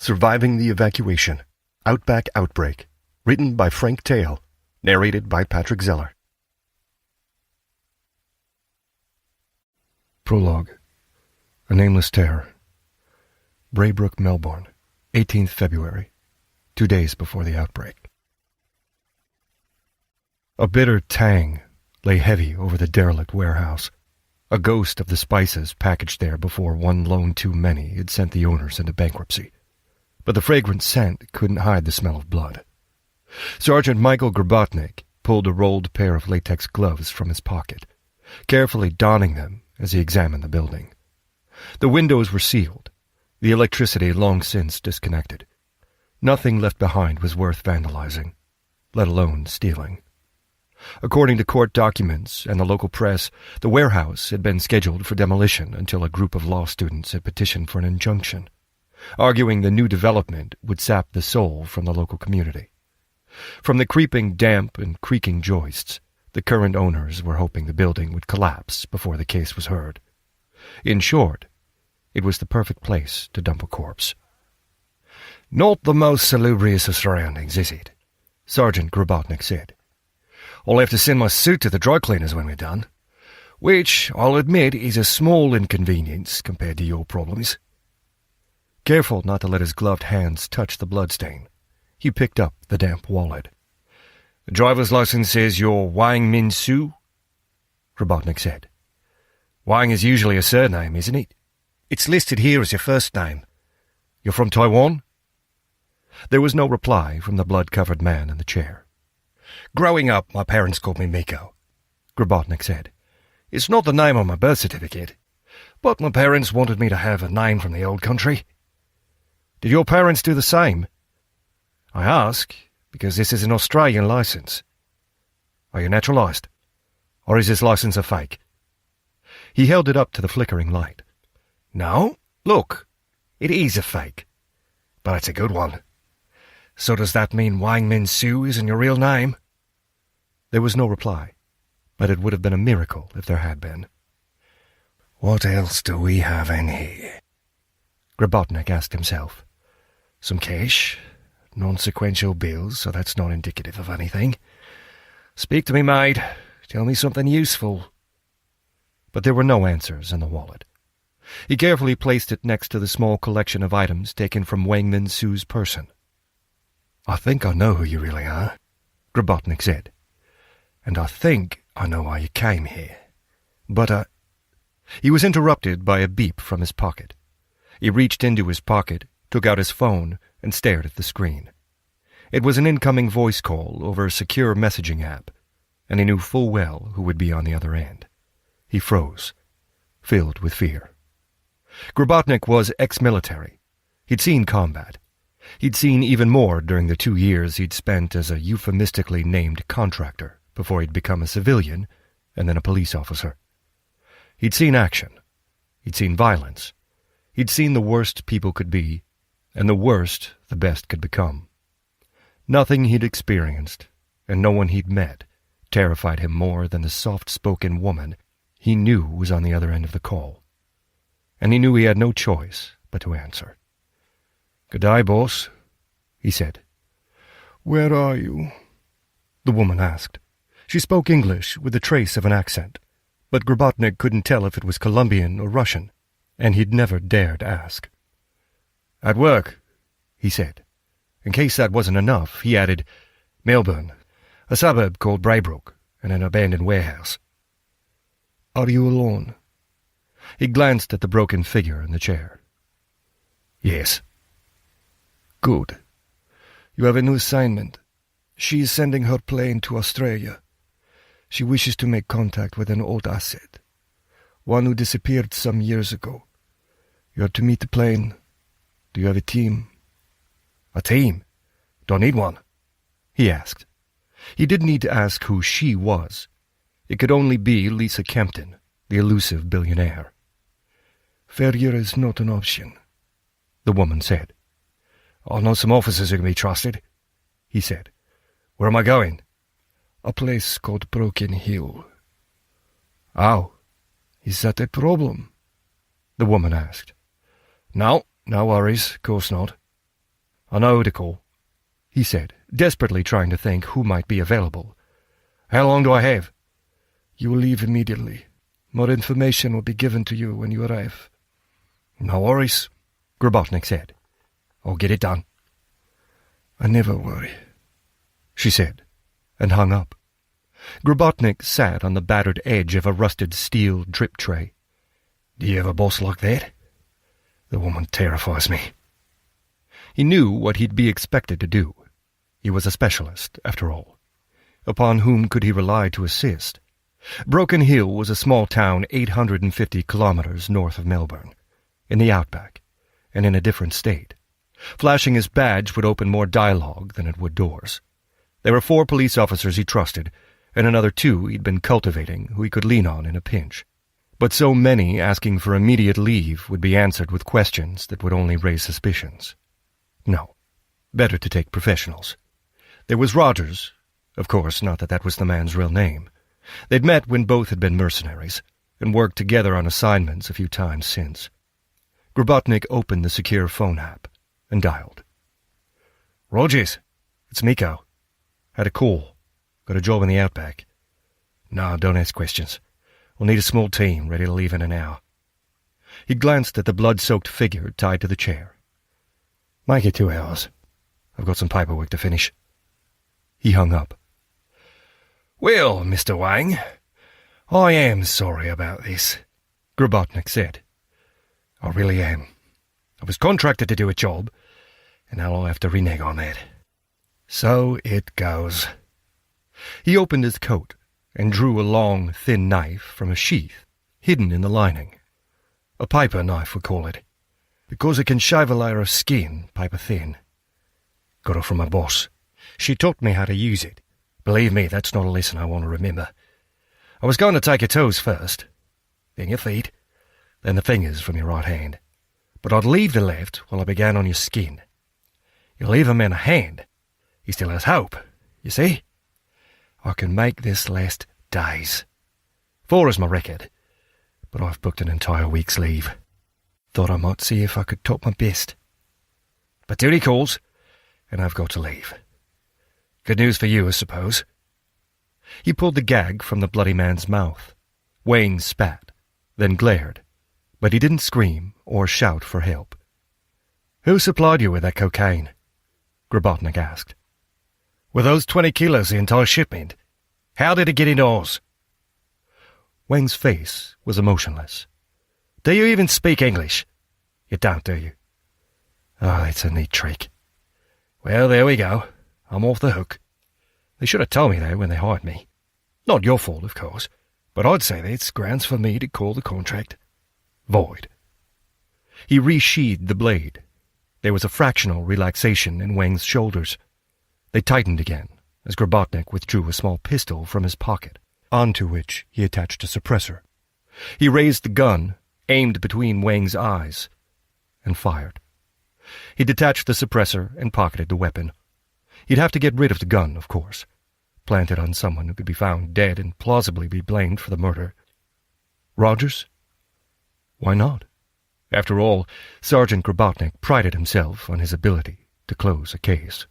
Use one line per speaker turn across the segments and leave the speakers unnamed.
Surviving the Evacuation, Outback Outbreak, written by Frank Tail, narrated by Patrick Zeller. Prologue. A Nameless Terror. Braybrook, Melbourne, 18th February, 2 days before the outbreak. A bitter tang lay heavy over the derelict warehouse, a ghost of the spices packaged there before one loan too many had sent the owners into bankruptcy. But the fragrant scent couldn't hide the smell of blood. Sergeant Michael Grabotnik pulled a rolled pair of latex gloves from his pocket, carefully donning them as he examined the building. The windows were sealed, the electricity long since disconnected. Nothing left behind was worth vandalizing, let alone stealing. According to court documents and the local press, the warehouse had been scheduled for demolition until a group of law students had petitioned for an injunction, arguing the new development would sap the soul from the local community. From the creeping damp and creaking joists, the current owners were hoping the building would collapse before the case was heard. In short, it was the perfect place to dump a corpse. "Not the most salubrious of surroundings, is it?" Sergeant Grabotnik said. "I'll have to send my suit to the dry cleaners when we're done, which, I'll admit, is a small inconvenience compared to your problems." Careful not to let his gloved hands touch the bloodstain, he picked up the damp wallet. "The driver's license says you're Wang Min Su?" Grabotnik said. "Wang is usually a surname, isn't it?" "It's listed here as your first name." "You're from Taiwan?" There was no reply from the blood-covered man in the chair. "Growing up, my parents called me Miko," Grabotnik said. "It's not the name on my birth certificate, but my parents wanted me to have a name from the old country." "Did your parents do the same?" "I ask because this is an Australian license." "Are you naturalised? Or is this license a fake?" He held it up to the flickering light. "No, look, it is a fake, but it's a good one. So does that mean Wang Min Su isn't your real name?" There was no reply, but it would have been a miracle if there had been. "What else do we have in here?" Grabotnik asked himself. "Some cash, non-sequential bills, so that's not indicative of anything. Speak to me, mate. Tell me something useful." But there were no answers in the wallet. He carefully placed it next to the small collection of items taken from Wang Min Su's person. "I think I know who you really are," Grabotnik said. "And I think I know why you came here. But, He was interrupted by a beep from his pocket. He reached into his pocket, took out his phone, and stared at the screen. It was an incoming voice call over a secure messaging app, and he knew full well who would be on the other end. He froze, filled with fear. Grabotnik was ex-military. He'd seen combat. He'd seen even more during the 2 years he'd spent as a euphemistically named contractor before he'd become a civilian and then a police officer. He'd seen action. He'd seen violence. He'd seen the worst people could be, and the worst the best could become. Nothing he'd experienced, and no one he'd met, terrified him more than the soft-spoken woman he knew was on the other end of the call. And he knew he had no choice but to answer. "Good day, boss," he said. "Where are you?" the woman asked. She spoke English with a trace of an accent, but Grabotnik couldn't tell if it was Colombian or Russian, and he'd never dared ask. "At work," he said. In case that wasn't enough, he added, "Melbourne, a suburb called Braybrook, and an abandoned warehouse." "Are you alone?" He glanced at the broken figure in the chair. "Yes." "Good. You have a new assignment. She is sending her plane to Australia. She wishes to make contact with an old asset, one who disappeared some years ago. You are to meet the plane. Do you have a team?" "A team? Don't need one?" he asked. He didn't need to ask who she was. It could only be Lisa Kempton, the elusive billionaire. "Failure is not an option," the woman said. "I know some officers who can be trusted," he said. "Where am I going?" "A place called Broken Hill." "Oh, is that a problem?" the woman asked. "No worries, course not," "I know who to call," he said, desperately trying to think who might be available. "How long do I have?"
"You will leave immediately. More information will be given to you when you arrive."
"No worries," Grabotnik said. "I'll get it done."
"I never worry,"
she said, and hung up. Grabotnik sat on the battered edge of a rusted steel drip tray. "Do you have a boss like that? The woman terrifies me." He knew what he'd be expected to do. He was a specialist, after all. Upon whom could he rely to assist? Broken Hill was a small town 850 kilometers north of Melbourne, in the outback, and in a different state. Flashing his badge would open more dialogue than it would doors. There were 4 police officers he trusted, and another 2 he'd been cultivating who he could lean on in a pinch. But so many asking for immediate leave would be answered with questions that would only raise suspicions. No, better to take professionals. There was Rogers. Of course, not that that was the man's real name. They'd met when both had been mercenaries, and worked together on assignments a few times since. Grabotnik opened the secure phone app and dialed. "Rogers, it's Miko. Had a call. Got a job in the outback. No, don't ask questions. We'll need a small team ready to leave in an hour." He glanced at the blood-soaked figure tied to the chair. "Make it 2 hours. I've got some paperwork to finish." He hung up. "Well, Mr. Wang, I am sorry about this," Grabotnik said. "I really am. I was contracted to do a job, and now I'll have to renege on that. So it goes." He opened his coat and drew a long, thin knife from a sheath hidden in the lining. A paper knife, we call it, because it can shave a layer of skin paper thin. Got it from my boss. She taught me how to use it. Believe me, that's not a lesson I want to remember. I was going to take your toes first, then your feet, then the fingers from your right hand. But I'd leave the left while I began on your skin. You leave a man a hand, he still has hope, you see? I can make this last days. 4 is my record, but I've booked an entire week's leave. Thought I might see if I could top my best. But duty calls, and I've got to leave. Good news for you, I suppose." He pulled the gag from the bloody man's mouth. Wayne spat, then glared, but he didn't scream or shout for help. "Who supplied you with that cocaine?" Grabotnik asked. "Were those 20 kilos the entire shipment? How did it get into Oz?" Wayne's face was emotionless. "Do you even speak English? You don't, do you? Oh, it's a neat trick. Well, there we go. I'm off the hook. They should have told me that when they hired me. Not your fault, of course, but I'd say that it's grounds for me to call the contract void." He resheathed the blade. There was a fractional relaxation in Wang's shoulders. They tightened again as Grabotnik withdrew a small pistol from his pocket, onto which he attached a suppressor. He raised the gun, aimed between Wang's eyes, and fired. He detached the suppressor and pocketed the weapon. He'd have to get rid of the gun, of course. Planted on someone who could be found dead and plausibly be blamed for the murder. Rogers? Why not? After all, Sergeant Grabotnik prided himself on his ability to close a case.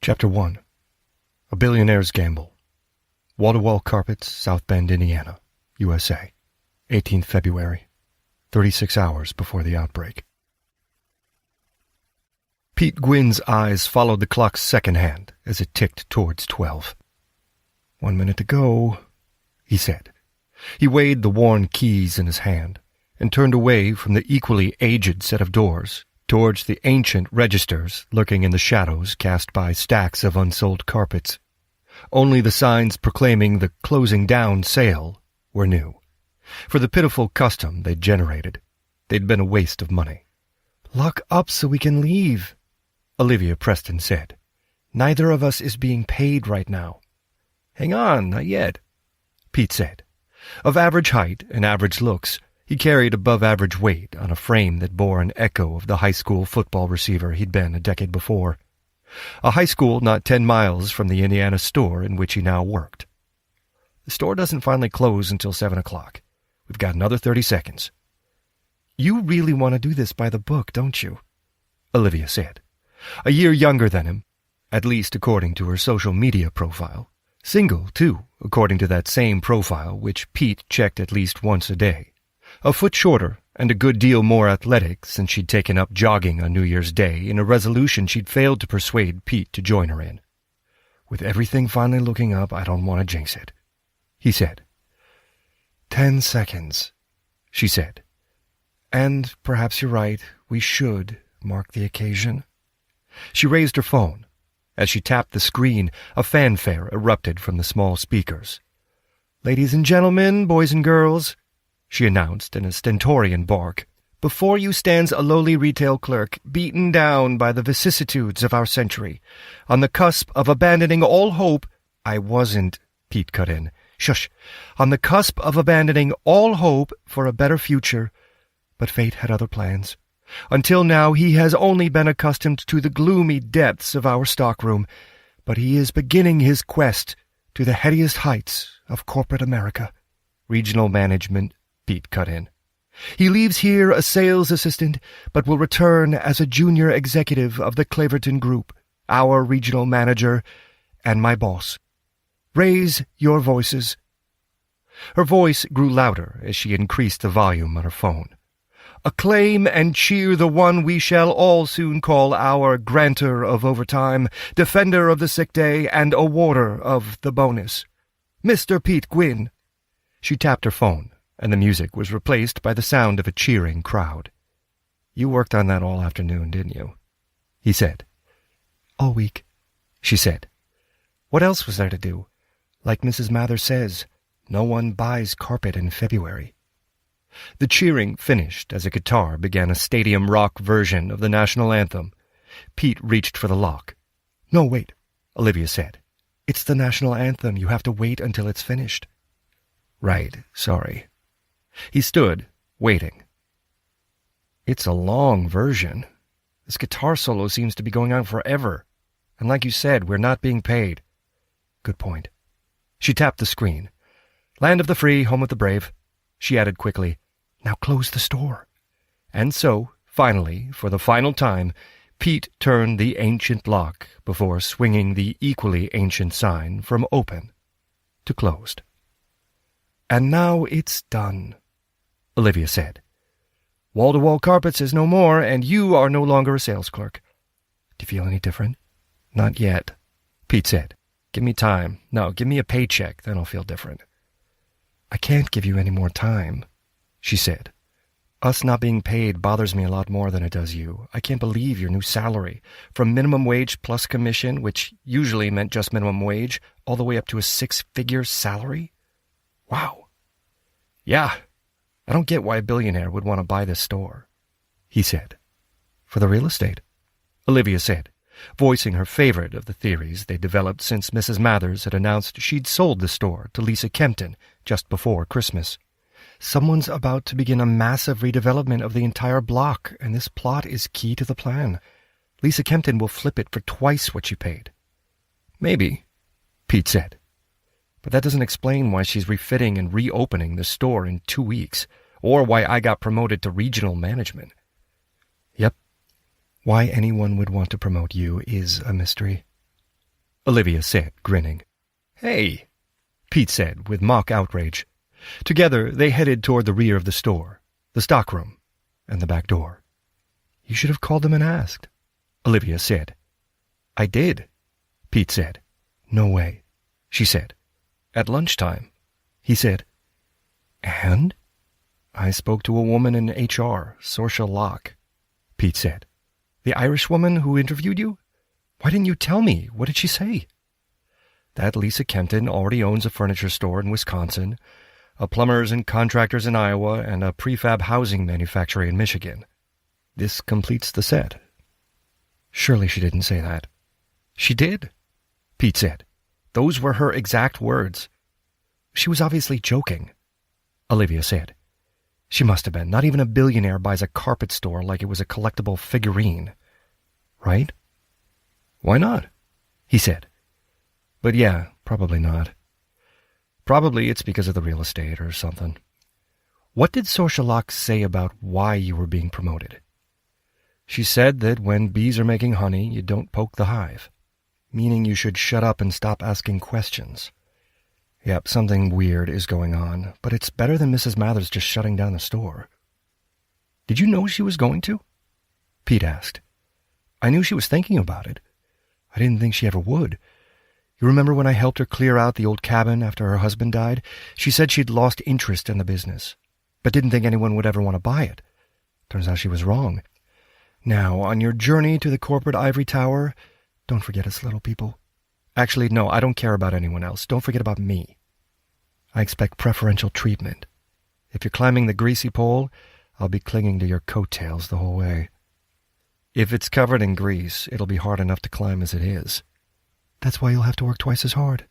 Chapter 1. A Billionaire's Gamble. Wall-to-wall carpets, South Bend, Indiana, USA. 18th February. 36 hours before the outbreak. Pete Gwynn's eyes followed the clock's second hand as it ticked towards 12. 1 minute to go, he said. He weighed the worn keys in his hand and turned away from the equally aged set of doors towards the ancient registers lurking in the shadows cast by stacks of unsold carpets. Only the signs proclaiming the closing down sale were new. For the pitiful custom they'd generated, they'd been a waste of money. "Lock up so we can leave," Olivia Preston said. "Neither of us is being paid right now." "Hang on, not yet," Pete said. Of average height and average looks, he carried above-average weight on a frame that bore an echo of the high school football receiver he'd been a decade before. A high school not 10 miles from the Indiana store in which he now worked. "The store doesn't finally close until 7 o'clock. We've got another 30 seconds. You really want to do this by the book, don't you? Olivia said. A year younger than him, at least according to her social media profile. Single, too, according to that same profile, which Pete checked at least once a day. A foot shorter and a good deal more athletic since she'd taken up jogging on New Year's Day in a resolution she'd failed to persuade Pete to join her in. With everything finally looking up, I don't want to jinx it, he said. 10 seconds, she said. And perhaps you're right, we should mark the occasion. She raised her phone. As she tapped the screen, a fanfare erupted from the small speakers. "Ladies and gentlemen, boys and girls," she announced in a stentorian bark, "before you stands a lowly retail clerk, beaten down by the vicissitudes of our century, on the cusp of abandoning all hope—" "I wasn't," Pete cut in. "Shush! On the cusp of abandoning all hope for a better future, but fate had other plans. Until now he has only been accustomed to the gloomy depths of our stockroom, but he is beginning his quest to the headiest heights of corporate America." "Regional management," Pete cut in. "He leaves here a sales assistant, but will return as a junior executive of the Claverton Group, our regional manager, and my boss. Raise your voices." Her voice grew louder as she increased the volume on her phone. "Acclaim and cheer the one we shall all soon call our granter of overtime, defender of the sick day, and awarder of the bonus. Mr. Pete Gwynn." She tapped her phone, and the music was replaced by the sound of a cheering crowd. "You worked on that all afternoon, didn't you?" he said. "All week," she said. "What else was there to do? Like Mrs. Mather says, no one buys carpet in February." The cheering finished as a guitar began a stadium rock version of the national anthem. Pete reached for the lock. "No, wait," Olivia said. "It's the national anthem. You have to wait until it's finished." "Right, sorry." He stood, waiting. "It's a long version. This guitar solo seems to be going on forever. And like you said, we're not being paid." "Good point." She tapped the screen. "Land of the free, home of the brave," she added quickly. "Now close the store." And so, finally, for the final time, Pete turned the ancient lock before swinging the equally ancient sign from open to closed. "And now it's done," Olivia said. "Wall-to-wall carpets is no more, and you are no longer a sales clerk." "Do you feel any different?" "Not yet," Pete said. "Give me time. No, give me a paycheck, then I'll feel different." "I can't give you any more time," she said. "Us not being paid bothers me a lot more than it does you. I can't believe your new salary. From minimum wage plus commission, which usually meant just minimum wage, all the way up to a 6-figure salary. Wow." "Yeah, I don't get why a billionaire would want to buy this store," he said. "For the real estate," Olivia said, voicing her favorite of the theories they developed since Mrs. Mathers had announced she'd sold the store to Lisa Kempton just before Christmas. "Someone's about to begin a massive redevelopment of the entire block, and this plot is key to the plan. Lisa Kempton will flip it for twice what she paid." "Maybe," Pete said. "But that doesn't explain why she's refitting and reopening the store in 2 weeks, or why I got promoted to regional management." "Yep. Why anyone would want to promote you is a mystery," Olivia said, grinning. "Hey," Pete said with mock outrage. Together they headed toward the rear of the store, the stockroom, and the back door. "You should have called them and asked," Olivia said. "I did," Pete said. "No way," she said. "At lunchtime," he said. "And?" "I spoke to a woman in HR, Saoirse Locke," Pete said. "The Irish woman who interviewed you? Why didn't you tell me? What did she say?" "That Lisa Kempton already owns a furniture store in Wisconsin, a plumbers and contractors in Iowa, and a prefab housing manufacturer in Michigan. This completes the set." "Surely she didn't say that." "She did," Pete said. "Those were her exact words." "She was obviously joking," Olivia said. "She must have been. Not even a billionaire buys a carpet store like it was a collectible figurine. Right?" "Why not?" he said. "But yeah, probably not. Probably it's because of the real estate or something." What did Sorcelok say about why you were being promoted? She said that when bees are making honey, you don't poke the hive, meaning you should shut up and stop asking questions. Yep, something weird is going on, but it's better than Mrs. Mathers just shutting down the store. Did you know she was going to? Pete asked. I knew she was thinking about it. I didn't think she ever would. You remember when I helped her clear out the old cabin after her husband died? She said she'd lost interest in the business, but didn't think anyone would ever want to buy it. Turns out she was wrong. Now, on your journey to the corporate ivory tower, don't forget us, little people. Actually, no, I don't care about anyone else. Don't forget about me. I expect preferential treatment. If you're climbing the greasy pole, I'll be clinging to your coattails the whole way. If it's covered in grease, it'll be hard enough to climb as it is. That's why you'll have to work twice as hard.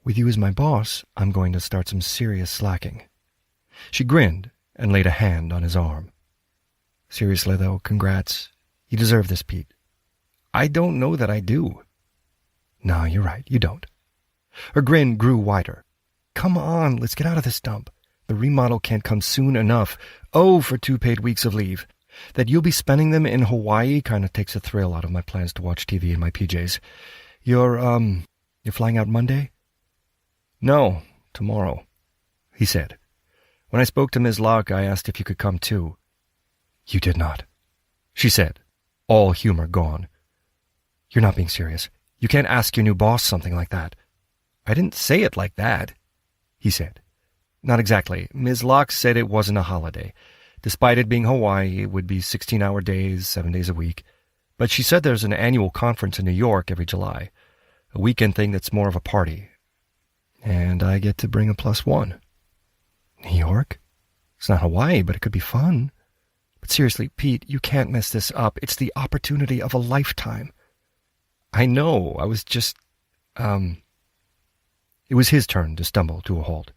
With you as my boss, I'm going to start some serious slacking. She grinned and laid a hand on his arm. Seriously, though, congrats. You deserve this, Pete. I don't know that I do. No, you're right, you don't. Her grin grew wider. Come on, let's get out of this dump. The remodel can't come soon enough. Oh, for 2 paid weeks of leave. That you'll be spending them in Hawaii kind of takes the thrill out of my plans to watch TV in my PJs. You're flying out Monday? No, tomorrow, he said. When I spoke to Ms. Locke, I asked if you could come too. You did not, she said, all humor gone. You're not being serious. You can't ask your new boss something like that. I didn't say it like that, he said. Not exactly. Ms. Locke said it wasn't a holiday. Despite it being Hawaii, it would be 16-hour days, 7 days a week. But she said there's an annual conference in New York every July, a weekend thing that's more of a party. And I get to bring a +1. New York? It's not Hawaii, but it could be fun. But seriously, Pete, you can't mess this up. It's the opportunity of a lifetime. I know, I was just, It was his turn to stumble to a halt.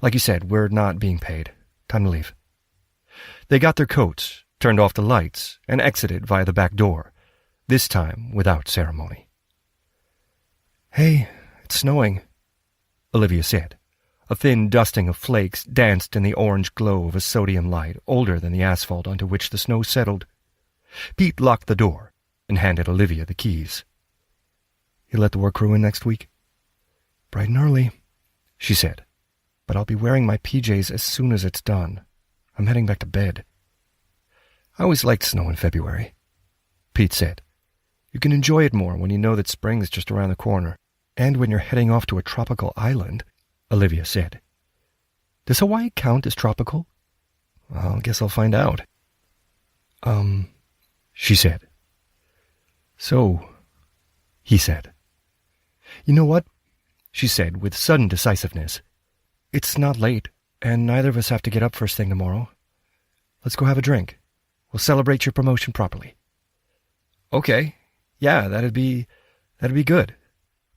Like you said, we're not being paid. Time to leave. They got their coats, turned off the lights, and exited via the back door, this time without ceremony. Hey, it's snowing, Olivia said. A thin dusting of flakes danced in the orange glow of a sodium light older than the asphalt onto which the snow settled. Pete locked the door and handed Olivia the keys. You let the work crew in next week? Bright and early, she said. But I'll be wearing my PJs as soon as it's done. I'm heading back to bed. I always liked snow in February, Pete said. You can enjoy it more when you know that spring's just around the corner, and when you're heading off to a tropical island, Olivia said. Does Hawaii count as tropical? Well, I guess I'll find out. She said. So, he said. You know what? She said with sudden decisiveness. It's not late, and neither of us have to get up first thing tomorrow. Let's go have a drink. We'll celebrate your promotion properly. Okay. Yeah, that'd be good.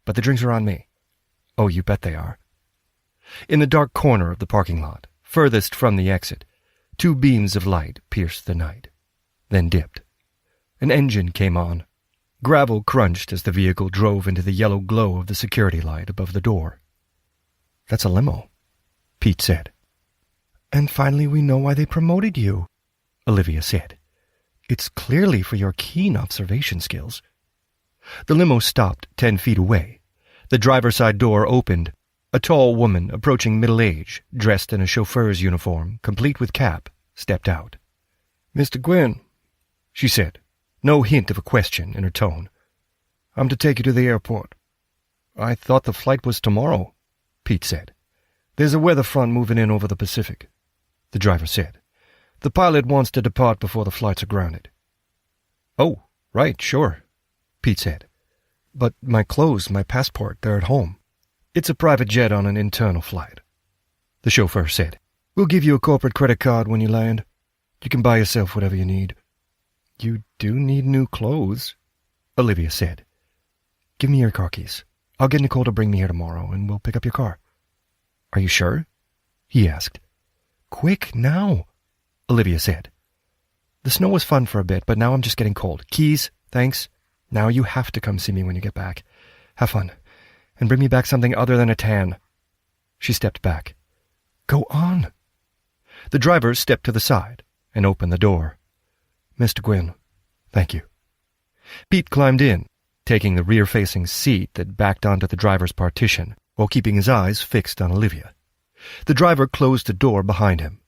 But the drinks are on me. Oh, you bet they are. In the dark corner of the parking lot, furthest from the exit, 2 beams of light pierced the night, then dipped. An engine came on. Gravel crunched as the vehicle drove into the yellow glow of the security light above the door. That's a limo, Pete said. And finally we know why they promoted you, Olivia said. It's clearly for your keen observation skills. The limo stopped 10 feet away. The driver's side door opened. A tall woman approaching middle age, dressed in a chauffeur's uniform, complete with cap, stepped out. Mr. Gwynn, she said, no hint of a question in her tone. I'm to take you to the airport. I thought the flight was tomorrow, Pete said. There's a weather front moving in over the Pacific, the driver said. The pilot wants to depart before the flights are grounded. Oh, right, sure, Pete said. But my clothes, my passport, they're at home. It's a private jet on an internal flight, the chauffeur said. We'll give you a corporate credit card when you land. You can buy yourself whatever you need. You do need new clothes, Olivia said. Give me your car keys. I'll get Nicole to bring me here tomorrow, and we'll pick up your car. Are you sure? He asked. Quick, now, Olivia said. The snow was fun for a bit, but now I'm just getting cold. Keys, thanks. Now you have to come see me when you get back. Have fun. And bring me back something other than a tan. She stepped back. Go on, The driver stepped to the side and opened the door.
Mr. Gwyn.
Thank you. Pete climbed in, taking the rear-facing seat that backed onto the driver's partition while keeping his eyes fixed on Olivia. The driver closed the door behind him.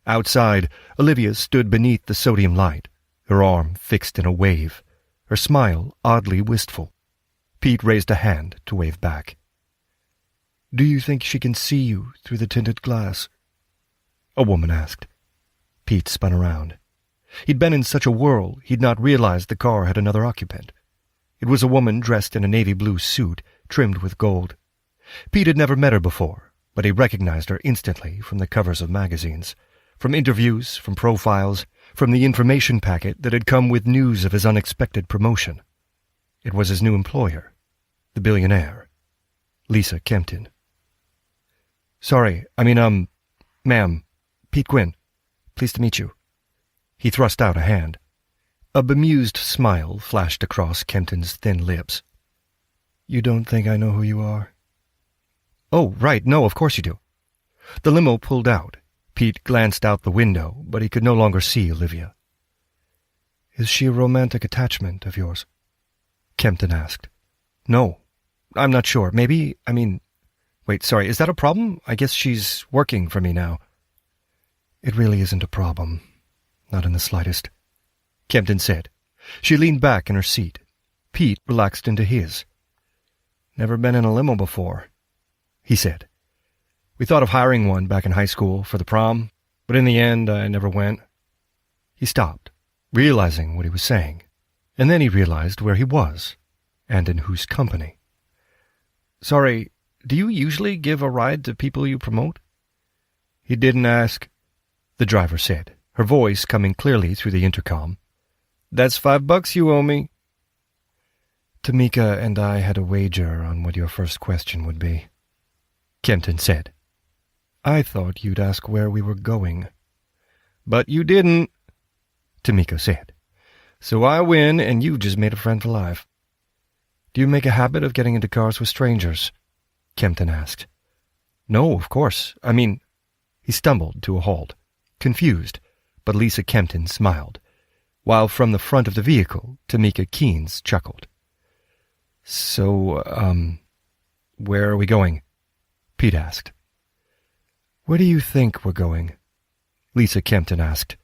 Outside, Olivia stood beneath the sodium light, her arm fixed in a wave, her smile oddly wistful. Pete raised a hand to wave back.
Do you think she can see you through the tinted glass?
A woman asked. Pete spun around. He'd been in such a whirl he'd not realized the car had another occupant. It was a woman dressed in a navy blue suit trimmed with gold. Pete had never met her before, but he recognized her instantly from the covers of magazines, from interviews, from profiles, from the information packet that had come with news of his unexpected promotion. It was his new employer, the billionaire, Lisa Kempton.
Ma'am, Pete Gwyn. Pleased to meet you.
He thrust out a hand. A bemused smile flashed across Kempton's thin lips.
You don't think I know who you are?
Oh, right, no, of course you do. The limo pulled out. Pete glanced out the window, but he could no longer see Olivia.
Is she a romantic attachment of yours?
Kempton asked. No, I'm not sure. Wait, sorry, is that a problem? I guess she's working for me now.
It really isn't a problem. Not in the slightest,
Kempton said. She leaned back in her seat. Pete relaxed into his.
Never been in a limo before,
he said. We thought of hiring one back in high school for the prom, but in the end I never went. He stopped, realizing what he was saying, and then he realized where he was, and in whose company. Sorry, do you usually give a ride to people you promote?
He didn't ask,
the driver said, her voice coming clearly through the intercom.
That's $5 you owe me. Tamika and I had a wager on what your first question would be,
Kempton said.
I thought you'd ask where we were going.
But you didn't, Tamika said.
So I win, and you just made a friend for life. Do you make a habit of getting into cars with strangers?
Kempton asked. No, of course. He stumbled to a halt, confused, but Lisa Kempton smiled, while from the front of the vehicle, Tamika Keynes chuckled.
So,
where are we going? Pete asked.
Where do you think we're going?
Lisa Kempton asked.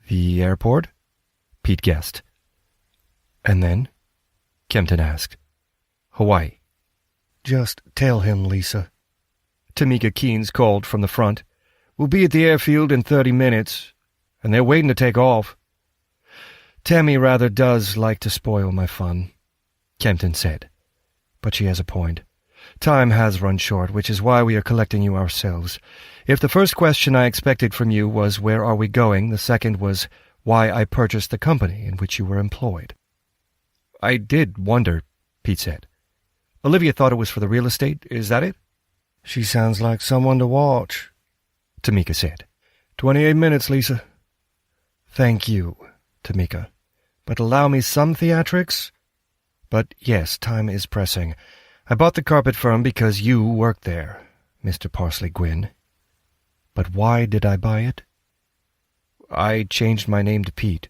The airport?
Pete guessed.
And then?
Kempton asked. Hawaii.
Just tell him, Lisa.
Tamika Keynes called from the front.
We'll be at the airfield in 30 minutes, and they're waiting to take off. Tammy rather does like to spoil my fun, Kempton said. But she has a point. Time has run short, which is why we are collecting you ourselves. If the first question I expected from you was, where are we going? The second was, why I purchased the company in which you were employed.
I did wonder, Pete said. Olivia thought it was for the real estate. Is that it?
She sounds like someone to watch,
Tamika said.
28 minutes, Lisa. Thank you, Tamika. But allow me some theatrics. But yes, time is pressing. I bought the carpet firm because you work there, Mr. Parsley Gwyn. But why did I buy it?
I changed my name to Pete,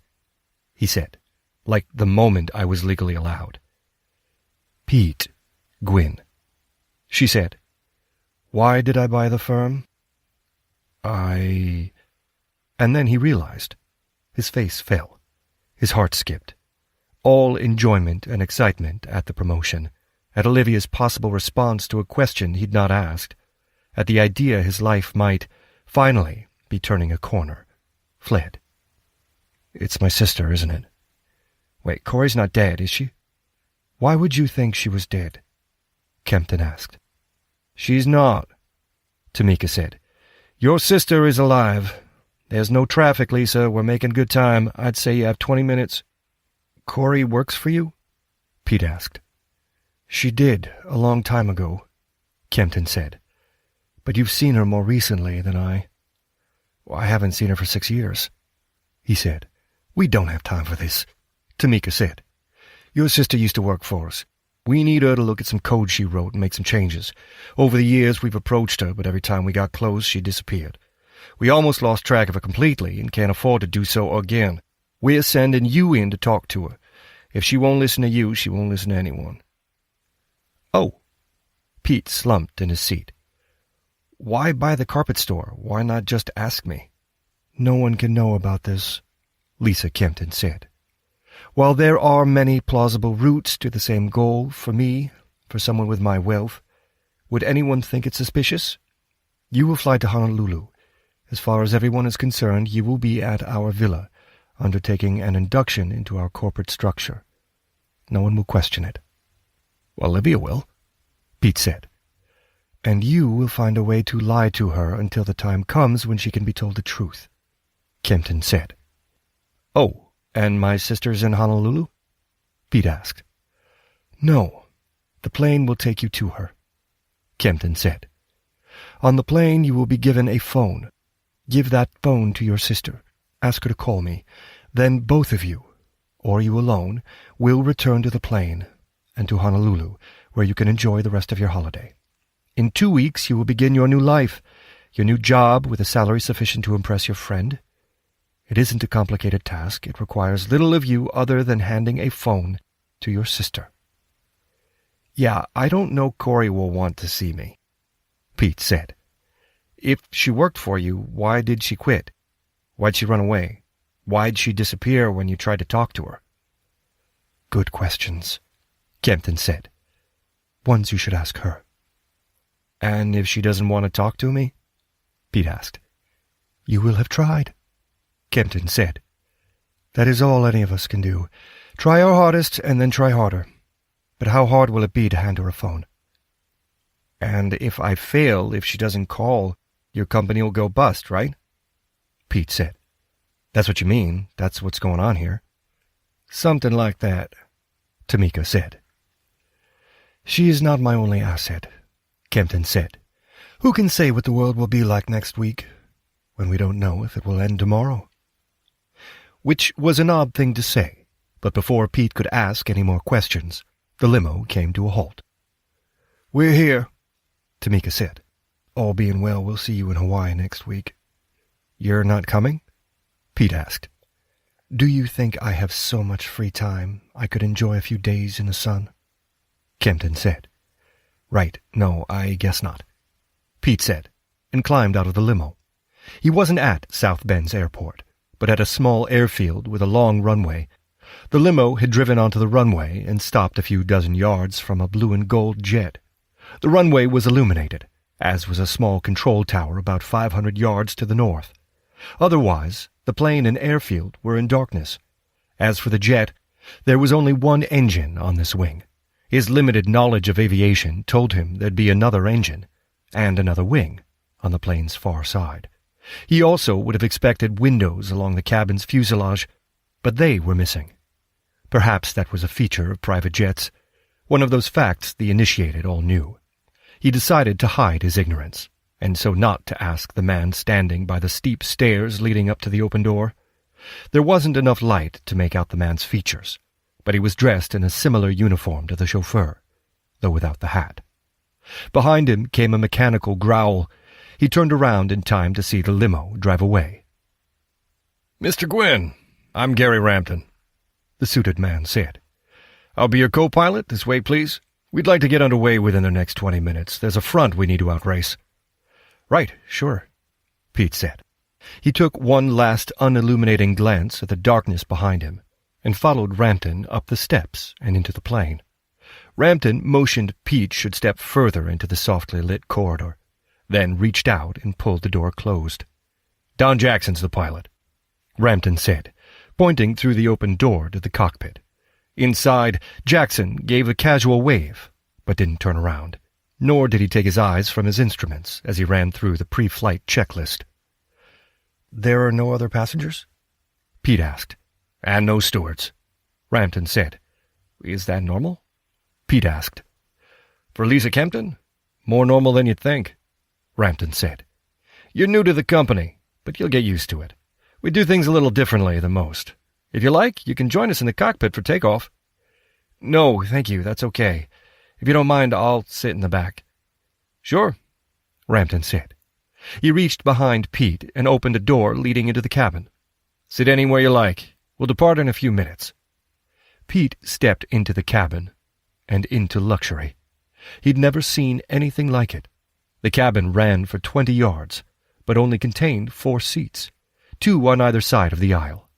he said, like the moment I was legally allowed.
Pete Gwyn, she said. Why did I buy the firm?
And then he realized. His face fell. His heart skipped. All enjoyment and excitement at the promotion, at Olivia's possible response to a question he'd not asked, at the idea his life might, finally, be turning a corner, fled.
It's my sister, isn't it?
Wait, Corey's not dead, is she?
Why would you think she was dead?
Kempton asked.
She's not, Tamika said. Your sister is alive. There's no traffic, Lisa. We're making good time. I'd say you have 20 minutes.
Corey works for you? Pete asked.
She did, a long time ago, Kempton said. But you've seen her more recently than I.
Well, I haven't seen her for 6 years, he said.
We don't have time for this, Tamika said. Your sister used to work for us. We need her to look at some code she wrote and make some changes. Over the years, we've approached her, but every time we got close, she disappeared. We almost lost track of her completely and can't afford to do so again. We're sending you in to talk to her. If she won't listen to you, she won't listen to anyone." "Oh." Pete slumped in his seat. "Why buy the carpet store? Why not just ask me?" "No one can know about this," Lisa Kempton said. "While there are many plausible routes to the same goal, for me, for someone with my wealth, would anyone think it suspicious? You will fly to Honolulu. As far as everyone is concerned, you will be at our villa, undertaking an induction into our corporate structure. No one will question it."
"Olivia will," Pete said.
"And you will find a way to lie to her until the time comes when she can be told the truth," Kempton said.
"Oh, and my sister's in Honolulu?" Pete asked.
"No, the plane will take you to her," Kempton said. "On the plane you will be given a phone. Give that phone to your sister. Ask her to call me. Then both of you, or you alone, will return to the plane and to Honolulu, where you can enjoy the rest of your holiday. In 2 weeks you will begin your new life, your new job with a salary sufficient to impress your friend. It isn't a complicated task. It requires little of you other than handing a phone to your sister."
"Yeah, I don't know Corey will want to see me," Pete said. "If she worked for you, why did she quit? Why'd she run away? Why'd she disappear when you tried to talk to her?"
"Good questions," Kempton said. "Ones you should ask her."
"And if she doesn't want to talk to me?" Pete asked.
"You will have tried," Kempton said. "That is all any of us can do. Try our hardest and then try harder. But how hard will it be to hand her a phone?"
"And if I fail, if she doesn't call, your company will go bust, right?" Pete said. "That's what you mean. That's what's going on here."
"Something like that," Tamika said. "She is not my only asset," Kempton said. "Who can say what the world will be like next week, when we don't know if it will end tomorrow?"
Which was an odd thing to say, but before Pete could ask any more questions, the limo came to a halt.
"We're here," Tamika said. "All being well, we'll see you in Hawaii next week."
"You're not coming?" Pete asked.
"Do you think I have so much free time I could enjoy a few days in the sun?" Kempton said.
"Right, no, I guess not," Pete said, and climbed out of the limo. He wasn't at South Bend's airport, but at a small airfield with a long runway. The limo had driven onto the runway and stopped a few dozen yards from a blue and gold jet. The runway was illuminated, as was a small control tower about 500 yards to the north. Otherwise, the plane and airfield were in darkness. As for the jet, there was only one engine on this wing. His limited knowledge of aviation told him there'd be another engine, and another wing, on the plane's far side. He also would have expected windows along the cabin's fuselage, but they were missing. Perhaps that was a feature of private jets, one of those facts the initiated all knew. He decided to hide his ignorance, and so not to ask the man standing by the steep stairs leading up to the open door. There wasn't enough light to make out the man's features, but he was dressed in a similar uniform to the chauffeur, though without the hat. Behind him came a mechanical growl. He turned around in time to see the limo drive away. "Mr. Gwynn, I'm Gary Rampton," the suited man said. "I'll be your co-pilot. This way, please. We'd like to get underway within the next 20 minutes. There's a front we need to outrace." "Right, sure," Pete said. He took one last unilluminating glance at the darkness behind him and followed Rampton up the steps and into the plane. Rampton motioned Pete should step further into the softly lit corridor, then reached out and pulled the door closed. "Don Jackson's the pilot," Rampton said, pointing through the open door to the cockpit. Inside, Jackson gave a casual wave, but didn't turn around, nor did he take his eyes from his instruments as he ran through the pre-flight checklist. "There are no other passengers?" Pete asked. "And no stewards," Rampton said. "Is that normal?" Pete asked. "For Lisa Kempton? More normal than you'd think," Rampton said. "You're new to the company, but you'll get used to it. We do things a little differently than most. If you like, you can join us in the cockpit for takeoff." "No, thank you, that's okay. If you don't mind, I'll sit in the back." "Sure," Rampton said.
He reached behind Pete and opened a door leading into the cabin. "Sit anywhere you like. We'll depart in a few minutes." Pete stepped into the cabin and into luxury. He'd never seen anything like it. The cabin ran for 20 yards, but only contained 4 seats, 2 on either side of the aisle.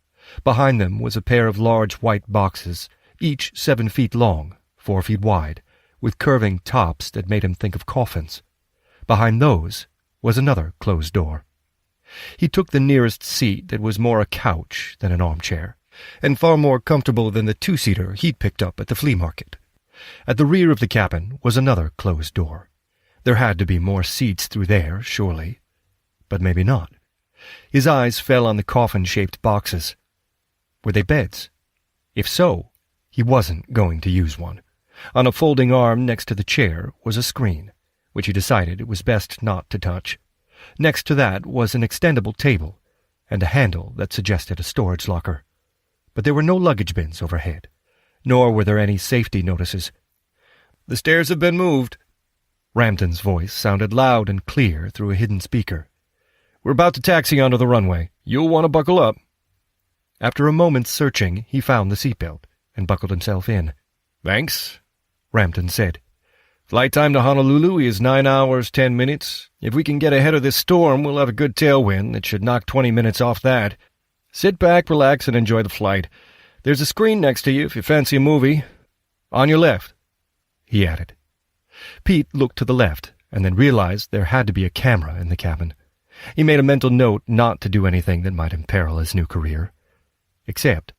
Behind them was a pair of large white boxes, each 7 feet long, 4 feet wide, with curving tops that made him think of coffins. Behind those was another closed door. He took the nearest seat that was more a couch than an armchair, and far more comfortable than the 2-seater he'd picked up at the flea market. At the rear of the cabin was another closed door. There had to be more seats through there, surely. But maybe not. His eyes fell on the coffin-shaped boxes. Were they beds? If so, he wasn't going to use one. On a folding arm next to the chair was a screen, which he decided it was best not to touch. Next to that was an extendable table, and a handle that suggested a storage locker. But there were no luggage bins overhead, nor were there any safety notices. "The stairs have been moved." Ramton's voice sounded loud and clear through a hidden speaker. "We're about to taxi onto the runway. You'll want to buckle up." After a moment's searching, he found the seatbelt and buckled himself in. "Thanks," Ramton said. "Flight time to Honolulu is 9 hours, 10 minutes. If we can get ahead of this storm, we'll have a good tailwind that should knock 20 minutes off that. Sit back, relax, and enjoy the flight. There's a screen next to you if you fancy a movie. On your left," he added. Pete looked to the left and then realized there had to be a camera in the cabin. He made a mental note not to do anything that might imperil his new career. Except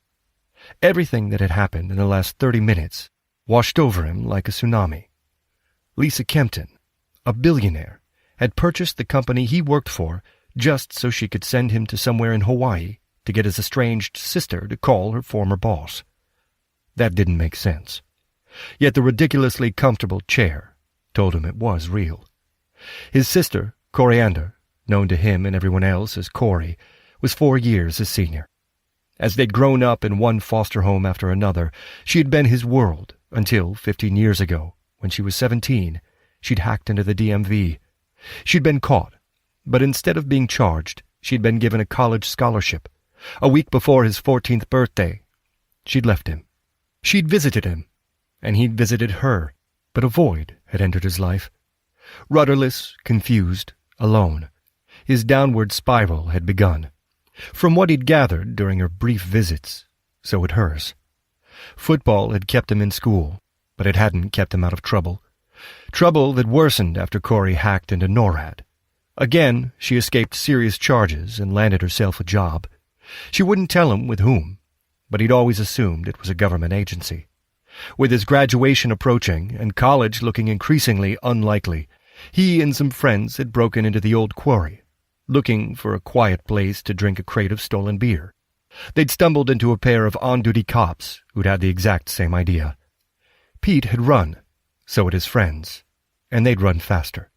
everything that had happened in the last 30 minutes washed over him like a tsunami. Lisa Kempton, a billionaire, had purchased the company he worked for just so she could send him to somewhere in Hawaii to get his estranged sister to call her former boss. That didn't make sense. Yet the ridiculously comfortable chair told him it was real. His sister, Coriander, known to him and everyone else as Corey, was 4 years his senior. As they'd grown up in one foster home after another, she had been his world until 15 years ago, when she was 17, she'd hacked into the DMV. She'd been caught, but instead of being charged, she'd been given a college scholarship. A week before his 14th birthday, she'd left him. She'd visited him, and he'd visited her, but a void had entered his life. Rudderless, confused, alone, his downward spiral had begun. From what he'd gathered during her brief visits, so had hers. Football had kept him in school, but it hadn't kept him out of trouble. Trouble that worsened after Corey hacked into NORAD. Again, she escaped serious charges and landed herself a job. She wouldn't tell him with whom, but he'd always assumed it was a government agency. With his graduation approaching and college looking increasingly unlikely, he and some friends had broken into the old quarry, looking for a quiet place to drink a crate of stolen beer. They'd stumbled into a pair of on-duty cops who'd had the exact same idea. Pete had run, so had his friends, and they'd run faster.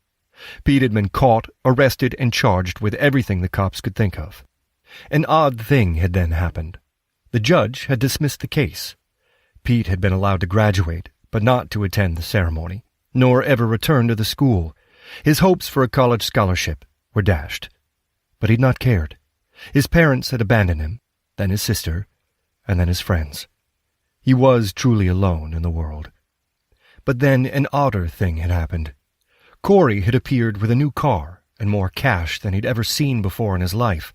Pete had been caught, arrested, and charged with everything the cops could think of. An odd thing had then happened. The judge had dismissed the case. Pete had been allowed to graduate, but not to attend the ceremony, nor ever return to the school. His hopes for a college scholarship were dashed. But he'd not cared. His parents had abandoned him, then his sister, and then his friends. He was truly alone in the world. But then an odder thing had happened. Corey had appeared with a new car and more cash than he'd ever seen before in his life.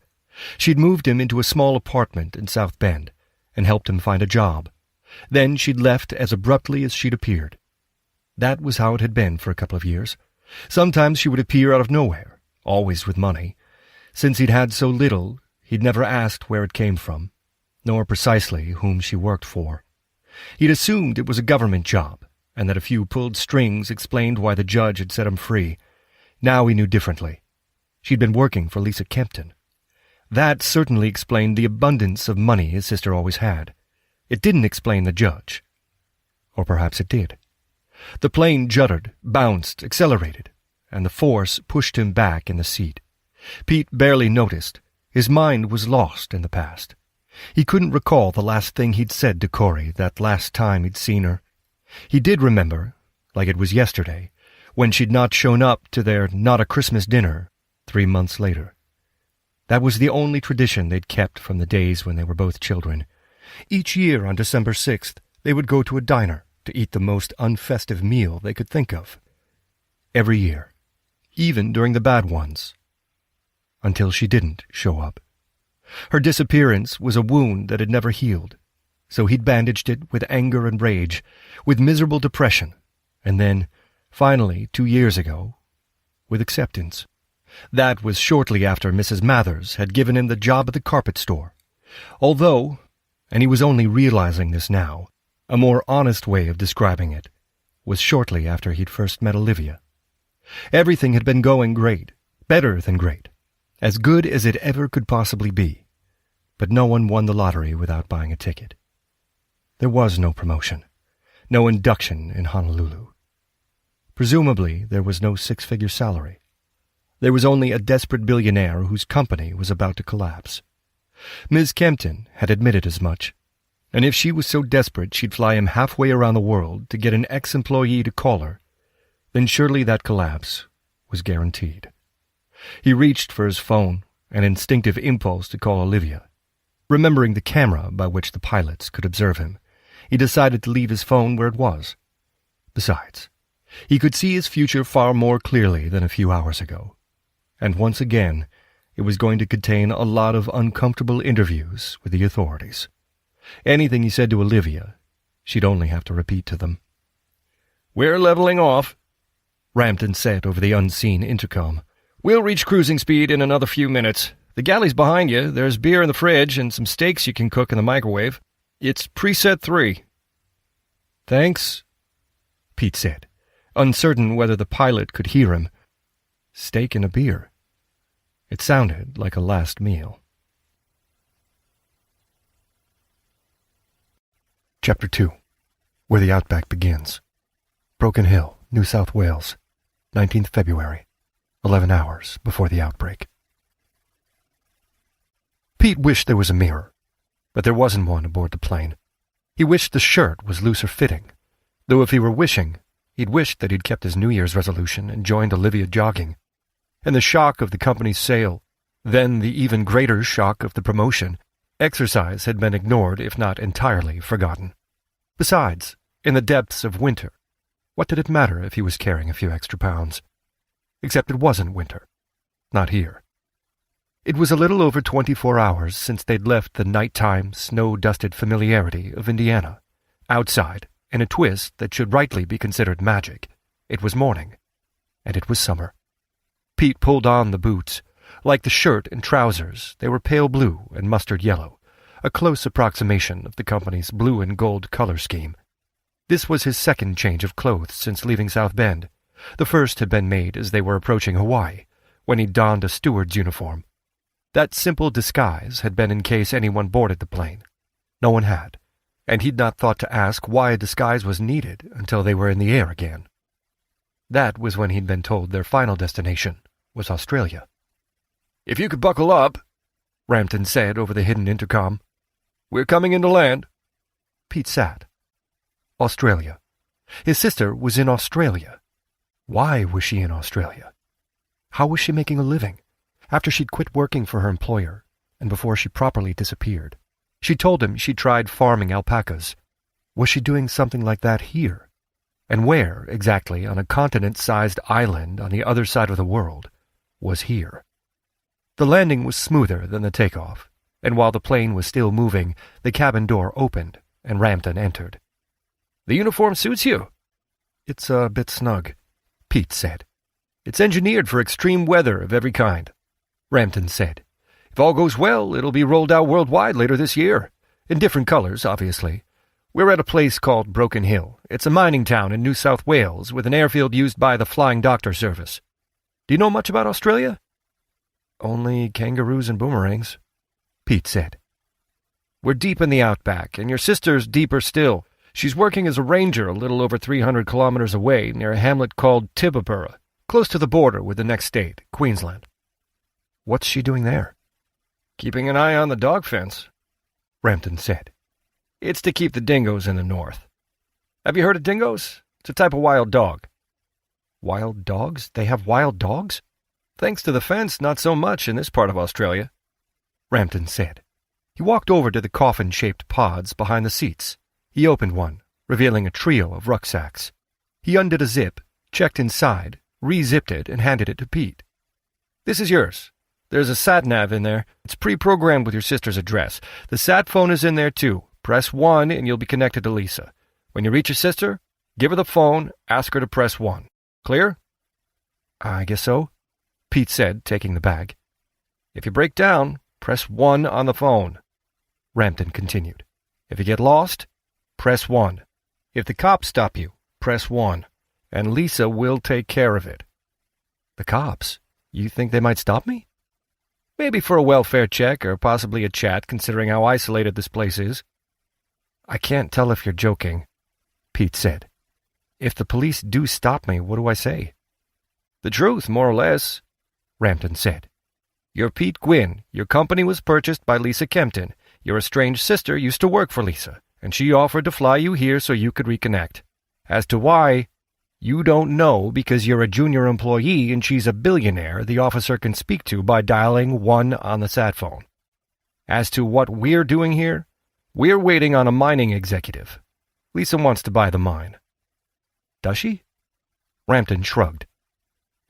She'd moved him into a small apartment in South Bend and helped him find a job. Then she'd left as abruptly as she'd appeared. That was how it had been for a couple of years. Sometimes she would appear out of nowhere, always with money. Since he'd had so little, he'd never asked where it came from, nor precisely whom she worked for. He'd assumed it was a government job, and that a few pulled strings explained why the judge had set him free. Now he knew differently. She'd been working for Lisa Kempton. That certainly explained the abundance of money his sister always had. It didn't explain the judge. Or perhaps it did. The plane juddered, bounced, accelerated, and the force pushed him back in the seat. Pete barely noticed. His mind was lost in the past. He couldn't recall the last thing he'd said to Corey that last time he'd seen her. He did remember, like it was yesterday, when she'd not shown up to their not-a-Christmas dinner, 3 months later. That was the only tradition they'd kept from the days when they were both children. Each year on December 6th, they would go to a diner to eat the most unfestive meal they could think of. Every year, even during the bad ones. Until she didn't show up. Her disappearance was a wound that had never healed, so he'd bandaged it with anger and rage, with miserable depression, and then, finally, 2 years ago, with acceptance. That was shortly after Mrs. Mathers had given him the job at the carpet store. Although, and he was only realizing this now, a more honest way of describing it was shortly after he'd first met Olivia. Everything had been going great, better than great, as good as it ever could possibly be, but no one won the lottery without buying a ticket. There was no promotion, no induction in Honolulu. Presumably, there was no 6-figure salary. There was only a desperate billionaire whose company was about to collapse. Ms. Kempton had admitted as much, and if she was so desperate she'd fly him halfway around the world to get an ex-employee to call her, then surely that collapse was guaranteed. He reached for his phone, an instinctive impulse to call Olivia. Remembering the camera by which the pilots could observe him, he decided to leave his phone where it was. Besides, he could see his future far more clearly than a few hours ago. And once again, it was going to contain a lot of uncomfortable interviews with the authorities. Anything he said to Olivia, she'd only have to repeat to them. "We're leveling off," Rampton said over the unseen intercom. "We'll reach cruising speed in another few minutes. The galley's behind you. There's beer in the fridge and some steaks you can cook in the microwave. It's preset 3. "Thanks," Pete said, uncertain whether the pilot could hear him. Steak and a beer. It sounded like a last meal. Chapter 2. Where the Outback Begins. Broken Hill, New South Wales, 19th February, 11 hours before the outbreak. Pete wished there was a mirror, but there wasn't one aboard the plane. He wished the shirt was looser fitting, though if he were wishing, he'd wished that he'd kept his New Year's resolution and joined Olivia jogging. And the shock of the company's sale, then the even greater shock of the promotion, exercise had been ignored if not entirely forgotten. Besides, in the depths of winter, what did it matter if he was carrying a few extra pounds? Except it wasn't winter. Not here. It was a little over 24 hours since they'd left the nighttime, snow-dusted familiarity of Indiana. Outside, in a twist that should rightly be considered magic, it was morning, and it was summer. Pete pulled on the boots. Like the shirt and trousers, they were pale blue and mustard yellow, a close approximation of the company's blue and gold color scheme. This was his second change of clothes since leaving South Bend. The first had been made as they were approaching Hawaii, when he donned a steward's uniform. That simple disguise had been in case anyone boarded the plane. No one had, and he'd not thought to ask why a disguise was needed until they were in the air again. That was when he'd been told their final destination was Australia. "If you could buckle up," Rampton said over the hidden intercom. "We're coming into land." Pete sat. Australia. His sister was in Australia. Why was she in Australia? How was she making a living, after she'd quit working for her employer, and before she properly disappeared? She told him she'd tried farming alpacas. Was she doing something like that here? And where, exactly, on a continent-sized island on the other side of the world, was here? The landing was smoother than the takeoff, and while the plane was still moving, the cabin door opened, and Rampton entered. "The uniform suits you." "It's a bit snug," Pete said. "It's engineered for extreme weather of every kind," Rampton said. "If all goes well, it'll be rolled out worldwide later this year. In different colors, obviously. We're at a place called Broken Hill. It's a mining town in New South Wales with an airfield used by the Flying Doctor Service. Do you know much about Australia?" "Only kangaroos and boomerangs," Pete said. "We're deep in the outback, and your sister's deeper still. She's working as a ranger a little over 300 kilometers away near a hamlet called Tibabura, close to the border with the next state, Queensland." "What's she doing there?" "Keeping an eye on the dog fence," Rampton said. "It's to keep the dingoes in the north. Have you heard of dingoes? It's a type of wild dog." "Wild dogs? They have wild dogs?" Thanks to the fence, not so much in this part of Australia, Rampton said. He walked over to the coffin-shaped pods behind the seats. He opened one, revealing a trio of rucksacks. He undid a zip, checked inside, re-zipped it, and handed it to Pete. This is yours. There's a sat-nav in there. It's pre-programmed with your sister's address. The sat phone is in there, too. Press 1 and you'll be connected to Lisa. When you reach your sister, give her the phone, ask her to press 1. Clear? I guess so, Pete said, taking the bag. If you break down, press 1 on the phone, Rampton continued. If you get lost, press 1. If the cops stop you, press 1. And Lisa will take care of it. The cops? You think they might stop me? Maybe for a welfare check or possibly a chat, considering how isolated this place is. I can't tell if you're joking, Pete said. If the police do stop me, what do I say? The truth, more or less, Rampton said. You're Pete Gwynn. Your company was purchased by Lisa Kempton. Your estranged sister used to work for Lisa, and she offered to fly you here so you could reconnect. As to why, you don't know because you're a junior employee and she's a billionaire the officer can speak to by dialing 1 on the sat phone. As to what we're doing here, we're waiting on a mining executive. Lisa wants to buy the mine. Does she? Rampton shrugged.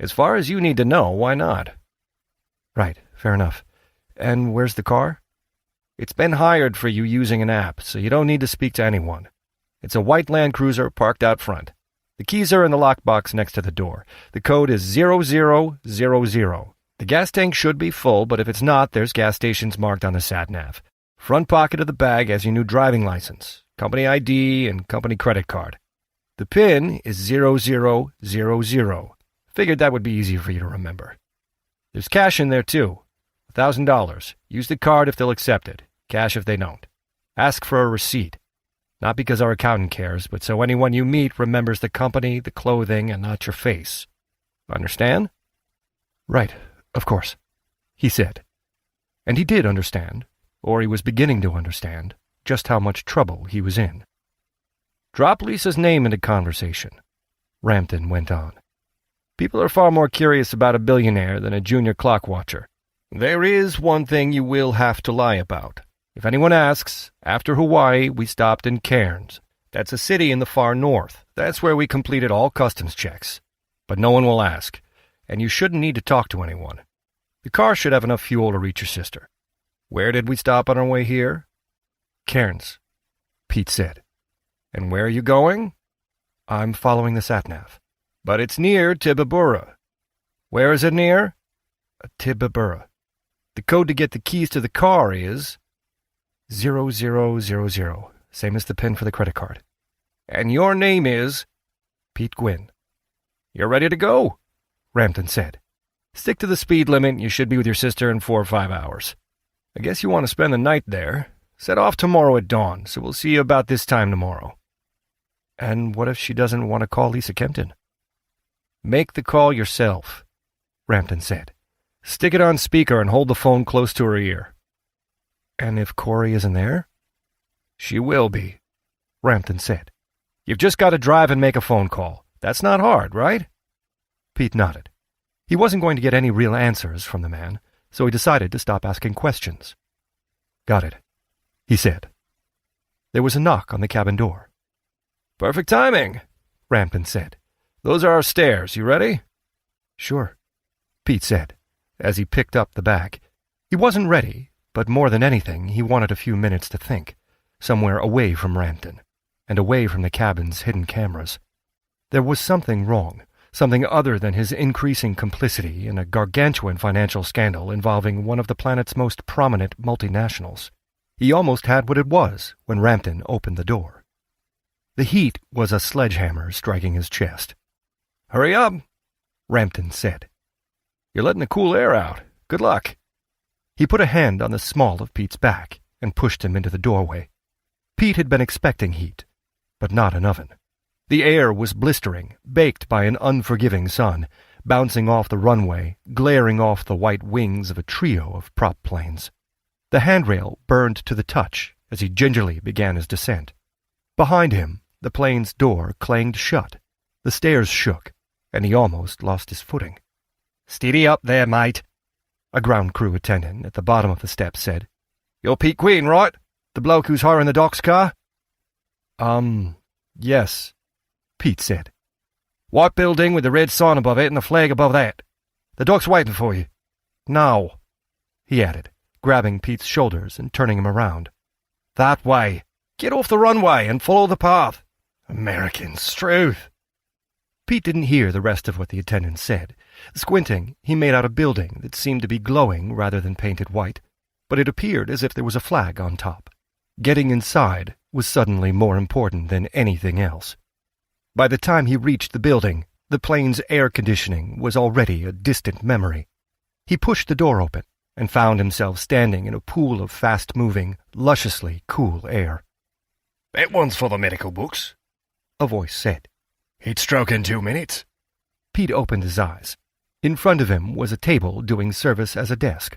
As far as you need to know, why not? Right, fair enough. And where's the car? It's been hired for you using an app, so you don't need to speak to anyone. It's a white Land Cruiser parked out front. The keys are in the lockbox next to the door. The code is 0000. The gas tank should be full, but if it's not, there's gas stations marked on the sat-nav. Front pocket of the bag has your new driving license, company ID, and company credit card. The PIN is 0000. Figured that would be easier for you to remember. There's cash in there, too. $1,000. Use the card if they'll accept it. Cash if they don't. Ask for a receipt. Not because our accountant cares, but so anyone you meet remembers the company, the clothing, and not your face. Understand? Right, of course, he said. And he did understand, or he was beginning to understand, just how much trouble he was in. Drop Lisa's name into conversation, Rampton went on. People are far more curious about a billionaire than a junior clock watcher. There is one thing you will have to lie about. If anyone asks, after Hawaii, we stopped in Cairns. That's a city in the far north. That's where we completed all customs checks. But no one will ask, and you shouldn't need to talk to anyone. The car should have enough fuel to reach your sister. Where did we stop on our way here? Cairns, Pete said. And where are you going? I'm following the sat-nav. But it's near Tibabura. Where is it near? Tibabura. The code to get the keys to the car is 0000, same as the PIN for the credit card. And your name is? Pete Gwynn. You're ready to go, Rampton said. Stick to the speed limit, you should be with your sister in 4 or 5 hours. I guess you want to spend the night there. Set off tomorrow at dawn, so we'll see you about this time tomorrow. And what if she doesn't want to call Lisa Kempton? Make the call yourself, Rampton said. Stick it on speaker and hold the phone close to her ear. And if Corey isn't there? She will be, Rampton said. You've just got to drive and make a phone call. That's not hard, right? Pete nodded. He wasn't going to get any real answers from the man, so he decided to stop asking questions. Got it, he said. There was a knock on the cabin door. Perfect timing, Rampton said. Those are our stairs. You ready? Sure, Pete said, as he picked up the bag. He wasn't ready, but more than anything, he wanted a few minutes to think, somewhere away from Rampton, and away from the cabin's hidden cameras. There was something wrong, something other than his increasing complicity in a gargantuan financial scandal involving one of the planet's most prominent multinationals. He almost had what it was when Rampton opened the door. The heat was a sledgehammer striking his chest. Hurry up, Rampton said. You're letting the cool air out. Good luck. He put a hand on the small of Pete's back and pushed him into the doorway. Pete had been expecting heat, but not an oven. The air was blistering, baked by an unforgiving sun, bouncing off the runway, glaring off the white wings of a trio of prop planes. The handrail burned to the touch as he gingerly began his descent. Behind him, the plane's door clanged shut. The stairs shook, and he almost lost his footing. "Steady up there, mate," a ground crew attendant at the bottom of the steps said. "You're Pete Queen, right? The bloke who's hiring the doc's car?"
Yes, Pete said.
"White building with the red sign above it and the flag above that. The doc's waiting for you. Now," he added, grabbing Pete's shoulders and turning him around. "That way. Get off the runway and follow the path. American Struth."
Pete didn't hear the rest of what the attendant said. Squinting, he made out a building that seemed to be glowing rather than painted white, but it appeared as if there was a flag on top. Getting inside was suddenly more important than anything else. By the time he reached the building, the plane's air conditioning was already a distant memory. He pushed the door open and found himself standing in a pool of fast-moving, lusciously cool air.
"That one's for the medical books,"
a voice said.
"He'd stroke in 2 minutes."
Pete opened his eyes. In front of him was a table doing service as a desk.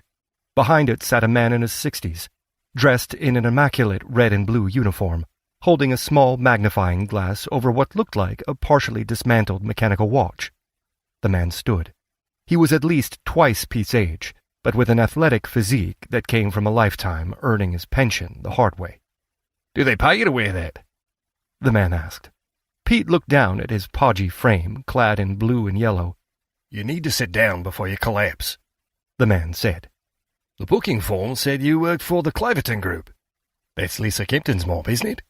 Behind it sat a man in his 60s, dressed in an immaculate red and blue uniform, holding a small magnifying glass over what looked like a partially dismantled mechanical watch. The man stood. He was at least twice Pete's age, but with an athletic physique that came from a lifetime earning his pension the hard way.
"Do they pay you to wear that?"
the man asked. Pete looked down at his podgy frame, clad in blue and yellow.
"You need to sit down before you collapse,"
the man said.
"The booking form said you worked for the Claverton Group. That's Lisa Kempton's mob, isn't it?"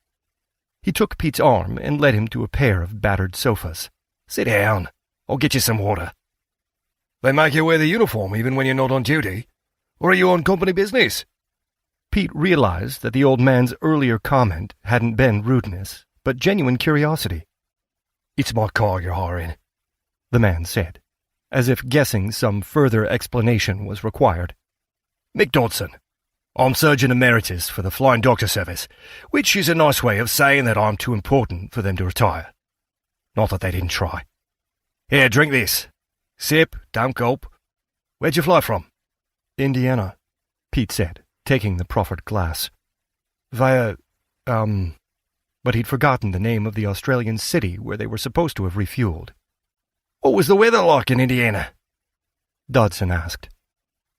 He took Pete's arm and led him to a pair of battered sofas.
"Sit down. I'll get you some water." "They make you wear the uniform even when you're not on duty? Or are you on company business?"
Pete realized that the old man's earlier comment hadn't been rudeness, but genuine curiosity.
"It's my car you're hiring,"
the man said, as if guessing some further explanation was required.
"Mick Dodson. I'm Surgeon Emeritus for the Flying Doctor Service, which is a nice way of saying that I'm too important for them to retire. Not that they didn't try. Here, drink this. Sip, don't gulp. Where'd you fly from?"
"Indiana," Pete said, taking the proffered glass. "Via, But he'd forgotten the name of the Australian city where they were supposed to have refueled.
"What was the weather like in Indiana?"
Dodson asked.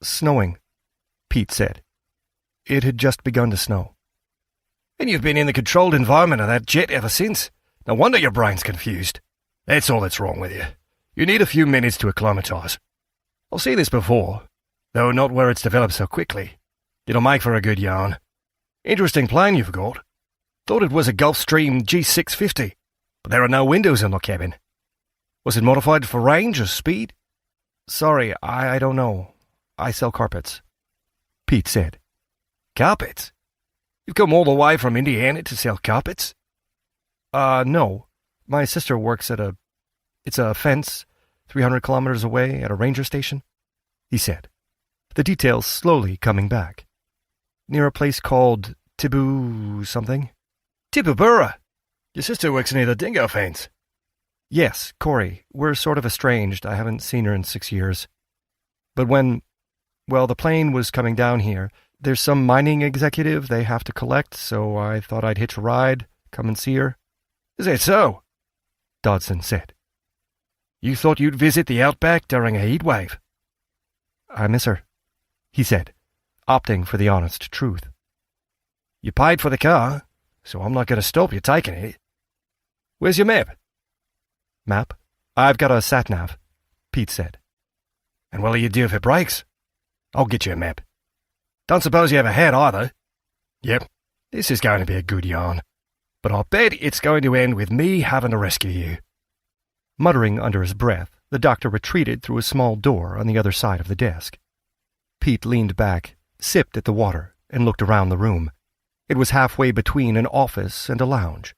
"Snowing," Pete said. It had just begun to snow.
"And you've been in the controlled environment of that jet ever since? No wonder your brain's confused. That's all that's wrong with you. You need a few minutes to acclimatise. I've seen this before, though not where it's developed so quickly. It'll make for a good yarn. Interesting plane you've got. Thought it was a Gulfstream G650, but there are no windows in the cabin. Was it modified for range or speed?"
"Sorry, I don't know. I sell carpets," Pete said.
"Carpets? You've come all the way from Indiana to sell carpets?"
No. My sister works at it's a fence 300 kilometers away at a ranger station," he said, the details slowly coming back. "Near a place called Tibu something."
"Tibbabura? Your sister works near the dingo fence."
"Yes, Corey. We're sort of estranged. I haven't seen her in 6 years. But when the plane was coming down here, there's some mining executive they have to collect, so I thought I'd hitch a ride, come and see her."
"Is that so?"
Dodson said.
"You thought you'd visit the outback during a heat wave?"
"I miss her," he said, opting for the honest truth.
"You paid for the car, so I'm not going to stop you taking it. Where's your map?"
"Map? I've got a sat-nav," Pete said.
"And what'll you do if it breaks?" "I'll get you a map. Don't suppose you have a hat either?" "Yep, this is going to be a good yarn. But I bet it's going to end with me having to rescue you."
Muttering under his breath, the doctor retreated through a small door on the other side of the desk. Pete leaned back, sipped at the water, and looked around the room. It was halfway between an office and a lounge.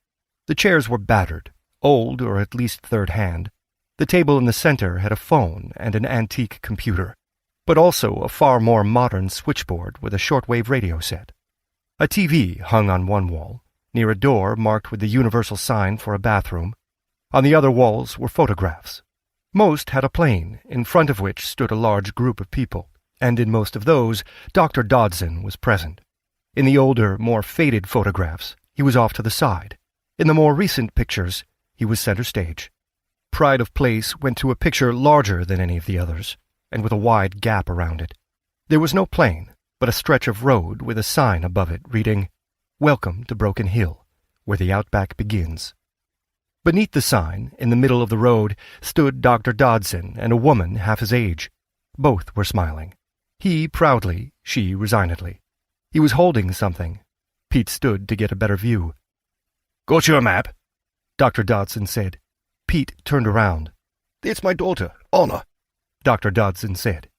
The chairs were battered, old or at least third-hand. The table in the center had a phone and an antique computer, but also a far more modern switchboard with a shortwave radio set. A TV hung on one wall, near a door marked with the universal sign for a bathroom. On the other walls were photographs. Most had a plane, in front of which stood a large group of people, and in most of those, Dr. Dodson was present. In the older, more faded photographs, he was off to the side. In the more recent pictures, he was center stage. Pride of place went to a picture larger than any of the others,
and with a wide gap around it. There was no plain, but a stretch of road with a sign above it reading, "Welcome to Broken Hill, where the outback begins." Beneath the sign, in the middle of the road, stood Dr. Dodson and a woman half his age. Both were smiling. He proudly, she resignedly. He was holding something. Pete stood to get a better view.
"Got your map?"
Dr. Dodson said. Pete turned around.
"It's my daughter, Honor,"
Dr. Dodson said.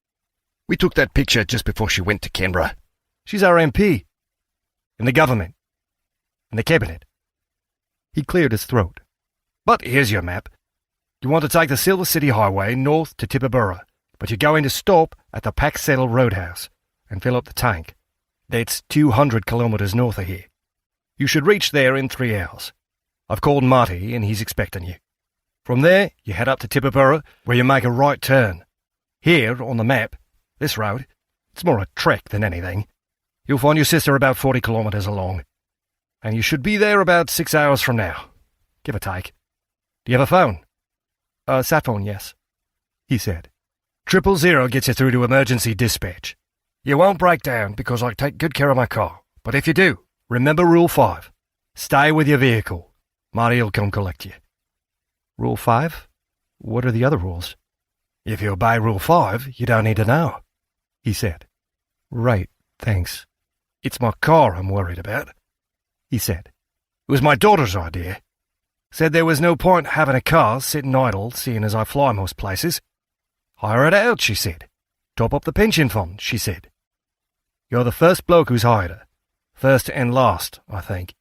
"We took that picture just before she went to Canberra.
She's our MP.
In the government. In the cabinet."
He cleared his throat.
"But here's your map. You want to take the Silver City Highway north to Tippabura, but you're going to stop at the Pack Saddle Roadhouse and fill up the tank. That's 200 kilometres north of here. You should reach there in 3 hours. I've called Marty and he's expecting you. From there, you head up to Tippabura, where you make a right turn. Here, on the map, this road, it's more a trek than anything. You'll find your sister about 40 kilometres along. And you should be there about 6 hours from now, give or take. Do you have a phone?"
Sat phone, yes," he said.
000 gets you through to emergency dispatch. You won't break down because I take good care of my car. But if you do, remember Rule 5. Stay with your vehicle. Marty'll come collect you.
Rule 5? What are the other rules?
If you obey Rule 5, you don't need to know,
he said. Right, thanks.
It's my car I'm worried about,
he said.
It was my daughter's idea. Said there was no point having a car sitting idle, seeing as I fly most places. Hire it out, she said. Top up the pension fund, she said. You're the first bloke who's hired her. First and last, I think.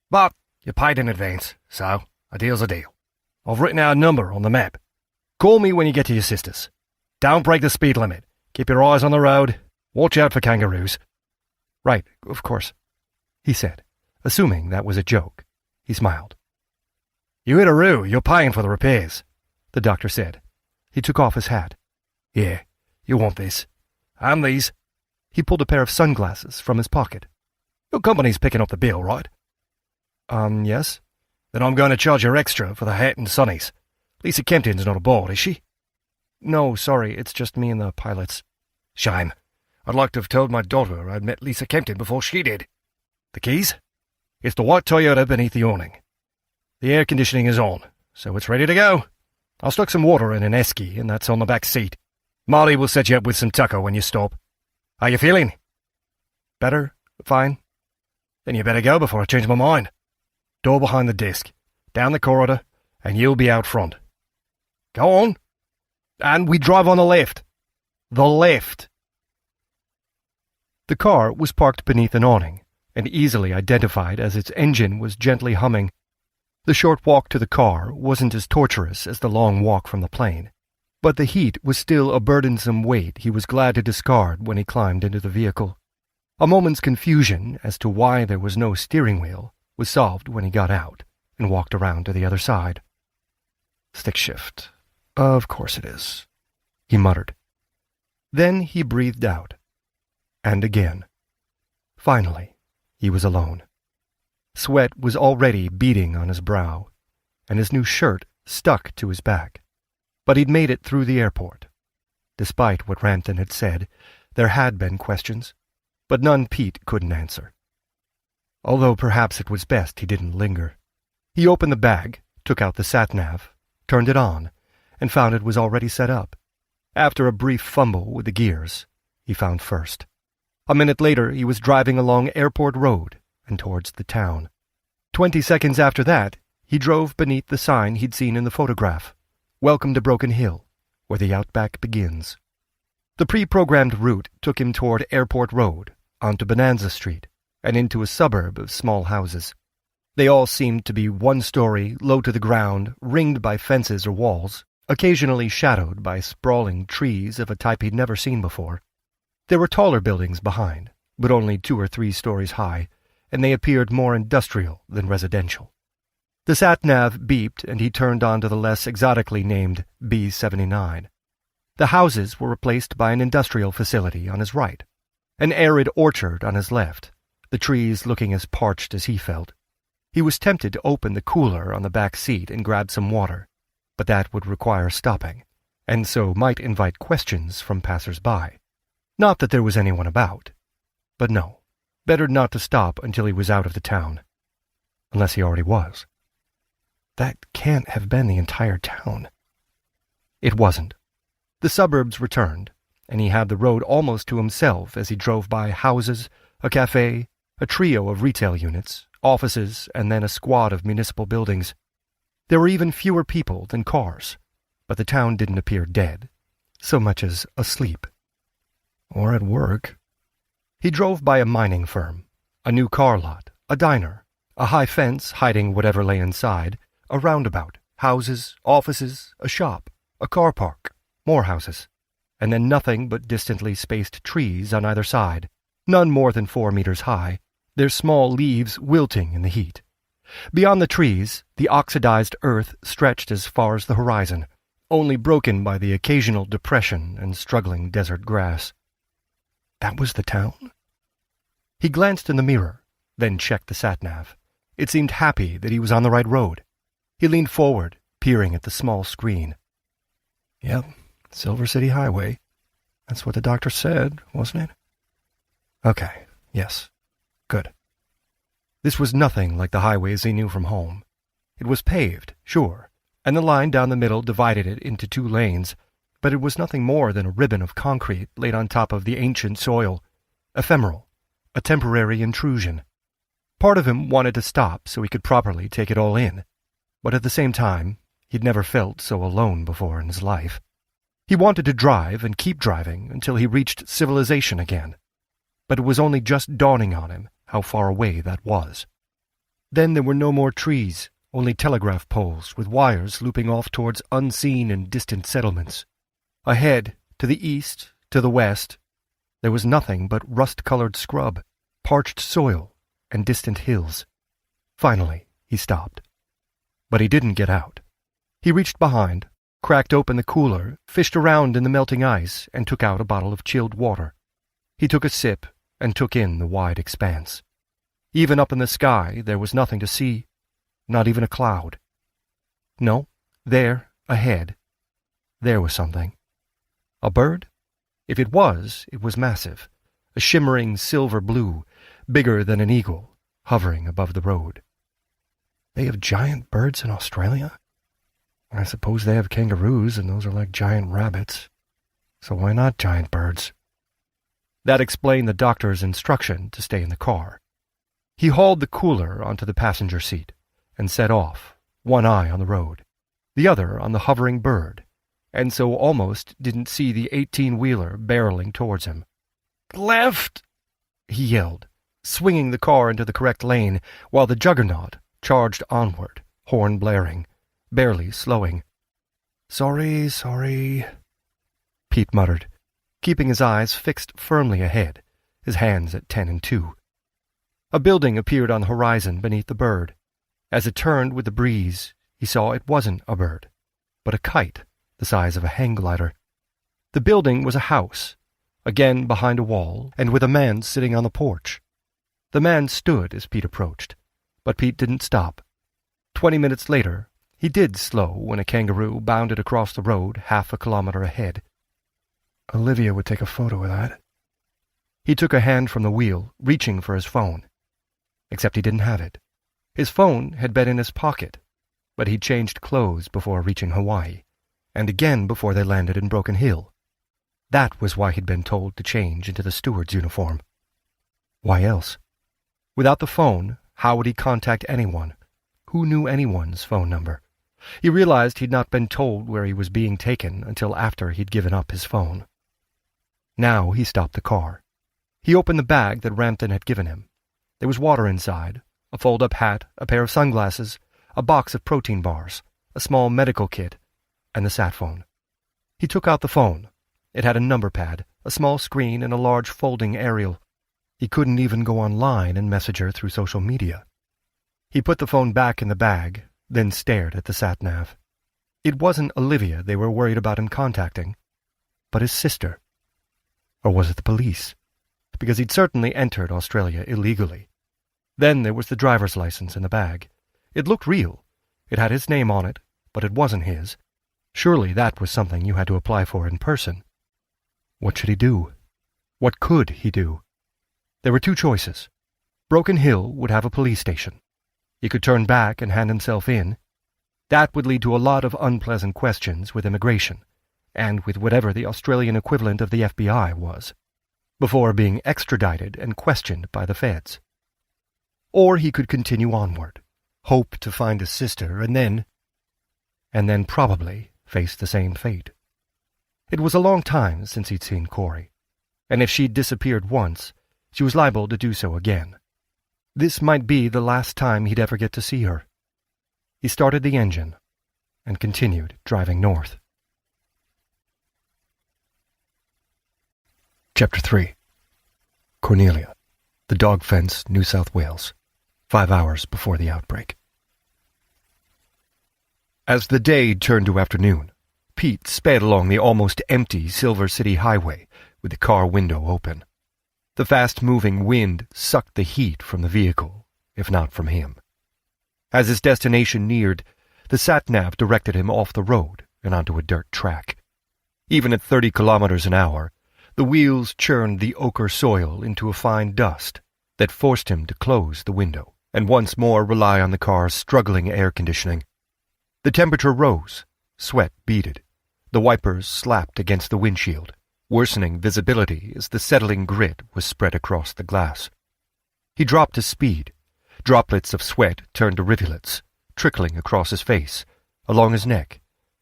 But you're paid in advance, so a deal's a deal. I've written out a number on the map. Call me when you get to your sister's. Don't break the speed limit. Keep your eyes on the road. Watch out for kangaroos.
Right, of course, he said, assuming that was a joke. He smiled.
You hit a roo, you're paying for the repairs,
the doctor said. He took off his hat.
Yeah, you want this. And these.
He pulled a pair of sunglasses from his pocket.
Your company's picking up the bill, right?
Yes.
Then I'm going to charge you extra for the hat and sunnies. Lisa Kempton's not aboard, is she?
No, sorry, it's just me and the pilots.
Shame. I'd like to have told my daughter I'd met Lisa Kempton before she did. The keys? It's the white Toyota beneath the awning. The air conditioning is on, so it's ready to go. I'll stuck some water in an esky, and that's on the back seat. Marty will set you up with some tucker when you stop. How you feeling?
Better? Fine.
Then you better go before I change my mind. Door behind the desk, down the corridor, and you'll be out front. Go on. And we drive on the left. The left.
The car was parked beneath an awning, and easily identified as its engine was gently humming. The short walk to the car wasn't as torturous as the long walk from the plane, but the heat was still a burdensome weight he was glad to discard when he climbed into the vehicle. A moment's confusion as to why there was no steering wheel was solved when he got out and walked around to the other side. Stick shift. Of course it is, he muttered. Then he breathed out. And again. Finally, he was alone. Sweat was already beading on his brow, and his new shirt stuck to his back. But he'd made it through the airport. Despite what Rampton had said, there had been questions, but none Pete couldn't answer. Although perhaps it was best he didn't linger. He opened the bag, took out the sat-nav, turned it on, and found it was already set up. After a brief fumble with the gears, he found first. A minute later, he was driving along Airport Road and towards the town. 20 seconds after that, he drove beneath the sign he'd seen in the photograph, "Welcome to Broken Hill, where the outback begins." The pre-programmed route took him toward Airport Road, onto Bonanza Street, and into a suburb of small houses. They all seemed to be one-story, low to the ground, ringed by fences or walls, occasionally shadowed by sprawling trees of a type he'd never seen before. There were taller buildings behind, but only 2 or 3 stories high, and they appeared more industrial than residential. The sat-nav beeped, and he turned onto the less exotically named B79. The houses were replaced by an industrial facility on his right, an arid orchard on his left, the trees looking as parched as he felt. He was tempted to open the cooler on the back seat and grab some water, but that would require stopping, and so might invite questions from passers-by. Not that there was anyone about. But no, better not to stop until he was out of the town. Unless he already was. That can't have been the entire town. It wasn't. The suburbs returned, and he had the road almost to himself as he drove by houses, a cafe, a trio of retail units, offices, and then a squad of municipal buildings. There were even fewer people than cars, but the town didn't appear dead, so much as asleep. Or at work. He drove by a mining firm, a new car lot, a diner, a high fence hiding whatever lay inside, a roundabout, houses, offices, a shop, a car park, more houses, and then nothing but distantly spaced trees on either side, none more than 4 meters high, their small leaves wilting in the heat. Beyond the trees, the oxidized earth stretched as far as the horizon, only broken by the occasional depression and struggling desert grass. That was the town? He glanced in the mirror, then checked the sat-nav. It seemed happy that he was on the right road. He leaned forward, peering at the small screen. Yep, Silver City Highway. That's what the doctor said, wasn't it? Okay, yes. Good. This was nothing like the highways he knew from home. It was paved, sure, and the line down the middle divided it into 2 lanes, but it was nothing more than a ribbon of concrete laid on top of the ancient soil, ephemeral, a temporary intrusion. Part of him wanted to stop so he could properly take it all in, but at the same time, he'd never felt so alone before in his life. He wanted to drive and keep driving until he reached civilization again, but it was only just dawning on him how far away that was. Then there were no more trees, only telegraph poles with wires looping off towards unseen and distant settlements. Ahead, to the east, to the west, there was nothing but rust-colored scrub, parched soil, and distant hills. Finally, he stopped. But he didn't get out. He reached behind, cracked open the cooler, fished around in the melting ice, and took out a bottle of chilled water. He took a sip and took in the wide expanse. Even up in the sky, there was nothing to see, not even a cloud. No, there, ahead, there was something. A bird? If it was massive, a shimmering silver blue, bigger than an eagle, hovering above the road. They have giant birds in Australia? I suppose they have kangaroos, and those are like giant rabbits. So why not giant birds? That explained the doctor's instruction to stay in the car. He hauled the cooler onto the passenger seat and set off, one eye on the road, the other on the hovering bird, and so almost didn't see the 18-wheeler barreling towards him. "Left!" he yelled, swinging the car into the correct lane while the juggernaut charged onward, horn blaring, barely slowing. Sorry, Pete muttered, keeping his eyes fixed firmly ahead, his hands at 10 and 2. A building appeared on the horizon beneath the bird. As it turned with the breeze, he saw it wasn't a bird, but a kite the size of a hang glider. The building was a house, again behind a wall, and with a man sitting on the porch. The man stood as Pete approached, but Pete didn't stop. 20 minutes later, he did slow when a kangaroo bounded across the road half a kilometer ahead. Olivia would take a photo of that. He took a hand from the wheel, reaching for his phone. Except he didn't have it. His phone had been in his pocket, but he'd changed clothes before reaching Hawaii, and again before they landed in Broken Hill. That was why he'd been told to change into the steward's uniform. Why else? Without the phone, how would he contact anyone? Who knew anyone's phone number? He realized he'd not been told where he was being taken until after he'd given up his phone. Now he stopped the car. He opened the bag that Rampton had given him. There was water inside, a fold-up hat, a pair of sunglasses, a box of protein bars, a small medical kit, and the sat phone. He took out the phone. It had a number pad, a small screen, and a large folding aerial. He couldn't even go online and message her through social media. He put the phone back in the bag, then stared at the sat-nav. It wasn't Olivia they were worried about him contacting, but his sister. Or was it the police? Because he'd certainly entered Australia illegally. Then there was the driver's license in the bag. It looked real. It had his name on it, but it wasn't his. Surely that was something you had to apply for in person. What should he do? What could he do? There were two choices. Broken Hill would have a police station. He could turn back and hand himself in. That would lead to a lot of unpleasant questions with immigration, and with whatever the Australian equivalent of the FBI was, before being extradited and questioned by the feds. Or he could continue onward, hope to find his sister, and then probably face the same fate. It was a long time since he'd seen Corey, and if she'd disappeared once, she was liable to do so again. This might be the last time he'd ever get to see her. He started the engine and continued driving north. Chapter 3. Cornelia, the Dog Fence, New South Wales, 5 hours before the outbreak. As the day turned to afternoon, Pete sped along the almost empty Silver City highway with the car window open. The fast-moving wind sucked the heat from the vehicle, if not from him. As his destination neared, the sat-nav directed him off the road and onto a dirt track. Even at 30 kilometers an hour, the wheels churned the ochre soil into a fine dust that forced him to close the window and once more rely on the car's struggling air conditioning. The temperature rose, sweat beaded, the wipers slapped against the windshield, worsening visibility as the settling grit was spread across the glass. He dropped his speed. Droplets of sweat turned to rivulets, trickling across his face, along his neck,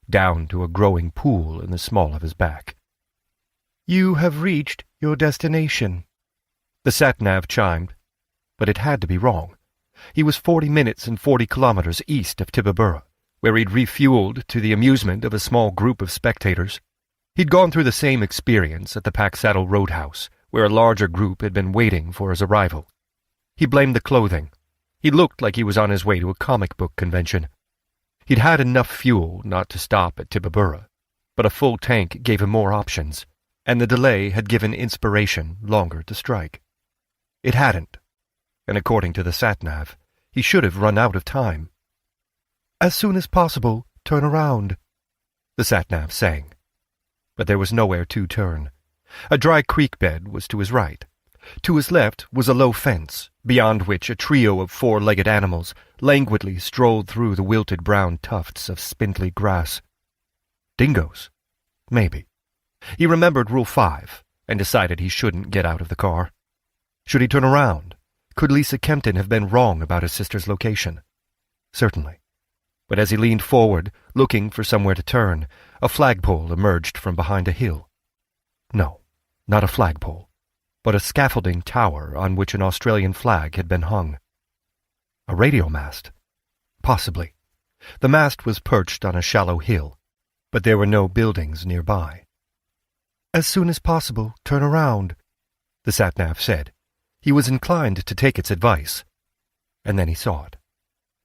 down to a growing pool in the small of his back. "You have reached your destination," the sat-nav chimed, but it had to be wrong. He was 40 minutes and 40 kilometers east of Tibabura, where he'd refueled to the amusement of a small group of spectators. He'd gone through the same experience at the Packsaddle Roadhouse, where a larger group had been waiting for his arrival. He blamed the clothing. He looked like he was on his way to a comic book convention. He'd had enough fuel not to stop at Tibabura, but a full tank gave him more options, and the delay had given inspiration longer to strike. It hadn't, and according to the sat-nav, he should have run out of time. "As soon as possible, turn around," the sat-nav sang. But there was nowhere to turn. A dry creek bed was to his right. To his left was a low fence, beyond which a trio of four-legged animals languidly strolled through the wilted brown tufts of spindly grass. Dingoes? Maybe. He remembered Rule 5 and decided he shouldn't get out of the car. Should he turn around? Could Lisa Kempton have been wrong about his sister's location? Certainly. But as he leaned forward, looking for somewhere to turn, a flagpole emerged from behind a hill. No, not a flagpole, but a scaffolding tower on which an Australian flag had been hung. A radio mast? Possibly. The mast was perched on a shallow hill, but there were no buildings nearby. "As soon as possible, turn around," the sat-nav said. He was inclined to take its advice. And then he saw it.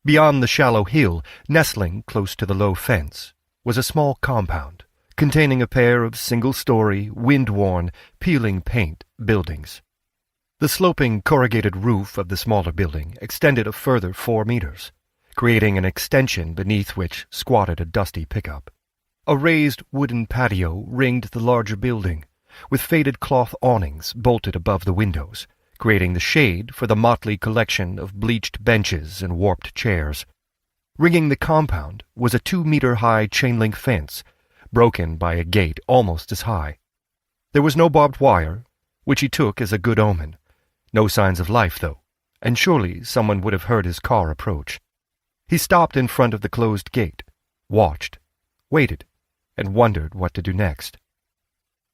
Beyond the shallow hill, nestling close to the low fence, was a small compound containing a pair of single-story, wind-worn, peeling-paint buildings. The sloping corrugated roof of the smaller building extended a further 4 meters, creating an extension beneath which squatted a dusty pickup. A raised wooden patio ringed the larger building, with faded cloth awnings bolted above the windows, creating the shade for the motley collection of bleached benches and warped chairs. Ringing the compound was a 2-meter-high chain-link fence, broken by a gate almost as high. There was no barbed wire, which he took as a good omen. No signs of life, though, and surely someone would have heard his car approach. He stopped in front of the closed gate, watched, waited, and wondered what to do next.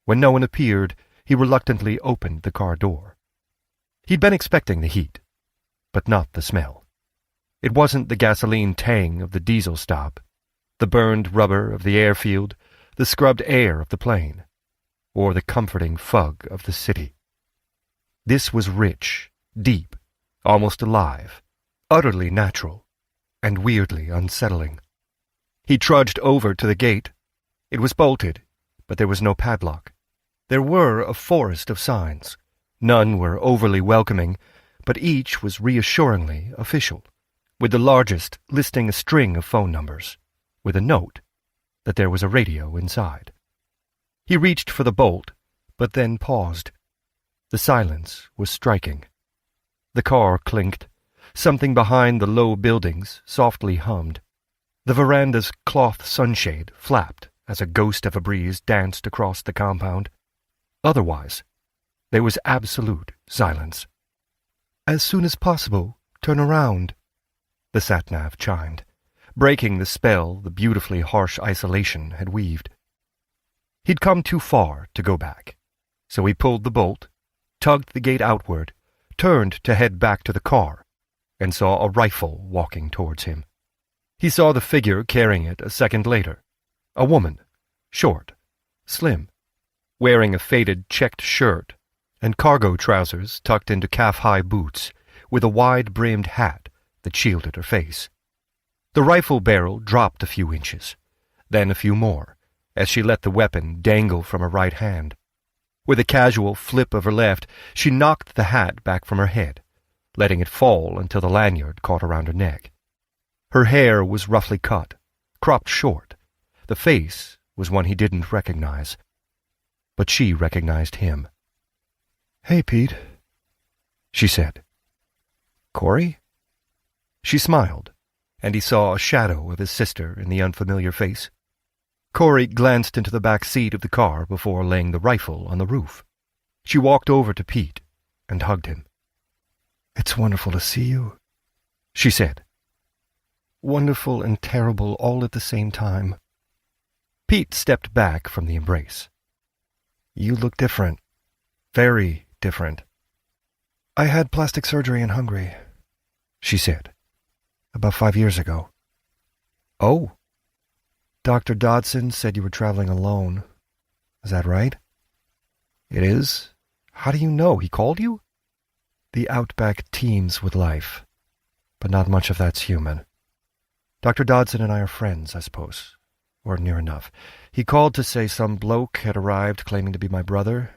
When no one appeared, he reluctantly opened the car door. He'd been expecting the heat, but not the smell. It wasn't the gasoline tang of the diesel stop, the burned rubber of the airfield, the scrubbed air of the plane, or the comforting fug of the city. This was rich, deep, almost alive, utterly natural, and weirdly unsettling. He trudged over to the gate. It was bolted, but there was no padlock. There were a forest of signs. None were overly welcoming, but each was reassuringly official, with the largest listing a string of phone numbers, with a note.
that there was a radio inside. He reached for the bolt, but then paused. The silence was striking. The car clinked. Something behind the low buildings softly hummed. The veranda's cloth sunshade flapped as a ghost of a breeze danced across the compound. Otherwise, there was absolute silence. "As soon as possible, turn around," the sat-nav chimed, breaking the spell the beautifully harsh isolation had weaved. He'd come too far to go back, so he pulled the bolt, tugged the gate outward, turned to head back to the car, and saw a rifle walking towards him. He saw the figure carrying it a second later, a woman, short, slim, wearing a faded checked shirt and cargo trousers tucked into calf-high boots, with a wide-brimmed hat that shielded her face. The rifle barrel dropped a few inches, then a few more, as she let the weapon dangle from her right hand. With a casual flip of her left, she knocked the hat back from her head, letting it fall until the lanyard caught around her neck. Her hair was roughly cut, cropped short. The face was one he didn't recognize. But she recognized him. "Hey, Pete," she said. "Corey?" She smiled, and he saw a shadow of his sister in the unfamiliar face. Corey glanced into the back seat of the car before laying the rifle on the roof. She walked over to Pete and hugged him. "It's wonderful to see you," she said. "Wonderful and terrible all at the same time." Pete stepped back from the embrace. "You look different. Very different." "I had plastic surgery in Hungary," she said. "About 5 years ago." "Oh." "Dr. Dodson said you were traveling alone. Is that right?" "It is. How do you know? He called you?" "The outback teems with life, but not much of that's human. Dr. Dodson and I are friends, I suppose, or near enough. He called to say some bloke had arrived claiming to be my brother.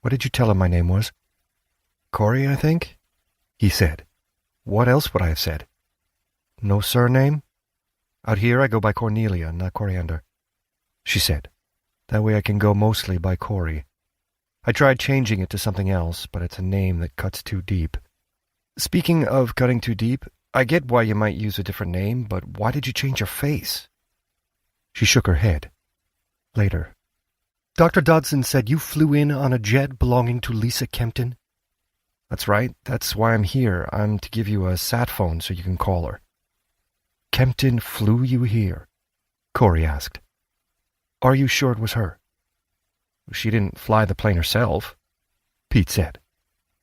What did you tell him my name was?" "Corey, I think," he said. "What else would I have said?" "No surname? Out here I go by Cornelia, not Coriander," she said. "That way I can go mostly by Corey. I tried changing it to something else, but it's a name that cuts too deep." "Speaking of cutting too deep, I get why you might use a different name, but why did you change your face?" She shook her head. "Later. Dr. Dodson said you flew in on a jet belonging to Lisa Kempton?" "That's right. That's why I'm here. I'm to give you a sat phone so you can call her." "Kempton flew you here?" Corey asked. "Are you sure it was her?" "She didn't fly the plane herself," Pete said.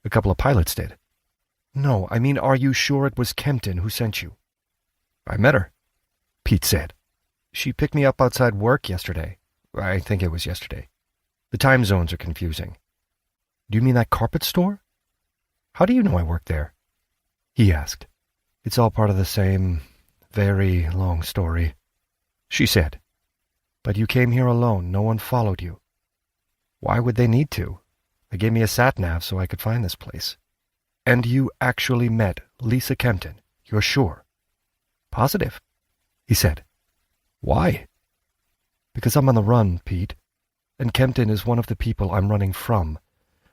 "A couple of pilots did." "No, I mean, are you sure it was Kempton who sent you?" "I met her," Pete said. "She picked me up outside work yesterday. I think it was yesterday. The time zones are confusing." "Do you mean that carpet store?" "How do you know I work there?" he asked. "It's all part of the same, very long story," she said. "But you came here alone. No one followed you." "Why would they need to? They gave me a sat-nav so I could find this place." "And you actually met Lisa Kempton? You're sure?" "Positive," he said. "Why?" "Because I'm on the run, Pete, and Kempton is one of the people I'm running from.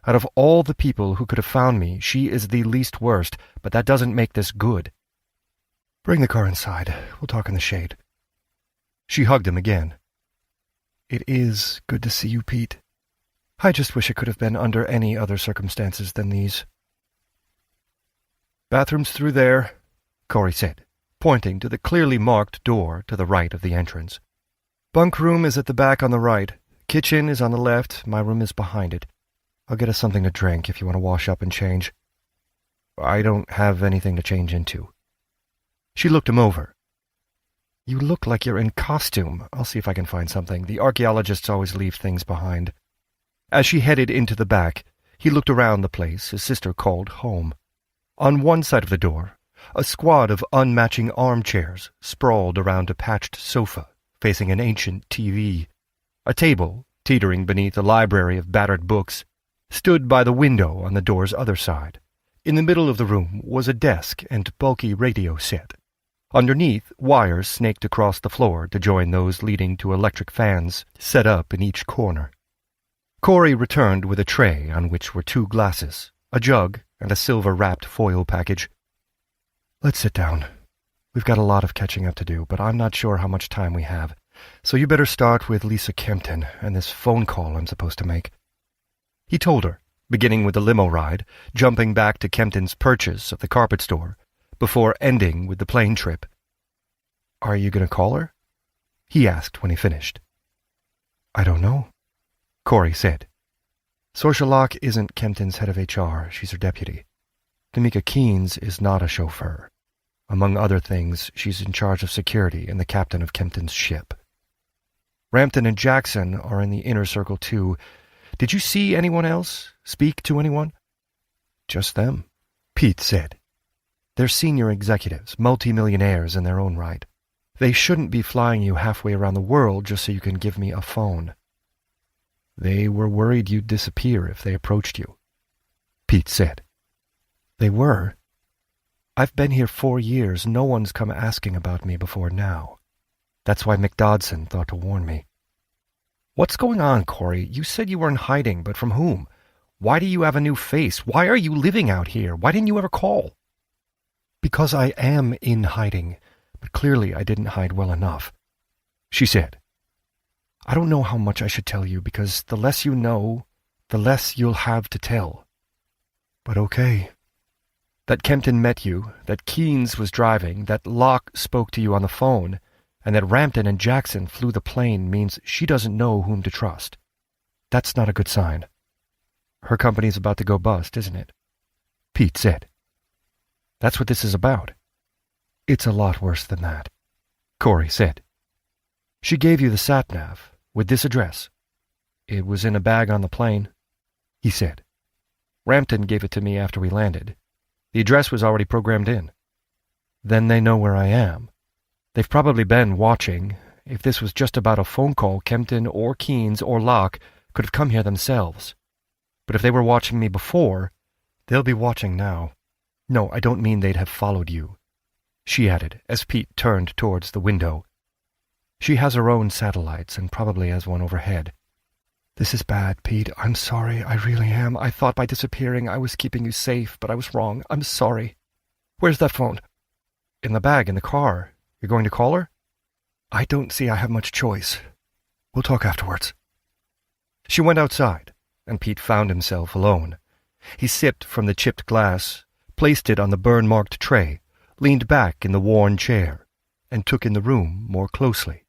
Out of all the people who could have found me, she is the least worst, but that doesn't make this good." "Bring the car inside. We'll talk in the shade." She hugged him again. "It is good to see you, Pete. I just wish it could have been under any other circumstances than these." "Bathroom's through there," Corey said, pointing to the clearly marked door to the right of the entrance. "Bunk room is at the back on the right. Kitchen is on the left. My room is behind it. I'll get us something to drink if you want to wash up and change." "I don't have anything to change into." She looked him over. "You look like you're in costume. I'll see if I can find something. The archaeologists always leave things behind." As she headed into the back, he looked around the place his sister called home. On one side of the door, a squad of unmatching armchairs sprawled around a patched sofa facing an ancient TV. A table, teetering beneath a library of battered books, stood by the window on the door's other side. In the middle of the room was a desk and bulky radio set. Underneath, wires snaked across the floor to join those leading to electric fans set up in each corner. Corey returned with a tray on which were 2 glasses, a jug, and a silver-wrapped foil package. "Let's sit down. We've got a lot of catching up to do, but I'm not sure how much time we have, so you better start with Lisa Kempton and this phone call I'm supposed to make." He told her, beginning with the limo ride, jumping back to Kempton's purchase of the carpet store, before ending with the plane trip. "Are you going to call her?" he asked when he finished. "I don't know," Corey said. "Saoirse Locke isn't Kempton's head of HR, she's her deputy. Tamika Keynes is not a chauffeur. Among other things, she's in charge of security and the captain of Kempton's ship. Rampton and Jackson are in the inner circle too. Did you see anyone else? Speak to anyone?" "Just them," Pete said. "They're senior executives, multimillionaires in their own right. They shouldn't be flying you halfway around the world just so you can give me a phone." "They were worried you'd disappear if they approached you," Pete said. "They were? I've been here 4 years. No one's come asking about me before now. That's why McDodson thought to warn me." "What's going on, Corey? You said you were in hiding, but from whom? Why do you have a new face? Why are you living out here? Why didn't you ever call?" "Because I am in hiding, but clearly I didn't hide well enough," she said. "I don't know how much I should tell you, because the less you know, the less you'll have to tell. But okay. That Kempton met you, that Keynes was driving, that Locke spoke to you on the phone, and that Rampton and Jackson flew the plane means she doesn't know whom to trust. That's not a good sign. Her company's about to go bust, isn't it?" Pete said. "That's what this is about." "It's a lot worse than that," Corey said. "She gave you the sat-nav with this address." "It was in a bag on the plane," he said. "Rampton gave it to me after we landed. The address was already programmed in." "Then they know where I am. They've probably been watching. If this was just about a phone call, Kempton or Keynes or Locke could have come here themselves. But if they were watching me before, they'll be watching now. No, I don't mean they'd have followed you," she added as Pete turned towards the window. "She has her own satellites and probably has one overhead. This is bad, Pete. I'm sorry. I really am. I thought by disappearing I was keeping you safe, but I was wrong. I'm sorry. Where's that phone?" "In the bag, in the car. You're going to call her?" "I don't see I have much choice. We'll talk afterwards." She went outside, and Pete found himself alone. He sipped from the chipped glass, placed it on the burn-marked tray, leaned back in the worn chair, and took in the room more closely.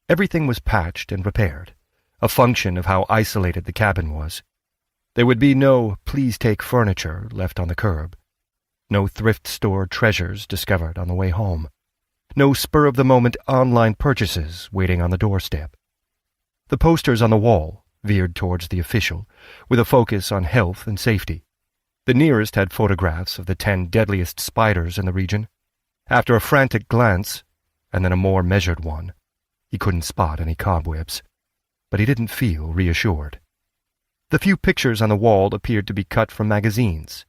Everything was patched and repaired, a function of how isolated the cabin was. There would be no "please take furniture" left on the curb, no thrift store treasures discovered on the way home, no spur-of-the-moment online purchases waiting on the doorstep. The posters on the wall veered towards the official, with a focus on health and safety. The nearest had photographs of the 10 deadliest spiders in the region. After a frantic glance, and then a more measured one, he couldn't spot any cobwebs, but he didn't feel reassured. The few pictures on the wall appeared to be cut from magazines,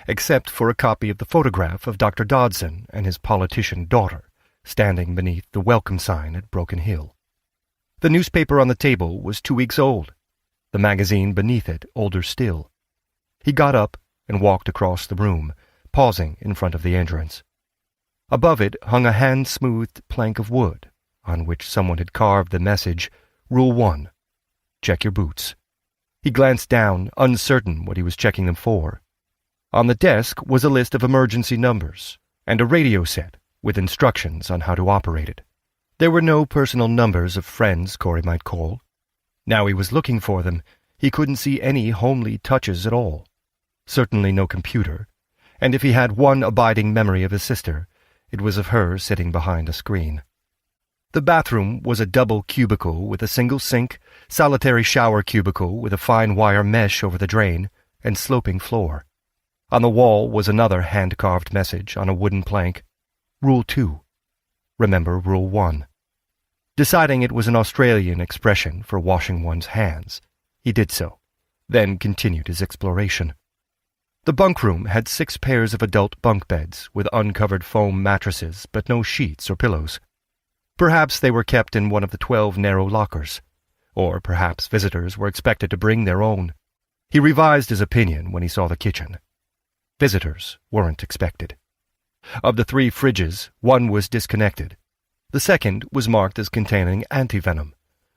except for a copy of the photograph of Dr. Dodson and his politician daughter, standing beneath the welcome sign at Broken Hill. The newspaper on the table was 2 weeks old, the magazine beneath it older still. He got up and walked across the room, pausing in front of the entrance. Above it hung a hand-smoothed plank of wood, on which someone had carved the message, "Rule 1, check your boots." He glanced down, uncertain what he was checking them for. On the desk was a list of emergency numbers, and a radio set with instructions on how to operate it. There were no personal numbers of friends Corey might call. Now he was looking for them, he couldn't see any homely touches at all. Certainly no computer, and if he had one abiding memory of his sister, it was of her sitting behind a screen. The bathroom was a double cubicle with a single sink, solitary shower cubicle with a fine wire mesh over the drain, and sloping floor. On the wall was another hand-carved message on a wooden plank. Rule 2. Remember Rule 1. Deciding it was an Australian expression for washing one's hands, he did so, then continued his exploration. The bunk room had 6 pairs of adult bunk beds with uncovered foam mattresses but no sheets or pillows. Perhaps they were kept in one of the 12 narrow lockers, or perhaps visitors were expected to bring their own. He revised his opinion when he saw the kitchen. Visitors weren't expected. Of the 3 fridges, one was disconnected. The second was marked as containing antivenom.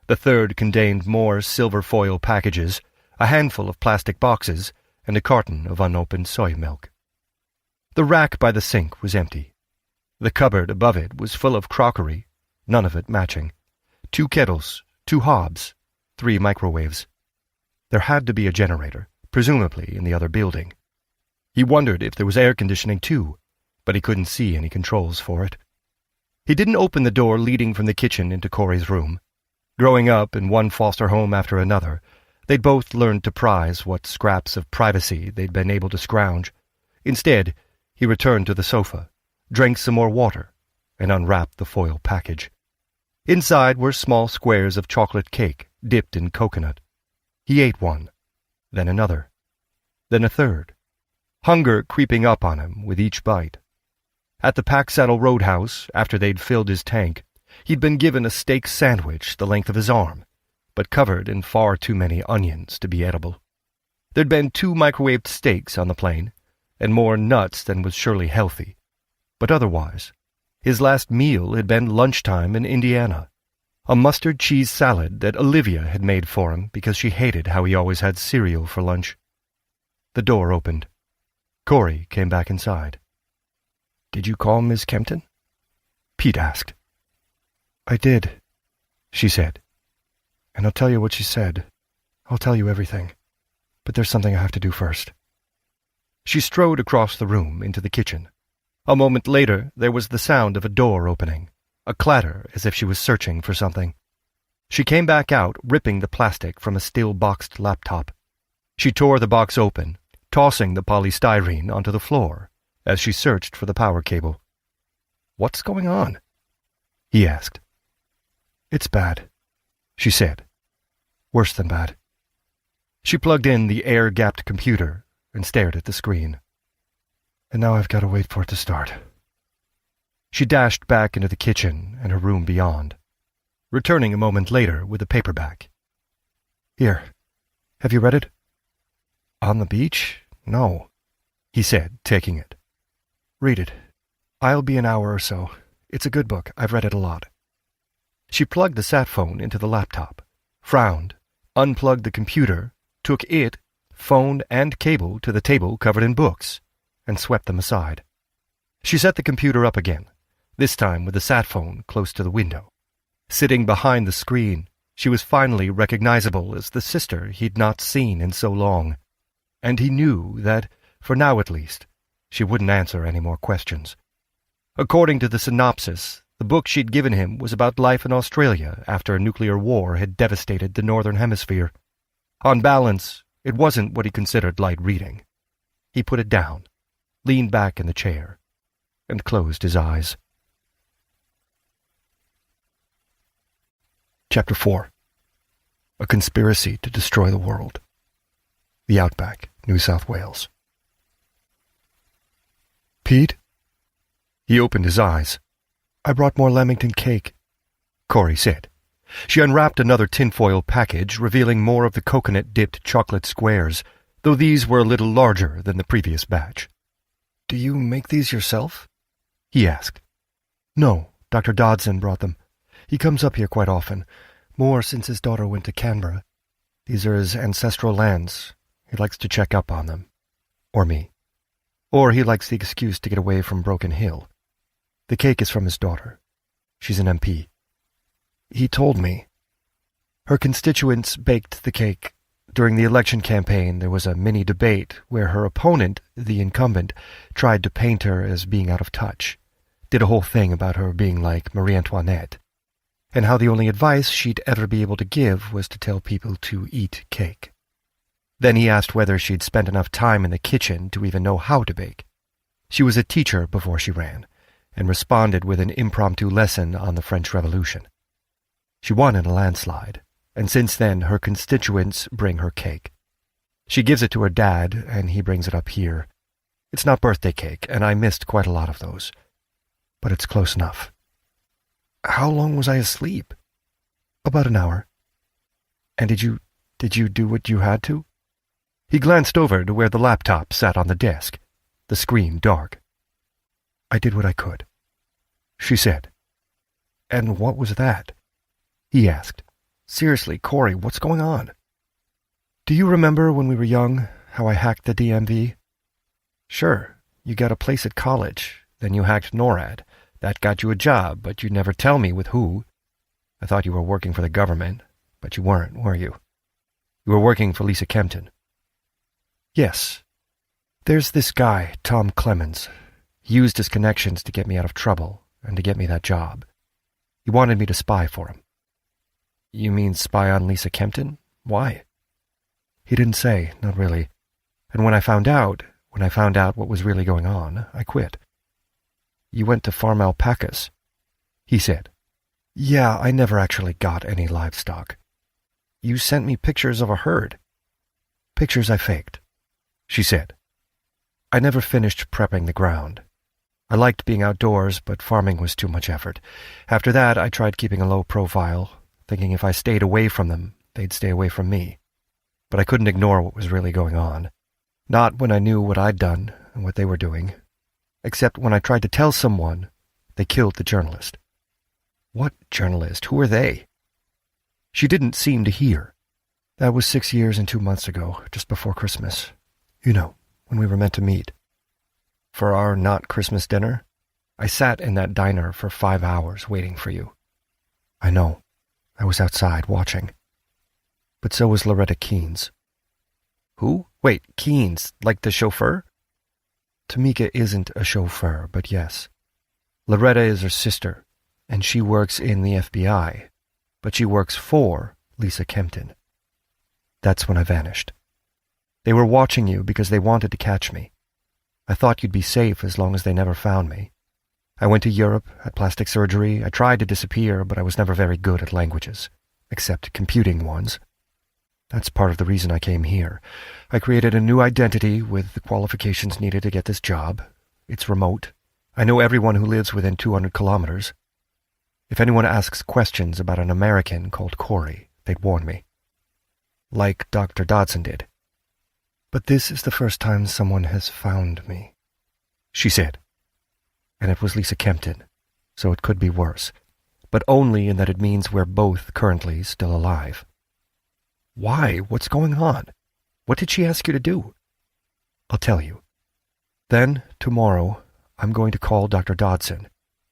The third contained more silver foil packages, a handful of plastic boxes, and a carton of unopened soy milk. The rack by the sink was empty. The cupboard above it was full of crockery, none of it matching. 2 kettles, 2 hobs, 3 microwaves. There had to be a generator, presumably in the other building. He wondered if there was air conditioning too, but he couldn't see any controls for it. He didn't open the door leading from the kitchen into Corey's room. Growing up in one foster home after another, they'd both learned to prize what scraps of privacy they'd been able to scrounge. Instead, he returned to the sofa, drank some more water, and unwrapped the foil package. Inside were small squares of chocolate cake dipped in coconut. He ate one, then another, then a third, hunger creeping up on him with each bite. At the Pack-Saddle Roadhouse, after they'd filled his tank, he'd been given a steak sandwich the length of his arm, but covered in far too many onions to be edible. There'd been 2 microwaved steaks on the plane, and more nuts than was surely healthy. But otherwise, his last meal had been lunchtime in Indiana, a mustard cheese salad that Olivia had made for him because she hated how he always had cereal for lunch. The door opened. Corey came back inside. "Did you call Miss Kempton?" Pete asked. "I did," she said. "And I'll tell you what she said. I'll tell you everything. But there's something I have to do first." She strode across the room into the kitchen. A moment later, there was the sound of a door opening, a clatter as if she was searching for something. She came back out, ripping the plastic from a still-boxed laptop. She tore the box open, tossing the polystyrene onto the floor as she searched for the power cable. "What's going on?" he asked. "It's bad," she said. "Worse than bad." She plugged in the air-gapped computer and stared at the screen. "And now I've got to wait for it to start." She dashed back into the kitchen and her room beyond, returning a moment later with a paperback. "Here, have you read it?" "On the beach? No," he said, taking it. "Read it. I'll be an hour or so. It's a good book. I've read it a lot." She plugged the sat phone into the laptop, frowned, unplugged the computer, took it, phone and cable to the table covered in books, and swept them aside. She set the computer up again, this time with the sat phone close to the window. Sitting behind the screen, she was finally recognizable as the sister he'd not seen in so long, and he knew that, for now at least, she wouldn't answer any more questions. According to the synopsis, the book she'd given him was about life in Australia after a nuclear war had devastated the Northern Hemisphere. On balance, it wasn't what he considered light reading. He put it down, leaned back in the chair, and closed his eyes. Chapter 4. A Conspiracy to Destroy the World. The Outback, New South Wales. "Pete?" He opened his eyes. "I brought more Lamington cake," Corey said. She unwrapped another tinfoil package, revealing more of the coconut-dipped chocolate squares, though these were a little larger than the previous batch. "Do you make these yourself?" he asked. "No, Dr. Dodson brought them. He comes up here quite often, more since his daughter went to Canberra. These are his ancestral lands. He likes to check up on them. Or me. Or he likes the excuse to get away from Broken Hill. The cake is from his daughter. She's an MP. He told me. Her constituents baked the cake. During the election campaign, there was a mini-debate where her opponent, the incumbent, tried to paint her as being out of touch. Did a whole thing about her being like Marie Antoinette, and how the only advice she'd ever be able to give was to tell people to eat cake. Then he asked whether she'd spent enough time in the kitchen to even know how to bake. She was a teacher before she ran, and responded with an impromptu lesson on the French Revolution. She won in a landslide, and since then her constituents bring her cake.
She gives it to her dad, and he brings it up here. It's not birthday cake, and I missed quite a lot of those. But it's close enough. How long was I asleep? About an hour. And did you do what you had to? He glanced over to where the laptop sat on the desk, the screen dark. I did what I could, she said. And what was that? He asked. Seriously, Corey, what's going on? Do you remember when we were young, how I hacked the DMV? Sure, you got a place at college, then you hacked NORAD. That got you a job, but you'd never tell me with who. I thought you were working for the government, but you weren't, were you? You were working for Lisa Kempton. Yes. There's this guy, Tom Clemens. He used his connections to get me out of trouble and to get me that job. He wanted me to spy for him. You mean spy on Lisa Kempton? Why? He didn't say, not really. And when I found out what was really going on, I quit. You went to farm alpacas, he said. Yeah, I never actually got any livestock. You sent me pictures of a herd. Pictures I faked, she said. I never finished prepping the ground. I liked being outdoors, but farming was too much effort. After that, I tried keeping a low profile, thinking if I stayed away from them, they'd stay away from me. But I couldn't ignore what was really going on. Not when I knew what I'd done and what they were doing. Except when I tried to tell someone, they killed the journalist. What journalist? Who are they? She didn't seem to hear. That was 6 years and 2 months ago, just before Christmas. You know, when we were meant to meet. For our not-Christmas dinner, I sat in that diner for 5 hours waiting for you. I know. I was outside watching. But so was Loretta Keynes. Who? Wait, Keynes, like the chauffeur? Tamika isn't a chauffeur, but yes. Loretta is her sister, and she works in the FBI, but she works for Lisa Kempton. That's when I vanished. They were watching you because they wanted to catch me. I thought you'd be safe as long as they never found me. I went to Europe, had plastic surgery. I tried to disappear, but I was never very good at languages, except computing ones. That's part of the reason I came here. I created a new identity with the qualifications needed to get this job. It's remote. I know everyone who lives within 200 kilometers. If anyone asks questions about an American called Corey, they'd warn me. Like Dr. Dodson did. But this is the first time someone has found me, she said. And it was Lisa Kempton, so it could be worse, but only in that it means we're both currently still alive. Why? What's going on? What did she ask you to do? I'll tell you. Then, tomorrow, I'm going to call Dr. Dodson.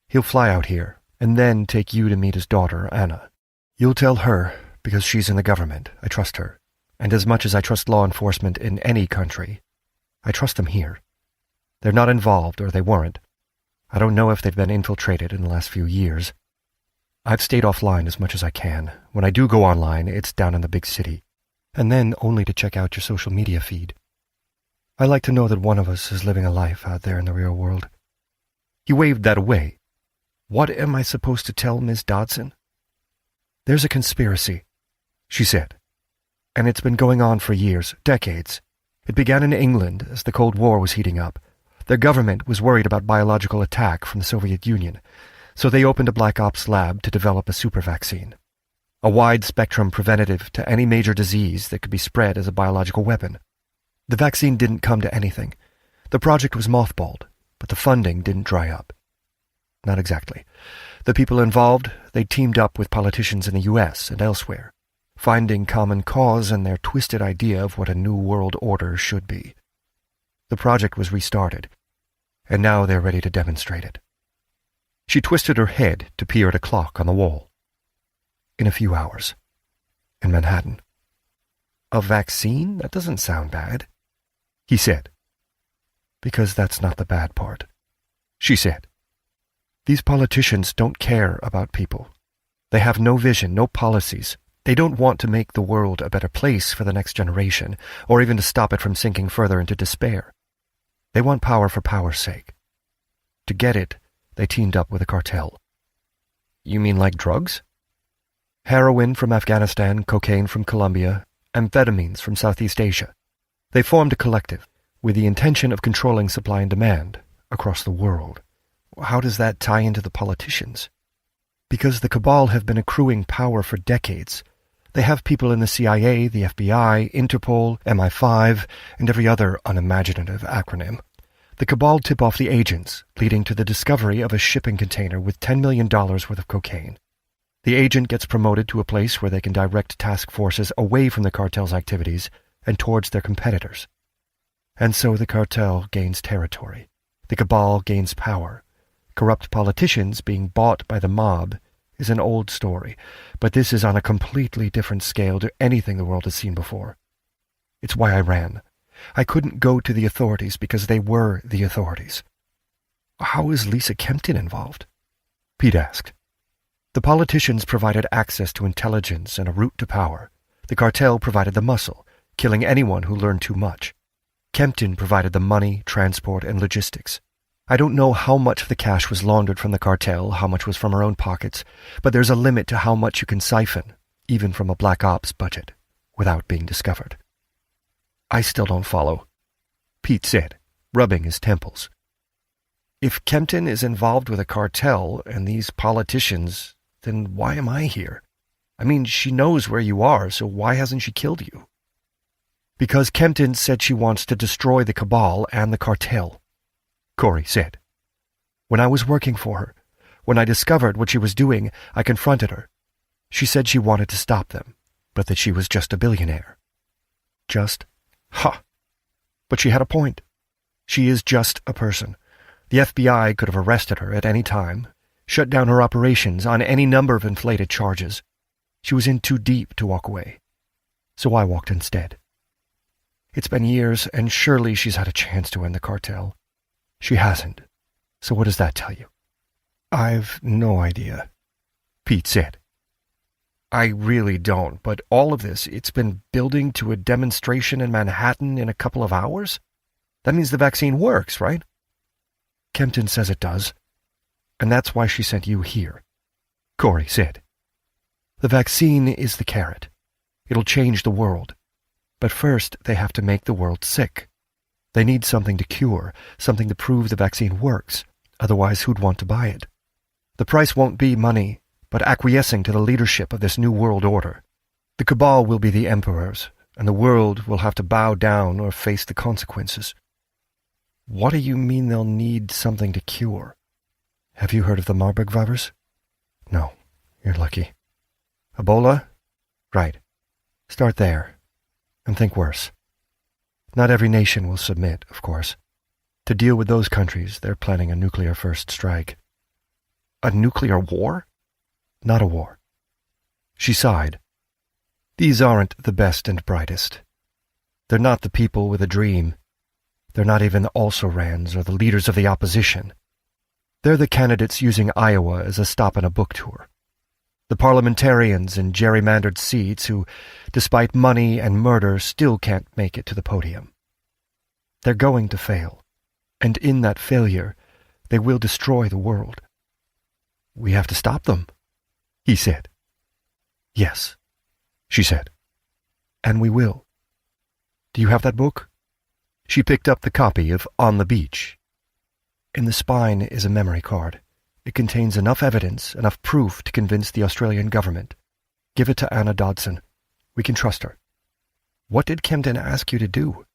He'll fly out here, and then take you to meet his daughter, Anna. You'll tell her, because she's in the government. I trust her. And as much as I trust law enforcement in any country, I trust them here. They're not involved, or they weren't. I don't know if they've been infiltrated in the last few years. I've stayed offline as much as I can. When I do go online, it's down in the big city, and then only to check out your social media feed. I like to know that one of us is living a life out there in the real world. He waved that away. What am I supposed to tell Miss Dodson? There's a conspiracy, she said. And it's been going on for years, decades. It began in England as the Cold War was heating up. Their government was worried about biological attack from the Soviet Union, so they opened a black ops lab to develop a super vaccine, a wide-spectrum preventative to any major disease that could be spread as a biological weapon. The vaccine didn't come to anything. The project was mothballed, but the funding didn't dry up. Not exactly. The people involved, they teamed up with politicians in the U.S. and elsewhere, finding common cause in their twisted idea of what a new world order should be. The project was restarted, and now they're ready to demonstrate it. She twisted her head to peer at a clock on the wall. In a few hours. In Manhattan. A vaccine? That doesn't sound bad, he said. Because that's not the bad part, she said. These politicians don't care about people. They have no vision, no policies. They don't want to make the world a better place for the next generation, or even to stop it from sinking further into despair. They want power for power's sake. To get it, they teamed up with a cartel. You mean like drugs? Heroin from Afghanistan, cocaine from Colombia, amphetamines from Southeast Asia.
They formed a collective with the intention of controlling supply and demand across the world. How does that tie into the politicians? Because the Cabal have been accruing power for decades. They have people in the CIA, the FBI, Interpol, MI5, and every other unimaginative acronym. The Cabal tip off the agents, leading to the discovery of a shipping container with $10 million worth of cocaine. The agent gets promoted to a place where they can direct task forces away from the cartel's activities and towards their competitors. And so the cartel gains territory. The Cabal gains power. Corrupt politicians being bought by the mob is an old story, but this is on a completely different scale to anything the world has seen before. It's why I ran. I couldn't go to the authorities because they were the authorities. How is Lisa Kempton involved? Pete asked. The politicians provided access to intelligence and a route to power. The cartel provided the muscle, killing anyone who learned too much. Kempton provided the money, transport, and logistics. I don't know how much of the cash was laundered from the cartel, how much was from her own pockets, but there's a limit to how much you can siphon, even from a Black Ops budget, without being discovered. I still don't follow, Pete said, rubbing his temples. If Kempton is involved with a cartel and these politicians, then why am I here? I mean, she knows where you are, so why hasn't she killed you? Because Kempton said she wants to destroy the Cabal and the cartel, Corey said. When I was working for her, when I discovered what she was doing, I confronted her. She said she wanted to stop them, but that she was just a billionaire. Just? Ha! But she had a point. She is just a person. The FBI could have arrested her at any time, shut down her operations on any number of inflated charges. She was in too deep to walk away. So I walked instead. It's been years, and surely she's had a chance to end the cartel. She hasn't. So what does that tell you? I've no idea, Pete said. I really don't, but all of this, it's been building to a demonstration in Manhattan in a couple of hours? That means the vaccine works, right? Kempton says it does, and that's why she sent you here, Corey said. The vaccine is the carrot. It'll change the world. But first, they have to make the world sick. They need something to cure, something to prove the vaccine works. Otherwise, who'd want to buy it? The price won't be money, but acquiescing to the leadership of this new world order. The Cabal will be the emperors, and the world will have to bow down or face the consequences. What do you mean they'll need something to cure? Have you heard of the Marburg virus? No, you're lucky. Ebola? Right. Start there. And think worse. Not every nation will submit, of course. To deal with those countries, they're planning a nuclear-first strike. A nuclear war? Not a war. She sighed. These aren't the best and brightest. They're not the people with a dream. They're not even the also-rans or the leaders of the opposition. They're the candidates using Iowa as a stop-in-a-book tour. The parliamentarians in gerrymandered seats who, despite money and murder, still can't make it to the podium. They're going to fail, and in that failure, they will destroy the world. We have to stop them, he said. Yes, she said. And we will. Do you have that book? She picked up the copy of On the Beach. In the spine is a memory card. It contains enough evidence, enough proof to convince the Australian government. Give it to Anna Dodson. We can trust her. What did Kempton ask you to do?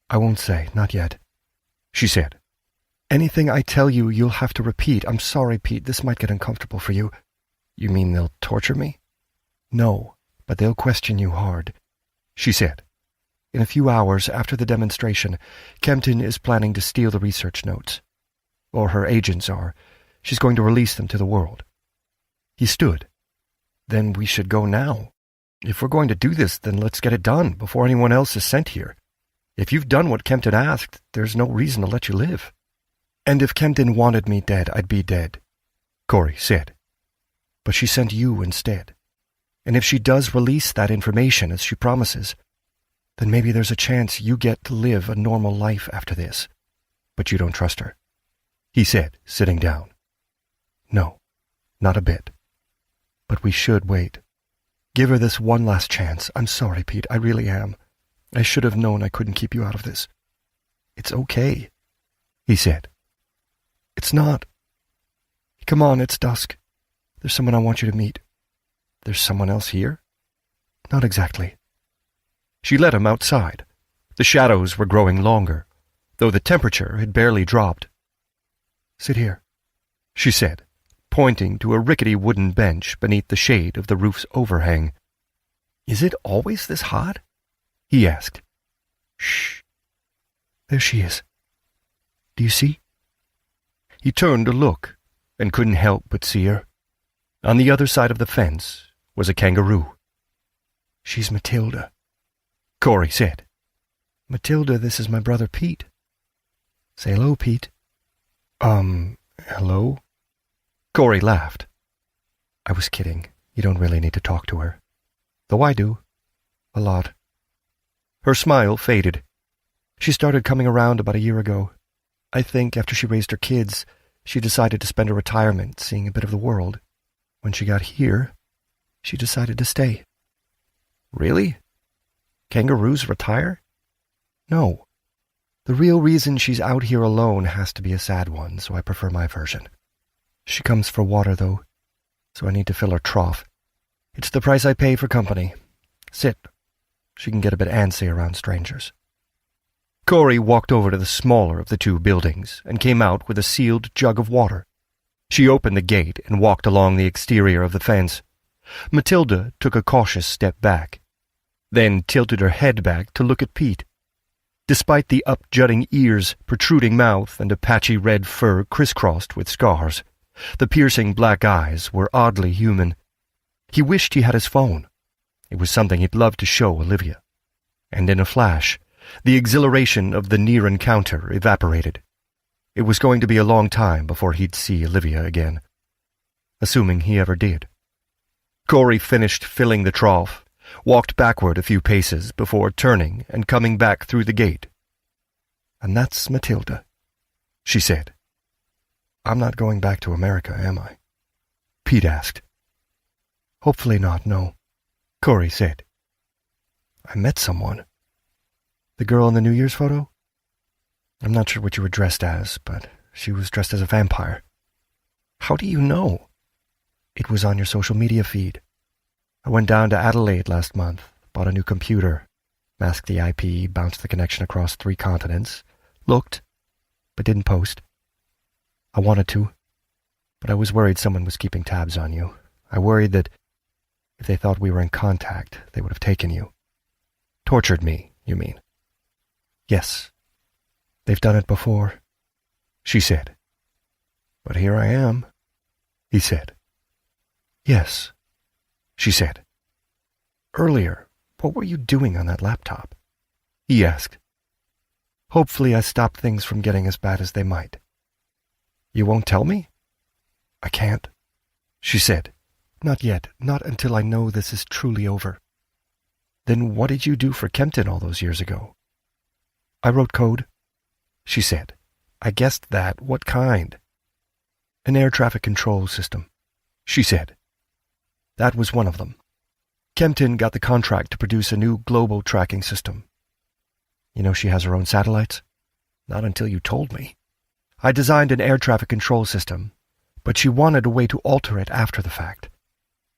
I won't say, not yet, she said. Anything I tell you, you'll have to repeat. I'm sorry, Pete, this might get uncomfortable for you. You mean they'll torture me? No, but they'll question you hard, she said. In a few hours after the demonstration, Kempton is planning to steal the research notes. Or her agents are. She's going to release them to the world. He stood. Then we should go now. If we're going to do this, then let's get it done before anyone else is sent here. If you've done what Kempton asked, there's no reason to let you live. And if Kempton wanted me dead, I'd be dead, Corey said. But she sent you instead. And if she does release that information as she promises, then maybe there's a chance you get to live a normal life after this. But you don't trust her, he said, sitting down. No, not a bit. But we should wait. Give her this one last chance. I'm sorry, Pete, I really am.
I should have known I couldn't keep you out of this. It's okay, he said. It's not. Come on, it's dusk. There's someone I want you to meet.
There's someone else here?
Not exactly.
She led him outside. The shadows were growing longer, though the temperature had barely dropped.
Sit here,
she said, pointing to a rickety wooden bench beneath the shade of the roof's overhang.
Is it always this hot?
He asked.
Shh. There she is. Do you see?
He turned to look and couldn't help but see her. On the other side of the fence was a kangaroo.
She's Matilda,
Corey said.
Matilda, this is my brother Pete. Say hello, Pete.
Hello? Corey laughed.
I was kidding. You don't really need to talk to her. Though I do. A lot.
Her smile faded.
She started coming around about a year ago. I think after she raised her kids, she decided to spend her retirement seeing a bit of the world. When she got here, she decided to stay.
Really? Kangaroos retire?
No. The real reason she's out here alone has to be a sad one, so I prefer my version. She comes for water, though, so I need to fill her trough. It's the price I pay for company. Sit. She can get a bit antsy around strangers.
Corey walked over to the smaller of the two buildings and came out with a sealed jug of water. She opened the gate and walked along the exterior of the fence. Matilda took a cautious step back, then tilted her head back to look at Pete. Despite the up-jutting ears, protruding mouth, and a patchy red fur crisscrossed with scars, the piercing black eyes were oddly human. He wished he had his phone. It was something he'd love to show Olivia. And in a flash, the exhilaration of the near encounter evaporated. It was going to be a long time before he'd see Olivia again, assuming he ever did. Corey finished filling the trough, walked backward a few paces before turning and coming back through the gate.
And that's Matilda,
she said.
I'm not going back to America, am I?
Pete asked.
Hopefully not, no,
Corey said.
I met someone. The girl in the New Year's photo? I'm not sure what you were dressed as, but she was dressed as a vampire.
How do you know?
It was on your social media feed. I went down to Adelaide last month, bought a new computer, masked the IP, bounced the connection across 3 continents, looked, but didn't post. I wanted to, but I was worried someone was keeping tabs on you. I worried that if they thought we were in contact, they would have taken you.
Tortured me, you mean?
Yes. They've done it before,
she said.
But here I am,
he said.
Yes,
she said.
Earlier, what were you doing on that laptop?
He asked.
Hopefully I stopped things from getting as bad as they might.
You won't tell me?
I can't,
she said.
Not yet, not until I know this is truly over.
Then what did you do for Kempton all those years ago?
I wrote code,
she said.
I guessed that. What kind? An air traffic control system,
she said.
That was one of them. Kempton got the contract to produce a new global tracking system. You know she has her own satellites?
Not until you told me.
I designed an air traffic control system, but she wanted a way to alter it after the fact.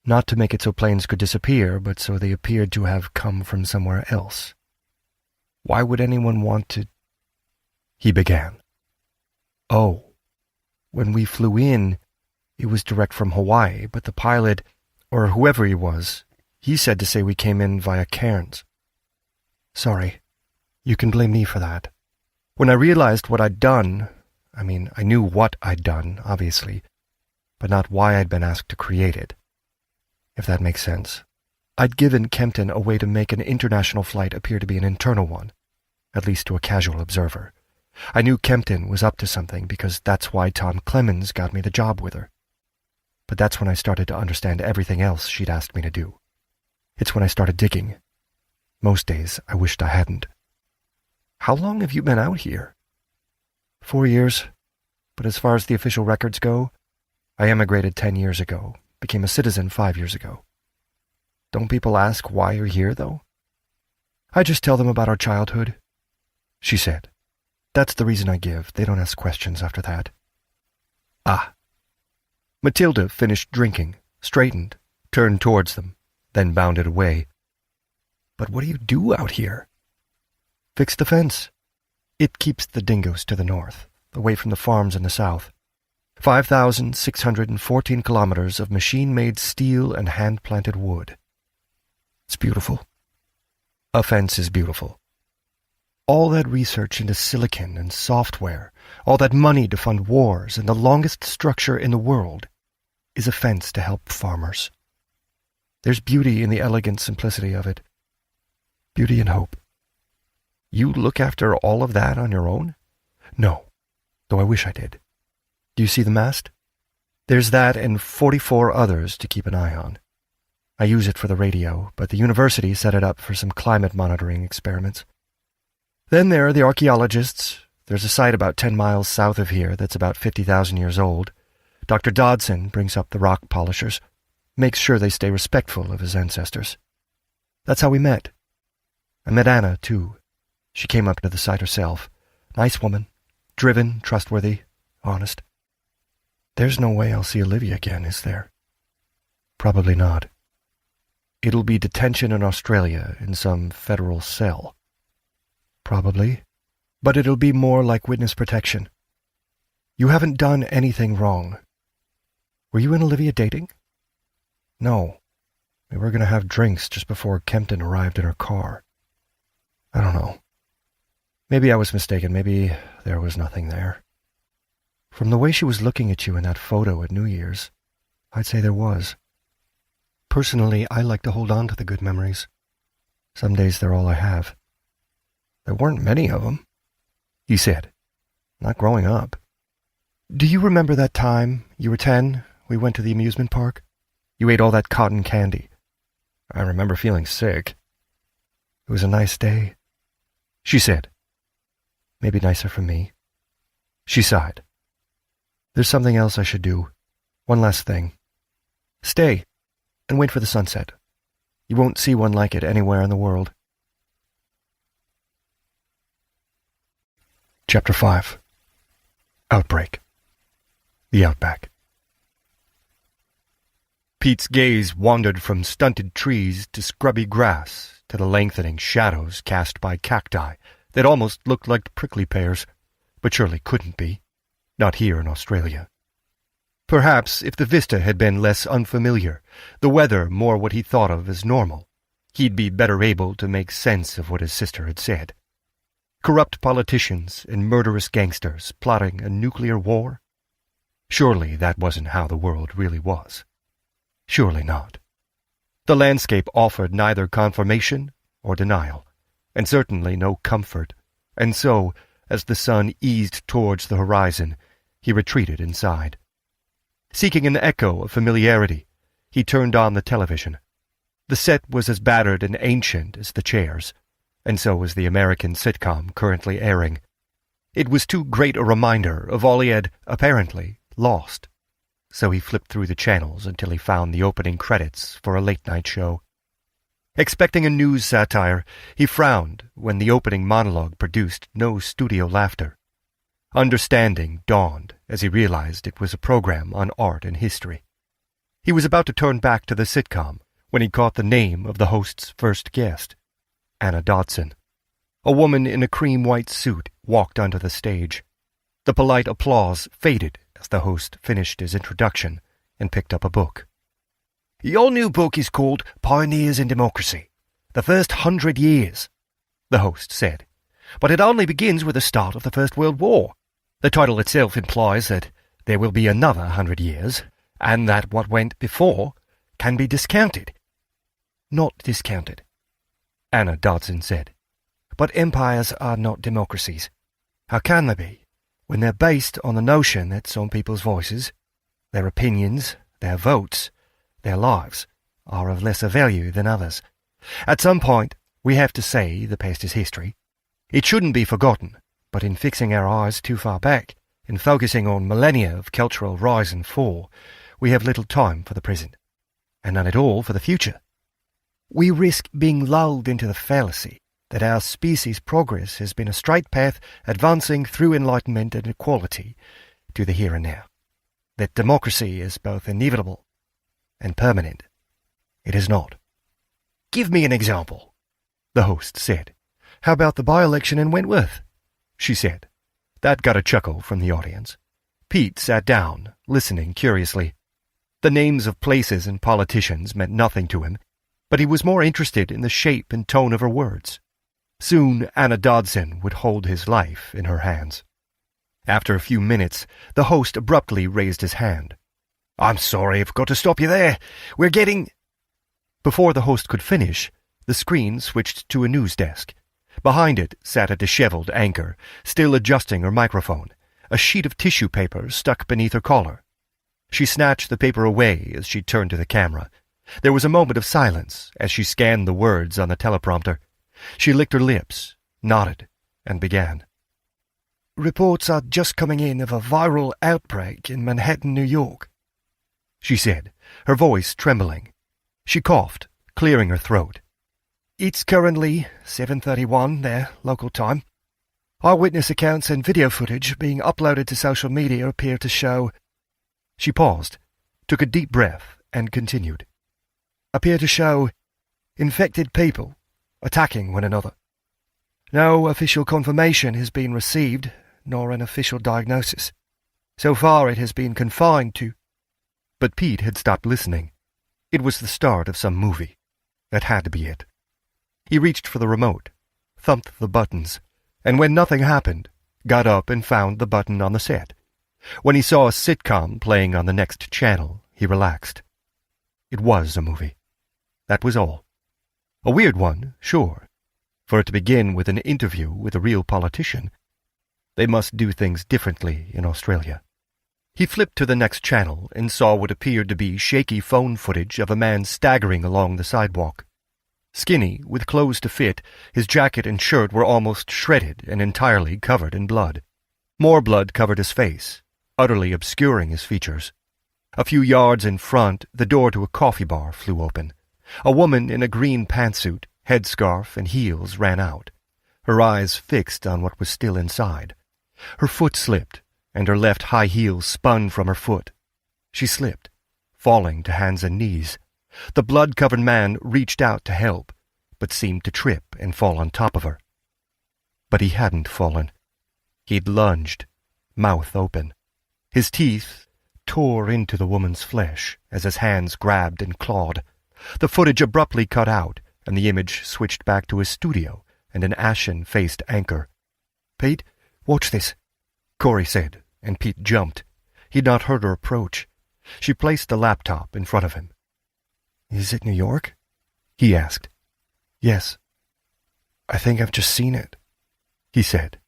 Not to make it so planes could disappear, but so they appeared to have come from somewhere else. Why would anyone want to...
He began.
Oh, when we flew in, it was direct from Hawaii, but the pilot, or whoever he was, he said to say we came in via Cairns. Sorry, you can blame me for that. When I realized what I'd done, I knew what I'd done, obviously, but not why I'd been asked to create it. If that makes sense. I'd given Kempton a way to make an international flight appear to be an internal one, at least to a casual observer. I knew Kempton was up to something because that's why Tom Clemens got me the job with her. But that's when I started to understand everything else she'd asked me to do. It's when I started digging. Most days I wished I hadn't.
How long have you been out here?
4 years, but as far as the official records go, I emigrated 10 years ago, became a citizen 5 years ago.
Don't people ask why you're here, though?
I just tell them about our childhood, she said. That's the reason I give. They don't ask questions after that.
Ah. Matilda finished drinking, straightened, turned towards them, then bounded away. But what do you do out here?
Fix the fence. It keeps the dingoes to the north, away from the farms in the south. 5,614 kilometers of machine-made steel and hand-planted wood. It's beautiful. A fence is beautiful. All that research into silicon and software, all that money to fund wars, and the longest structure in the world is a fence to help farmers. There's beauty in the elegant simplicity of it. Beauty and hope.
You look after all of that on your own?
No, though I wish I did. Do you see the mast? There's that and 44 others to keep an eye on. I use it for the radio, but the university set it up for some climate monitoring experiments. Then there are the archaeologists. There's a site about 10 miles south of here that's about 50,000 years old. Dr. Dodson brings up the rock polishers, makes sure they stay respectful of his ancestors. That's how we met. I met Anna, too. She came up to the site herself. Nice woman, driven, trustworthy, honest. There's no way I'll see Olivia again, is there? Probably not. It'll be detention in Australia in some federal cell. Probably. But it'll be more like witness protection. You haven't done anything wrong. Were you and Olivia dating? No. We were going to have drinks just before Kempton arrived in her car. I don't know. Maybe I was mistaken. Maybe there was nothing there. From the way she was looking at you in that photo at New Year's, I'd say there was. Personally, I like to hold on to the good memories. Some days they're all I have.
There weren't many of them, he said. Not growing up.
Do you remember that time, you were 10, we went to the amusement park? You ate all that cotton candy.
I remember feeling sick.
It was a nice day, she said. Maybe nicer for me. She sighed. There's something else I should do. One last thing. Stay and wait for the sunset. You won't see one like it anywhere in the world. Chapter 5. Outbreak. The Outback.
Pete's gaze wandered from stunted trees to scrubby grass to the lengthening shadows cast by cacti that almost looked like prickly pears, but surely couldn't be. Not here in Australia. Perhaps if the vista had been less unfamiliar, the weather more what he thought of as normal, he'd be better able to make sense of what his sister had said. Corrupt politicians and murderous gangsters plotting a nuclear war? Surely that wasn't how the world really was. Surely not. The landscape offered neither confirmation or denial, and certainly no comfort, and so, as the sun eased towards the horizon, he retreated inside. Seeking an echo of familiarity, he turned on the television. The set was as battered and ancient as the chairs, and so was the American sitcom currently airing. It was too great a reminder of all he had, apparently, lost. So he flipped through the channels until he found the opening credits for a late-night show. Expecting a news satire, he frowned when the opening monologue produced no studio laughter. Understanding dawned as he realized it was a program on art and history. He was about to turn back to the sitcom when he caught the name of the host's first guest, Anna Dodson. A woman in a cream-white suit walked onto the stage. The polite applause faded as the host finished his introduction and picked up a book. "Your new book is called Pioneers in Democracy, the First 100 Years, the host said. But it only begins with the start of the First World War. The title itself implies that there will be another 100 years, and that what went before can be discounted." "Not discounted," Anna Dodson said. "But empires are not democracies. How can they be, when they're based on the notion that some people's voices, their opinions, their votes, their lives, are of lesser value than others? At some point, we have to say the past is history. It shouldn't be forgotten, but in fixing our eyes too far back, in focusing on millennia of cultural rise and fall, we have little time for the present, and none at all for the future. We risk being lulled into the fallacy
that our species' progress has been a straight path advancing through enlightenment and equality to the here and now. That democracy is both inevitable and permanent. It is not.
Give me an example, the host said.
How about the by-election in Wentworth? She said. That got a chuckle from the audience. Pete sat down, listening curiously. The names of places and politicians meant nothing to him, but he was more interested in the shape and tone of her words. Soon Anna Dodson would hold his life in her hands. After a few minutes, the host abruptly raised his hand.
I'm sorry, I've got to stop you there. We're getting...
Before the host could finish, the screen switched to a news desk. Behind it sat a disheveled anchor, still adjusting her microphone, a sheet of tissue paper stuck beneath her collar. She snatched the paper away as she turned to the camera. There was a moment of silence as she scanned the words on the teleprompter. She licked her lips, nodded, and began. Reports are just coming in of a viral outbreak in Manhattan, New York, she said, her voice trembling. She coughed, clearing her throat. It's currently 7:31 there, local time. Eyewitness accounts and video footage being uploaded to social media appear to show... She paused, took a deep breath, and continued. Appear to show infected people attacking one another. No official confirmation has been received, nor an official diagnosis. So far it has been confined to... But Pete had stopped listening. It was the start of some movie. That had to be it. He reached for the remote, thumped the buttons, and when nothing happened, got up and found the button on the set. When he saw a sitcom playing on the next channel, he relaxed. It was a movie. That was all. A weird one, sure. For it to begin with an interview with a real politician. They must do things differently in Australia. He flipped to the next channel and saw what appeared to be shaky phone footage of a man staggering along the sidewalk. Skinny, with clothes to fit, his jacket and shirt were almost shredded and entirely covered in blood. More blood covered his face, utterly obscuring his features. A few yards in front, the door to a coffee bar flew open. A woman in a green pantsuit, headscarf, and heels ran out, her eyes fixed on what was still inside. Her foot slipped, and her left high heel spun from her foot. She slipped, falling to hands and knees. The blood-covered man reached out to help, but seemed to trip and fall on top of her. But he hadn't fallen. He'd lunged, mouth open. His teeth tore into the woman's flesh as his hands grabbed and clawed. The footage abruptly cut out, and the image switched back to his studio and an ashen-faced anchor. "Pete, watch this," Corey said, and Pete jumped. He'd not heard her approach. She placed the laptop in front of him. "Is it New York?" he asked. "Yes. I think I've just seen it," he said.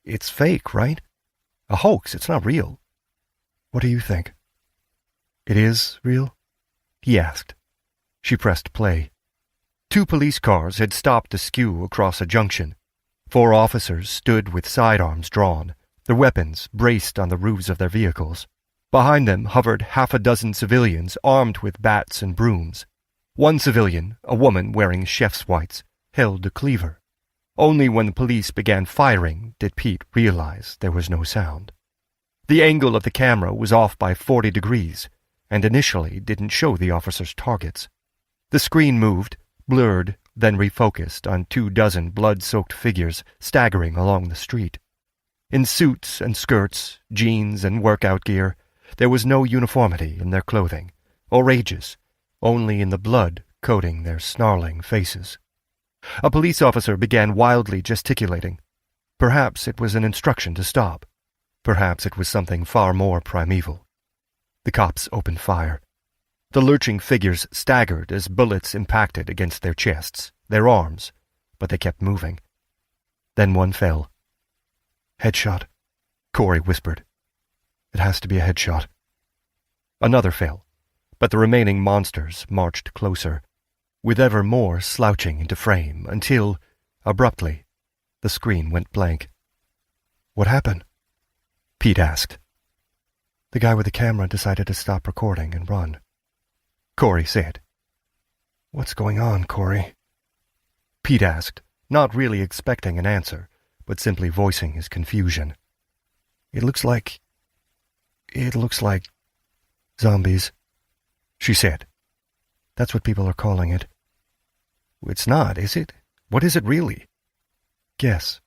"It's fake, right? A hoax, it's not real. What do you think?" "It is real?" he asked. She pressed play. 2 police cars had stopped askew across a junction. 4 officers stood with sidearms drawn, their weapons braced on the roofs of their vehicles. Behind them hovered half a dozen civilians armed with bats and brooms. One civilian, a woman wearing chef's whites, held a cleaver. Only when the police began firing did Pete realize there was no sound. The angle of the camera was off by 40 degrees, and initially didn't show the officers' targets. The screen moved, blurred, then refocused on 24 blood-soaked figures staggering along the street. In suits and skirts, jeans and workout gear, there was no uniformity in their clothing, or ages, only in the blood coating their snarling faces. A police officer began wildly gesticulating. Perhaps it was an instruction to stop. Perhaps it was something far more primeval. The cops opened fire. The lurching figures staggered as bullets impacted against their chests, their arms, but they kept moving. Then one fell. "Headshot," Corey whispered. "It has to be a headshot." Another fell, but the remaining monsters marched closer, with ever more slouching into frame until, abruptly, the screen went blank. "What happened?" Pete asked. "The guy with the camera decided to stop recording and run," Corey said. "What's going on, Corey?" Pete asked,
not really expecting an answer, but simply voicing his confusion. It looks like zombies, she said. That's what people are calling it. It's not, is it? What is it really? Guess,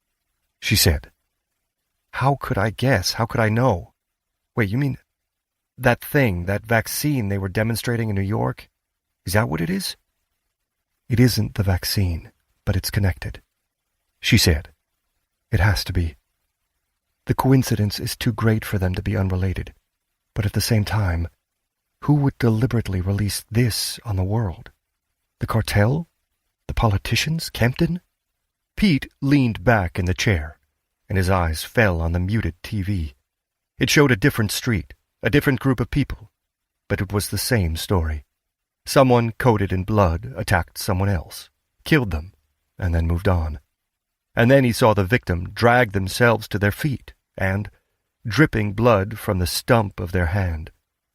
she said. How could I guess? How could I know? Wait, you mean that thing, that vaccine they were demonstrating in New York? Is that what it is? It isn't the vaccine, but it's connected, she said. It has to be. The coincidence is too great for them to be unrelated. But at the same time, who would deliberately release this on the world? The cartel? The politicians? Kempton? Pete leaned back in the chair, and his eyes fell on the muted TV. It showed a different street, a different group of people, but it was the same story. Someone coated in blood attacked someone else, killed them, and then moved on. And then he saw the victim drag themselves to their feet and, dripping blood from the stump of their hand,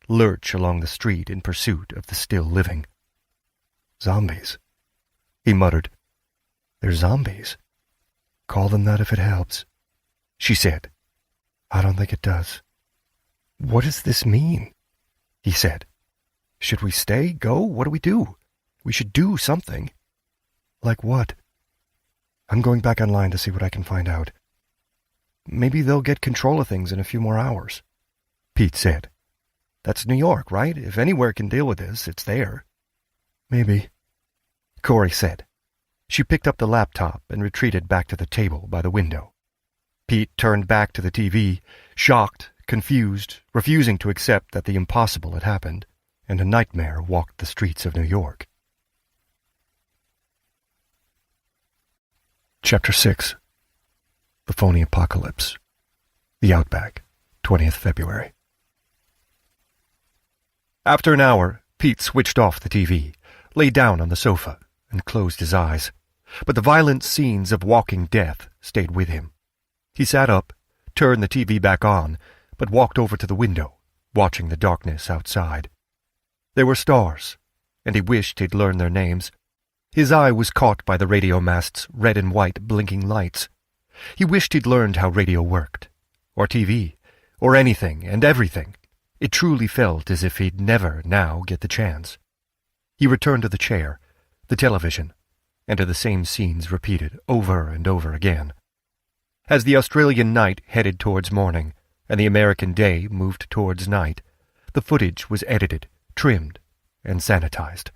lurch along the street in pursuit of the still living. Zombies, he muttered. They're zombies. Call them that if it helps, she said. I don't think it does. What does this mean? He said. Should we stay? Go? What do we do? We should do something. Like what? I'm going back online to see what I can find out. Maybe they'll get control of things in a few more hours, Pete said. That's New York, right? If anywhere can deal with this, it's there. Maybe, Corey said. She picked up the laptop and retreated back to the table by the window. Pete turned back to the TV, shocked, confused, refusing to accept that the impossible had happened, and a nightmare walked the streets of New York. Chapter 6. The Phony Apocalypse. The Outback, 20th February. After an hour, Pete switched off the TV, lay down on the sofa, and closed his eyes. But the violent scenes of walking death stayed with him. He sat up, turned the TV back on, but walked over to the window, watching the darkness outside. There were stars, and he wished he'd learned their names. His eye was caught by the radio mast's red and white blinking lights. He wished he'd learned how radio worked, or TV, or anything and everything. It truly felt as if he'd never now get the chance. He returned to the chair, the television, and to the same scenes repeated over and over again. As the Australian night headed towards morning, and the American day moved towards night, the footage was edited, trimmed, and sanitized.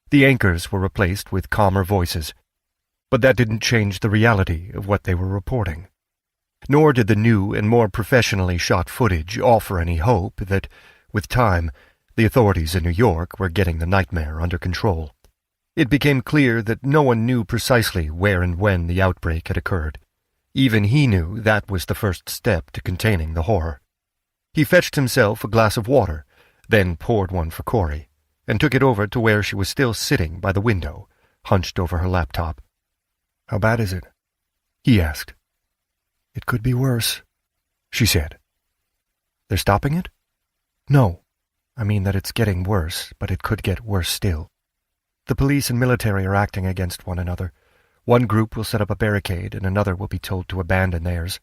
The anchors were replaced with calmer voices, but that didn't change the reality of what they were reporting. Nor did the new and more professionally shot footage offer any hope that, with time, the authorities in New York were getting the nightmare under control. It became clear that no one knew precisely where and when the outbreak had occurred. Even he knew that was the first step to containing the horror. He fetched himself a glass of water, then poured one for Corey, and took it over to where she was still sitting by the window, hunched over her laptop. "How bad is it?" he asked. "It could be worse," she said. "They're stopping it?" "No. I mean that it's getting worse, but it could get worse still. The police and military are acting against one another. One group will set up a barricade, and another will be told to abandon theirs.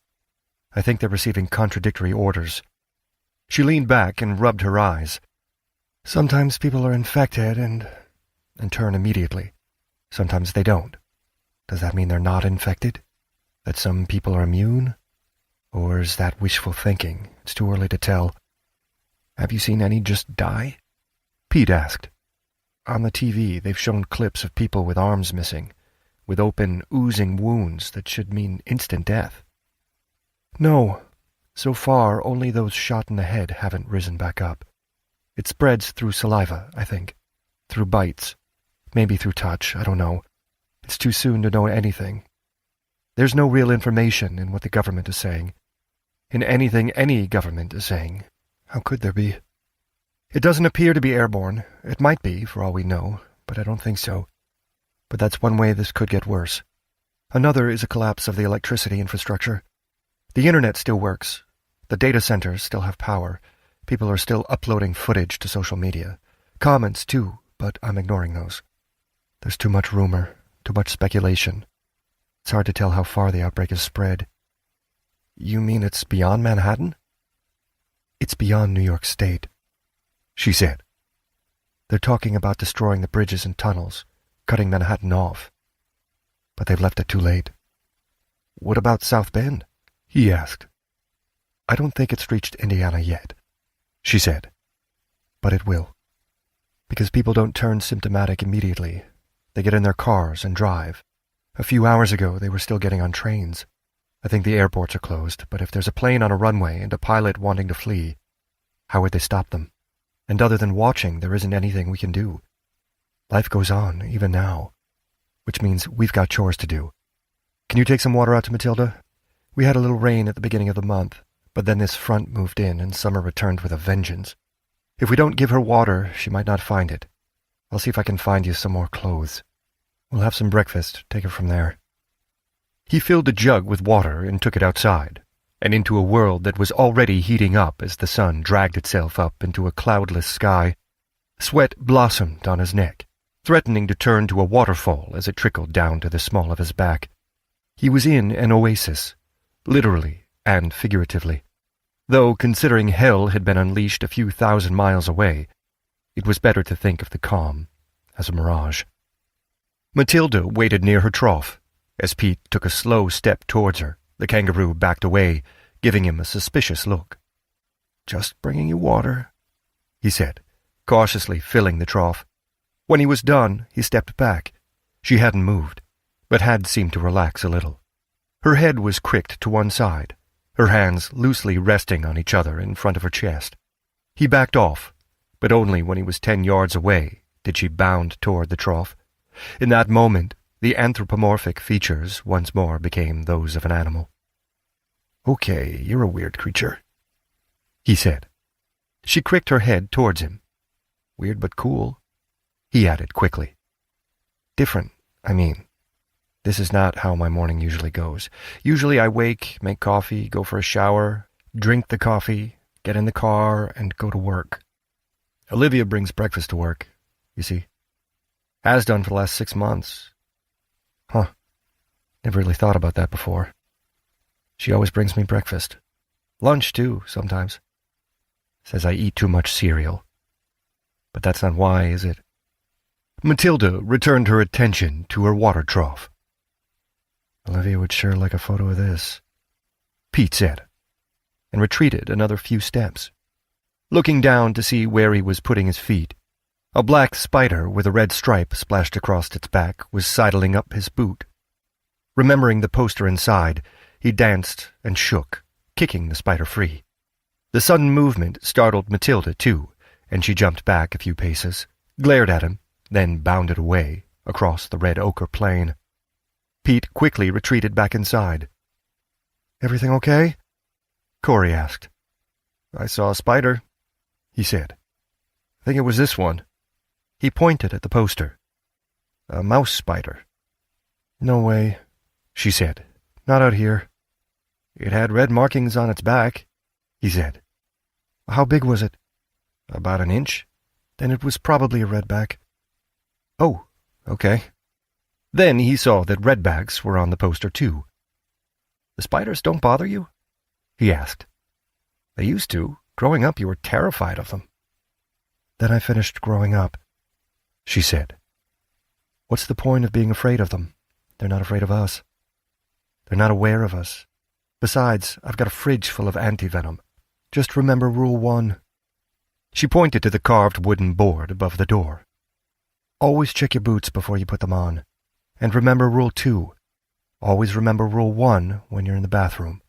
I think they're receiving contradictory orders." She leaned back and rubbed her eyes. "Sometimes people are infected and turn immediately. Sometimes they don't. Does that mean they're not infected? That some people are immune? Or is that wishful thinking? It's too early to tell. Have you seen any just die?" Pete asked. "On the TV, they've shown clips of people with arms missing, with open, oozing wounds that should mean instant death." "No. So far, only those shot in the head haven't risen back up. It spreads through saliva, I think. Through bites. Maybe through touch, I don't know. It's too soon to know anything. There's no real information in what the government is saying. In anything any government is saying. How could there be? It doesn't appear to be airborne. It might be, for all we know, but I don't think so. But that's one way this could get worse. Another is a collapse of the electricity infrastructure. The internet still works. The data centers still have power. People are still uploading footage to social media. Comments, too, but I'm ignoring those. There's too much rumor, too much speculation.
It's hard to tell how far the outbreak has spread.
You mean it's beyond Manhattan?
It's beyond New York State, she said. They're talking about destroying the bridges and tunnels, cutting Manhattan off. But they've left it too late.
What about South Bend?
He asked. I don't think it's reached Indiana yet, she said. But it will. Because people don't turn symptomatic immediately. They get in their cars and drive. A few hours ago, they were still getting on trains. I think the airports are closed, but if there's a plane on a runway and a pilot wanting to flee, how would they stop them? And other than watching, there isn't anything we can do. Life goes on, even now, which means we've got chores to do. Can you take some water out to Matilda? We had a little rain at the beginning of the month, but then this front moved in and summer returned with a vengeance. If we don't give her water, she might not find it. I'll see if I can find you some more clothes. We'll have some breakfast, take it from there.
He filled a jug with water and took it outside, and into a world that was already heating up as the sun dragged itself up into a cloudless sky. Sweat blossomed on his neck, threatening to turn to a waterfall as it trickled down to the small of his back. He was in an oasis, literally and figuratively. Though, considering hell had been unleashed a few thousand miles away, it was better to think of the calm as a mirage. Matilda waited near her trough. As Pete took a slow step towards her, the kangaroo backed away, giving him a suspicious look.
"Just bringing you water,"
he said, cautiously filling the trough. When he was done, he stepped back. She hadn't moved, but had seemed to relax a little. Her head was cricked to one side, her hands loosely resting on each other in front of her chest. He backed off, but only when he was 10 yards away did she bound toward the trough. In that moment, the anthropomorphic features once more became those of an animal.
"Okay, you're a weird creature,"
he said. She cricked her head towards him.
"Weird but cool,"
he added quickly.
"Different, I mean. This is not how my morning usually goes. Usually I wake, make coffee, go for a shower, drink the coffee, get in the car, and go to work. Olivia brings breakfast to work, you see. Has done for the last 6 months. Huh. Never really thought about that before. She always brings me breakfast. Lunch, too, sometimes. Says I eat too much cereal. But that's not why, is it?"
Matilda returned her attention to her water trough.
"Olivia would sure like a photo of this,"
Pete said, and retreated another few steps, looking down to see where he was putting his feet. A black spider with a red stripe splashed across its back was sidling up his boot. Remembering the poster inside, he danced and shook, kicking the spider free. The sudden movement startled Matilda, too, and she jumped back a few paces, glared at him, then bounded away across the red ochre plain. Pete quickly retreated back inside.
"Everything okay?"
Corey asked.
"I saw a spider," he said. "I think it was this one."
He pointed at the poster.
"A mouse spider." "No way," she said. "Not out here." "It had red markings on its back," he said. "How big was it?" "About an inch. Then it was probably a redback."
"Oh, okay." Then he saw that redbacks were on the poster, too. "The spiders don't bother you?" he asked.
"They used to. Growing up, you were terrified of them." "Then I finished growing up," she said. "What's the point of being afraid of them? They're not afraid of us. They're not aware of us. Besides, I've got a fridge full of anti-venom. Just remember Rule 1.
She pointed to the carved wooden board above the door.
"Always check your boots before you put them on. And remember Rule 2. Always remember Rule 1 when you're in the bathroom.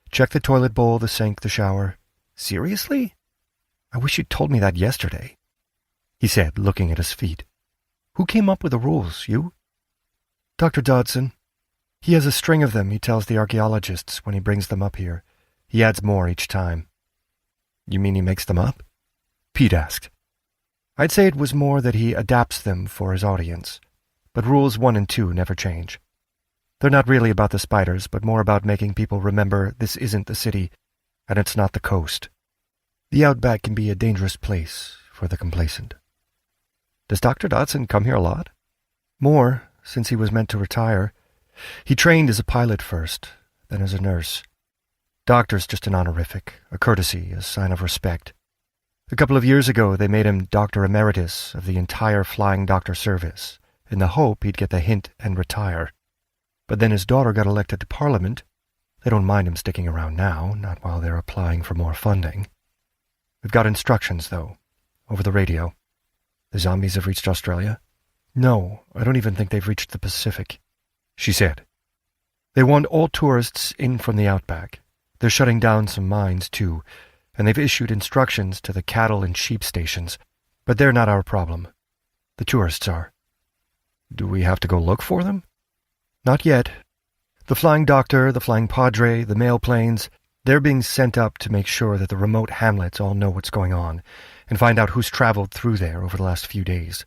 Check the toilet bowl, the sink, the shower."
"Seriously?
I wish you'd told me that yesterday," he said, looking at his feet.
"Who came up with the rules, you?"
"Dr. Dodson. He has a string of them he tells the archaeologists when he brings them up here. He adds more each time."
"You mean he makes them up?"
Pete asked. "I'd say it was more that he adapts them for his audience, but rules 1 and 2 never change. They're not really about the spiders, but more about making people remember this isn't the city, and it's not the coast. The outback can be a dangerous place for the complacent."
"Does Dr. Dodson come here a lot?"
"More, since he was meant to retire. He trained as a pilot first, then as a nurse. Doctor's just an honorific, a courtesy, a sign of respect. A couple of years ago, they made him Doctor Emeritus of the entire Flying Doctor Service, in the hope he'd get the hint and retire. But then his daughter got elected to Parliament. They don't mind him sticking around now, not while they're applying for more funding. We've got instructions, though, over the radio. The zombies have reached Australia? No, I don't even think they've reached the Pacific, she said. They want all tourists in from the outback. They're shutting down some mines, too, and they've issued instructions to the cattle and sheep stations, but they're not our problem. The tourists are. Do we have to go look for them? Not yet. The Flying Doctor, the Flying Padre, the mail planes, they're being sent up to make sure that the remote hamlets all know what's going on and find out who's traveled through there over the last few days.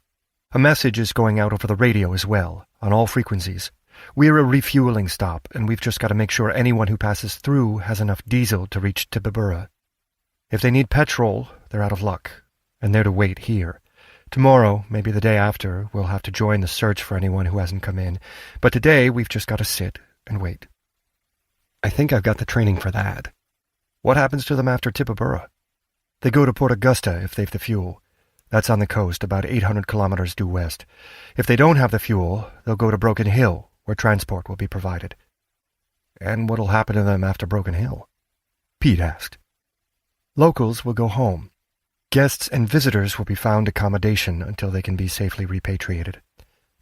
A message is going out over the radio as well, on all frequencies. We're a refueling stop, and we've just got to make sure anyone who passes through has enough diesel to reach Tibabura. If they need petrol, they're out of luck, and they're to wait here. Tomorrow, maybe the day after, we'll have to join the search for anyone who hasn't come in, but today we've just got to sit and wait. I think I've got the training for that. What happens to them after Tibabura? They go to Port Augusta if they've the fuel. That's on the coast, about 800 kilometers due west. If they don't have the fuel, they'll go to Broken Hill, where transport will be provided. And what'll happen to them after Broken Hill? Pete asked. Locals will go home. Guests and visitors will be found accommodation until they can be safely repatriated.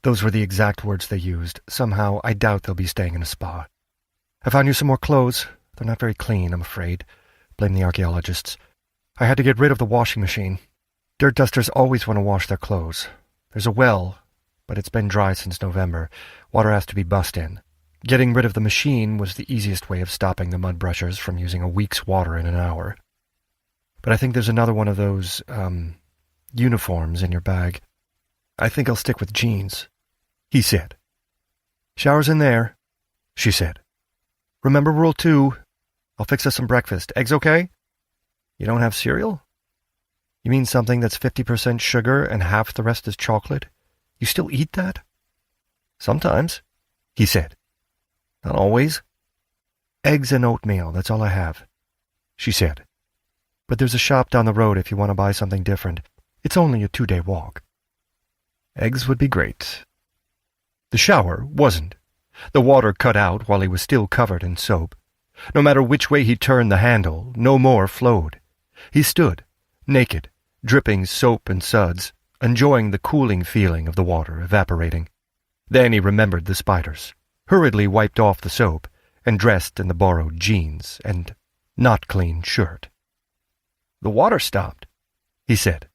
Those were the exact words they used. Somehow, I doubt they'll be staying in a spa. I found you some more clothes. They're not very clean, I'm afraid. Blame the archaeologists. I had to get rid of the washing machine. Dirt dusters always want to wash their clothes. There's a well, but it's been dry since November. Water has to be bussed in. Getting rid of the machine was the easiest way of stopping the mud brushers from using a week's water in an hour. But I think there's another one of those, uniforms in your bag. I think I'll stick with jeans, he said. Shower's in there, she said. Remember Rule 2. I'll fix us some breakfast. Eggs okay? You don't have cereal? You mean something that's 50% sugar and half the rest is chocolate? You still eat that? Sometimes, he said. Not always. Eggs and oatmeal, that's all I have, she said. But there's a shop down the road if you want to buy something different. It's only a 2-day walk. Eggs would be great. The shower wasn't. The water cut out while he was still covered in soap. No matter which way he turned the handle, no more flowed. He stood, naked, dripping soap and suds, enjoying the cooling feeling of the water evaporating. Then he remembered the spiders, hurriedly wiped off the soap, and dressed in the borrowed jeans and not clean shirt. The water stopped, he said.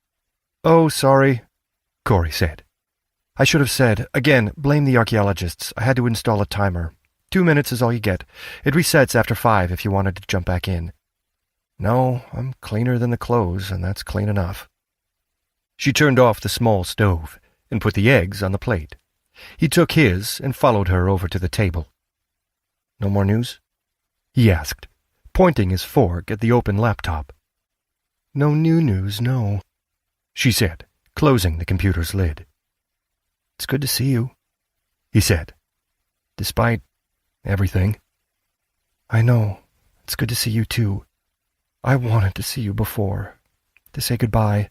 Oh, sorry, Corey said. I should have said, again, blame the archaeologists. I had to install a timer. 2 minutes is all you get. It resets after 5 if you wanted to jump back in. No, I'm cleaner than the clothes, and that's clean enough. She turned off the small stove and put the eggs on the plate. He took his and followed her over to the table. No more news? He asked, pointing his fork at the open laptop. No new news, no, she said, closing the computer's lid. It's good to see you, he said, despite everything. I know. It's good to see you, too. I wanted to see you before, to say goodbye.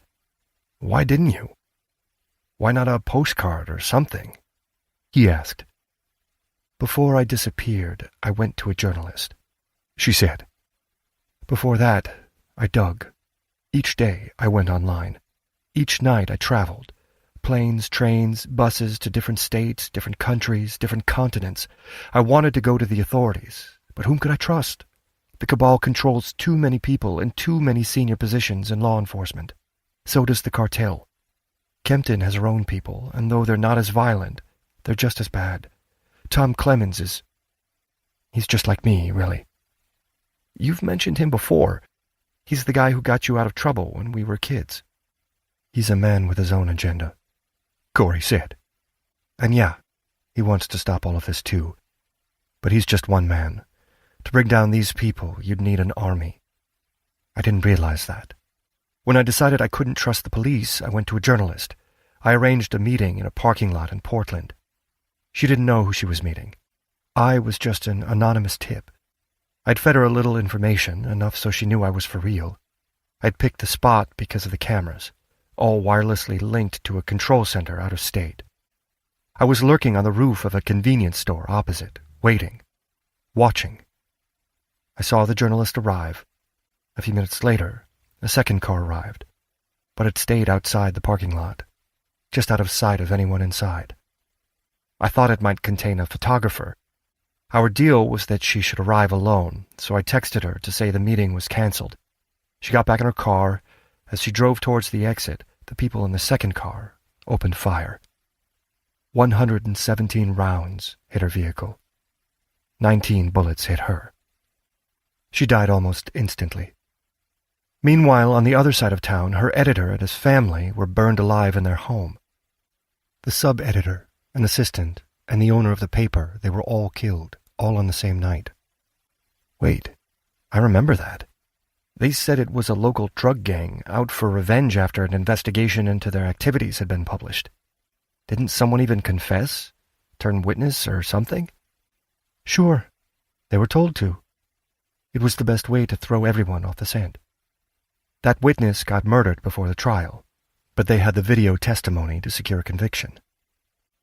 Why didn't you? Why not a postcard or something? He asked. Before I disappeared, I went to a journalist, she said. Before that, I dug. Each day I went online. Each night I traveled. Planes, trains, buses to different states, different countries, different continents. I wanted to go to the authorities, but whom could I trust? The cabal controls too many people in too many senior positions in law enforcement. So does the cartel. Kempton has her own people, and though they're not as violent, they're just as bad. Tom Clemens is... He's just like me, really. You've mentioned him before. He's the guy who got you out of trouble when we were kids. He's a man with his own agenda, Corey said. And yeah, he wants to stop all of this too. But he's just one man. To bring down these people, you'd need an army. I didn't realize that. When I decided I couldn't trust the police, I went to a journalist. I arranged a meeting in a parking lot in Portland. She didn't know who she was meeting. I was just an anonymous tip. I'd fed her a little information, enough so she knew I was for real. I'd picked the spot because of the cameras, all wirelessly linked to a control center out of state. I was lurking on the roof of a convenience store opposite, waiting, watching. I saw the journalist arrive. A few minutes later, a second car arrived, but it stayed outside the parking lot, just out of sight of anyone inside. I thought it might contain a photographer. Our deal was that she should arrive alone, so I texted her to say the meeting was cancelled. She got back in her car. As she drove towards the exit, the people in the second car opened fire. 117 rounds hit her vehicle. 19 bullets hit her. She died almost instantly. Meanwhile, on the other side of town, her editor and his family were burned alive in their home. The sub-editor, an assistant, and the owner of the paper, they were all killed, all on the same night. Wait, I remember that. They said it was a local drug gang out for revenge after an investigation into their activities had been published. Didn't someone even confess? Turn witness or something? Sure, they were told to. It was the best way to throw everyone off the scent. That witness got murdered before the trial, but they had the video testimony to secure conviction.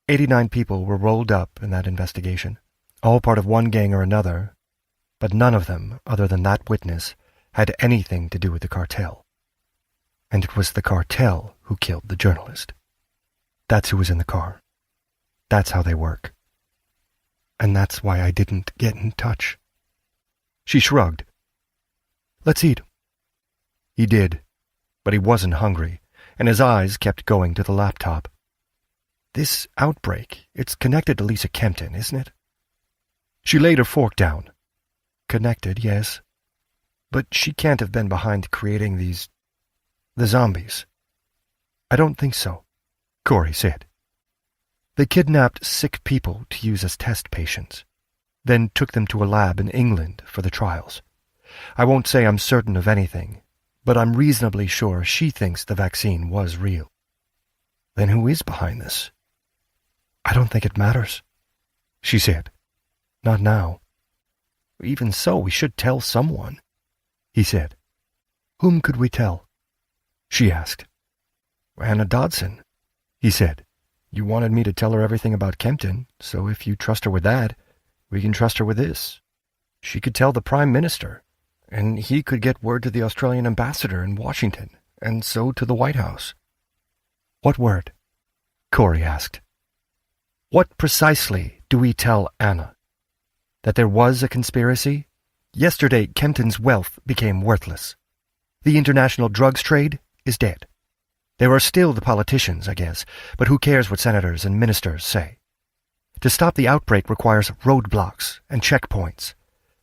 89 people were rolled up in that investigation, all part of one gang or another, but none of them, other than that witness, had anything to do with the cartel. And it was the cartel who killed the journalist. That's who was in the car. That's how they work. And that's why I didn't get in touch. She shrugged. Let's eat. He did, but he wasn't hungry, and his eyes kept going to the laptop. This outbreak, it's connected to Lisa Kempton, isn't it? She laid her fork down. Connected, yes. But she can't have been behind creating the zombies. I don't think so, Corey said. They kidnapped sick people to use as test patients, then took them to a lab in England for the trials. I won't say I'm certain of anything, but I'm reasonably sure she thinks the vaccine was real. Then who is behind this? I don't think it matters, she said. Not now. Even so, we should tell someone, he said. Whom could we tell? She asked. Anna Dodson, he said. You wanted me to tell her everything about Kempton, so if you trust her with that, we can trust her with this. She could tell the Prime Minister, and he could get word to the Australian ambassador in Washington, and so to the White House. What word? Corey asked. What precisely do we tell Anna? That there was a conspiracy? Yesterday, Kempton's wealth became worthless. The international drugs trade is dead. There are still the politicians, I guess, but who cares what senators and ministers say? To stop the outbreak requires roadblocks and checkpoints.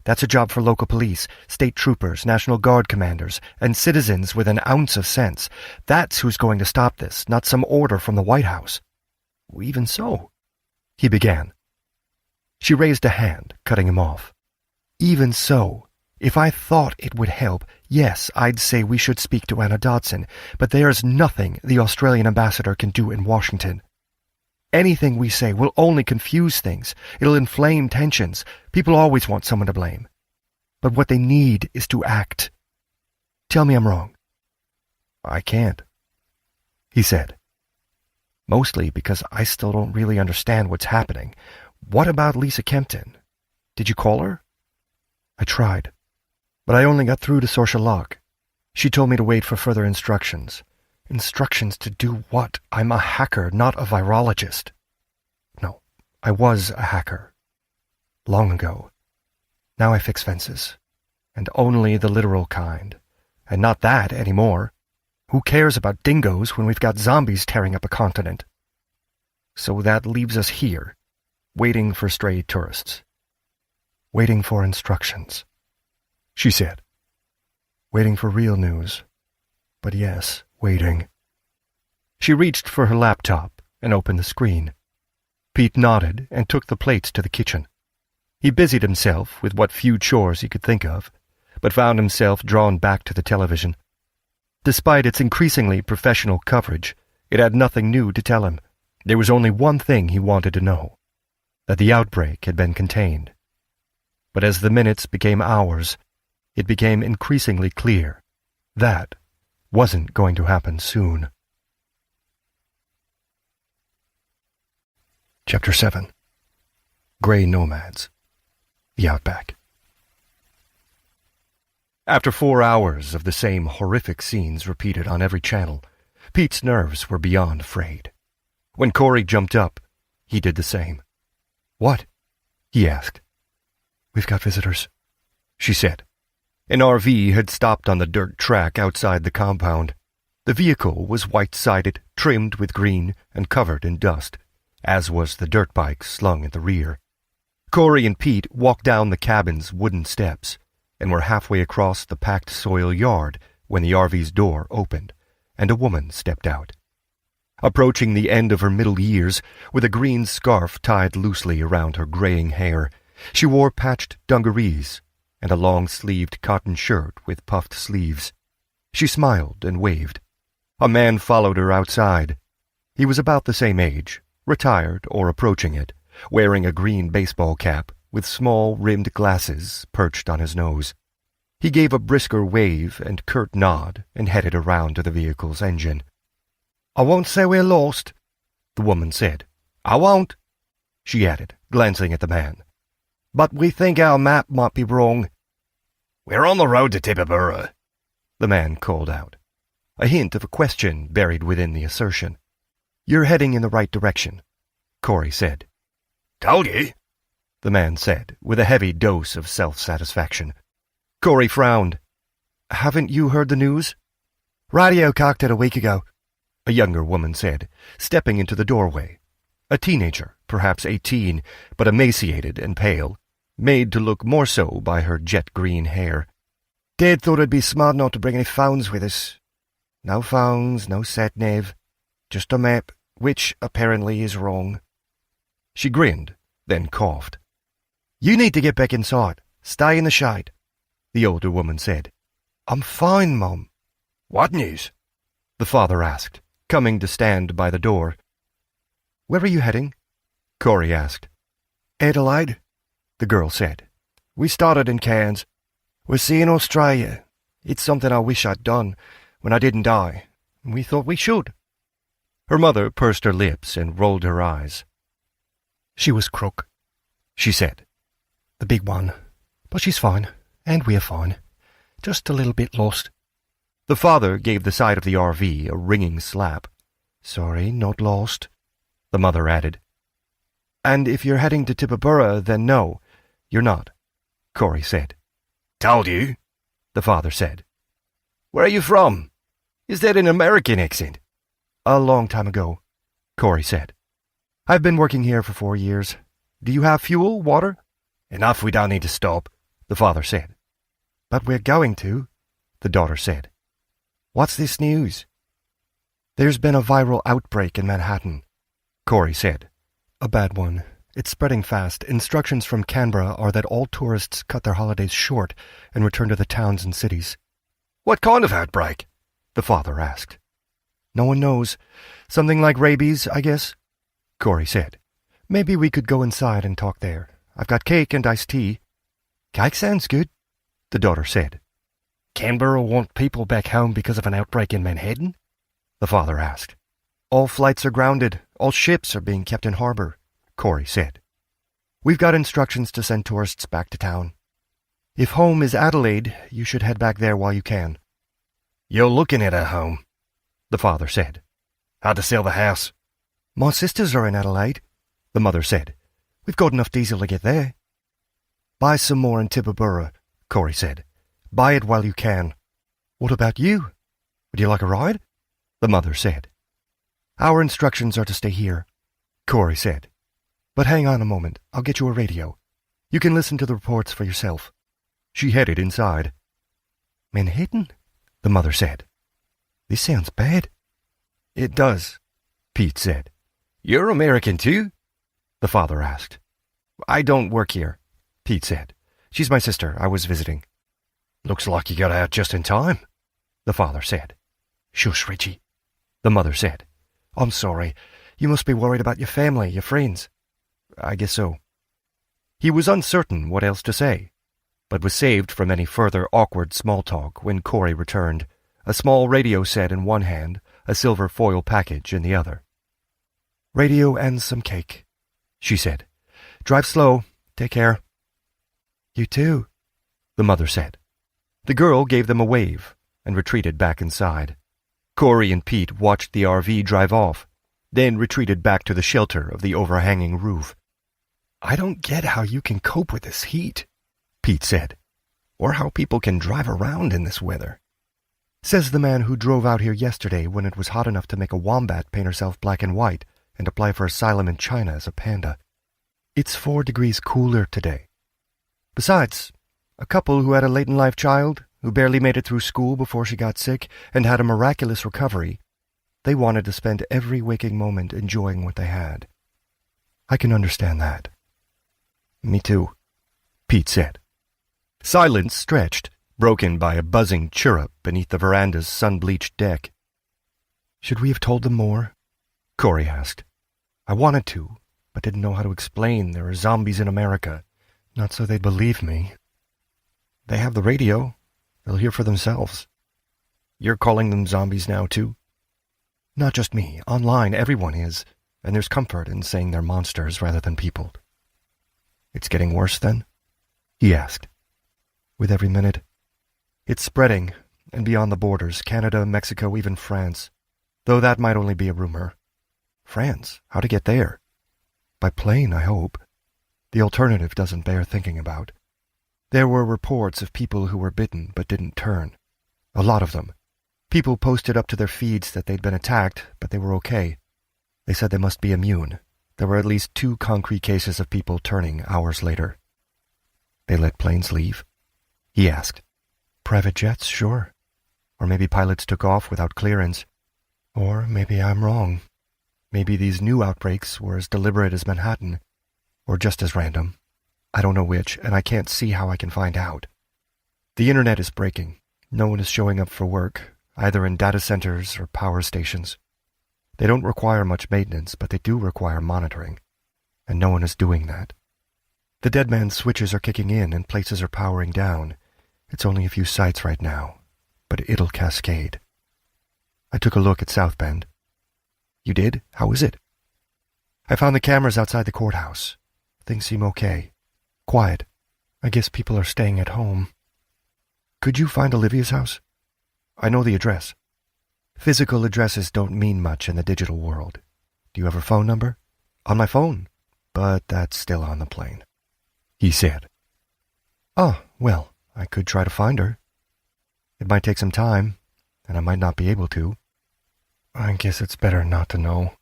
That's a job for local police, state troopers, National Guard commanders, and citizens with an ounce of sense. That's who's going to stop this, not some order from the White House. Even so, he began. She raised a hand, cutting him off. Even so, if I thought it would help, yes, I'd say we should speak to Anna Dodson, but there's nothing the Australian ambassador can do in Washington. Anything we say will only confuse things. It'll inflame tensions. People always want someone to blame. But what they need is to act. Tell me I'm wrong. I can't, he said. Mostly because I still don't really understand what's happening. What about Lisa Kempton? Did you call her? I tried, but I only got through to Saoirse Locke. She told me to wait for further instructions. Instructions to do what? I'm a hacker, not a virologist. No, I was a hacker. Long ago. Now I fix fences. And only the literal kind. And not that anymore. Who cares about dingoes when we've got zombies tearing up a continent? So that leaves us here, waiting for stray tourists. Waiting for instructions, she said. Waiting for real news. But yes, waiting. She reached for her laptop and opened the screen. Pete nodded and took the plates to the kitchen. He busied himself with what few chores he could think of, but found himself drawn back to the television. Despite its increasingly professional coverage, it had nothing new to tell him. There was only one thing he wanted to know.
that the outbreak had been contained. But as the minutes became hours, it became increasingly clear that wasn't going to happen soon. Chapter 7. Grey Nomads. The Outback. After 4 hours of the same horrific scenes repeated on every channel, Pete's nerves were beyond frayed. When Corey jumped up, he did the same. "What?" he asked. "We've got visitors," she said. An RV had stopped on the dirt track outside the compound. The vehicle was white-sided, trimmed with green, and covered in dust, as was the dirt bike slung at the rear. Corey and Pete walked down the cabin's wooden steps and were halfway across the packed soil yard when the RV's door opened, and a woman stepped out. Approaching the end of her middle years, with a green scarf tied loosely around her graying hair, she wore patched dungarees and a long-sleeved cotton shirt with puffed sleeves. She smiled and waved. A man followed her outside. He was about the same age, retired or approaching it, wearing a green baseball cap with small rimmed glasses perched on his nose. He gave a brisker wave and curt nod and headed around to the vehicle's engine. "I won't say we're lost," the woman said. "I won't," she added, glancing at the man. "But we think our map might be wrong." "We're on the road to Tippabura," the man called out, a hint of a question buried within the assertion. "You're heading in the right direction," Corey said. "Told you," the man said, with a heavy dose of self-satisfaction. Corey frowned. "Haven't you heard the news?" "Radio cocked it a week ago," a younger woman said, stepping into the doorway. A teenager, perhaps 18, but emaciated and pale, made to look more so by her jet-green hair. "Dad thought it'd be smart not to bring any phones with us. No phones, no sat-nav, just a map, which apparently is wrong." She grinned, then coughed. "You need to get back inside. Stay in the shade," the older woman said. "I'm fine, Mum." "What news?" the father asked, coming to stand by the door. "Where are you heading?" Corey asked. "Adelaide," the girl said. "We started in Cairns. We're seeing Australia. It's something I wish I'd done when I didn't die. We thought we should." Her mother pursed her lips and rolled her eyes. "She was crook," she said. "The big one. But she's fine, and we're fine. Just a little bit lost." The father gave the side of the RV a ringing slap. "Sorry, not lost," the mother added. "And if you're heading to Tippabura, then no, you're not," Corey said. "Told you," the father said. "Where are you from? Is that an American accent?" "A long time ago," Corey said. "I've been working here for 4 years. Do you have fuel, water?" "Enough, we don't need to stop," the father said. "But we're going to," the daughter said. "What's this news?" "There's been a viral outbreak in Manhattan," Corey said. "A bad one. It's spreading fast. Instructions from Canberra are that all tourists cut their holidays short and return to the towns and cities." "What kind of outbreak?" the father asked. "No one knows. Something like rabies, I guess," Corey said. "Maybe we could go inside and talk there. I've got cake and iced tea." "Cake sounds good," the daughter said. "Canberra want people back home because of an outbreak in Manhattan?" the father asked. "All flights are grounded. All ships are being kept in harbor," Corey said. "We've got instructions to send tourists back to town. If home is Adelaide, you should head back there while you can." "You're looking at a home," the father said. "Hard to sell the house." "My sisters are in Adelaide," the mother said. "We've got enough diesel to get there." "Buy some more in Tippabura," Corey said. "Buy it while you can." "What about you? Would you like a ride?" the mother said. "Our instructions are to stay here," Corey said. "But hang on a moment, I'll get you a radio. You can listen to the reports for yourself." She headed inside. "Manhattan?" the mother said. "This sounds bad." "It does," Pete said. "You're American too?" the father asked. "I don't work here," Pete said. "She's my sister. I was visiting." "Looks like you got out just in time," the father said. "Shush, Richie," the mother said. "I'm sorry. You must be worried about your family, your friends."
I guess so." He was uncertain what else to say, but was saved from any further awkward small talk when Corey returned, a small radio set in one hand, a silver foil package in the other. "Radio and some cake," she said. "Drive slow. Take care." "You too," the mother said. The girl gave them a wave and retreated back inside. Corey and Pete watched the RV drive off, then retreated back to the shelter of the overhanging roof. "I don't get how you can cope with this heat," Pete said, "or how people can drive around in this weather." "Says the man who drove out here yesterday when it was hot enough to make a wombat paint herself black and white and apply for asylum in China as a panda. It's 4 degrees cooler today. Besides, a couple who had a late-in-life child who barely made it through school before she got sick and had a miraculous recovery, they wanted to spend every waking moment enjoying what they had. I can understand that." "Me too," Pete said. Silence stretched, broken by a buzzing chirrup beneath the veranda's sun-bleached deck. "Should we have told them more?" Corey asked. "I wanted to, but didn't know how to explain there are zombies in America, not so they'd believe me. They have the radio. They'll hear for themselves." "You're calling them zombies now, too?" "Not just me. Online, everyone is, and there's comfort in saying they're monsters rather than people." "It's getting worse, then?" he asked. "With every minute. It's spreading, and beyond the borders, Canada, Mexico, even France, though that might only be a rumor." "France? How to get there?" "By plane, I hope. The alternative doesn't bear thinking about. There were reports of people who were bitten but didn't turn. A lot of them. People posted up to their feeds that they'd been attacked, but they were okay. They said they must be immune. There were at least 2 concrete cases of people turning hours later." "They let planes leave?" he asked. "Private jets, sure. Or maybe pilots took off without clearance. Or maybe I'm wrong. Maybe these new outbreaks were as deliberate as Manhattan, or just as random. I don't know which, and I can't see how I can find out. The internet is breaking. No one is showing up for work, either in data centers or power stations. They don't require much maintenance, but they do require monitoring, and no one is doing that. The dead man's switches are kicking in and places are powering down. It's only a few sites right now, but it'll cascade." I took a look at South Bend. "You did? How is it?" "I found the cameras outside the courthouse. Things seem okay. Quiet. I guess people are staying at home." "Could you find Olivia's house?" "I know the address." "Physical addresses don't mean much in the digital world. Do you have her phone number?" "On my phone, but that's still on the plane," he said. "Oh, well, I could try to find her. It might take some time, and I might not be able to." "I guess it's better not to know."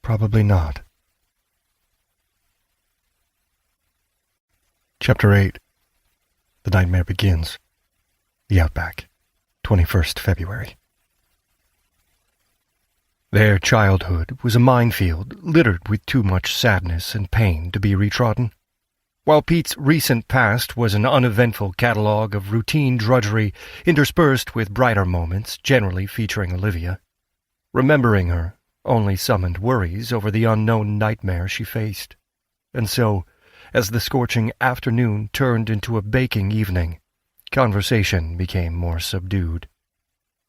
"Probably not." Chapter 8. The Nightmare Begins. The Outback. 21st February. Their childhood was a minefield littered with too much sadness and pain to be retrodden. While Pete's recent past was an uneventful catalogue of routine drudgery interspersed with brighter moments, generally featuring Olivia, remembering her only summoned worries over the unknown nightmare she faced. And so, as the scorching afternoon turned into a baking evening, conversation became more subdued.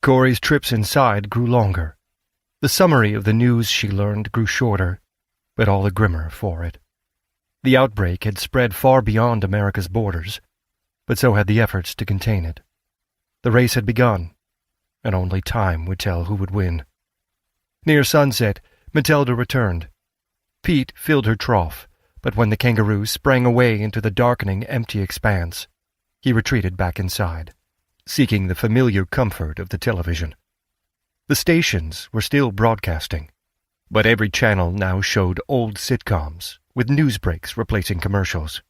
Corey's trips inside grew longer. The summary of the news she learned grew shorter, but all the grimmer for it. The outbreak had spread far beyond America's borders, but so had the efforts to contain it. The race had begun, and only time would tell who would win. Near sunset, Matilda returned. Pete filled her trough, but when the kangaroo sprang away into the darkening, empty expanse, he retreated back inside, seeking the familiar comfort of the television. The stations were still broadcasting, but every channel now showed old sitcoms, with news breaks replacing commercials.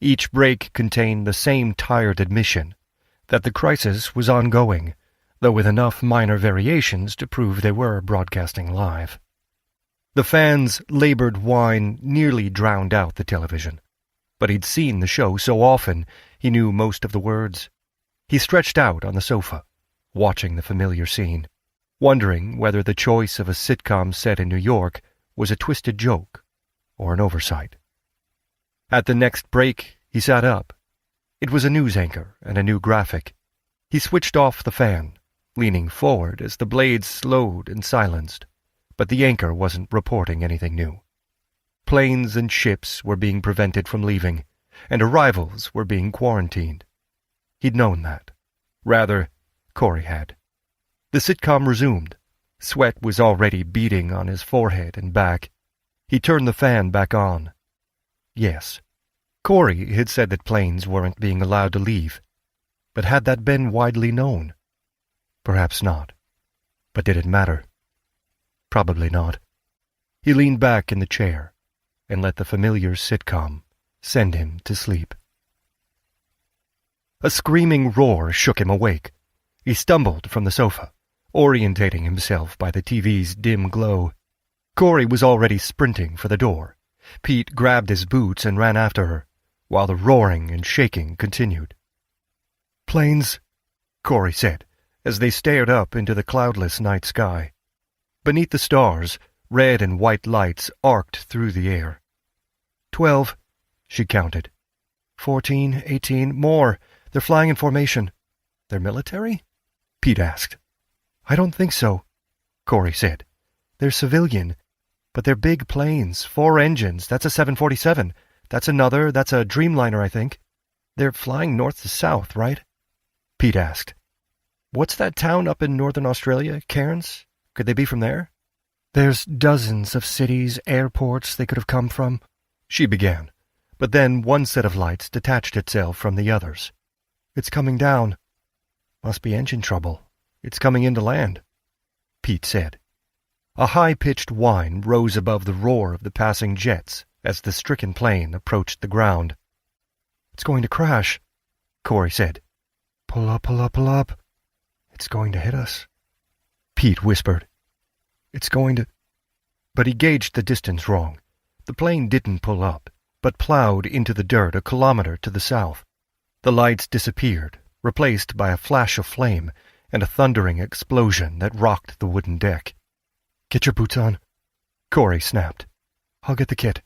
Each break contained the same tired admission that the crisis was ongoing, though with enough minor variations to prove they were broadcasting live. The fans' labored whine nearly drowned out the television, but he'd seen the show so often he knew most of the words. He stretched out on the sofa, watching the familiar scene, wondering whether the choice of a sitcom set in New York was a twisted joke
or an oversight. At the next break, he sat up. It was a news anchor and a new graphic. He switched off the fan, leaning forward as the blades slowed and silenced, but the anchor wasn't reporting anything new. Planes and ships were being prevented from leaving, and arrivals were being quarantined. He'd known that. Rather, Corey had. The sitcom resumed. Sweat was already beading on his forehead and back. He turned the fan back on. Yes, Corey had said that planes weren't being allowed to leave. But had that been widely known? Perhaps not. But did it matter? Probably not. He leaned back in the chair and let the familiar sitcom send him to sleep. A screaming roar shook him awake. He stumbled from the sofa, orientating himself by the TV's dim glow. Corey was already sprinting for the door. Pete grabbed his boots and ran after her, while the roaring and shaking continued. "Planes," Corey said, as they stared up into the cloudless night sky. Beneath the stars, red and white lights arced through the air. 12, she counted. 14, 18, more. They're flying in formation. They're military? Pete asked. I don't think so, Corey said. They're civilian, but they're big planes, 4 engines. That's a 747. That's another. That's a Dreamliner, I think. They're flying north to south, right? Pete asked. What's that town up in northern Australia, Cairns? Could they be from there? There's dozens of cities, airports they could have come from, she began, but then one set of lights detached itself from the others. It's coming down. Must be engine trouble. It's coming in to land, Pete said. A high-pitched whine rose above the roar of the passing jets as the stricken plane approached the ground. It's going to crash, Corey said. Pull up, pull up, pull up. It's going to hit us, Pete whispered. It's going to... But he gauged the distance wrong. The plane didn't pull up, but plowed into the dirt a kilometer to the south. The lights disappeared, replaced by a flash of flame and a thundering explosion that rocked the wooden deck. Get your boots on, Corey snapped. I'll get the kit.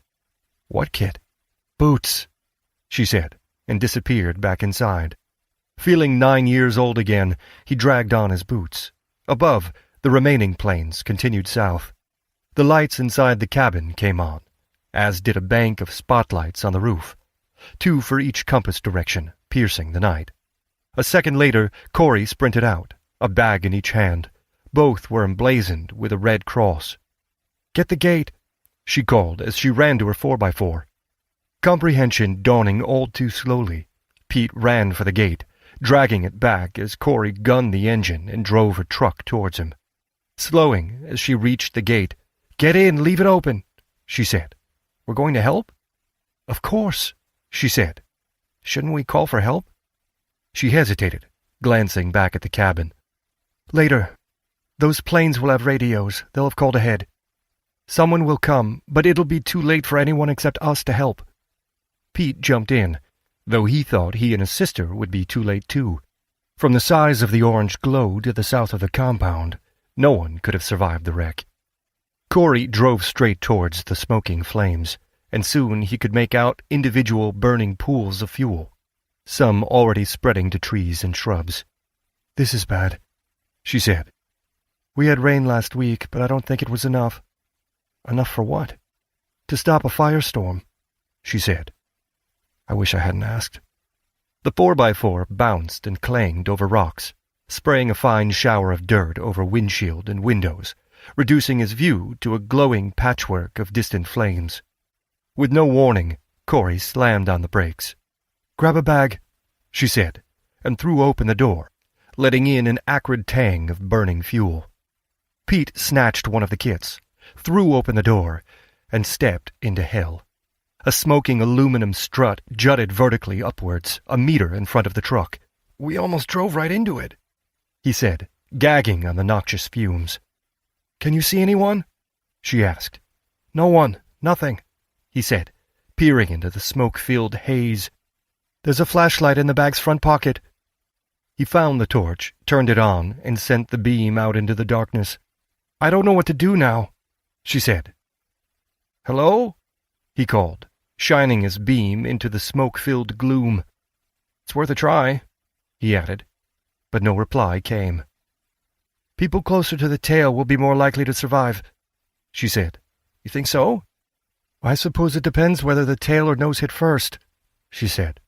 What kit? Boots, she said, and disappeared back inside. Feeling 9 years old again, he dragged on his boots. Above, the remaining planes continued south. The lights inside the cabin came on, as did a bank of spotlights on the roof, 2 for each compass direction, piercing the night. A second later, Corey sprinted out, a bag in each hand. Both were emblazoned with a red cross. Get the gate, she called as she ran to her 4x4. Comprehension dawning all too slowly, Pete ran for the gate, dragging it back as Corey gunned the engine and drove her truck towards him. Slowing as she reached the gate, Get in, leave it open, she said. We're going to help? Of course, she said. Shouldn't we call for help? She hesitated, glancing back at the cabin. Later. Those planes will have radios. They'll have called ahead. Someone will come, but it'll be too late for anyone except us to help. Pete jumped in, though he thought he and his sister would be too late too. From the size of the orange glow to the south of the compound, no one could have survived the wreck. Corey drove straight towards the smoking flames, and soon he could make out individual burning pools of fuel, some already spreading to trees and shrubs. This is bad, she said. We had rain last week, but I don't think it was enough. Enough for what? To stop a firestorm, she said. I wish I hadn't asked. The 4x4 bounced and clanged over rocks, spraying a fine shower of dirt over windshield and windows, reducing his view to a glowing patchwork of distant flames. With no warning, Corey slammed on the brakes. Grab a bag, she said, and threw open the door, letting in an acrid tang of burning fuel. Pete snatched one of the kits, threw open the door, and stepped into hell. A smoking aluminum strut jutted vertically upwards, a meter in front of the truck. We almost drove right into it, he said, gagging on the noxious fumes. Can you see anyone? She asked. No one, nothing, he said, peering into the smoke-filled haze. There's a flashlight in the bag's front pocket. He found the torch, turned it on, and sent the beam out into the darkness. I don't know what to do now, she said. Hello?
he called, shining his beam into the smoke-filled gloom. "It's worth a try," he added, but no reply came. "People closer to the tail will be more likely to survive," she said. "You think so?" "I suppose it depends whether the tail or nose hit first," she said.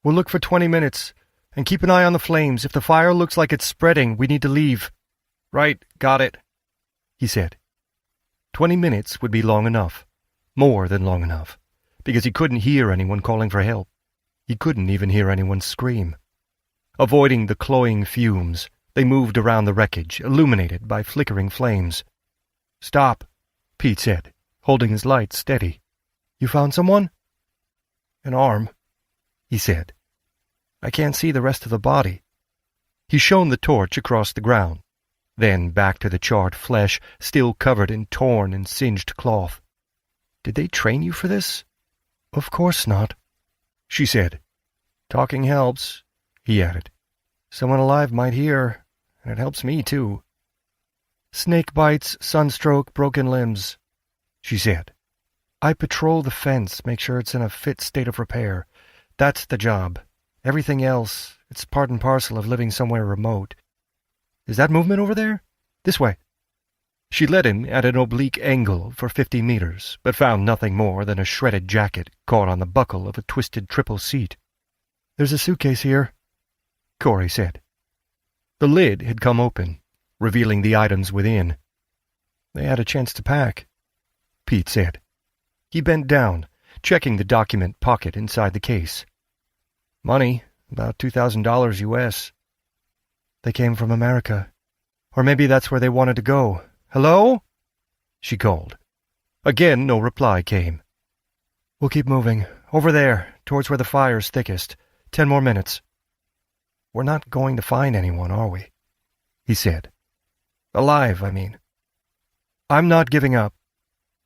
"We'll look for 20 minutes, and keep an eye on the flames. If the fire looks like it's spreading, we need to leave." "Right, got it," he said. 20 minutes would be long enough, more than long enough, because he couldn't hear anyone calling for help. He couldn't even hear anyone scream. Avoiding the cloying fumes, they moved around the wreckage, illuminated by flickering flames. "Stop," Pete said, holding his light steady. "You found someone?" "An arm," he said. "I can't see the rest of the body." He shone the torch across the ground, then back to the charred flesh, still covered in torn and singed cloth. "Did they train you for this?" "Of course not," she said. "Talking helps," he added. "Someone alive might hear, and it helps me, too." "Snake bites, sunstroke, broken limbs," she said. "I patrol the fence, make sure it's in a fit state of repair. That's the job. Everything else, it's part and parcel of living somewhere remote. Is that movement over there? This way." She led him at an oblique angle for 50 meters, but found nothing more than a shredded jacket caught on the buckle of a twisted triple seat. "There's a suitcase here," Corey said. The lid had come open, revealing the items within. "They had a chance to pack," Pete said. He bent down, checking the document pocket inside the case. "Money, about $2,000 US. They came from America. Or maybe that's where they wanted to go. Hello?" she called. Again, no reply came. "We'll keep moving. Over there, towards where the fire's thickest. 10 more minutes." "We're not going to find anyone, are we?" he said. "Alive, I mean." "I'm not giving up,"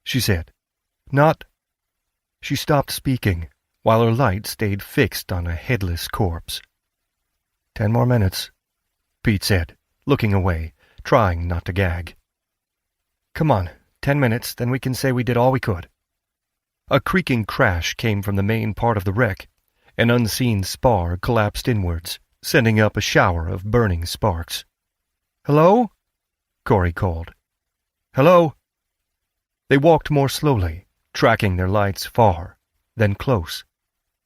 she said. "Not—" She stopped speaking, while her light stayed fixed on a headless corpse. 10 more minutes, Pete said, looking away, trying not to gag. "Come on, 10 minutes, then we can say we did all we could." A creaking crash came from the main part of the wreck. An unseen spar collapsed inwards, sending up a shower of burning sparks. "Hello?" Corey called. "Hello?" They walked more slowly, tracking their lights far, then close.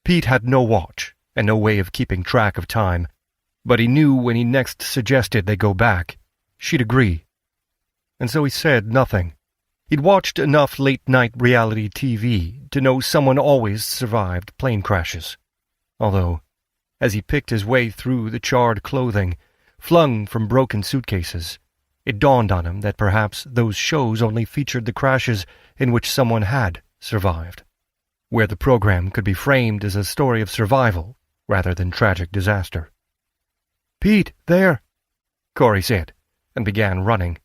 Pete had no watch and no way of keeping track of time, but he knew when he next suggested they go back, she'd agree. And so he said nothing. He'd watched enough late-night reality TV to know someone always survived plane crashes. Although, as he picked his way through the charred clothing, flung from broken suitcases, it dawned on him that perhaps those shows only featured the crashes in which someone had survived, where the program could be framed as a story of survival rather than tragic disaster. "Pete, there!" Corey said, and began running.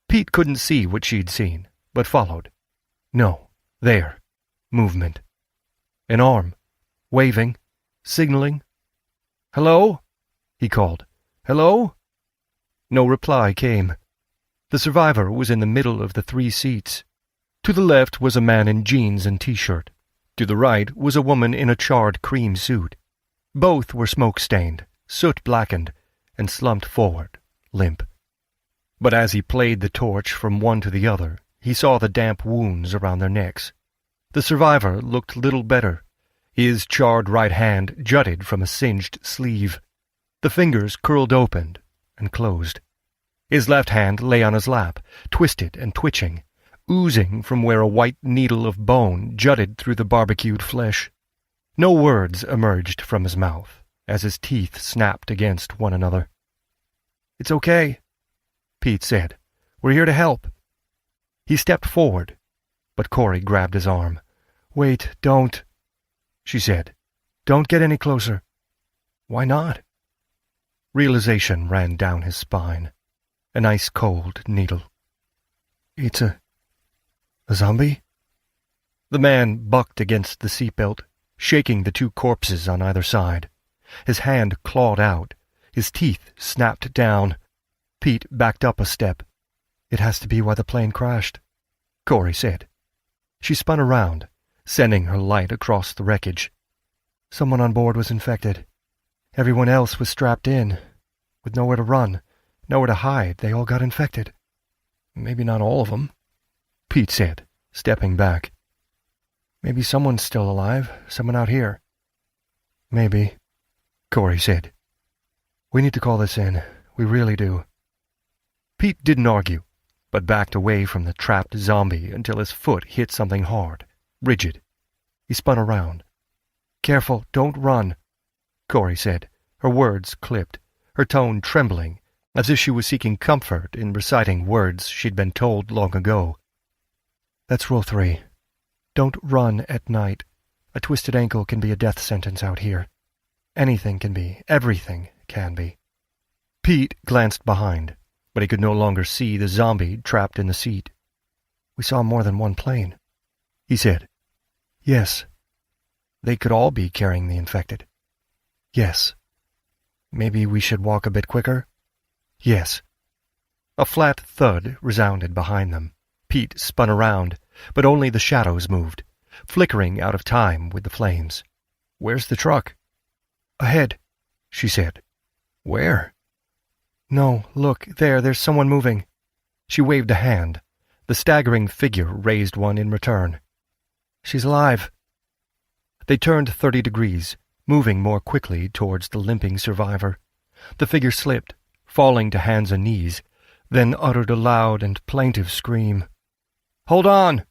Pete couldn't see what she'd seen, but followed. No, there. Movement. An arm. Waving. Signaling. "Hello?" he called. "Hello?" No reply came. The survivor was in the middle of the 3 seats. To the left was a man in jeans and T-shirt. To the right was a woman in a charred cream suit. Both were smoke-stained, soot-blackened, and slumped forward, limp. But as he played the torch from one to the other, he saw the damp wounds around their necks. The survivor looked little better. His charred right hand jutted from a singed sleeve. The fingers curled open and closed. His left hand lay on his lap, twisted and twitching, oozing from where a white needle of bone jutted through the barbecued flesh. No words emerged from his mouth as his teeth snapped against one another. "It's okay," Pete said. "We're here to help." He stepped forward, but Corey grabbed his arm. "Wait, don't," she said. "Don't get any closer." "Why not?" Realization ran down his spine. An ice-cold needle. "It's a zombie?" The man bucked against the seatbelt, shaking the 2 corpses on either side. His hand clawed out. His teeth snapped down. Pete backed up a step. "It has to be why the plane crashed," Corey said. She spun around, sending her light across the wreckage. Someone on board was infected. Everyone else was strapped in. With nowhere to run, nowhere to hide, they all got infected.
Maybe not all of them,
Pete said, stepping back.
Maybe someone's still alive, someone out here.
Maybe, Corey said.
We need to call this in. We really do.
Pete didn't argue, but backed away from the trapped zombie until his foot hit something hard, rigid. He spun around.
Careful, don't run,
Corey said, her words clipped, her tone trembling, as if she was seeking comfort in reciting words she'd been told long ago.
That's rule 3. Don't run at night. A twisted ankle can be a death sentence out here. Anything can be. Everything can be.
Pete glanced behind, but he could no longer see the zombie trapped in the seat.
We saw more than one plane,
he said.
Yes. They could all be carrying the infected.
Yes.
Maybe we should walk a bit quicker?
Yes. A flat thud resounded behind them. Pete spun around, but only the shadows moved, flickering out of time with the flames.
Where's the truck?
Ahead, she said.
Where?
No, look, there's someone moving. She waved a hand. The staggering figure raised one in return.
She's alive.
They turned 30 degrees, moving more quickly towards the limping survivor. The figure slipped, falling to hands and knees, then uttered a loud and plaintive scream.
"Hold on!"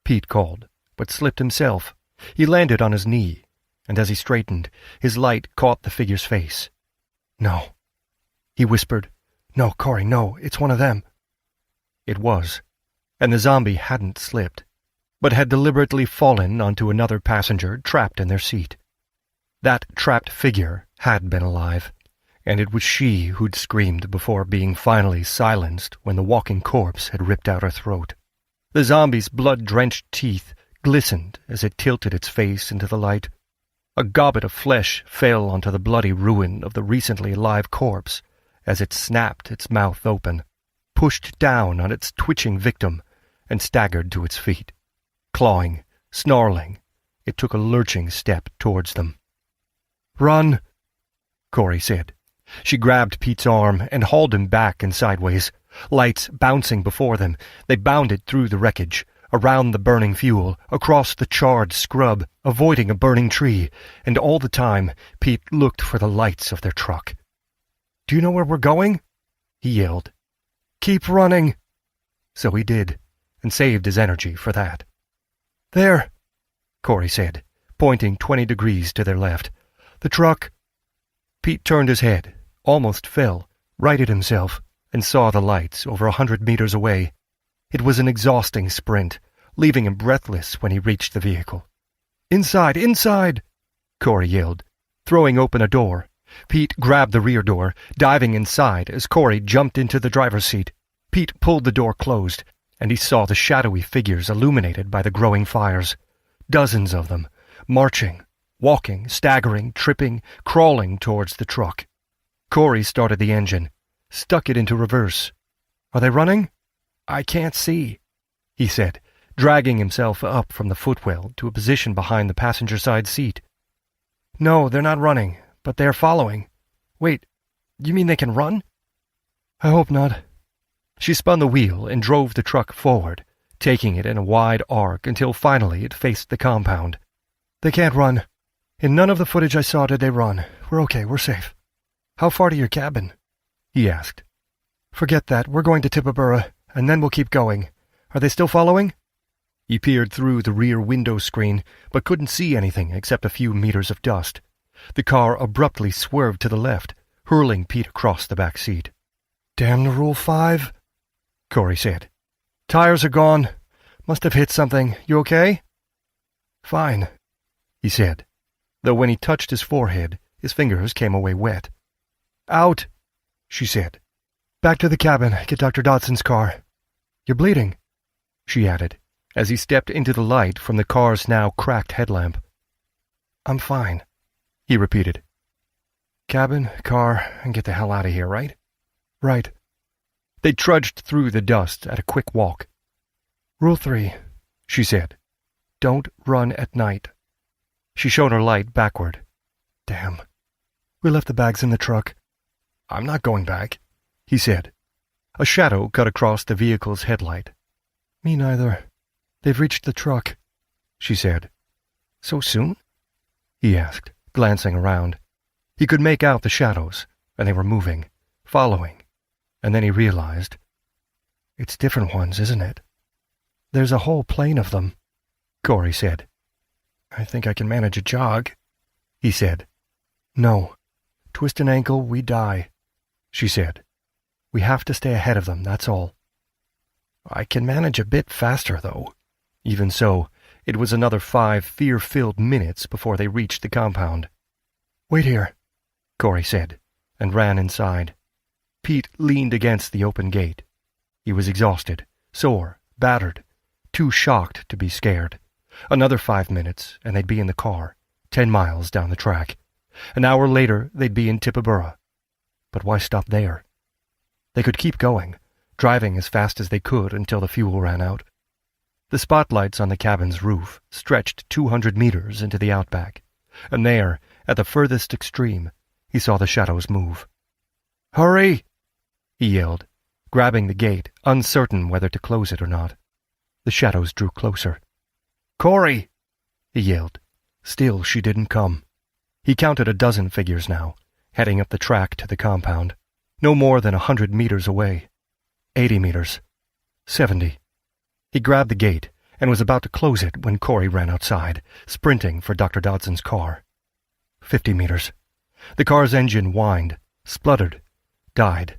Pete called, but slipped himself. He landed on his knee, and as he straightened, his light caught the figure's face.
"No,"
he whispered.
"No, Corey, no, it's one of them."
It was, and the zombie hadn't slipped, but had deliberately fallen onto another passenger trapped in their seat. That trapped figure had been alive, and it was she who'd screamed before being finally silenced when the walking corpse had ripped out her throat. The zombie's blood-drenched teeth glistened as it tilted its face into the light. A gobbet of flesh fell onto the bloody ruin of the recently alive corpse as it snapped its mouth open, pushed down on its twitching victim, and staggered to its feet. Clawing, snarling, it took a lurching step towards them.
"Run,"
Corey said. She grabbed Pete's arm and hauled him back and sideways. Lights bouncing before them, they bounded through the wreckage, around the burning fuel, across the charred scrub, avoiding a burning tree, and all the time Pete looked for the lights of their truck.
"Do you know where we're going?"
he yelled.
"Keep running."
So he did, and saved his energy for that.
"There,"
Corey said, pointing 20 degrees to their left.
"The truck."
Pete turned his head, almost fell, righted himself, and saw the lights over 100 meters away. It was an exhausting sprint, leaving him breathless when he reached the vehicle.
"Inside, inside!"
Corey yelled, throwing open a door. Pete grabbed the rear door, diving inside as Corey jumped into the driver's seat. Pete pulled the door closed, and he saw the shadowy figures illuminated by the growing fires. Dozens of them, marching, walking, staggering, tripping, crawling towards the truck. Corey started the engine, stuck it into reverse.
"Are they running?"
"I can't see," he said, dragging himself up from the footwell to a position behind the passenger side seat.
"No, they're not running, but they're following. Wait, you mean they can run?"
"I hope not." She spun the wheel and drove the truck forward, taking it in a wide arc until finally it faced the compound.
"They can't run. In none of the footage I saw did they run. We're okay, we're safe. How far to your cabin?"
he asked.
"Forget that. We're going to Tippabura, and then we'll keep going. Are they still following?"
He peered through the rear window screen, but couldn't see anything except a few meters of dust. The car abruptly swerved to the left, hurling Pete across the back seat.
"Damn the Rule 5,
Corey said.
"Tires are gone. Must have hit something. You okay?"
"Fine," he said, though when he touched his forehead, his fingers came away wet.
"Out,"
she said.
"Back to the cabin. Get Dr. Dodson's car. You're bleeding,"
she added, as he stepped into the light from the car's now cracked headlamp.
"I'm fine,"
he repeated.
"Cabin, car, and get the hell out of here, right?"
"Right." They trudged through the dust at a quick walk.
"Rule 3,
she said. Don't run at night." She shone her light backward. "Damn. We left the bags in the truck."
"I'm not going back,"
he said. A shadow cut across the vehicle's headlight. "Me neither. They've reached the truck," she said. "So soon?" he asked, glancing around. He could make out the shadows, and they were moving, following, and then he realized, "It's different ones, isn't it?" "There's a whole plane of them," Corey said. "I think I can manage a jog," he said. "No. Twist an ankle, we die," she said. "We have to stay ahead of them, that's all." "I can manage a bit faster, though." Even so, it was another 5 fear-filled minutes before they reached the compound. "Wait here," Corey said, and ran inside. Pete leaned against the open gate. He was exhausted, sore, battered, too shocked to be scared. Another 5 minutes, and they'd be in the car, 10 miles down the track. An hour later, they'd be in Tippabura. But why stop there? They could keep going, driving as fast as they could until the fuel ran out. The spotlights on the cabin's roof stretched 200 meters into the outback, and there, at the furthest extreme, he saw the shadows move. "Hurry!" he yelled, grabbing the gate, uncertain whether to close it or not. The shadows drew closer. "Corey!" he yelled. Still she didn't come. He counted a dozen figures now, heading up the track to the compound, no more than 100 meters away. 80 meters. 70. He grabbed the gate and was about to close it when Corey ran outside, sprinting for Dr. Dodson's car. 50 meters. The car's engine whined, spluttered, died.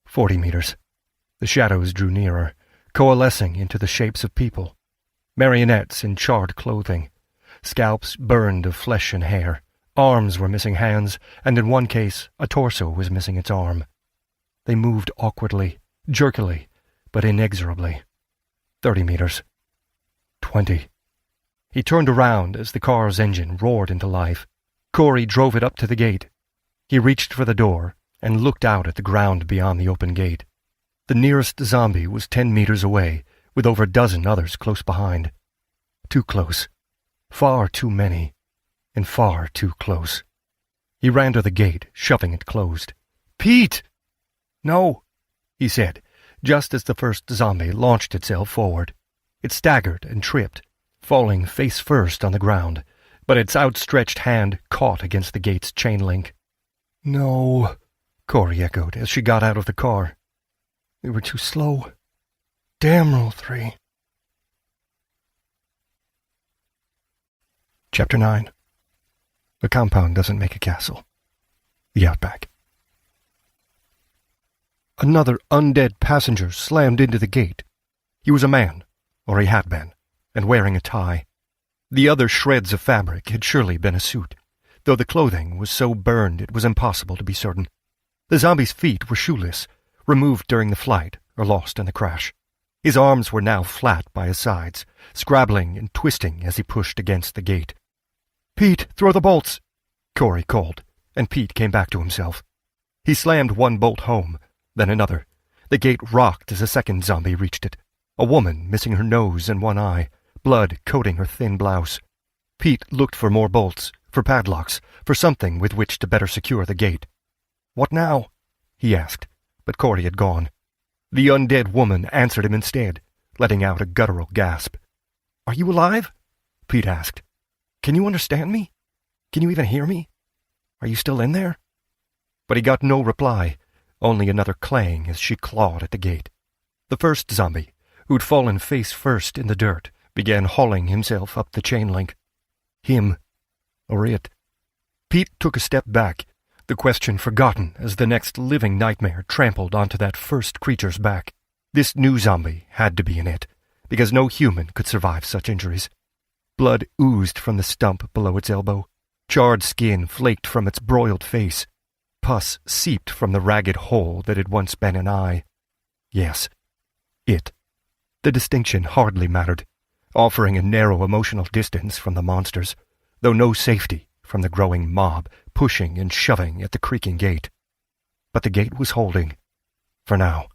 40 meters. The shadows drew nearer, coalescing into the shapes of people. Marionettes in charred clothing. Scalps burned of flesh and hair. Arms were missing hands, and in one case, a torso was missing its arm. They moved awkwardly, jerkily, but inexorably. 30 meters. 20. He turned around as the car's engine roared into life. Corey drove it up to the gate. He reached for the door and looked out at the ground beyond the open gate. The nearest zombie was 10 meters away, with over a dozen others close behind. Too close. Far too many. And far too close. He ran to the gate, shoving it closed. "Pete!" "No," he said, just as the first zombie launched itself forward. It staggered and tripped, falling face first on the ground, but its outstretched hand caught against the gate's chain link. "No," Corey echoed as she got out of the car. "We were too slow. Damn Rule 3. Chapter 9. The compound doesn't make a castle. The outback. Another undead passenger slammed into the gate. He was a man, or he had been, and wearing a tie. The other shreds of fabric had surely been a suit, though the clothing was so burned it was impossible to be certain. The zombie's feet were shoeless, removed during the flight or lost in the crash. His arms were now flat by his sides, scrabbling and twisting as he pushed against the gate. "Pete, throw the bolts!" Corey called, and Pete came back to himself. He slammed one bolt home, then another. The gate rocked as a second zombie reached it. A woman missing her nose and one eye, blood coating her thin blouse. Pete looked for more bolts, for padlocks, for something with which to better secure the gate. "What now?" he asked, but Corey had gone. The undead woman answered him instead, letting out a guttural gasp. "Are you alive?" Pete asked. "Can you understand me? Can you even hear me? Are you still in there?" But he got no reply, only another clang as she clawed at the gate. The first zombie, who'd fallen face first in the dirt, began hauling himself up the chain link. Him, or it. Pete took a step back, the question forgotten as the next living nightmare trampled onto that first creature's back. This new zombie had to be an it, because no human could survive such injuries. Blood oozed from the stump below its elbow. Charred skin flaked from its broiled face. Pus seeped from the ragged hole that had once been an eye. Yes, it. The distinction hardly mattered, offering a narrow emotional distance from the monsters, though no safety from the growing mob pushing and shoving at the creaking gate. But the gate was holding. For now.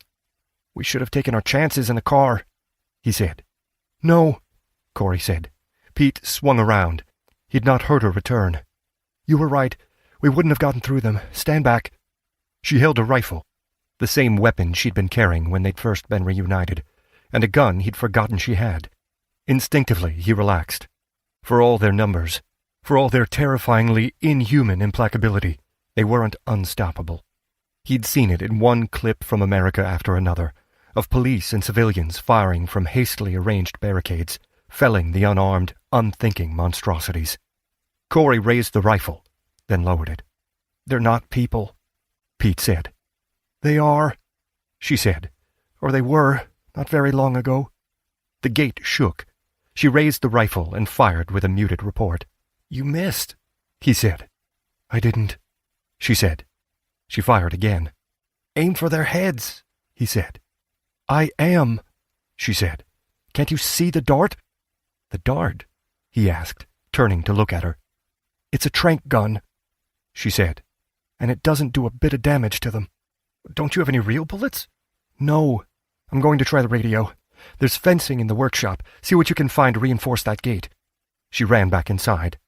"We should have taken our chances in the car," he said. "No," Corey said,
Pete swung around. He had not heard her return.
"You were right. We wouldn't have gotten through them. Stand back."
She held a rifle, the same weapon she'd been carrying when they'd first been reunited, and a gun he'd forgotten she had. Instinctively, he relaxed. For all their numbers, for all their terrifyingly inhuman implacability, they weren't unstoppable. He'd seen it in one clip from America after another, of police and civilians firing from hastily arranged barricades, felling the unarmed, unthinking monstrosities. Corey raised the rifle, then lowered it.
"They're not people,"
Pete said.
"They are,"
she said.
"Or they were, not very long ago."
The gate shook. She raised the rifle and fired with a muted report.
"You missed,"
he said.
"I didn't,"
she said. She fired again.
"Aim for their heads," he said.
"I am," she said.
"Can't you see the dart?"
"The dart?" he asked, turning to look at her.
"It's a tranq gun,"
she said.
"and it doesn't do a bit of damage to them."
"Don't you have any real bullets?"
"No. I'm going to try the radio. There's fencing in the workshop. See what you can find to reinforce that gate."
She ran back inside.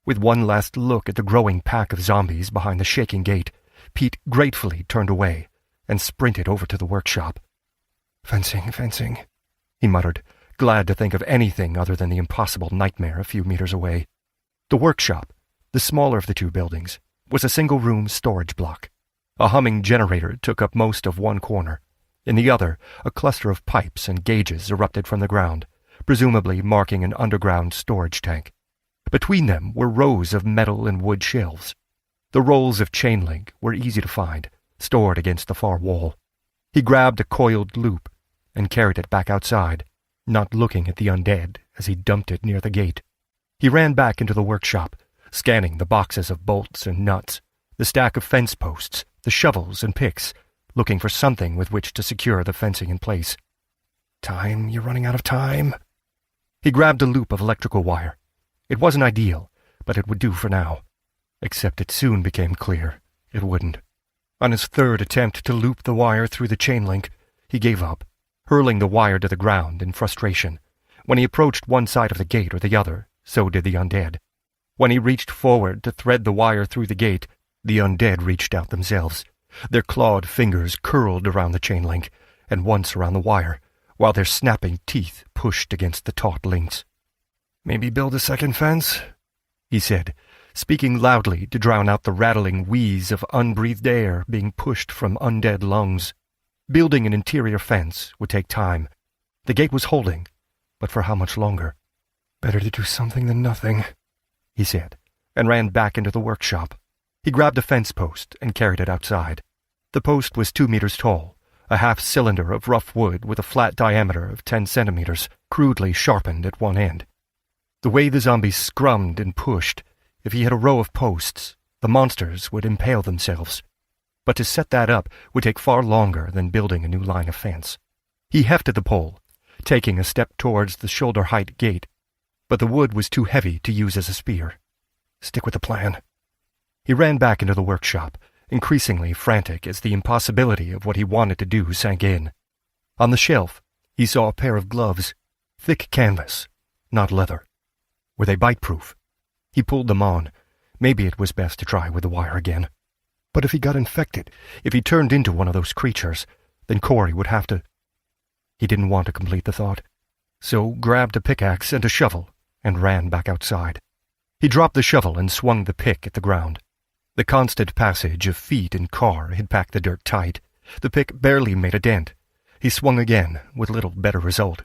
With one last look at the growing pack of zombies behind the shaking gate, Pete gratefully turned away and sprinted over to the workshop.
Fencing,
he muttered, glad to think of anything other than the impossible nightmare a few meters away. The workshop, the smaller of the two buildings, was a single-room storage block. A humming generator took up most of one corner. In the other, a cluster of pipes and gauges erupted from the ground, presumably marking an underground storage tank. Between them were rows of metal and wood shelves. The rolls of chain link were easy to find, stored against the far wall. He grabbed a coiled loop and carried it back outside, not looking at the undead as he dumped it near the gate. He ran back into the workshop, scanning the boxes of bolts and nuts, the stack of fence posts, the shovels and picks, looking for something with which to secure the fencing in place.
"Time, you're running out of time."
He grabbed a loop of electrical wire. It wasn't ideal, but it would do for now. Except it soon became clear it wouldn't. On his third attempt to loop the wire through the chain link, he gave up, hurling the wire to the ground in frustration. When he approached one side of the gate or the other, so did the undead. When he reached forward to thread the wire through the gate, the undead reached out themselves. Their clawed fingers curled around the chain link, and once around the wire, while their snapping teeth pushed against the taut links.
"Maybe build a second fence,"
he said, speaking loudly to drown out the rattling wheeze of unbreathed air being pushed from undead lungs. Building an interior fence would take time. The gate was holding, but for how much longer?
"Better to do something than nothing,"
he said, and ran back into the workshop. He grabbed a fence post and carried it outside. The post was 2 meters tall, a half-cylinder of rough wood with a flat diameter of 10 centimeters, crudely sharpened at one end. The way the zombies scrummed and pushed, if he had a row of posts, the monsters would impale themselves. But to set that up would take far longer than building a new line of fence. He hefted the pole, taking a step towards the shoulder-height gate, but the wood was too heavy to use as a spear.
Stick with the plan.
He ran back into the workshop, increasingly frantic as the impossibility of what he wanted to do sank in. On the shelf, he saw a pair of gloves, thick canvas, not leather. Were they bite-proof? He pulled them on. Maybe it was best to try with the wire again. But if he got infected, if he turned into one of those creatures, then Corey would have to... He didn't want to complete the thought, so grabbed a pickaxe and a shovel and ran back outside. He dropped the shovel and swung the pick at the ground. The constant passage of feet and car had packed the dirt tight. The pick barely made a dent. He swung again, with little better result.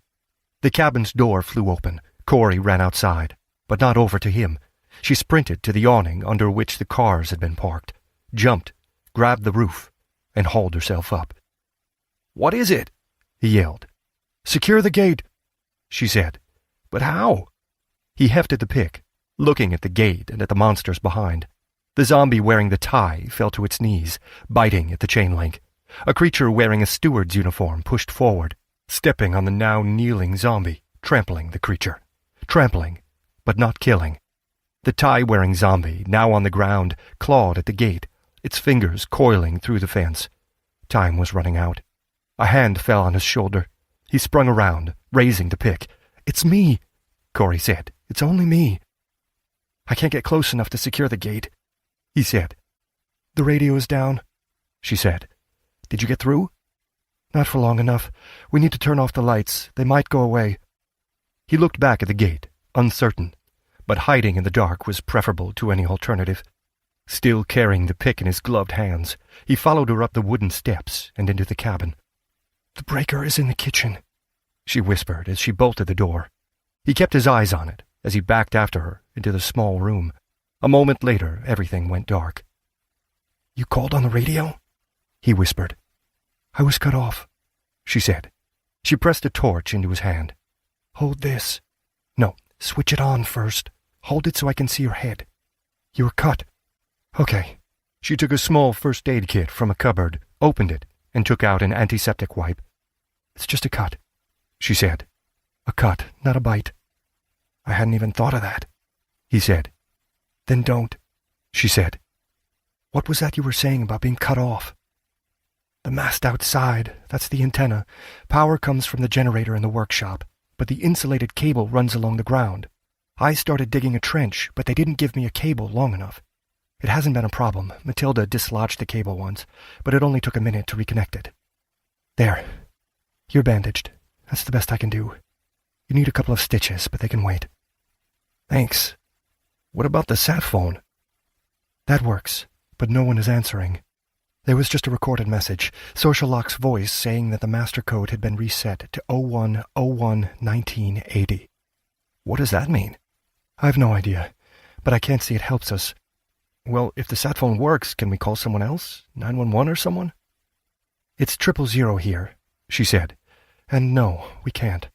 The cabin's door flew open. Corey ran outside, but not over to him. She sprinted to the awning under which the cars had been parked, jumped, grabbed the roof, and hauled herself up.
"What is it?"
he yelled.
"Secure the gate,"
she said.
"But how?"
He hefted the pick, looking at the gate and at the monsters behind. The zombie wearing the tie fell to its knees, biting at the chain link. A creature wearing a steward's uniform pushed forward, stepping on the now kneeling zombie, trampling the creature. Trampling, but not killing. The tie-wearing zombie, now on the ground, clawed at the gate, its fingers coiling through the fence. Time was running out. A hand fell on his shoulder. He sprung around, raising the pick. "It's me," Corey said,
It's only me. I can't get close enough to secure the gate, he said. The radio is down, she said. Did you get through? Not for long enough. We need to turn off the lights. They might go away. He looked back at the gate, uncertain, but hiding in the dark was preferable to any alternative. Still carrying the pick in his gloved hands, he followed her up the wooden steps and into the cabin. The breaker is in the kitchen, she whispered as she bolted the door. He kept his eyes on it as he backed after her into the small room. A moment later, everything went dark. You called on the radio? He whispered. I was cut off, she said. She pressed a torch into his hand. Hold this. No, switch it on first. Hold it so I can see your head. You were cut. Okay. She took a small first aid kit from a cupboard, opened it, and took out an antiseptic wipe. It's just a cut, she said. A cut, not a bite. I hadn't even thought of that, he said. Then don't, she said. What was that you were saying about being cut off? The mast outside, that's the antenna. Power comes from the generator in the workshop, but the insulated cable runs along the ground. I started digging a trench, but they didn't give me a cable long enough. It hasn't been a problem. Matilda dislodged the cable once, but it only took a minute to reconnect it. There. You're bandaged. That's the best I can do. You need a couple of stitches, but they can wait. Thanks. What about the sat phone? That works, but no one is answering. There was just a recorded message, Sociallock's voice saying that the master code had been reset to 01/01/1980. What does that mean? I've no idea, but I can't see it helps us. Well, if the sat phone works, can we call someone else? 911 or someone? It's 000 here, she said. And no, we can't.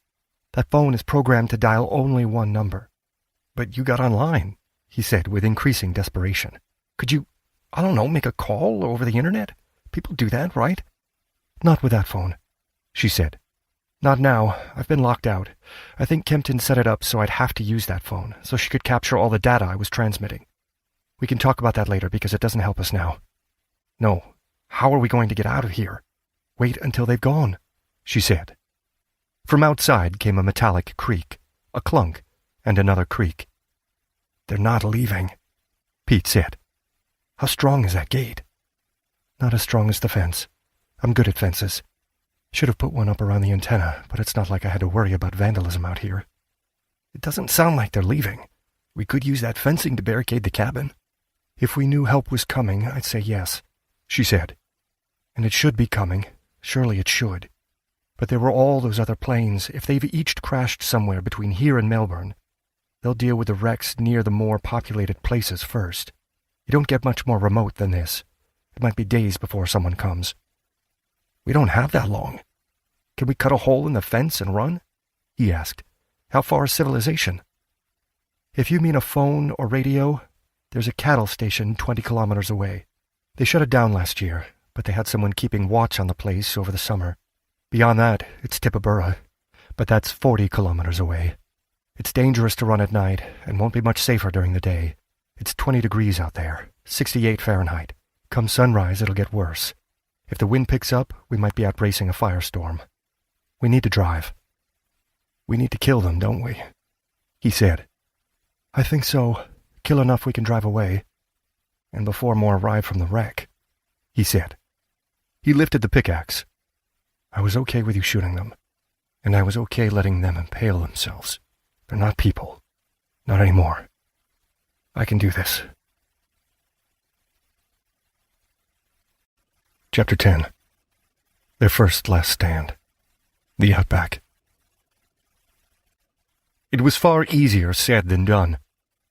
That phone is programmed to dial only one number. But you got online, he said with increasing desperation. Could you, I don't know, make a call over the internet? People do that, right? Not with that phone, she said. Not now. I've been locked out. I think Kempton set it up so I'd have to use that phone, so she could capture all the data I was transmitting. We can talk about that later because it doesn't help us now. No. How are we going to get out of here? Wait until they've gone, she said. From outside came a metallic creak, a clunk, and another creak. They're not leaving, Pete said. How strong is that gate? Not as strong as the fence. I'm good at fences. Should have put one up around the antenna, but it's not like I had to worry about vandalism out here. It doesn't sound like they're leaving. We could use that fencing to barricade the cabin. If we knew help was coming, I'd say yes, she said. And it should be coming. Surely it should. But there were all those other planes. If they've each crashed somewhere between here and Melbourne, they'll deal with the wrecks near the more populated places first. You don't get much more remote than this. It might be days before someone comes. We don't have that long. Can we cut a hole in the fence and run? He asked. How far is civilization? If you mean a phone or radio, there's a cattle station 20 kilometers away. They shut it down last year, but they had someone keeping watch on the place over the summer. Beyond that, it's Tippabura, but that's 40 kilometers away. It's dangerous to run at night and won't be much safer during the day. It's 20 degrees out there, 68 Fahrenheit. Come sunrise, it'll get worse. If the wind picks up, we might be out bracing a firestorm. We need to drive. We need to kill them, don't we? He said. I think so. Kill enough we can drive away. And before more arrive from the wreck, he said. He lifted the pickaxe. I was okay with you shooting them, and I was okay letting them impale themselves. They're not people. Not anymore. I can do this. Chapter 10. Their first last stand. The Outback. It was far easier said than done.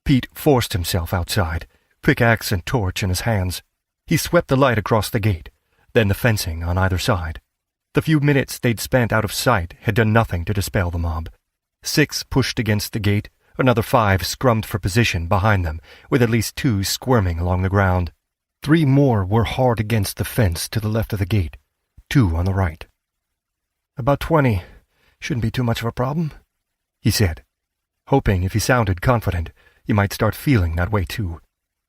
Pete forced himself outside, pickaxe and torch in his hands. He swept the light across the gate, then the fencing on either side. The few minutes they'd spent out of sight had done nothing to dispel the mob. 6 pushed against the gate, another 5 scrummed for position behind them, with at least 2 squirming along the ground. 3 more were hard against the fence to the left of the gate, 2 on the right. About 20. Shouldn't be too much of a problem, he said, hoping if he sounded confident, he might start feeling that way too.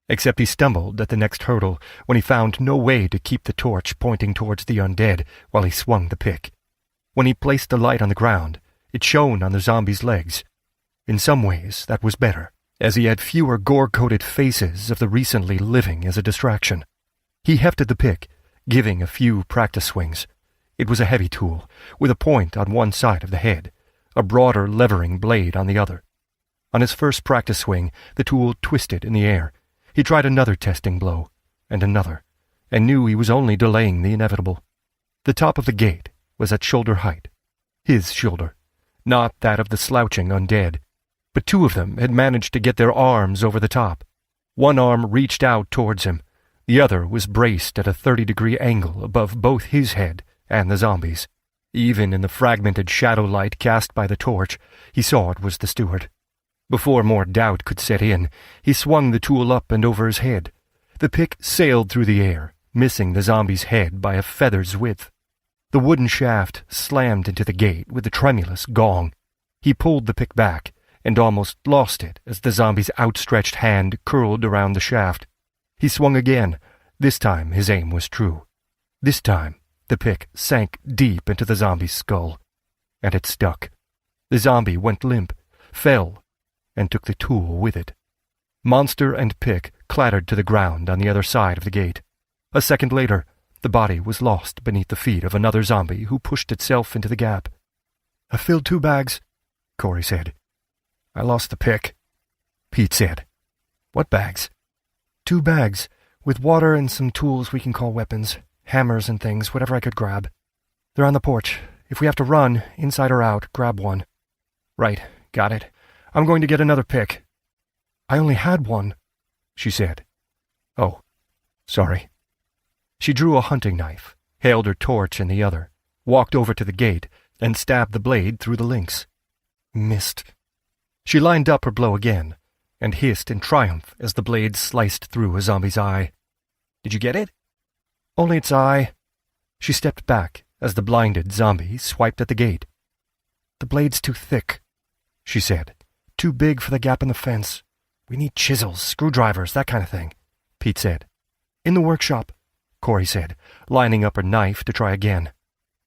Except he stumbled at the next hurdle when he found no way to keep the torch pointing towards the undead while he swung the pick. When he placed the light on the ground, it shone on the zombie's legs.
In some ways, that was better, as he had fewer gore-coated faces of the recently living as a distraction. He hefted the pick, giving a few practice swings. It was a heavy tool, with a point on one side of the head, a broader levering blade on the other. On his first practice swing, the tool twisted in the air. He tried another testing blow, and another, and knew he was only delaying the inevitable. The top of the gate was at shoulder height. His shoulder, not that of the slouching undead, but two of them had managed to get their arms over the top. One arm reached out towards him. The other was braced at a 30-degree angle above both his head and the zombie's. Even in the fragmented shadow light cast by the torch, he saw it was the steward. Before more doubt could set in, he swung the tool up and over his head. The pick sailed through the air, missing the zombie's head by a feather's width. The wooden shaft slammed into the gate with a tremulous gong. He pulled the pick back, and almost lost it as the zombie's outstretched hand curled around the shaft. He swung again. This time his aim was true. This time the pick sank deep into the zombie's skull, and it stuck. The zombie went limp, fell, and took the tool with it. Monster and pick clattered to the ground on the other side of the gate. A second later, the body was lost beneath the feet of another zombie who pushed itself into the gap.
"I filled 2 bags, Corey said.
"I lost the pick," Pete said. "What bags?"
2 bags, with water and some tools we can call weapons, hammers and things, whatever I could grab. They're on the porch. If we have to run, inside or out, grab one."
"Right, got it. I'm going to get another pick."
"I only had one," she said.
"Oh, sorry." She drew a hunting knife, held her torch in the other, walked over to the gate, and stabbed the blade through the links.
Missed.
She lined up her blow again, and hissed in triumph as the blade sliced through a zombie's eye. "Did you get it?"
"Only its eye."
She stepped back as the blinded zombie swiped at the gate.
"The blade's too thick," she said. "Too big for the gap in the fence. We need chisels, screwdrivers, that kind of thing," Pete said. "In the workshop," Corey said, lining up her knife to try again.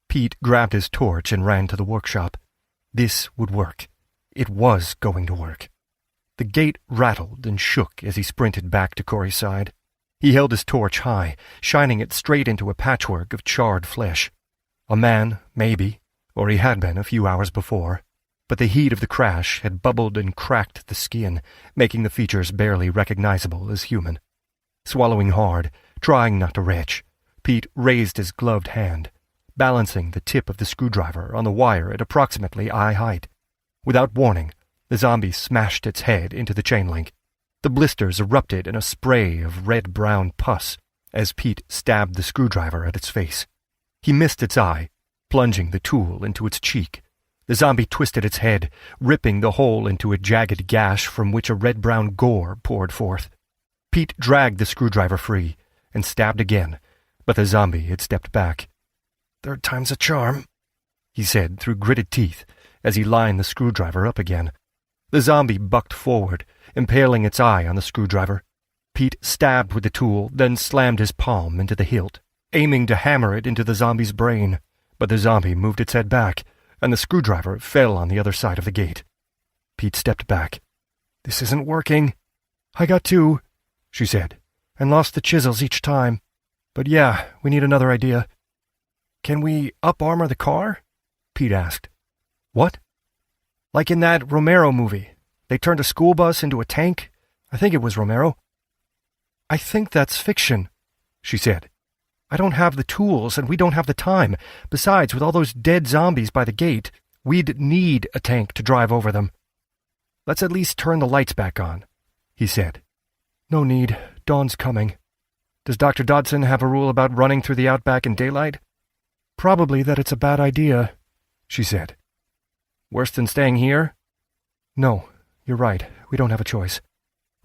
Pete grabbed his torch and ran to the workshop. This would work. It was going to work. The gate rattled and shook as he sprinted back to Corey's side. He held his torch high, shining it straight into a patchwork of charred flesh. A man, maybe, or he had been a few hours before, but the heat of the crash had bubbled and cracked the skin, making the features barely recognizable as human. Swallowing hard, trying not to retch, Pete raised his gloved hand, balancing the tip of the screwdriver on the wire at approximately eye height. Without warning, the zombie smashed its head into the chain link. The blisters erupted in a spray of red-brown pus as Pete stabbed the screwdriver at its face. He missed its eye, plunging the tool into its cheek. The zombie twisted its head, ripping the hole into a jagged gash from which a red-brown gore poured forth. Pete dragged the screwdriver free and stabbed again, but the zombie had stepped back. "Third time's a charm,"
he said through gritted teeth as he lined the screwdriver up again. The zombie bucked forward, impaling its eye on the screwdriver. Pete stabbed with the tool, then slammed his palm into the hilt, aiming to hammer it into the zombie's brain, but the zombie moved its head back, and the screwdriver fell on the other side of the gate. Pete stepped back.
"This isn't working." "I got 2, she said, "and lost the chisels each time. But yeah, we need another idea." "Can we up-armor the car?" Pete asked.
"What?"
"Like in that Romero movie. They turned a school bus into a tank. I think it was Romero." "I think that's fiction," she said. "I don't have the tools, and we don't have the time. Besides, with all those dead zombies by the gate, we'd need a tank to drive over them." "Let's at least turn the lights back on," he said. "No need. Dawn's coming." "Does Dr. Dodson have a rule about running through the outback in daylight?" "Probably that it's a bad idea," she said. "Worse than staying here?" "No, you're right. We don't have a choice.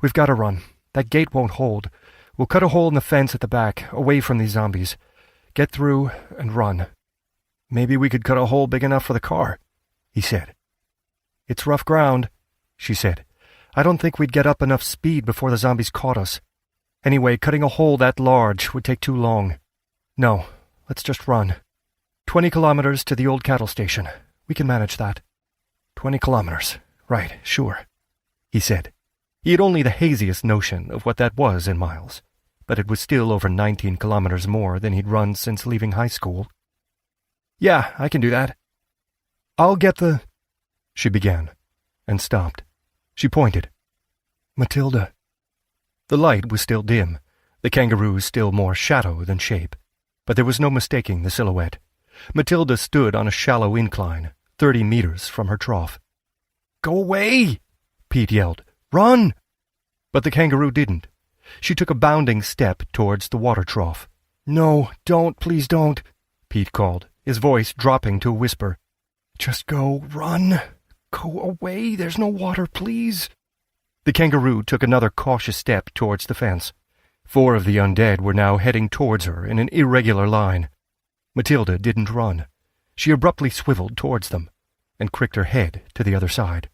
We've got to run. That gate won't hold. We'll cut a hole in the fence at the back, away from these zombies. Get through and run." "Maybe we could cut a hole big enough for the car," he said. "It's rough ground," she said. "I don't think we'd get up enough speed before the zombies caught us. Anyway, cutting a hole that large would take too long. No, let's just run. 20 kilometers to the old cattle station. We can manage that." 20 kilometers. Right, sure, he said. He had only the haziest notion of what that was in miles, but it was still over 19 kilometers more than he'd run since leaving high school. Yeah, I can do that. I'll get the... She began, and stopped. She pointed. Matilda. The light was still dim, the kangaroo still more shadow than shape, but there was no mistaking the silhouette. Matilda stood on a shallow incline, 30 meters from her trough. Go away! Pete yelled. Run! But the kangaroo didn't. She took a bounding step towards the water trough. No, don't, please don't, Pete called, his voice dropping to a whisper. Just go, run. Go away, there's no water, please. The kangaroo took another cautious step towards the fence. 4 of the undead were now heading towards her in an irregular line. Matilda didn't run. She abruptly swiveled towards them and cricked her head to the other side.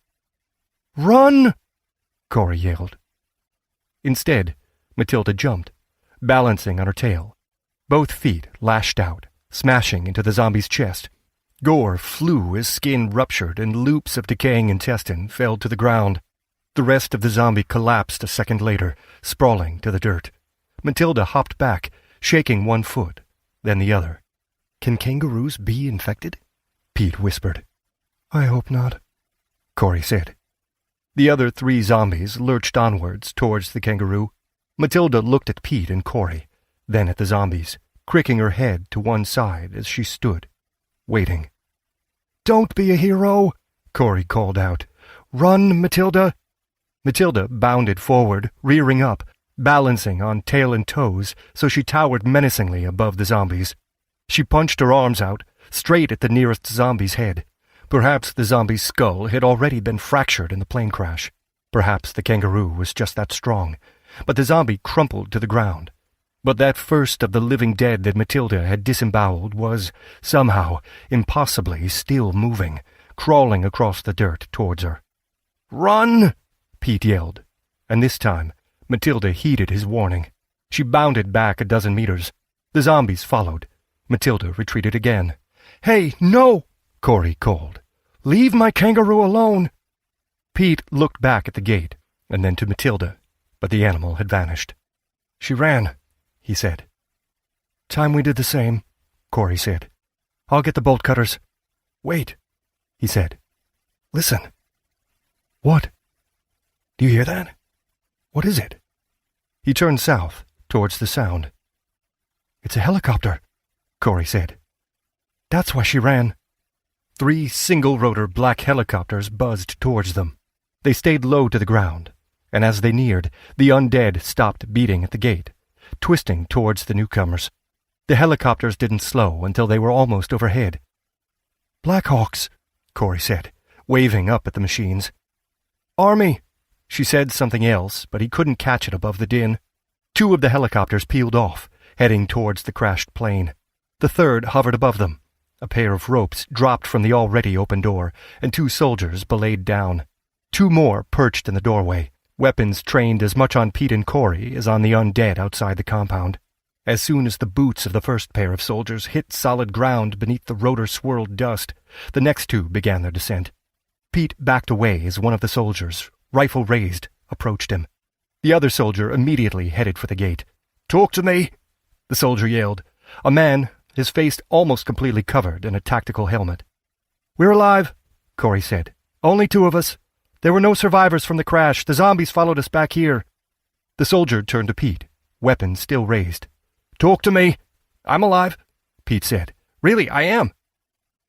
Run! Corey yelled. Instead, Matilda jumped, balancing on her tail. Both feet lashed out, smashing into the zombie's chest. Gore flew as skin ruptured and loops of decaying intestine fell to the ground. The rest of the zombie collapsed a second later, sprawling to the dirt. Matilda hopped back, shaking one foot, then the other. Can kangaroos be infected? Pete whispered. I hope not, Corey said. The other 3 zombies lurched onwards towards the kangaroo. Matilda looked at Pete and Corey, then at the zombies, cricking her head to one side as she stood, waiting. Don't be a hero, Corey called out. Run, Matilda! Matilda bounded forward, rearing up, balancing on tail and toes so she towered menacingly above the zombies. She punched her arms out, straight at the nearest zombie's head. Perhaps the zombie's skull had already been fractured in the plane crash. Perhaps the kangaroo was just that strong. But the zombie crumpled to the ground. But that first of the living dead that Matilda had disemboweled was, somehow, impossibly still moving, crawling across the dirt towards her. Run! Pete yelled, and this time Matilda heeded his warning. She bounded back a dozen meters. The zombies followed. Matilda retreated again. Hey, no! Corey called. Leave my kangaroo alone! Pete looked back at the gate, and then to Matilda, but the animal had vanished. She ran, he said. Time we did the same, Corey said. I'll get the bolt cutters. Wait, he said. Listen. What? Do you hear that? What is it? He turned south, towards the sound. It's a helicopter, Corey said. That's why she ran. 3 single-rotor black helicopters buzzed towards them. They stayed low to the ground, and as they neared, the undead stopped beating at the gate, twisting towards the newcomers. The helicopters didn't slow until they were almost overhead. Blackhawks, Corey said, waving up at the machines. Army! She said something else, but he couldn't catch it above the din. 2 of the helicopters peeled off, heading towards the crashed plane. The third hovered above them. A pair of ropes dropped from the already open door, and 2 soldiers belayed down. 2 more perched in the doorway, weapons trained as much on Pete and Corey as on the undead outside the compound. As soon as the boots of the first pair of soldiers hit solid ground beneath the rotor-swirled dust, the next 2 began their descent. Pete backed away as one of the soldiers, rifle raised, approached him. The other soldier immediately headed for the gate. Talk to me, the soldier yelled. A man, his face almost completely covered in a tactical helmet. We're alive, Corey said. Only 2 of us. There were no survivors from the crash. The zombies followed us back here. The soldier turned to Pete, weapon still raised. Talk to me. I'm alive, Pete said. Really, I am.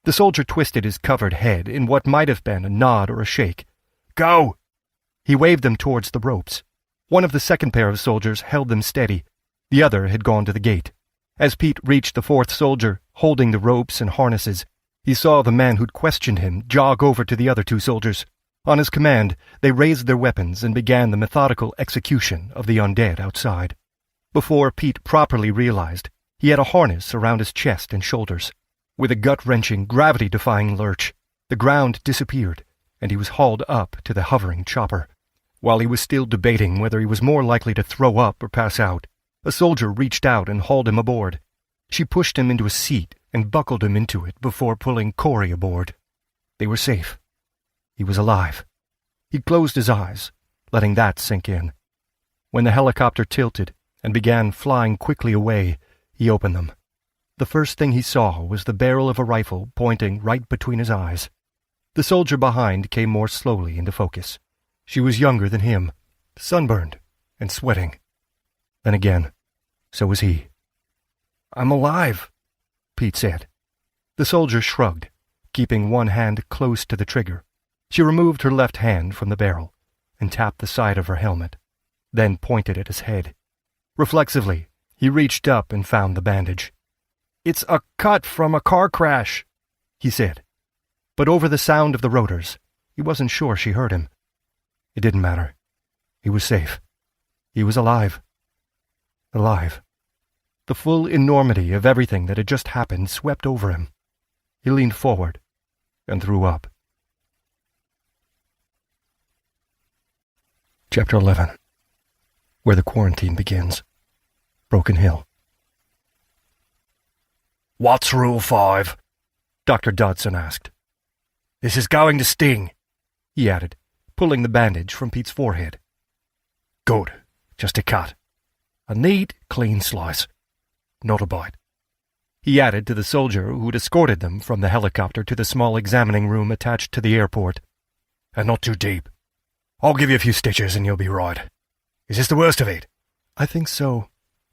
The soldier twisted his covered head in what might have been a nod or a shake. Go! He waved them towards the ropes. One of the second pair of soldiers held them steady. The other had gone to the gate. As Pete reached the 4th soldier, holding the ropes and harnesses, he saw the man who'd questioned him jog over to the other 2 soldiers. On his command, they raised their weapons and began the methodical execution of the undead outside. Before Pete properly realized, he had a harness around his chest and shoulders. With a gut-wrenching, gravity-defying lurch, the ground disappeared, and he was hauled up to the hovering chopper. While he was still debating whether he was more likely to throw up or pass out, a soldier reached out and hauled him aboard. She pushed him into a seat and buckled him into it before pulling Corey aboard. They were safe. He was alive. He closed his eyes, letting that sink in. When the helicopter tilted and began flying quickly away, he opened them. The first thing he saw was the barrel of a rifle pointing right between his eyes. The soldier behind came more slowly into focus. She was younger than him, sunburned and sweating. Then again, so was he. "I'm alive," Pete said. The soldier shrugged, keeping one hand close to the trigger. She removed her left hand from the barrel and tapped the side of her helmet, then pointed at his head. Reflexively, he reached up and found the bandage. "It's a cut from a car crash," he said. But over the sound of the rotors, he wasn't sure she heard him. It didn't matter. He was safe. He was alive. Alive. The full enormity of everything that had just happened swept over him. He leaned forward and threw up. Chapter 11. Where the Quarantine Begins. Broken Hill.
"What's Rule 5?
Dr. Dodson asked.
"This is going to sting,"
he added, pulling the bandage from Pete's forehead.
"Good. Just a cut. A neat, clean slice. Not a bite."
He added to the soldier who'd escorted them from the helicopter to the small examining room attached to the airport.
"And not too deep. I'll give you a few stitches and you'll be right. Is this the worst of it?"
"I think so,"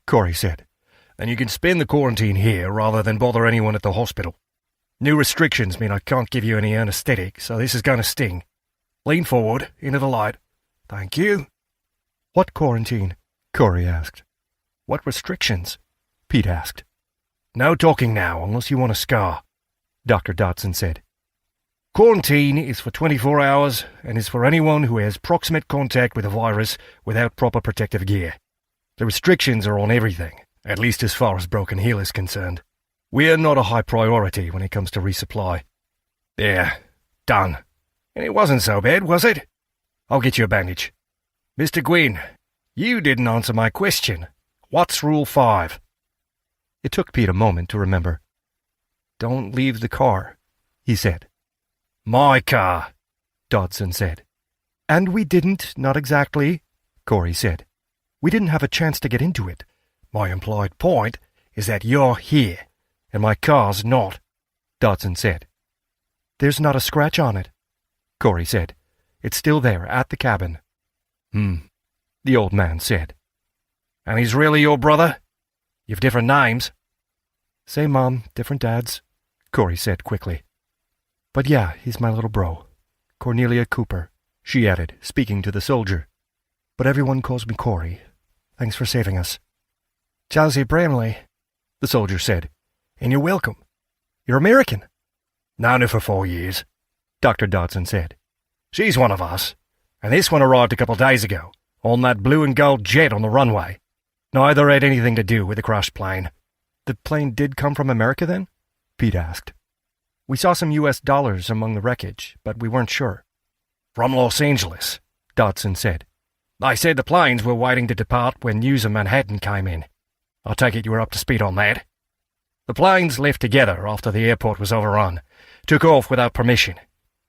Corey said.
"Then you can spend the quarantine here rather than bother anyone at the hospital. New restrictions mean I can't give you any anesthetic, so this is going to sting. Lean forward, into the light. Thank you."
"What quarantine?" Corey asked. "What restrictions?" Pete asked.
"No talking now, unless you want a scar,"
Dr. Dodson said.
"Quarantine is for 24 hours and is for anyone who has proximate contact with the virus without proper protective gear. The restrictions are on everything, at least as far as Broken Hill is concerned. We're not a high priority when it comes to resupply. There, done. And it wasn't so bad, was it? I'll get you a bandage. Mr. Gwynn, you didn't answer my question. What's Rule 5?
It took Pete a moment to remember. "Don't leave the car," he said.
"My car,"
Dodson said. "And we didn't, not exactly," Corey said. "We didn't have a chance to get into it."
"My implied point is that you're here, and my car's not,"
Dodson said. "There's not a scratch on it," Corey said. "It's still there, at the cabin."
The old man said. "And he's really your brother? You've different names?"
"Same mom, different dads," Corey said quickly. "But yeah, he's my little bro. Cornelia Cooper," she added, speaking to the soldier. "But everyone calls me Corey. Thanks for saving us."
"Josie Bramley," the soldier said. "And you're welcome. You're American." "Known her for 4 years," Dr. Dodson said. "She's one of us, and this one arrived a couple days ago, on that blue and gold jet on the runway. Neither had anything to do with the crashed plane."
"The plane did come from America, then?" Pete asked. "We saw some U.S. dollars among the wreckage, but we weren't sure."
"From Los Angeles," Dodson said. "They said the planes were waiting to depart when news of Manhattan came in. I take it you were up to speed on that. The planes left together after the airport was overrun, took off without permission,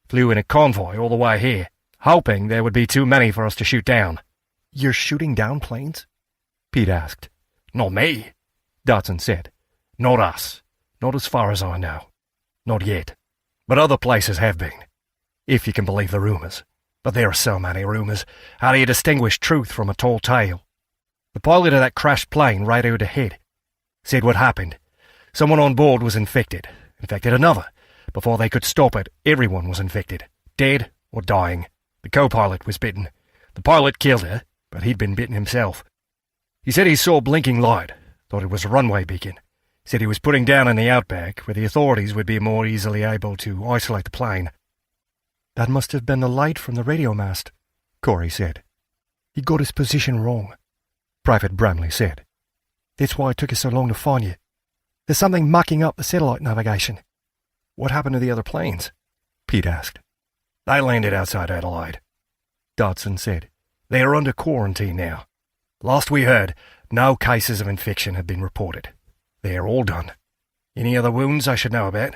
flew in a convoy all the way here, hoping there would be too many for us to shoot down."
"You're shooting down planes?" Pete asked.
"Not me," Dodson said. "Not us. Not as far as I know. Not yet. But other places have been. If you can believe the rumours. But there are so many rumours. How do you distinguish truth from a tall tale? The pilot of that crashed plane radioed ahead. Said what happened. Someone on board was infected. Infected another. Before they could stop it, everyone was infected. Dead or dying. The co-pilot was bitten. The pilot killed her, but he'd been bitten himself. He said he saw a blinking light. Thought it was a runway beacon. Said he was putting down in the outback where the authorities would be more easily able to isolate the plane.
"That must have been the light from the radio mast," Corey said. "He got his position wrong," Private Bramley said. "That's why it took us so long to find you. There's something mucking up the satellite navigation."
"What happened to the other planes?" Pete asked. "They landed outside Adelaide," Dodson said. "They're under quarantine now. Last we heard, no cases of infection have been reported. They're all done. Any other wounds I should know about?"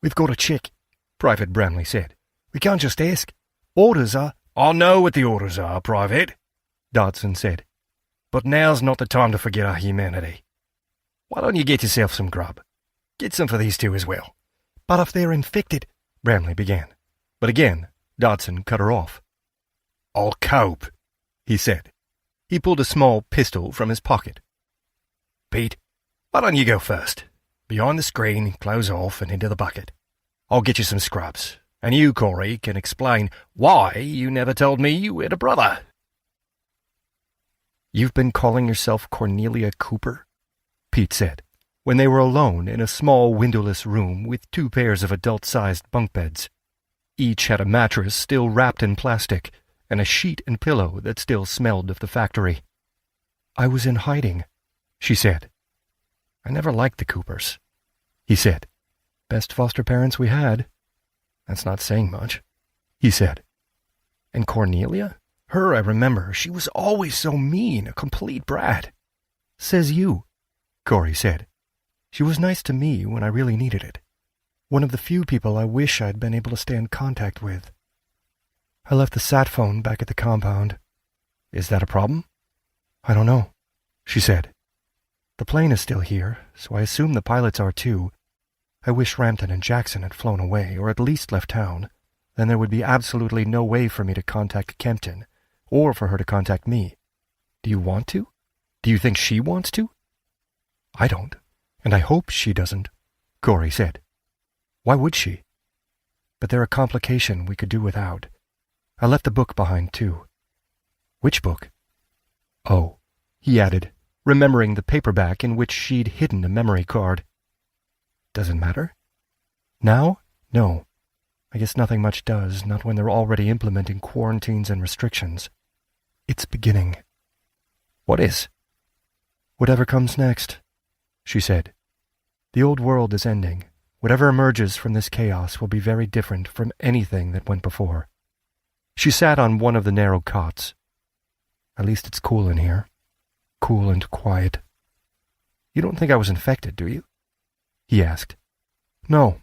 "We've got to check," Private Bramley said. "We can't just ask. Orders are—"
"I know what the orders are, Private," Dodson said, "but now's not the time to forget our humanity. Why don't you get yourself some grub? Get some for these two as well."
"But if they're infected," Bramley began. But again, Dodson cut her off.
"I'll cope," he said. He pulled a small pistol from his pocket. "Pete, why don't you go first? Behind the screen, close off and into the bucket. I'll get you some scrubs, and you, Corey, can explain why you never told me you had a brother."
"You've been calling yourself Cornelia Cooper?" Pete said, when they were alone in a small windowless room with 2 pairs of adult-sized bunk beds. Each had a mattress still wrapped in plastic, and a sheet and pillow that still smelled of the factory. "I was in hiding," she said. "I never liked the Coopers," he said. "Best foster parents we had." "That's not saying much," he said. "And Cornelia? Her I remember. She was always so mean, a complete brat." "Says you," Corey said. "She was nice to me when I really needed it. One of the few people I wish I'd been able to stay in contact with. I left the sat phone back at the compound." "Is that a problem?" "I don't know," she said. "The plane is still here, so I assume the pilots are too. I wish Rampton and Jackson had flown away, or at least left town. Then there would be absolutely no way for me to contact Kempton, or for her to contact me. Do you want to? Do you think she wants to?" "I don't, and I hope she doesn't," Corey said. "Why would she? But they're a complication we could do without. I left the book behind, too." "Which book?" "Oh," he added, remembering the paperback in which she'd hidden a memory card. "Doesn't matter?" "Now? No. I guess nothing much does, not when they're already implementing quarantines and restrictions. It's beginning." "What is?" "Whatever comes next," she said. "The old world is ending. Whatever emerges from this chaos will be very different from anything that went before." She sat on one of the narrow cots. "At least it's cool in here. Cool and quiet." "You don't think I was infected, do you?" he asked. "No.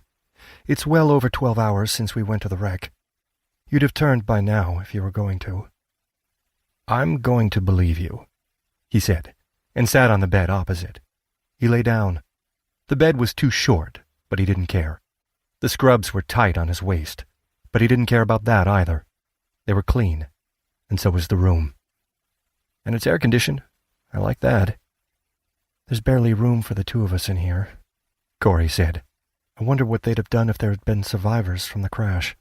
It's well over 12 hours since we went to the wreck. You'd have turned by now if you were going to." "I'm going to believe you," he said, and sat on the bed opposite. He lay down. The bed was too short, but he didn't care. The scrubs were tight on his waist, but he didn't care about that either. They were clean, and so was the room. "And it's air-conditioned. I like that." "There's barely room for the 2 of us in here," Corey said. "I wonder what they'd have done if there had been survivors from the crash."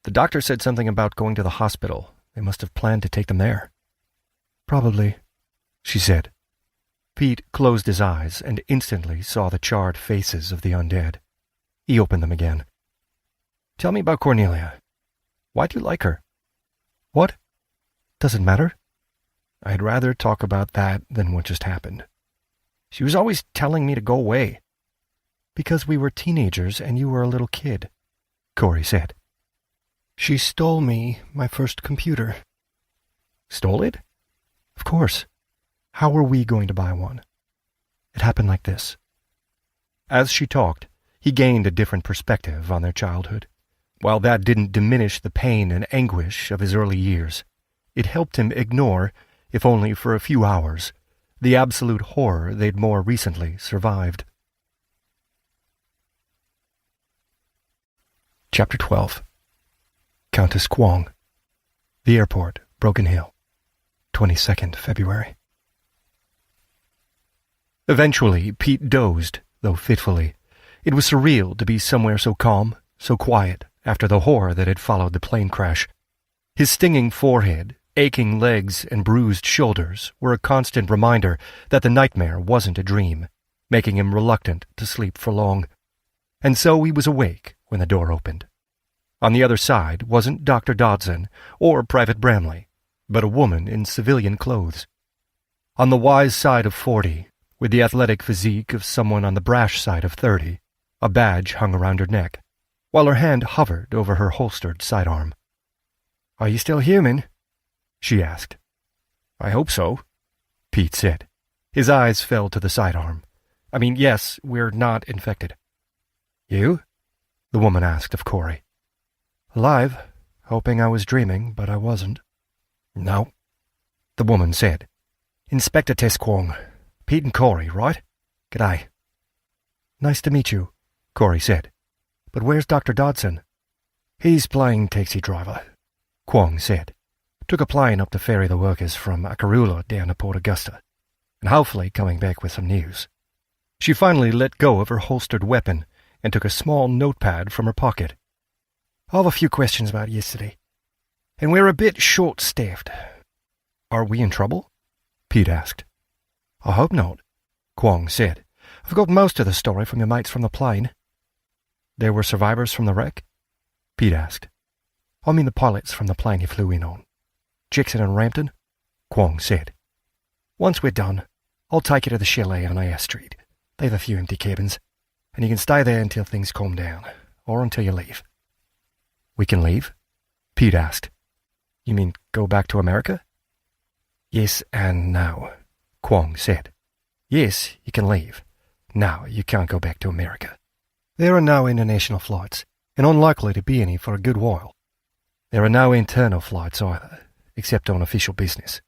"The doctor said something about going to the hospital. They must have planned to take them there." "Probably," she said. Pete closed his eyes and instantly saw the charred faces of the undead. He opened them again. "Tell me about Cornelia. Why do you like her?" "What? Does it matter?" "I'd rather talk about that than what just happened. She was always telling me to go away." "Because we were teenagers and you were a little kid," Corey said. "She stole me my first computer." "Stole it?" "Of course. How were we going to buy one?" "It happened like this." As she talked, he gained a different perspective on their childhood. While that didn't diminish the pain and anguish of his early years, it helped him ignore, if only for a few hours, the absolute horror they'd more recently survived. Chapter 12. Countess Kwong. The Airport, Broken Hill. 22nd February. Eventually, Pete dozed, though fitfully. It was surreal to be somewhere so calm, so quiet, after the horror that had followed the plane crash. His stinging forehead, aching legs, and bruised shoulders were a constant reminder that the nightmare wasn't a dream, making him reluctant to sleep for long. And so he was awake when the door opened. On the other side wasn't Dr. Dodson or Private Bramley, but a woman in civilian clothes. On the wise side of 40, with the athletic physique of someone on the brash side of 30, a badge hung around her neck, while her hand hovered over her holstered sidearm. "Are you still human?" she asked. "I hope so," Pete said. His eyes fell to the sidearm. "I mean, yes, we're not infected." "You?" the woman asked of Corey. "Alive. hoping I was dreaming, but I wasn't.
No, the woman said. Inspector Tess Kwong. Pete and Corey, right? G'day.
Nice to meet you, Corey said. But where's Dr. Dodson?
He's playing taxi driver, Kwong said. Took a plane up to ferry the workers from Akarula down to Port Augusta, and hopefully coming back with some news. She finally let go of her holstered weapon and took a small notepad from her pocket.
I have a few questions about yesterday, and we're a bit short-staffed.
Are we in trouble? Pete asked.
I hope not,
Kwong said.
I've got most of the story from your mates from the plane.
There were survivors from the wreck? Pete asked.
I mean the pilots from the plane you flew in on. Jackson and Rampton,
Kwong said.
Once we're done, I'll take you to the chalet on AS Street. They have a few empty cabins, and you can stay there until things calm down, or until you leave.
We can leave? Pete asked. You mean go back to America?
Yes and no,
Kwong said.
Yes, you can leave. No, you can't go back to America.
There are no international flights, and unlikely to be any for a good while. There are no internal flights either, except on official business.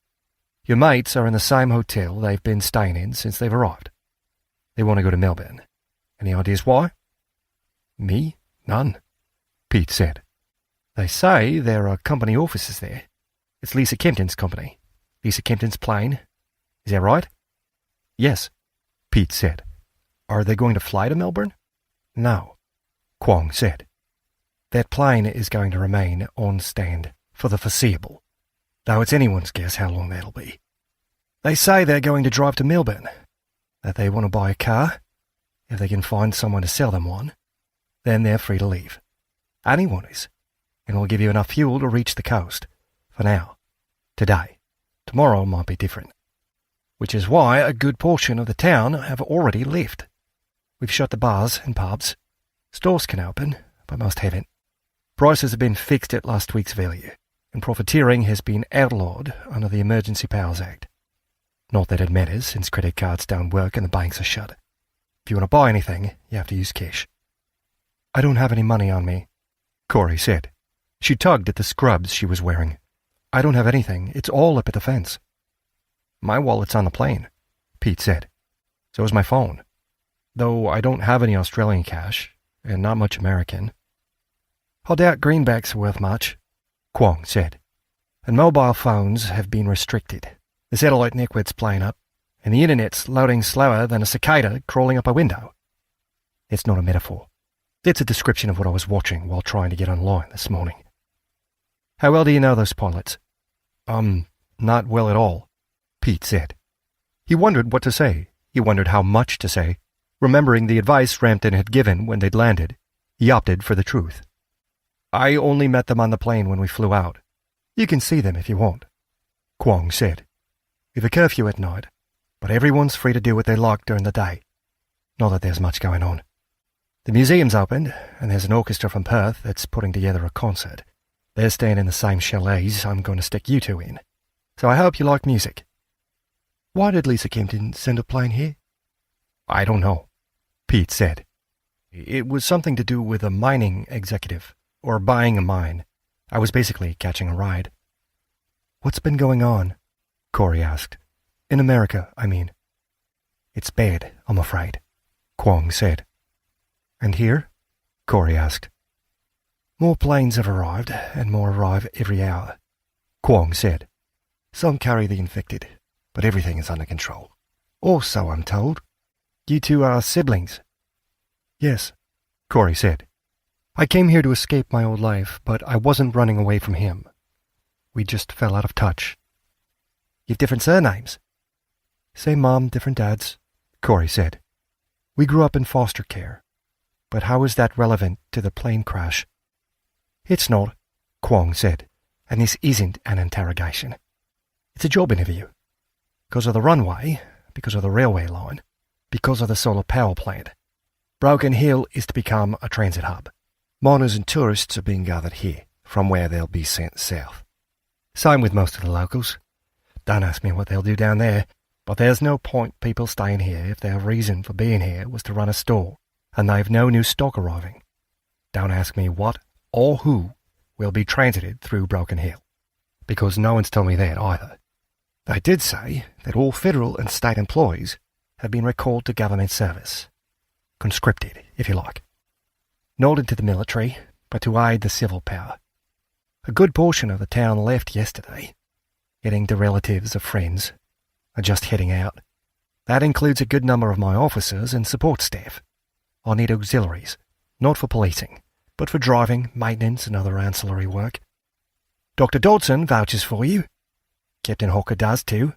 Your mates are in the same hotel they've been staying in since they've arrived. They want to go to Melbourne. Any ideas why?
Me? None,
Pete said.
They say there are company offices there. It's Lisa Kempton's company. Lisa Kempton's plane. Is that right?
Yes, Pete said.
Are they going to fly to Melbourne?
No, Kwong said.
That plane is going to remain on stand for the foreseeable, though it's anyone's guess how long that'll be. They say they're going to drive to Melbourne, that they want to buy a car. If they can find someone to sell them one, then they're free to leave. Anyone is, and will give you enough fuel to reach the coast. For now. Today. Tomorrow might be different. Which is why a good portion of the town have already left. We've shut the bars and pubs. Stores can open, but most haven't. Prices have been fixed at last week's value, and profiteering has been outlawed under the Emergency Powers Act. Not that it matters, since credit cards don't work and the banks are shut. If you want to buy anything, you have to use cash.
I don't have any money on me, Corey said. She tugged at the scrubs she was wearing. I don't have anything. It's all up at the fence. My wallet's on the plane, Pete said. So is my phone. Though I don't have any Australian cash, and not much American.
I doubt greenbacks are worth much,
Kwong said.
And mobile phones have been restricted. The satellite network's playing up, and the internet's loading slower than a cicada crawling up a window.
It's not a metaphor. It's a description of what I was watching while trying to get online this morning.
How well do you know those pilots?
Not well at all, Pete said. He wondered what to say. He wondered how much to say. Remembering the advice Rampton had given when they'd landed, he opted for the truth.
I only met them on the plane when we flew out. You can see them if you want,
Kwong said.
We've a curfew at night, but everyone's free to do what they like during the day. Not that there's much going on. The museum's opened, and there's an orchestra from Perth that's putting together a concert. They're staying in the same chalets I'm going to stick you two in, so I hope you like music. Why did Lisa Kempton send a plane here?
I don't know, Pete said.
It was something to do with a mining executive, or buying a mine. I was basically catching a ride. What's been going on? Corey asked. In America, I mean. It's bad, I'm afraid, Kwong said. And here? Corey asked. More planes have arrived, and more arrive every hour, Kwong said. Some carry the infected, but everything is under control. Or so I'm told. You two are siblings. Yes, Corey said. I came here to escape my old life, but I wasn't running away from him. We just fell out of touch. You've different surnames. Same mom, different dads, Corey said. We grew up in foster care. But how is that relevant to the plane crash? It's not, Kwong said, and this isn't an interrogation. It's a job interview. Because of the runway, because of the railway line, because of the solar power plant. Broken Hill is to become a transit hub. Miners and tourists are being gathered here, from where they'll be sent south. Same with most of the locals. Don't ask me what they'll do down there, but there's no point people staying here if their reason for being here was to run a store, and they've no new stock arriving. Don't ask me what or who will be transited through Broken Hill, because no one's told me that either. They did say that all federal and state employees have been recalled to government service. Conscripted, if you like. Not into the military, but to aid the civil power. A good portion of the town left yesterday, heading to relatives or friends, are just heading out. That includes a good number of my officers and support staff. I need auxiliaries, not for policing, but for driving, maintenance and other ancillary work. Dr. Dodson vouches for you. Captain Hawker does too.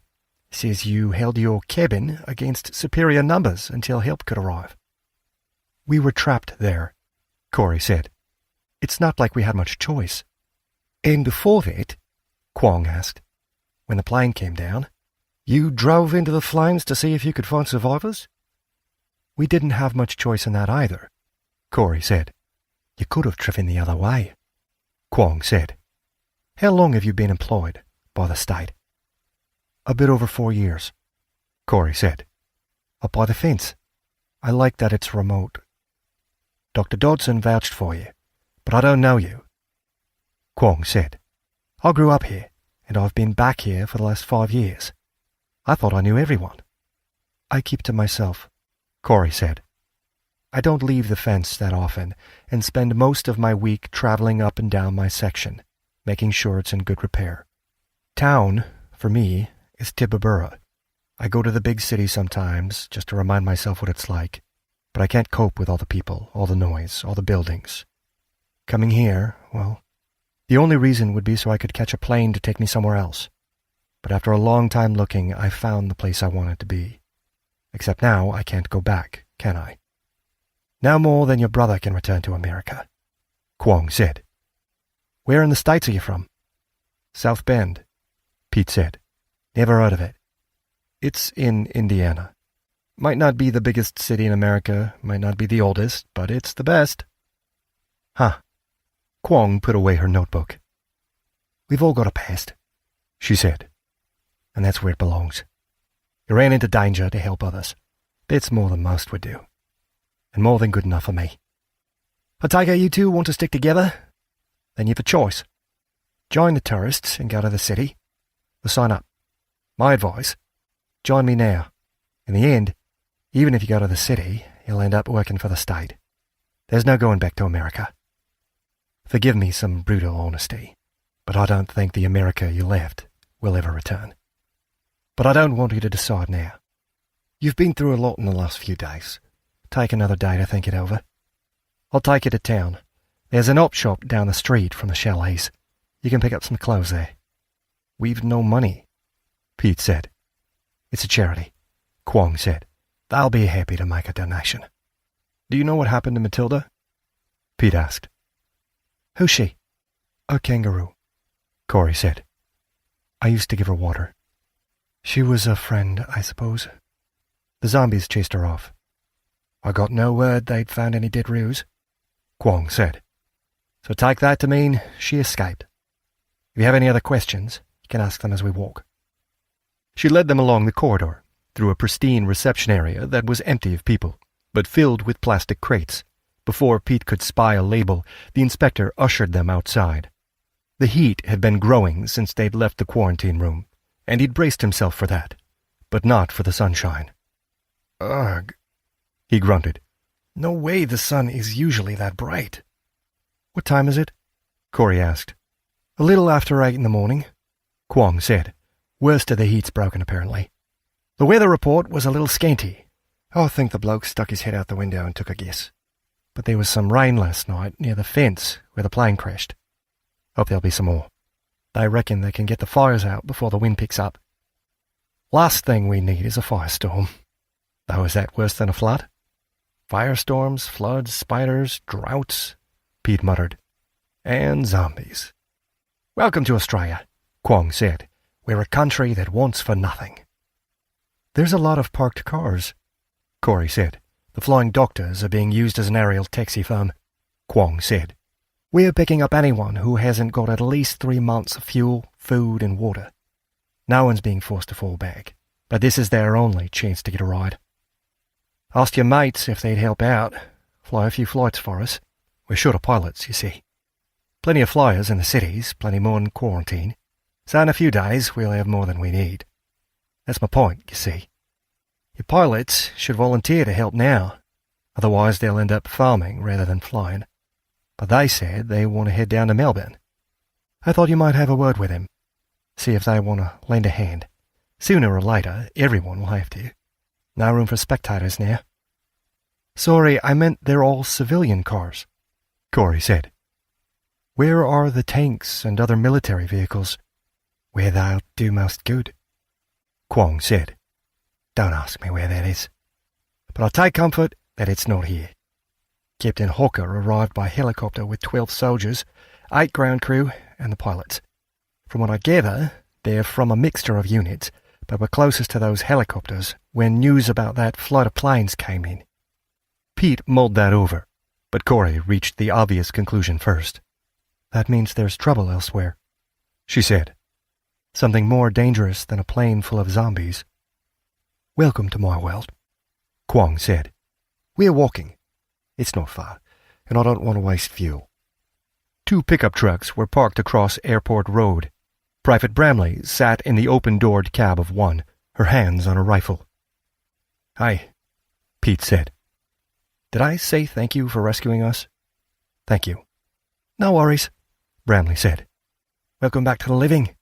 Says you held your cabin against superior numbers until help could arrive. We were trapped there, Corey said. It's not like we had much choice. And before that, Kwong asked, when the plane came down, you drove into the flames to see if you could find survivors? We didn't have much choice in that either, Corey said. You could have driven the other way, Kwong said. How long have you been employed by the state? A bit over 4 years, Corey said. Up by the fence. I like that it's remote. Dr. Dodson vouched for you, but I don't know you, Kwong said. I grew up here, and I've been back here for the last 5 years. I thought I knew everyone. I keep to myself, Corey said. I don't leave the fence that often, and spend most of my week traveling up and down my section, making sure it's in good repair. Town, for me, is Tibabura. I go to the big city sometimes, just to remind myself what it's like, but I can't cope with all the people, all the noise, all the buildings. Coming here, well, the only reason would be so I could catch a plane to take me somewhere else. But after a long time looking, I found the place I wanted to be. Except now I can't go back, can I? Now more than your brother can return to America, Kwong said. Where in the States are you from? South Bend, Pete said. Never heard of it. It's in Indiana. Might not be the biggest city in America, might not be the oldest, but it's the best. Huh. Kwong put away her notebook. We've all got a past, she said. And that's where it belongs. You ran into danger to help others. That's more than most would do. And more than good enough for me. I take it you two want to stick together? Then you've a choice. Join the tourists and go to the city, or sign up. My advice, join me now. In the end, even if you go to the city, you'll end up working for the state. There's no going back to America. Forgive me some brutal honesty, but I don't think the America you left will ever return. But I don't want you to decide now. You've been through a lot in the last few days. Take another day to think it over. I'll take you to town. There's an op shop down the street from the chalets. You can pick up some clothes there. We've no money, Pete said. It's a charity, Kwong said. They'll be happy to make a donation. Do you know what happened to Matilda? Pete asked. Who's she? A kangaroo, Corey said. I used to give her water. She was a friend, I suppose. The zombies chased her off. I got no word they'd found any dead roos, Kwong said. So take that to mean she escaped. If you have any other questions, you can ask them as we walk. She led them along the corridor, through a pristine reception area that was empty of people, but filled with plastic crates. Before Pete could spy a label, the inspector ushered them outside. The heat had been growing since they'd left the quarantine room, and he'd braced himself for that, but not for the sunshine. Ugh, he grunted. No way the sun is usually that bright. What time is it? Corey asked. A little after 8 in the morning, Kwong said. Worst of the heat's broken, apparently. The weather report was a little scanty. I think the bloke stuck his head out the window and took a guess. But there was some rain last night near the fence where the plane crashed. Hope there'll be some more. They reckon they can get the fires out before the wind picks up. Last thing we need is a firestorm. Though is that worse than a flood? Firestorms, floods, spiders, droughts, Pete muttered. And zombies. Welcome to Australia, Kwong said. We're a country that wants for nothing. There's a lot of parked cars, Corey said. The flying doctors are being used as an aerial taxi firm, Kwong said. We're picking up anyone who hasn't got at least 3 months of fuel, food and water. No one's being forced to fall back, but this is their only chance to get a ride. Asked your mates if they'd help out, fly a few flights for us. We're short of pilots, you see.
Plenty of flyers in the cities, plenty more in quarantine. So in a few days we'll have more than we need. That's my point, you see. Your pilots should volunteer to help now. Otherwise they'll end up farming rather than flying. But they said they want to head down to Melbourne. I thought you might have a word with him. See if they want to lend a hand. Sooner or later, everyone will have to. No room for spectators now.
Sorry, I meant they're all civilian cars, Corey said. Where are the tanks and other military vehicles?
Where they'll do most good,
Kwong said.
Don't ask me where that is. But I'll take comfort that it's not here. Captain Hawker arrived by helicopter with 12 soldiers, 8 ground crew, and the pilots. From what I gather, they're from a mixture of units, but were closest to those helicopters when news about that flood of planes came in.
Pete mulled that over, but Corey reached the obvious conclusion first.
That means there's trouble elsewhere,
she said.
Something more dangerous than a plane full of zombies.
Welcome to my world, Kwong said.
We're walking. It's not far, and I don't want to waste fuel.
2 pickup trucks were parked across Airport Road. Private Bramley sat in the open-doored cab of one, her hands on a rifle.
Hey,
Pete said.
Did I say thank you for rescuing us?
Thank you.
No worries,
Bramley said.
Welcome back to the living.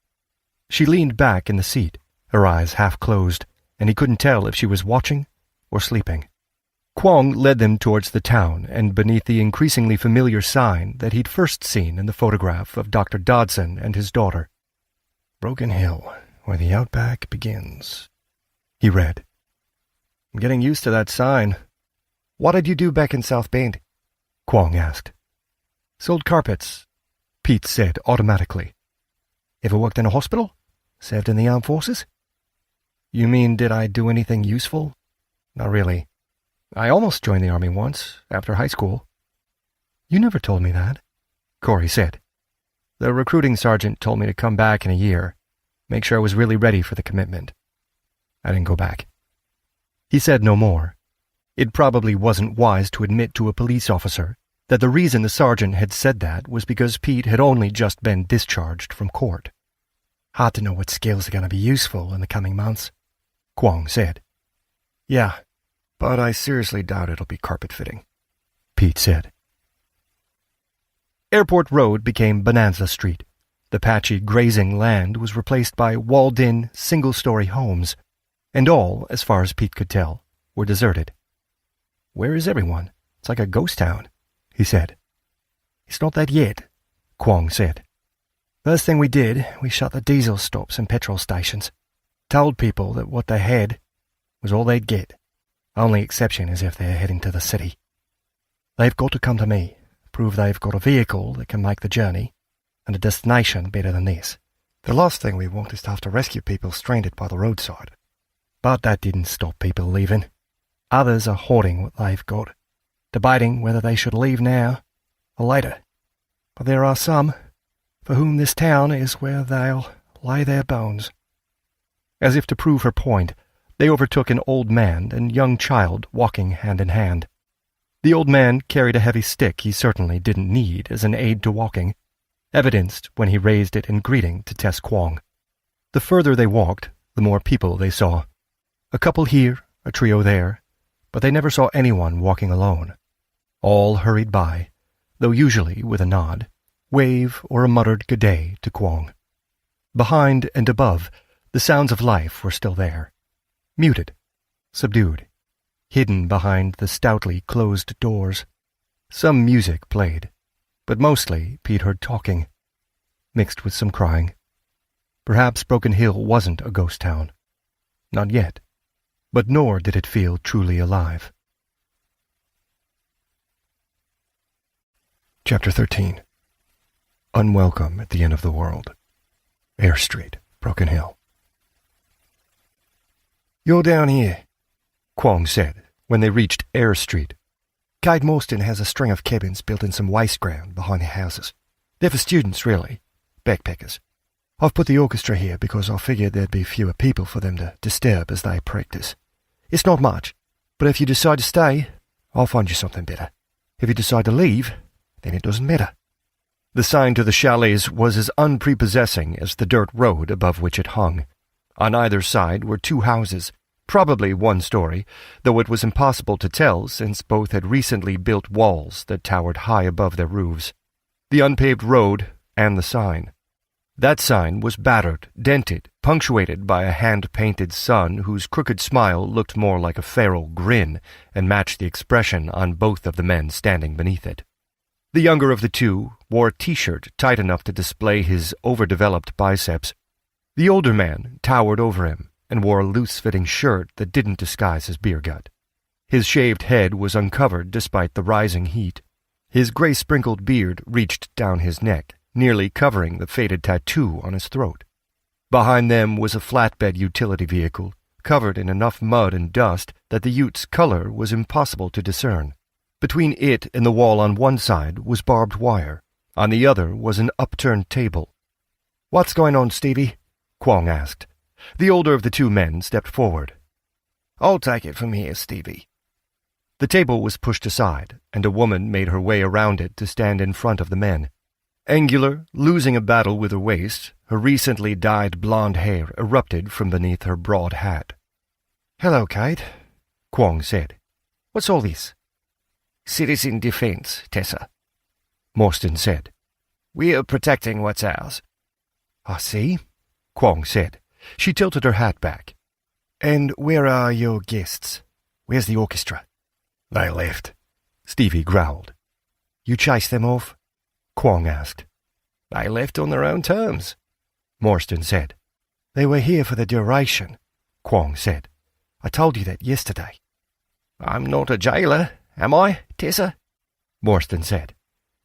She leaned back in the seat, her eyes half closed, and he couldn't tell if she was watching or sleeping. Kwong led them towards the town and beneath the increasingly familiar sign that he'd first seen in the photograph of Dr. Dodson and his daughter.
Broken Hill, where the outback begins,
he read.
I'm getting used to that sign. What did you do back in South Bend?
Kwong asked.
Sold carpets,
Pete said automatically.
Ever worked in a hospital? Served in the armed forces?
You mean, did I do anything useful?
Not really. I almost joined the army once, after high school.
You never told me that, Corey said.
The recruiting sergeant told me to come back in a year, make sure I was really ready for the commitment. I didn't go back.
He said no more. It probably wasn't wise to admit to a police officer that the reason the sergeant had said that was because Pete had only just been discharged from court.
Hard to know what skills are going to be useful in the coming months,
Kwong said.
Yeah, but I seriously doubt it'll be carpet fitting,
Pete said. Airport Road became Bonanza Street. The patchy grazing land was replaced by walled-in, single-story homes, and all, as far as Pete could tell, were deserted.
Where is everyone? It's like a ghost town,
he said.
It's not that yet,
Kwong said.
First thing we did, we shut the diesel stops and petrol stations. Told people that what they had was all they'd get. Only exception is if they're heading to the city. They've got to come to me, prove they've got a vehicle that can make the journey, and a destination better than this. The last thing we want is to have to rescue people stranded by the roadside. But that didn't stop people leaving. Others are hoarding what they've got, debating whether they should leave now or later. But there are some for whom this town is where they'll lay their bones.
As if to prove her point, they overtook an old man and young child walking hand in hand. The old man carried a heavy stick he certainly didn't need as an aid to walking, evidenced when he raised it in greeting to Tess Kwong. The further they walked, the more people they saw. A couple here, a trio there, but they never saw anyone walking alone. All hurried by, though usually with a nod, wave, or a muttered good day to Kwong. Behind and above, the sounds of life were still there, muted, subdued, hidden behind the stoutly closed doors. Some music played, but mostly Pete heard talking, mixed with some crying. Perhaps Broken Hill wasn't a ghost town. Not yet, but nor did it feel truly alive. Chapter 13. Unwelcome at the end of the world. Air Street, Broken Hill.
You're down here,
Kwong said when they reached Air Street.
Kate Morstan has a string of cabins built in some waste ground behind the houses. They're for students, really, backpackers. I've put the orchestra here because I figured there'd be fewer people for them to disturb as they practice. It's not much, but if you decide to stay, I'll find you something better. If you decide to leave, then it doesn't matter.
The sign to the chalets was as unprepossessing as the dirt road above which it hung. On either side were two houses, probably one story, though it was impossible to tell since both had recently built walls that towered high above their roofs. The unpaved road and the sign. That sign was battered, dented, punctuated by a hand-painted sun whose crooked smile looked more like a feral grin and matched the expression on both of the men standing beneath it. The younger of the two wore a t-shirt tight enough to display his overdeveloped biceps. The older man towered over him and wore a loose-fitting shirt that didn't disguise his beer gut. His shaved head was uncovered despite the rising heat. His gray-sprinkled beard reached down his neck, nearly covering the faded tattoo on his throat. Behind them was a flatbed utility vehicle, covered in enough mud and dust that the ute's color was impossible to discern. Between it and the wall on one side was barbed wire. On the other was an upturned table. "What's going on, Stevie?" Kwong asked. The older of the two men stepped forward. "I'll take it from here, Stevie." The table was pushed aside, and a woman made her way around it to stand in front of the men. Angular, losing a battle with her waist, her recently dyed blonde hair erupted from beneath her broad hat. "Hello, Kate," Kwong said. "What's all this?" "Citizen defense, Tessa," Morstan said. "We're protecting what's ours." "I see," Kwong said. She tilted her hat back. "And where are your guests? Where's the orchestra?" "They left," Stevie growled. "You chased them off?" Kwong asked. "They left on their own terms," Morstan said. "They were here for the duration," Kwong said. "I told you that yesterday." "I'm not a jailer, am I, Tessa?" Morstan said.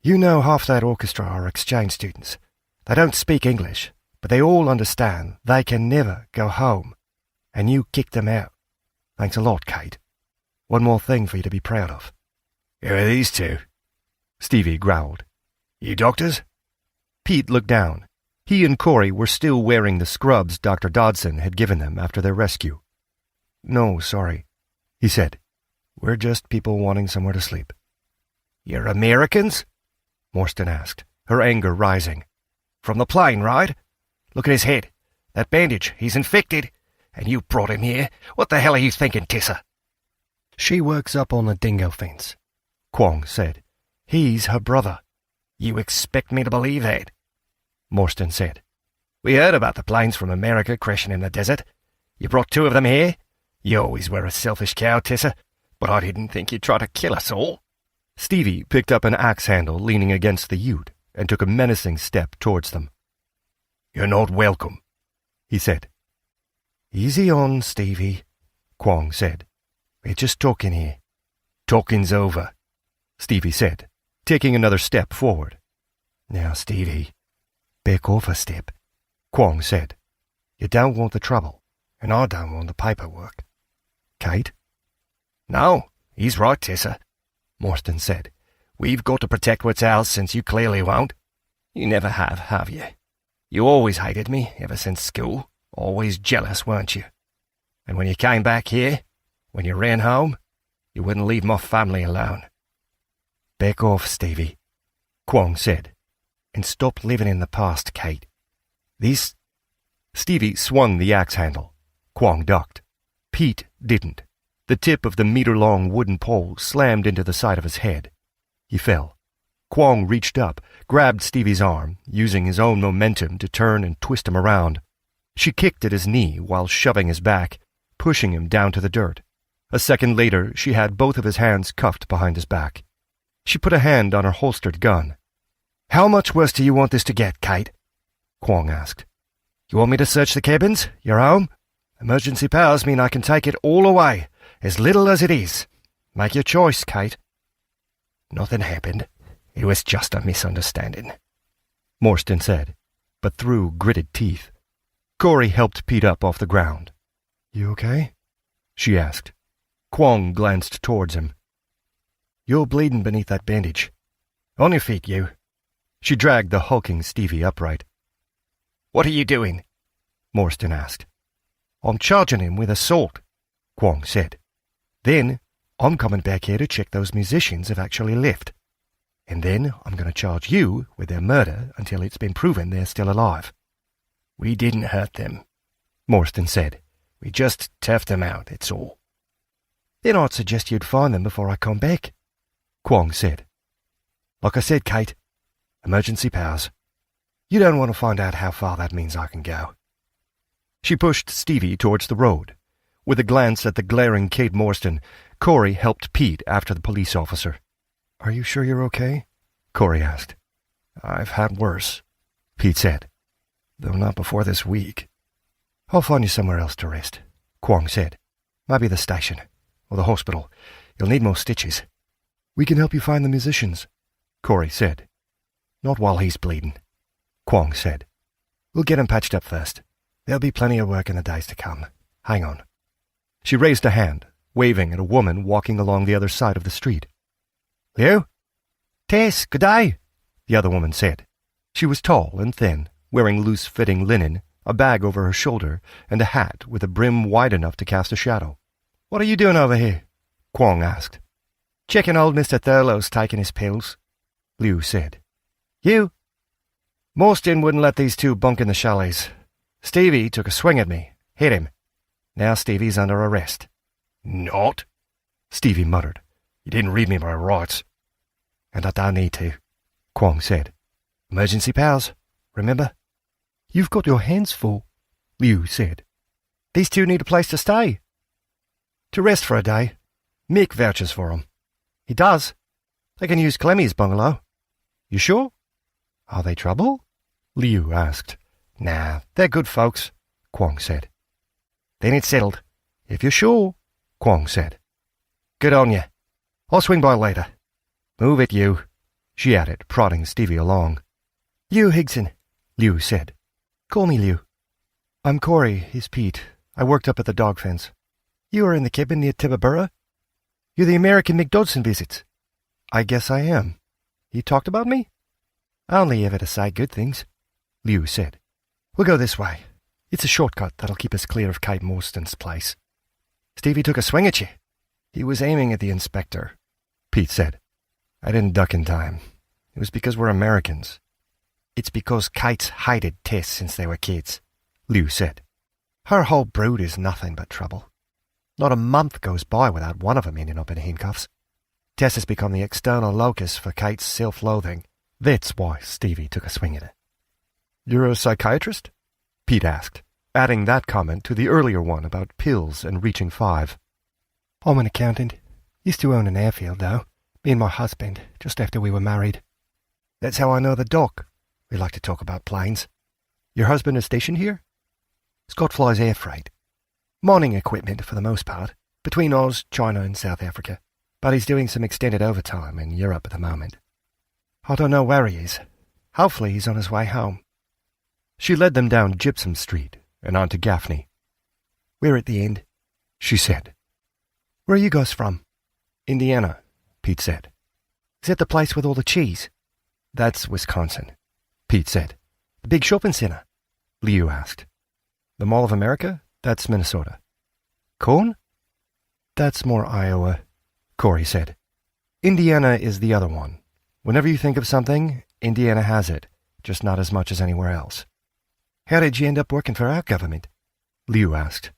"You know half that orchestra are exchange students. They don't speak English, but they all understand they can never go home. And you kicked them out. Thanks a lot, Kate. One more thing for you to be proud of." "Who are these two?" Stevie growled. "You doctors?" Pete looked down. He and Corey were still wearing the scrubs Dr. Dodson had given them after their rescue. "No, sorry," he said. "We're just people wanting somewhere to sleep." "You're Americans?" Morstan asked, her anger rising. "From the plane, right? Look at his head. That bandage, he's infected. And you brought him here. What the hell are you thinking, Tessa?" "She works up on the dingo fence," Kwong said. "He's her brother." "You expect me to believe that?" Morstan said. "We heard about the planes from America crashing in the desert. You brought two of them here? You always were a selfish cow, Tessa, but I didn't think you'd try to kill us all." Stevie picked up an axe handle leaning against the ute and took a menacing step towards them. "You're not welcome," he said. "Easy on, Stevie," Kwong said. "We're just talking here." "Talking's over," Stevie said, taking another step forward. "Now, Stevie, back off a step," Kwong said. "You don't want the trouble, and I don't want the paperwork. Kate?" "No, he's right, Tessa," Morstan said. "We've got to protect what's ours since you clearly won't. You never have you? You always hated me ever since school. Always jealous, weren't you? And when you came back here, when you ran home, you wouldn't leave my family alone." "Back off, Stevie," Kwong said, "and stop living in the past, Kate. This—" Stevie swung the axe handle. Kwong ducked. Pete didn't. The tip of the meter-long wooden pole slammed into the side of his head. He fell. Kwong reached up, grabbed Stevie's arm, using his own momentum to turn and twist him around. She kicked at his knee while shoving his back, pushing him down to the dirt. A second later, she had both of his hands cuffed behind his back. She put a hand on her holstered gun. "How much worse do you want this to get, Kate?" Kwong asked. "You want me to search the cabins? Your home? Emergency powers mean I can take it all away, as little as it is. Make your choice, Kate." "Nothing happened. It was just a misunderstanding," Morstan said, but through gritted teeth. Corey helped Pete up off the ground. "You okay?" she asked. Kwong glanced towards him. "You're bleeding beneath that bandage. On your feet, you." She dragged the hulking Stevie upright. "What are you doing?" Morstan asked. "I'm charging him with assault," Kwong said. "Then I'm coming back here to check those musicians have actually left."
And then I'm going to charge you with their murder until it's been proven they're still alive." "We didn't hurt them," Morstan said. "We just turfed them out, it's all." "Then I'd suggest you'd find them before I come back," Kwong said. "Like I said, Kate, emergency powers. You don't want to find out how far that means I can go." She pushed Stevie towards the road. With a glance at the glaring Kate Morstan, Corey helped Pete after the police officer. "Are you sure you're okay?" Corey asked. "I've had worse," Pete said, "though not before this week." "I'll find you somewhere else to rest," Kwong said. "Maybe the station, or the hospital. You'll need more stitches." "We can help you find the musicians," Corey said. "Not while he's bleeding," Kwong said. "We'll get him patched up first. There'll be plenty of work in the days to come. Hang on." She raised a hand, waving at a woman walking along the other side of the street. "Liu? Tess, good day," the other woman said. She was tall and thin, wearing loose-fitting linen, a bag over her shoulder, and a hat with a brim wide enough to cast a shadow. "What are you doing over here?" Kwong asked. "Checking old Mr. Thurlow's taking his pills," Liu said. "You?" "Morstan wouldn't let these two bunk in the chalets. Stevie took a swing at me, hit him. Now Stevie's under arrest." "Not?" Stevie muttered. "You didn't read me my rights." "And I don't need to," Kwong said. "Emergency powers, remember?" "You've got your hands full," Liu said. "These two need a place to stay." "To rest for a day. Mick vouches for them." "He does. They can use Clemmy's bungalow." "You sure?" "Are they trouble?" Liu asked. "Nah, they're good folks," Kwong said. "Then it's settled. If you're sure," Kwong said. "Good on you. I'll swing by later. Move it, you," she added, prodding Stevie along. "Liu Higson," Liu said. "Call me Liu." "I'm Corey, he's Pete. I worked up at the dog fence." "You are in the cabin near Tibbabura? You're the American Mick Dodson visits." "I guess I am. You talked about me?" "Only ever to say good things," Liu said. "We'll go this way. It's a shortcut that'll keep us clear of Kate Morstan's place." "Stevie took a swing at you." "He was aiming at the inspector," Pete said. "I didn't duck in time. It was because we're Americans." "It's because Kate's hated Tess since they were kids," Liu said. "Her whole brood is nothing but trouble. Not a month goes by without one of them ending up in handcuffs. Tess has become the external locus for Kate's self-loathing. That's why Stevie took a swing at her." "You're a psychiatrist?" Pete asked, adding that comment to the earlier one about pills and reaching 5. "I'm an accountant. Used to own an airfield, though. Me and my husband, just after we were married." "That's how I know the doc. We like to talk about planes." "Your husband is stationed here?" "Scott flies air freight. Mining equipment, for the most part, between Oz, China and South Africa. But he's doing some extended overtime in Europe at the moment. I don't know where he is. Hopefully he's on his way home." She led them down Gypsum Street and onto Gaffney. "We're at the end," she said. "Where are you guys from?" "Indiana," Pete said. "Is that the place with all the cheese?" "That's Wisconsin," Pete said. "The big shopping center?" Liu asked. "The Mall of America? That's Minnesota." "Corn?" "That's more Iowa," Corey said. "Indiana is the other one. Whenever you think of something, Indiana has it, just not as much as anywhere else." "How did you end up working for our government?" Liu asked.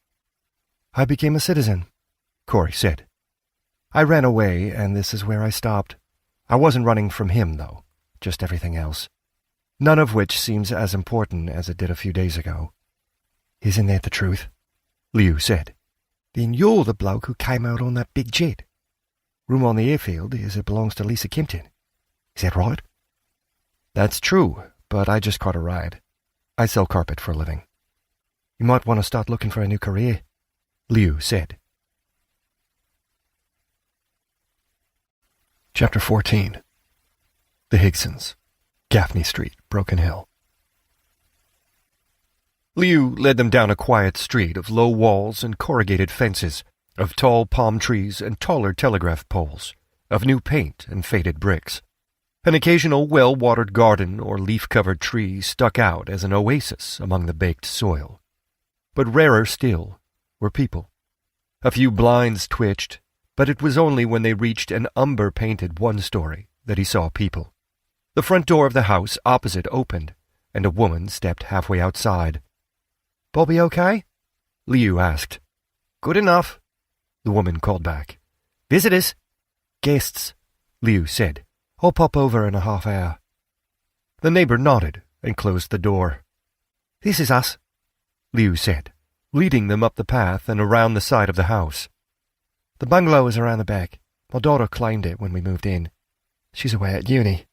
"I became a citizen," Corey said. "I ran away, and this is where I stopped. I wasn't running from him, though, just everything else. None of which seems as important as it did a few days ago." "Isn't that the truth?" Liu said. "Then you're the bloke who came out on that big jet. Room on the airfield is it belongs to Lisa Kimpton. Is that right?" "That's true, but I just caught a ride. I sell carpet for a living." "You might want to start looking for a new career," Liu said. Chapter 14. The Higsons, Gaffney Street, Broken Hill. Liu led them down a quiet street of low walls and corrugated fences, of tall palm trees and taller telegraph poles, of new paint and faded bricks. An occasional well-watered garden or leaf-covered tree stuck out as an oasis among the baked soil. But rarer still were people. A few blinds twitched, but it was only when they reached an umber-painted one-story
that he saw people. The front door of the house opposite opened, and a woman stepped halfway outside.
"Bobby okay?"
Liu asked.
"Good enough,"
the woman called back.
"Visitors?" "Guests,"
Liu said.
"I'll pop over in a half hour."
The neighbor nodded and closed the door.
"This is us,"
Liu said, leading them up the path and around the side of the house.
"The bungalow is around the back. My daughter claimed it when we moved in. She's away at uni."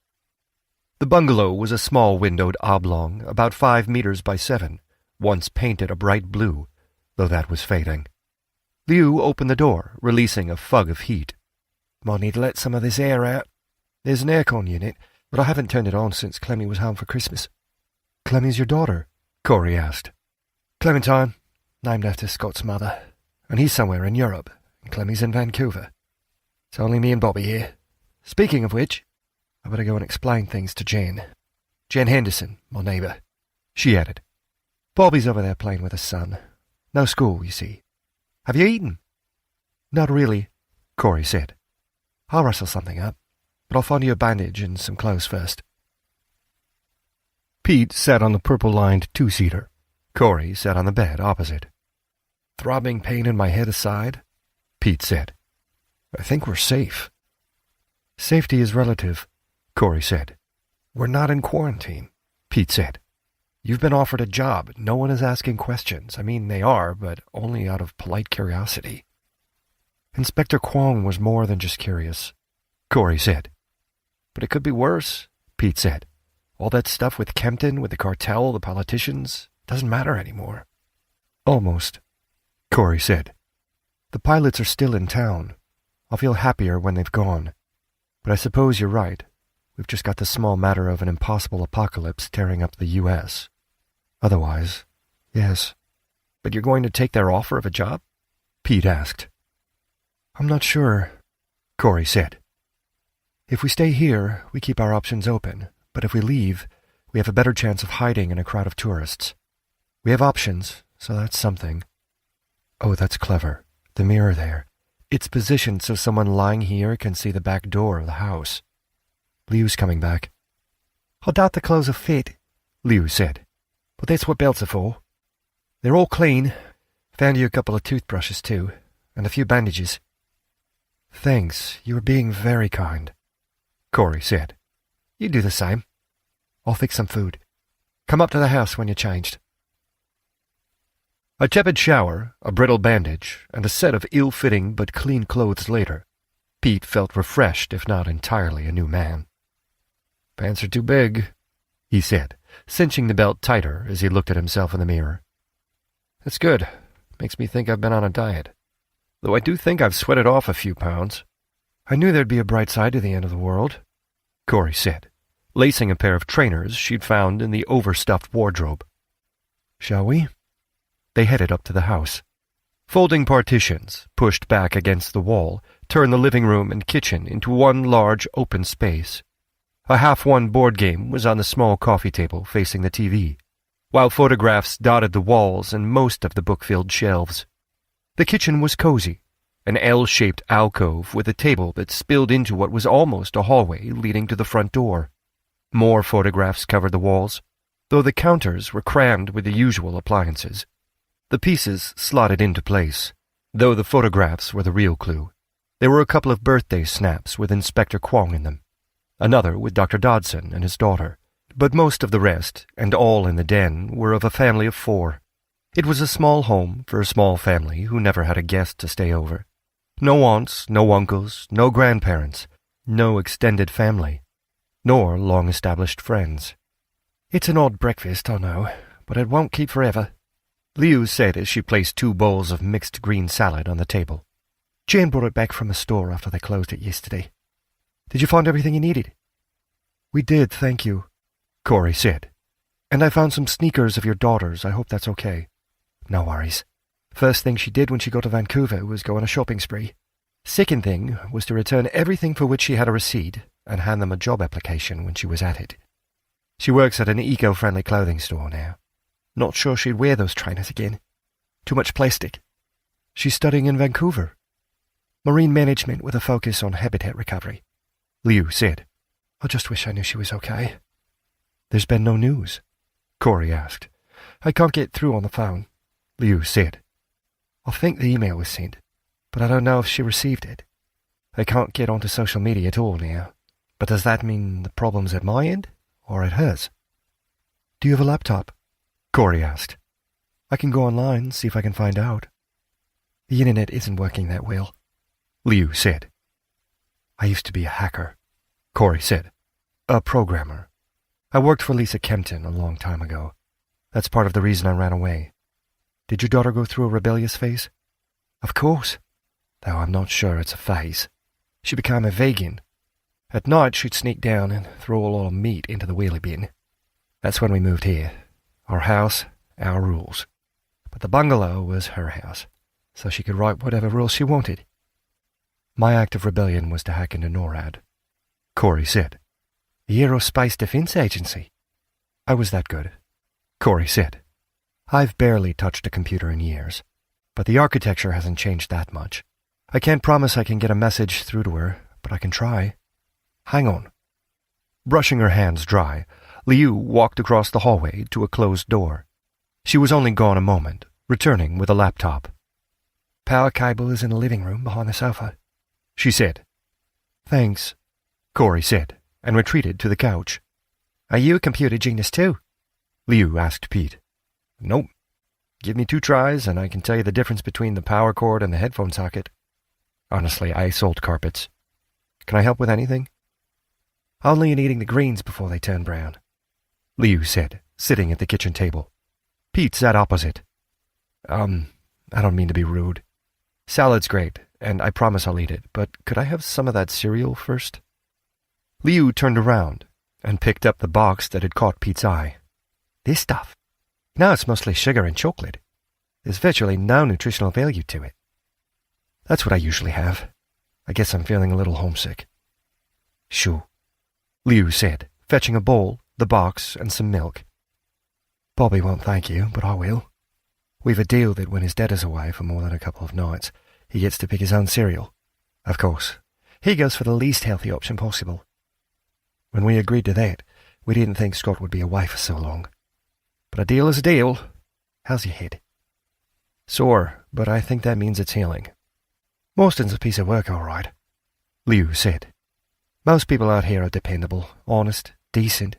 The bungalow was a small windowed oblong, about 5 meters by 7, once painted a bright blue, though that was fading. Liu opened the door, releasing a fug of heat.
"Might need to let some of this air out. There's an aircon unit, but I haven't turned it on since Clemmy was home for Christmas."
"Clemmy's your daughter?" Corey asked.
"Clementine, named after Scott's mother, and he's somewhere in Europe, and Clemmy's in Vancouver. It's only me and Bobby here. Speaking of which, I better go and explain things to Jen. Jen Henderson, my neighbour,"
she added.
"Bobby's over there playing with his son. No school, you see. Have you eaten?"
"Not really," Corey said.
"I'll rustle something up, but I'll find you a bandage and some clothes first."
Pete sat on the purple-lined two-seater. Corey sat on the bed opposite.
"Throbbing pain in my head aside,"
Pete said.
"I think we're safe."
"Safety is relative," Corey said.
"We're not in quarantine,"
Pete said.
"You've been offered a job. No one is asking questions. I mean, they are, but only out of polite curiosity."
"Inspector Kwong was more than just curious," Corey said.
"But it could be worse," Pete said. "All that stuff with Kempton, with the cartel, the politicians, doesn't matter anymore."
"Almost," Corey said.
"The pilots are still in town. I'll feel happier when they've gone. But I suppose you're right. We've just got the small matter of an impossible apocalypse tearing up the U.S. Otherwise, yes." "But you're going to take their offer of a job?"
Pete asked.
"I'm not sure,"
Corey said.
"If we stay here, we keep our options open, but if we leave, we have a better chance of hiding in a crowd of tourists. We have options, so that's something."
"Oh, that's clever. The mirror there.
It's positioned so someone lying here can see the back door of the house."
"Liu's coming back."
"I doubt the clothes will fit,"
Liu said.
"But that's what belts are for. They're all clean. Found you a couple of toothbrushes, too, and a few bandages."
"Thanks. You are being very kind," Corey said.
"You do the same. I'll fix some food. Come up to the house when you're changed."
A tepid shower, a brittle bandage, and a set of ill-fitting but clean clothes later, Pete felt refreshed, if not entirely a new man.
"Pants are too big,"
he said, cinching the belt tighter as he looked at himself in the mirror.
"That's good. Makes me think I've been on a diet. Though I do think I've sweated off a few pounds."
"I knew there'd be a bright side to the end of the world," Corey said, lacing a pair of trainers she'd found in the overstuffed wardrobe.
"Shall we?"
They headed up to the house. Folding partitions, pushed back against the wall, turned the living room and kitchen into one large open space. A half-won board game was on the small coffee table facing the TV, while photographs dotted the walls and most of the book-filled shelves. The kitchen was cozy, an L-shaped alcove with a table that spilled into what was almost a hallway leading to the front door. More photographs covered the walls, though the counters were crammed with the usual appliances. The pieces slotted into place, though the photographs were the real clue. There were a couple of birthday snaps with Inspector Kwong in them, another with Dr. Dodson and his daughter, but most of the rest, and all in the den, were of a family of 4. It was a small home for a small family who never had a guest to stay over. No aunts, no uncles, no grandparents, no extended family, nor long-established friends.
"It's an odd breakfast, I know, but it won't keep forever,"
Liu said as she placed 2 bowls of mixed green salad on the table.
"Jane brought it back from the store after they closed it yesterday. Did you find everything you needed?"
"We did, thank you," Corey said.
"And I found some sneakers of your daughter's. I hope that's okay."
"No worries."
First thing she did when she got to Vancouver was go on a shopping spree. Second thing was to return everything for which she had a receipt and hand them a job application when she was at it. She works at an eco-friendly clothing store now. Not sure she'd wear those trainers again. Too much plastic.
She's studying in Vancouver.
Marine management with a focus on habitat recovery,"
Liu said.
I just wish I knew she was okay. There's been no news? Corey asked. I can't get through on the phone, Liu said. I think the email was sent, but I don't know if she received it. I can't get onto social media at all now. But does that mean the problem's at my end, or at hers? Do you have a laptop? Corey asked. I can go online and see if I can find out. The internet isn't working that well, Liu said. I used to be a hacker, Corey said. A programmer. I worked for Lisa Kempton a long time ago. That's part of the reason I ran away. Did your daughter go through a rebellious phase? Of course, though I'm not sure it's a phase. She became a vegan. At night she'd sneak down and throw a lot of meat into the wheelie bin. That's when we moved here. Our house, our rules. But the bungalow was her house, so she could write whatever rules she wanted. My act of rebellion was to hack into NORAD, Corey said. The Aerospace Defense Agency. I was that good, Corey said. I've barely touched a computer in years, but the architecture hasn't changed that much. I can't promise I can get a message through to her, but I can try. Hang on. Brushing her hands dry, Liu walked across the hallway to a closed door. She was only gone a moment, returning with a laptop. Power cable is in the living room behind the sofa, she said. Thanks, Corey said, and retreated to the couch. Are you a computer genius too? Liu asked Pete. Nope. Give me 2 tries and I can tell you the difference between the power cord and the headphone socket. Honestly, I sold carpets. Can I help with anything? Only in eating the greens before they turn brown, Liu said, sitting at the kitchen table. Pete sat opposite. I don't mean to be rude. Salad's great, and I promise I'll eat it, but could I have some of that cereal first? Liu turned around and picked up the box that had caught Pete's eye. This stuff. Now it's mostly sugar and chocolate. There's virtually no nutritional value to it. That's what I usually have. I guess I'm feeling a little homesick. Shoo, Liu said, fetching a bowl, the box, and some milk. Bobby won't thank you, but I will. We've a deal that when his dad is away for more than a couple of nights, he gets to pick his own cereal. Of course, he goes for the least healthy option possible. When we agreed to that, we didn't think Scott would be away for so long. But a deal is a deal. How's your head? Sore, but I think that means it's healing. Morston's a piece of work, all right, Liu said. Most people out here are dependable, honest, decent,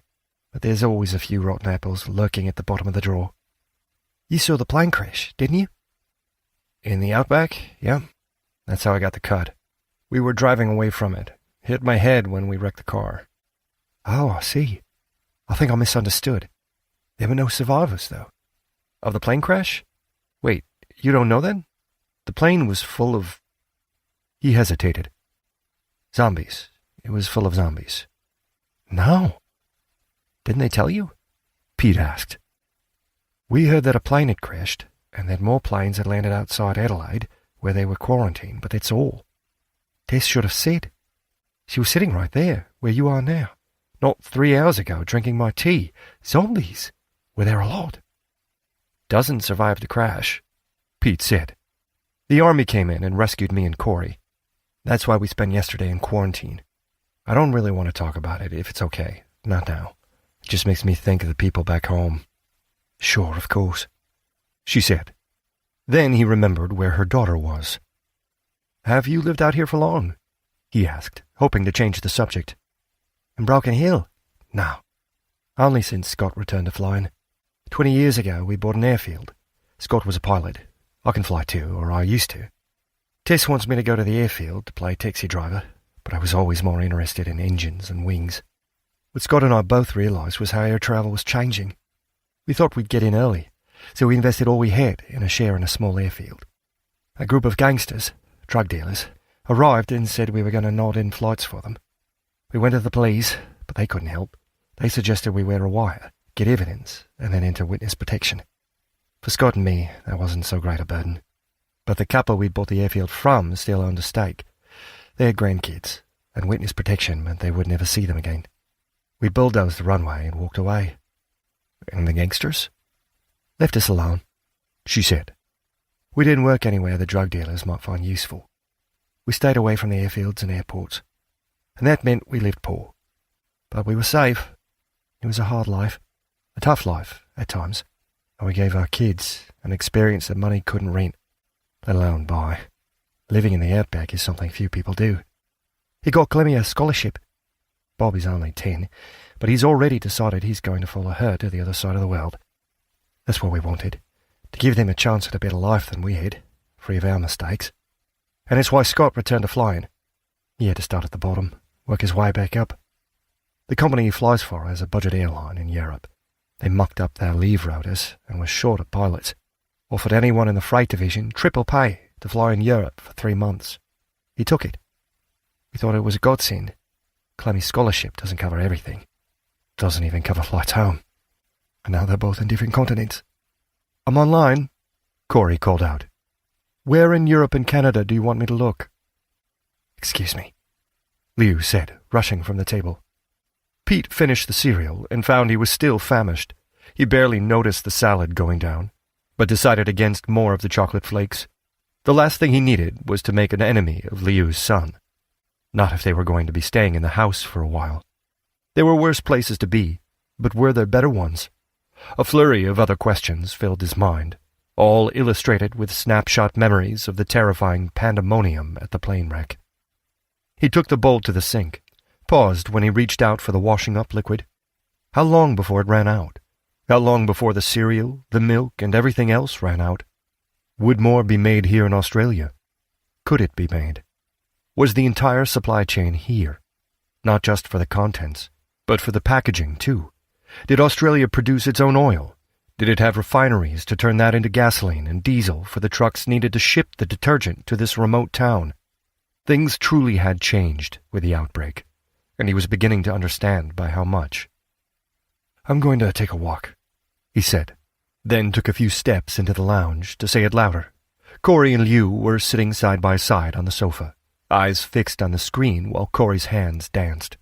but there's always a few rotten apples lurking at the bottom of the drawer. You saw the plane crash, didn't you? In the outback, yeah. That's how I got the cut. We were driving away from it. Hit my head when we wrecked the car. Oh, I see. I think I misunderstood. There were no survivors, though. Of the plane crash? Wait, you don't know then? The plane was full of... He hesitated. Zombies. It was full of zombies. No. Didn't they tell you? Pete asked. We heard that a plane had crashed, and that more planes had landed outside Adelaide, where they were quarantined, but that's all. Tess should have said. She was sitting right there, where you are now. Not 3 hours ago, drinking my tea. Zombies. Were there a lot? Doesn't survive the crash, Pete said. The army came in and rescued me and Corey. That's why we spent yesterday in quarantine. I don't really want to talk about it, if it's okay. Not now. It just makes me think of the people back home. Sure, of course, she said. Then he remembered where her daughter was. Have you lived out here for long? He asked, hoping to change the subject. In Broken Hill? No. Only since Scott returned to flying. 20 years ago, we bought an airfield. Scott was a pilot. I can fly too, or I used to. Tess wants me to go to the airfield to play taxi driver, but I was always more interested in engines and wings. What Scott and I both realized was how air travel was changing. We thought we'd get in early, so we invested all we had in a share in a small airfield. A group of gangsters, drug dealers, arrived and said we were going to nod in flights for them. We went to the police, but they couldn't help. They suggested we wear a wire, get evidence, and then enter witness protection. For Scott and me, that wasn't so great a burden. But the couple we'd bought the airfield from still owned a stake. They had grandkids, and witness protection meant they would never see them again. We bulldozed the runway and walked away. And the gangsters? Left us alone, she said. We didn't work anywhere the drug dealers might find useful. We stayed away from the airfields and airports, and that meant we lived poor. But we were safe. It was a hard life, a tough life at times, and we gave our kids an experience that money couldn't rent, let alone buy. Living in the outback is something few people do. He got Clemmy a scholarship. Bobby's only 10, but he's already decided he's going to follow her to the other side of the world. That's what we wanted, to give them a chance at a better life than we had, free of our mistakes. And it's why Scott returned to flying. He had to start at the bottom, work his way back up. The company he flies for has a budget airline in Europe. They mucked up their leave rotas and were short of pilots. Offered anyone in the freight division triple pay to fly in Europe for 3 months. He took it. We thought it was a godsend. Clemmy's scholarship doesn't cover everything. Doesn't even cover flights home. And now they're both in different continents. I'm online, Corey called out. Where in Europe and Canada do you want me to look? Excuse me, Liu said, rushing from the table. Pete finished the cereal and found he was still famished. He barely noticed the salad going down, but decided against more of the chocolate flakes. The last thing he needed was to make an enemy of Liu's son. Not if they were going to be staying in the house for a while. There were worse places to be, but were there better ones? A flurry of other questions filled his mind, all illustrated with snapshot memories of the terrifying pandemonium at the plane wreck. He took the bowl to the sink, paused when he reached out for the washing-up liquid. How long before it ran out? How long before the cereal, the milk, and everything else ran out? Would more be made here in Australia? Could it be made? Was the entire supply chain here? Not just for the contents, but for the packaging, too. Did Australia produce its own oil? Did it have refineries to turn that into gasoline and diesel for the trucks needed to ship the detergent to this remote town? Things truly had changed with the outbreak, and he was beginning to understand by how much. I'm going to take a walk, he said, then took a few steps into the lounge to say it louder. Corey and Liu were sitting side by side on the sofa, eyes fixed on the screen while Corey's hands danced.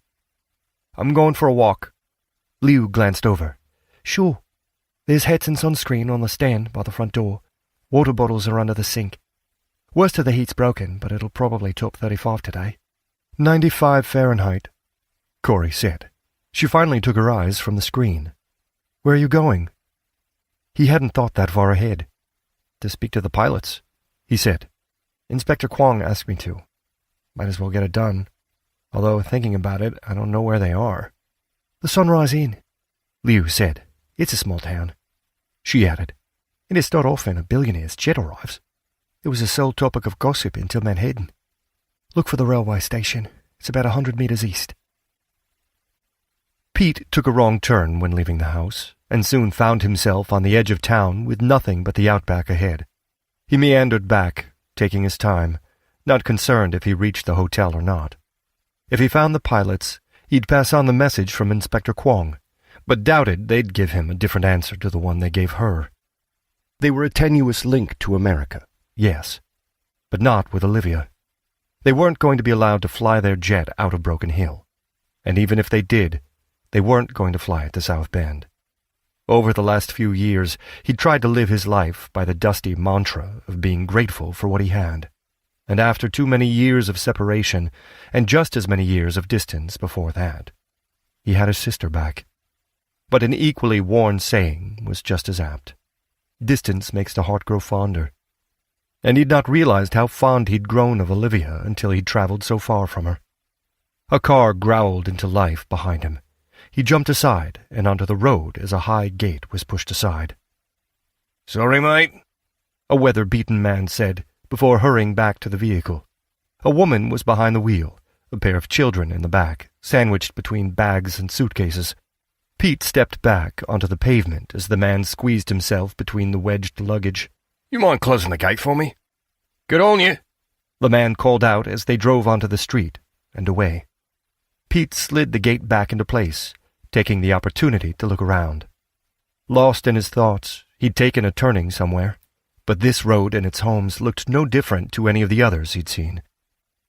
I'm going for a walk. Liu glanced over. Sure. There's hats and sunscreen on the stand by the front door. Water bottles are under the sink. Worst of the heat's broken, but it'll probably top 35 today. 95 Fahrenheit, Corey said. She finally took her eyes from the screen. Where are you going? He hadn't thought that far ahead. To speak to the pilots, he said. Inspector Kwong asked me to. Might as well get it done. Although, thinking about it, I don't know where they are. The Sunrise Inn, Liu said. It's a small town. She added. And it's not often a billionaire's jet arrives. It was the sole topic of gossip until Manhattan. Look for the railway station. It's about 100 meters east. Pete took a wrong turn when leaving the house, and soon found himself on the edge of town with nothing but the outback ahead. He meandered back, taking his time, not concerned if he reached the hotel or not. If he found the pilots, he'd pass on the message from Inspector Kwong, but doubted they'd give him a different answer to the one they gave her. They were a tenuous link to America, yes, but not with Olivia. They weren't going to be allowed to fly their jet out of Broken Hill, and even if they did, they weren't going to fly it to South Bend. Over the last few years, he'd tried to live his life by the dusty mantra of being grateful for what he had. And after too many years of separation, and just as many years of distance before that, he had his sister back. But an equally worn saying was just as apt. Distance makes the heart grow fonder. And he'd not realized how fond he'd grown of Olivia until he'd traveled so far from her. A car growled into life behind him. He jumped aside and onto the road as a high gate was pushed aside.
Sorry, mate,
a weather-beaten man said, before hurrying back to the vehicle. A woman was behind the wheel, a pair of children in the back, sandwiched between bags and suitcases. Pete stepped back onto the pavement as the man squeezed himself between the wedged luggage.
You mind closing the gate for me? Good on you,
the man called out as they drove onto the street and away. Pete slid the gate back into place, taking the opportunity to look around. Lost in his thoughts, he'd taken a turning somewhere, but this road and its homes looked no different to any of the others he'd seen,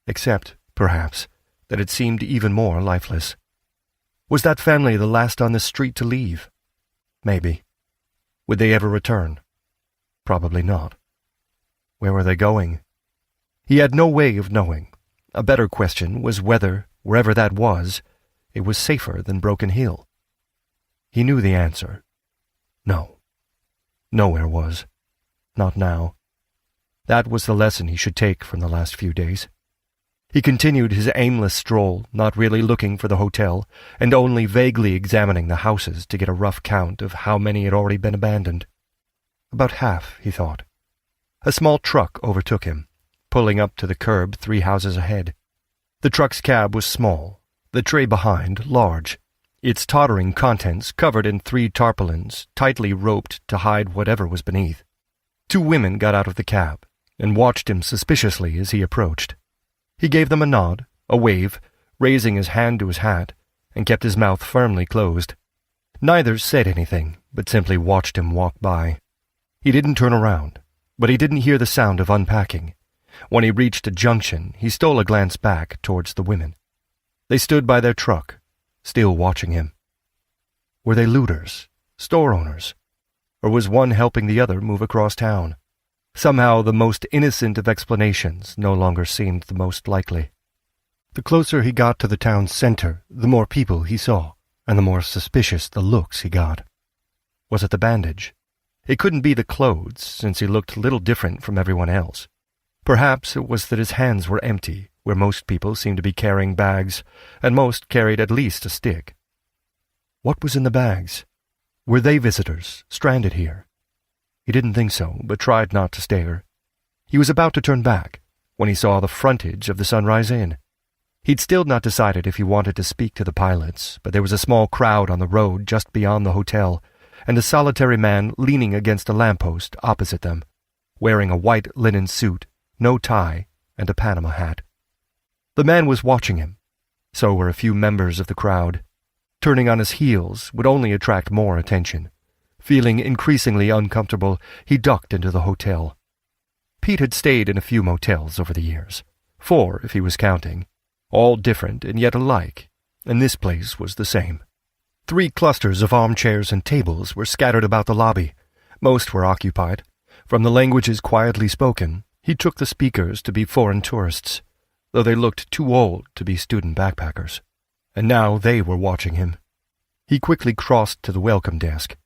except, perhaps, that it seemed even more lifeless. Was that family the last on this street to leave? Maybe. Would they ever return? Probably not. Where were they going? He had no way of knowing. A better question was whether, wherever that was, it was safer than Broken Hill? He knew the answer. No. Nowhere was. Not now. That was the lesson he should take from the last few days. He continued his aimless stroll, not really looking for the hotel, and only vaguely examining the houses to get a rough count of how many had already been abandoned. About half, he thought. A small truck overtook him, pulling up to the curb 3 houses ahead. The truck's cab was small, the tray behind large, its tottering contents covered in 3 tarpaulins, tightly roped to hide whatever was beneath. 2 women got out of the cab and watched him suspiciously as he approached. He gave them a nod, a wave, raising his hand to his hat, and kept his mouth firmly closed. Neither said anything, but simply watched him walk by. He didn't turn around, but he didn't hear the sound of unpacking. When he reached a junction, he stole a glance back towards the women. They stood by their truck, still watching him. Were they looters, store owners, or was one helping the other move across town? Somehow the most innocent of explanations no longer seemed the most likely. The closer he got to the town's center, the more people he saw, and the more suspicious the looks he got. Was it the bandage? It couldn't be the clothes, since he looked little different from everyone else. Perhaps it was that his hands were empty, where most people seemed to be carrying bags, and most carried at least a stick. What was in the bags? Were they visitors, stranded here? He didn't think so, but tried not to stare. He was about to turn back, when he saw the frontage of the Sunrise Inn. He'd still not decided if he wanted to speak to the pilots, but there was a small crowd on the road just beyond the hotel, and a solitary man leaning against a lamppost opposite them, wearing a white linen suit, no tie, and a Panama hat. The man was watching him. So were a few members of the crowd. Turning on his heels would only attract more attention. Feeling increasingly uncomfortable, he ducked into the hotel. Pete had stayed in a few motels over the years, 4 if he was counting, all different and yet alike, and this place was the same. 3 clusters of armchairs and tables were scattered about the lobby. Most were occupied. From the languages quietly spoken, he took the speakers to be foreign tourists, though they looked too old to be student backpackers. And now they were watching him. He quickly crossed to the welcome desk.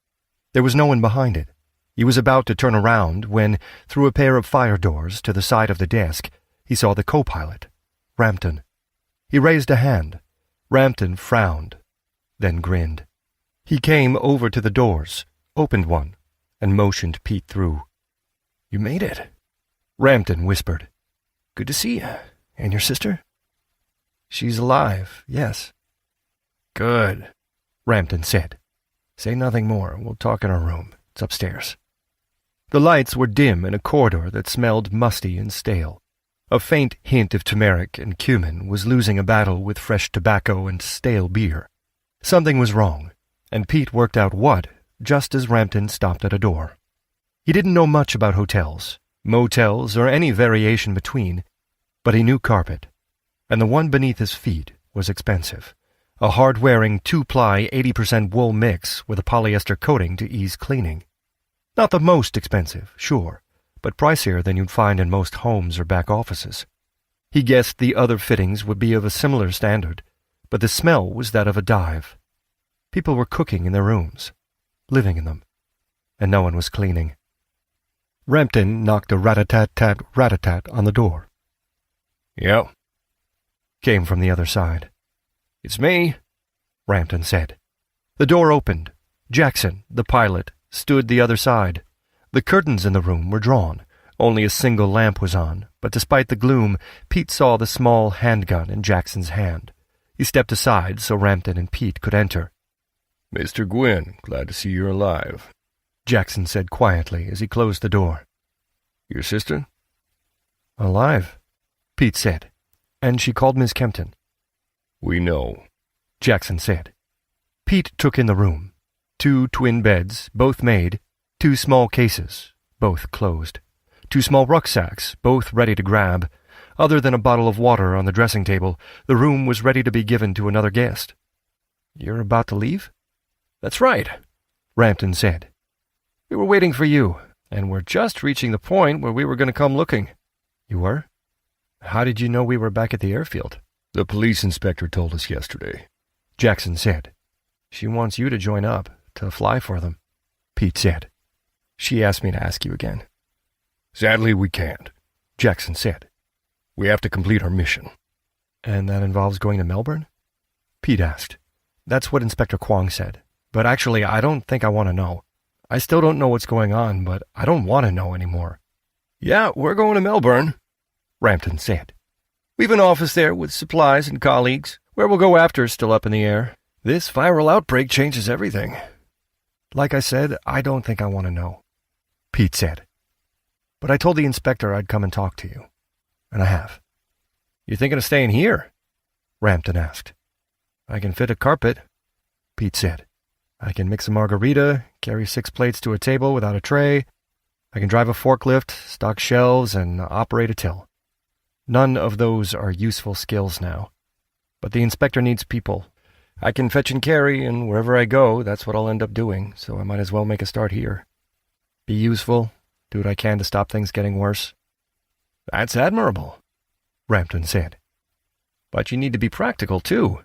There was no one behind it. He was about to turn around when, through a pair of fire doors to the side of the desk, he saw the co-pilot, Rampton. He raised a hand. Rampton frowned, then grinned. He came over to the doors, opened one, and motioned Pete through. "You made it," Rampton whispered. "Good to see you. And your sister?" "She's alive, yes." "Good," Rampton said. "Say nothing more. We'll talk in our room. It's upstairs." The lights were dim in a corridor that smelled musty and stale. A faint hint of turmeric and cumin was losing a battle with fresh tobacco and stale beer. Something was wrong, and Pete worked out what, just as Rampton stopped at a door. He didn't know much about hotels, motels, or any variation between, but he knew carpet, and the one beneath his feet was expensive. A hard-wearing 2-ply 80% wool mix with a polyester coating to ease cleaning. Not the most expensive, sure, but pricier than you'd find in most homes or back offices. He guessed the other fittings would be of a similar standard, but the smell was that of a dive. People were cooking in their rooms, living in them, and no one was cleaning. Rampton knocked a rat-a-tat-tat, rat-a-tat on the door. "Yep," came from the other side. "It's me," Rampton said. The door opened. Jackson, the pilot, stood the other side. The curtains in the room were drawn. Only a single lamp was on, but despite the gloom, Pete saw the small handgun in Jackson's hand. He stepped aside so Rampton and Pete could enter. "Mr. Gwynn, glad to see you're alive," Jackson said quietly as he closed the door. "Your sister?" "Alive," Pete said, "and she called Miss Kempton." "We know," Jackson said. Pete took in the room. 2 twin beds, both made, 2 small cases, both closed, 2 small rucksacks, both ready to grab. Other than a bottle of water on the dressing table, the room was ready to be given to another guest. "You're about to leave?" "That's right," Rampton said. "We were waiting for you, and we're just reaching the point where we were going to come looking." "You were? How did you know we were back at the airfield?" "The police inspector told us yesterday. Jackson said. She wants you to join up, to fly for them, Pete said. She asked me to ask you again.
Sadly, we can't, Jackson said. We have to complete our mission.
And that involves going to Melbourne? Pete asked. That's what Inspector Kwong said. But actually, I don't think I want to know. I still don't know what's going on, but I don't want to know anymore.
Yeah, we're going to Melbourne, Rampton said.
We've an office there with supplies and colleagues. Where we'll go after is still up in the air.
This viral outbreak changes everything.
Like I said, I don't think I want to know, Pete said. But I told the inspector I'd come and talk to you. And I have.
You thinking of staying here?
Rampton asked. I can fit a carpet, Pete said. I can mix a margarita, carry 6 plates to a table without a tray. I can drive a forklift, stock shelves, and operate a till. None of those are useful skills now. But the inspector needs people. I can fetch and carry, and wherever I go, that's what I'll end up doing, so I might as well make a start here. Be useful, do what I can to stop things getting worse.
That's admirable,
Rampton said. But you need to be practical, too.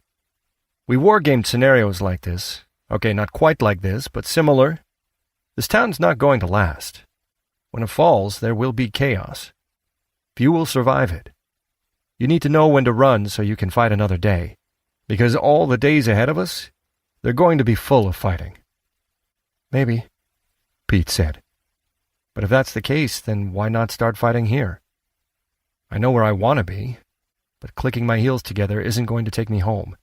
We war-gamed scenarios like this. Okay, not quite like this, but similar. This town's not going to last. When it falls, there will be chaos. Few will survive it. You need to know when to run so you can fight another day, because all the days ahead of us, they're going to be full of fighting. Maybe, Pete said. But if that's the case, then why not start fighting here? I know where I want to be, but clicking my heels together isn't going to take me home.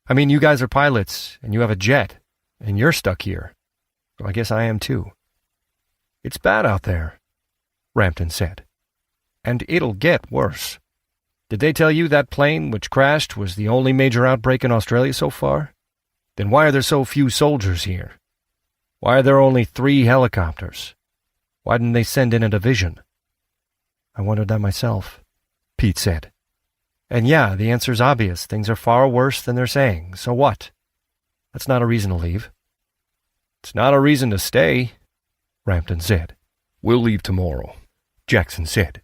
I mean, you guys are pilots, and you have a jet, and you're stuck here. So I guess I am too. It's bad out there, Rampton said. And it'll get worse. Did they tell you that plane which crashed was the only major outbreak in Australia so far? Then why are there so few soldiers here? Why are there only 3 helicopters? Why didn't they send in a division? I wondered that myself, Pete said. And yeah, the answer's obvious. Things are far worse than they're saying. So what? That's not a reason to leave.
It's not a reason to stay, Rampton said.
We'll leave tomorrow, Jackson said.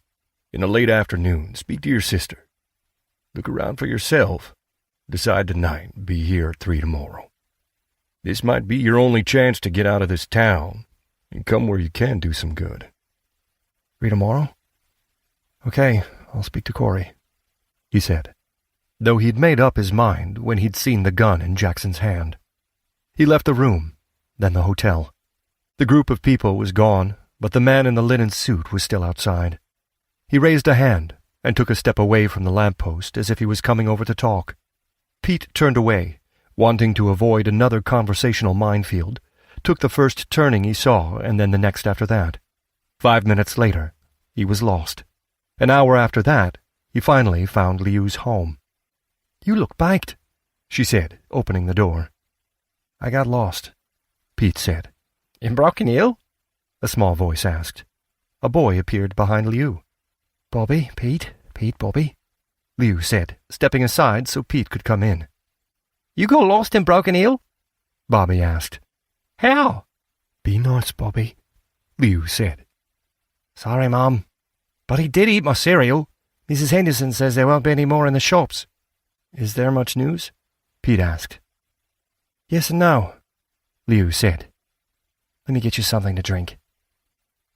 In the late afternoon, speak to your sister. Look around for yourself. Decide tonight, be here at 3 tomorrow. This might be your only chance to get out of this town and come where you can do some good.
3 tomorrow? Okay, I'll speak to Corey, he said, though he'd made up his mind when he'd seen the gun in Jackson's hand. He left the room, then the hotel. The group of people was gone, but the man in the linen suit was still outside. He raised a hand and took a step away from the lamppost as if he was coming over to talk. Pete turned away, wanting to avoid another conversational minefield, took the first turning he saw and then the next after that. 5 minutes later, he was lost. An hour after that, he finally found Liu's home. You look baked, she said, opening the door. I got lost, Pete said. In Broken Hill? A small voice asked. A boy appeared behind Liu. Bobby, Pete, Bobby, Liu said, stepping aside so Pete could come in. You got lost in Broken Hill? Bobby asked. How? Be nice, Bobby, Liu said. Sorry, Mom, but he did eat my cereal. Mrs. Henderson says there won't be any more in the shops. Is there much news? Pete asked. Yes and no, Liu said. Let me get you something to drink.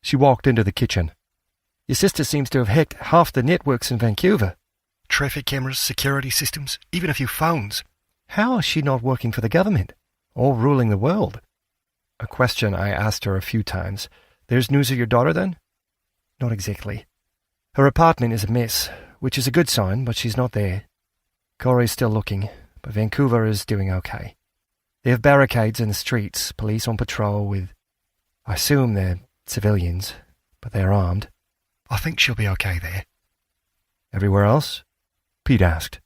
She walked into the kitchen. Your sister seems to have hacked half the networks in Vancouver. Traffic cameras, security systems, even a few phones. How is she not working for the government, or ruling the world? A question I asked her a few times. There's news of your daughter, then? Not exactly. Her apartment is a mess, which is a good sign, but she's not there. Corey's still looking, but Vancouver is doing okay. They have barricades in the streets, police on patrol with... I assume they're civilians, but they're armed. I think she'll be okay there. Everywhere else? Pete asked.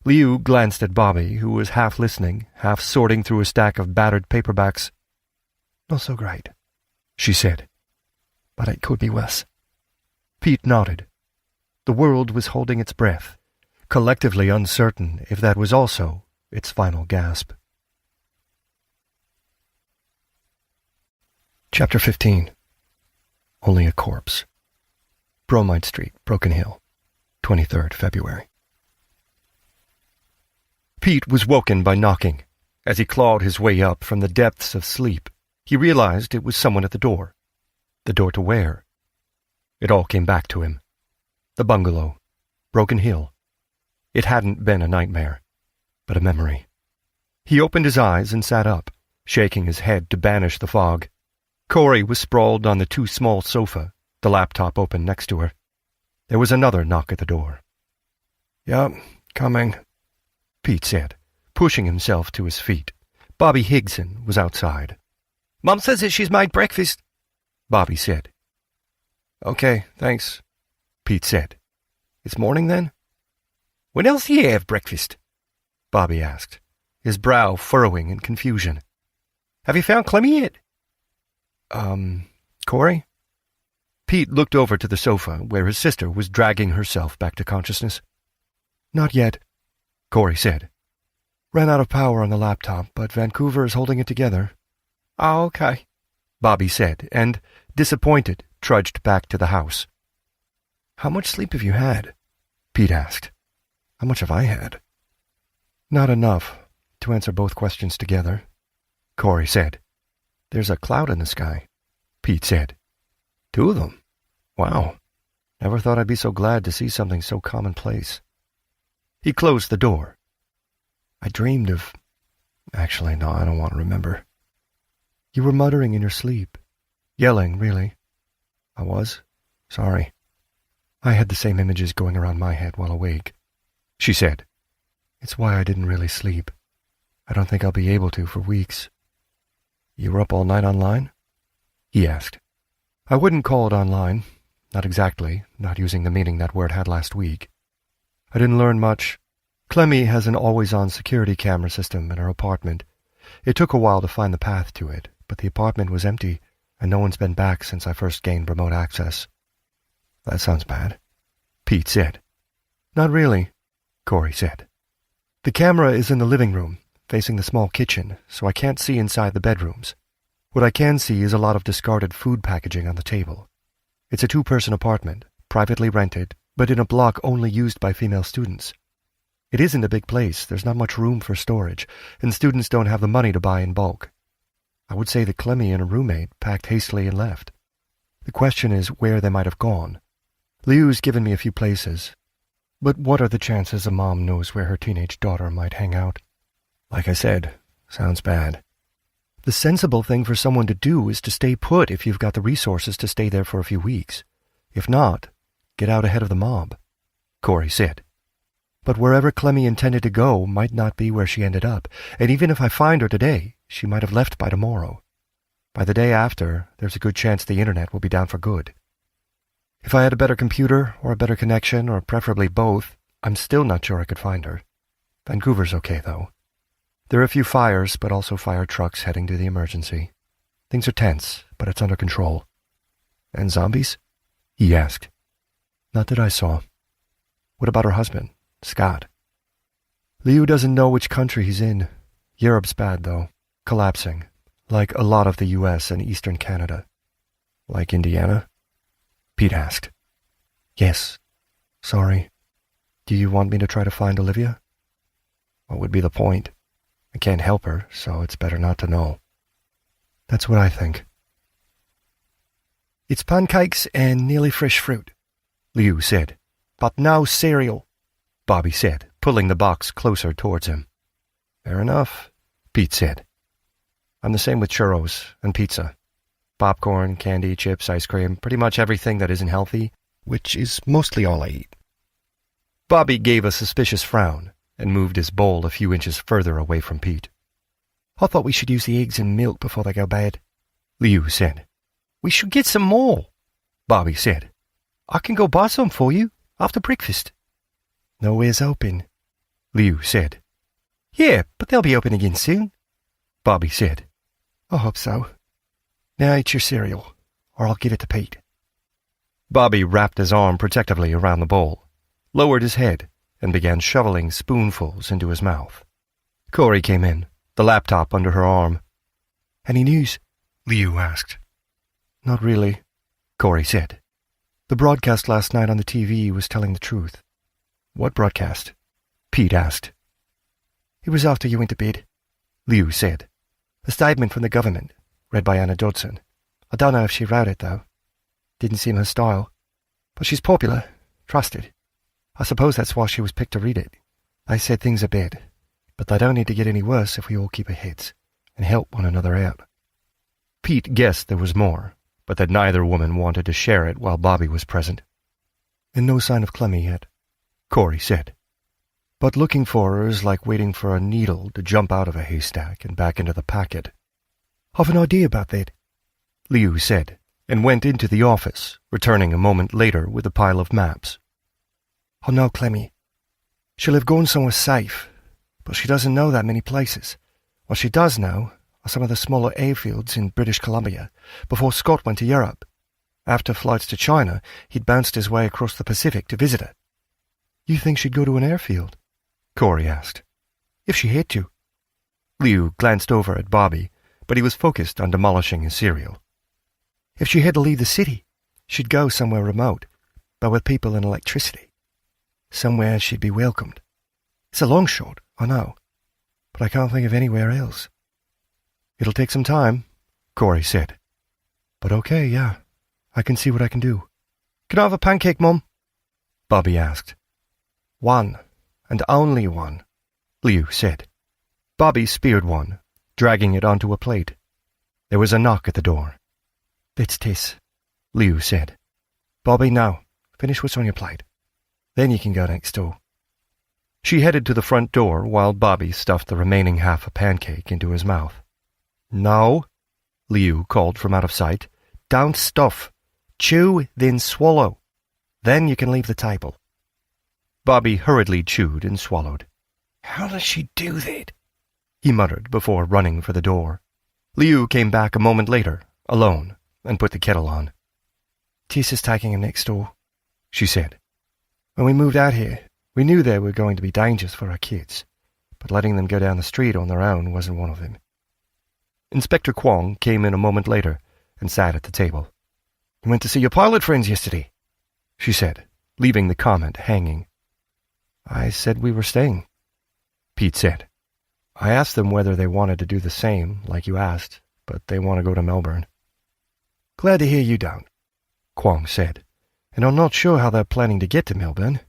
Liu glanced at Bobby, who was half listening, half sorting through a stack of battered paperbacks. Not so great, she said. But it could be worse. Pete nodded. The world was holding its breath, collectively uncertain if that was also its final gasp. Chapter 15. Only a Corpse. Bromide Street, Broken Hill, 23rd February.
Pete was woken by knocking. As he clawed his way up from the depths of sleep, he realized it was someone at the door. The door to where? It all came back to him. The bungalow. Broken Hill. It hadn't been a nightmare, but a memory. He opened his eyes and sat up, shaking his head to banish the fog. Corey was sprawled on the too small sofa, the laptop open next to her. There was another knock at the door.
"Yup, coming,"
Pete said, pushing himself to his feet. Bobby Higson was outside.
"Mum says that she's made breakfast,"
Bobby said.
"Okay, thanks,"
Pete said.
"It's morning then?"
"When else do you have breakfast?"
Bobby asked, his brow furrowing in confusion.
"Have you found Clemmy yet?"
Corey?"
Pete looked over to the sofa where his sister was dragging herself back to consciousness.
"Not yet,"
Corey said.
"Ran out of power on the laptop, but Vancouver is holding it together."
"Oh, okay,"
Bobby said, and, disappointed, trudged back to the house.
"How much sleep have you had?"
Pete asked.
"How much have I had?" "Not enough to answer both questions together,"
Corey said.
"There's a cloud in the sky,"
Pete said.
"2 of them. Wow. Never thought I'd be so glad to see something so commonplace."
He closed the door.
"I dreamed of... Actually, no, I don't want to remember." "You were muttering in your sleep. Yelling, really." "I was? Sorry. I had the same images going around my head while awake,"
she said.
"It's why I didn't really sleep. I don't think I'll be able to for weeks." "You were up all night online?"
he asked.
"I wouldn't call it online. Not exactly, not using the meaning that word had last week. I didn't learn much. Clemmy has an always-on security camera system in her apartment. It took a while to find the path to it, but the apartment was empty, and no one's been back since I first gained remote access."
"That sounds bad," Pete said.
"Not really,"
Corey said.
"The camera is in the living room, facing the small kitchen, so I can't see inside the bedrooms. What I can see is a lot of discarded food packaging on the table. It's a 2-person apartment, privately rented, but in a block only used by female students. It isn't a big place, there's not much room for storage, and students don't have the money to buy in bulk. I would say that Clemmy and a roommate packed hastily and left. The question is where they might have gone. Liu's given me a few places, but what are the chances a mom knows where her teenage daughter might hang out? Like I said, sounds bad. The sensible thing for someone to do is to stay put if you've got the resources to stay there for a few weeks. If not, get out ahead of the mob,"
Corey said.
"But wherever Clemmy intended to go might not be where she ended up, and even if I find her today, she might have left by tomorrow. By the day after, there's a good chance the internet will be down for good. If I had a better computer, or a better connection, or preferably both, I'm still not sure I could find her. Vancouver's okay, though. There are a few fires, but also fire trucks heading to the emergency. Things are tense, but it's under control." "And zombies?"
he asked.
"Not that I saw." "What about her husband, Scott?" "Liu doesn't know which country he's in. Europe's bad, though. Collapsing, like a lot of the U.S. and eastern Canada."
"Like Indiana?" Pete asked.
"Yes. Sorry. Do you want me to try to find Olivia?"
"What would be the point? I can't help her, so it's better not to know."
"That's what I think."
"It's pancakes and nearly fresh fruit," Liu said. "But no cereal,"
Bobby said, pulling the box closer towards him.
"Fair enough,"
Pete said.
"I'm the same with churros and pizza. Popcorn, candy, chips, ice cream, pretty much everything that isn't healthy, which is mostly all I eat."
Bobby gave a suspicious frown and moved his bowl a few inches further away from Pete.
"I thought we should use the eggs and milk before they go bad,"
Liu said.
"We should get some more,"
Bobby said.
"I can go buy some for you after breakfast."
"Nowhere's open,"
Liu said.
"Yeah, but they'll be open again soon,"
Bobby said.
"I hope so. Now eat your cereal, or I'll give it to Pete."
Bobby wrapped his arm protectively around the bowl, lowered his head, and began shoveling spoonfuls into his mouth. Corey came in, the laptop under her arm.
"Any news?"
Liu asked.
"Not really,"
Corey said.
"The broadcast last night on the TV was telling the truth."
"What broadcast?" Pete asked.
It was after you went to bed,
Liu said.
A statement from the government, read by Anna Dodson. I don't know if she wrote it, though. Didn't seem her style. But she's popular, trusted. I suppose that's why she was picked to read it. They said things are bad, but they don't need to get any worse if we all keep our heads and help one another out.
Pete guessed there was more, but that neither woman wanted to share it while Bobby was present.
And no sign of Clemmy yet,
Corey said.
But looking for her is like waiting for a needle to jump out of a haystack and back into the packet. I've an idea about that,
Liu said, and went into the office, returning a moment later with a pile of maps.
I know Clemmy. She'll have gone somewhere safe, but she doesn't know that many places. What she does know are some of the smaller airfields in British Columbia before Scott went to Europe. After flights to China, he'd bounced his way across the Pacific to visit her. You think she'd go to an airfield?
Corey asked.
If she had to.
Liu glanced over at Bobby, but he was focused on demolishing his cereal.
If she had to leave the city, she'd go somewhere remote, but with people and electricity. Somewhere she'd be welcomed. It's a long shot, I know, but I can't think of anywhere else.
It'll take some time, Corey said.
But okay, yeah, I can see what I can do. Can I have a pancake, Mum?
Bobby asked.
One, and only one,
Liu said. Bobby speared one, dragging it onto a plate. There was a knock at the door.
That's Tess,
Liu said.
Bobby, now, finish what's on your plate. Then you can go next door.
She headed to the front door while Bobby stuffed the remaining half a pancake into his mouth.
No,
Liu called from out of sight.
Don't stuff. Chew, then swallow. Then you can leave the table.
Bobby hurriedly chewed and swallowed.
How does she do that?
He muttered before running for the door. Liu came back a moment later, alone, and put the kettle on.
Tess is taking him next door,
she said.
When we moved out here, we knew there were going to be dangers for our kids, but letting them go down the street on their own wasn't one of them.
Inspector Kwong came in a moment later and sat at the table.
You went to see your pilot friends yesterday,
she said, leaving the comment hanging.
I said we were staying,
Pete said.
I asked them whether they wanted to do the same, like you asked, but they want to go to Melbourne. Glad to hear you don't,
Kwong said.
And I'm not sure how they're planning to get to Melbourne,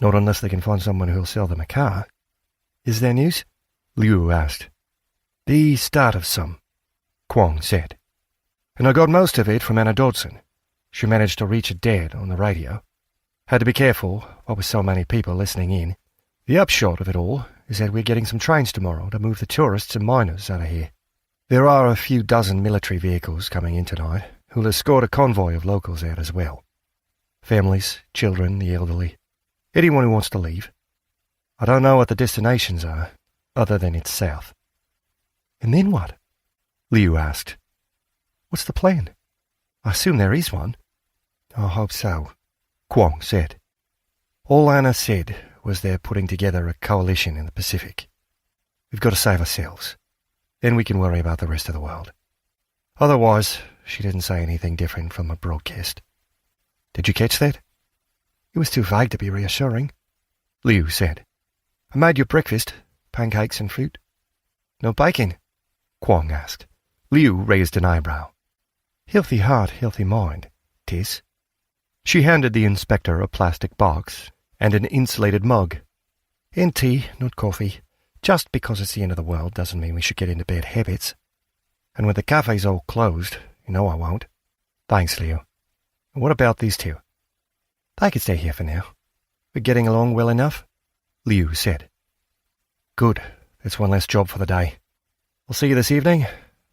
not unless they can find someone who'll sell them a car. Is there news?
Liu asked.
The start of some,
Kwong said.
And I got most of it from Anna Dodson. She managed to reach it dead on the radio. Had to be careful, what with so many people listening in. The upshot of it all is that we're getting some trains tomorrow to move the tourists and miners out of here. There are a few dozen military vehicles coming in tonight who'll escort a convoy of locals out as well. Families, children, the elderly, anyone who wants to leave. I don't know what the destinations are, other than it's south. And then what?
Liu asked.
What's the plan? I assume there is one. I hope so,
Kwong said.
All Anna said was they're putting together a coalition in the Pacific. We've got to save ourselves. Then we can worry about the rest of the world. Otherwise, she didn't say anything different from a broadcast. Did you catch that? It was too vague to be reassuring,
Liu said.
I made your breakfast, pancakes and fruit. No bacon?
Kwong asked. Liu raised an eyebrow.
Healthy heart, healthy mind, Tess.
She handed the inspector a plastic box and an insulated mug.
And tea, not coffee. Just because it's the end of the world doesn't mean we should get into bad habits. And when the cafe's all closed, you know I won't.
Thanks, Liu.
And what about these two? They can stay here for now. We're getting along well enough,
Liu said.
Good. That's one less job for the day. I'll see you this evening,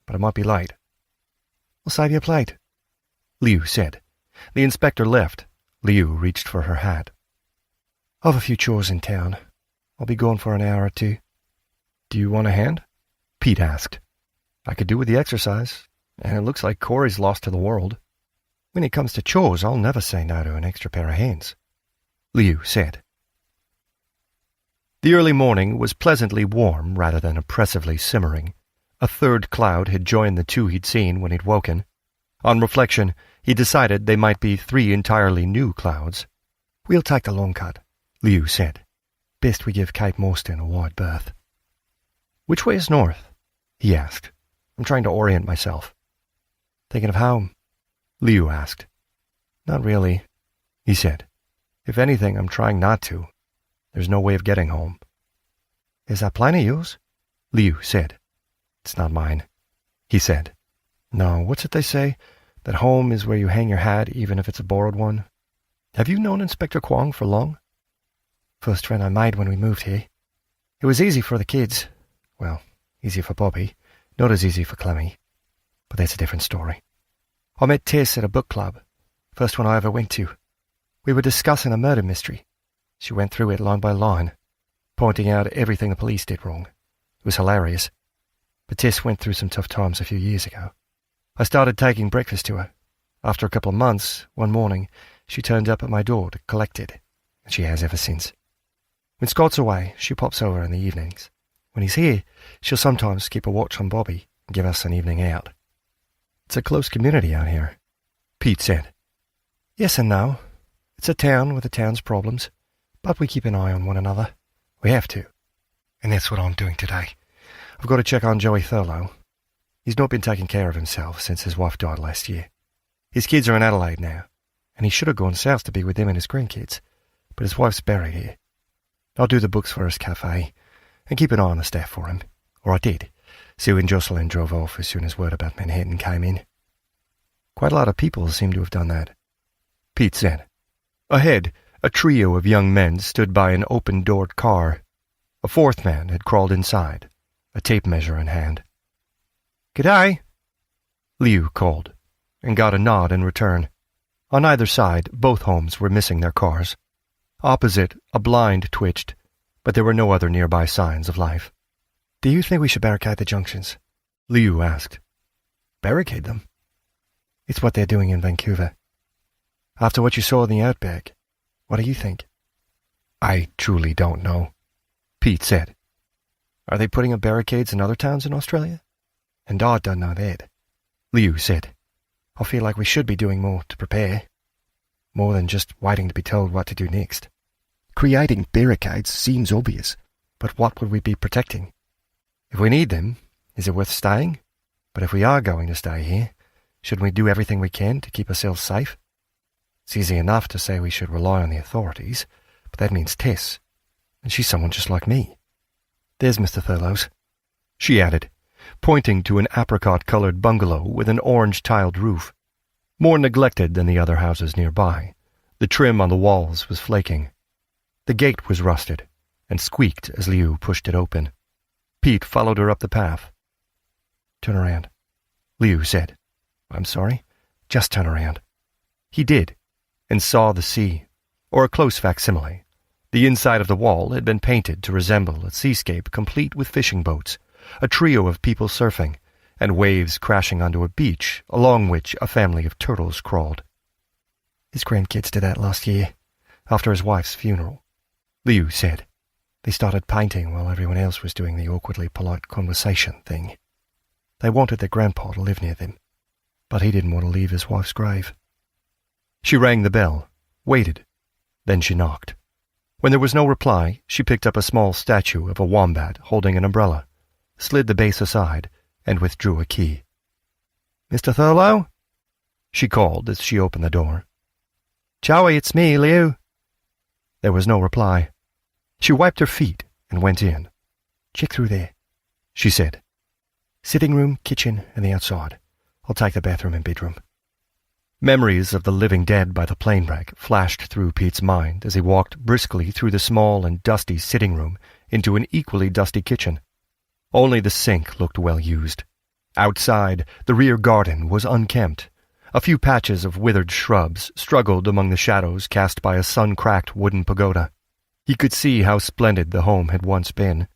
but I might be late. I'll save you a plate,
Liu said. The inspector left. Liu reached for her hat.
I've a few chores in town. I'll be gone for an hour or two.
Do you want a hand? Pete asked. I could do with the exercise, and it looks like Corey's lost to the world.
When it comes to chores, I'll never say no to an extra pair of hands,
Liu said. The early morning was pleasantly warm rather than oppressively simmering. A third cloud had joined the two he'd seen when he'd woken. On reflection, he decided they might be 3 entirely new clouds.
We'll take the long cut,
Liu said.
Best we give Kate Morstan a wide berth. "Which way is north?" he asked. "I'm trying to orient myself." "Thinking of home?" Liu asked. "Not really," he said. "If anything, I'm trying not to. There's no way of getting home." "Is that plane of yours?" Liu said. "It's not mine," he said. "No, what's it they say? That home is where you hang your hat, even if it's a borrowed one. Have you known Inspector Kwong for long?" "First friend I made when we moved here. It was easy for the kids. Well, easy for Bobby, not as easy for Clemmy. But that's a different story. I met Tess at a book club, first one I ever went to. We were discussing a murder mystery. She went through it line by line, pointing out everything the police did wrong. It was hilarious. But Tess went through some tough times a few years ago. I started taking breakfast to her. After a couple of months, one morning, she turned up at my door to collect it, and she has ever since. When Scott's away, she pops over in the evenings. When he's here, she'll sometimes keep a watch on Bobby and give us an evening out. It's a close community out here," Pete said. "Yes and no. It's a town with a town's problems, but we keep an eye on one another. We have to. And that's what I'm doing today. I've got to check on Joey Thurlow. He's not been taking care of himself since his wife died last year. His kids are in Adelaide now, and he should have gone south to be with them and his grandkids, but his wife's buried here. I'll do the books for his cafe and keep an eye on the staff for him, or I did. Sue and Jocelyn drove off as soon as word about Manhattan came in. Quite a lot of people seem to have done that," Pete said. Ahead, a trio of young men stood by an open-doored car. A fourth man had crawled inside, a tape measure in hand. "G'day," Liu called, and got a nod in return. On either side, both homes were missing their cars. Opposite, a blind twitched, but there were no other nearby signs of life. "Do you think we should barricade the junctions?" Liu asked. "Barricade them?" "It's what they're doing in Vancouver. After what you saw in the outback, what do you think?" "I truly don't know," Pete said. "Are they putting up barricades in other towns in Australia?" "And I don't know that," Liu said. "I feel like we should be doing more to prepare. More than just waiting to be told what to do next. Creating barricades seems obvious, but what would we be protecting? If we need them, is it worth staying? But if we are going to stay here, shouldn't we do everything we can to keep ourselves safe? It's easy enough to say we should rely on the authorities, but that means Tess, and she's someone just like me. There's Mr. Thurlow's," she added, pointing to an apricot-colored bungalow with an orange-tiled roof. More neglected than the other houses nearby, the trim on the walls was flaking. The gate was rusted, and squeaked as Liu pushed it open. Pete followed her up the path. "Turn around," Liu said. "I'm sorry? Just turn around." He did, and saw the sea, or a close facsimile. The inside of the wall had been painted to resemble a seascape complete with fishing boats, a trio of people surfing, and waves crashing onto a beach along which a family of turtles crawled. "His grandkids did that last year, after his wife's funeral," Liu said. "They started painting while everyone else was doing the awkwardly polite conversation thing. They wanted their grandpa to live near them, but he didn't want to leave his wife's grave." She rang the bell, waited, then she knocked. When there was no reply, she picked up a small statue of a wombat holding an umbrella, slid the base aside, and withdrew a key. "Mr. Thurlow?" she called as she opened the door. "Joey, it's me, Liu." There was no reply. She wiped her feet and went in. "Check through there," she said. "Sitting room, kitchen, and the outside. I'll take the bathroom and bedroom." Memories of the living dead by the plane wreck flashed through Pete's mind as he walked briskly through the small and dusty sitting room into an equally dusty kitchen. Only the sink looked well used. Outside, the rear garden was unkempt. A few patches of withered shrubs struggled among the shadows cast by a sun-cracked wooden pagoda. He could see how splendid the home had once been,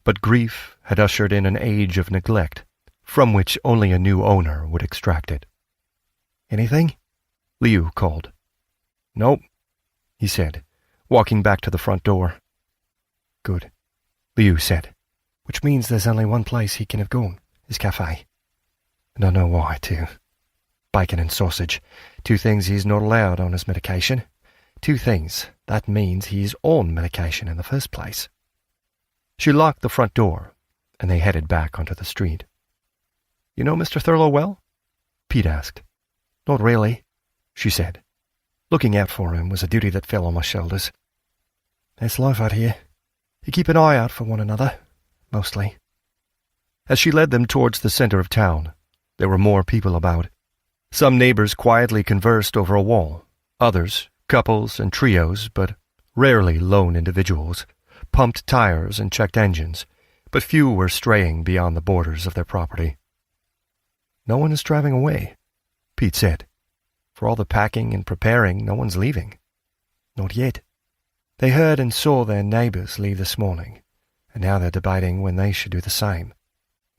but grief had ushered in an age of neglect, from which only a new owner would extract it. "Anything?" Liu called. "Nope," he said, walking back to the front door. "Good," Liu said, "which means there's only one place he can have gone, his cafe. And I know why, too. Bacon and sausage, two things he's not allowed on his medication. Two things that means he's on medication in the first place." She locked the front door, and they headed back onto the street. "You know Mr. Thurlow well?" Pete asked. "Not really," she said. "Looking out for him was a duty that fell on my shoulders. That's life out here. You keep an eye out for one another, mostly." As she led them towards the center of town, there were more people about. Some neighbors quietly conversed over a wall. Others, couples and trios, but rarely lone individuals, pumped tires and checked engines, but few were straying beyond the borders of their property. "No one is driving away," Pete said. "For all the packing and preparing, no one's leaving." "Not yet. They heard and saw their neighbors leave this morning, and now they're debating when they should do the same,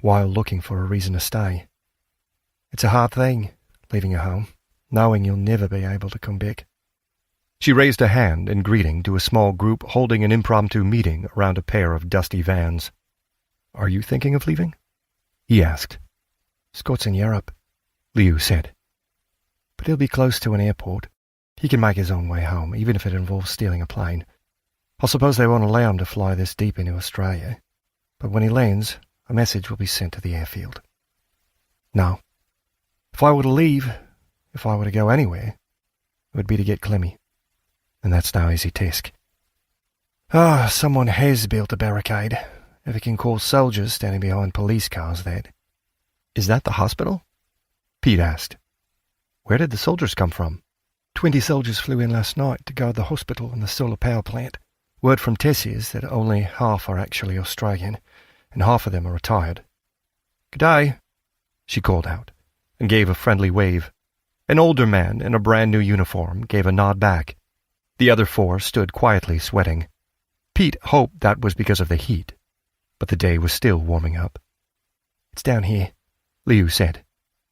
while looking for a reason to stay. It's a hard thing, leaving your home, knowing you'll never be able to come back." She raised a hand in greeting to a small group holding an impromptu meeting around a pair of dusty vans. "Are you thinking of leaving?" he asked. "Scott's in Europe," Liu said. "But he'll be close to an airport. He can make his own way home, even if it involves stealing a plane. I suppose they won't allow him to fly this deep into Australia, but when he lands, a message will be sent to the airfield. Now, if I were to leave, if I were to go anywhere, it would be to get Clemmy. And that's no easy task. Someone has built a barricade, if it can call soldiers standing behind police cars that." "Is that the hospital?" Pete asked. "Where did the soldiers come from?" 20 soldiers flew in last night to guard the hospital and the solar power plant. Word from Tessie is that only half are actually Australian, and half of them are retired. "G'day," she called out, and gave a friendly wave. An older man in a brand-new uniform gave a nod back. The other 4 stood quietly sweating. Pete hoped that was because of the heat, but the day was still warming up. "It's down here," Liu said.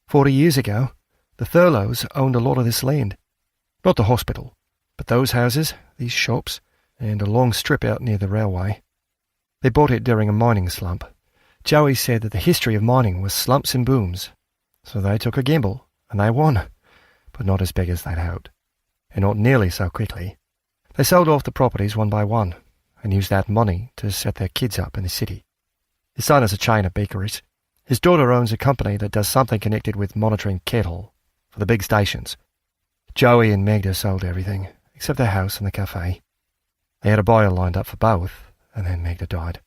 40 years ago, the Thurlows owned a lot of this land. Not the hospital, but those houses, these shops, and a long strip out near the railway. They bought it during a mining slump. Joey said that the history of mining was slumps and booms, so they took a gamble, and they won, but not as big as they'd hoped, and not nearly so quickly. They sold off the properties one by one, and used that money to set their kids up in the city. His son has a chain of bakeries. His daughter owns a company that does something connected with monitoring cattle for the big stations. Joey and Magda sold everything, except their house and the cafe. They had a buyer lined up for both, and then Magda died.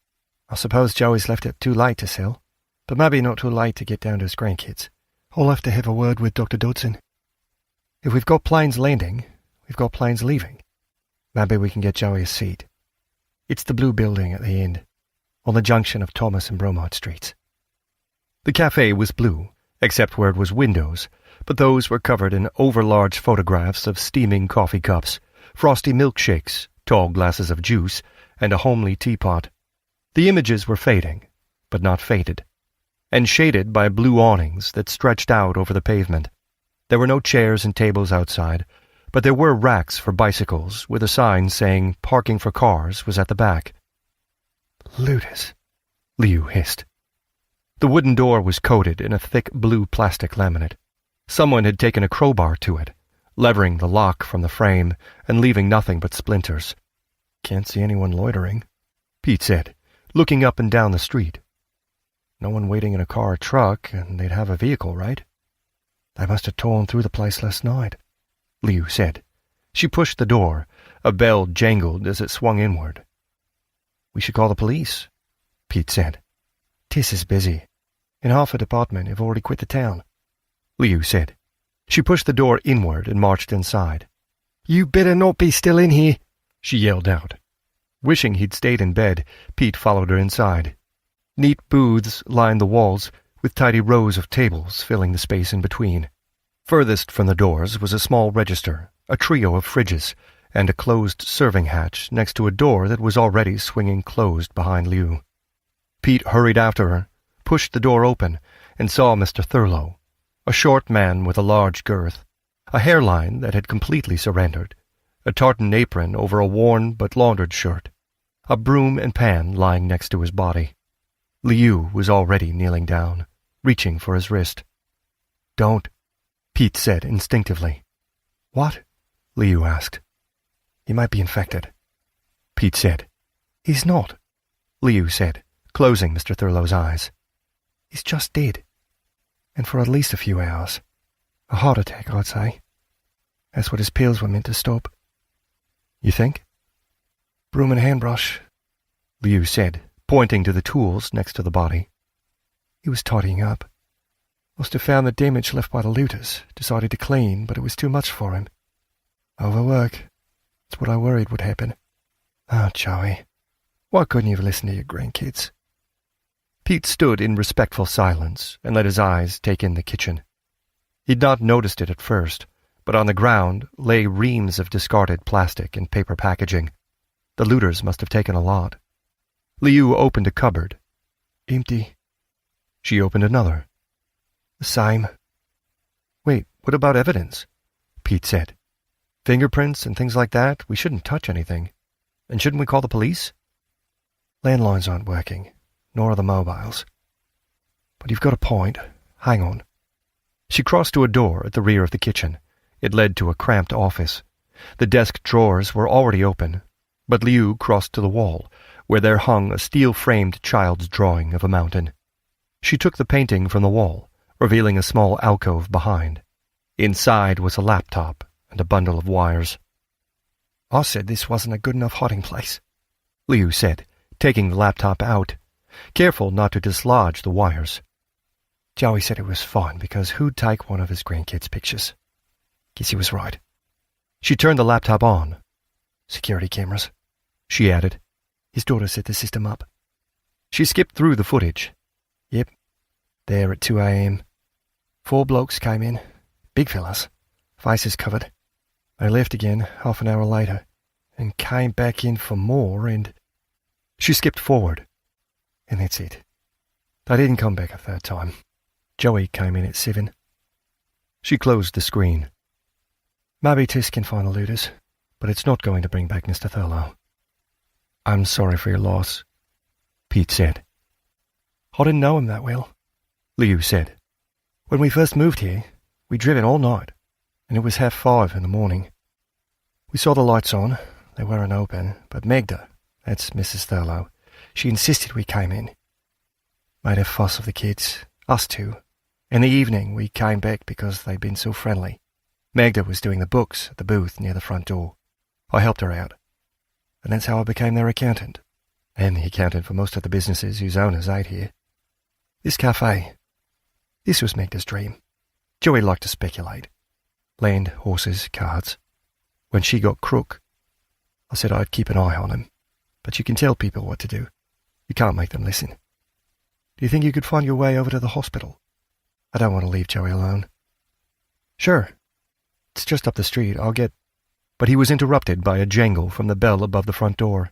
I suppose Joey's left it too late to sell, but maybe not too late to get down to his grandkids. I'll have to have a word with Dr. Dodson. If we've got planes landing, we've got planes leaving. Maybe we can get Joey a seat. It's the blue building at the end, on the junction of Thomas and Bromide Streets. The cafe was blue, except where it was windows, but those were covered in overlarge photographs of steaming coffee cups, frosty milkshakes, tall glasses of juice, and a homely teapot. The images were fading, but not faded, and shaded by blue awnings that stretched out over the pavement. There were no chairs and tables outside, but there were racks for bicycles with a sign saying parking for cars was at the back. "Looters," Liu hissed. The wooden door was coated in a thick blue plastic laminate. Someone had taken a crowbar to it, levering the lock from the frame and leaving nothing but splinters. "Can't see anyone loitering," Pete said, looking up and down the street. "No one waiting in a car or truck, and they'd have a vehicle, right?" "They must have torn through the place last night," Liu said. She pushed the door. A bell jangled as it swung inward. "We should call the police," Pete said. "Tess is busy, and half her department have already quit the town," Liu said. She pushed the door inward and marched inside. "You better not be still in here," she yelled out. Wishing he'd stayed in bed, Pete followed her inside. Neat booths lined the walls, with tidy rows of tables filling the space in between. Furthest from the doors was a small register, a trio of fridges, and a closed serving hatch next to a door that was already swinging closed behind Liu. Pete hurried after her, pushed the door open, and saw Mr. Thurlow, a short man with a large girth, a hairline that had completely surrendered, a tartan apron over a worn but laundered shirt, a broom and pan lying next to his body. Liu was already kneeling down, reaching for his wrist. "Don't," Pete said instinctively. "What?" Liu asked. "He might be infected," Pete said. "He's not," Liu said, closing Mr. Thurlow's eyes. "He's just dead. And for at least a few hours. A heart attack, I'd say. That's what his pills were meant to stop." "You think?" "Broom and handbrush," Liu said, pointing to the tools next to the body. "He was tidying up. Must have found the damage left by the looters, decided to clean, but it was too much for him. Overwork. That's what I worried would happen. Oh, Joey, why couldn't you have listened to your grandkids?" Pete stood in respectful silence and let his eyes take in the kitchen. He'd not noticed it at first, but on the ground lay reams of discarded plastic and paper packaging. The looters must have taken a lot. Liu opened a cupboard. "Empty." She opened another. "The same." "Wait, what about evidence?" Pete said. "Fingerprints and things like that? We shouldn't touch anything. And shouldn't we call the police?" "Landlines aren't working, nor are the mobiles. But you've got a point. Hang on." She crossed to a door at the rear of the kitchen. It led to a cramped office. The desk drawers were already open, but Liu crossed to the wall, where there hung a steel-framed child's drawing of a mountain. She took the painting from the wall, revealing a small alcove behind. Inside was a laptop and a bundle of wires. "I said this wasn't a good enough hiding place," Liu said, taking the laptop out, careful not to dislodge the wires. "Joey said it was fine because who'd take one of his grandkids' pictures? Guess he was right." She turned the laptop on. "Security cameras," she added. "His daughter set the system up." She skipped through the footage. "Yep, there at 2 a.m. 4 blokes came in, big fellas, faces covered. They left again half an hour later, and came back in for more, and—" She skipped forward. "And that's it. They didn't come back a third time. Joey came in at 7. She closed the screen. "Maybe Tess can find the looters, but it's not going to bring back Mr. Thurlow." "I'm sorry for your loss," Pete said. "I didn't know him that well," Liu said. "When we first moved here, we driven all night, and it was 5:30 in the morning. We saw the lights on. They weren't open, but Magda, that's Mrs. Thurlow, she insisted we came in. Made a fuss of the kids, us two. In the evening, we came back because they'd been so friendly. Magda was doing the books at the booth near the front door. I helped her out. And that's how I became their accountant, and the accountant for most of the businesses whose owners ate here. This cafe, this was Magda's dream. Joey liked to speculate. Land, horses, cards. When she got crook, I said I'd keep an eye on him. But you can tell people what to do. You can't make them listen. Do you think you could find your way over to the hospital? I don't want to leave Joey alone." "Sure. It's just up the street. I'll get—" But he was interrupted by a jangle from the bell above the front door.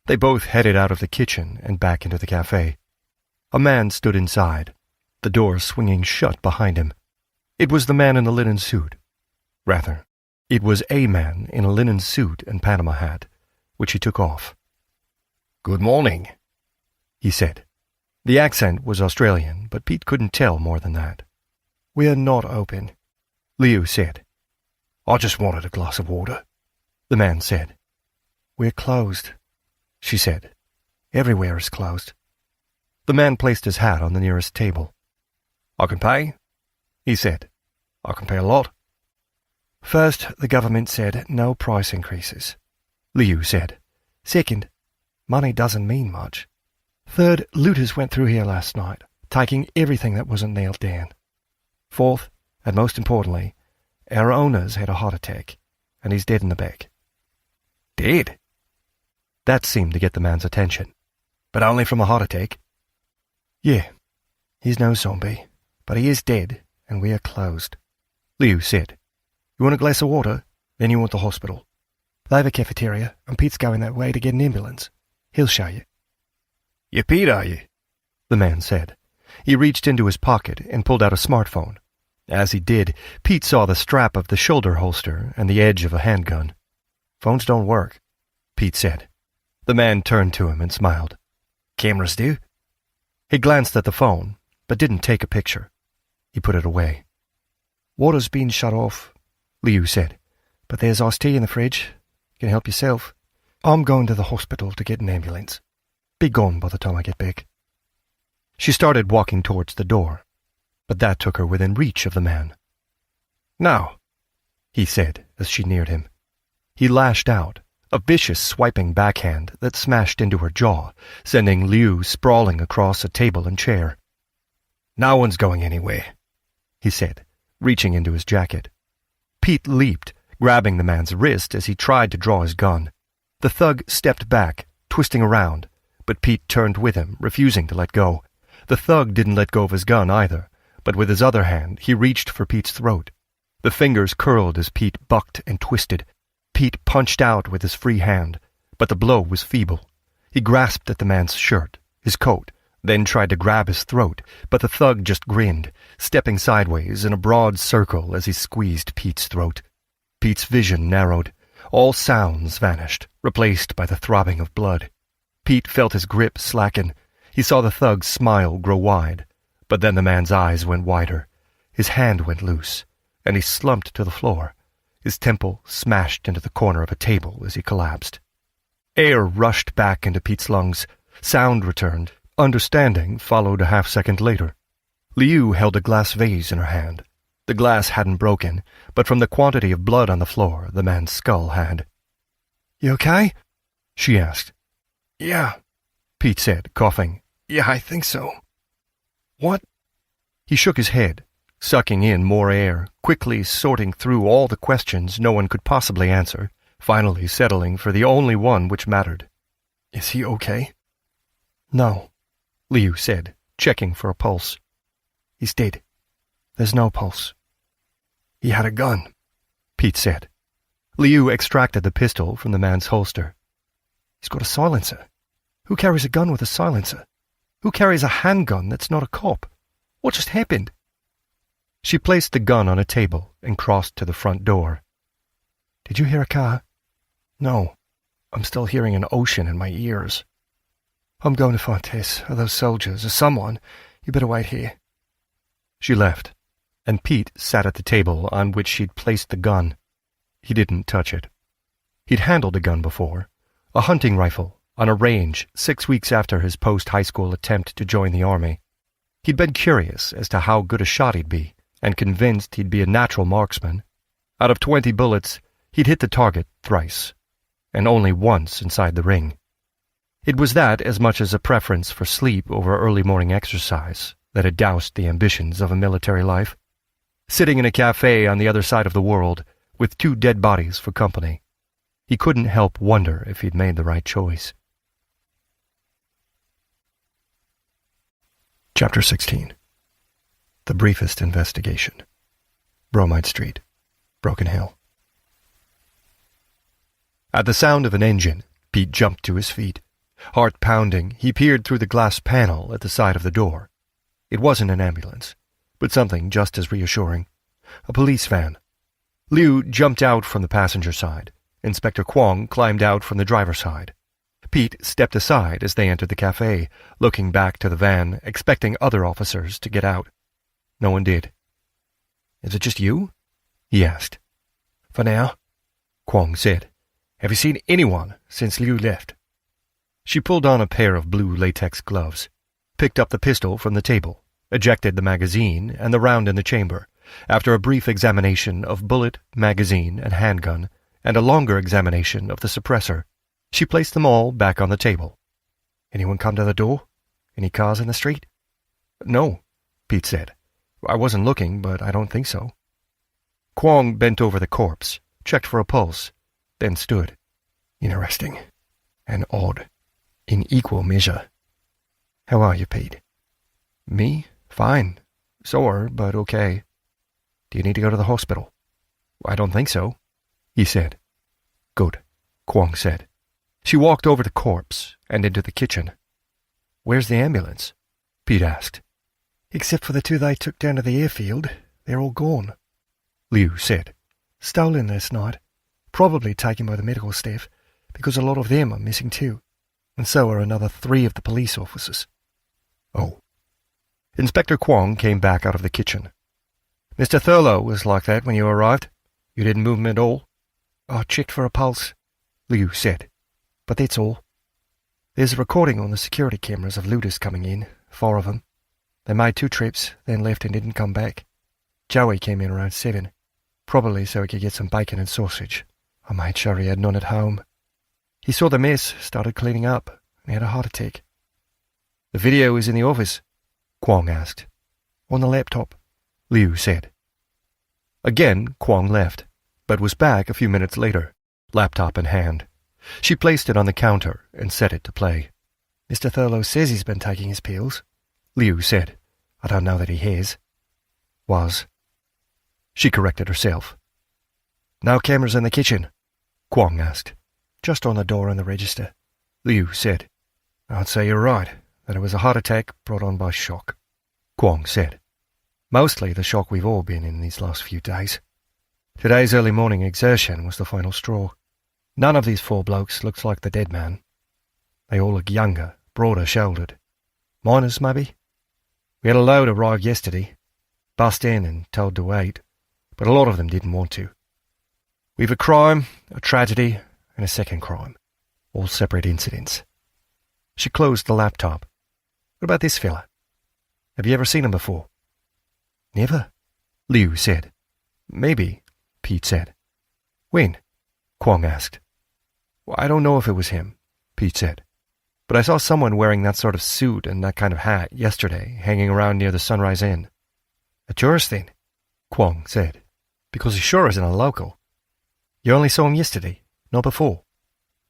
They both headed out of the kitchen and back into the cafe. A man stood inside, the door swinging shut behind him. It was the man in the linen suit. Rather, it was a man in a linen suit and Panama hat, which he took off. "Good morning," he said. The accent was Australian, but Pete couldn't tell more than that. "We're not open," Liu said. "I just wanted a glass of water," the man said. "We're closed," she said. "Everywhere is closed." The man placed his hat on the nearest table. "I can pay," he said. "I can pay a lot." "First, the government said no price increases," Liu said. "Second, money doesn't mean much. Third, looters went through here last night, taking everything that wasn't nailed down. Fourth, and most importantly, our owners had a heart attack, and he's dead in the back." "Dead?" That seemed to get the man's attention. "But only from a heart attack?" "Yeah. He's no zombie, but he is dead, and we are closed," Liu said. "You want a glass of water? Then you want the hospital. They have a cafeteria, and Pete's going that way to get an ambulance. He'll show you." "You're Pete, are you?" the man said. He reached into his pocket and pulled out a smartphone. As he did, Pete saw the strap of the shoulder holster and the edge of a handgun. "Phones don't work," Pete said. The man turned to him and smiled. "Cameras do?" He glanced at the phone, but didn't take a picture. He put it away. "Water's been shut off," Liu said, "but there's iced tea in the fridge. You can help yourself. I'm going to the hospital to get an ambulance. Be gone by the time I get back."
She started walking towards the door, but that took her within reach of the man. "Now," he said as she neared him. He lashed out, a vicious swiping backhand that smashed into her jaw, sending Liu sprawling across a table and chair. "No one's going anywhere," he said, reaching into his jacket. Pete leaped, grabbing the man's wrist as he tried to draw his gun. The thug stepped back, twisting around, but Pete turned with him, refusing to let go. The thug didn't let go of his gun either, but with his other hand he reached for Pete's throat. The fingers curled as Pete bucked and twisted. Pete punched out with his free hand, but the blow was feeble. He grasped at the man's shirt, his coat, then tried to grab his throat, but the thug just grinned, stepping sideways in a broad circle as he squeezed Pete's throat. Pete's vision narrowed. All sounds vanished, replaced by the throbbing of blood. Pete felt his grip slacken. He saw the thug's smile grow wide, but then the man's eyes went wider. His hand went loose, and he slumped to the floor. His temple smashed into the corner of a table as he collapsed. Air rushed back into Pete's lungs. Sound returned. Understanding followed a half-second later. Liu held a glass vase in her hand. The glass hadn't broken, but from the quantity of blood on the floor, the man's skull had. "You okay?" she asked. "Yeah," Pete said, coughing. "Yeah, I think so." "What?" He shook his head, sucking in more air, quickly sorting through all the questions no one could possibly answer, finally settling for the only one which mattered. "Is he okay?" "No," Liu said, checking for a pulse. "He's dead. There's no pulse." "He had a gun," Pete said. Liu extracted the pistol from the man's holster. "He's got a silencer. Who carries a gun with a silencer? Who carries a handgun that's not a cop? What just happened?" She placed the gun on a table and crossed to the front door. "Did you hear a car?" "No. I'm still hearing an ocean in my ears." "I'm going to find Tess, or those soldiers, or someone. You better wait here." She left, and Pete sat at the table on which she'd placed the gun. He didn't touch it. He'd handled a gun before, a hunting rifle, on a range 6 weeks after his post-high school attempt to join the army. He'd been curious as to how good a shot he'd be, and convinced he'd be a natural marksman. Out of 20 bullets, he'd hit the target thrice, and only once inside the ring. It was that as much as a preference for sleep over early morning exercise that had doused the ambitions of a military life. Sitting in a cafe on the other side of the world, with 2 dead bodies for company, he couldn't help wonder if he'd made the right choice. Chapter 16. The Briefest Investigation. Bromide Street, Broken Hill. At the sound of an engine, Pete jumped to his feet. Heart pounding, he peered through the glass panel at the side of the door. It wasn't an ambulance, but something just as reassuring. A police van. Liu jumped out from the passenger side. Inspector Kwong climbed out from the driver's side. Pete stepped aside as they entered the cafe, looking back to the van, expecting other officers to get out. No one did. "Is it just you?" he asked. "For now," Kwong said. "Have you seen anyone since Liu left?" She pulled on a pair of blue latex gloves, picked up the pistol from the table, ejected the magazine and the round in the chamber. After a brief examination of bullet, magazine, and handgun, and a longer examination of the suppressor, she placed them all back on the table. "Anyone come to the door? Any cars in the street?" "No," Pete said. "I wasn't looking, but I don't think so." Kwong bent over the corpse, checked for a pulse, then stood. "Interesting. And odd. In equal measure. How are you, Pete?" "Me? Fine. Sore, but okay." "Do you need to go to the hospital?" "I don't think so," he said. "Good," Kwong said. She walked over the corpse and into the kitchen. "Where's the ambulance?" Pete asked. "Except for the 2 they took down to the airfield, they're all gone," Liu said. "Stolen last night. Probably taken by the medical staff, because a lot of them are missing too. And so are another 3 of the police officers." "Oh." Inspector Kwong came back out of the kitchen. "Mr. Thurlow was like that when you arrived. You didn't move him at all?" "I checked for a pulse," Liu said. "But that's all. There's a recording on the security cameras of looters coming in, 4 of them.
They made 2 trips, then left and didn't come back. Joey came in around 7, probably so he could get some bacon and sausage. I made sure he had none at home. He saw the mess, started cleaning up, and he had a heart attack.
The video is in the office? Kwong asked.
On the laptop,
Liu said. Again, Kwong left, but was back a few minutes later, laptop in hand. She placed it on the counter and set it to play.
Mr. Thurlow says he's been taking his pills,
Liu said.
I don't know that he has.
Was. She corrected herself.
No cameras in the kitchen,
Kwong asked.
Just on the door and the register,
Liu said.
I'd say you're right, that it was a heart attack brought on by shock,
Kwong said.
Mostly the shock we've all been in these last few days.
Today's early morning exertion was the final straw.
None of these 4 blokes looks like the dead man. They all look younger, broader-shouldered. Miners, maybe? We had a load arrive yesterday, bussed in and told to wait, but a lot of them didn't want to. We've a crime, a tragedy, and a second crime, all separate incidents.
She closed the laptop.
What about this fella? Have you ever seen him before?
Never, Liu said.
Maybe,
Pete said.
When?
Kwong asked.
Well, I don't know if it was him,
Pete said.
but I saw someone wearing that sort of suit and that kind of hat yesterday hanging around near the Sunrise Inn. A tourist then,
Kwong said.
because he sure isn't a local. You only saw him yesterday, not before?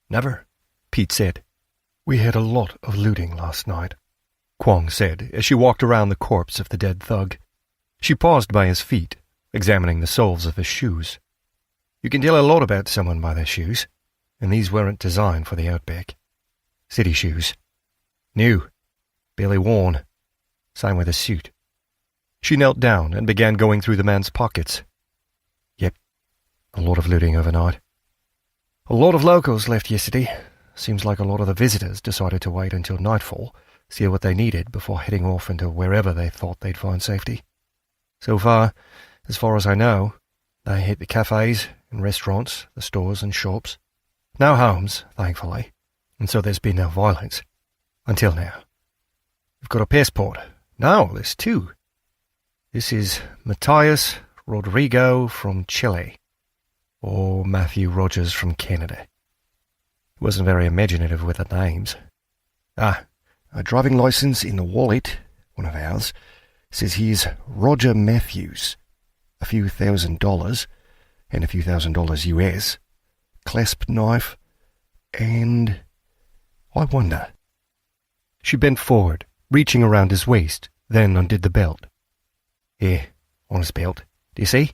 Never, Pete said. We had a lot of looting last night, Kwong said as she walked around the corpse of the dead thug. She paused by his feet, examining the soles of his shoes.
You can tell a lot about someone by their shoes, and these weren't designed for the outback. City shoes. New. Barely worn. Same with the suit.
She knelt down and began going through the man's pockets.
Yep, a lot of looting overnight. A lot of locals left yesterday. Seems like a lot of the visitors decided to wait until nightfall, see what they needed before heading off into wherever they thought they'd find safety. So far, as far as I know, they hit the cafes and restaurants, the stores and shops. No homes, thankfully, and so there's been no violence. Until now. You've got a passport. No, there's two. This is Matthias Rodrigo from Chile, or Matthew Rogers from Canada. He wasn't very imaginative with the names. A driving license in the wallet, one of ours, says he's Roger Matthews. A few $1,000, and a few $1,000 US. Clasp knife, and I wonder.
She bent forward, reaching around his waist, then undid the belt.
Here, on his belt. Do you see?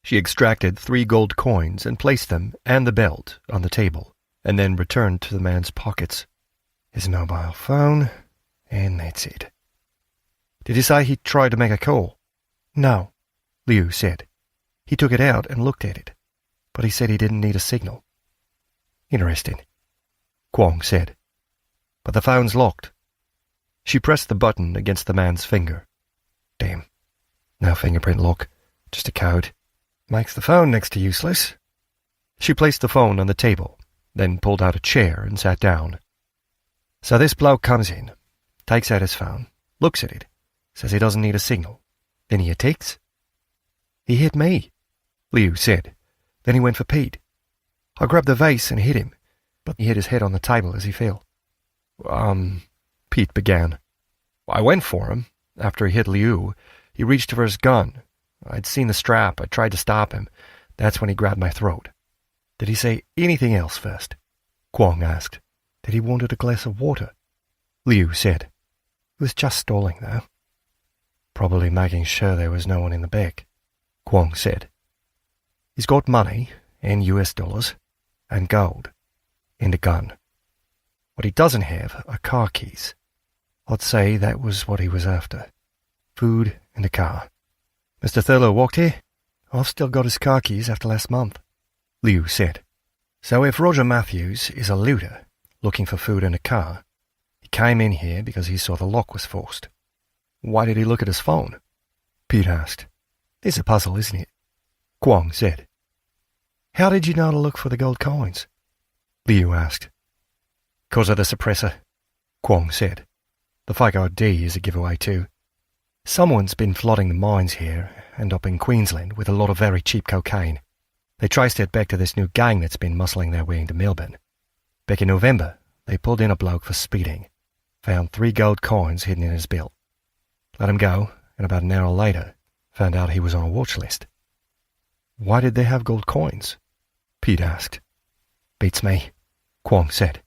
She extracted 3 gold coins and placed them and the belt on the table, and then returned to the man's pockets.
His mobile phone, and that's it. Did he say he tried to make a call?
No, Liu said. He took it out and looked at it, but he said he didn't need a signal.
Interesting,
Kwong said.
but the phone's locked.
She pressed the button against the man's finger.
Damn. No fingerprint lock, just a code. Makes the phone next to useless.
She placed the phone on the table, then pulled out a chair and sat down.
So this bloke comes in, takes out his phone, looks at it, says he doesn't need a signal. Then he attacks. He hit me, Liu said. Then he went for Pete. I grabbed the vase and hit him, but he hit his head on the table as he fell.
Pete began.
I went for him. After he hit Liu, he reached for his gun. I'd seen the strap. I tried to stop him. That's when he grabbed my throat. Did he say anything else first?
Kwong asked.
That he wanted a glass of water?
Liu said.
He was just stalling, though. Probably making sure there was no one in the back,
Kwong said.
He's got money, and US dollars, and gold, and a gun. What he doesn't have are car keys. I'd say that was what he was after. Food and a car. Mr. Thurlow walked here? I've still got his car keys after last month,
Liu said.
So if Roger Matthews is a looter, looking for food and a car, he came in here because he saw the lock was forced. Why did he look at his phone?
Pete asked.
It's a puzzle, isn't it?
Kwong said.
How did you know to look for the gold coins?
Liu asked.
'Cause of the suppressor,
Kwong said.
The fake ID is a giveaway too. Someone's been flooding the mines here and up in Queensland with a lot of very cheap cocaine. They traced it back to this new gang that's been muscling their way into Melbourne. Back in November, they pulled in a bloke for speeding, found 3 gold coins hidden in his belt. Let him go, and about an hour later, found out he was on a watch list. Why did they have gold coins? Pete asked. Beats me, Kwong said.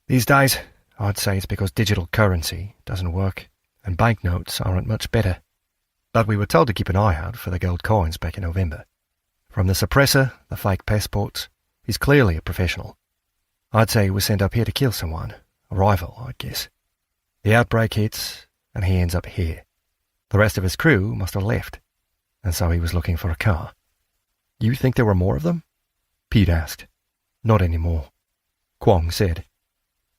These days, I'd say it's because digital currency doesn't work, and banknotes aren't much better. But we were told to keep an eye out for the gold coins back in November. From the suppressor, the fake passports, he's clearly a professional. I'd say he was sent up here to kill someone, a rival, I guess. The outbreak hits, and he ends up here. The rest of his crew must have left, and so he was looking for a car. You think there were more of them? Pete asked. Not anymore, Kwong said.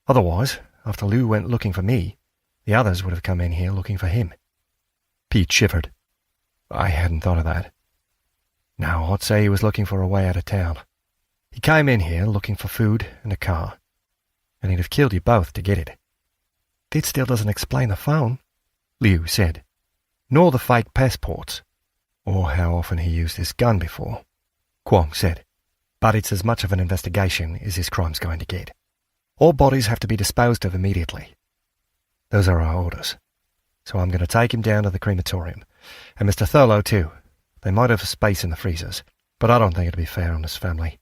Otherwise, after Liu went looking for me, the others would have come in here looking for him. Pete shivered. I hadn't thought of that. No, I'd say he was looking for a way out of town. He came in here looking for food and a car, and he'd have killed you both to get it. That still doesn't explain the phone, Liu said, nor the fake passports, or how often he used his gun before, Kwong said. But it's as much of an investigation as his crime's going to get. All bodies have to be disposed of immediately. Those are our orders. So I'm going to take him down to the crematorium, and Mr. Thurlow too. They might have space in the freezers, but I don't think it'd be fair on his family.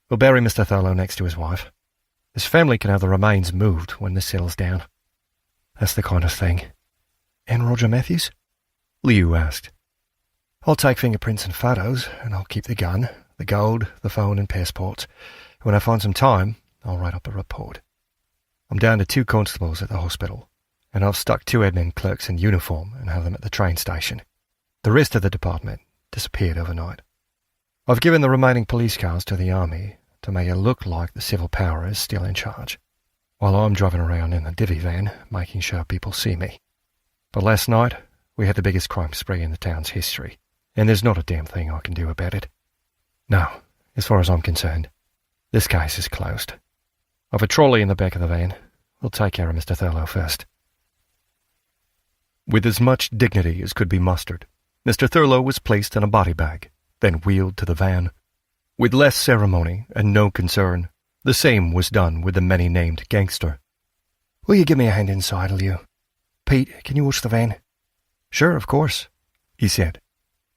We'll bury Mr. Thurlow next to his wife. His family can have the remains moved when this settles down. That's the kind of thing. And Roger Matthews? Liu asked. I'll take fingerprints and photos, and I'll keep the gun, the gold, the phone and passports. When I find some time, I'll write up a report. I'm down to 2 constables at the hospital, and I've stuck 2 admin clerks in uniform and have them at the train station. The rest of the department disappeared overnight. I've given the remaining police cars to the army to make it look like the civil power is still in charge, while I'm driving around in the divvy van making sure people see me. But last night, we had the biggest crime spree in the town's history, and there's not a damn thing I can do about it. No, as far as I'm concerned, this case is closed. I've a trolley in the back of the van. We'll take care of Mr. Thurlow first. With as much dignity as could be mustered, Mr. Thurlow was placed in a body bag, then wheeled to the van. With less ceremony and no concern, the same was done with the many-named gangster. Will you give me a hand inside, Liu? Pete, can you watch the van? Sure, of course, he said.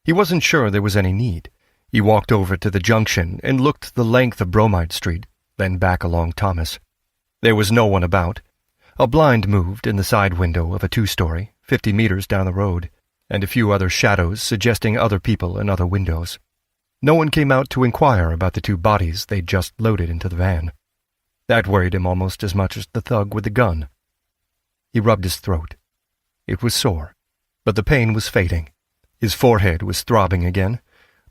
He wasn't sure there was any need. He walked over to the junction and looked the length of Bromide Street, then back along Thomas. There was no one about. A blind moved in the side window of a 2-story, 50 meters down the road, and a few other shadows suggesting other people in other windows. No one came out to inquire about the 2 bodies they'd just loaded into the van. That worried him almost as much as the thug with the gun. He rubbed his throat. It was sore, but the pain was fading. His forehead was throbbing again,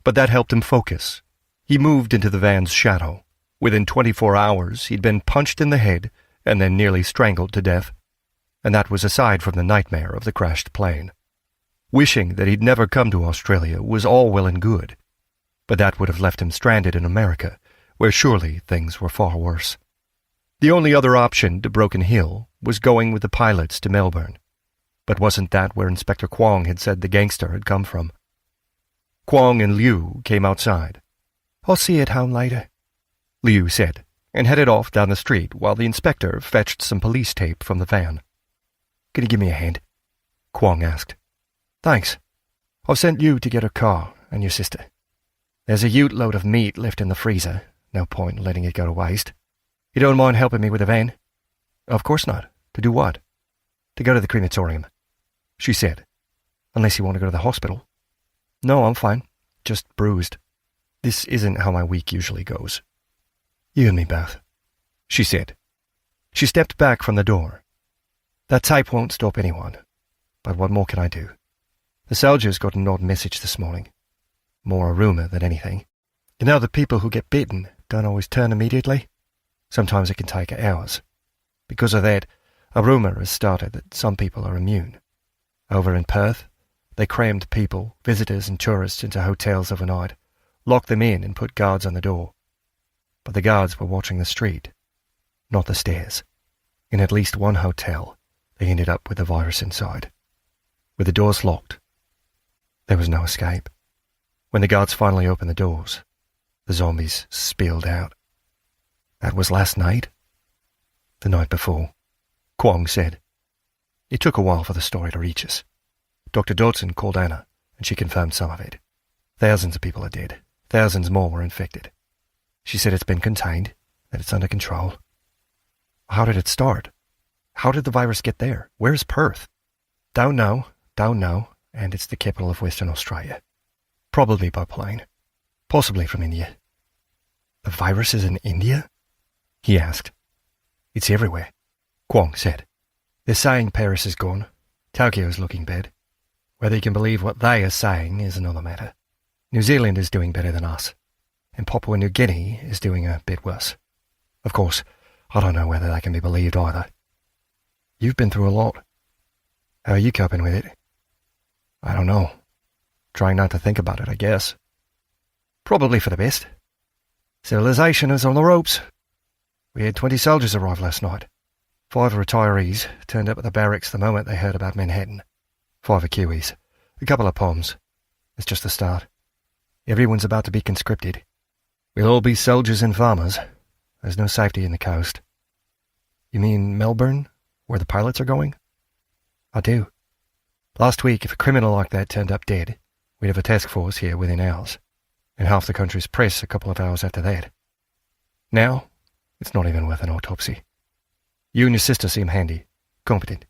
but that helped him focus. He moved into the van's shadow. Within 24 hours, he'd been punched in the head and then nearly strangled to death. And that was aside from the nightmare of the crashed plane. Wishing that he'd never come to Australia was all well and good, but that would have left him stranded in America, where surely things were far worse. The only other option to Broken Hill was going with the pilots to Melbourne. But wasn't that where Inspector Kwong had said the gangster had come from? Kwong and Liu came outside. I'll see you at home later, Liu said, and headed off down the street while the inspector fetched some police tape from the van. Can you give me a hand? Kwong asked. Thanks. I've sent you to get a car and your sister. There's a ute load of meat left in the freezer. No point in letting it go to waste. You don't mind helping me with the van? Of course not. To do what? To go to the crematorium, she said. Unless you want to go to the hospital. No, I'm fine. Just bruised. This isn't how my week usually goes. You and me both, she said. She stepped back from the door. That tape won't stop anyone. But what more can I do? The soldiers got an odd message this morning. More a rumour than anything. You know, the people who get bitten don't always turn immediately. Sometimes it can take hours. Because of that, a rumour has started that some people are immune. Over in Perth, they crammed people, visitors and tourists into hotels overnight, locked them in and put guards on the door. But the guards were watching the street, not the stairs. In at least one hotel, they ended up with the virus inside. with the doors locked. There was no escape. When the guards finally opened the doors, the zombies spilled out. That was last night? The night before, Kwong said. It took a while for the story to reach us. Dr. Dodson called Anna, and she confirmed some of it. Thousands of people are dead. Thousands more were infected. She said it's been contained, that it's under control. How did it start? How did the virus get there? Where's Perth? Don't know, and it's the capital of Western Australia. Probably by plane. Possibly from India. The virus is in India? He asked. It's everywhere, Kwong said. They're saying Paris is gone. Tokyo's looking bad. Whether you can believe what they are saying is another matter. New Zealand is doing better than us, and Papua New Guinea is doing a bit worse. Of course, I don't know whether they can be believed either. You've been through a lot. How are you coping with it? I don't know. Trying not to think about it, I guess. Probably for the best. Civilization is on the ropes. We had 20 soldiers arrive last night. 5 retirees turned up at the barracks the moment they heard about Manhattan. 5 are Kiwis. A couple of Poms. It's just the start. Everyone's about to be conscripted. We'll all be soldiers and farmers. There's no safety in the coast. You mean Melbourne, where the pilots are going? I do. Last week, if a criminal like that turned up dead, we'd have a task force here within hours, and half the country's press a couple of hours after that. Now, it's not even worth an autopsy. You and your sister seem handy, competent.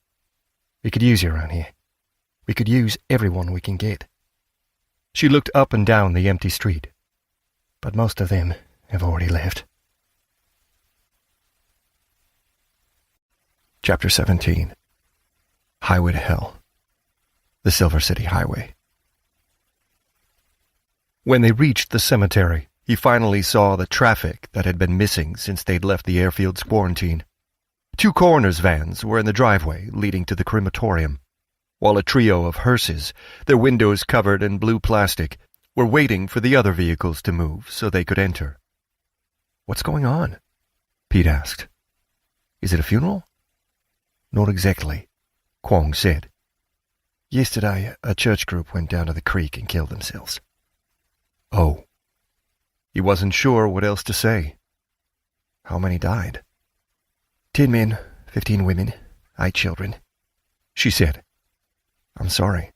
We could use you around here. We could use everyone we can get. She looked up and down the empty street, but most of them have already left. Chapter 17. Highway to Hell. The Silver City Highway. When they reached the cemetery, he finally saw the traffic that had been missing since they'd left the airfield's quarantine. 2 coroner's vans were in the driveway leading to the crematorium, while a trio of hearses, their windows covered in blue plastic, were waiting for the other vehicles to move so they could enter. What's going on? Pete asked. Is it a funeral? Not exactly, Kwong said. Yesterday, a church group went down to the creek and killed themselves. Oh. He wasn't sure what else to say. How many died? 10 men, 15 women, 8 children, she said. I'm sorry.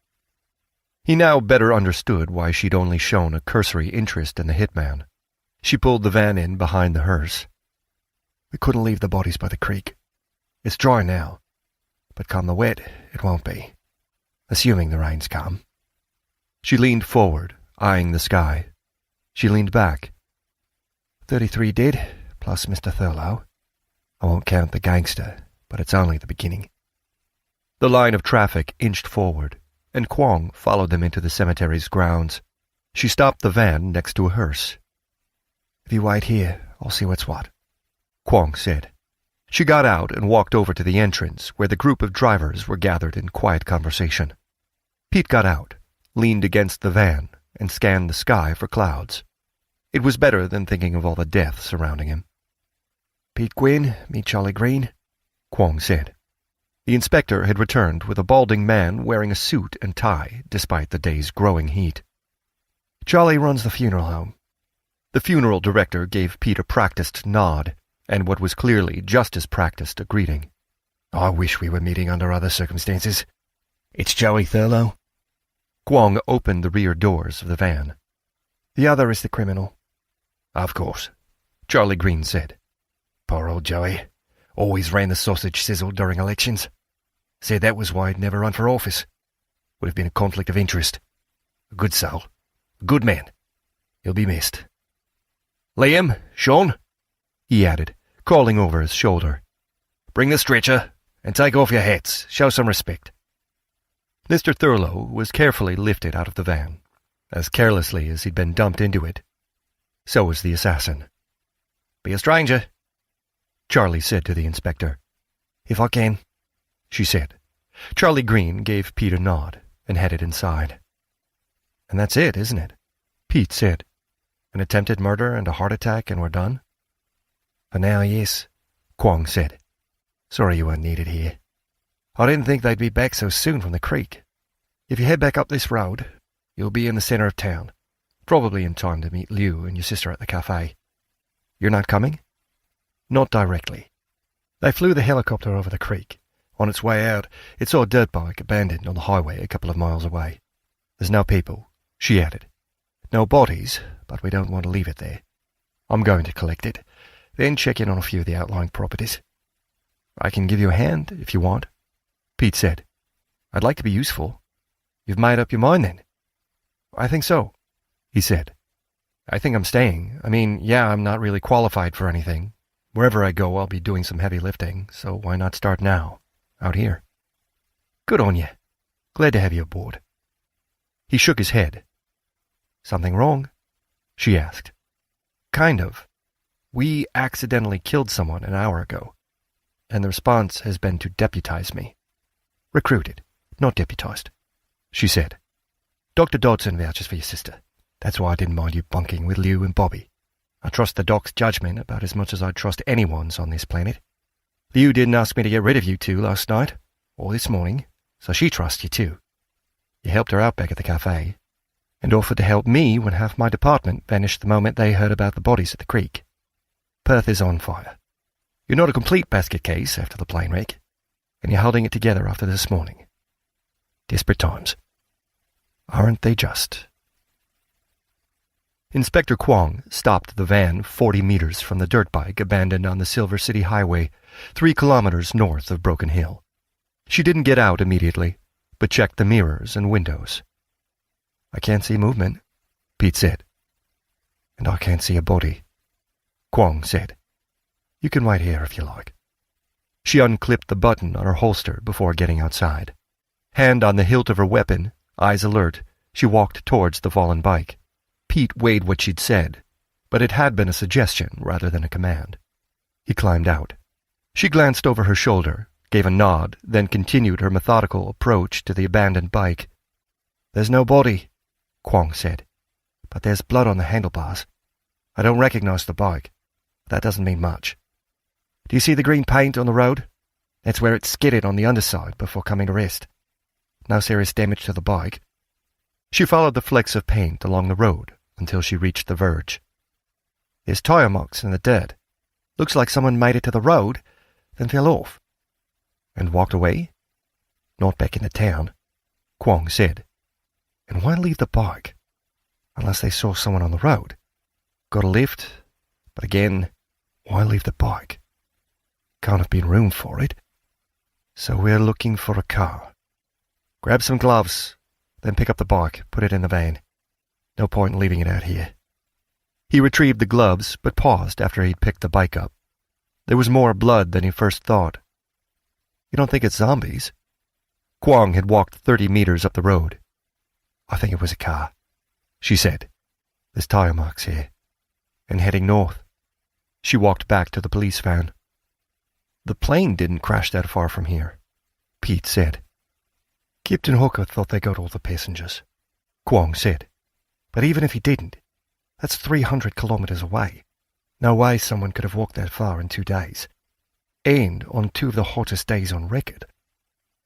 He now better understood why she'd only shown a cursory interest in the hitman. She pulled the van in behind the hearse. We couldn't leave the bodies by the creek. It's dry now, but come the wet, it won't be. Assuming the rains come. She leaned forward, eyeing the sky. She leaned back. 33 dead, plus Mr. Thurlow. I won't count the gangster, but it's only the beginning. The line of traffic inched forward, and Kwong followed them into the cemetery's grounds. She stopped the van next to a hearse. If you wait here, I'll see what's what, Kwong said. She got out and walked over to the entrance, where the group of drivers were gathered in quiet conversation. Pete got out, leaned against the van, and scanned the sky for clouds. It was better than thinking of all the death surrounding him. Pete Gwynn, meet Charlie Green, Kwong said. The inspector had returned with a balding man wearing a suit and tie, despite the day's growing heat. Charlie runs the funeral home. The funeral director gave Pete a practiced nod, and what was clearly just as practiced a greeting. I wish we were meeting under other circumstances. It's Joey Thurlow. Kwong opened the rear doors of the van. The other is the criminal. Of course, Charlie Green said. Poor old Joey. Always ran the sausage sizzle during elections. Said that was why he'd never run for office. Would have been a conflict of interest. A good soul. A good man. He'll be missed. Liam, Sean, he added, calling over his shoulder. Bring the stretcher, and take off your hats. Show some respect. Mr. Thurlow was carefully lifted out of the van, as carelessly as he'd been dumped into it. So was the assassin. Be a stranger, Charlie said to the inspector. If I can, she said. Charlie Green gave Pete a nod and headed inside. And that's it, isn't it? Pete said. An attempted murder and a heart attack and we're done? For now, yes, Kwong said. Sorry you weren't needed here. I didn't think they'd be back so soon from the creek.
If you head back up this road, you'll be in the centre of town, probably in time to meet Liu and your sister at the cafe. You're not coming? Not directly. They flew the helicopter over the creek. On its way out, it saw a dirt bike abandoned on the highway a couple of miles away. There's no people, she added. No bodies, but we don't want to leave it there. I'm going to collect it, then check in on a few of the outlying properties. I can give you a hand if you want, Pete said. I'd like to be useful. You've made up your mind then? I think so, he said. I think I'm staying. I mean, yeah, I'm not really qualified for anything. Wherever I go, I'll be doing some heavy lifting, so why not start now, out here? Good on you. Glad to have you aboard. He shook his head. Something wrong? She asked. Kind of. We accidentally killed someone an hour ago, and the response has been to deputize me. Recruited, not deputized, she said. Dr. Dodson vouches for your sister. That's why I didn't mind you bunking with Liu and Bobby. I trust the doc's judgment about as much as I'd trust anyone's on this planet. Liu didn't ask me to get rid of you two last night, or this morning, so she trusts you too. You helped her out back at the cafe, and offered to help me when half my department vanished the moment they heard about the bodies at the creek. Perth is on fire. You're not a complete basket case after the plane wreck, and you're holding it together after this morning. Desperate times. Aren't they just? Inspector Kwong stopped the van 40 meters from the dirt bike abandoned on the Silver City Highway, 3 kilometers north of Broken Hill. She didn't get out immediately, but checked the mirrors and windows. I can't see movement, Pete said. And I can't see a body, Kwong said. You can wait here if you like. She unclipped the button on her holster before getting outside. Hand on the hilt of her weapon, eyes alert, she walked towards the fallen bike. Pete weighed what she'd said, but it had been a suggestion rather than a command. He climbed out. She glanced over her shoulder, gave a nod, then continued her methodical approach to the abandoned bike. There's no body, Kwong said, but there's blood on the handlebars. I don't recognize the bike. That doesn't mean much. Do you see the green paint on the road? That's where it skidded on the underside before coming to rest. No serious damage to the bike. She followed the flecks of paint along the road until she reached the verge. There's tire marks in the dirt. Looks like someone made it to the road, then fell off. And walked away? Not back into town, Kwong said. And why leave the bike? Unless they saw someone on the road. Got a lift, but again, why leave the bike? Can't have been room for it. So we're looking for a car. Grab some gloves, then pick up the bike, put it in the van. No point in leaving it out here. He retrieved the gloves, but paused after he'd picked the bike up. There was more blood than he first thought. You don't think it's zombies? Kwong had walked 30 meters up the road. I think it was a car, she said. There's tire marks here. And heading north. She walked back to the police van. The plane didn't crash that far from here, Pete said. Captain Hooker thought they got all the passengers, Kwong said. But even if he didn't, that's 300 kilometers away. No way someone could have walked that far in 2 days. And on 2 of the hottest days on record.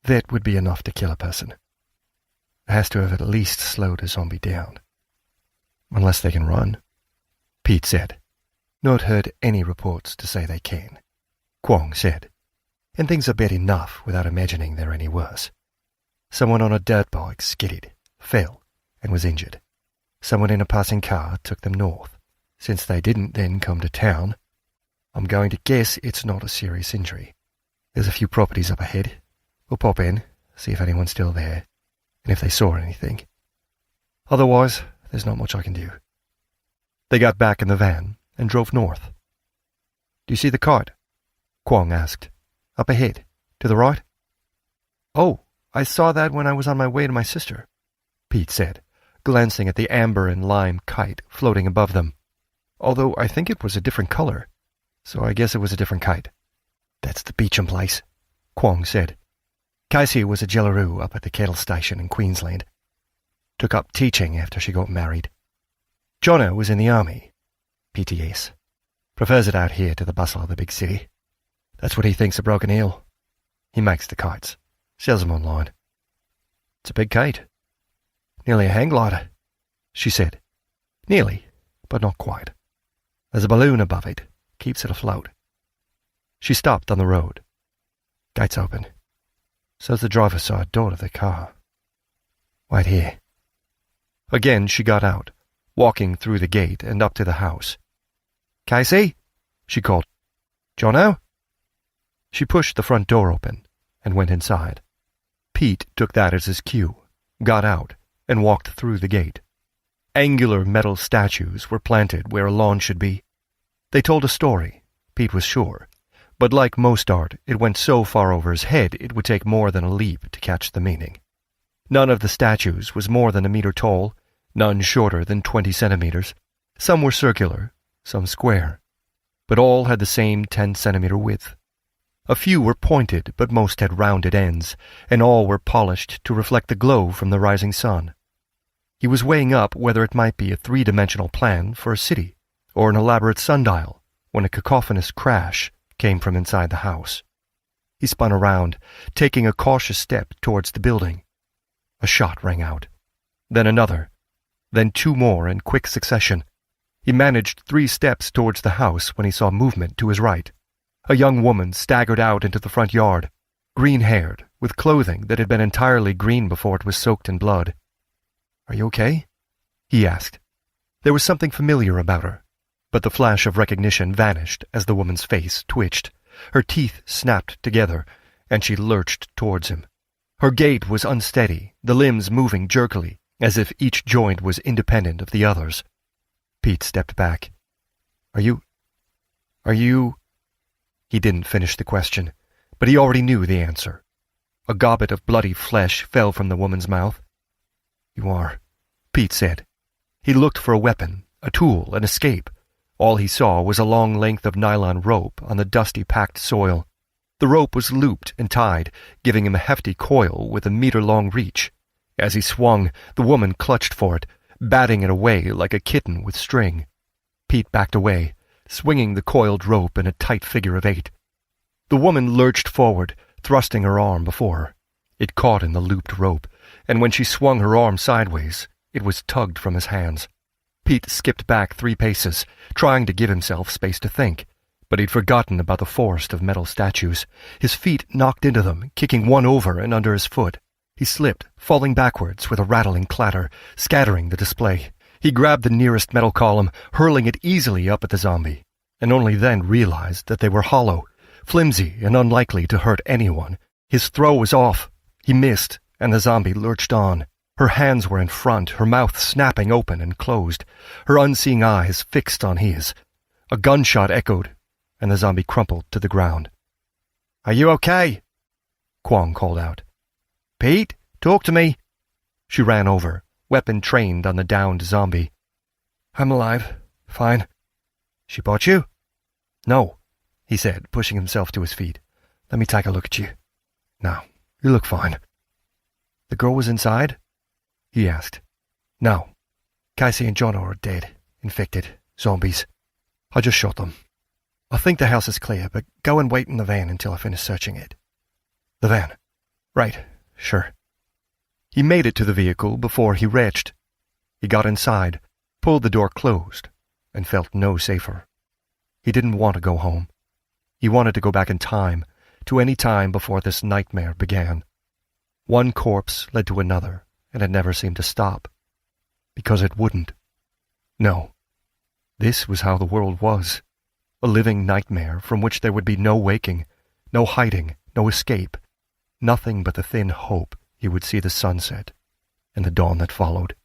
That would be enough to kill a person. It has to have at least slowed a zombie down. Unless they can run, Pete said. Not heard any reports to say they can, Kwong said. And things are bad enough without imagining they're any worse. Someone on a dirt bike skidded, fell, and was injured. Someone in a passing car took them north. Since they didn't then come to town, I'm going to guess it's not a serious injury. There's a few properties up ahead. We'll pop in, see if anyone's still there, and if they saw anything. Otherwise, there's not much I can do. They got back in the van and drove north. Do you see the cart? Kwong asked. Up ahead, to the right? Oh, I saw that when I was on my way to my sister, Pete said, glancing at the amber and lime kite floating above them. Although I think it was a different color, so I guess it was a different kite. That's the Beecham place, Kwong said. Casey was a jellaroo up at the cattle station in Queensland. Took up teaching after she got married. Jono was in the army, PTS. Prefers it out here to the bustle of the big city. That's what he thinks of Broken Hill. He makes the kites, sells them online. It's a big kite,
Nearly a hang glider, she said. Nearly, but not quite. There's a balloon above it. Keeps it afloat. She stopped on the road. Gate's open. So's the driver's side door to the car. Wait here. Again she got out, walking through the gate and up to the house. Casey? She called. Jono? She pushed the front door open and went inside. Pete took that as his cue, got out, and walked through the gate. Angular metal statues were planted where a lawn should be. They told a story, Pete was sure, but like most art, it went so far over his head it would take more than a leap to catch the meaning. None of the statues was more than a meter tall, none shorter than 20 centimeters. Some were circular, some square, but all had the same 10-centimeter width. A few were pointed, but most had rounded ends, and all were polished to reflect the glow from the rising sun. He was weighing up whether it might be a three-dimensional plan for a city, or an elaborate sundial, when a cacophonous crash came from inside the house. He spun around, taking a cautious step towards the building. A shot rang out. Then another. Then two more in quick succession. He managed 3 steps towards the house when he saw movement to his right. A young woman staggered out into the front yard, green-haired, with clothing that had been entirely green before it was soaked in blood. "Are you okay?" he asked. There was something familiar about her, but the flash of recognition vanished as the woman's face twitched. Her teeth snapped together, and she lurched towards him. Her gait was unsteady, the limbs moving jerkily, as if each joint was independent of the others. Pete stepped back. Are you... He didn't finish the question, but he already knew the answer. A gobbet of bloody flesh fell from the woman's mouth. "You are," Pete said. He looked for a weapon, a tool, an escape. All he saw was a long length of nylon rope on the dusty packed soil. The rope was looped and tied, giving him a hefty coil with a meter-long reach. As he swung, the woman clutched for it, batting it away like a kitten with string. Pete backed away, swinging the coiled rope in a tight figure of 8. The woman lurched forward, thrusting her arm before her. It caught in the looped rope, and when she swung her arm sideways, it was tugged from his hands. Pete skipped back 3 paces, trying to give himself space to think, but he'd forgotten about the forest of metal statues. His feet knocked into them, kicking one over and under his foot. He slipped, falling backwards with a rattling clatter, scattering the display. He grabbed the nearest metal column, hurling it easily up at the zombie, and only then realized that they were hollow, flimsy and unlikely to hurt anyone. His throw was off. He missed, and the zombie lurched on. Her hands were in front, her mouth snapping open and closed, her unseeing eyes fixed on his. A gunshot echoed, and the zombie crumpled to the ground. "Are you okay?" Kwong called out. "Pete, talk to me." She ran over, weapon trained on the downed zombie. "I'm alive. Fine." "She bought you?" "No," he said, pushing himself to his feet. "Let me take a look at you." "No, you look fine." "The girl was inside?" he asked. "No. Casey and Jono are dead, infected, zombies. I just shot them. I think the house is clear, but go and wait in the van until I finish searching it." "The van? Right, sure." He made it to the vehicle before he retched. He got inside, pulled the door closed, and felt no safer. He didn't want to go home. He wanted to go back in time, to any time before this nightmare began. One corpse led to another, and it never seemed to stop. Because it wouldn't. No. This was how the world was. A living nightmare from which there would be no waking, no hiding, no escape. Nothing but the thin hope he would see the sunset and the dawn that followed.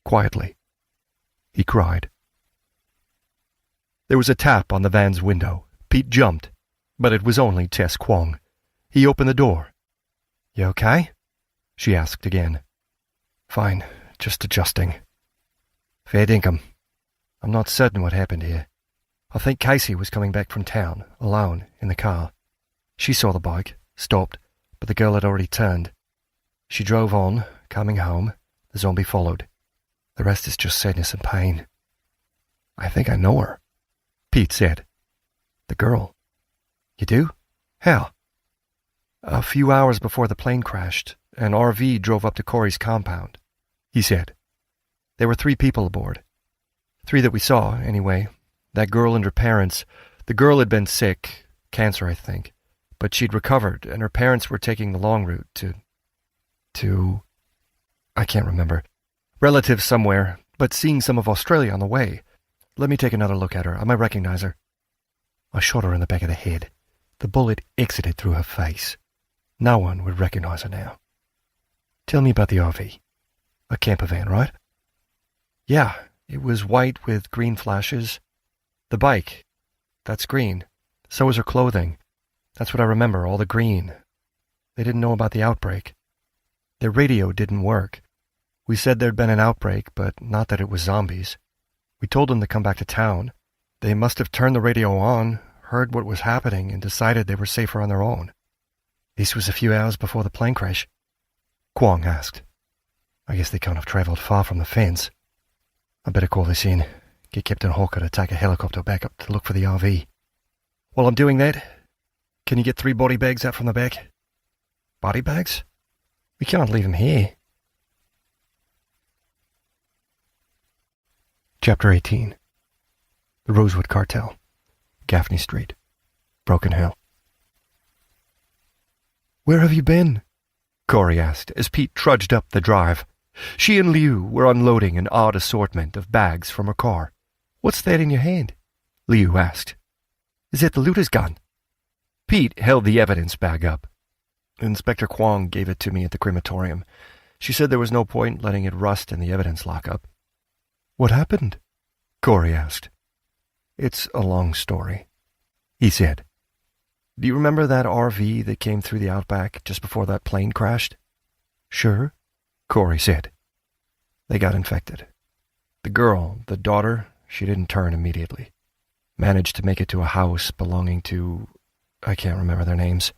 Quietly, he cried. There was a tap on the van's window. Pete jumped, but it was only Tess Kwong. He opened the door. "You okay?" she asked again. "Fine, just adjusting." "Fair dinkum. I'm not certain what happened here. I think Casey was coming back from town, alone, in the car. She saw the bike, stopped, but the girl had already turned. She drove on, coming home. The zombie followed. The rest is just sadness and pain." "I think I know her," Pete said. "The girl." "You do? How?" "A few hours before the plane crashed, an RV drove up to Corey's compound. he said. There were 3 people aboard. 3 that we saw, anyway. That girl and her parents. The girl had been sick, cancer, I think, but she'd recovered, and her parents were taking the long route to... I can't remember. Relatives somewhere, but seeing some of Australia on the way. Let me take another look at her. I might recognize her. I shot her in the back of the head. The bullet exited through her face. No one would recognize her now. Tell me about the RV. A camper van, right? Yeah, it was white with green flashes. The bike, that's green. So is her clothing. That's what I remember, all the green. They didn't know about the outbreak. Their radio didn't work. We said there'd been an outbreak, but not that it was zombies. We told them to come back to town. They must have turned the radio on, heard what was happening, and decided they were safer on their own. This was a few hours before the plane crash. Kwong asked. I guess they can't have travelled far from the fence. I better call this in. Get Captain Hawker to take a helicopter back up to look for the RV. While I'm doing that, can you get 3 body bags out from the back? Body bags? We can't leave them here. Chapter 18. The Rosewood Cartel. Gaffney Street. Broken Hill. Where have you been? Corey asked as Pete trudged up the drive. She and Liu were unloading an odd assortment of bags from her car. What's that in your hand? Liu asked. Is it the looter's gun? Pete held the evidence bag up. Inspector Kwong gave it to me at the crematorium. She said there was no point letting it rust in the evidence lockup. What happened? Corey asked. It's a long story, he said. Do you remember that RV that came through the outback just before that plane crashed? Sure, Corey said. They got infected. The girl, the daughter, she didn't turn immediately. Managed to make it to a house belonging to... I can't remember their names.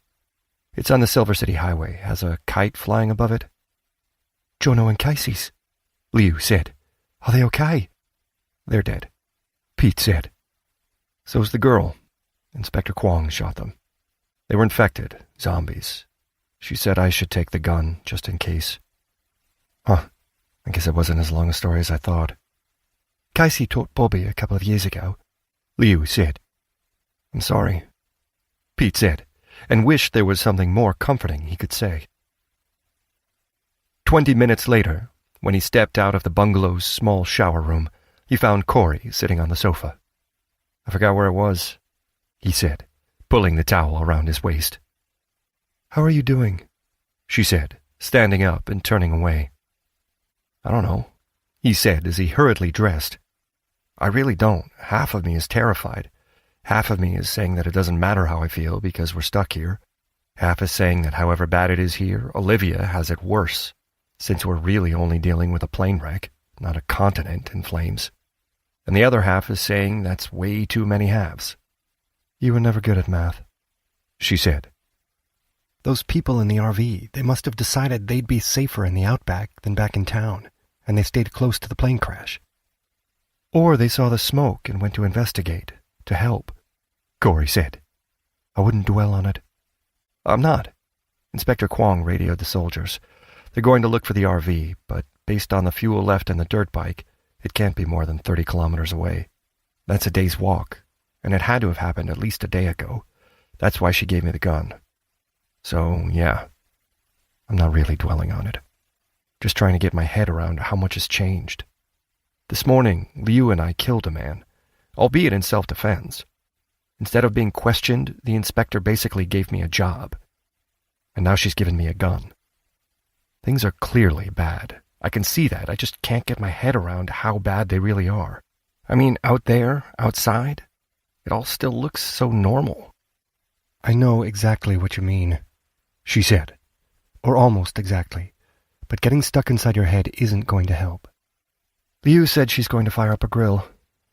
It's on the Silver City Highway, has a kite flying above it. Jono and Casey's, Liu said. Are they okay? They're dead, Pete said. So's the girl. Inspector Kwong shot them. They were infected, zombies. She said I should take the gun, just in case. Huh, I guess it wasn't as long a story as I thought. Casey taught Bobby a couple of years ago, Liu said. I'm sorry, Pete said, and wished there was something more comforting he could say. 20 minutes later, when he stepped out of the bungalow's small shower room, he found Corey sitting on the sofa. I forgot where it was, he said, pulling the towel around his waist. How are you doing? She said, standing up and turning away. I don't know, he said as he hurriedly dressed. I really don't. Half of me is terrified. Half of me is saying that it doesn't matter how I feel because we're stuck here. Half is saying that however bad it is here, Olivia has it worse, since we're really only dealing with a plane wreck, not a continent in flames. And the other half is saying that's way too many halves. You were never good at math, she said. Those people in the RV, they must have decided they'd be safer in the outback than back in town, and they stayed close to the plane crash. Or they saw the smoke and went to investigate, to help, Corey said. I wouldn't dwell on it. I'm not. Inspector Kwong radioed the soldiers. They're going to look for the RV, but based on the fuel left in the dirt bike, it can't be more than 30 kilometers away. That's a day's walk, and it had to have happened at least a day ago. That's why she gave me the gun. So, yeah, I'm not really dwelling on it. Just trying to get my head around how much has changed. This morning, Liu and I killed a man, albeit in self-defense. Instead of being questioned, the inspector basically gave me a job. And now she's given me a gun. Things are clearly bad. I can see that. I just can't get my head around how bad they really are. I mean, out there, outside, it all still looks so normal. I know exactly what you mean, she said. Or almost exactly. But getting stuck inside your head isn't going to help. Liu said she's going to fire up a grill.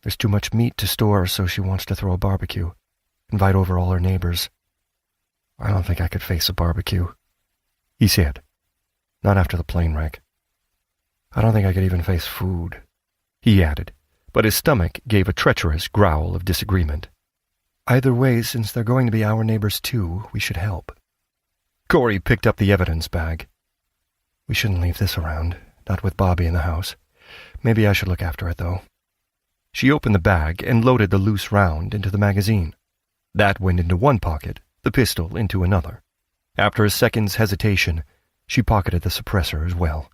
There's too much meat to store, so she wants to throw a barbecue. Invite over all her neighbors. I don't think I could face a barbecue, he said. Not after the plane wreck. I don't think I could even face food, he added, but his stomach gave a treacherous growl of disagreement. Either way, since they're going to be our neighbors too, we should help. Corey picked up the evidence bag. We shouldn't leave this around. not with Bobby in the house. Maybe I should look after it, though. She opened the bag and loaded the loose round into the magazine. That went into one pocket, the pistol into another. After a second's hesitation, she pocketed the suppressor as well.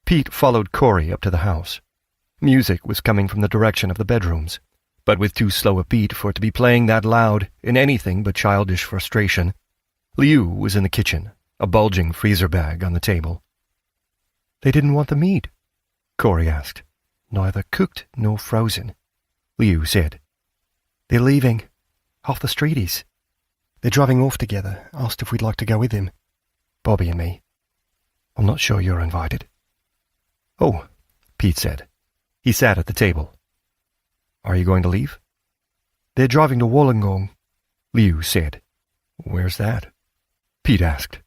Pete followed Corey up to the house. Music was coming from the direction of the bedrooms, but with too slow a beat for it to be playing that loud in anything but childish frustration. Liu was in the kitchen, a bulging freezer bag on the table. "They didn't want the meat?" Corey asked. "Neither cooked nor frozen," Liu said. "They're leaving. Off the streeties. They're driving off together, asked if we'd like to go with them. Bobby and me. I'm not sure you're invited." "Oh," Pete said. He sat at the table. "Are you going to leave?" "They're driving to Wollongong," Liu said. "Where's that?" Pete asked.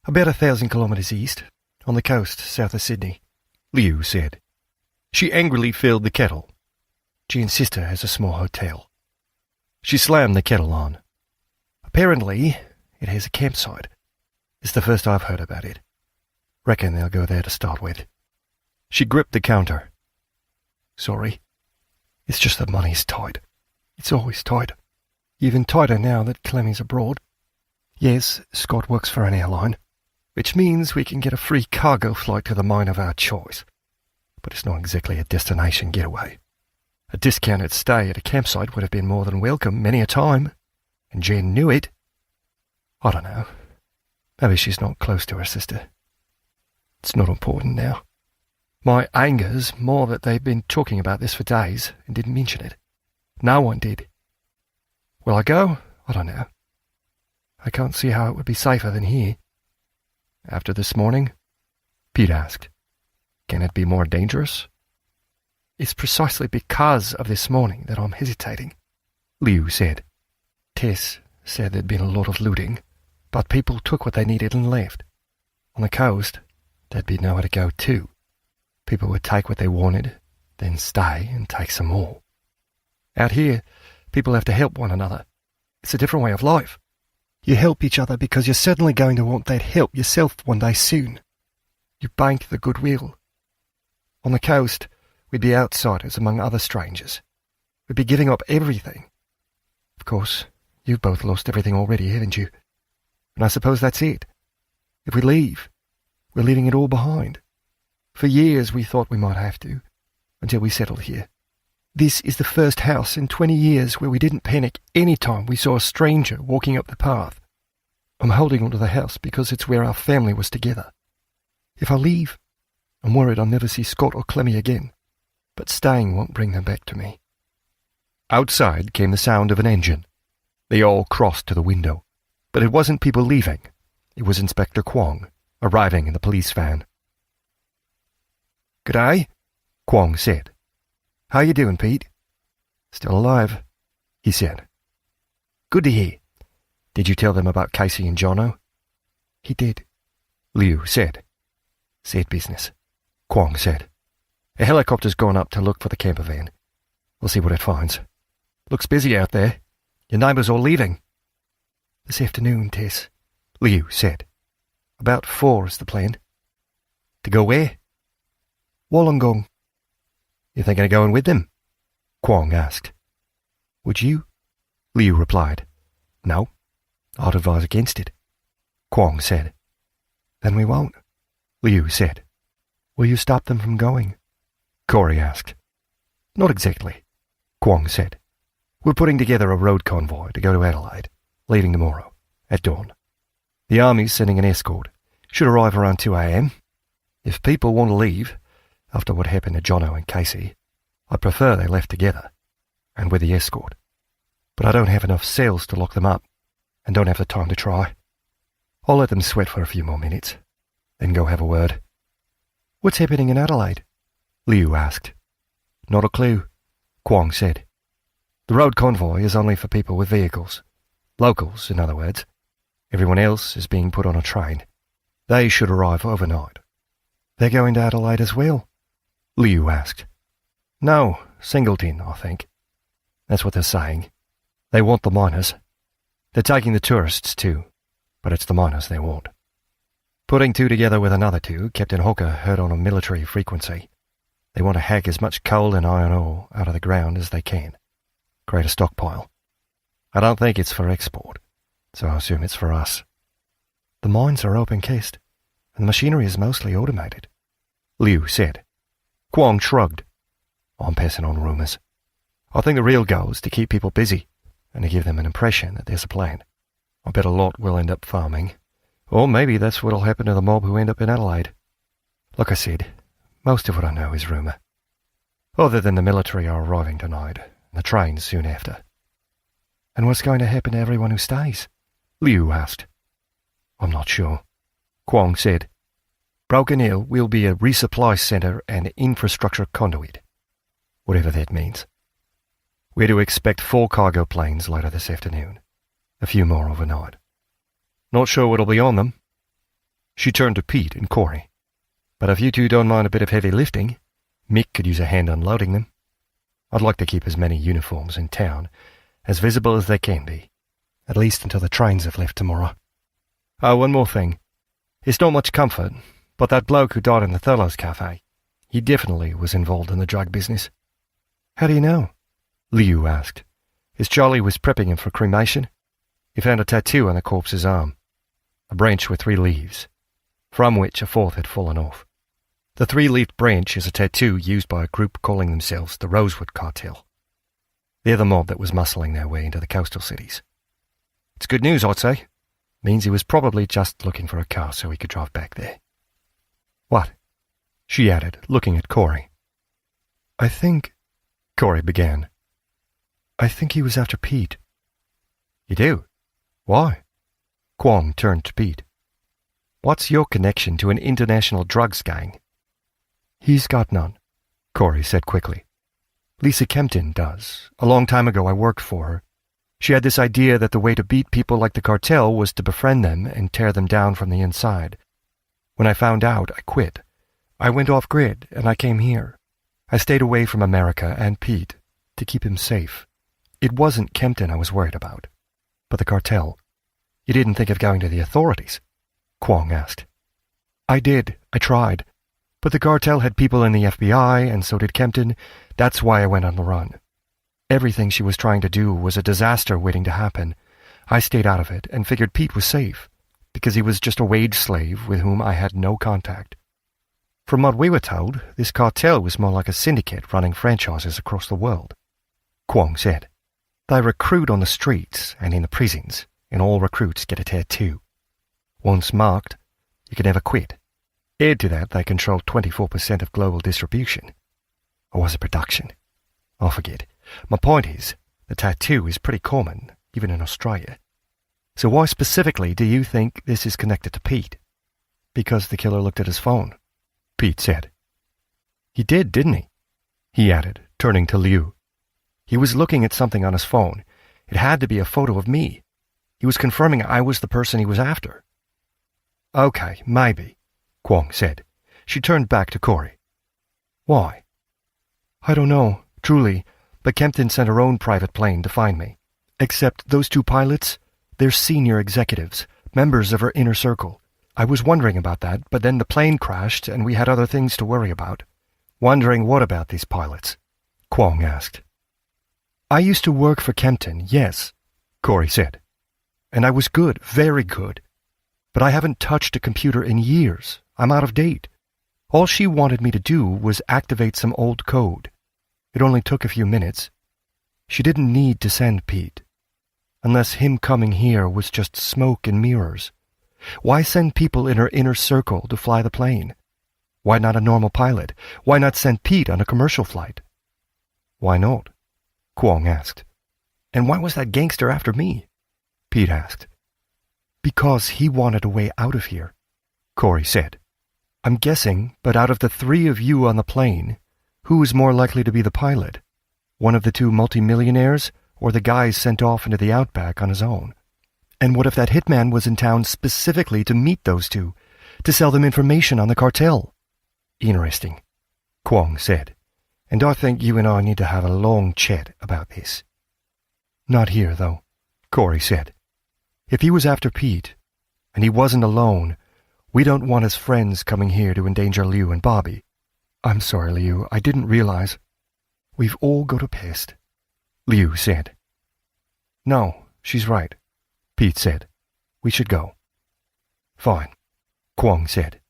"About 1,000 kilometres east, on the coast south of Sydney," Liu said. She angrily filled the kettle. "Jean's sister has a small hotel." She slammed the kettle on. "Apparently, it has a campsite. It's the first I've heard about it. Reckon they'll go there to start with." She gripped the counter. "Sorry. It's just that money's tight. It's always tight. Even tighter now that Clemmy's abroad. Yes, Scott works for an airline, which means we can get a free cargo flight to the mine of our choice. But it's not exactly a destination getaway. A discounted stay at a campsite would have been more than welcome many a time, and Jen knew it. I don't know. Maybe she's not close to her sister. It's not important now. My anger's more that they've been talking about this for days and didn't mention it. No one did. Will I go? I don't know. I can't see how it would be safer than here." "After this morning?" Pete asked. "Can it be more dangerous?" "It's precisely because of this morning that I'm hesitating," Liu said. "Tess said there'd been a lot of looting, but people took what they needed and left. On the coast, there'd be nowhere to go to. People would take what they wanted, then stay and take some more. Out here, people have to help one another. It's a different way of life. You help each other because you're certainly going to want that help yourself one day soon. You bank the goodwill. On the coast, we'd be outsiders among other strangers. We'd be giving up everything. Of course, you've both lost everything already, haven't you? And I suppose that's it. If we leave, we're leaving it all behind. For years we thought we might have to, until we settled here. This is the first house in 20 years where we didn't panic any time we saw a stranger walking up the path. I'm holding onto the house because it's where our family was together. If I leave, I'm worried I'll never see Scott or Clemmy again, but staying won't bring them back to me." Outside came the sound of an engine. They all crossed to the window, but it wasn't people leaving. It was Inspector Kwong, arriving in the police van. "G'day," Kwong said. "How you doing, Pete?" "Still alive," he said. "Good to hear. Did you tell them about Casey and Jono?" "He did," Liu said. "Sad business," Kwong said. "A helicopter's gone up to look for the camper van. We'll see what it finds. Looks busy out there. Your neighbours all leaving." "This afternoon, Tess," Liu said. "About 4 is the plan." "To go where?" "Wollongong."
"You thinking of going with them?" Kwong asked.
"Would you?"
Liu replied.
"No, I'd advise against it,"
Kwong said.
"Then we won't,"
Liu said.
"Will you stop them from going?"
Corey asked. "Not exactly," Kwong said. "We're putting together a road convoy to go to Adelaide, leaving tomorrow, at dawn. The Army's sending an escort. Should arrive around 2 a.m. If people want to leave, after what happened to Jono and Casey, I'd prefer they left together, and with the escort. But I don't have enough cells to lock them up, and don't have the time to try. I'll let them sweat for a few more minutes, then go have a word."
"What's happening in Adelaide?"
Liu asked. "Not a clue," Kwong said. "The road convoy is only for people with vehicles. Locals, in other words. Everyone else is being put on a train. They should arrive overnight."
"They're going to Adelaide as well?"
Liu asked. "No, Singleton, I think. That's what they're saying. They want the miners. They're taking the tourists too, but it's the miners they want."
Putting two together with another two, Captain Hawker heard on a military frequency. They want to hack as much coal and iron ore out of the ground as they can. Create a stockpile. I don't think it's for export, so I assume it's for us. The mines are open-cased, and the machinery is mostly automated, Liu said. Kwong shrugged. I'm passing on rumours. I think the real goal is to keep people busy and to give them an impression that there's a plan. I bet a lot will end up farming. Or maybe that's what'll happen to the mob who end up in Adelaide. Like I said, most of what I know is rumour. Other than the military are arriving tonight, and the train soon after. And what's going to happen to everyone who stays? Liu asked. I'm not sure, Kwong said. Broken Hill will be a resupply centre and infrastructure conduit, whatever that means. We're to expect 4 cargo planes later this afternoon, a few more overnight. Not sure what'll be on them. She turned to Pete and Corey. But if you two don't mind a bit of heavy lifting, Mick could use a hand unloading them. I'd like to keep as many uniforms in town, as visible as they can be, at least until the trains have left tomorrow. Oh, one more thing. It's not much comfort, but that bloke who died in the Thurlow's Cafe, he definitely was involved in the drug business. How do you know? Liu asked. As Charlie was prepping him for cremation, he found a tattoo on the corpse's arm, a branch with 3 leaves, from which a 4th had fallen off. The 3-leafed branch is a tattoo used by a group calling themselves the Rosewood Cartel. They're the mob that was muscling their way into the coastal cities. It's good news, I'd say. Means he was probably just looking for a car so he could drive back there. What? She added, looking at Corey. I think... Corey began. I think he was after Pete. You do? Why? Kwong turned to Pete. What's your connection to an international drugs gang? He's got none, Corey said quickly. Lisa Kempton does. A long time ago I worked for her. She had this idea that the way to beat people like the cartel was to befriend them and tear them down from the inside. When I found out, I quit. I went off-grid, and I came here. I stayed away from America and Pete, to keep him safe. It wasn't Kempton I was worried about, but the cartel. You didn't think of going to the authorities? Kwong asked. I did. I tried. But the cartel had people in the FBI, and so did Kempton. That's why I went on the run. Everything she was trying to do was a disaster waiting to happen. I stayed out of it and figured Pete was safe, because he was just a wage slave with whom I had no contact. From what we were told, this cartel was more like a syndicate running franchises across the world, Kwong said. They recruit on the streets and in the prisons, and all recruits get a tattoo. Once marked, you can never quit. Add to that, they control 24% of global distribution. Or was it production? I forget. My point is, the tattoo is pretty common, even in Australia. So why specifically do you think this is connected to Pete? Because the killer looked at his phone, Pete said. He did, didn't he? He added, turning to Liu. He was looking at something on his phone. It had to be a photo of me. He was confirming I was the person he was after. Okay, maybe, Kwong said. She turned back to Corey. Why? I don't know, truly, but Kempton sent her own private plane to find me. Except those 2 pilots, they're senior executives, members of her inner circle. I was wondering about that, but then the plane crashed and we had other things to worry about. Wondering what about these pilots? Kwong asked. I used to work for Kempton, yes, Corey said. And I was good, very good. But I haven't touched a computer in years. I'm out of date. All she wanted me to do was activate some old code. It only took a few minutes. She didn't need to send Pete. Unless him coming here was just smoke and mirrors. Why send people in her inner circle to fly the plane? Why not a normal pilot? Why not send Pete on a commercial flight? Why not? Kwong asked. And why was that gangster after me? Pete asked. Because he wanted a way out of here, Corey said. I'm guessing, but out of the 3 of you on the plane, who is more likely to be the pilot? One of the 2 multimillionaires, or the guy sent off into the outback on his own? And what if that hitman was in town specifically to meet those 2, to sell them information on the cartel? Interesting, Kwong said. And I think you and I need to have a long chat about this. Not here, though, Corey said. If he was after Pete, and he wasn't alone, We don't want his friends coming here to endanger Liu and Bobby. I'm sorry, Liu, I didn't realize. We've all got a pest, Liu said. No, she's right, Pete said. We should go. Fine, Kwong said.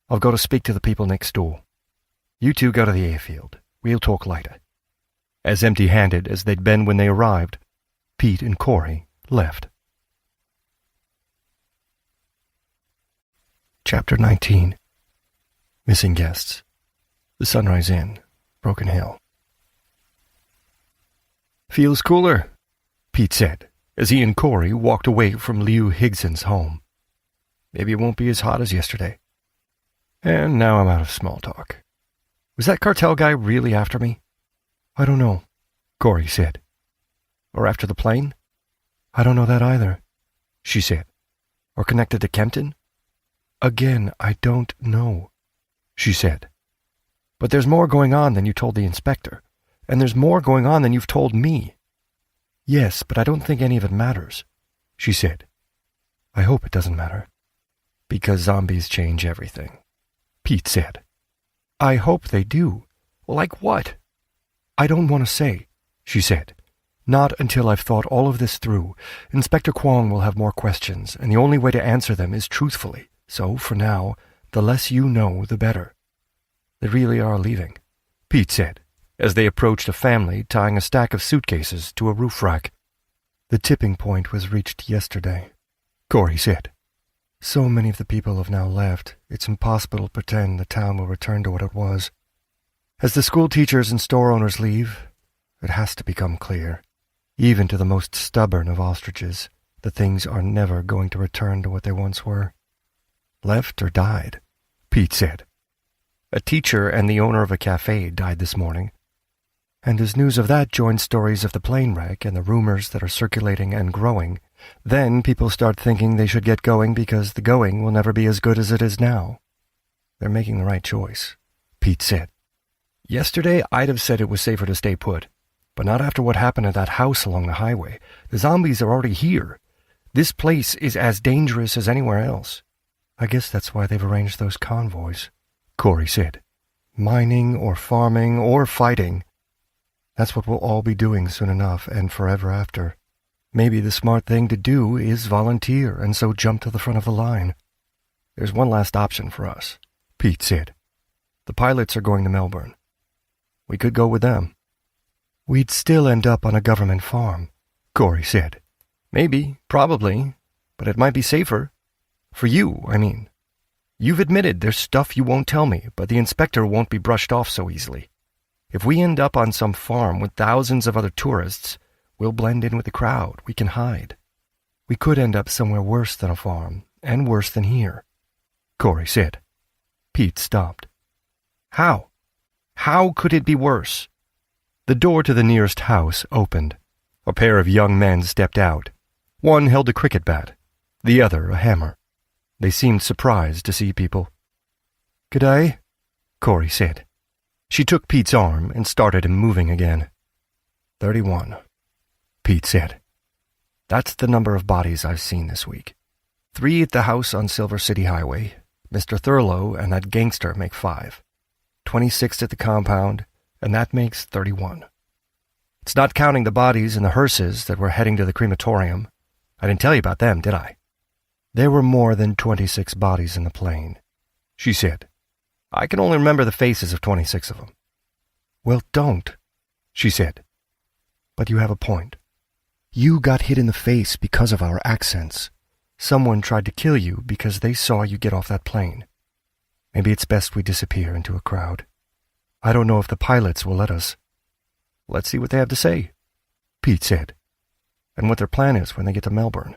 I've got to speak to the people next door. You two go to the airfield. We'll talk later. As empty-handed as they'd been when they arrived, Pete and Corey left. Chapter 19. Missing Guests. The Sunrise Inn, Broken Hill. Feels cooler, Pete said, as he and Corey walked away from Liu Higson's home. Maybe it won't be as hot as yesterday. And now I'm out of small talk. Was that cartel guy really after me? I don't know, Corey said. Or after the plane? I don't know that either, she said. Or connected to Kempton? Again, I don't know, she said. But there's more going on than you told the inspector, and there's more going on than you've told me. Yes, but I don't think any of it matters, she said. I hope it doesn't matter. Because zombies change everything, Pete said. I hope they do. Like what? I don't want to say, she said. Not until I've thought all of this through. Inspector Kwong will have more questions, and the only way to answer them is truthfully. So, for now, the less you know, the better. They really are leaving, Pete said, as they approached a family tying a stack of suitcases to a roof rack. The tipping point was reached yesterday, Corey said. So many of the people have now left, it's impossible to pretend the town will return to what it was. As the school teachers and store owners leave, it has to become clear, even to the most stubborn of ostriches, that things are never going to return to what they once were. Left or died, Pete said. A teacher and the owner of a cafe died this morning. And as news of that joins stories of the plane wreck and the rumors that are circulating and growing, then people start thinking they should get going because the going will never be as good as it is now. They're making the right choice, Pete said. Yesterday, I'd have said it was safer to stay put, but not after what happened at that house along the highway. The zombies are already here. This place is as dangerous as anywhere else. I guess that's why they've arranged those convoys, Corey said. Mining or farming or fighting. That's what we'll all be doing soon enough and forever after. Maybe the smart thing to do is volunteer and so jump to the front of the line. There's one last option for us, Pete said. The pilots are going to Melbourne. We could go with them. We'd still end up on a government farm, Corey said. Maybe, probably, but it might be safer. For you, I mean. You've admitted there's stuff you won't tell me, but the inspector won't be brushed off so easily. If we end up on some farm with thousands of other tourists, we'll blend in with the crowd. We can hide. We could end up somewhere worse than a farm, and worse than here, Corey said. Pete stopped. How? How could it be worse? The door to the nearest house opened. A pair of young men stepped out. One held a cricket bat, the other a hammer. They seemed surprised to see people. "G'day," Corey said. She took Pete's arm and started him moving again. 31, Pete said. That's the number of bodies I've seen this week. 3 at the house on Silver City Highway. Mr. Thurlow and that gangster make 5. 26 at the compound, and that makes 31. It's not counting the bodies in the hearses that were heading to the crematorium. I didn't tell you about them, did I? There were more than 26 bodies in the plane, she said. I can only remember the faces of 26 of them. Well, don't, she said. But you have a point. You got hit in the face because of our accents. Someone tried to kill you because they saw you get off that plane. Maybe it's best we disappear into a crowd. I don't know if the pilots will let us. Let's see what they have to say, Pete said, and what their plan is when they get to Melbourne.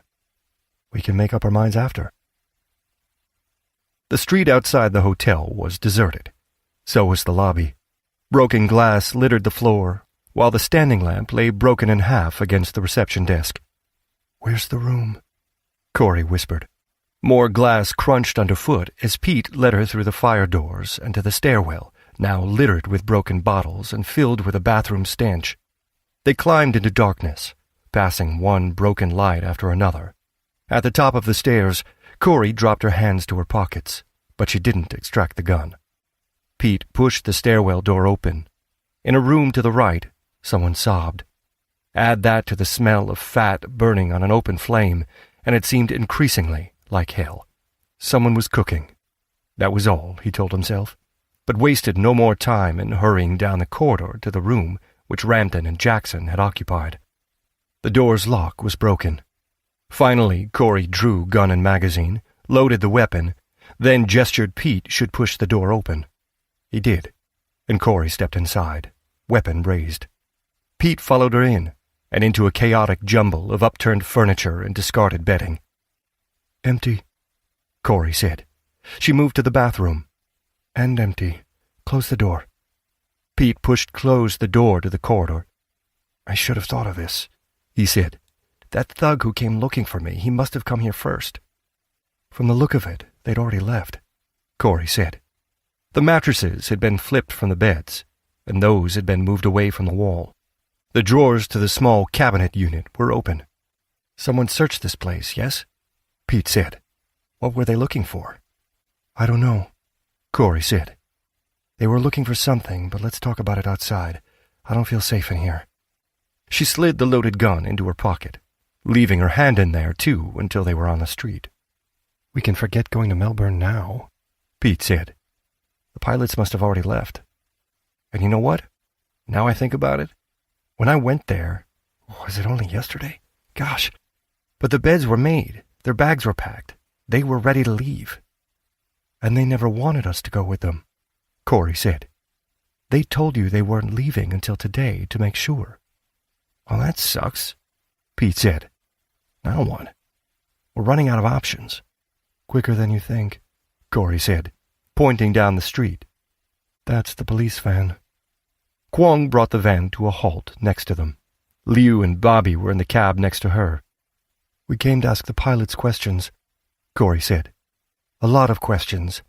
We can make up our minds after. The street outside the hotel was deserted. So was the lobby. Broken glass littered the floor, while the standing lamp lay broken in half against the reception desk. Where's the room? Corey whispered. More glass crunched underfoot as Pete led her through the fire doors and to the stairwell, now littered with broken bottles and filled with a bathroom stench. They climbed into darkness, passing one broken light after another. At the top of the stairs, Corey dropped her hands to her pockets, but she didn't extract the gun. Pete pushed the stairwell door open. In a room to the right, someone sobbed. Add that to the smell of fat burning on an open flame, and it seemed increasingly like hell. Someone was cooking. That was all, he told himself, but wasted no more time in hurrying down the corridor to the room which Rampton and Jackson had occupied. The door's lock was broken. Finally, Corey drew gun and magazine, loaded the weapon, then gestured Pete should push the door open. He did, and Corey stepped inside, weapon raised. Pete followed her in, and into a chaotic jumble of upturned furniture and discarded bedding. "Empty," Corey said. She moved to the bathroom. "And empty. Close the door." Pete pushed closed the door to the corridor. "I should have thought of this," he said. "That thug who came looking for me, he must have come here first." "From the look of it, they'd already left," Corey said. The mattresses had been flipped from the beds, and those had been moved away from the wall. The drawers to the small cabinet unit were open. "Someone searched this place, yes?" Pete said. "What were they looking for?" "I don't know," Corey said. "They were looking for something, but let's talk about it outside. I don't feel safe in here." She slid the loaded gun into her pocket, leaving her hand in there, too, until they were on the street. "We can forget going to Melbourne now," Pete said. "The pilots must have already left. And you know what? Now I think about it, when I went there, was it only yesterday? Gosh. But the beds were made, their bags were packed, they were ready to leave. And they never wanted us to go with them," Corey said. "They told you they weren't leaving until today to make sure." "Well, that sucks," Pete said. "Now what? We're running out of options." "Quicker than you think," Corey said, pointing down the street. "That's the police van." Kwong brought the van to a halt next to them. Liu and Bobby were in the cab next to her. "We came to ask the pilots questions," Corey said. "A lot of questions,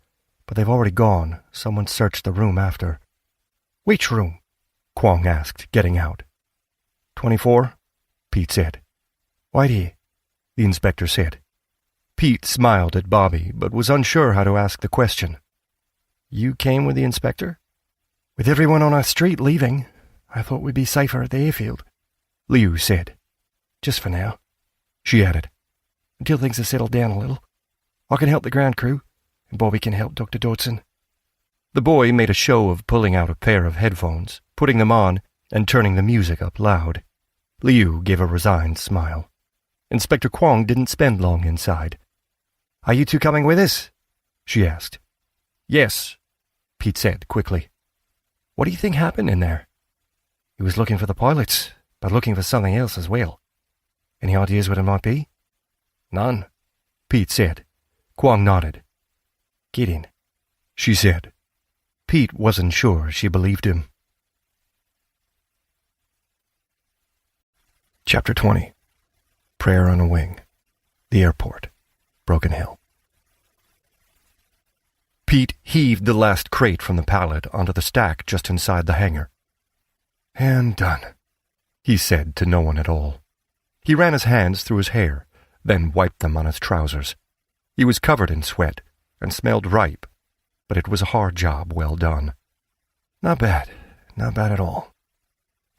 but they've already gone. Someone searched the room after." "Which room?" Kwong asked, getting out. 24, Pete said. "Whitey," the inspector said. Pete smiled at Bobby, but was unsure how to ask the question. "You came with the inspector?" "With everyone on our street leaving. I thought we'd be safer at the airfield," Liu said. "Just for now," she added, "until things have settled down a little. I can help the ground crew, and Bobby can help Dr. Dodson." The boy made a show of pulling out a pair of headphones, putting them on, and turning the music up loud. Liu gave a resigned smile. Inspector Kwong didn't spend long inside. "Are you two coming with us?" she asked. "Yes," Pete said quickly. "What do you think happened in there?" "He was looking for the pilots, but looking for something else as well." "Any ideas what it might be?" "None," Pete said. Kwong nodded. "Get in," she said. Pete wasn't sure she believed him. Chapter 20. Prayer on a Wing. The Airport. Broken Hill. Pete heaved the last crate from the pallet onto the stack just inside the hangar. "And done," he said to no one at all. He ran his hands through his hair, then wiped them on his trousers. He was covered in sweat and smelled ripe, but it was a hard job well done. Not bad at all.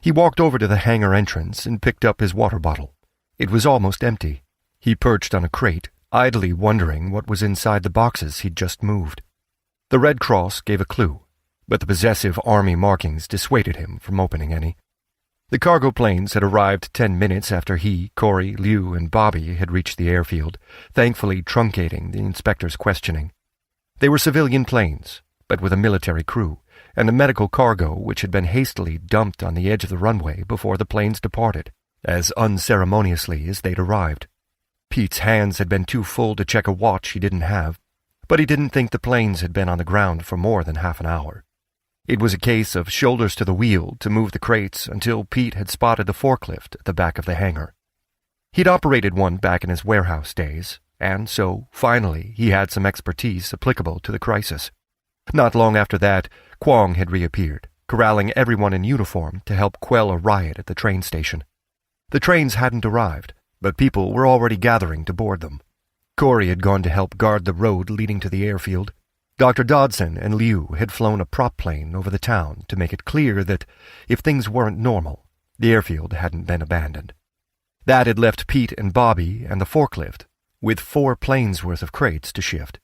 He walked over to the hangar entrance and picked up his water bottle. It was almost empty. He perched on a crate, idly wondering what was inside the boxes he'd just moved. The Red Cross gave a clue, but the possessive army markings dissuaded him from opening any. The cargo planes had arrived 10 minutes after he, Corey, Liu, and Bobby had reached the airfield, thankfully truncating the inspector's questioning. They were civilian planes, but with a military crew, and a medical cargo which had been hastily dumped on the edge of the runway before the planes departed, as unceremoniously as they'd arrived. Pete's hands had been too full to check a watch he didn't have, but he didn't think the planes had been on the ground for more than half an hour. It was a case of shoulders to the wheel to move the crates until Pete had spotted the forklift at the back of the hangar. He'd operated one back in his warehouse days, and so, finally, he had some expertise applicable to the crisis. Not long after that, Kwong had reappeared, corralling everyone in uniform to help quell a riot at the train station. The trains hadn't arrived, but people were already gathering to board them.
Corey had gone to help guard the road leading to the airfield. Dr. Dodson and Liu had flown a prop plane over the town to make it clear that, if things weren't normal, the airfield hadn't been abandoned. That had left Pete and Bobby and the forklift with 4 planes' worth of crates to shift.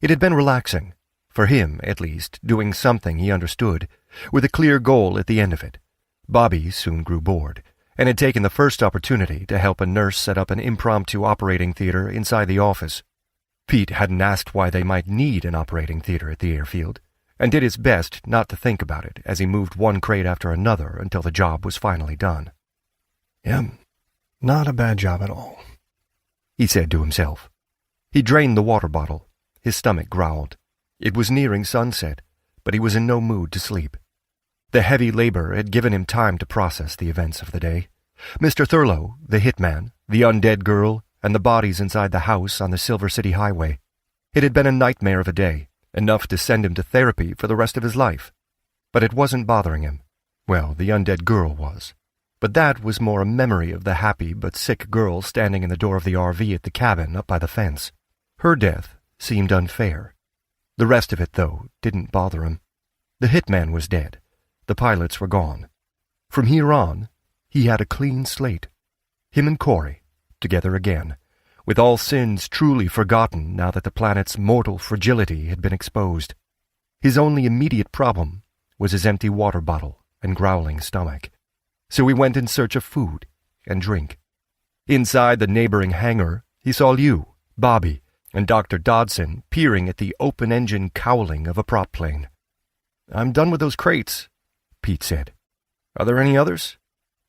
It had been relaxing, for him at least, doing something he understood, with a clear goal at the end of it. Bobby soon grew bored, and had taken the first opportunity to help a nurse set up an impromptu operating theater inside the office. Pete hadn't asked why they might need an operating theater at the airfield, and did his best not to think about it as he moved one crate after another until the job was finally done.
Not a bad job at all,
he said to himself. He drained the water bottle. His stomach growled. It was nearing sunset, but he was in no mood to sleep. The heavy labor had given him time to process the events of the day. Mr. Thurlow, the hitman, the undead girl, and the bodies inside the house on the Silver City Highway. It had been a nightmare of a day, enough to send him to therapy for the rest of his life. But it wasn't bothering him. Well, the undead girl was. But that was more a memory of the happy but sick girl standing in the door of the RV at the cabin up by the fence. Her death seemed unfair. The rest of it, though, didn't bother him. The hitman was dead. The pilots were gone. From here on, he had a clean slate. Him and Corey, together again, with all sins truly forgotten now that the planet's mortal fragility had been exposed. His only immediate problem was his empty water bottle and growling stomach. So he went in search of food and drink. Inside the neighboring hangar, he saw Liu, Bobby, and Dr. Dodson peering at the open-engine cowling of a prop plane. "I'm done with those crates," Pete said. "Are there any others?"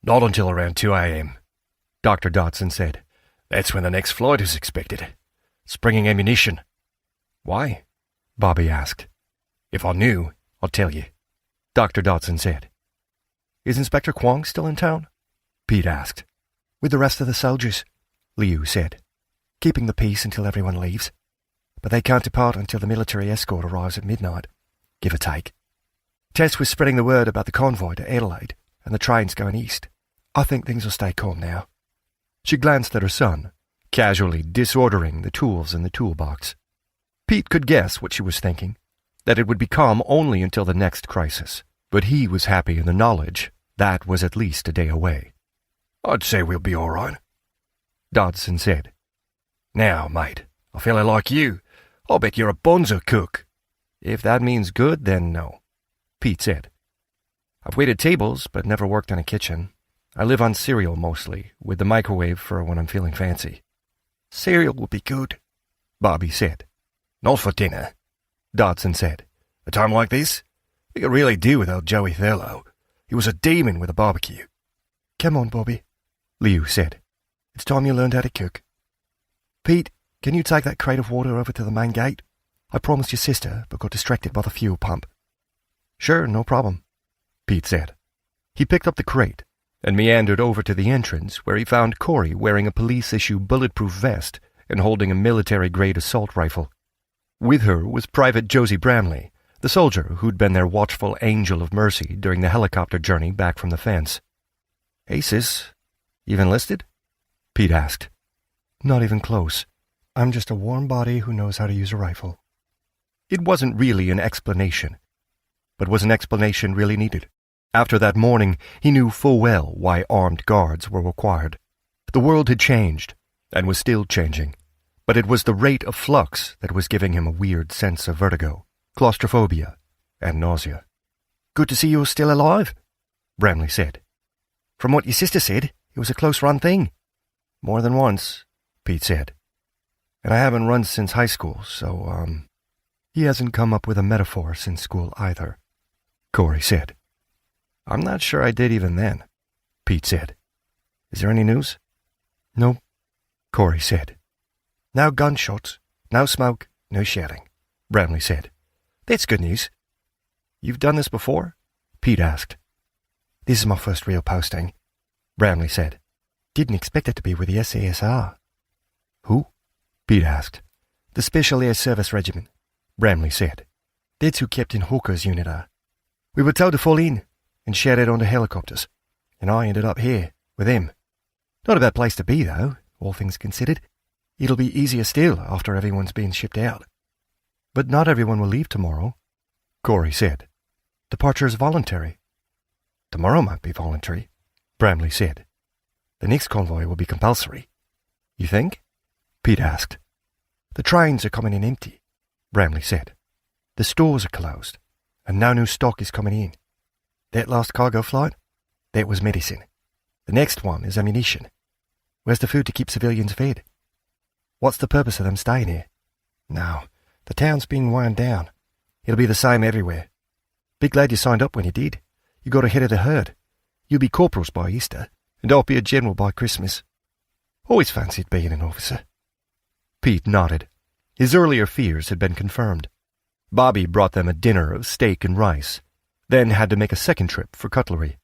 "Not until around 2 a.m., Dr. Dodson said. "That's when the next flight is expected. It's bringing ammunition." "Why?" Bobby asked. "If I knew, I'd tell you," Dr. Dodson said. "Is Inspector Kwong still in town?" Pete asked. "With the rest of the soldiers," Liu said, "keeping the peace until everyone leaves. But they can't depart until the military escort arrives at midnight, give or take. Tess was spreading the word about the convoy to Adelaide and the trains going east. I think things will stay calm now." She glanced at her son, casually disordering the tools in the toolbox. Pete could guess what she was thinking, that it would be calm only until the next crisis, but he was happy in the knowledge that was at least a day away. "I'd say we'll be all right," Dodson said. "Now, mate, a fella like you, I'll bet you're a bonzo cook." "If that means good, then no," Pete said. "I've waited tables, but never worked in a kitchen. I live on cereal mostly, with the microwave for when I'm feeling fancy." "Cereal would be good," Bobby said. "Not for dinner," Dodson said. "A time like this, we could really do without Joey Thurlow. He was a demon with a barbecue." "Come on, Bobby," Liu said. "It's time you learned how to cook. Pete, can you take that crate of water over to the main gate? I promised your sister, but got distracted by the fuel pump." "Sure, no problem," Pete said. He picked up the crate and meandered over to the entrance, where he found Corey wearing a police-issue bulletproof vest and holding a military-grade assault rifle. With her was Private Josie Bramley, the soldier who'd been their watchful angel of mercy during the helicopter journey back from the fence. "Hey, sis, you've enlisted?" Pete asked. "Not even close. I'm just a warm body who knows how to use a rifle." It wasn't really an explanation, but was an explanation really needed? After that morning, he knew full well why armed guards were required. The world had changed, and was still changing, but it was the rate of flux that was giving him a weird sense of vertigo, claustrophobia, and nausea. "Good to see you're still alive," Bramley said. "From what your sister said, it was a close-run thing." "More than once," Pete said. "And I haven't run since high school, so, He hasn't come up with a metaphor since school either," Corey said. "I'm not sure I did even then," Pete said. "Is there any news?" "No," Corey said. "No gunshots, no smoke, no shouting," Bramley said. "That's good news." "You've done this before?" Pete asked. "This is my first real posting," Bramley said. "Didn't expect it to be with the SASR." "Who?" Pete asked. "The Special Air Service Regiment," Bramley said. "That's who Captain Hawker's unit are. We were told to fall in and shout out onto helicopters, and I ended up here with him. Not a bad place to be, though, all things considered.
It'll be easier still after everyone's been shipped out.
But not everyone will leave tomorrow, Corey said. Departure is voluntary.
Tomorrow might be voluntary, Bramley said. The next convoy will be compulsory. You think? Pete asked. The trains are coming in empty, Bramley said. The stores are closed, and no new stock is coming in. That last cargo flight? That was medicine. The next one is ammunition. Where's the food to keep civilians fed? What's the purpose of them staying here? No, the town's being wound down. It'll be the same everywhere. Be glad you signed up when you did. You got ahead of the herd. You'll be corporals by Easter, and I'll be a general by Christmas. Always fancied being an officer. Pete nodded. His earlier fears had been confirmed. Bobby brought them a dinner of steak and rice, then had to make a second trip for cutlery.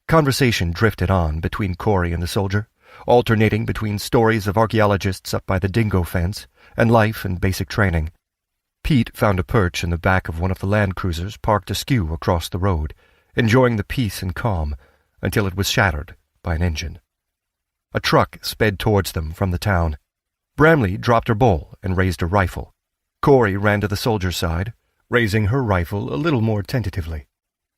Conversation drifted on between Corey and the soldier, alternating between stories of archaeologists up by the dingo fence and life and basic training. Pete found a perch in the back of one of the land cruisers parked askew across the road, enjoying the peace and calm until it was shattered by an engine. A truck sped towards them from the town. Bramley dropped her bowl and raised her rifle. Corey ran to the soldier's side, raising her rifle a little more tentatively.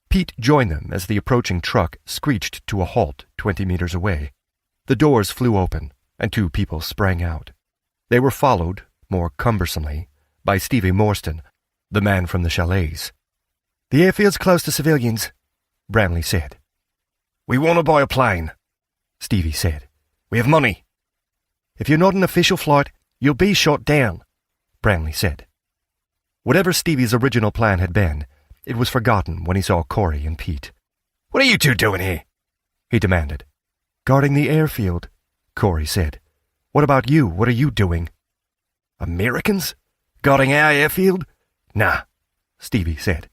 Pete joined them as the approaching truck screeched to a halt 20 meters away. The doors flew open, and 2 people sprang out. They were followed, more cumbersomely, by Stevie Morstan, the man from the chalets. The airfield's close to civilians, Bramley said. We want to buy a plane, Stevie said. We have money. If you're not an official flight, you'll be shot down, Bramley said. Whatever Stevie's original plan had been, it was forgotten when he saw Corey and Pete. What are you two doing here? He demanded. Guarding the airfield, Corey said. What about you? What are you doing? Americans? Guarding our airfield? Nah, Stevie said.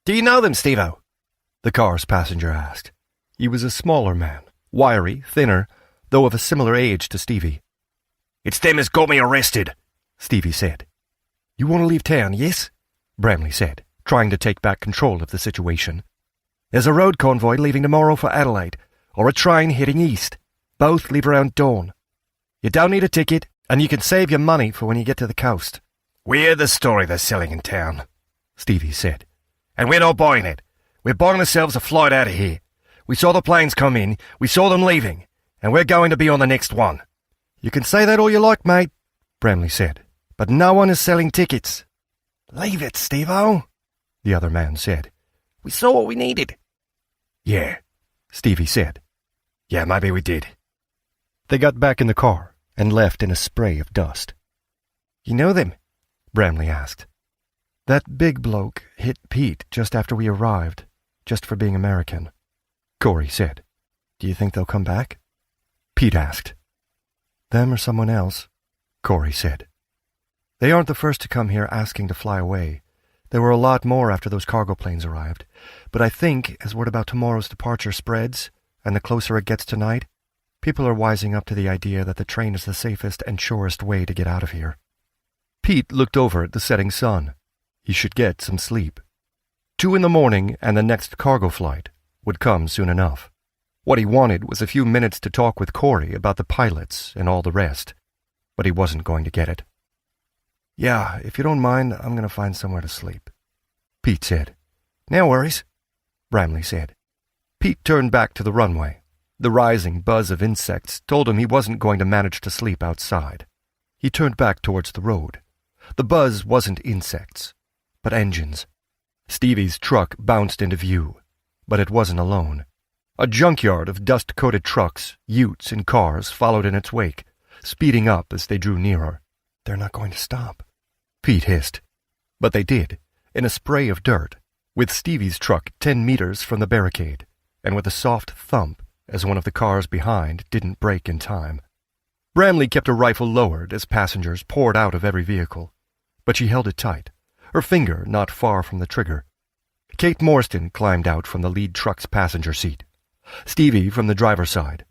Do you know them, Steve-O? The car's passenger asked. He was a smaller man, wiry, thinner, though of a similar age to Stevie. It's them as got me arrested, Stevie said. You want to leave town, yes? Bramley said, trying to take back control of the situation. There's a road convoy leaving tomorrow for Adelaide, or a train heading east. Both leave around dawn. You don't need a ticket, and you can save your money for when you get to the coast. We hear the story they're selling in town, Stevie said. And we're not buying it. We're buying ourselves a flight out of here. We saw the planes come in, we saw them leaving, and we're going to be on the next one. You can say that all you like, mate, Bramley said, but no one is selling tickets. Leave it, Steve-O, the other man said. We saw what we needed. Yeah, Stevie said. Yeah, maybe we did. They got back in the car and left in a spray of dust. You know them? Bramley asked. That big bloke hit Pete just after we arrived, just for being American, Corey said. Do you think they'll come back? Pete asked. Them or someone else, Corey said. They aren't the first to come here asking to fly away. There were a lot more after those cargo planes arrived, but I think as word about tomorrow's departure spreads, and the closer it gets to night, people are wising up to the idea that the train is the safest and surest way to get out of here. Pete looked over at the setting sun. He should get some sleep. 2 a.m, and the next cargo flight would come soon enough. What he wanted was a few minutes to talk with Corey about the pilots and all the rest, but he wasn't going to get it. Yeah, if you don't mind, I'm going to find somewhere to sleep, Pete said. No worries, Bramley said. Pete turned back to the runway. The rising buzz of insects told him he wasn't going to manage to sleep outside. He turned back towards the road. The buzz wasn't insects, but engines. Stevie's truck bounced into view, but it wasn't alone. A junkyard of dust-coated trucks, utes, and cars followed in its wake, speeding up as they drew nearer. They're not going to stop, Pete hissed. But they did, in a spray of dirt, with Stevie's truck 10 meters from the barricade, and with a soft thump as one of the cars behind didn't brake in time. Bramley kept her rifle lowered as passengers poured out of every vehicle, but she held it tight, her finger not far from the trigger. Kate Morstan climbed out from the lead truck's passenger seat, Stevie from the driver's side.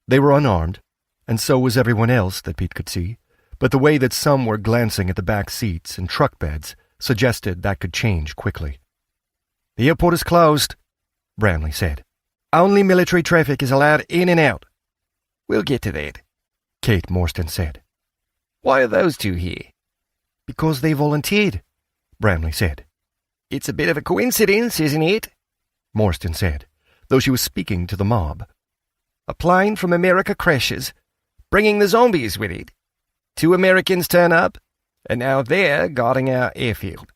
They were unarmed, and so was everyone else that Pete could see, but the way that some were glancing at the back seats and truck beds suggested that could change quickly. The airport is closed, Bramley said. Only military traffic is allowed in and out. We'll get to that, Kate Morstan said. Why are those two here?
Because they volunteered, Bramley said.
It's a bit of a coincidence, isn't it?
Morstan said, though she was speaking to the mob.
A plane from America crashes, bringing the zombies with it. 2 Americans turn up, and now they're guarding our airfield.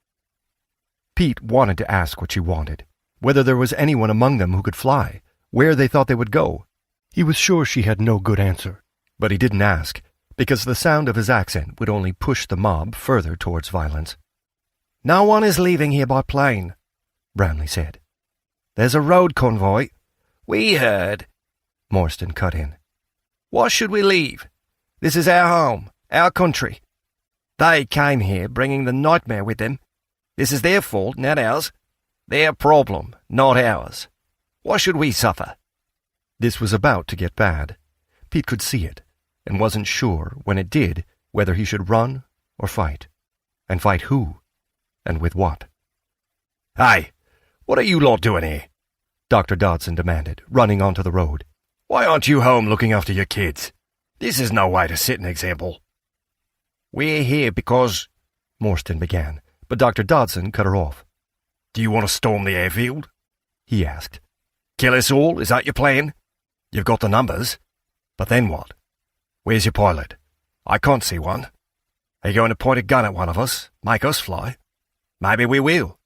Pete wanted to ask what she wanted, whether there was anyone among them who could fly, where they thought they would go. He was sure she had no good answer, but he didn't ask, because the sound of his accent would only push the mob further towards violence.
No one is leaving here by plane, Bramley said. There's a road convoy. We heard, Morstan cut in. Why should we leave? This is our home, our country. They came here bringing the nightmare with them. This is their fault, not ours. Their problem, not ours. Why should we suffer?
This was about to get bad. Pete could see it, and wasn't sure, when it did, whether he should run or fight. And fight who? And with what?
Hey, what are you lot doing here?
Dr. Dodson demanded, running onto the road.
Why aren't you home looking after your kids? This is no way to set an example. We're here because...
Morstan began, but Dr. Dodson cut her off.
Do you want to storm the airfield?
He asked.
Kill us all, is that your plan? You've got the numbers. But then what? Where's your pilot? I can't see one. Are you going to point a gun at one of us, make us fly? Maybe we will.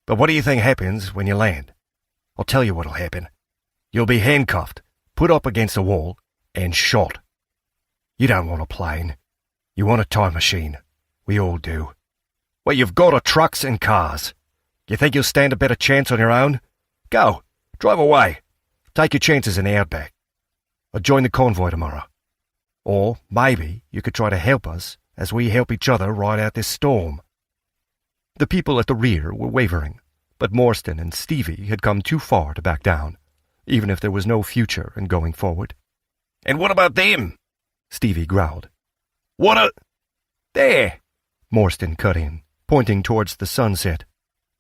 But what do you think happens when you land? I'll tell you what'll happen. You'll be handcuffed, put up against a wall, and shot. You don't want a plane. You want a time machine. We all do. What you've got are trucks and cars. You think you'll stand a better chance on your own? Go, drive away. Take your chances in the outback. Or join the convoy tomorrow. Or maybe you could try to help us as we help each other ride out this storm.
The people at the rear were wavering, but Morstan and Stevie had come too far to back down, even if there was no future in going forward.
And what about them?
Stevie growled.
What a... There,
Morstan cut in, pointing towards the sunset.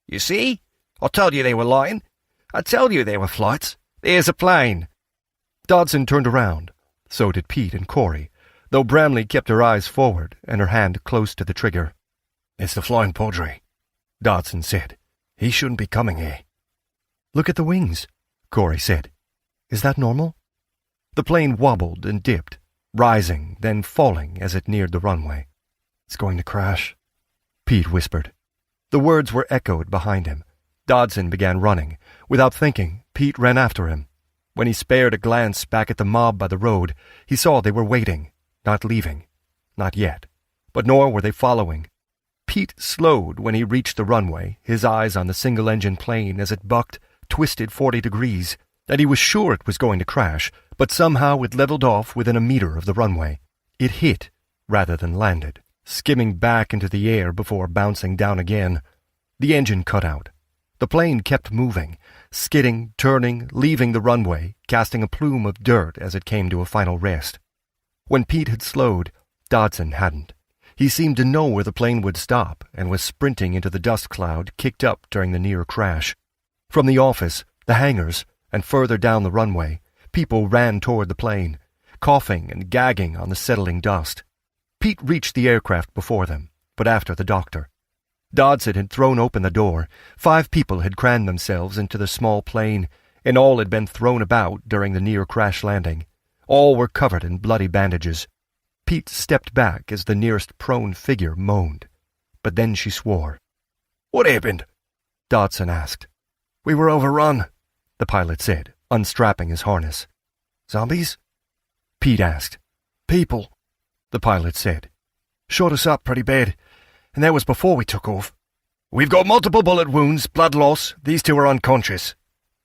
You see? I told you they were lying. I told you there were flights. There's a plane.
Dodson turned around. So did Pete and Corey, though Bramley kept her eyes forward and her hand close to the trigger.
It's the Flying Padre, Dodson said. He shouldn't be coming here.
Look at the wings, Corey said. Is that normal? The plane wobbled and dipped, rising, then falling as it neared the runway. It's going to crash, Pete whispered. The words were echoed behind him. Dodson began running. Without thinking, Pete ran after him. When he spared a glance back at the mob by the road, he saw they were waiting, not leaving. Not yet. But nor were they following. Pete slowed when he reached the runway, his eyes on the single-engine plane as it bucked, twisted 40 degrees, and he was sure it was going to crash, but somehow it leveled off within a meter of the runway. It hit, rather than landed, skimming back into the air before bouncing down again. The engine cut out. The plane kept moving, skidding, turning, leaving the runway, casting a plume of dirt as it came to a final rest. When Pete had slowed, Dodson hadn't. He seemed to know where the plane would stop and was sprinting into the dust cloud kicked up during the near crash. From the office, the hangars, and further down the runway, people ran toward the plane, coughing and gagging on the settling dust. Pete reached the aircraft before them, but after the doctor. Dodson had thrown open the door. 5 people had crammed themselves into the small plane, and all had been thrown about during the near-crash landing. All were covered in bloody bandages. Pete stepped back as the nearest prone figure moaned. But then she swore.
What happened?
Dodson asked.
We were overrun,
the pilot said, unstrapping his harness.
Zombies?
Pete asked.
People,
the pilot said.
Shot us up pretty bad, and that was before we took off. We've got multiple bullet wounds, blood loss. These 2 are unconscious,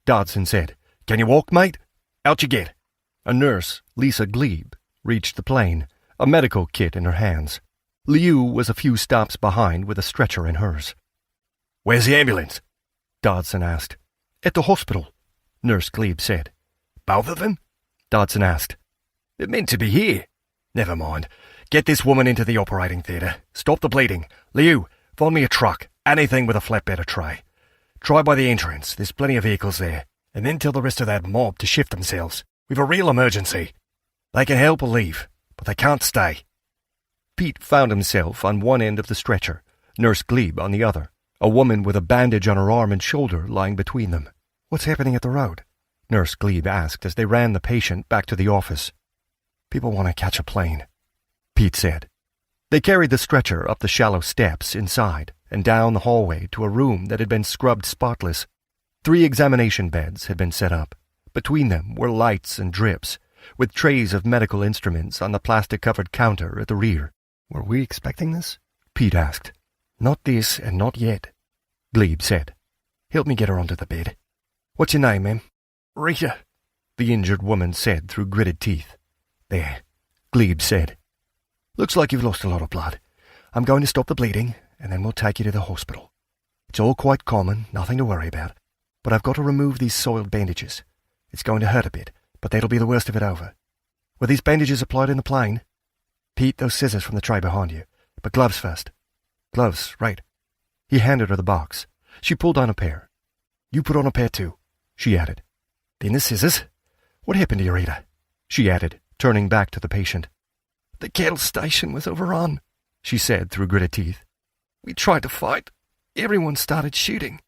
Dodson said. Can you walk, mate? Out you get.
A nurse, Lisa Glebe, reached the plane, a medical kit in her hands. Liu was a few stops behind with a stretcher in hers.
Where's the ambulance?
Dodson asked. At the hospital, Nurse Glebe said.
Both of them?
Dodson asked.
They're meant to be here. Never mind. Get this woman into the operating theatre. Stop the bleeding. Liu, find me a truck. Anything with a flatbed or tray. Try by the entrance. There's plenty of vehicles there. And then tell the rest of that mob to shift themselves. We've a real emergency. They can help or leave, but they can't stay.
Pete found himself on one end of the stretcher, Nurse Glebe on the other, a woman with a bandage on her arm and shoulder lying between them.
"What's happening at the road?" Nurse Glebe asked as they ran the patient back to the office. "People want to catch a plane," Pete said. They carried the stretcher up the shallow steps inside and down the hallway to a room that had been scrubbed spotless. 3 examination beds had been set up. Between them were lights and drips, with trays of medical instruments on the plastic-covered counter at the rear.
"Were we expecting this?"
Pete asked. "Not this and not yet," Glebe said. "Help me get her onto the bed. What's your name, ma'am?"
"Rita,"
the injured woman said through gritted teeth. "There," Glebe said. "Looks like you've lost a lot of blood. I'm going to stop the bleeding, and then we'll take you to the hospital. It's all quite common, nothing to worry about, but I've got to remove these soiled bandages. It's going to hurt a bit, but that'll be the worst of it over. Were these bandages applied in the plane? Pete, those scissors from the tray behind you, but gloves first." "Gloves, right." He handed her the box. She pulled on a pair. "You put on a pair too," she added. "Then the scissors. What happened to you, Rita?" she added, turning back to the patient. "The cattle station was overrun," she said through gritted teeth. "We tried to fight. Everyone started shooting."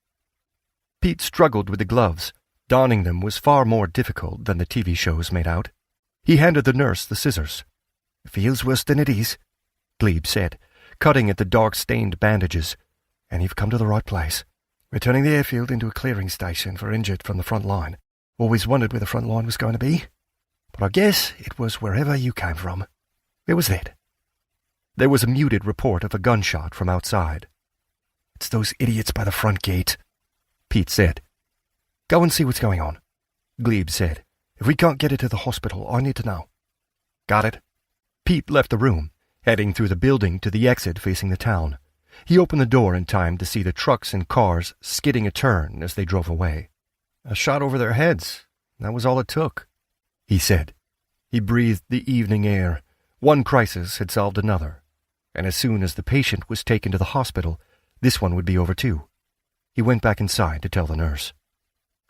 Pete struggled with the gloves. Donning them was far more difficult than the TV shows made out. He handed the nurse the scissors. "It feels worse than it is," Glebe said, cutting at the dark-stained bandages. "And you've come to the right place. We're turning the airfield into a clearing station for injured from the front line. Always wondered where the front line was going to be. But I guess it was wherever you came from. Where was that?" There was a muted report of a gunshot from outside. "It's those idiots by the front gate," Pete said. "Go and see what's going on," Glebe said. "If we can't get her to the hospital, I need to know." "Got it." Pete left the room, heading through the building to the exit facing the town. He opened the door in time to see the trucks and cars skidding a turn as they drove away. "A shot over their heads. That was all it took," he said. He breathed the evening air. One crisis had solved another, and as soon as the patient was taken to the hospital, this one would be over too. He went back inside to tell the nurse.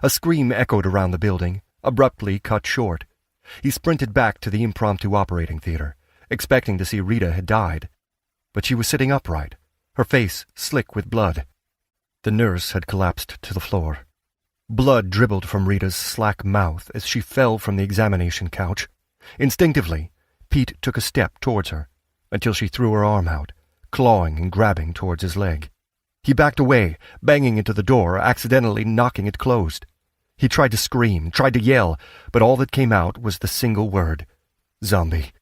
A scream echoed around the building, abruptly cut short. He sprinted back to the impromptu operating theater, expecting to see Rita had died. But she was sitting upright, her face slick with blood. The nurse had collapsed to the floor. Blood dribbled from Rita's slack mouth as she fell from the examination couch. Instinctively, Pete took a step towards her, until she threw her arm out, clawing and grabbing towards his leg. He backed away, banging into the door, accidentally knocking it closed. He tried to scream, tried to yell, but all that came out was the single word, "Zombie."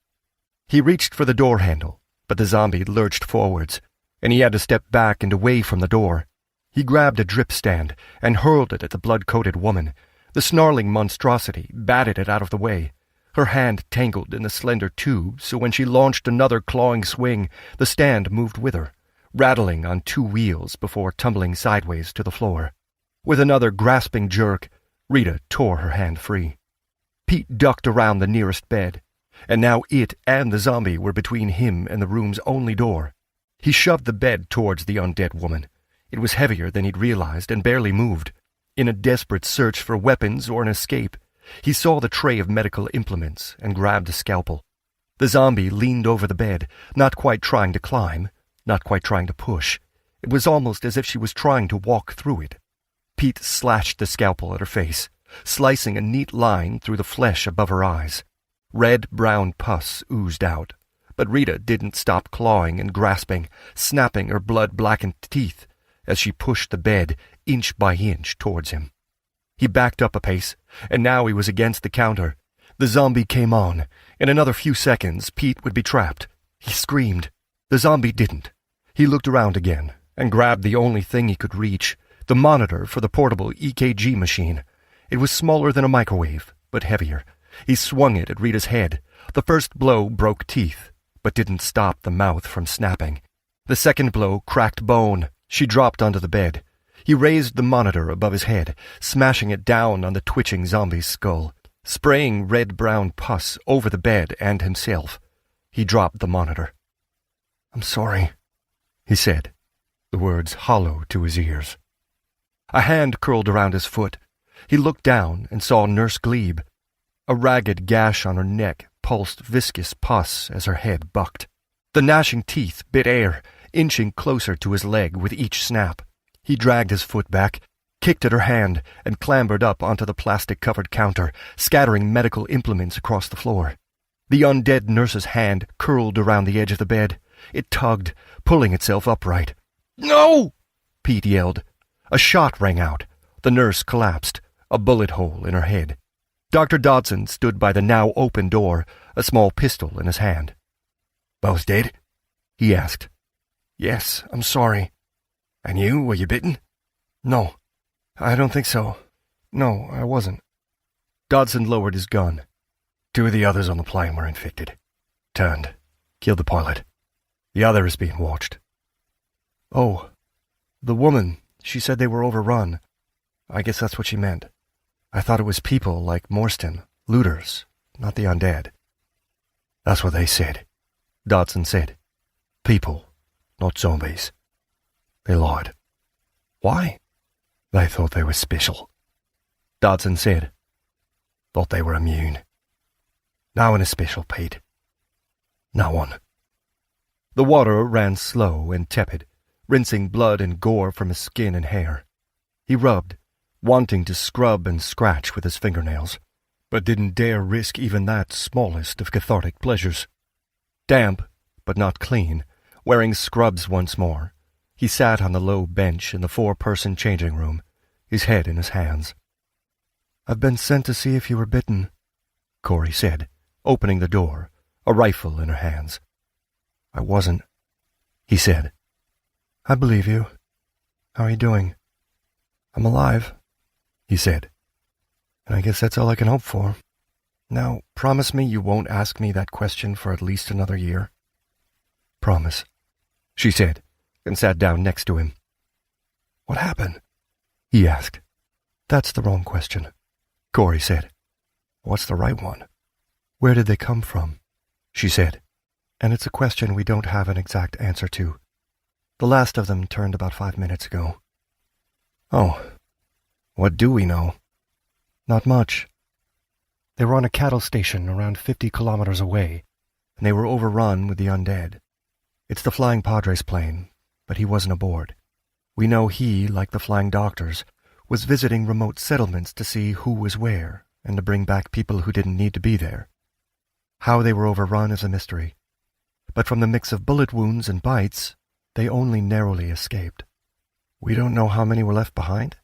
He reached for the door handle, but the zombie lurched forwards, and he had to step back and away from the door. He grabbed a drip stand and hurled it at the blood-coated woman. The snarling monstrosity batted it out of the way. Her hand tangled in the slender tube, so when she launched another clawing swing, the stand moved with her, rattling on 2 wheels before tumbling sideways to the floor. With another grasping jerk, Rita tore her hand free. Pete ducked around the nearest bed, and now it and the zombie were between him and the room's only door. He shoved the bed towards the undead woman. It was heavier than he'd realized and barely moved. In a desperate search for weapons or an escape, he saw the tray of medical implements and grabbed a scalpel. The zombie leaned over the bed, not quite trying to climb, not quite trying to push. It was almost as if she was trying to walk through it. Pete slashed the scalpel at her face, slicing a neat line through the flesh above her eyes. Red-brown pus oozed out, but Rita didn't stop clawing and grasping, snapping her blood-blackened teeth as she pushed the bed inch by inch towards him. He backed up a pace, and now he was against the counter. The zombie came on. In another few seconds, Pete would be trapped. He screamed. The zombie didn't. He looked around again and grabbed the only thing he could reach, the monitor for the portable EKG machine. It was smaller than a microwave, but heavier. He swung it at Rita's head. The first blow broke teeth, but didn't stop the mouth from snapping. The second blow cracked bone. She dropped onto the bed. He raised the monitor above his head, smashing it down on the twitching zombie's skull, spraying red-brown pus over the bed and himself. He dropped the monitor. "I'm sorry," he said, the words hollow to his ears. A hand curled around his foot. He looked down and saw Nurse Glebe. A ragged gash on her neck pulsed viscous pus as her head bucked.
The gnashing teeth bit air, inching closer to his leg with each snap. He dragged his foot back, kicked at her hand, and clambered up onto the plastic-covered counter, scattering medical implements across the floor. The undead nurse's hand curled around the edge of the bed. It tugged, pulling itself upright. "No!" Pete yelled. A shot rang out. The nurse collapsed, a bullet hole in her head. Dr. Dodson stood by the now open door, a small pistol in his hand. "Both dead?" he asked. "Yes, I'm sorry." "And you, were you bitten?" "No, I don't think so. No, I wasn't." Dodson lowered his gun. "Two of the others on the plane were infected. Turned. Killed the pilot. The other is being watched." "Oh, the woman, she said they were overrun. I guess that's what she meant. I thought it was people like Morstan, looters, not the undead." "That's what they said," Dodson said. "People, not zombies. They lied." "Why?" "They thought they were special," Dodson said. "Thought they were immune. No one is special, Pete. No one." The water ran slow and tepid, rinsing blood and gore from his skin and hair. He rubbed, wanting to scrub and scratch with his fingernails, but didn't dare risk even that smallest of cathartic pleasures. Damp, but not clean, wearing scrubs once more, he sat on the low bench in the 4-person changing room, his head in his hands. "I've been sent to see if you were bitten," Corey said, opening the door, a rifle in her hands. "I wasn't," he said. "I believe you. How are you doing?" "I'm alive," he said. "And I guess that's all I can hope for. Now, promise me you won't ask me that question for at least another year." "Promise," she said, and sat down next to him. "What happened?" he asked. "That's the wrong question," Corey said. "What's the right one?" "Where did they come from?" she said. "And it's a question we don't have an exact answer to. The last of them turned about 5 minutes ago." "Oh, what do we know?" "Not much. They were on a cattle station around 50 kilometers away, and they were overrun with the undead. It's the Flying Padre's plane, but he wasn't aboard. We know he, like the Flying Doctors, was visiting remote settlements to see who was where and to bring back people who didn't need to be there. How they were overrun is a mystery, but from the mix of bullet wounds and bites, they only narrowly escaped." "We don't know how many were left behind?"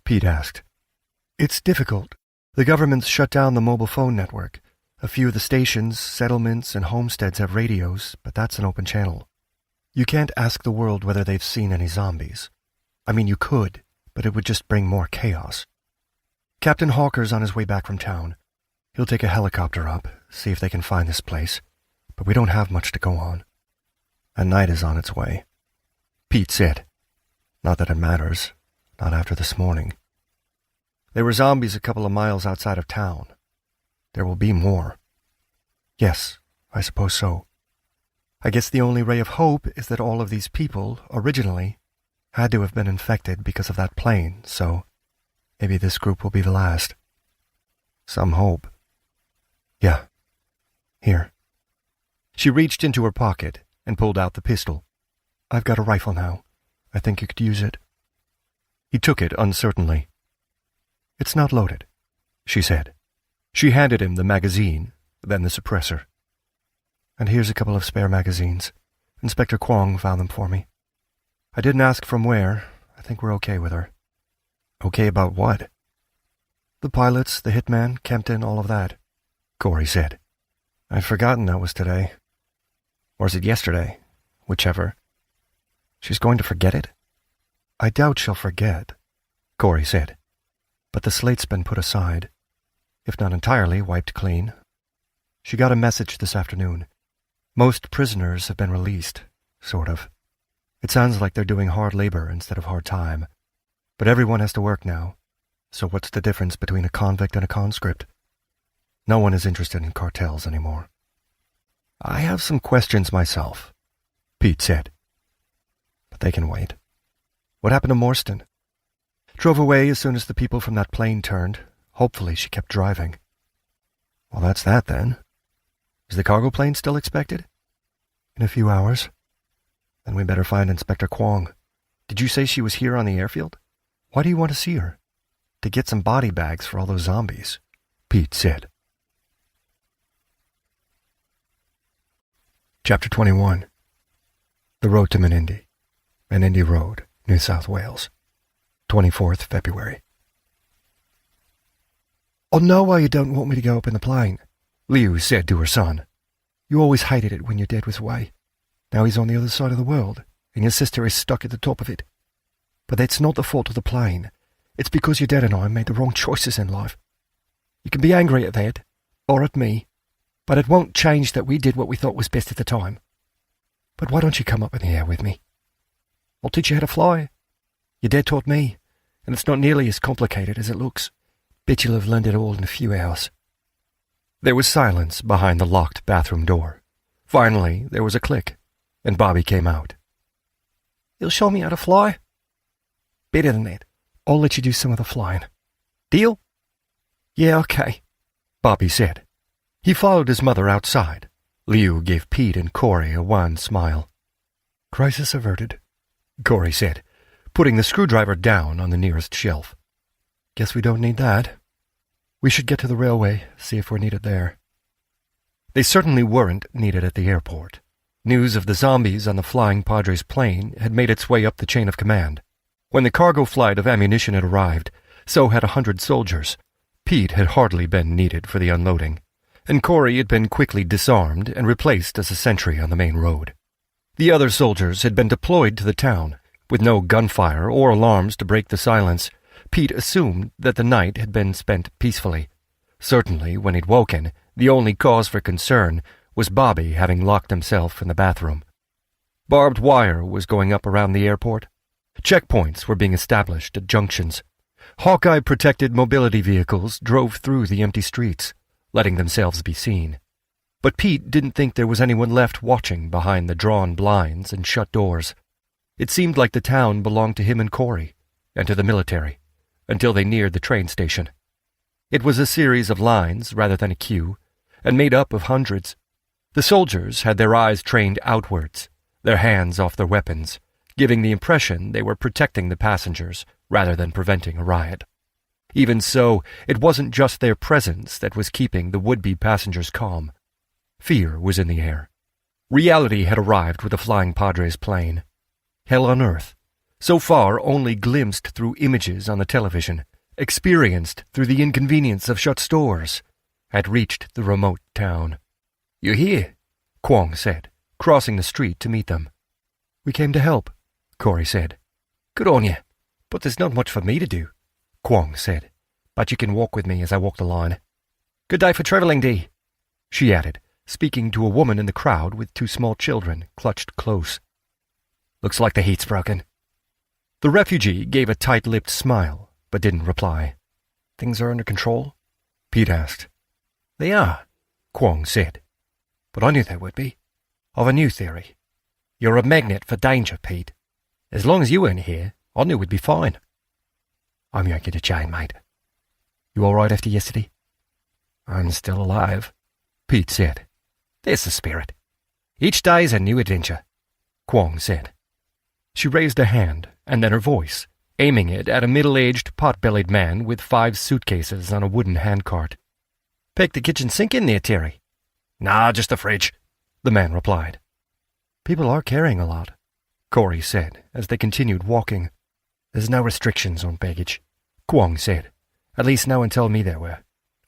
Pete asked. "It's difficult. The government's shut down the mobile phone network. A few of the stations, settlements, and homesteads have radios, but that's an open channel. You can't ask the world whether they've seen any zombies. I mean, you could, but it would just bring more chaos. Captain Hawker's on his way back from town. He'll take a helicopter up, see if they can find this place, but we don't have much to go on. And night is on its way," Pete said. "Not that it matters, not after this morning. There were zombies a couple of miles outside of town. There will be more." "Yes, I suppose so. I guess the only ray of hope is that all of these people, originally, had to have been infected because of that plane, so maybe this group will be the last." "Some hope." "Yeah. Here." She reached into her pocket and pulled out the pistol. "I've got a rifle now. I think you could use it." He took it uncertainly. "It's not loaded," she said. She handed him the magazine, then the suppressor. "And here's a couple of spare magazines. Inspector Kwong found them for me. I didn't ask from where. I think we're okay with her." "Okay about what?" "The pilots, the hitman, Kempton, all of that," Corey said. "I'd forgotten that was today. Or is it yesterday? Whichever." "She's going to forget it?" "I doubt she'll forget," Corey said. "But the slate's been put aside. If not entirely wiped clean. She got a message this afternoon. Most prisoners have been released, sort of. It sounds like they're doing hard labor instead of hard time. But everyone has to work now. So what's the difference between a convict and a conscript? No one is interested in cartels anymore." "I have some questions myself," Pete said. "But they can wait. What happened to Morstan?" "Drove away as soon as the people from that plane turned. Hopefully she kept driving." "Well, that's that then. Is the cargo plane still expected?"
In a few hours. Then we better find Inspector Kwong. Did you say she was here on the airfield? Why do you want to see her? To get some body bags for all those zombies, Pete said. Chapter 21. The Road to Menindee. Menindee Road, New South Wales. 24th February. "I know why you don't want me to go up in the plane," Liu said to her son. "You always hated it when your dad was away. Now he's on the other side of the world, and your sister is stuck at the top of it. But that's not the fault of the plane. It's because your dad and I made the wrong choices in life. You can be angry at that, or at me, but it won't change that we did what we thought was best at the time. But why don't you come up in the air with me? I'll teach you how to fly. Your dad taught me, and it's not nearly as complicated as it looks. Bet you'll have learned it all in a few hours." There was silence behind the locked bathroom door. Finally, there was a click, and Bobby came out. "You'll show me how to fly?" "Better than that. I'll let you do some of the flying. Deal?" "Yeah, okay," Bobby said. He followed his mother outside. Liu gave Pete and Corey a wan smile. "Crisis averted," Corey said, putting the screwdriver down on the nearest shelf. "Guess we don't need that. We should get to the railway, see if we're needed there." They certainly weren't needed at the airport. News of the zombies on the Flying Padres plane had made its way up the chain of command. When the cargo flight of ammunition had arrived, so had 100 soldiers. Pete had hardly been needed for the unloading, and Corey had been quickly disarmed and replaced as a sentry on the main road. The other soldiers had been deployed to the town. With no gunfire or alarms to break the silence, Pete assumed that the night had been spent peacefully. Certainly, when he'd woken, the only cause for concern was Bobby having locked himself in the bathroom. Barbed wire was going up around the airport. Checkpoints were being established at junctions. Hawkeye-protected mobility vehicles drove through the empty streets, letting themselves be seen. But Pete didn't think there was anyone left watching behind the drawn blinds and shut doors. It seemed like the town belonged to him and Corey, and to the military, until they neared the train station. It was a series of lines rather than a queue, and made up of hundreds. The soldiers had their eyes trained outwards, their hands off their weapons, giving the impression they were protecting the passengers rather than preventing a riot. Even so, it wasn't just their presence that was keeping the would-be passengers calm. Fear was in the air. Reality had arrived with the Flying Padres plane. Hell on earth, so far only glimpsed through images on the television, experienced through the inconvenience of shut stores, had reached the remote town. "You here?" Kwong said, crossing the street to meet them. "We came to help," Corey said. "Good on you, but there's not much for me to do," Kwong said. "But you can walk with me as I walk the line." "Good day for travelling, Dee," she added, speaking to a woman in the crowd with 2 small children clutched close. "Looks like the heat's broken." The refugee gave a tight-lipped smile, but didn't reply. "Things are under control?" Pete asked. "They are," Kwong said. "But I knew they would be. I've a new theory. You're a magnet for danger, Pete. As long as you weren't here, I knew we'd be fine." "I'm yanking a chain, mate. You all right after yesterday?" "I'm still alive," Pete said. "There's the spirit. Each day's a new adventure," Kwong said. She raised a hand, and then her voice, aiming it at a middle-aged, pot-bellied man with 5 suitcases on a wooden handcart. "Peck the kitchen sink in there, Terry." "Nah, just the fridge," the man replied. "People are carrying a lot," Corey said, as they continued walking. "There's no restrictions on baggage," Kwong said. "At least no one told me there were.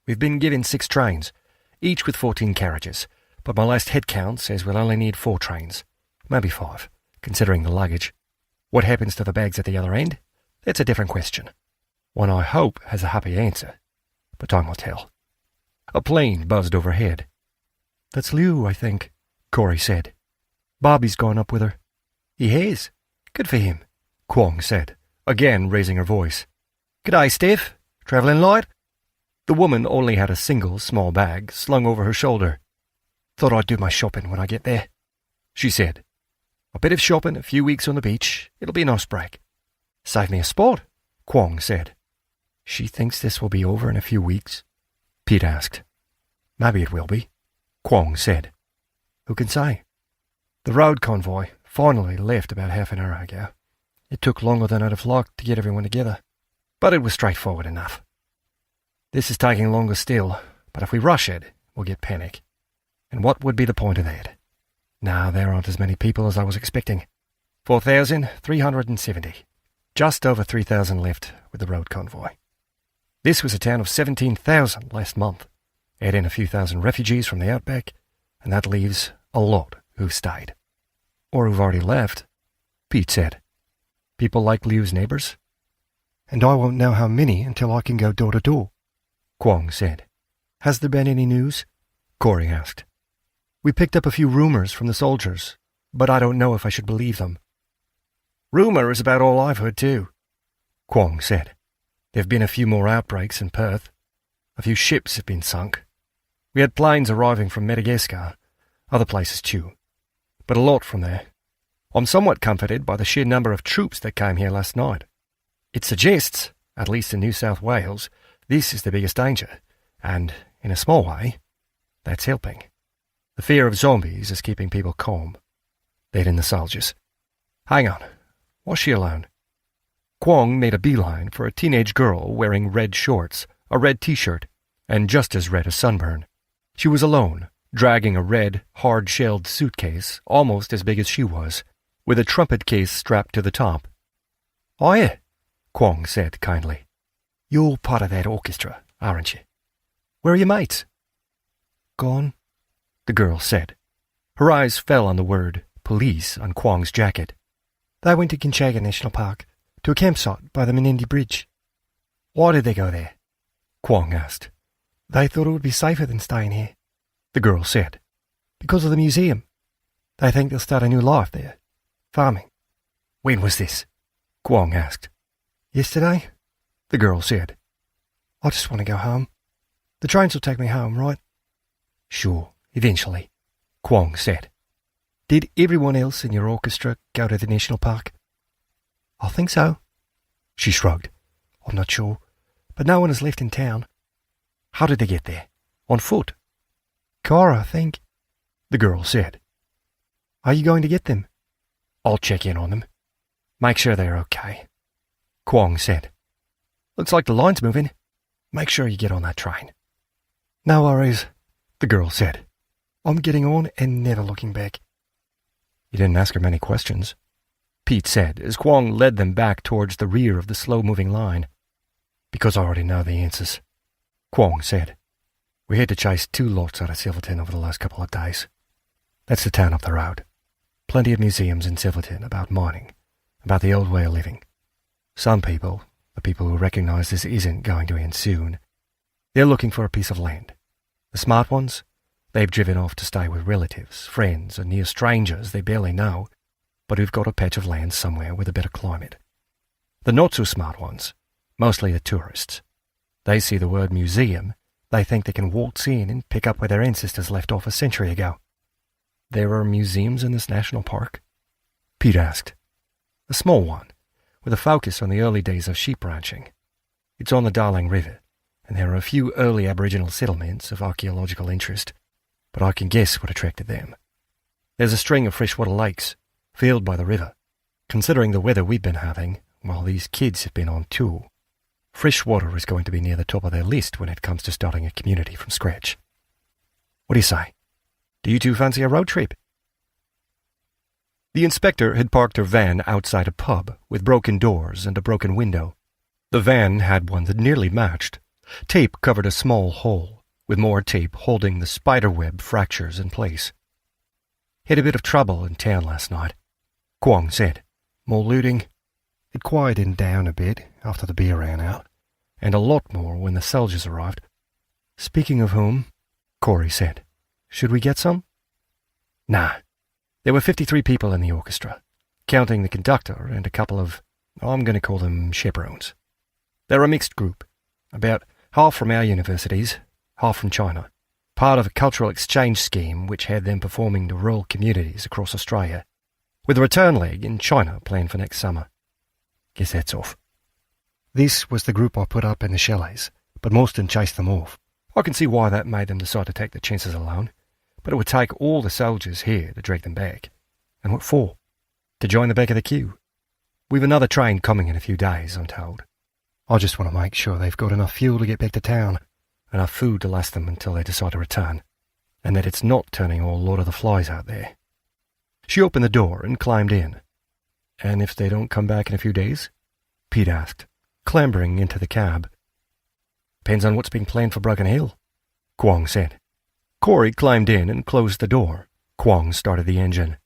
We've been given 6 trains, each with 14 carriages, but my last head count says we'll only need 4 trains, maybe 5, considering the luggage. What happens to the bags at the other end? That's a different question. One I hope has a happy answer, but time will tell." A plane buzzed overhead. "That's Liu, I think," Corey said. "Bobby's gone up with her." "He has? Good for him," Kwong said, again raising her voice. "G'day, Steph. Travelling light?" The woman only had a single small bag slung over her shoulder. "Thought I'd do my shopping when I get there," she said. "A bit of shopping, a few weeks on the beach. It'll be a nice break." "Save me a spot," Kwong said. "She thinks this will be over in a few weeks?" Pete asked. "Maybe it will be," Kwong said. "Who can say?" The road convoy finally left about half an hour ago. It took longer than I'd have liked to get everyone together, but it was straightforward enough. This is taking longer still, but if we rush it, we'll get panic. And what would be the point of that? No, there aren't as many people as I was expecting. 4,370. Just over 3,000 left with the road convoy. This was a town of 17,000 last month. Add in a few thousand refugees from the outback, and that leaves a lot who've stayed. Or who've already left, Pete said. People like Liu's neighbours. And I won't know how many until I can go door to door, Kwong said. Has there been any news? Corey asked. We picked up a few rumours from the soldiers, but I don't know if I should believe them. Rumour is about all I've heard too, Kwong said. There have been a few more outbreaks in Perth. A few ships have been sunk. We had planes arriving from Madagascar, other places too, but a lot from there. I'm somewhat comforted by the sheer number of troops that came here last night. It suggests, at least in New South Wales, this is the biggest danger, and, in a small way, that's helping. The fear of zombies is keeping people calm. They're in the soldiers. Hang on, was she alone? Kwong made a beeline for a teenage girl wearing red shorts, a red t-shirt, and just as red as sunburn. She was alone, dragging a red, hard-shelled suitcase almost as big as she was, with a trumpet case strapped to the top. "Oh, yeah," Kwong said kindly. "You're part of that orchestra, aren't you? Where are your mates?" "Gone," the girl said. Her eyes fell on the word police on Kwong's jacket. "They went to Kinchaga National Park, to a campsite by the Menindee Bridge." "Why did they go there?" Kwong asked. "They thought it would be safer than staying here," the girl said. "Because of the museum. They think they'll start a new life there. Farming." "When was this?" Kwong asked. "Yesterday," the girl said. "I just want to go home. The trains will take me home, right?" "Sure, eventually," Kwong said. "Did everyone else in your orchestra go to the national park?" "I think so." She shrugged. "I'm not sure, but no one has left in town." "How did they get there? On foot?" "Car, I think," the girl said. "Are you going to get them?" "I'll check in on them. Make sure they're okay," Kwong said. "Looks like the line's moving. Make sure you get on that train." "No worries," the girl said. "I'm getting on and never looking back." "You didn't ask her many questions," Pete said as Kwong led them back towards the rear of the slow-moving line. "Because I already know the answers," Kwong said. "We had to chase 2 lots out of Silverton over the last couple of days. That's the town up the road. Plenty of museums in Silverton about mining, about the old way of living. Some people, the people who recognize this isn't going to end soon, they're looking for a piece of land. The smart ones, they've driven off to stay with relatives, friends, and near strangers they barely know, but who've got a patch of land somewhere with a better climate. The not-so-smart ones, mostly the tourists, they see the word museum, they think they can waltz in and pick up where their ancestors left off a century ago." "There are museums in this national park?" Pete asked. "A small one, with a focus on the early days of sheep ranching. It's on the Darling River, and there are a few early Aboriginal settlements of archaeological interest, but I can guess what attracted them. There's a string of freshwater lakes, filled by the river. Considering the weather we've been having, while these kids have been on tour, freshwater is going to be near the top of their list when it comes to starting a community from scratch. What do you say? Do you two fancy a road trip?" The inspector had parked her van outside a pub with broken doors and a broken window. The van had one that nearly matched. Tape covered a small hole, with more tape holding the spiderweb fractures in place. "Had a bit of trouble in town last night," Kwong said. "More looting. It quieted down a bit after the beer ran out, and a lot more when the soldiers arrived." "Speaking of whom," Corey said, "should we get some?" "Nah. There were 53 people in the orchestra, counting the conductor and a couple of, I'm going to call them chaperones. They're a mixed group, about half from our universities, half from China, part of a cultural exchange scheme which had them performing to rural communities across Australia, with a return leg in China planned for next summer. Guess that's off." "This was the group I put up in the chalets, but Morstan chased them off. I can see why that made them decide to take the chances alone, but it would take all the soldiers here to drag them back. And what for? To join the back of the queue. We've another train coming in a few days, I'm told. I just want to make sure they've got enough fuel to get back to town, enough food to last them until they decide to return, and that it's not turning all Lord of the Flies out there. She opened the door and climbed in. And if they don't come back in a few days? Pete asked, clambering into the cab. Depends on what's being planned for Broken Hill, Kwong said. Corey climbed in and closed the door. Kwong started the engine.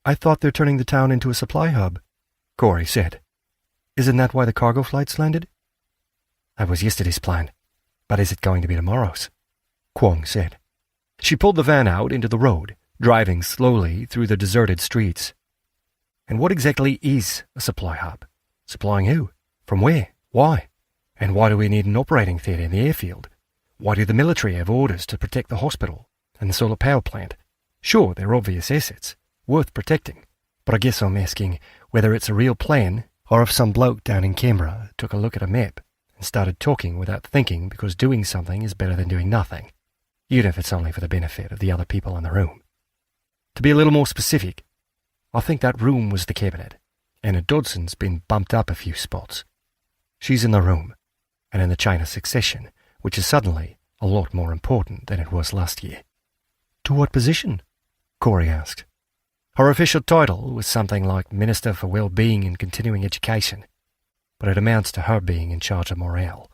I thought they're turning the town into a supply hub, Corey said. Isn't that why the cargo flights landed? That was yesterday's plan, but is it going to be tomorrow's? Kwong said. She pulled the van out into the road, driving slowly through the deserted streets. And what exactly is a supply hub? Supplying who? From where? Why? And why do we need an operating theatre in the airfield? Why do the military have orders to protect the hospital and the solar power plant? Sure, they're obvious assets, worth protecting, but I guess I'm asking whether it's a real plan or if some bloke down in Canberra took a look at a map and started talking without thinking because doing something is better than doing nothing, even if it's only for the benefit of the other people in the room. To be a little more specific, I think that room was the cabinet, and Dodson's been bumped up a few spots. She's in the room, and in the chain of succession, which is suddenly a lot more important than it was last year. To what position? Corey asked. Her official title was something like Minister for Well-Being and Continuing Education, but it amounts to her being in charge of morale.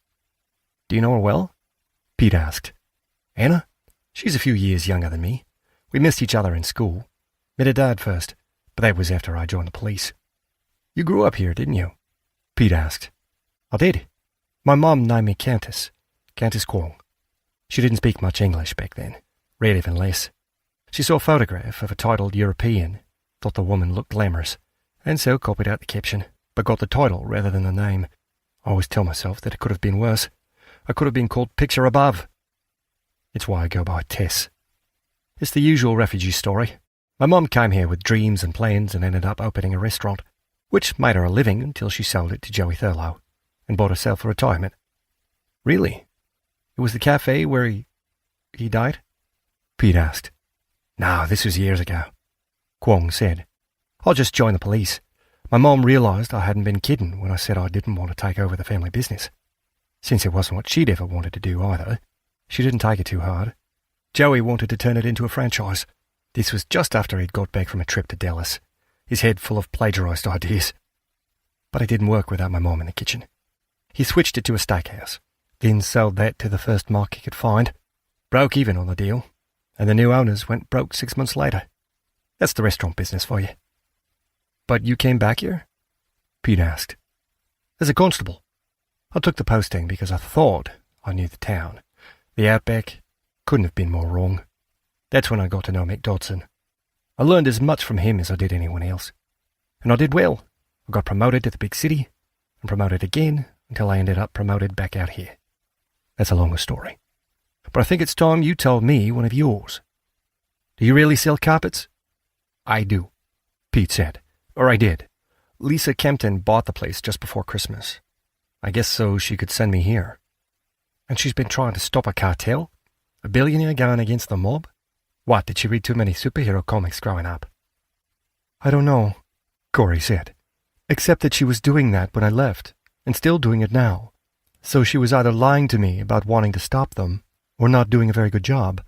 Do you know her well? Pete asked. Anna? She's a few years younger than me. We missed each other in school. Met her dad first, but that was after I joined the police. You grew up here, didn't you? Pete asked. I did. My mom named me Countess Kwong. She didn't speak much English back then, read even less. She saw a photograph of a titled European, thought the woman looked glamorous, and so copied out the caption, but got the title rather than the name. I always tell myself that it could have been worse. I could have been called Picture Above. It's why I go by Tess. It's the usual refugee story. My mom came here with dreams and plans and ended up opening a restaurant, which made her a living until she sold it to Joey Thurlow and bought herself a retirement. Really? It was the cafe where he died? Pete asked. No, this was years ago, Kwong said. I just joined the police. My mom realised I hadn't been kidding when I said I didn't want to take over the family business. Since it wasn't what she'd ever wanted to do either, she didn't take it too hard. Joey wanted to turn it into a franchise. This was just after he'd got back from a trip to Dallas, his head full of plagiarised ideas. But it didn't work without my mom in the kitchen. He switched it to a steakhouse, then sold that to the first mark he could find, broke even on the deal, and the new owners went broke 6 months later. That's the restaurant business for you. But you came back here? Pete asked. As a constable. I took the posting because I thought I knew the town. The outback couldn't have been more wrong. That's when I got to know Mick Dodson. I learned as much from him as I did anyone else. And I did well. I got promoted to the big city, and promoted again until I ended up promoted back out here. That's a longer story. But I think it's time you told me one of yours. Do you really sell carpets? I do, Pete said. Or I did. Lisa Kempton bought the place just before Christmas. I guess so she could send me here. And she's been trying to stop a cartel? A billionaire going against the mob? What, did she read too many superhero comics growing up? I don't know, Corey said, except that she was doing that when I left, and still doing it now. So she was either lying to me about wanting to stop them, or not doing a very good job.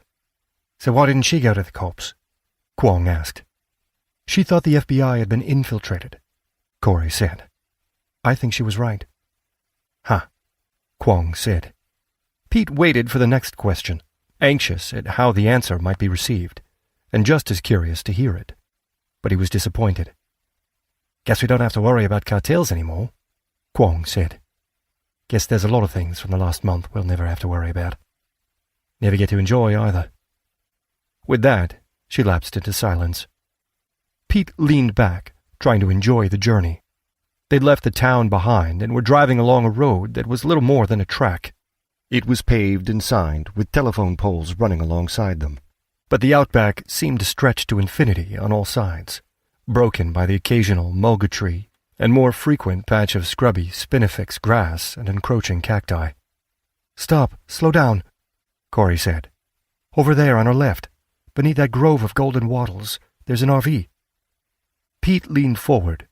So why didn't she go to the cops? Kwong asked. She thought the FBI had been infiltrated, Corey said. I think she was right. Huh, Kwong said. Pete waited for the next question, anxious at how the answer might be received, and just as curious to hear it. But he was disappointed. Guess we don't have to worry about cartels anymore, Kwong said. Guess there's a lot of things from the last month we'll never have to worry about. Never get to enjoy either. With that, she lapsed into silence. Pete leaned back, trying to enjoy the journey. They'd left the town behind and were driving along a road that was little more than a track. It was paved and signed, with telephone poles running alongside them. But the outback seemed to stretch to infinity on all sides, broken by the occasional mulga tree and more frequent patch of scrubby spinifex grass and encroaching cacti. Stop, slow down, Corey said. Over there on our left, beneath that grove of golden wattles, there's an RV.
Pete leaned forward.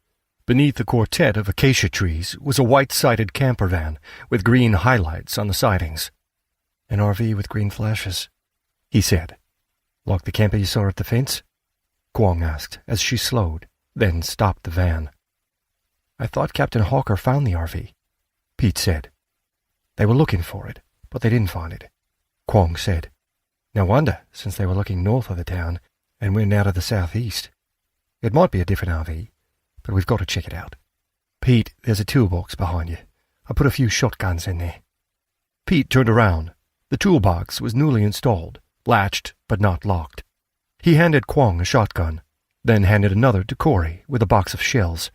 Beneath a quartet of acacia trees was a white-sided camper van with green highlights on the sidings.
"An RV with green flashes," he said. "Like the camper you saw at the fence?" Kwong asked as she slowed, then stopped the van. "I thought Captain Hawker found the RV," Pete said. "They were looking for it, but they didn't find it," Kwong said. "No wonder, since they were looking north of the town and we're now to the southeast. It might be a different RV, but we've got to check it out. Pete, there's a toolbox behind you. I put a few shotguns in there."
Pete turned around. The toolbox was newly installed, latched but not locked. He handed Kwong a shotgun, then handed another to Corey with a box of shells.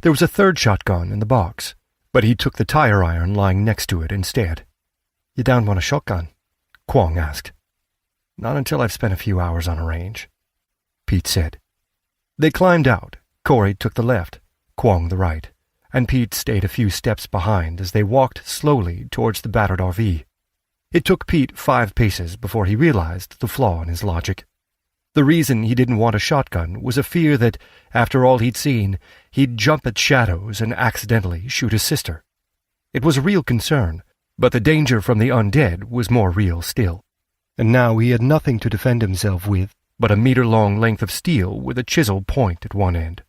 There was a third shotgun in the box, but he took the tire iron lying next to it instead.
"You don't want a shotgun?"
Kwong asked.
"Not until I've spent a few hours on a range," Pete said.
They climbed out. Corey took the left, Kwong the right, and Pete stayed a few steps behind as they walked slowly towards the battered RV. It took Pete 5 paces before he realized the flaw in his logic. The reason he didn't want a shotgun was a fear that, after all he'd seen, he'd jump at shadows and accidentally shoot his sister. It was a real concern, but the danger from the undead was more real still. And now he had nothing to defend himself with but a meter-long length of steel with a chisel point at one end.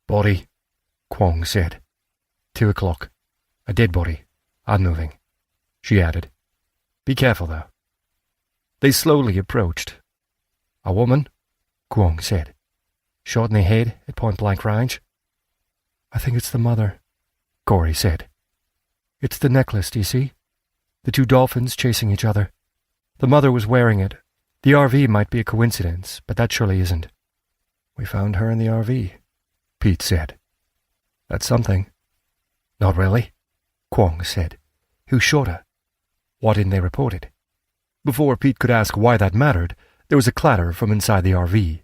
"Body,"
Kwong said.
2 o'clock. A dead body. Unmoving," she added. "Be careful, though."
They slowly approached.
"A woman,"
Kwong said.
"Shot in the head at point-blank range."
"I think it's the mother," Corey said. "It's the necklace, do you see? The 2 dolphins chasing each other. The mother was wearing it. The RV might be a coincidence, but that surely isn't."
"We found her in the RV,"
Pete said.
"That's something."
"Not really," Kwong said.
"Who shot her? Why didn't they report it?"
Before Pete could ask why that mattered, there was a clatter from inside the RV.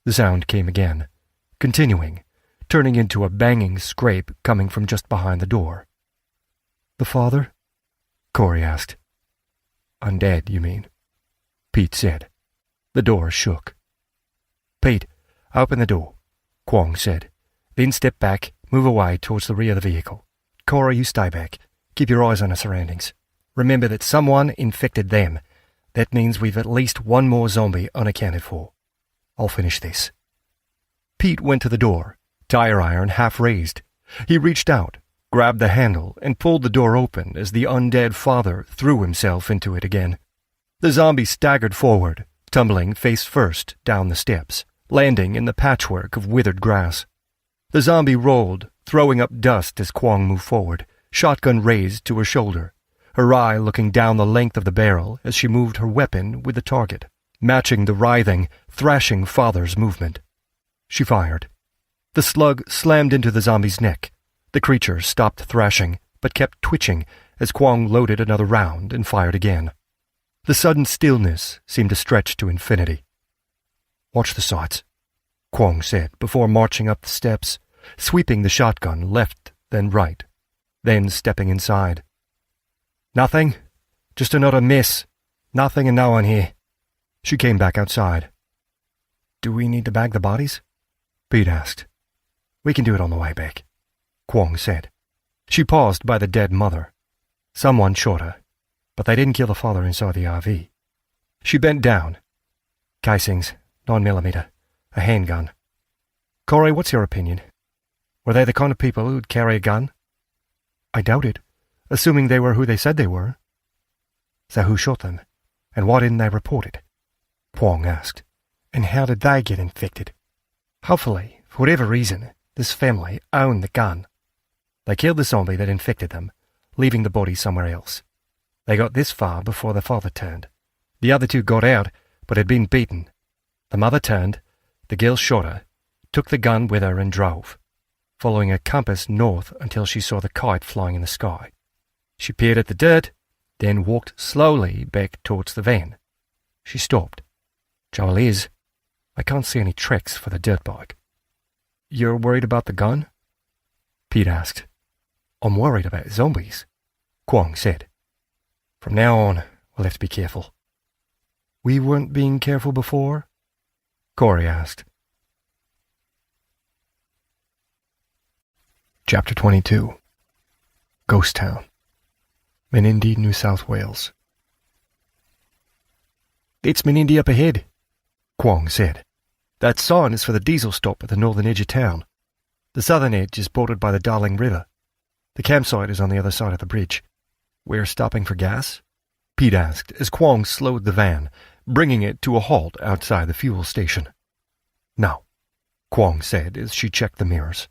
The sound came again, continuing, turning into a banging scrape coming from just behind the door. "The father?" Corey asked.
"Undead, you mean?"
Pete said. The door shook.
"Pete, open the door," Kwong said. "Then step back, move away towards the rear of the vehicle. Corey, you stay back. Keep your eyes on the surroundings. Remember that someone infected them. That means we've at least one more zombie unaccounted for. I'll finish this."
Pete went to the door, tire iron half raised. He reached out, grabbed the handle, and pulled the door open as the undead father threw himself into it again. The zombie staggered forward, tumbling face first down the steps, landing in the patchwork of withered grass. The zombie rolled, throwing up dust as Kwong moved forward, shotgun raised to her shoulder, her eye looking down the length of the barrel as she moved her weapon with the target, matching the writhing, thrashing father's movement. She fired. The slug slammed into the zombie's neck. The creature stopped thrashing, but kept twitching as Kwong loaded another round and fired again. The sudden stillness seemed to stretch to infinity.
"Watch the sights,"
Kwong said before marching up the steps, sweeping the shotgun left, then right, then stepping inside.
"Nothing. Just another miss. Nothing and no one here."
She came back outside.
"Do we need to bag the bodies?"
Pete asked.
"We can do it on the way back,"
Kwong said. She paused by the dead mother.
"Someone shot her, but they didn't kill the father inside the RV."
She bent down.
"Casings, 9mm, a handgun. Corey, what's your opinion? Were they the kind of people who'd carry a gun?"
"I doubt it, assuming they were who they said they were."
"So who shot them, and why didn't they report it?"
Kwong asked.
"And how did they get infected? Hopefully, for whatever reason, this family owned the gun. They killed the zombie that infected them, leaving the body somewhere else. They got this far before the father turned. The other 2 got out, but had been beaten. The mother turned, the girl shot her, took the gun with her and drove, following a compass north until she saw the kite flying in the sky. She peered at the dirt, then walked slowly back towards the van. She stopped. Trouble is, I can't see any tracks for the dirt bike."
"You're worried about the gun?"
Pete asked. "I'm worried about zombies," Kwong said. "From now on, we'll have to be careful."
"We weren't being careful before?" Corey asked. Chapter 22. Ghost Town, Menindee, New South Wales.
"It's Menindee up ahead," Kwong said. "That sign is for the diesel stop at the northern edge of town. The southern edge is bordered by the Darling River. The campsite is on the other side of the bridge." "We're stopping for gas?" Pete asked as Kwong slowed the van, bringing it to a halt outside the fuel station. "No," Kwong said as she checked the mirrors.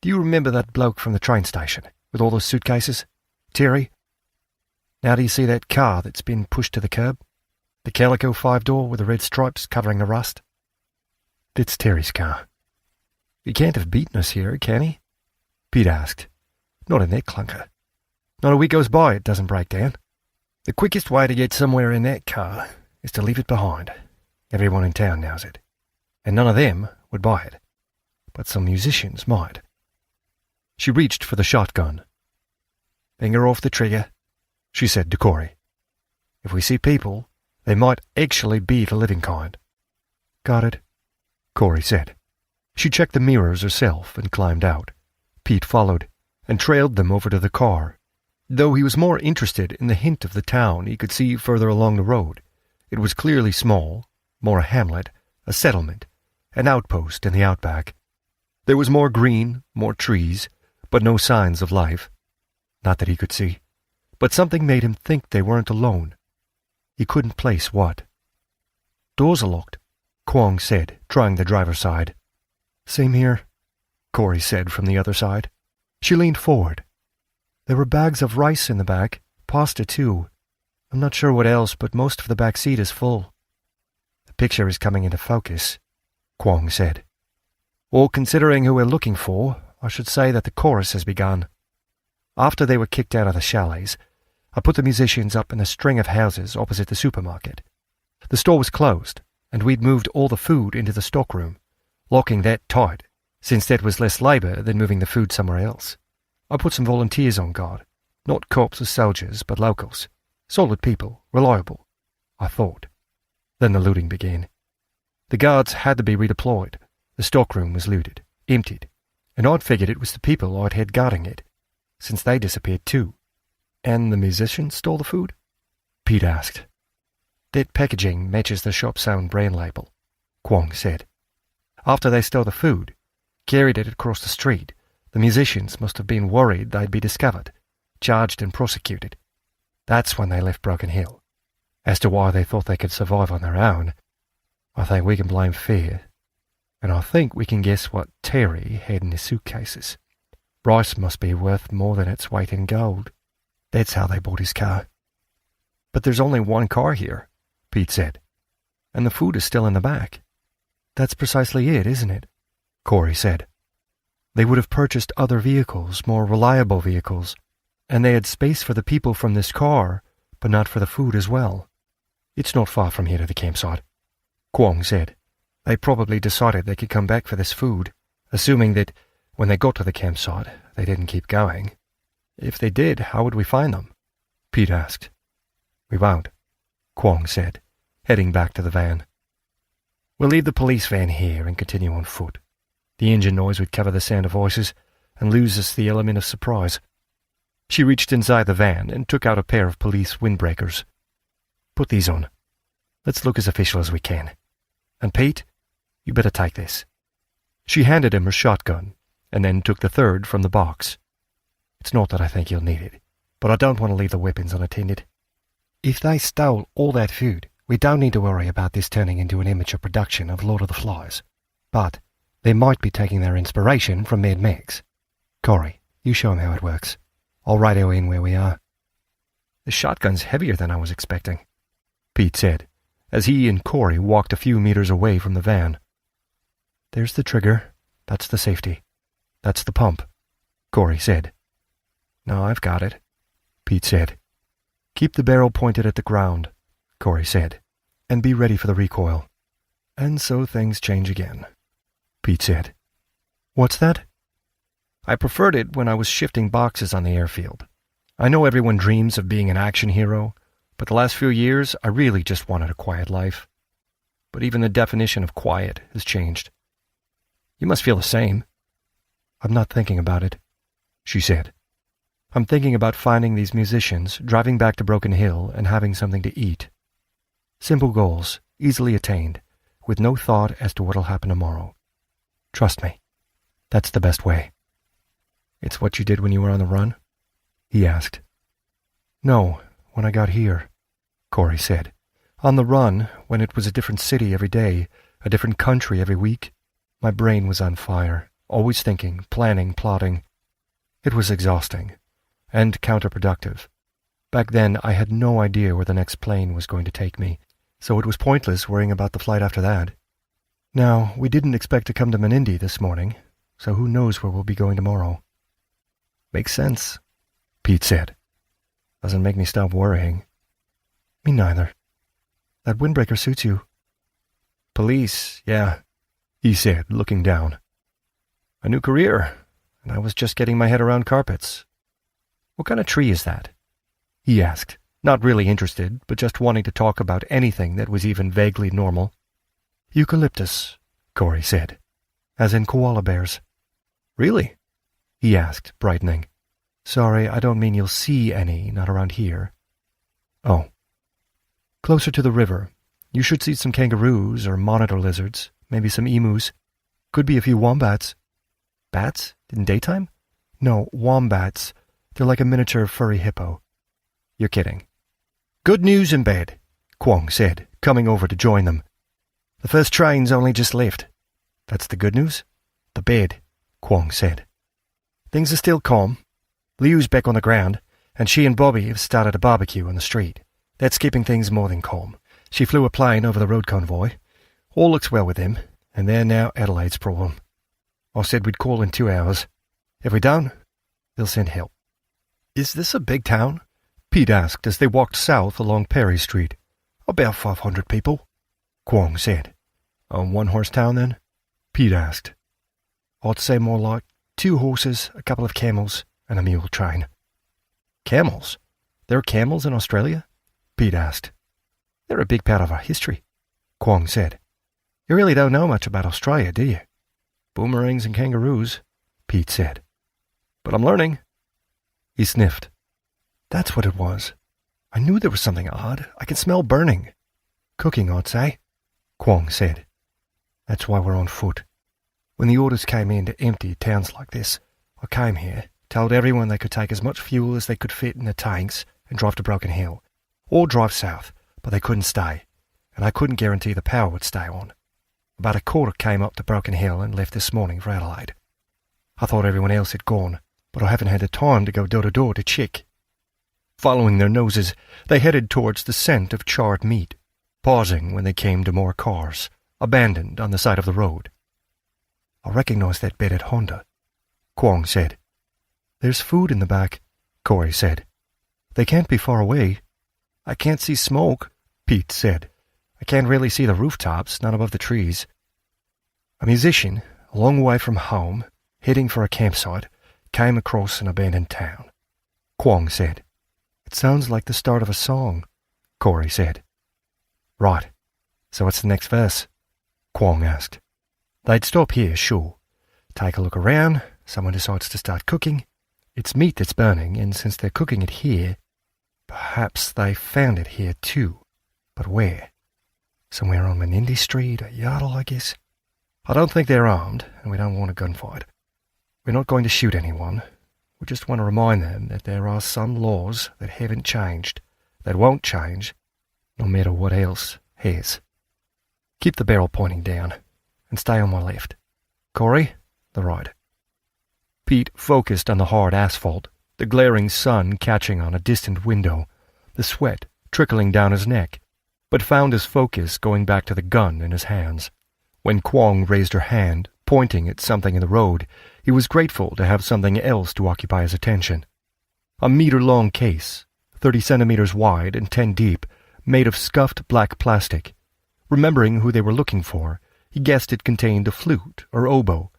"Do you remember that bloke from the train station with all those suitcases? Terry? Now do you see that car that's been pushed to the curb? The calico 5-door with the red stripes covering the rust? It's Terry's car. He can't have beaten us here, can he?" Pete asked. "Not in that clunker. Not a week goes by it doesn't break down. The quickest way to get somewhere in that car is to leave it behind. Everyone in town knows it. And none of them would buy it. But some musicians might." She reached for the shotgun. "Finger off the trigger," she said to Corey. "If we see people, they might actually be the living kind." "Got it," Corey said. She checked the mirrors herself and climbed out. Pete followed and trailed them over to the car. Though he was more interested in the hint of the town he could see further along the road, it was clearly small, more a hamlet, a settlement, an outpost in the outback. There was more green, more trees, but no signs of life. Not that he could see. But something made him think they weren't alone. He couldn't place what. "Doors are locked," Kwong said, trying the driver's side. "Same here," Corey said from the other side. She leaned forward. "There were bags of rice in the back, pasta too. I'm not sure what else, but most of the back seat is full." "The picture is coming into focus," Kwong said. "Well, considering who we're looking for, I should say that the chorus has begun. After they were kicked out of the chalets, I put the musicians up in a string of houses opposite the supermarket. The store was closed, and we'd moved all the food into the stockroom, locking that tight, since that was less labour than moving the food somewhere else. I put some volunteers on guard, not cops or soldiers, but locals. Solid people, reliable, I thought. Then the looting began. The guards had to be redeployed. The stockroom was looted, emptied, and I'd figured it was the people I'd had guarding it, since they disappeared too." "And the musicians stole the food?" Pete asked. "That packaging matches the shop's own brand label," Kwong said. "After they stole the food, carried it across the street, the musicians must have been worried they'd be discovered, charged and prosecuted. That's when they left Broken Hill. As to why they thought they could survive on their own, I think we can blame fear. And I think we can guess what Terry had in his suitcases. Rice must be worth more than its weight in gold. That's how they bought his car." "But there's only one car here," Pete said. "And the food is still in the back." "That's precisely it, isn't it?" Corey said. "They would have purchased other vehicles, more reliable vehicles, and they had space for the people from this car, but not for the food as well. It's not far from here to the campsite," Kwong said. "They probably decided they could come back for this food, assuming that when they got to the campsite, they didn't keep going. If they did, how would we find them?" Pete asked. "We won't," Kwong said, heading back to the van. "We'll leave the police van here and continue on foot. The engine noise would cover the sound of voices and lose us the element of surprise." She reached inside the van and took out a pair of police windbreakers. "Put these on. Let's look as official as we can. And Pete, you better take this." She handed him her shotgun, and then took the third from the box. "It's not that I think you'll need it, but I don't want to leave the weapons unattended. If they stole all that food, we don't need to worry about this turning into an amateur production of Lord of the Flies. But they might be taking their inspiration from Mad Max. Corey, you show them how it works. I'll radio in where we are." "The shotgun's heavier than I was expecting," Pete said, as he and Corey walked a few meters away from the van. "There's the trigger. That's the safety. That's the pump," Corey said. "No, I've got it," Pete said. "Keep the barrel pointed at the ground," Corey said, "and be ready for the recoil." "And so things change again," Pete said. "What's that?" "I preferred it when I was shifting boxes on the airfield. I know everyone dreams of being an action hero, but the last few years I really just wanted a quiet life. But even the definition of quiet has changed. You must feel the same." "I'm not thinking about it," she said. "I'm thinking about finding these musicians, driving back to Broken Hill, and having something to eat. Simple goals, easily attained, with no thought as to what'll happen tomorrow. Trust me, that's the best way." "It's what you did when you were on the run?" he asked. "No, when I got here," Corey said. "On the run, when it was a different city every day, a different country every week, my brain was on fire, always thinking, planning, plotting. It was exhausting, and counterproductive. Back then, I had no idea where the next plane was going to take me, so it was pointless worrying about the flight after that. Now, we didn't expect to come to Menindee this morning, so who knows where we'll be going tomorrow." "Makes sense," Pete said. "Doesn't make me stop worrying." "Me neither. That windbreaker suits you." "Police, yeah," he said, looking down. "A new career, and I was just getting my head around carpets." "What kind of tree is that?" he asked, not really interested, but just wanting to talk about anything that was even vaguely normal. "Eucalyptus," Corey said, "as in koala bears." "Really?" he asked, brightening. "Sorry, I don't mean you'll see any, not around here." "Oh." "Closer to the river. You should see some kangaroos or monitor lizards, maybe some emus. Could be a few wombats." "Bats? In daytime?" "No, wombats. They're like a miniature furry hippo." "You're kidding." "Good news in bed," Kwong said, coming over to join them. "The first train's only just left." "That's the good news?" "The bed," Kwong said. "Things are still calm. Liu's back on the ground, and she and Bobby have started a barbecue on the street. That's keeping things more than calm. She flew a plane over the road convoy. All looks well with them, and they're now Adelaide's problem. I said we'd call in 2 hours. If we don't, they'll send help." "Is this a big town?" Pete asked as they walked south along Perry Street. "About 500 people," Kwong said. "A one-horse town, then?" Pete asked. "I'd say more like 2 horses, a couple of camels, and a mule train." "Camels? There are camels in Australia?" Pete asked. "They're a big part of our history," Kwong said. "You really don't know much about Australia, do you?" "Boomerangs and kangaroos," Pete said. "But I'm learning." He sniffed. "That's what it was. I knew there was something odd. I can smell burning." "Cooking, I'd say," Kwong said. "That's why we're on foot. When the orders came in to empty towns like this, I came here, told everyone they could take as much fuel as they could fit in the tanks and drive to Broken Hill, or drive south, but they couldn't stay, and I couldn't guarantee the power would stay on. About a quarter came up to Broken Hill and left this morning for Adelaide. I thought everyone else had gone, but I haven't had the time to go door to door to check." Following their noses, they headed towards the scent of charred meat, pausing when they came to more cars, abandoned on the side of the road. "I recognize that bedded Honda," Kwong said. "There's food in the back," Corey said. "They can't be far away." "I can't see smoke," Pete said. "I can't really see the rooftops, not above the trees." A musician, a long way from home, heading for a campsite, came across an abandoned town. Kwong said. "It sounds like the start of a song," Corey said. "Right. So what's the next verse?" Kwong asked. "They'd stop here, sure. Take a look around, someone decides to start cooking. It's meat that's burning, and since they're cooking it here, perhaps they found it here too. But where? Somewhere on Menindee Street, or Yardle, I guess. I don't think they're armed, and we don't want a gunfight. We're not going to shoot anyone. We just want to remind them that there are some laws that haven't changed, that won't change, no matter what else has. Keep the barrel pointing down, and stay on my left. Corey, the right." Pete focused on the hard asphalt, the glaring sun catching on a distant window, the sweat trickling down his neck, but found his focus going back to the gun in his hands. When Kwong raised her hand, pointing at something in the road, he was grateful to have something else to occupy his attention. A meter-long case, 30 centimeters wide and 10 deep, made of scuffed black plastic. Remembering who they were looking for, he guessed it contained a flute or oboe,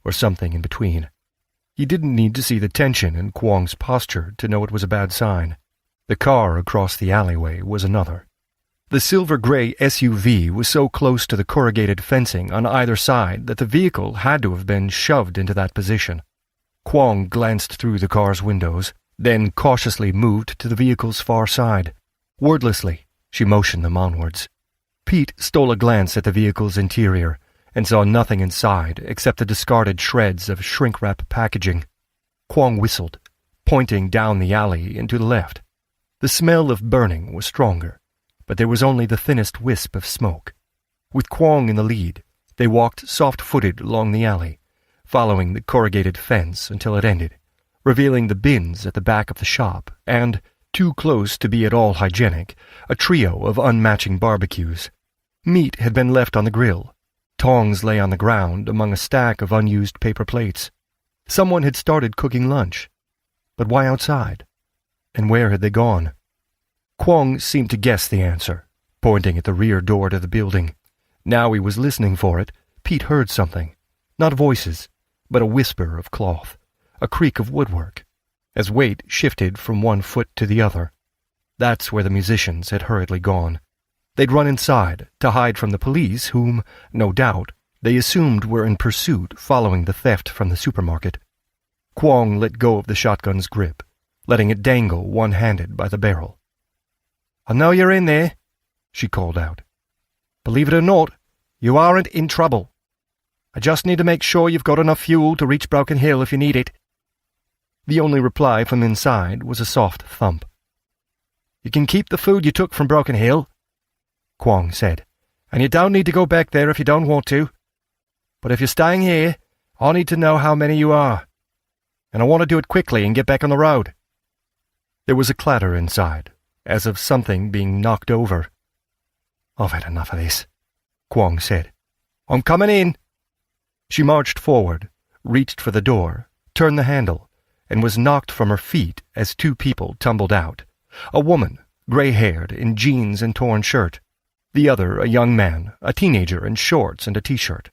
or something in between. He didn't need to see the tension in Kwong's posture to know it was a bad sign. The car across the alleyway was another. The silver-gray SUV was so close to the corrugated fencing on either side that the vehicle had to have been shoved into that position. Kwong glanced through the car's windows, then cautiously moved to the vehicle's far side. Wordlessly, she motioned them onwards. Pete stole a glance at the vehicle's interior and saw nothing inside except the discarded shreds of shrink-wrap packaging. Kwong whistled, pointing down the alley and to the left. The smell of burning was stronger, but there was only the thinnest wisp of smoke. With Kwong in the lead, they walked soft-footed along the alley, following the corrugated fence until it ended, revealing the bins at the back of the shop and, too close to be at all hygienic, a trio of unmatching barbecues. Meat had been left on the grill. Tongs lay on the ground among a stack of unused paper plates. Someone had started cooking lunch. But why outside? And where had they gone? Kwong seemed to guess the answer, pointing at the rear door to the building. Now he was listening for it. Pete heard something. Not voices, but a whisper of cloth, a creak of woodwork, as weight shifted from one foot to the other. That's where the musicians had hurriedly gone. They'd run inside to hide from the police whom, no doubt, they assumed were in pursuit following the theft from the supermarket. Kwong let go of the shotgun's grip, letting it dangle one-handed by the barrel. "I know you're in there," she called out. "Believe it or not, you aren't in trouble. I just need to make sure you've got enough fuel to reach Broken Hill if you need it." The only reply from inside was a soft thump. "You can keep the food you took from Broken Hill," Kwong said, "and you don't need to go back there if you don't want to. But if you're staying here, I need to know how many you are. And I want to do it quickly and get back on the road." There was a clatter inside, as of something being knocked over. "I've had enough of this," Kwong said. "I'm coming in." She marched forward, reached for the door, turned the handle, and was knocked from her feet as two people tumbled out. A woman, gray-haired, in jeans and torn shirt. The other, a young man, a teenager in shorts and a t-shirt.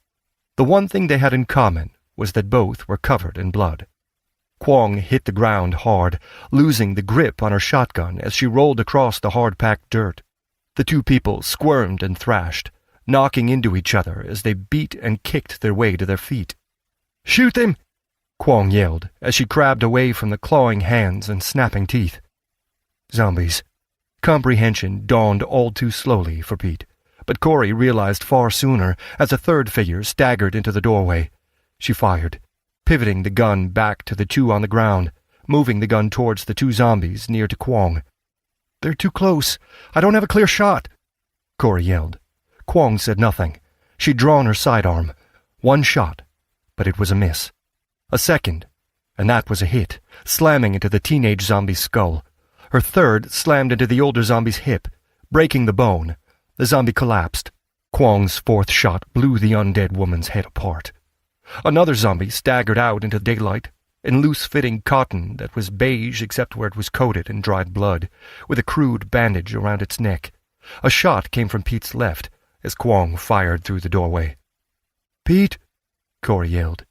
The one thing they had in common was that both were covered in blood. Kwong hit the ground hard, losing the grip on her shotgun as she rolled across the hard-packed dirt. The two people squirmed and thrashed, knocking into each other as they beat and kicked their way to their feet. "Shoot them!" Kwong yelled as she crabbed away from the clawing hands and snapping teeth. Zombies. Comprehension dawned all too slowly for Pete, but Corey realized far sooner as a third figure staggered into the doorway. She fired, pivoting the gun back to the two on the ground, moving the gun towards the two zombies near to Kwong. "They're too close. I don't have a clear shot," Corey yelled. Kwong said nothing. She'd drawn her sidearm. One shot, but it was a miss. A second, and that was a hit, slamming into the teenage zombie's skull. Her third slammed into the older zombie's hip, breaking the bone. The zombie collapsed. Kwong's fourth shot blew the undead woman's head apart. Another zombie staggered out into daylight, in loose-fitting cotton that was beige except where it was coated in dried blood, with a crude bandage around its neck. A shot came from Pete's left as Kwong fired through the doorway. "Pete!" Corey yelled.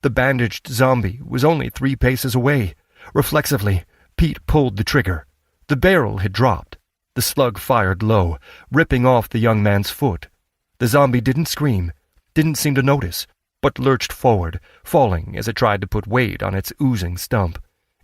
The bandaged zombie was only 3 paces away. Reflexively, Pete pulled the trigger. The barrel had dropped. The slug fired low, ripping off the young man's foot. The zombie didn't scream, didn't seem to notice, but lurched forward, falling as it tried to put weight on its oozing stump.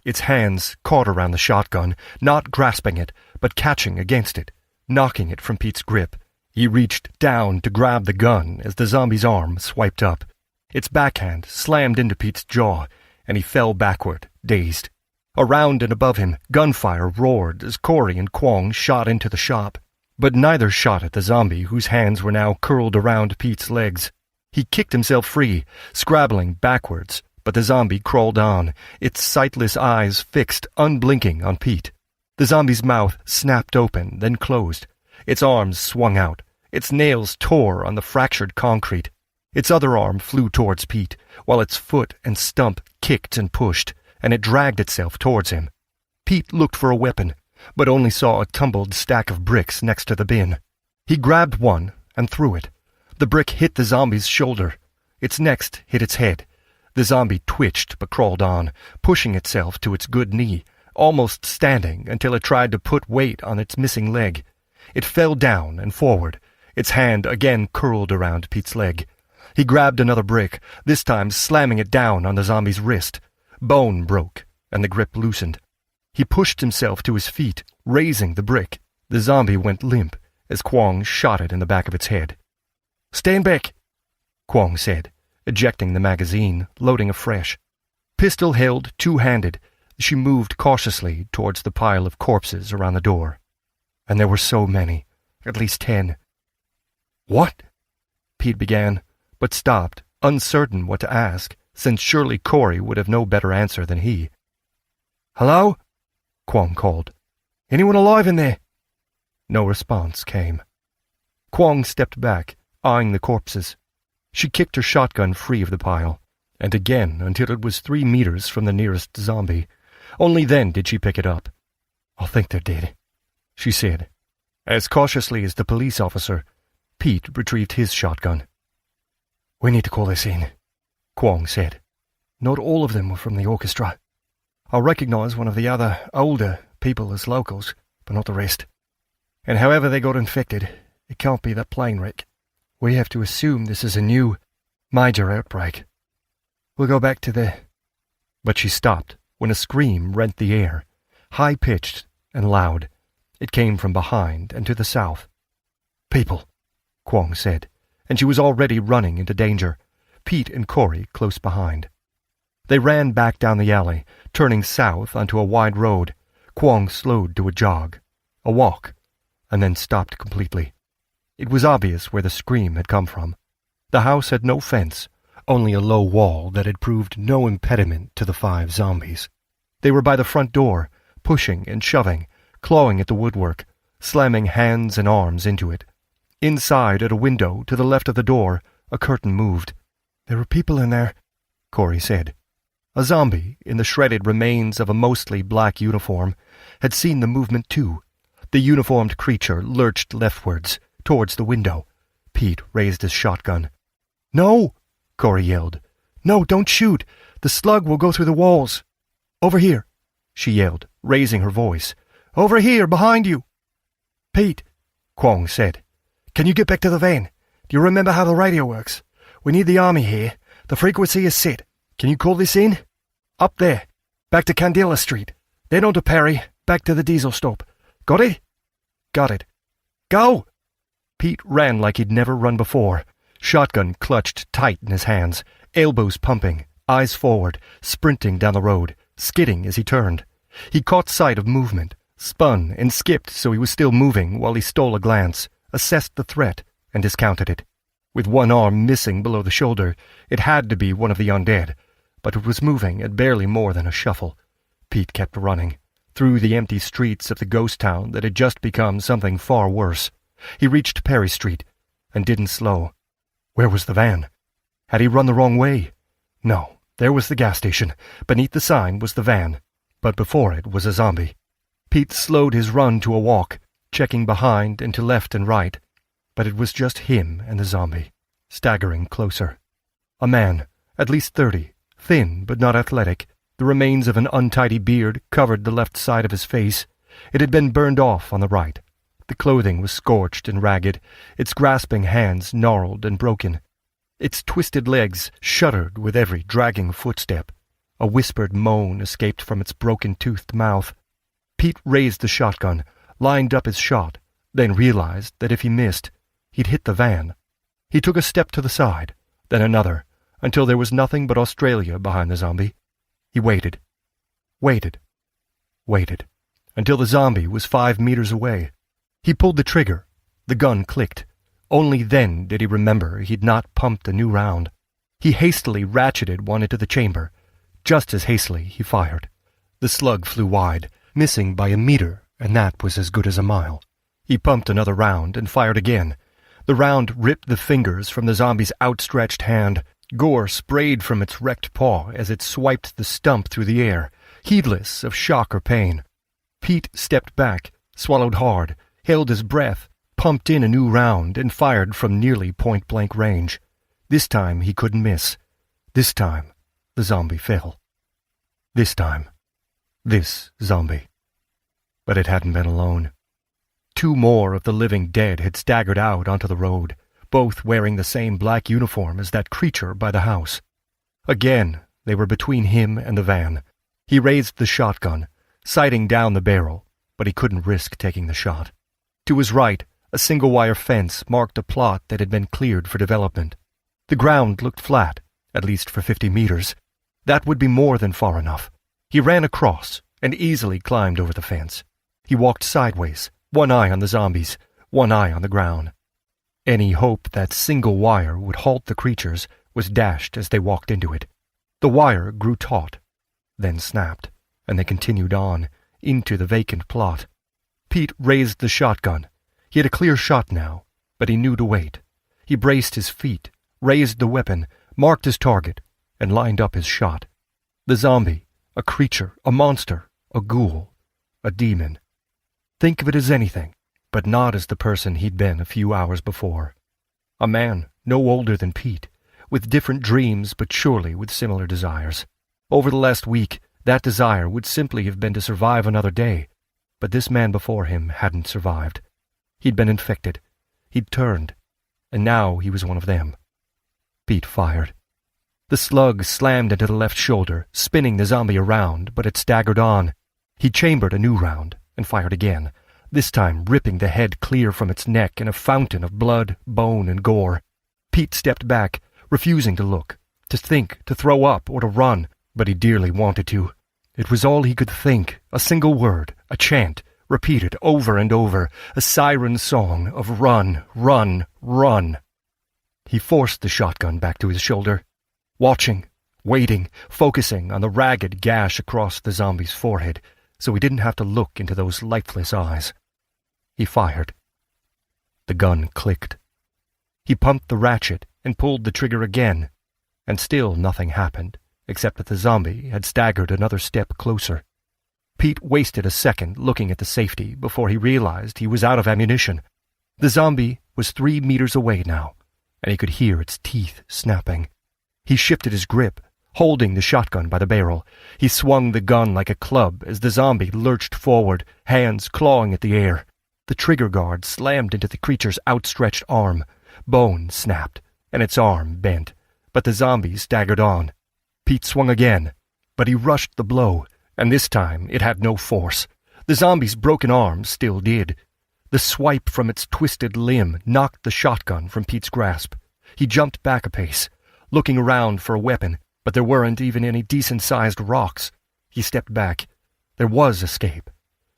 Its hands caught around the shotgun, not grasping it, but catching against it, knocking it from Pete's grip. He reached down to grab the gun as the zombie's arm swiped up. Its backhand slammed into Pete's jaw, and he fell backward, dazed. Around and above him, gunfire roared as Corey and Kwong shot into the shop. But neither shot at the zombie, whose hands were now curled around Pete's legs. He kicked himself free, scrabbling backwards, but the zombie crawled on, its sightless eyes fixed, unblinking, on Pete. The zombie's mouth snapped open, then closed. Its arms swung out. Its nails tore on the fractured concrete. Its other arm flew towards Pete, while its foot and stump kicked and pushed, and it dragged itself towards him. Pete looked for a weapon, but only saw a tumbled stack of bricks next to the bin. He grabbed one and threw it. The brick hit the zombie's shoulder. Its next hit its head. The zombie twitched but crawled on, pushing itself to its good knee, almost standing until it tried to put weight on its missing leg. It fell down and forward, its hand again curled around Pete's leg. He grabbed another brick, this time slamming it down on the zombie's wrist.
Bone broke, and the grip loosened. He pushed himself to his feet, raising the brick. The zombie went limp as Kwong shot it in the back of its head. "Stand back," Kwong said, ejecting the magazine, loading afresh. Pistol held two-handed, she moved cautiously towards the pile of corpses around the door. And there were so many, at least 10. "What?" Pete began, but stopped, uncertain what to ask, since surely Corey would have no better answer than he. "Hello?" Kwong called. "Anyone alive in there?" No response came. Kwong stepped back, eyeing the corpses. She kicked her shotgun free of the pile, and again until it was 3 meters from the nearest zombie. Only then did she pick it up. "I think they're dead," she said. As cautiously as the police officer, Pete retrieved his shotgun. "We need to call this in," Kwong said. "Not all of them were from the orchestra. I recognize one of the other, older people as locals, but not the rest. And however they got infected, it can't be that plane wreck. We have to assume this is a new, major outbreak. We'll go back to the—" But she stopped when a scream rent the air, high-pitched and loud. It came from behind and to the south. "People," Kwong said, and she was already running into danger, Pete and Corey close behind. They ran back down the alley, turning south onto a wide road. Kwong slowed to a jog, a walk, and then stopped completely. It was obvious where the scream had come from. The house had no fence, only a low wall that had proved no impediment to the 5 zombies. They were by the front door, pushing and shoving, clawing at the woodwork, slamming hands and arms into it. Inside, at a window to the left of the door, a curtain moved. "There were people in there," Corey said. A zombie, in the shredded remains of a mostly black uniform, had seen the movement too. The uniformed creature lurched leftwards, towards the window. Pete raised his shotgun. "No!" Corey yelled. "No, don't shoot! The slug will go through the walls!" "Over here!" she yelled, raising her voice. "Over here, behind you!" "Pete," Kwong said, "can you get back to the van? Do you remember how the radio works? We need the army here. The frequency is set. Can you call this in? Up there. Back to Candela Street. Then on to Perry. Back to the diesel stop. Got it?" "Got it." "Go!" Pete ran like he'd never run before, shotgun clutched tight in his hands, elbows pumping, eyes forward, sprinting down the road, skidding as he turned. He caught sight of movement, spun and skipped so he was still moving while he stole a glance, assessed the threat, and discounted it. With one arm missing below the shoulder, it had to be one of the undead, but it was moving at barely more than a shuffle. Pete kept running, through the empty streets of the ghost town that had just become something far worse. He reached Perry Street, and didn't slow. Where was the van? Had he run the wrong way? No, there was the gas station. Beneath the sign was the van, but before it was a zombie. Pete slowed his run to a walk, checking behind and to left and right, but it was just him and the zombie, staggering closer. A man, at least 30, thin but not athletic. The remains of an untidy beard covered the left side of his face. It had been burned off on the right. The clothing was scorched and ragged, its grasping hands gnarled and broken. Its twisted legs shuddered with every dragging footstep. A whispered moan escaped from its broken-toothed mouth. Pete raised the shotgun, lined up his shot, then realized that if he missed, he'd hit the van. He took a step to the side, then another, until there was nothing but Australia behind the zombie. He waited, until the zombie was 5 meters away. He pulled the trigger. The gun clicked. Only then did he remember he'd not pumped a new round. He hastily ratcheted one into the chamber. Just as hastily he fired. The slug flew wide, missing by a meter, and that was as good as a mile. He pumped another round and fired again. The round ripped the fingers from the zombie's outstretched hand. Gore sprayed from its wrecked paw as it swiped the stump through the air, heedless of shock or pain. Pete stepped back, swallowed hard, held his breath, pumped in a new round, and fired from nearly point-blank range. This time he couldn't miss. This time the zombie fell. This time, this zombie. But it hadn't been alone. 2 more of the living dead had staggered out onto the road, both wearing the same black uniform as that creature by the house. Again, They were between him and the van. He raised the shotgun, sighting down the barrel, but he couldn't risk taking the shot. To his right, a single-wire fence marked a plot that had been cleared for development. The ground looked flat, at least for 50 meters. That would be more than far enough. He ran across and easily climbed over the fence. He walked sideways, one eye on the zombies, one eye on the ground. Any hope that single wire would halt the creatures was dashed as they walked into it. The wire grew taut, then snapped, and they continued on, into the vacant plot. Pete raised the shotgun. He had a clear shot now, but he knew to wait. He braced his feet, raised the weapon, marked his target, and lined up his shot. The zombie, a creature, a monster, a ghoul, a demon. Think of it as anything, but not as the person he'd been a few hours before. A man no older than Pete, with different dreams but surely with similar desires. Over the last week, that desire would simply have been to survive another day, but this man before him hadn't survived. He'd been infected. He'd turned, and now he was one of them. Pete fired. The slug slammed into the left shoulder, spinning the zombie around, but it staggered on. He chambered a new round and fired again, this time ripping the head clear from its neck in a fountain of blood, bone, and gore. Pete stepped back, refusing to look, to think, to throw up, or to run, but he dearly wanted to. It was all he could think, a single word, a chant, repeated over and over, a siren song of run, run, run. He forced the shotgun back to his shoulder, watching, waiting, focusing on the ragged gash across the zombie's forehead, so he didn't have to look into those lifeless eyes. He fired. The gun clicked. He pumped the ratchet and pulled the trigger again, and still nothing happened, except that the zombie had staggered another step closer. Pete wasted a second looking at the safety before he realized he was out of ammunition. The zombie was 3 meters away now, and he could hear its teeth snapping. He shifted his grip, holding the shotgun by the barrel. He swung the gun like a club as the zombie lurched forward, hands clawing at the air. The trigger guard slammed into the creature's outstretched arm. Bone snapped, and its arm bent, but the zombie staggered on. Pete swung again, but he rushed the blow, and this time it had no force. The zombie's broken arm still did. The swipe from its twisted limb knocked the shotgun from Pete's grasp. He jumped back a pace, looking around for a weapon, but there weren't even any decent-sized rocks. He stepped back. There was escape.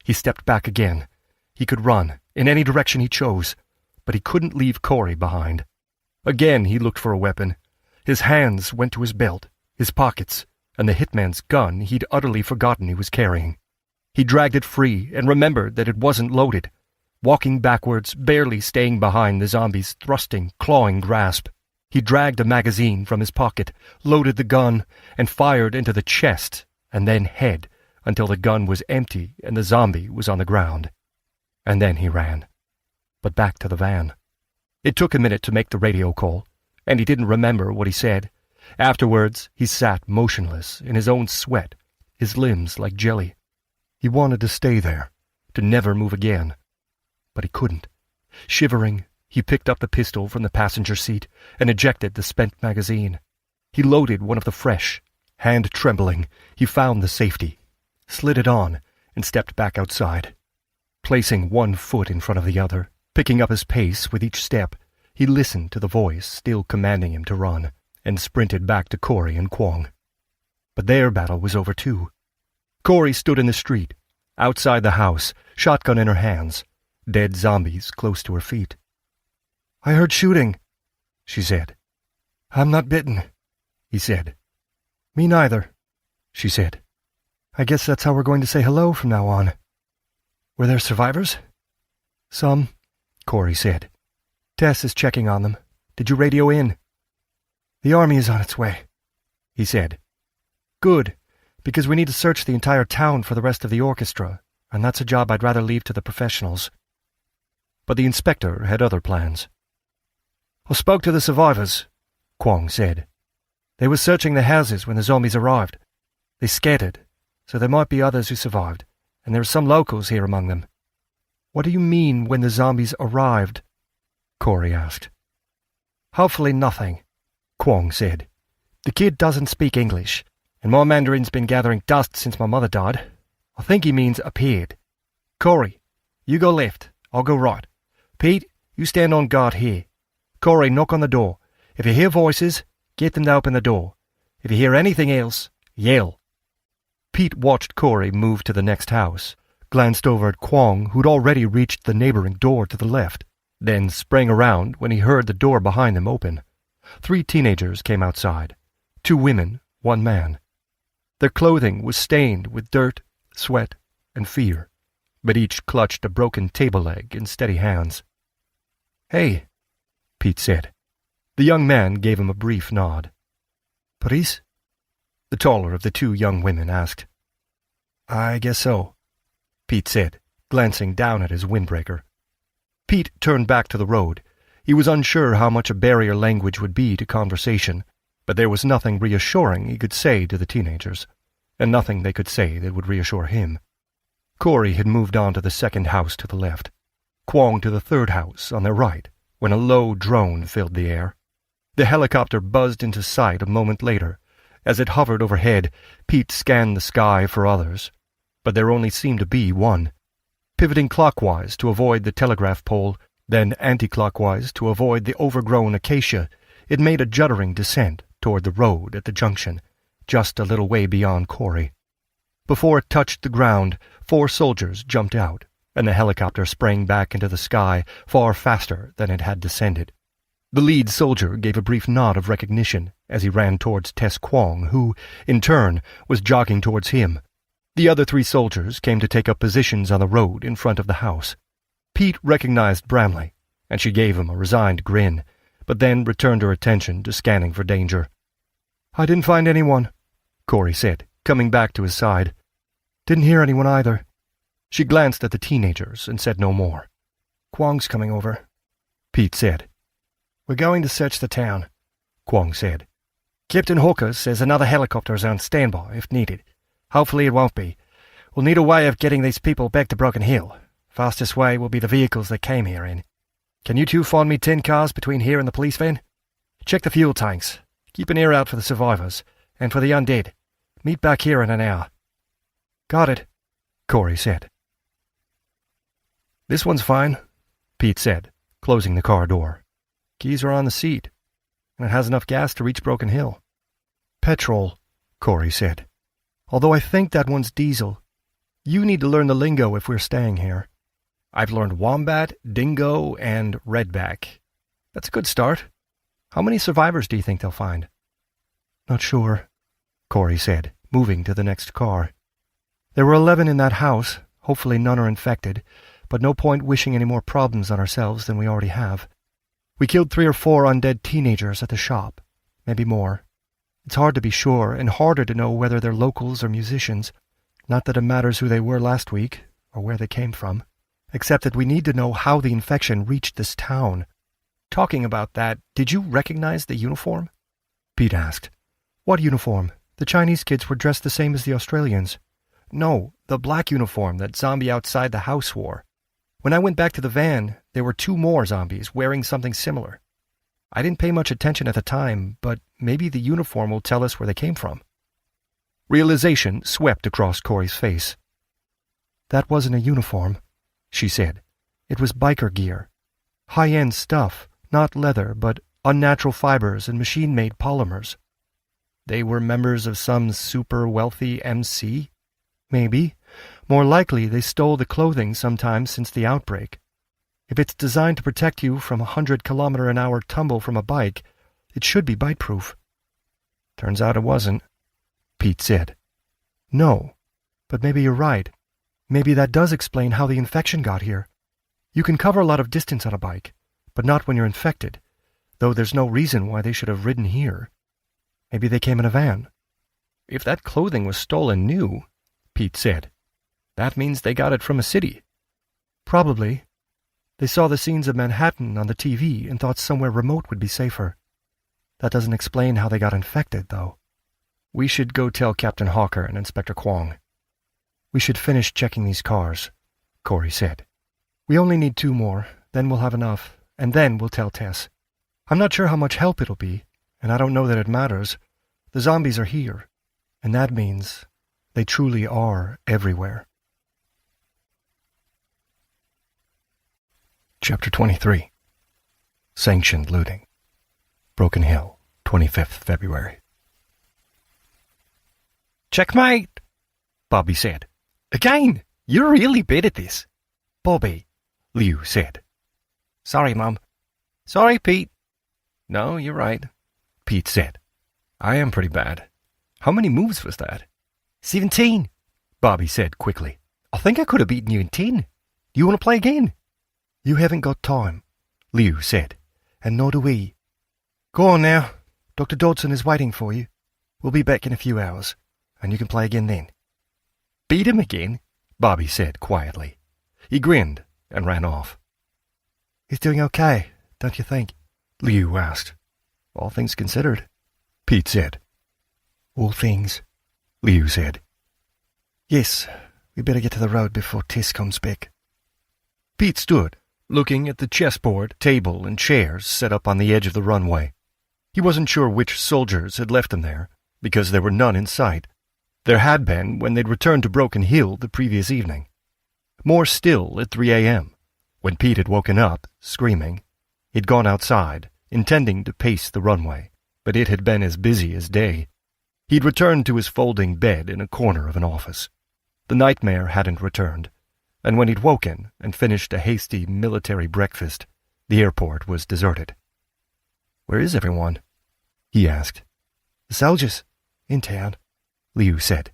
He stepped back again. He could run, in any direction he chose, but he couldn't leave Corey behind. Again he looked for a weapon. His hands went to his belt, his pockets, and the hitman's gun he'd utterly forgotten he was carrying. He dragged it free and remembered that it wasn't loaded, walking backwards, barely staying behind the zombie's thrusting, clawing grasp. He dragged a magazine from his pocket, loaded the gun, and fired into the chest and then head until the gun was empty and the zombie was on the ground. And then he ran. But back to the van. It took a minute to make the radio call, and he didn't remember what he said. Afterwards, he sat motionless in his own sweat, his limbs like jelly. He wanted to stay there, to never move again. But he couldn't. Shivering, he picked up the pistol from the passenger seat and ejected the spent magazine. He loaded one of the fresh. Hand trembling, he found the safety, slid it on, and stepped back outside. Placing one foot in front of the other, picking up his pace with each step, he listened to the voice still commanding him to run, and sprinted back to Corey and Kwong. But their battle was over too. Corey stood in the street, outside the house, shotgun in her hands, dead zombies close to her feet. "I heard shooting," she said. "I'm not bitten," he said. "Me neither," she said. "I guess that's how we're going to say hello from now on." "Were there survivors?" "Some," Corey said. "Tess is checking on them. Did you radio in?" "The army is on its way," he said. "Good, because we need to search the entire town for the rest of the orchestra, and that's a job I'd rather leave to the professionals." But the inspector had other plans. "I spoke to the survivors," Kwong said. "They were searching the houses when the zombies arrived. They scattered, so there might be others who survived, and there are some locals here among them." "What do you mean, when the zombies arrived?" Corey asked. "Hopefully nothing," Kwong said. "The kid doesn't speak English,
And my Mandarin's been gathering dust since my mother died. I think he means appeared. Corey, you go left. I'll go right. Pete, you stand on guard here. Corey, knock on the door. If you hear voices, get them to open the door. If you hear anything else, yell."
Pete watched Corey move to the next house, glanced over at Kwong, who'd already reached the neighboring door to the left, then sprang around when he heard the door behind them open. 3 teenagers came outside. 2 women, 1 man. Their clothing was stained with dirt, sweat, and fear, but each clutched a broken table leg in steady hands. "Hey," Pete said. The young man gave him a brief nod. "Police?" the taller of the 2 young women asked. "I guess so," Pete said, glancing down at his windbreaker. Pete turned back to the road. He was unsure how much a barrier language would be to conversation, but there was nothing reassuring he could say to the teenagers, and nothing they could say that would reassure him. Corey had moved on to the second house to the left, Kwong to the third house on their right, when a low drone filled the air. The helicopter buzzed into sight a moment later. As it hovered overhead, Pete scanned the sky for others, but there only seemed to be one. Pivoting clockwise to avoid the telegraph pole, then anti-clockwise to avoid the overgrown acacia, it made a juddering descent toward the road at the junction, just a little way beyond Corey. Before it touched the ground, 4 soldiers jumped out, and the helicopter sprang back into the sky far faster than it had descended. The lead soldier gave a brief nod of recognition as he ran towards Tess Kwong, who, in turn, was jogging towards him. The other 3 soldiers came to take up positions on the road in front of the house. Pete recognized Bramley, and she gave him a resigned grin, but then returned her attention to scanning for danger. "I didn't find anyone," Corey said, coming back to his side. "Didn't hear anyone either." She glanced at the teenagers and said no more. "Kwong's coming over," Pete said. "We're going to search the town," Kwong said. "Captain Hawker says another helicopter is on standby if needed. Hopefully it won't be. We'll need a way of getting these people back to Broken Hill. Fastest way will be the vehicles they came here in. Can you 2 find me 10 cars between here and the police van? Check the fuel tanks. Keep an ear out for the survivors, and for the undead. Meet back here in an hour." "Got it," Corey said. "This one's fine," Pete said, closing the car door. "Keys are on the seat, and it has enough gas to reach Broken Hill." "Petrol," Corey said. "Although I think that one's diesel. You need to learn the lingo if we're staying here. I've learned wombat, dingo, and redback. That's a good start. How many survivors do you think they'll find?" "Not sure," Corey said, moving to the next car. "There were 11 in that house. Hopefully none are infected, but no point wishing any more problems on ourselves than we already have. We killed 3 or 4 undead teenagers at the shop, maybe more. It's hard to be sure, and harder to know whether they're locals or musicians. Not that it matters who they were last week, or where they came from, except that we need to know how the infection reached this town. Talking about that, did you recognize the uniform?" Pete asked. "What uniform? The Chinese kids were dressed the same as the Australians." "No, the black uniform that zombie outside the house wore. When I went back to the van, there were 2 more zombies wearing something similar. I didn't pay much attention at the time, but maybe the uniform will tell us where they came from." Realization swept across Corey's face. "That wasn't a uniform," she said. "It was biker gear. High-end stuff, not leather, but unnatural fibers and machine-made polymers." "They were members of some super-wealthy MC?" "Maybe. More likely they stole the clothing sometime since the outbreak. If it's designed to protect you from a 100-kilometer-an-hour tumble from a bike, it should be bite-proof." "Turns out it wasn't," Pete said. "No, but maybe you're right. Maybe that does explain how the infection got here. You can cover a lot of distance on a bike, but not when you're infected, though there's no reason why they should have ridden here. Maybe they came in a van." "If that clothing was stolen new," Pete said, "that means they got it from a city." "Probably. They saw the scenes of Manhattan on the TV and thought somewhere remote would be safer. That doesn't explain how they got infected, though." "We should go tell Captain Hawker and Inspector Kwong." "We should finish checking these cars," Corey said. "We only need 2 more, then we'll have enough, and then we'll tell Tess. I'm not sure how much help it'll be, and I don't know that it matters. The zombies are here. And that means they truly are everywhere.
Chapter 23. Sanctioned Looting. Broken Hill, 25th February.
"Checkmate," Bobby said. "Again, you're really bad at this."
"Bobby," Liu said.
"Sorry, Mum." "Sorry, Pete." "No, you're right," Pete said. "I am pretty bad. How many moves was that?"
17,
Bobby said quickly. "I think I could have beaten you in 10. Do you want to play again?"
"You haven't got time,"
Liu said.
"and nor do we.
Go on now.
Dr. Dodson is waiting for you. We'll be back in a few hours, and you can play again then."
"Beat him again?"
Bobby said quietly. He grinned and ran off.
"He's doing okay, don't you think?"
Liu asked.
"All things considered,"
Pete said.
"All things,"
Liu said.
"Yes, we better get to the road before Tess comes back."
Pete stood, looking at the chessboard, table, and chairs set up on the edge of the runway. He wasn't sure which soldiers had left them there, because there were none in sight. There had been when they'd returned to Broken Hill the previous evening. More still at 3 a.m., when Pete had woken up, screaming. He'd gone outside, intending to pace the runway, but it had been as busy as day. He'd returned to his folding bed in a corner of an office. The nightmare hadn't returned, and when he'd woken and finished a hasty military breakfast, the airport was deserted.
"Where is everyone?"
he asked.
"The soldiers, in town,"
Liu said.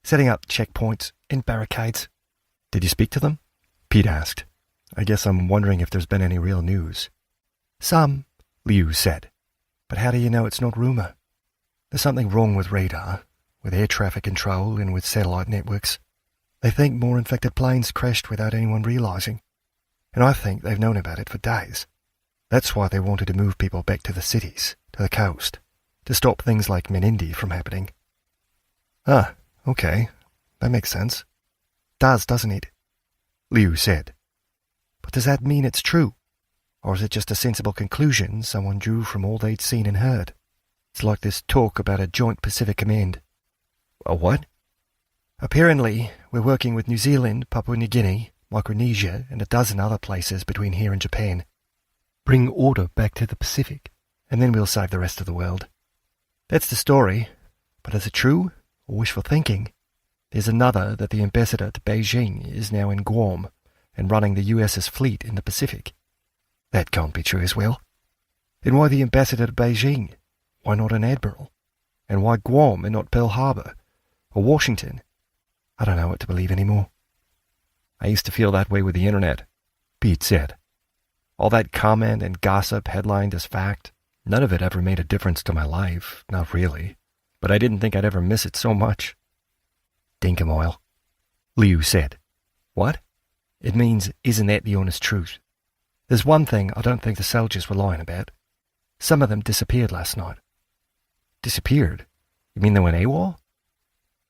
"setting up checkpoints and barricades."
"Did you speak to them?" Pete asked. "I guess I'm wondering if there's been any real news."
"Some,"
Liu said.
"but how do you know it's not rumor? There's something wrong with radar, with air traffic control, and with satellite networks. They think more infected planes crashed without anyone realizing, and I think they've known about it for days. That's why they wanted to move people back to the cities, to the coast, to stop things like Menindi from happening."
"Ah, okay. That makes sense."
"Does, doesn't it?"
Liu said.
"But does that mean it's true? Or is it just a sensible conclusion someone drew from all they'd seen and heard? It's like this talk about a joint Pacific Command."
"A what?"
"Apparently, we're working with New Zealand, Papua New Guinea, Micronesia, and a dozen other places between here and Japan. Bring order back to the Pacific, and then we'll save the rest of the world. That's the story, but is it true, or wishful thinking? There's another that the ambassador to Beijing is now in Guam and running the US's fleet in the Pacific. That can't be true as well. And why the ambassador to Beijing? Why not an admiral? And why Guam and not Pearl Harbor? Or Washington? I don't know what to believe anymore."
"I used to feel that way with the internet," Pete said. "All that comment and gossip headlined as fact, none of it ever made a difference to my life, not really. But I didn't think I'd ever miss it so much."
"Dinkum oil,"
Liu said.
"What?" "It means, isn't that the honest truth? There's one thing I don't think the soldiers were lying about. Some of them disappeared last night."
"Disappeared? You mean they went AWOL?"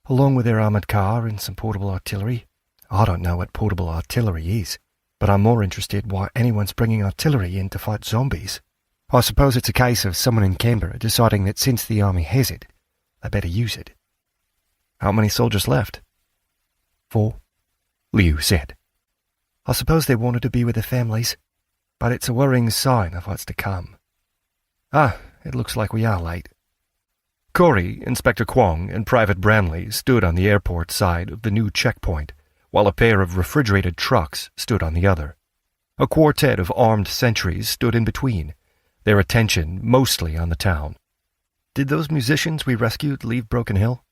"Along with their armoured car and some portable artillery. I don't know what portable artillery is, but I'm more interested why anyone's bringing artillery in to fight zombies. I suppose it's a case of someone in Canberra deciding that since the army has it, they better use it."
"How many soldiers left?"
4,
Liu said.
"I suppose they wanted to be with their families, but it's a worrying sign of what's to come. Ah, it looks like we are late."
Corey, Inspector Kwong, and Private Bramley stood on the airport side of the new checkpoint, while a pair of refrigerated trucks stood on the other. A quartet of armed sentries stood in between, their attention mostly on the town.
"Did those musicians we rescued leave Broken Hill?"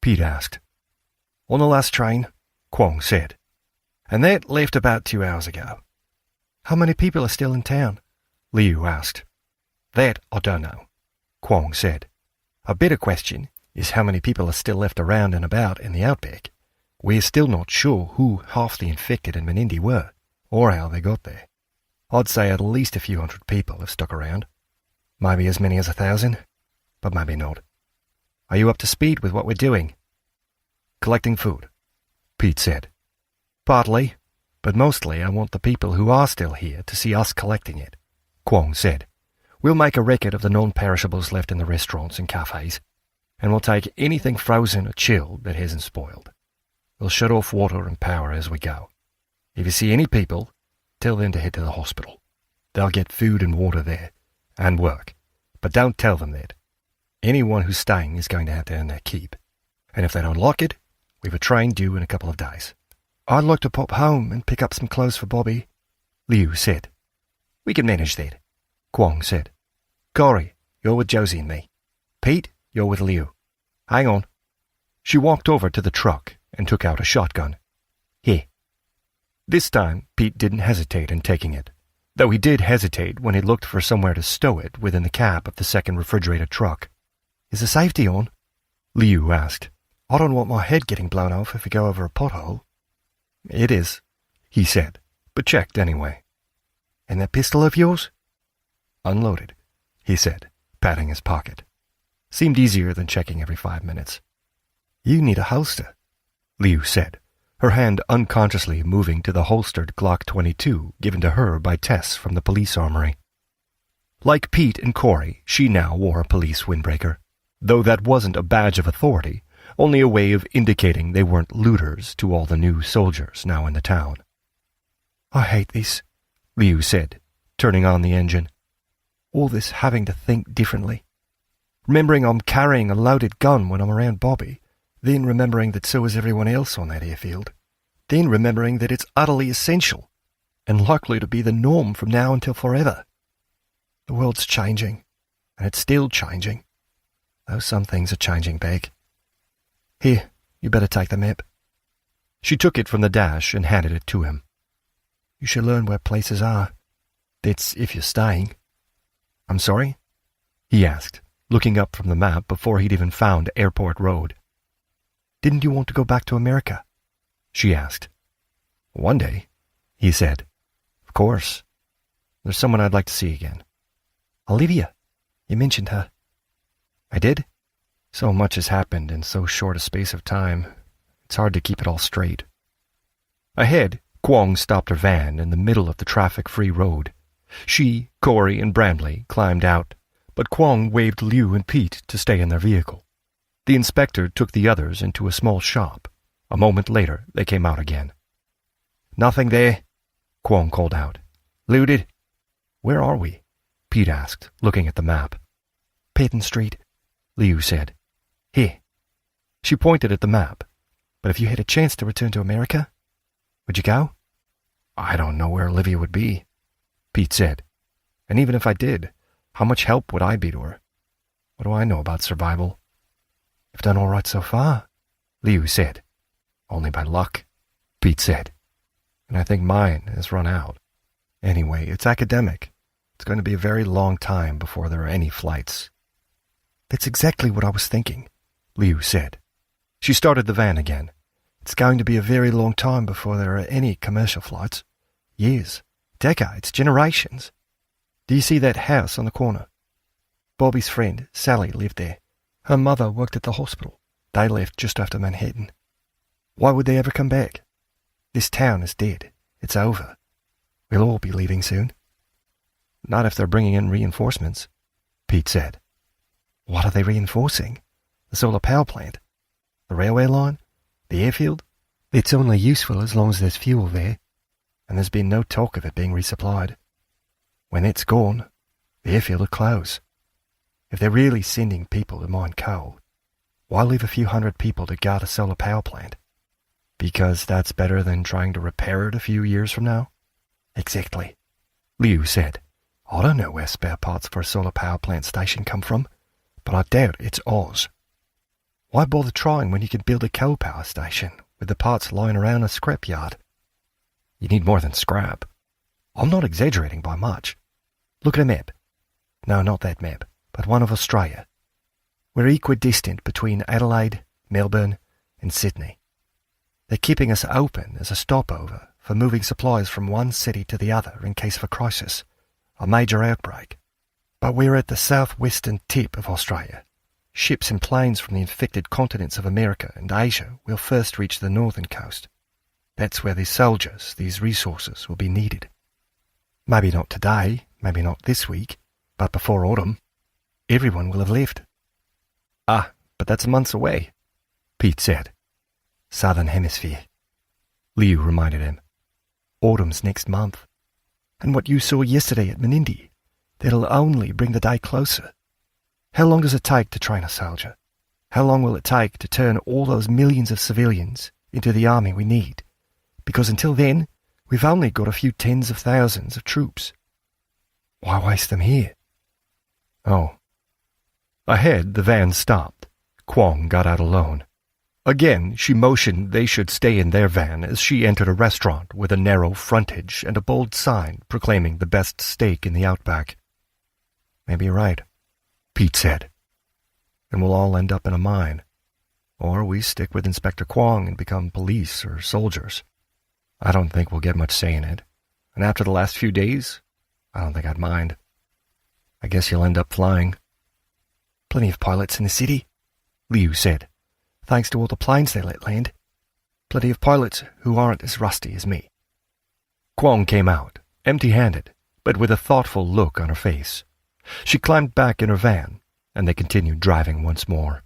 Pete asked.
"On the last train,"
Kwong said.
"and that left about 2 hours ago." "How many people are still in town?"
Liu asked.
"That I don't know,"
Kwong said.
"A better question is how many people are still left around and about in the outback. We're still not sure who half the infected in Menindi were, or how they got there. I'd say at least a few hundred people have stuck around. Maybe as many as 1,000, but maybe not. Are you up to speed with what we're doing?"
"Collecting food," Pete said.
"Partly, but mostly I want the people who are still here to see us collecting it," Kwong said. "We'll make a record of the non-perishables left in the restaurants and cafes, and we'll take anything frozen or chilled that hasn't spoiled. We'll shut off water and power as we go. If you see any people, tell them to head to the hospital. They'll get food and water there, and work. But don't tell them that. Anyone who's staying is going to have to earn their keep. And if they don't like it, we've a train due in a couple of days.
I'd like to pop home and pick up some clothes for Bobby,
Liu said. We can manage that, Kwong said. Corey, you're with Josie and me. Pete, you're with Liu. Hang on. She walked over to the truck and took out a shotgun. Here. This time, Pete didn't hesitate in taking it, though he did hesitate when he looked for somewhere to stow it within the cab of the second refrigerated truck.
Is the safety on?
Liu asked.
I don't want my head getting blown off if we go over a pothole.
It is, he said, but checked anyway.
And that pistol of yours?
Unloaded, he said, patting his pocket. Seemed easier than checking every 5 minutes.
You need a holster,
Liu said, her hand unconsciously moving to the holstered Glock 22 given to her by Tess from the police armory. Like Pete and Corey, she now wore a police windbreaker, though that wasn't a badge of authority, only a way of indicating they weren't looters to all the new soldiers now in the town.
I hate this,
Liu said, turning on the engine.
All this having to think differently. Remembering I'm carrying a loaded gun when I'm around Bobby, then remembering that so is everyone else on that airfield, then remembering that it's utterly essential and likely to be the norm from now until forever. The world's changing, and it's still changing, though some things are changing back. Here, you better take the map.
She took it from the dash and handed it to him.
You should learn where places are. That's if you're staying.
I'm sorry? He asked, looking up from the map before he'd even found Airport Road.
Didn't you want to go back to America?
She asked. One day, he said. Of course. There's someone I'd like to see again.
Olivia. You mentioned her.
I did? So much has happened in so short a space of time. It's hard to keep it all straight. Ahead, Kwong stopped her van in the middle of the traffic-free road. She, Corey, and Bramley climbed out, but Kwong waved Liu and Pete to stay in their vehicle. The inspector took the others into a small shop. A moment later, they came out again.
Nothing there,
Kwong called out.
Looted.
Where are we? Pete asked, looking at the map.
Patton Street,
Liu said.
Here.
She pointed at the map.
But if you had a chance to return to America, would you go?
I don't know where Olivia would be, Pete said. And even if I did, how much help would I be to her? What do I know about survival?
You've done all right so far,
Liu said. Only by luck, Pete said. And I think mine has run out. Anyway, it's academic. It's going to be a very long time before there are any flights.
That's exactly what I was thinking,
Liu said. She started the van again.
It's going to be a very long time before there are any commercial flights. Years, decades, generations. Do you see that house on the corner? Bobby's friend, Sally, lived there. Her mother worked at the hospital. They left just after Manhattan. Why would they ever come back? This town is dead. It's over. We'll all be leaving soon.
Not if they're bringing in reinforcements, Pete said.
What are they reinforcing? The solar power plant? The railway line? The airfield? It's only useful as long as there's fuel there, and there's been no talk of it being resupplied. When it's gone, the airfield will close. If they're really sending people to mine coal, why leave a few hundred people to guard a solar power plant?
Because that's better than trying to repair it a few years from now?
Exactly,
Liu said.
I don't know where spare parts for a solar power plant station come from, but I doubt it's ours. Why bother trying when you can build a coal power station with the parts lying around a scrapyard?
You need more than scrap.
I'm not exaggerating by much. Look at a map. No, not that map, but one of Australia. We're equidistant between Adelaide, Melbourne, and Sydney. They're keeping us open as a stopover for moving supplies from one city to the other in case of a crisis, a major outbreak. But we're at the southwestern tip of Australia. Ships and planes from the infected continents of America and Asia will first reach the northern coast. That's where these soldiers, these resources, will be needed. Maybe not today, maybe not this week, but before autumn, everyone will have left.
Ah, But that's months away, Pete said.
Southern Hemisphere,
Liu reminded him.
Autumn's next month.
And what you saw yesterday at Menindee, that'll only bring the day closer. How long does it take to train a soldier? How long will it take to turn all those millions of civilians into the army we need? Because until then, we've only got a few tens of thousands of troops.
Why waste them here?
Oh. Ahead, the van stopped. Kwong got out alone. Again, she motioned they should stay in their van as she entered a restaurant with a narrow frontage and a bold sign proclaiming the best steak in the outback.
Maybe you're right,
Pete said. And we'll all end up in a mine. Or we stick with Inspector Kwong and become police or soldiers. I don't think we'll get much say in it. And after the last few days, I don't think I'd mind. I guess you'll end up flying.
Plenty of pilots in the city,
Liu said.
Thanks to all the planes they let land. Plenty of pilots who aren't as rusty as me.
Kwong came out, empty-handed, but with a thoughtful look on her face. She climbed back in her van, and they continued driving once more.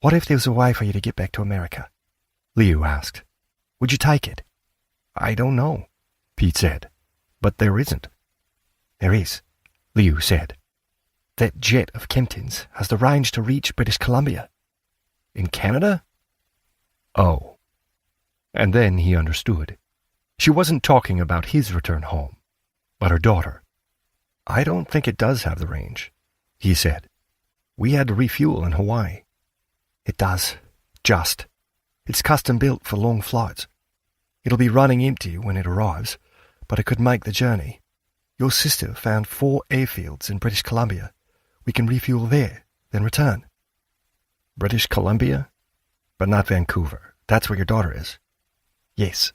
What if there was a way for you to get back to America?
Liu asked.
Would you take it?
I don't know, Pete said, but there isn't.
There is,
Liu said.
That jet of Kempton's has the range to reach British Columbia.
In Canada? Oh. And then he understood. She wasn't talking about his return home, but her daughter. I don't think it does have the range, he said. We had to refuel in Hawaii.
It does. Just. It's custom built for long flights. It'll be running empty when it arrives, but it could make the journey. Your sister found 4 airfields in British Columbia. We can refuel there, then return.
British Columbia? But not Vancouver. That's where your daughter is.
Yes.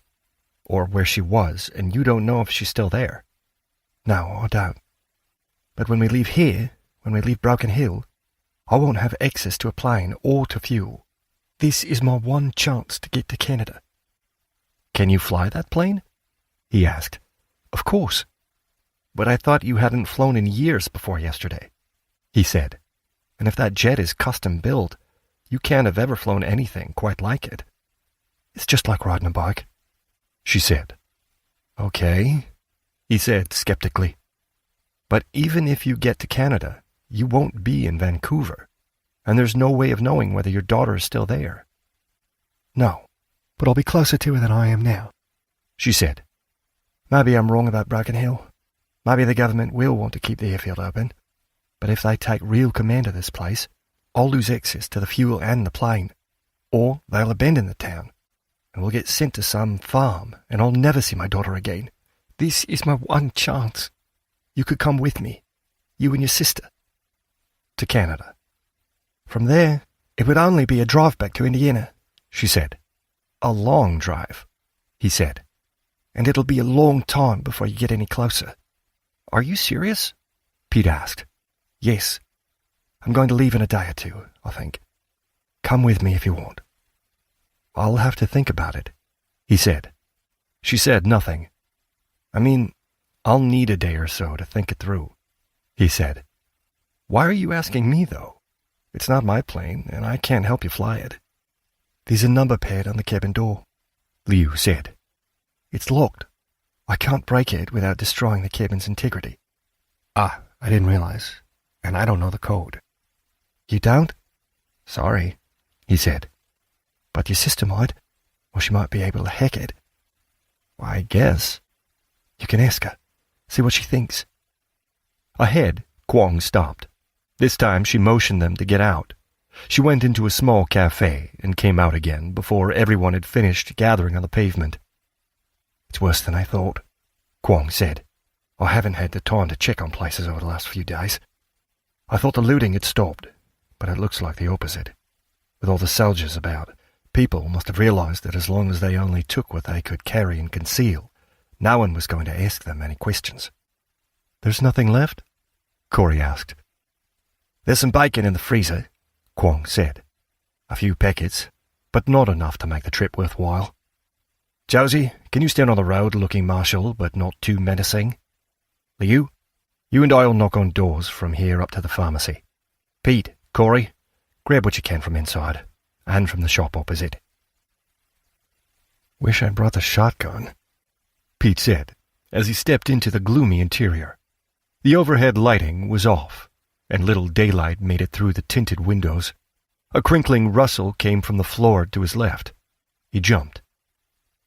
Or where she was, and you don't know if she's still there.
No, I don't. But when we leave here, when we leave Broken Hill, I won't have access to a plane or to fuel. This is my one chance to get to Canada.
Can you fly that plane? He asked.
Of course.
But I thought you hadn't flown in years before yesterday, he said. And if that jet is custom built, you can't have ever flown anything quite like it.
It's just like riding a bike,
she said. Okay, he said skeptically. But even if you get to Canada, you won't be in Vancouver, and there's no way of knowing whether your daughter is still there.
No, but I'll be closer to her than I am now,
she said.
Maybe I'm wrong about Broken Hill. Maybe the government will want to keep the airfield open. But if they take real command of this place, I'll lose access to the fuel and the plane. Or they'll abandon the town, and we'll get sent to some farm, and I'll never see my daughter again. This is my one chance. You could come with me, you and your sister.
To Canada.
From there, it would only be a drive back to Indiana, she said.
A long drive, he said.
And it'll be a long time before you get any closer.
Are you serious? Pete asked.
Yes. I'm going to leave in a day or two, I think. Come with me if you want.
I'll have to think about it, he said. She said nothing. I mean, I'll need a day or so to think it through, he said. Why are you asking me, though? It's not my plane, and I can't help you fly it.
There's a number pad on the cabin door,
Liu said.
It's locked. I can't break it without destroying the cabin's integrity.
I didn't realize, and I don't know the code.
You don't?
Sorry, he said.
But your sister might, or she might be able to hack it.
I guess.
You can ask her, see what she thinks.
Ahead, Kwong stopped. This time she motioned them to get out. She went into a small cafe and came out again before everyone had finished gathering on the pavement.
It's worse than I thought, Kwong said. I haven't had the time to check on places over the last few days. I thought the looting had stopped, but it looks like the opposite. With all the soldiers about, people must have realized that as long as they only took what they could carry and conceal, no one was going to ask them any questions.
There's nothing left? Corey asked.
There's some bacon in the freezer, Kwong said. A few packets, but not enough to make the trip worthwhile. Josie, can you stand on the road looking martial but not too menacing? Liu, you and I will knock on doors from here up to the pharmacy. Pete, Corey,
Grab what you can from inside, and from the shop opposite."
"Wish I'd brought the shotgun," Pete said, as he stepped into the gloomy interior. The overhead lighting was off, and little daylight made it through the tinted windows. A crinkling rustle came from the floor to his left. He jumped.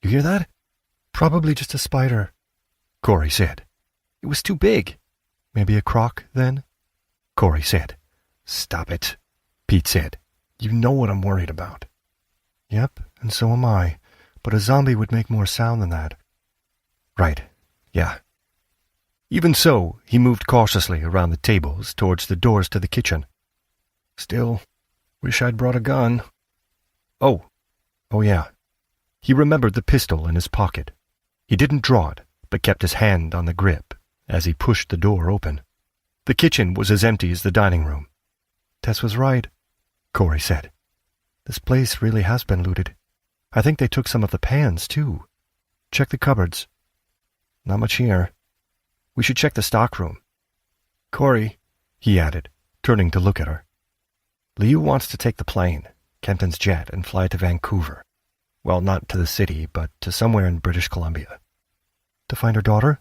"You hear that?" "Probably just a spider," Corey said. "It was too big." "Maybe a croc, then?" Corey said. "Stop it," Pete said. "You know what I'm worried about." "Yep, and so am I, but a zombie would make more sound than that." "Right, yeah." Even so, he moved cautiously around the tables towards the doors to the kitchen. "Still, wish I'd brought a gun." Oh yeah. He remembered the pistol in his pocket. He didn't draw it, but kept his hand on the grip as he pushed the door open. The kitchen was as empty as the dining room. "Tess was right," Corey said. "This place really has been looted. I think they took some of the pans, too. Check the cupboards." "Not much here. We should check the stockroom." "Corey," he added, turning to look at her. "Liu wants to take the plane, Kempton's jet, and fly to Vancouver. Well, not to the city, but to somewhere in British Columbia." "To find her daughter?"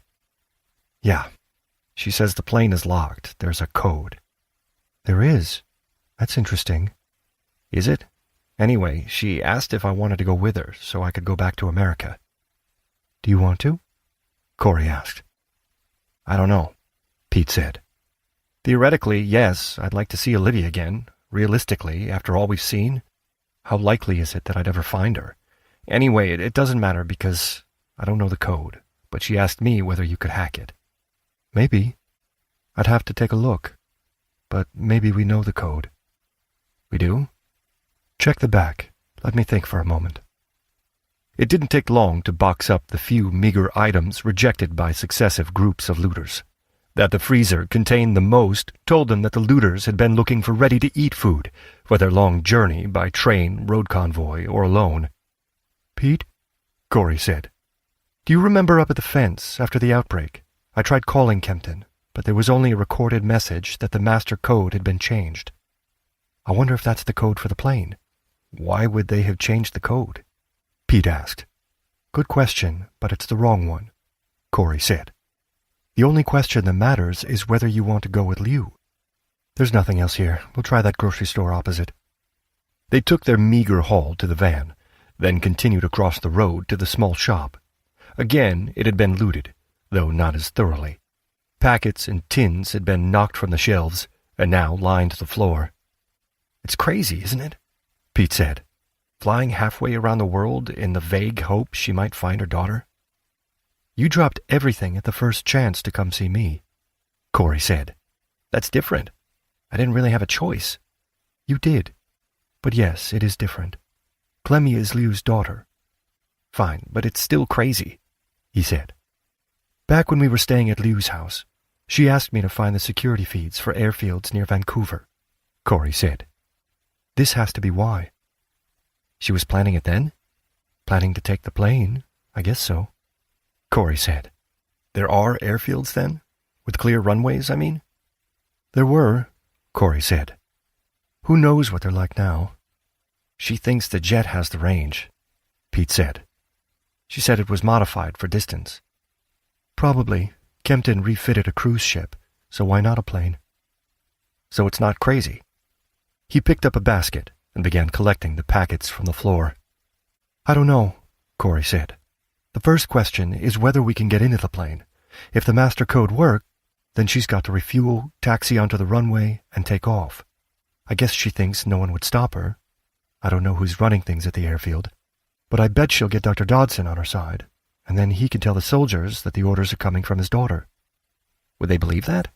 "Yeah. She says the plane is locked. There's a code." "There is? That's interesting." "Is it? Anyway, she asked if I wanted to go with her so I could go back to America." "Do you want to?" Corey asked. "I don't know," Pete said. "Theoretically, yes, I'd like to see Olivia again. Realistically, after all we've seen, how likely is it that I'd ever find her? Anyway, it doesn't matter because I don't know the code, but she asked me whether you could hack it." "Maybe. I'd have to take a look. But maybe we know the code." "We do?" "Check the back. Let me think for a moment." It didn't take long to box up the few meager items rejected by successive groups of looters. That the freezer contained the most told them that the looters had been looking for ready-to-eat food for their long journey by train, road convoy, or alone. "Pete," Corey said, "do you remember up at the fence after the outbreak? I tried calling Kempton, but there was only a recorded message that the master code had been changed. I wonder if that's the code for the plane." "Why would they have changed the code?" Pete asked. "Good question, but it's the wrong one," Corey said. "The only question that matters is whether you want to go with Liu. There's nothing else here. We'll try that grocery store opposite." They took their meager haul to the van, then continued across the road to the small shop. Again, it had been looted, though not as thoroughly. Packets and tins had been knocked from the shelves, and now lined the floor. "It's crazy, isn't it?" Pete said. "Flying halfway around the world in the vague hope she might find her daughter." "You dropped everything at the first chance to come see me," Corey said. "That's different. I didn't really have a choice." "You did. But yes, it is different. Clemmy is Liu's daughter." "Fine, but it's still crazy," he said. "Back when we were staying at Liu's house, she asked me to find the security feeds for airfields near Vancouver," Corey said. "This has to be why." "She was planning it then?" "Planning to take the plane, I guess so," Corey said. "There are airfields then? With clear runways, I mean?" "There were," Corey said. "Who knows what they're like now?" "She thinks the jet has the range," Pete said. "She said it was modified for distance." "Probably. Kempton refitted a cruise ship, so why not a plane?" "So it's not crazy." He picked up a basket and began collecting the packets from the floor. "I don't know," Corey said. "The first question is whether we can get into the plane. If the master code worked, then she's got to refuel, taxi onto the runway, and take off. I guess she thinks no one would stop her. I don't know who's running things at the airfield, but I bet she'll get Dr. Dodson on her side, and then he can tell the soldiers that the orders are coming from his daughter." "Would they believe that?"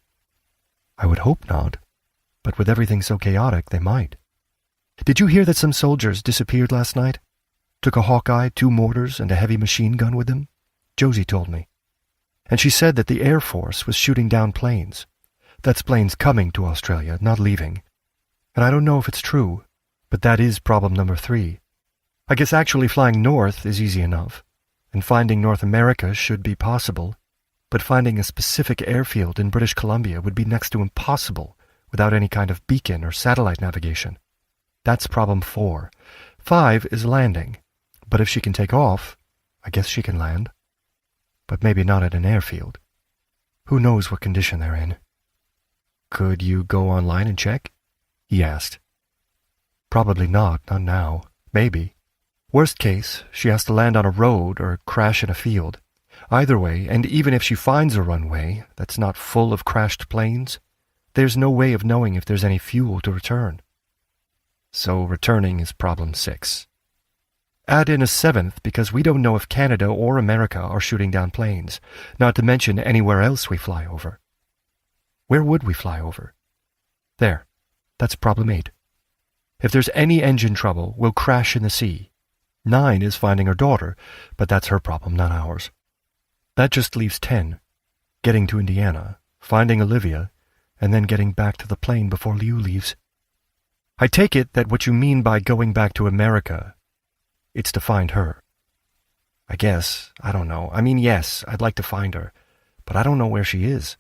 "I would hope not, but with everything so chaotic, they might. Did you hear that some soldiers disappeared last night? Took a Hawkeye, 2 mortars, and a heavy machine gun with them? Josie told me. And she said that the Air Force was shooting down planes. That's planes coming to Australia, not leaving. And I don't know if it's true, but that is problem number 3. I guess actually flying north is easy enough, and finding North America should be possible, but finding a specific airfield in British Columbia would be next to impossible without any kind of beacon or satellite navigation.
That's problem 4. 5 is landing. But if she can take off, I guess she can land. But maybe not at an airfield. Who knows what condition they're in? Could you go online and check? He asked. Probably not now. Maybe. Worst case, she has to land on a road or crash in a field. Either way, and even if she finds a runway that's not full of crashed planes, there's no way of knowing if there's any fuel to return. So returning is problem 6. Add in a 7th because we don't know if Canada or America are shooting down planes, not to mention anywhere else we fly over. Where would we fly over? There. That's problem 8. If there's any engine trouble, we'll crash in the sea. 9 is finding her daughter, but that's her problem, not ours. That just leaves 10. Getting to Indiana, finding Olivia, and then getting back to the plane before Liu leaves. I take it that what you mean by going back to America, it's to find her. I guess. I don't know. I mean, yes, I'd like to find her, but I don't know where she is.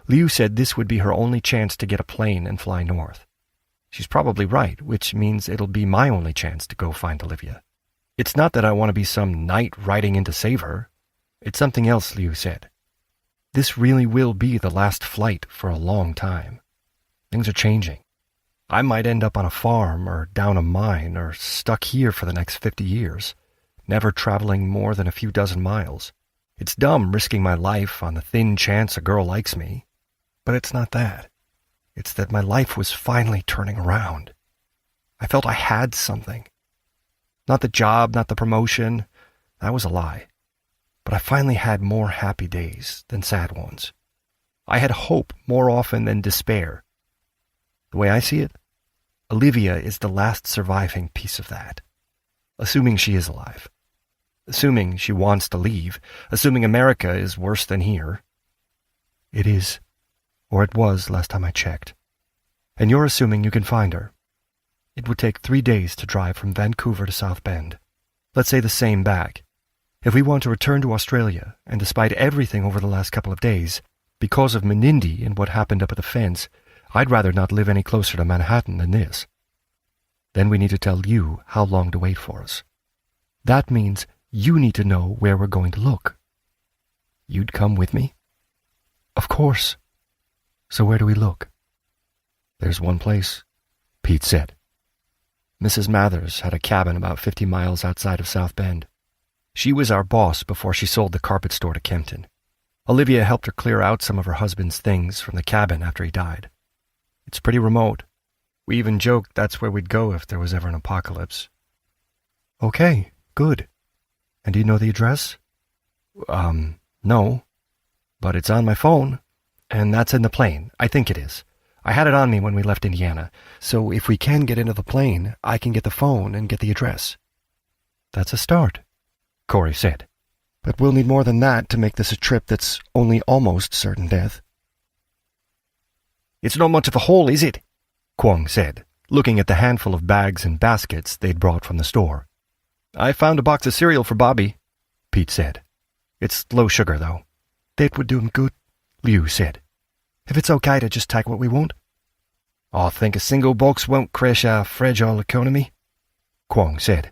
Liu said this would be her only chance to get a plane and fly north. She's probably right, which means it'll be my only chance to go find Olivia. It's not that I want to be some knight riding in to save her. It's something else, Liu said. This really will be the last flight for a long time. Things are changing. I might end up on a farm or down a mine or stuck here for the next 50 years, never traveling more than a few dozen miles. It's dumb risking my life on the thin chance a girl likes me, but it's not that. It's that my life was finally turning around. I felt I had something. Not the job, not the promotion. That was a lie. But I finally had more happy days than sad ones. I had hope more often than despair. The way I see it, Olivia is the last surviving piece of that. Assuming she is alive. Assuming she wants to leave. Assuming America is worse than here. It is. Or it was last time I checked. And you're assuming you can find her. It would take 3 days to drive from Vancouver to South Bend. Let's say the same back. If we want to return to Australia, and despite everything over the last couple of days, because of Menindee and what happened up at the fence, I'd rather not live any closer to Manhattan than this. Then we need to tell you how long to wait for us. That means you need to know where we're going to look. You'd come with me? Of course. So where do we look? There's one place, Pete said. Mrs. Mathers had a cabin about 50 miles outside of South Bend. She was our boss before she sold the carpet store to Kempton. Olivia helped her clear out some of her husband's things from the cabin after he died. It's pretty remote. We even joked that's where we'd go if there was ever an apocalypse. Okay, good. And do you know the address? No. But it's on my phone, and that's in the plane. I think it is. I had it on me when we left Indiana, so if we can get into the plane, I can get the phone and get the address. That's a start, Corey said. But we'll need more than that to make this a trip that's only almost certain death. It's not much of a haul, is it? Kwong said, looking at the handful of bags and baskets they'd brought from the store. I found a box of cereal for Bobby, Pete said. It's low sugar, though. That would do him good, Liu said. If it's okay to just take what we want. I think a single box won't crash our fragile economy, Kwong said.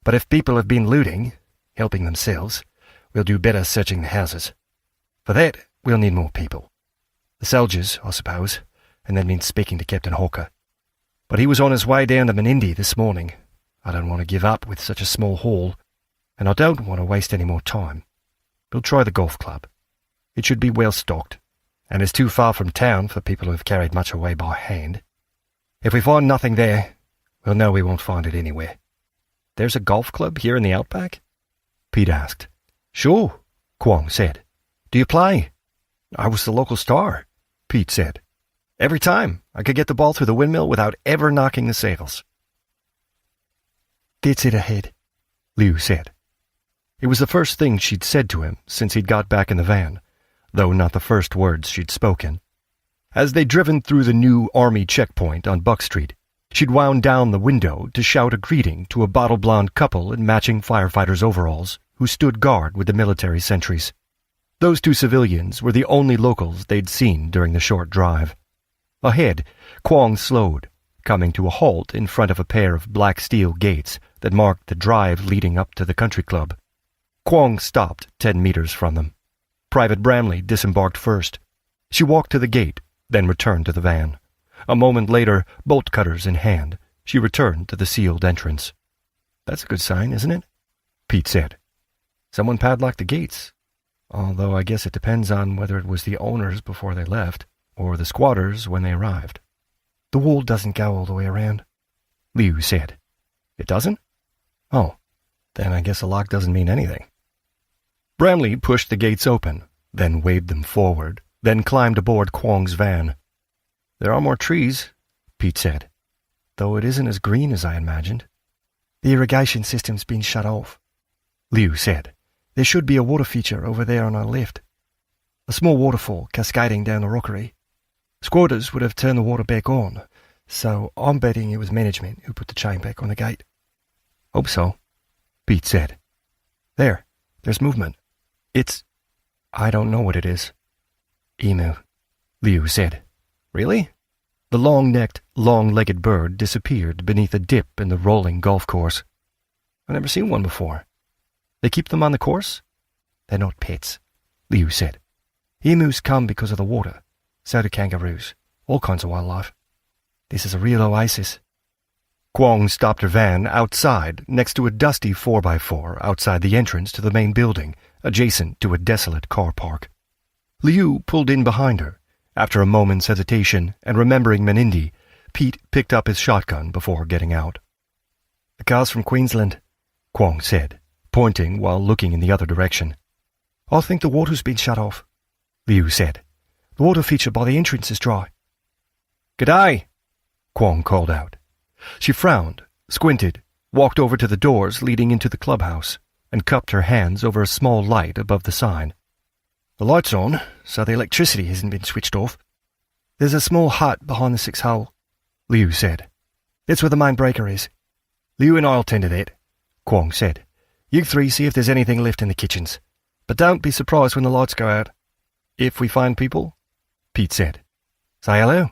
But if people have been looting, helping themselves, we'll do better searching the houses. For that, we'll need more people. The soldiers, I suppose, and that means speaking to Captain Hawker. But he was on his way down to Menindee this morning. I don't want to give up with such a small haul, and I don't want to waste any more time. We'll try the golf club. It should be well stocked, and is too far from town for people who have carried much away by hand. If we find nothing there, we'll know we won't find it anywhere. There's a golf club here in the outback? Pete asked. Sure, Kwong said. Do you play? I was the local star, Pete said. Every time I could get the ball through the windmill without ever knocking the sails. That's it ahead, Liu said. It was the first thing she'd said to him since he'd got back in the van, though not the first words she'd spoken. As they'd driven through the new Army checkpoint on Buck Street, she'd wound down the window to shout a greeting to a bottle-blonde couple in matching firefighters' overalls who stood guard with the military sentries. Those two civilians were the only locals they'd seen during the short drive. Ahead, Kwong slowed, coming to a halt in front of a pair of black steel gates that marked the drive leading up to the country club. Kwong stopped 10 meters from them. Private Bramley disembarked first. She walked to the gate, then returned to the van. A moment later, bolt cutters in hand, she returned to the sealed entrance. "That's a good sign, isn't it?" Pete said. "Someone padlocked the gates. Although I guess it depends on whether it was the owners before they left, or the squatters when they arrived." "The wall doesn't go all the way around," Liu said. "It doesn't? Oh, then I guess a lock doesn't mean anything." Bramley pushed the gates open, then waved them forward, then climbed aboard Kwong's van. "There are more trees," Pete said, "though it isn't as green as I imagined." "The irrigation system's been shut off," Liu said. "There should be a water feature over there on our left. A small waterfall cascading down the rockery. Squatters would have turned the water back on, so I'm betting it was management who put the chain back on the gate." "Hope so," Pete said. There's movement. I don't know what it is." "Emu," Liu said. "Really?" The long-necked, long-legged bird disappeared beneath a dip in the rolling golf course. "I've never seen one before. They keep them on the course?" "They're not pets," Liu said. "Emus come because of the water. So do kangaroos. All kinds of wildlife. This is a real oasis." Kwong stopped her van outside next to a dusty 4x4 outside the entrance to the main building, adjacent to a desolate car park. Liu pulled in behind her. After a moment's hesitation and remembering Menindi, Pete picked up his shotgun before getting out. "The car's from Queensland," Kwong said, pointing while looking in the other direction. "I think the water's been shut off," Liu said. "The water feature by the entrance is dry." "G'day," Kwong called out. She frowned, squinted, walked over to the doors leading into the clubhouse, and cupped her hands over a small light above the sign. "The light's on, so the electricity hasn't been switched off. There's a small hut behind the 6th hole," Liu said. "That's where the main breaker is. Liu and I'll tend to that," Kwong said. "You three see if there's anything left in the kitchens. But don't be surprised when the lights go out." "If we find people?" Pete said. "Say hello,"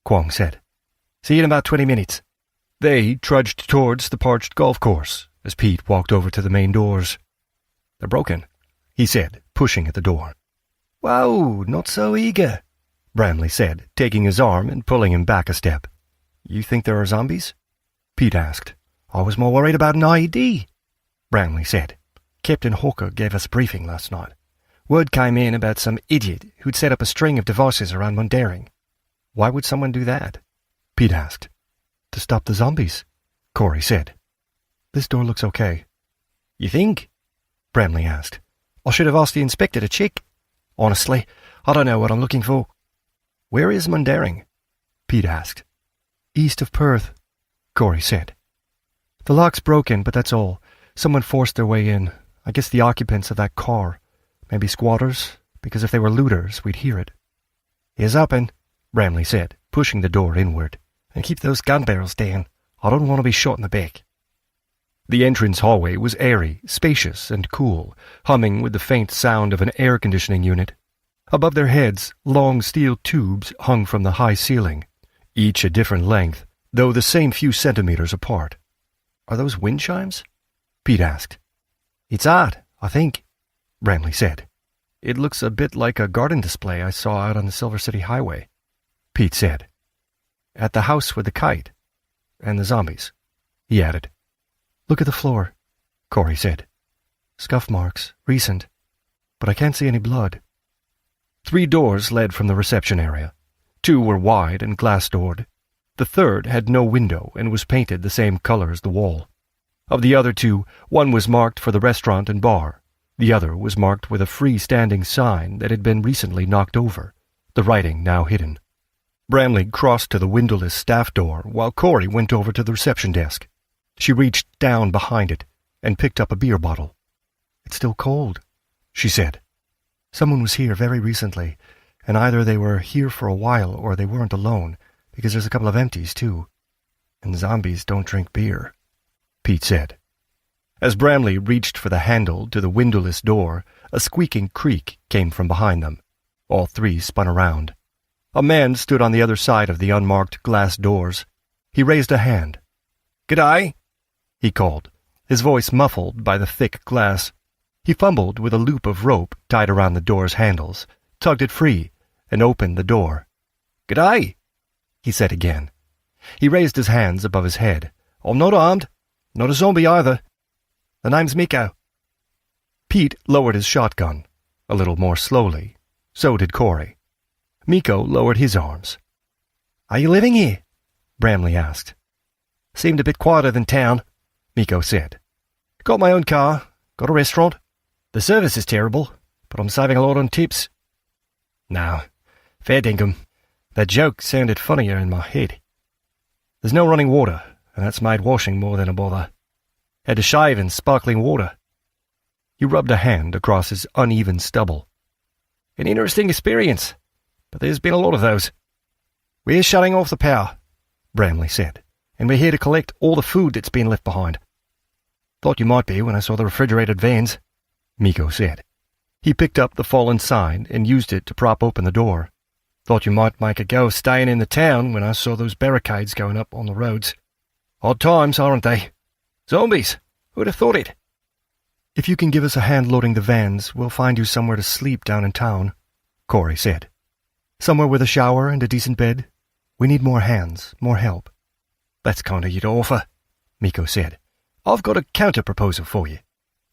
Kwong said. "See you in about 20 minutes." They trudged towards the parched golf course as Pete walked over to the main doors. "They're broken," he said, pushing at the door. "Whoa, not so eager," Bramley said, taking his arm and pulling him back a step. "You think there are zombies?" Pete asked. "I was more worried about an IED," Bramley said. "Captain Hawker gave us a briefing last night. Word came in about some idiot who'd set up a string of devices around Mundaring." "Why would someone do that?" Pete asked. "To stop the zombies," Corey said. "This door looks okay." "You think?" Bramley asked. "I should have asked the inspector to check. Honestly, I don't know what I'm looking for." "Where is Mundaring?" Pete asked. "East of Perth," Corey said. "The lock's broken, but that's all. Someone forced their way in. I guess the occupants of that car. Maybe squatters, because if they were looters, we'd hear it." "Ears open," Bramley said, pushing the door inward. "And keep those gun barrels down. I don't want to be shot in the back." The entrance hallway was airy, spacious, and cool, humming with the faint sound of an air conditioning unit. Above their heads, long steel tubes hung from the high ceiling, each a different length, though the same few centimeters apart. "Are those wind chimes?" Pete asked. "It's art, I think," Bramley said. "It looks a bit like a garden display I saw out on the Silver City Highway," Pete said. "At the house with the kite. And the zombies," he added. "Look at the floor," Corey said. "Scuff marks, recent. But I can't see any blood." 3 doors led from the reception area. 2 were wide and glass-doored. The third had no window and was painted the same color as the wall. Of the other 2, one was marked for the restaurant and bar. The other was marked with a free-standing sign that had been recently knocked over, the writing now hidden. Bramley crossed to the windowless staff door while Corey went over to the reception desk. She reached down behind it and picked up a beer bottle. "It's still cold," she said. "Someone was here very recently, and either they were here for a while or they weren't alone, because there's a couple of empties, too. And zombies don't drink beer," Pete said. As Bramley reached for the handle to the windowless door, a squeaking creak came from behind them. All 3 spun around. A man stood on the other side of the unmarked glass doors. He raised a hand.
"G'day,"
he called, his voice muffled by the thick glass. He fumbled with a loop of rope tied around the door's handles, tugged it free, and opened the door.
"G'day,"
he said again. He raised his hands above his head.
"I'm not armed. Not a zombie either. The name's Miko."
Pete lowered his shotgun, a little more slowly. So did Corey. Miko lowered his arms.
"Are you living here?"
Bramley asked.
"Seemed a bit quieter than town,"
Miko said.
"Got my own car. Got a restaurant. The service is terrible, but I'm saving a lot on tips." "No, fair dinkum. That joke sounded funnier in my head. There's no running water, and that's made washing more than a bother. Had to shave in sparkling water."
He rubbed a hand across his uneven stubble.
"An interesting experience, but there's been a lot of those. We're shutting off the power," Bramley said, "and we're here to collect all the food that's been left behind." "Thought you might be when I saw the refrigerated vans,"
Miko said. He picked up the fallen sign and used it to prop open the door.
"Thought you might make a go of staying in the town when I saw those barricades going up on the roads. Odd times, aren't they? Zombies! Who'd have thought it?"
"If you can give us a hand loading the vans, we'll find you somewhere to sleep down in town," Corey said. "Somewhere with a shower and a decent bed. We need more hands, more help."
"That's kind of you to offer," Miko said. "I've got a counter-proposal for you,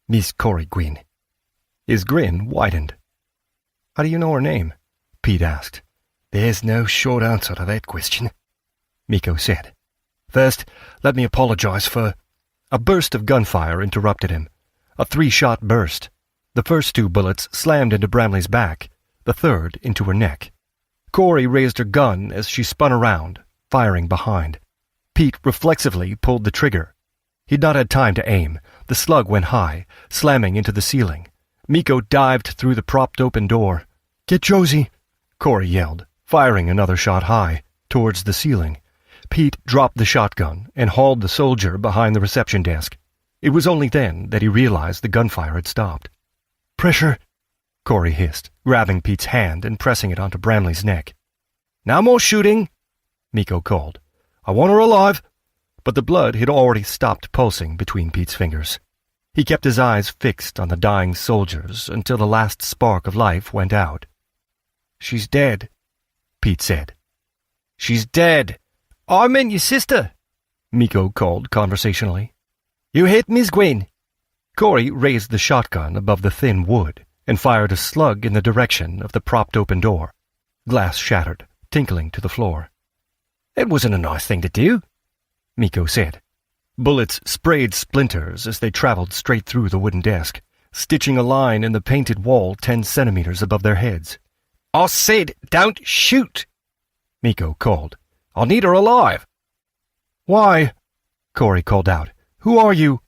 Miss Corey Gwynn."
His grin widened.
"How do you know her name?" Pete asked. "There's no short answer to that question," Miko said. "First, let me apologize for—"
A burst of gunfire interrupted him. A 3-shot burst. The first 2 bullets slammed into Bramley's back, the third into her neck. Corey raised her gun as she spun around, firing behind. Pete reflexively pulled the trigger. He'd not had time to aim. The slug went high, slamming into the ceiling. Miko dived through the propped-open door.
"Get Josie!"
Corey yelled, firing another shot high, towards the ceiling. Pete dropped the shotgun and hauled the soldier behind the reception desk. It was only then that he realized the gunfire had stopped.
"Pressure!"
Corey hissed, grabbing Pete's hand and pressing it onto Bramley's neck.
"No more shooting!" Miko called. "I want her alive!"
But the blood had already stopped pulsing between Pete's fingers. He kept his eyes fixed on the dying soldiers until the last spark of life went out.
"She's dead,"
Pete said.
"She's dead. I meant your sister," Miko called conversationally. "You hit Miss Gwynn."
Corey raised the shotgun above the thin wood and fired a slug in the direction of the propped-open door. Glass shattered, tinkling to the floor.
"It wasn't a nice thing to do," Miko said.
Bullets sprayed splinters as they traveled straight through the wooden desk, stitching a line in the painted wall 10 centimeters above their heads.
"I said don't shoot," Miko called. "I need her alive."
"Why?" Corey called out. "Who are you?"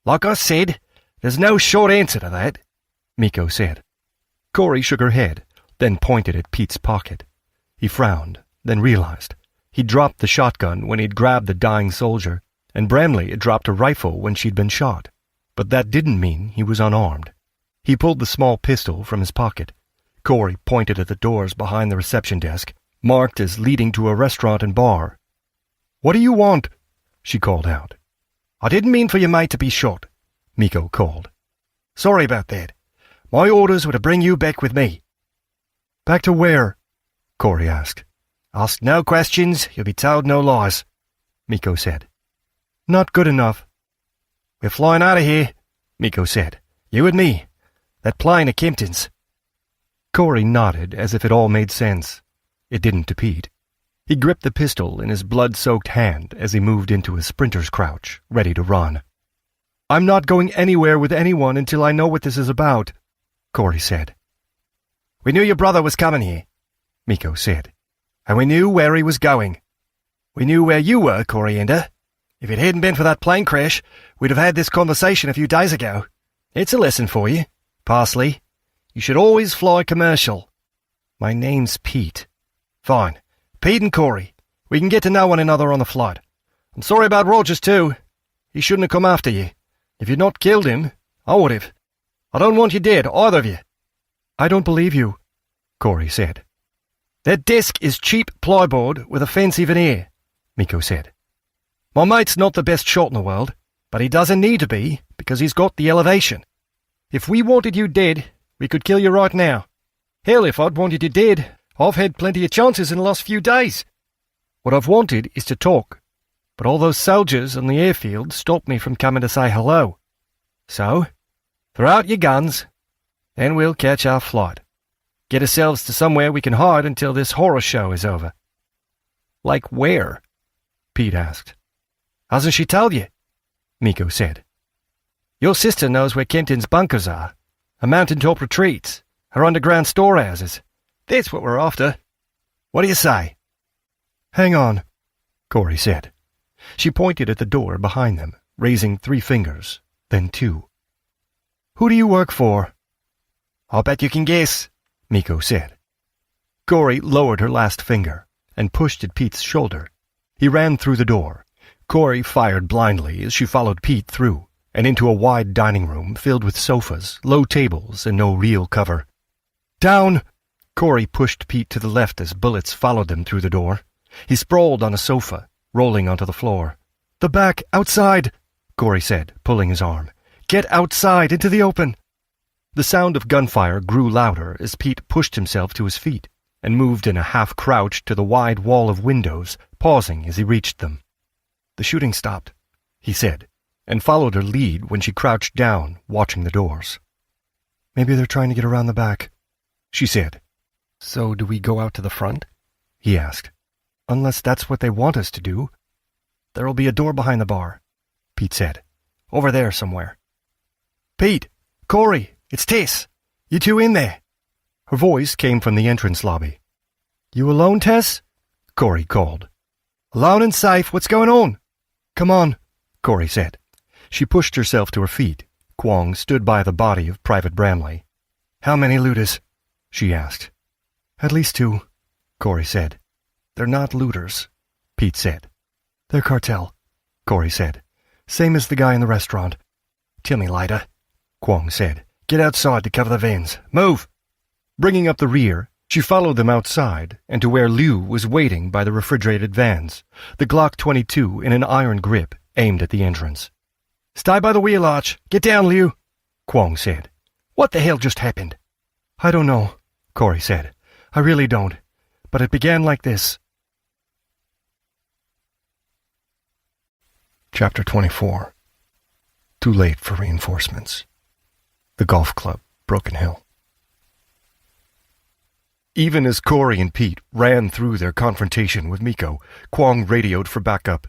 "Like I said, there's no short answer to that," Miko said.
Corey shook her head, then pointed at Pete's pocket. He frowned, then realized. He'd dropped the shotgun when he'd grabbed the dying soldier, and Bramley had dropped a rifle when she'd been shot. But that didn't mean he was unarmed. He pulled the small pistol from his pocket. Corey pointed at the doors behind the reception desk, marked as leading to a restaurant and bar.
"What do you want?"
she called out.
"I didn't mean for your mate to be shot," Miko called. "Sorry about that. My orders were to bring you back with me."
"Back to where?" Corey asked.
"Ask no questions, you'll be told no lies," Miko said.
"Not good enough."
"We're flying out of here," Miko said. "You and me. That plane at Kempton's."
Corey nodded as if it all made sense. It didn't to Pete. He gripped the pistol in his blood-soaked hand as he moved into a sprinter's crouch, ready to run. "I'm not going anywhere with anyone until I know what this is about," Corey said.
"We knew your brother was coming here," Miko said. "And we knew where he was going. We knew where you were, Coriander. If it hadn't been for that plane crash, we'd have had this conversation a few days ago. It's a lesson for you, Parsley. You should always fly commercial." "My name's Pete." "Fine. Pete and Corey. We can get to know one another on the flight. I'm sorry about Rogers, too. He shouldn't have come after you. If you'd not killed him, I would have. I don't want you dead, either of you."
"I don't believe you," Corey said.
"That desk is cheap plyboard with a fancy veneer,"
Miko said.
My mate's not the best shot in the world, but he doesn't need to be, because he's got the elevation. If we wanted you dead, we could kill you right now. Hell, if I'd wanted you dead, I've had plenty of chances in the last few days. What I've wanted is to talk, but all those soldiers on the airfield stopped me from coming to say hello. So, throw out your guns, then we'll catch our flight. Get ourselves to somewhere we can hide until this horror show is over.
Like where? Pete asked.
Hasn't she told you?
Miko said.
Your sister knows where Kenton's bunkers are, her mountaintop retreats, her underground storehouses. That's what we're after. What do you say?
Hang on, Corey said. She pointed at the door behind them, raising 3 fingers, then 2. Who do you work for?
I'll bet you can guess,
Miko said. Corey lowered her last finger and pushed at Pete's shoulder. He ran through the door. Corey fired blindly as she followed Pete through and into a wide dining room filled with sofas, low tables, and no real cover.
Down!
Corey pushed Pete to the left as bullets followed them through the door. He sprawled on a sofa, rolling onto the floor.
The back, outside,
Corey said, pulling his arm.
Get outside, into the open.
The sound of gunfire grew louder as Pete pushed himself to his feet and moved in a half-crouch to the wide wall of windows, pausing as he reached them.
The shooting stopped,
he said, and followed her lead when she crouched down, watching the doors.
Maybe they're trying to get around the back,
she said.
So do we go out to the front?
He asked.
Unless that's what they want us to do. There'll be a door behind the bar,
Pete said.
Over there somewhere. Pete! Corey! It's Tess! You two in there?
Her voice came from the entrance lobby.
You alone, Tess?
Corey called.
Alone and safe, what's going on?
Come on, Corey said. She pushed herself to her feet. Kwong stood by the body of Private Bramley.
How many looters?
She asked.
At least 2,
Corey said.
They're not looters,
Pete said.
They're cartel,
Corey said.
Same as the guy in the restaurant.
Tell me later,
Kwong said. Get outside to cover the vans. Move!
Bringing up the rear, she followed them outside and to where Liu was waiting by the refrigerated vans, the Glock 22 in an iron grip aimed at the entrance.
Stay by the wheel arch. Get down, Liu,
Kwong said.
What the hell just happened?
I don't know, Corey said. I really don't. But it began like this.
Chapter 24. Too late for reinforcements. The golf club, Broken Hill.
Even as Corey and Pete ran through their confrontation with Miko, Kwong radioed for backup.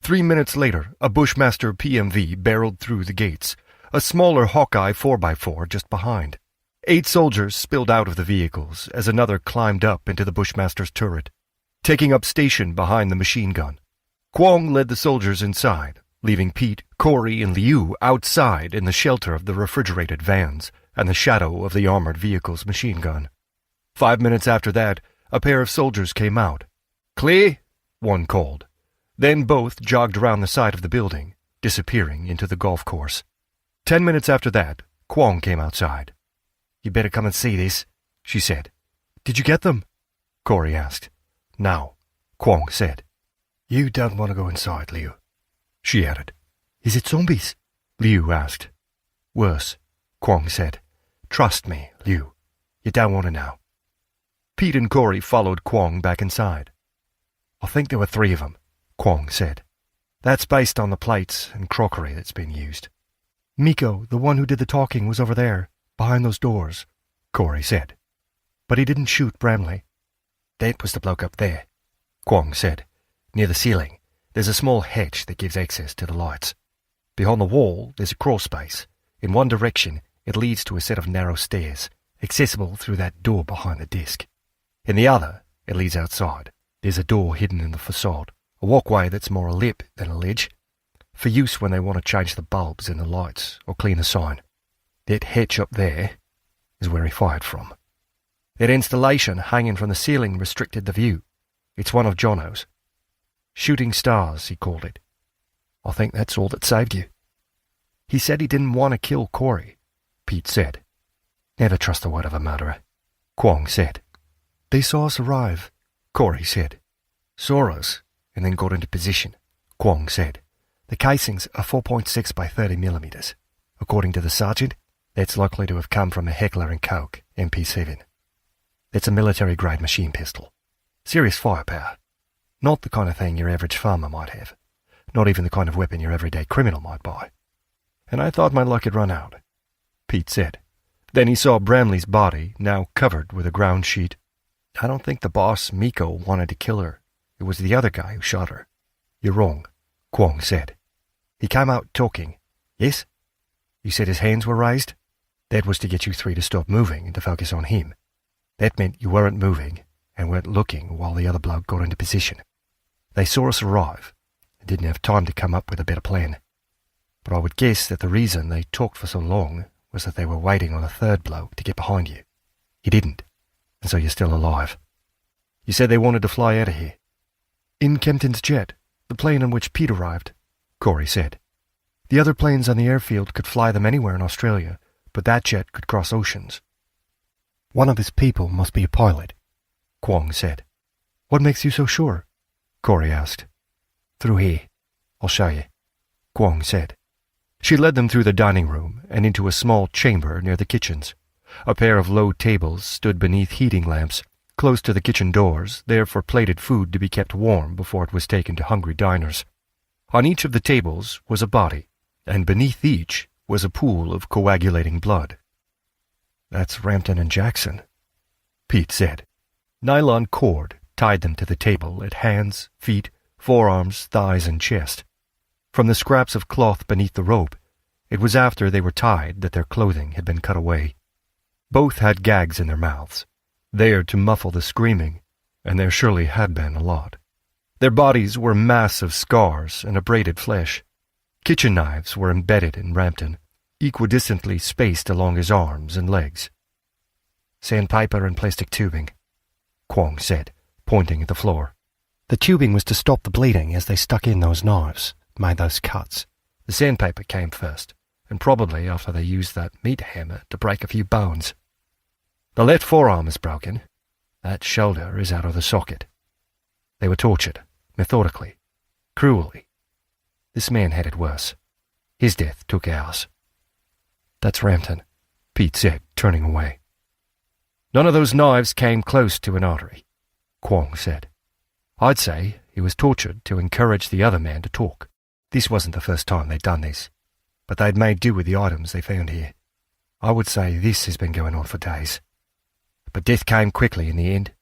3 minutes later, a Bushmaster PMV barreled through the gates, a smaller Hawkeye 4x4 just behind. 8 soldiers spilled out of the vehicles as another climbed up into the Bushmaster's turret, taking up station behind the machine gun. Kwong led the soldiers inside, leaving Pete, Corey, and Liu outside in the shelter of the refrigerated vans and the shadow of the armored vehicle's machine gun. 5 minutes after that, a pair of soldiers came out. "Clear," one called. Then both jogged around the side of the building, disappearing into the golf course. 10 minutes after that, Kwong came outside.
You better come and see this, she said.
Did you get them? Corey asked.
No,
Kwong said.
You don't want to go inside, Liu,
she added.
Is it zombies?
Liu asked.
Worse, Kwong said. Trust me, Liu. You don't want to know.
Pete and Corey followed Kwong back inside.
I think there were 3 of them, Kwong said. That's based on the plates and crockery that's been used.
Miko, the one who did the talking, was over there, behind those doors, Corey said. But he didn't shoot Bramley.
That was the bloke up there, Kwong said. Near the ceiling, there's a small hatch that gives access to the lights. Behind the wall, there's a crawl space. In one direction, it leads to a set of narrow stairs, accessible through that door behind the desk. In the other, it leads outside. There's a door hidden in the facade, a walkway that's more a lip than a ledge, for use when they want to change the bulbs in the lights or clean a sign. That hatch up there is where he fired from. That installation hanging from the ceiling restricted the view. It's one of Jono's. Shooting stars, he called it. I think that's all that saved you. He said he didn't want to kill Corey, Pete said. Never trust the word of a murderer, Kwong said.
They saw us arrive, Corey said.
Saw us?
and then got into position, Kwong said. The casings are 4.6 by 30 millimeters. According to the sergeant, that's likely to have come from a Heckler & Koch MP7. It's a military-grade machine pistol. Serious firepower. Not the kind of thing your average farmer might have. Not even the kind of weapon your everyday criminal might buy. And I thought my luck had run out, Pete said. Then he saw Bramley's body, now covered with a ground sheet. I don't think the boss, Miko, wanted to kill her. It was the other guy who shot her. You're wrong, Kwong said. He came out talking. Yes? You said his hands were raised? That was to get you three to stop moving and to focus on him. That meant you weren't moving and weren't looking while the other bloke got into position. They saw us arrive and didn't have time to come up with a better plan. But I would guess that the reason they talked for so long was that they were waiting on a third bloke to get behind you. He didn't, and so you're still alive. You said they wanted to fly out of here. In Kempton's jet, the plane on which Pete arrived, Corey said. The other planes on the airfield could fly them anywhere in Australia, but that jet could cross oceans. One of his people must be a pilot, Kwong said. What makes you so sure? Corey asked. Through here. I'll show you, Kwong said. She led them through the dining room and into a small chamber near the kitchens. A pair of low tables stood beneath heating lamps, close to the kitchen doors, there for plated food to be kept warm before it was taken to hungry diners. On each of the tables was a body, and beneath each was a pool of coagulating blood. That's Rampton and Jackson, Pete said. Nylon cord tied them to the table at hands, feet, forearms, thighs, and chest. From the scraps of cloth beneath the rope, it was after they were tied that their clothing had been cut away. Both had gags in their mouths, there to muffle the screaming, and there surely had been a lot. Their bodies were a mass of scars and abraded flesh. Kitchen knives were embedded in Rampton, equidistantly spaced along his arms and legs. Sandpaper and plastic tubing, Kwong said, pointing at the floor. The tubing was to stop the bleeding as they stuck in those knives, made those cuts. The sandpaper came first, and probably after they used that meat hammer to break a few bones. The left forearm is broken. That shoulder is out of the socket. They were tortured, methodically, cruelly. This man had it worse. His death took ours. That's Rampton, Pete said, turning away. None of those knives came close to an artery, Kwong said. I'd say he was tortured to encourage the other man to talk. This wasn't the first time they'd done this, but they'd made do with the items they found here. I would say this has been going on for days. But death came quickly in the end.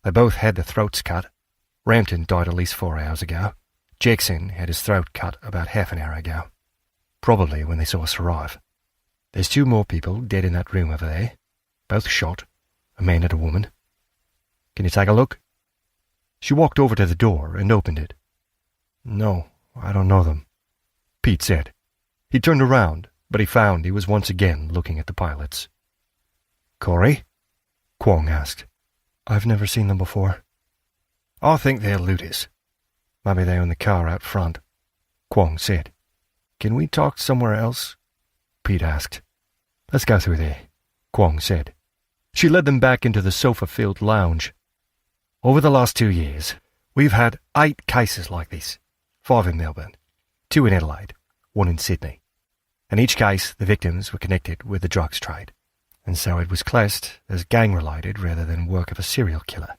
They both had their throats cut. Rampton died at least 4 hours ago. Jackson had his throat cut about half an hour ago. Probably when they saw us arrive. There's 2 more people dead in that room over there. Both shot. A man and a woman. Can you take a look? She walked over to the door and opened it. No, I don't know them, Pete said. He turned around, but he found he was once again looking at the pilots. Corey? Kwong asked. I've never seen them before. I think they're looters. Maybe they own the car out front, Kwong said. Can we talk somewhere else? Pete asked. Let's go through there, Kwong said. She led them back into the sofa-filled lounge. Over the last 2 years, we've had 8 cases like this. 5 in Melbourne, 2 in Adelaide, 1 in Sydney. In each case, the victims were connected with the drugs trade, and so it was classed as gang-related rather than work of a serial killer.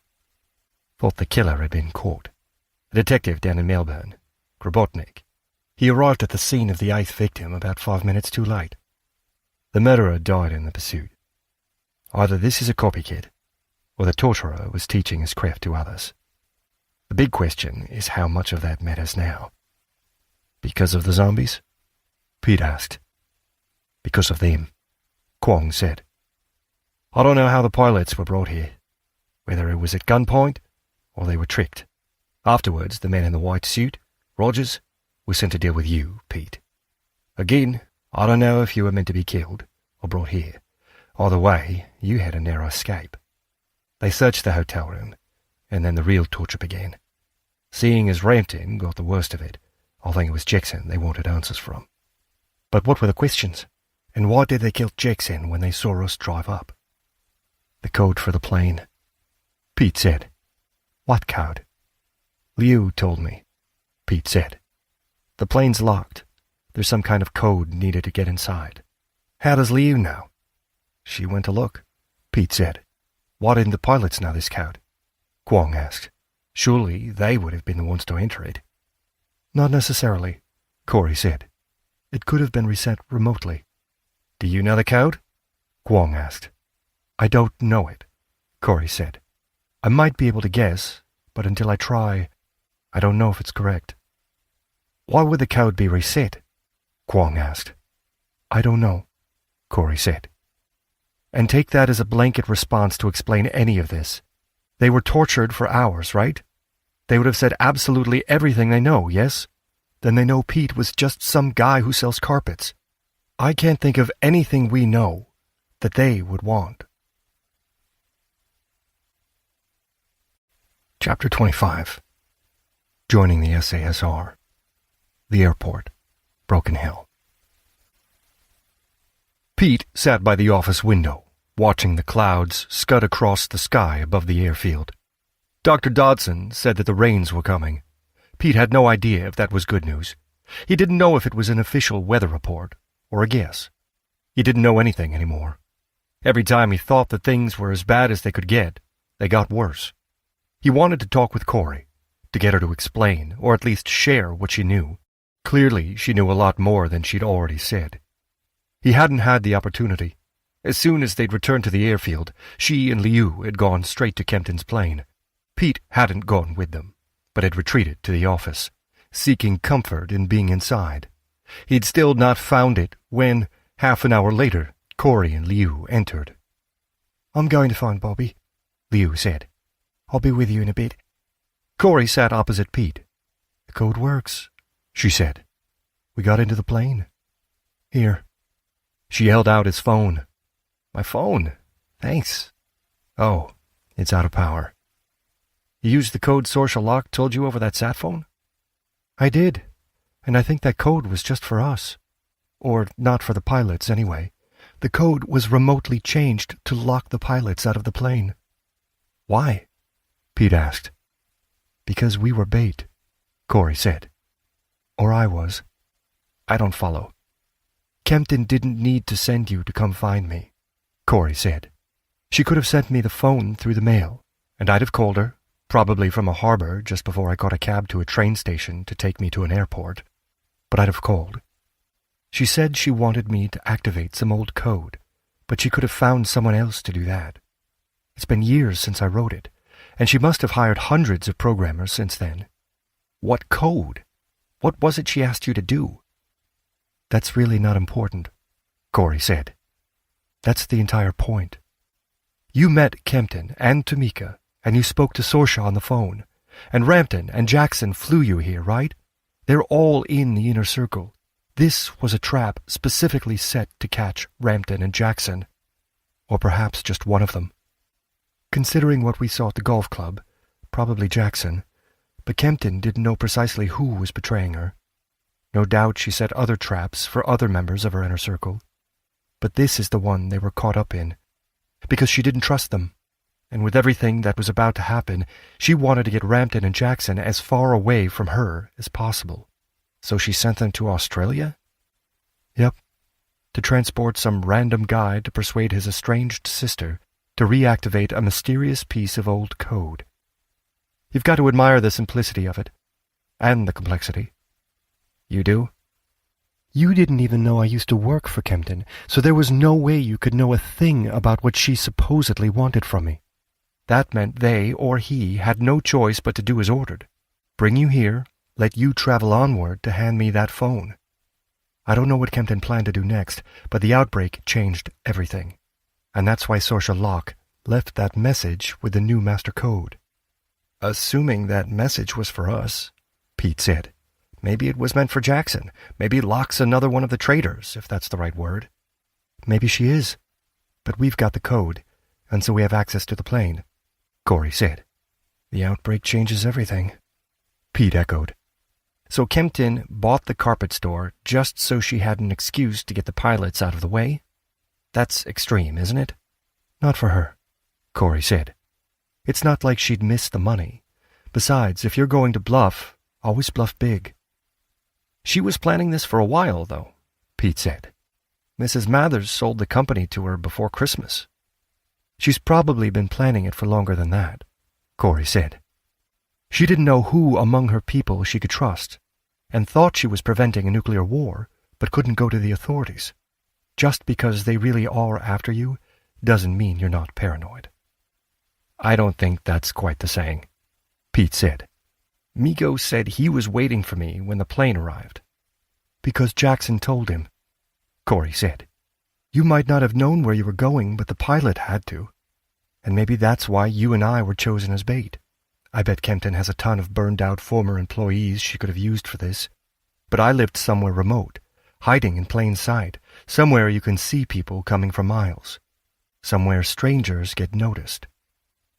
Thought the killer had been caught. A detective down in Melbourne, Grabotnik. He arrived at the scene of the 8th victim about 5 minutes too late. The murderer died in the pursuit. Either this is a copycat, or the torturer was teaching his craft to others. The big question is how much of that matters now. Because of the zombies? Pete asked. Because of them, Kwong said. I don't know how the pilots were brought here, whether it was at gunpoint or they were tricked. Afterwards, the man in the white suit, Rogers, was sent to deal with you, Pete. Again, I don't know if you were meant to be killed or brought here. Either way, you had a narrow escape. They searched the hotel room, and then the real torture began. Seeing as Rampton got the worst of it, I think it was Jackson they wanted answers from. But what were the questions? And why did they kill Jackson when they saw us drive up? The code for the plane, Pete said. What code?
Liu told me, Pete said. The plane's locked. There's some kind of code needed to get inside.
How does Liu know?
She went to look, Pete said. Why didn't the pilots know this code? Kwong asked. Surely they would have been the ones to enter it. Not necessarily, Corey said. It could have been reset remotely.
Do you know the code?
Kwong asked. I don't know it, Corey said. I might be able to guess, but until I try, I don't know if it's correct.
Why would the code be reset?
Kwong asked. I don't know, Corey said. And take that as a blanket response to explain any of this. They were tortured for hours, right? They would have said absolutely everything they know, yes? Then they know Pete was just some guy who sells carpets. I can't think of anything we know that they would want. Chapter 25. Joining the SASR. The airport. Broken Hill. Pete sat by the office window, watching the clouds scud across the sky above the airfield. Dr. Dodson said that the rains were coming. Pete had no idea if that was good news. He didn't know if it was an official weather report or a guess. He didn't know anything anymore. Every time he thought that things were as bad as they could get, they got worse. He wanted to talk with Corey, to get her to explain, or at least share what she knew. Clearly, she knew a lot more than she'd already said. He hadn't had the opportunity. As soon as they'd returned to the airfield, she and Liu had gone straight to Kempton's plane. Pete hadn't gone with them, but had retreated to the office, seeking comfort in being inside. He'd still not found it when, half an hour later, Corey and Liu entered.
I'm going to find Bobby, Liu said. I'll be with you in a bit.
Corey sat opposite Pete.
The code works,
she said. We got into the plane.
Here.
She held out his phone.
My phone? Thanks.
Oh, it's out of power.
You used the code Sorcia Locke told you over that sat phone?
I did, and I think that code was just for us. Or not for the pilots, anyway. The code was remotely changed to lock the pilots out of the plane.
Why?
Pete asked.
Because we were bait, Corey said.
Or I was.
I don't follow.
Kempton didn't need to send you to come find me, Corey said. She could have sent me the phone through the mail, and I'd have called her, probably from a harbor just before I caught a cab to a train station to take me to an airport. But I'd have called. She said she wanted me to activate some old code, but she could have found someone else to do that. It's been years since I wrote it, and she must have hired hundreds of programmers since then. What code? What was it she asked you to do? That's really not important, Corey said. That's the entire point. You met Kempton and Tamika, and you spoke to Sorcia on the phone, and Rampton and Jackson flew you here, right? They're all in the inner circle. This was a trap specifically set to catch Rampton and Jackson, or perhaps just one of them. Considering what we saw at the golf club, probably Jackson, but Kempton didn't know precisely who was betraying her. No doubt she set other traps for other members of her inner circle. But this is the one they were caught up in, because she didn't trust them. And with everything that was about to happen, she wanted to get Rampton and Jackson as far away from her as possible. So she sent them to Australia? Yep, to transport some random guy to persuade his estranged sister to reactivate a mysterious piece of old code. You've got to admire the simplicity of it, and the complexity. You do? You didn't even know I used to work for Kempton, so there was no way you could know a thing about what she supposedly wanted from me. That meant they, or he, had no choice but to do as ordered. Bring you here, let you travel onward to hand me that phone. I don't know what Kempton planned to do next, but the outbreak changed everything. And that's why Sorcia Locke left that message with the new master code. Assuming that message was for us, Pete said. Maybe it was meant for Jackson. Maybe Locke's another one of the traitors, if that's the right word. Maybe she is. But we've got the code, and so we have access to the plane, Corey said. The outbreak changes everything, Pete echoed. So Kempton bought the carpet store just so she had an excuse to get the pilots out of the way? That's extreme, isn't it? Not for her, Corey said. It's not like she'd missed the money, Besides, if you're going to bluff, always bluff big." "She was planning this for a while, though," Pete said. "Mrs. Mathers sold the company to her before Christmas." "She's probably been planning it for longer than that," Corey said. "She didn't know who among her people she could trust, and thought she was preventing a nuclear war, but couldn't go to the authorities. Just because they really are after you doesn't mean you're not paranoid." "I don't think that's quite the saying," Pete said. "Miko said he was waiting for me when the plane arrived." "Because Jackson told him," Corey said. "You might not have known where you were going, but the pilot had to. And maybe that's why you and I were chosen as bait. I bet Kempton has a ton of burned-out former employees she could have used for this. But I lived somewhere remote, hiding in plain sight, somewhere you can see people coming for miles. Somewhere strangers get noticed.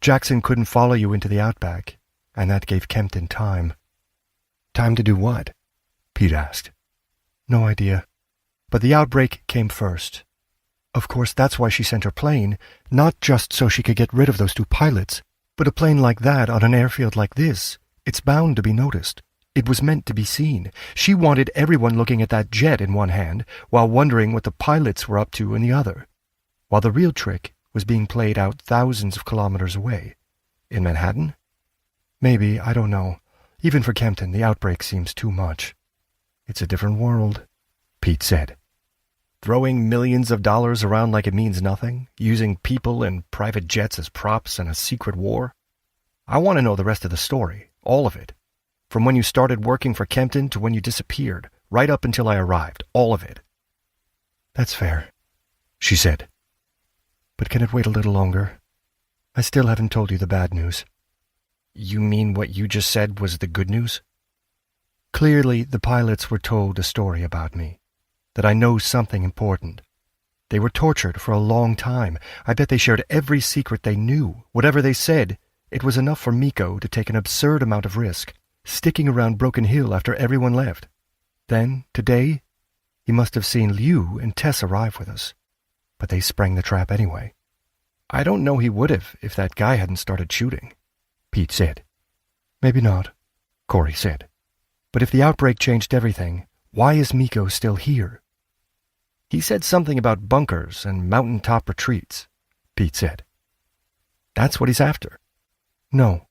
Jackson couldn't follow you into the outback, and that gave Kempton time." "Time to do what?" Pete asked. "No idea. But the outbreak came first. Of course, that's why she sent her plane, not just so she could get rid of those 2 pilots, but a plane like that on an airfield like this, it's bound to be noticed. It was meant to be seen. She wanted everyone looking at that jet in one hand, while wondering what the pilots were up to in the other, while the real trick was being played out thousands of kilometers away. In Manhattan? Maybe, I don't know. Even for Kempton, the outbreak seems too much." "It's a different world," Pete said. "Throwing millions of dollars around like it means nothing, using people and private jets as props in a secret war. I want to know the rest of the story, all of it. From when you started working for Kempton to when you disappeared, right up until I arrived, all of it." "That's fair," she said. "But can it wait a little longer? I still haven't told you the bad news." "You mean what you just said was the good news?" "Clearly, the pilots were told a story about me, that I know something important. They were tortured for a long time. I bet they shared every secret they knew. Whatever they said, it was enough for Miko to take an absurd amount of risk, sticking around Broken Hill after everyone left. Then, today, he must have seen Liu and Tess arrive with us. But they sprang the trap anyway." "I don't know he would have if that guy hadn't started shooting," Pete said. "Maybe not," Corey said. "But if the outbreak changed everything, why is Miko still here?" "He said something about bunkers and mountaintop retreats," Pete said. "That's what he's after." "No.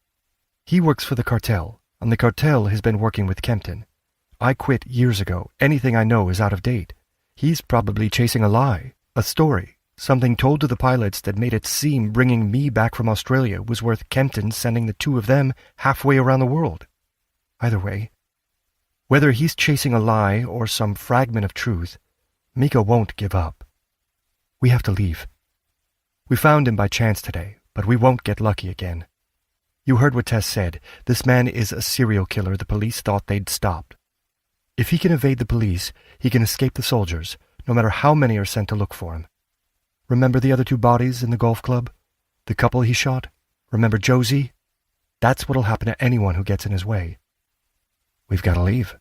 He works for the cartel, and the cartel has been working with Kempton. I quit years ago. Anything I know is out of date. He's probably chasing a lie, a story, something told to the pilots that made it seem bringing me back from Australia was worth Kempton sending the 2 of them halfway around the world. Either way, whether he's chasing a lie or some fragment of truth, Miko won't give up. We have to leave. We found him by chance today, but we won't get lucky again. You heard what Tess said. This man is a serial killer the police thought they'd stopped. If he can evade the police, he can escape the soldiers, no matter how many are sent to look for him. Remember the other 2 bodies in the golf club? The couple he shot? Remember Josie? That's what'll happen to anyone who gets in his way." "We've got to leave,"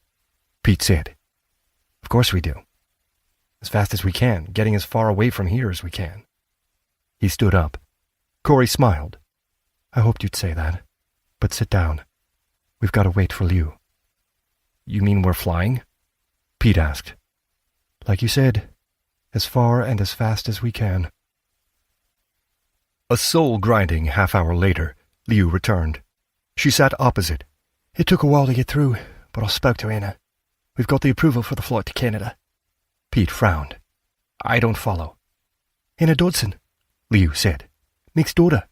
Pete said. "Of course we do. As fast as we can, getting as far away from here as we can." He stood up. Corey smiled. "I hoped you'd say that. But sit down. We've got to wait for Liu." "You mean we're flying?" Pete asked. "Like you said, as far and as fast as we can." A soul-grinding half-hour later, Liu returned. She sat opposite.
"It took a while to get through, but I spoke to Anna. We've got the approval for the flight to Canada."
Pete frowned. "I don't follow."
"Anna Dodson,"
Liu said.
"Mick's daughter.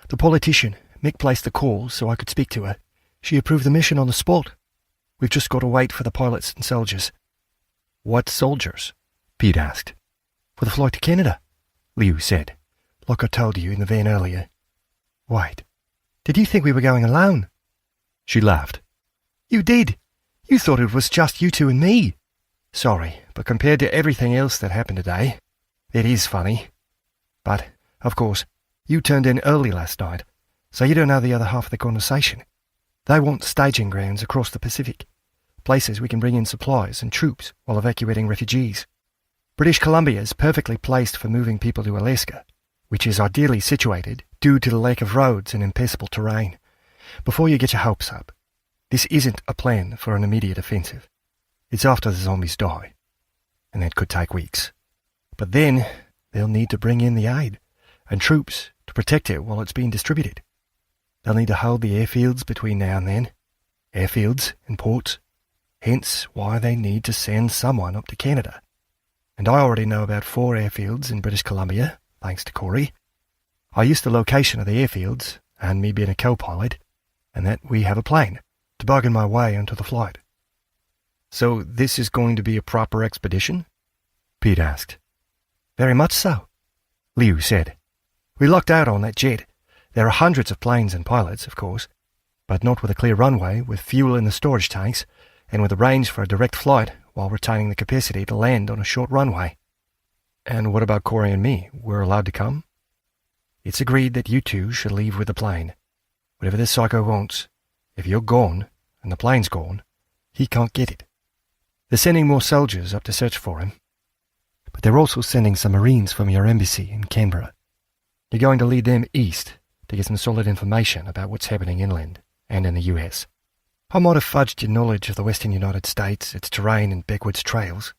The politician. Mick placed the call so I could speak to her. She approved the mission on the spot. We've just got to wait for the pilots and soldiers."
"What soldiers?" Pete asked.
"For the flight to Canada,"
Liu said.
"Like I told you in the van earlier." "Wait. Did you think we were going alone?"
She laughed.
"You did. You thought it was just you 2 and me. Sorry, but compared to everything else that happened today, it is funny. But, of course, you turned in early last night, so you don't know the other half of the conversation. They want staging grounds across the Pacific, places we can bring in supplies and troops while evacuating refugees. British Columbia is perfectly placed for moving people to Alaska, which is ideally situated due to the lack of roads and impassable terrain. before you get your hopes up, this isn't a plan for an immediate offensive. It's after the zombies die, and that could take weeks. But then they'll need to bring in the aid and troops to protect it while it's being distributed. They'll need to hold the airfields between now and then, airfields and ports, hence why they need to send someone up to Canada. And I already know about 4 airfields in British Columbia, thanks to Corey. I used the location of the airfields, and me being a co-pilot, and that we have a plane to bargain my way onto the flight.
So this is going to be a proper expedition?
Pete asked. Very much so, Liu said. We lucked out on that jet. There are hundreds of planes and pilots, of course, but not with a clear runway, with fuel in the storage tanks, and with a range for a direct flight while retaining the capacity to land on a short runway.
And what about Corey and me? We're allowed to come?
It's agreed that you two should leave with the plane. Whatever this psycho wants, if you're gone, and the plane's gone, he can't get it. They're sending more soldiers up to search for him. But they're also sending some Marines from your embassy in Canberra. You're going to lead them east to get some solid information about what's happening inland and in the US. I might have fudged your knowledge of the western United States, its terrain and backwoods trails.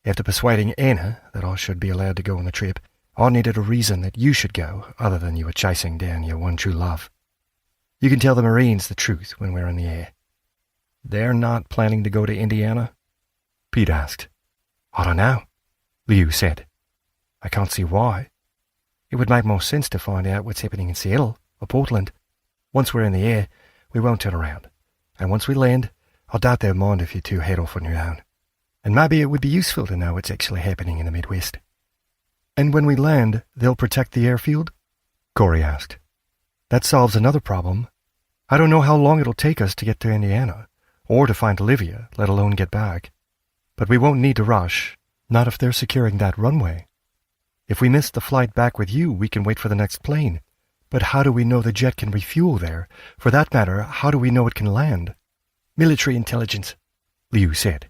After persuading Anna that I should be allowed to go on the trip, I needed a reason that you should go other than you were chasing down your one true love. You can tell the Marines the truth when we're in the air.
They're not planning to go to Indiana?
Pete asked. I don't know, Liu said. I can't see why. It would make more sense to find out what's happening in Seattle or Portland. Once we're in the air, we won't turn around. And once we land, I doubt they'll mind if you two head off on your own. And maybe it would be useful to know what's actually happening in the Midwest. And when we land, they'll protect the airfield? Corey asked. That solves another problem. I don't know how long it'll take us to get to Indiana, or to find Olivia, let alone get back. But we won't need to rush, not if they're securing that runway. If we miss the flight back with you, we can wait for the next plane. But how do we know the jet can refuel there? For that matter, how do we know it can land? Military intelligence, Liu said.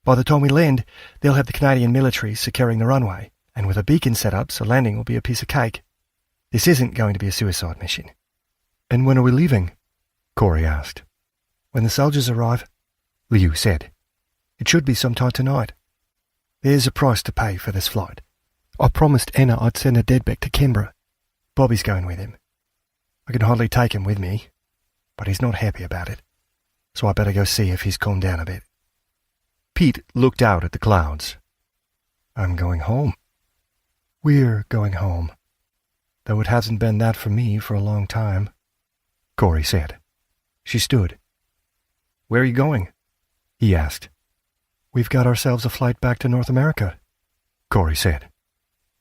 By the time we land, they'll have the Canadian military securing the runway, and with a beacon set up, so landing will be a piece of cake. This isn't going to be a suicide mission. And when are we leaving? Corey asked. When the soldiers arrive, Liu said. It should be sometime tonight. There's a price to pay for this flight. I promised Anna I'd send her dead back to Canberra. Bobby's going with him. I can hardly take him with me, but he's not happy about it, so I better go see if he's calmed down a bit.
Pete looked out at the clouds.
I'm going home. We're going home, though it hasn't been that for me for a long time, Corey said. She stood.
Where are you going?
He asked. We've got ourselves a flight back to North America, Corey said,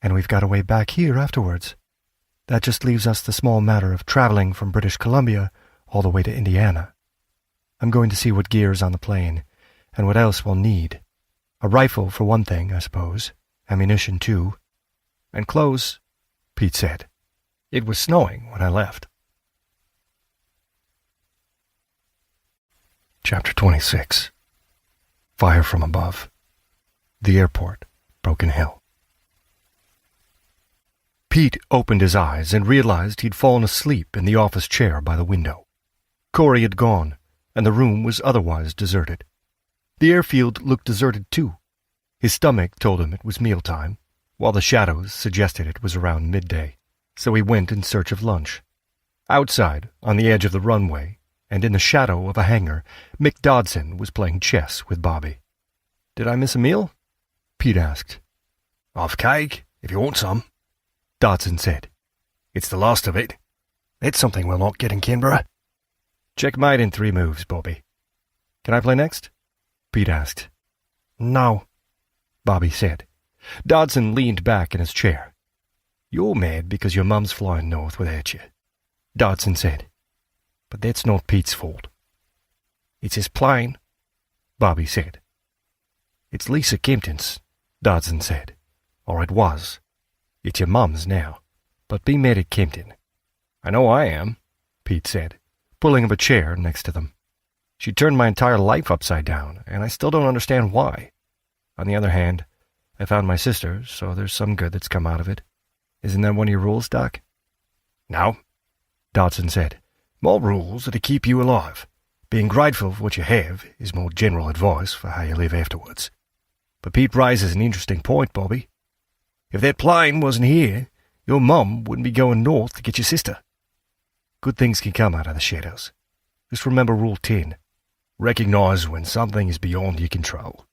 and we've got a way back here afterwards. That just leaves us the small matter of traveling from British Columbia all the way to Indiana. I'm going to see what gear's on the plane, and what else we'll need. A rifle for one thing, I suppose. Ammunition too.
And clothes,
Pete said.
It was snowing when I left.
Chapter 26. Fire from above. The airport. Broken Hill. Pete opened his eyes and realized he'd fallen asleep in the office chair by the window. Corey had gone, and the room was otherwise deserted. The airfield looked deserted too. His stomach told him it was mealtime, while the shadows suggested it was around midday, so he went in search of lunch. Outside, on the edge of the runway, and in the shadow of a hangar, Mick Dodson was playing chess with Bobby.
Did I miss a meal?
Pete asked.
Half cake, if you want some,
Dodson said.
It's the last of it. That's something we'll not get in Canberra.
Checkmate in 3 moves, Bobby. Can I play next?
Pete asked.
No,
Bobby said. Dodson leaned back in his chair.
You're mad because your mum's flying north without you,
Dodson said.
But that's not Pete's fault.
It's his plane, Bobby said.
It's Lisa Kempton's,
Dodson said.
Or it was. It's your mum's now, but be mad at Kempton.
I know I am,
Pete said, pulling up a chair next to them.
She turned my entire life upside down, and I still don't understand why. On the other hand, I found my sister, so there's some good that's come out of it. Isn't that one of your rules, Doc?
No,
Dodson said,
My rules are to keep you alive. Being grateful for what you have is more general advice for how you live afterwards. But Pete raises an interesting point, Bobby. If that plane wasn't here, your mum wouldn't be going north to get your sister. Good things can come out of the shadows. Just remember Rule 10. Recognise when something is beyond your control.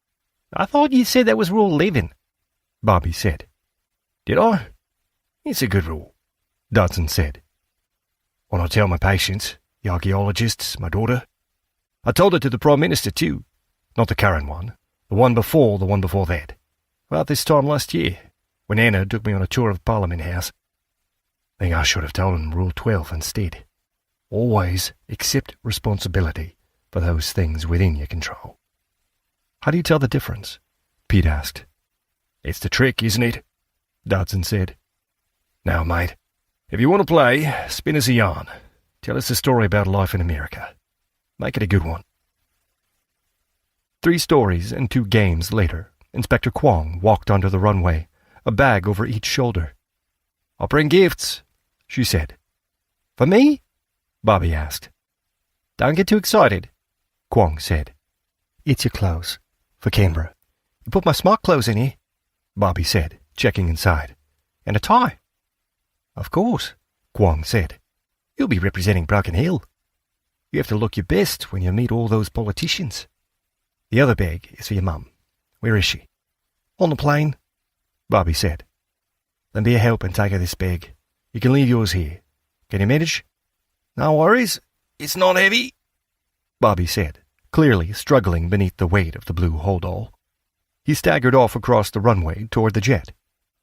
I thought you said that was Rule 11, Bobby said.
Did I? It's a good rule, Dodson said. When I tell my patients, the archaeologists, my daughter, I told it to the Prime Minister too. Not the current one, the one before that. About this time last year, when Anna took me on a tour of Parliament House. I think I should have told him Rule 12 instead. Always accept responsibility for those things within your control.
How do you tell the difference? Pete asked.
It's the trick, isn't it? Dodson said. Now, mate, if you want to play, spin us a yarn. Tell us a story about life in America. Make it a good one.
3 stories and 2 games later, Inspector Kwong walked onto the runway, a bag over each shoulder.
I'll bring gifts, she said.
For me?
Bobby asked.
Don't get too excited,
Kwong said.
It's your clothes. For Canberra. You put my smart clothes in here,
Bobby said, checking inside.
And a tie.
Of course,
Kwong said. You'll be representing Broken Hill. You have to look your best when you meet all those politicians. The other bag is for your mum. Where is she?
On the plane,
Bobby said. Then be a help and take her this bag. You can leave yours here. Can you manage?
No worries. It's not heavy,
Bobby said, clearly struggling beneath the weight of the blue holdall. He staggered off across the runway toward the jet.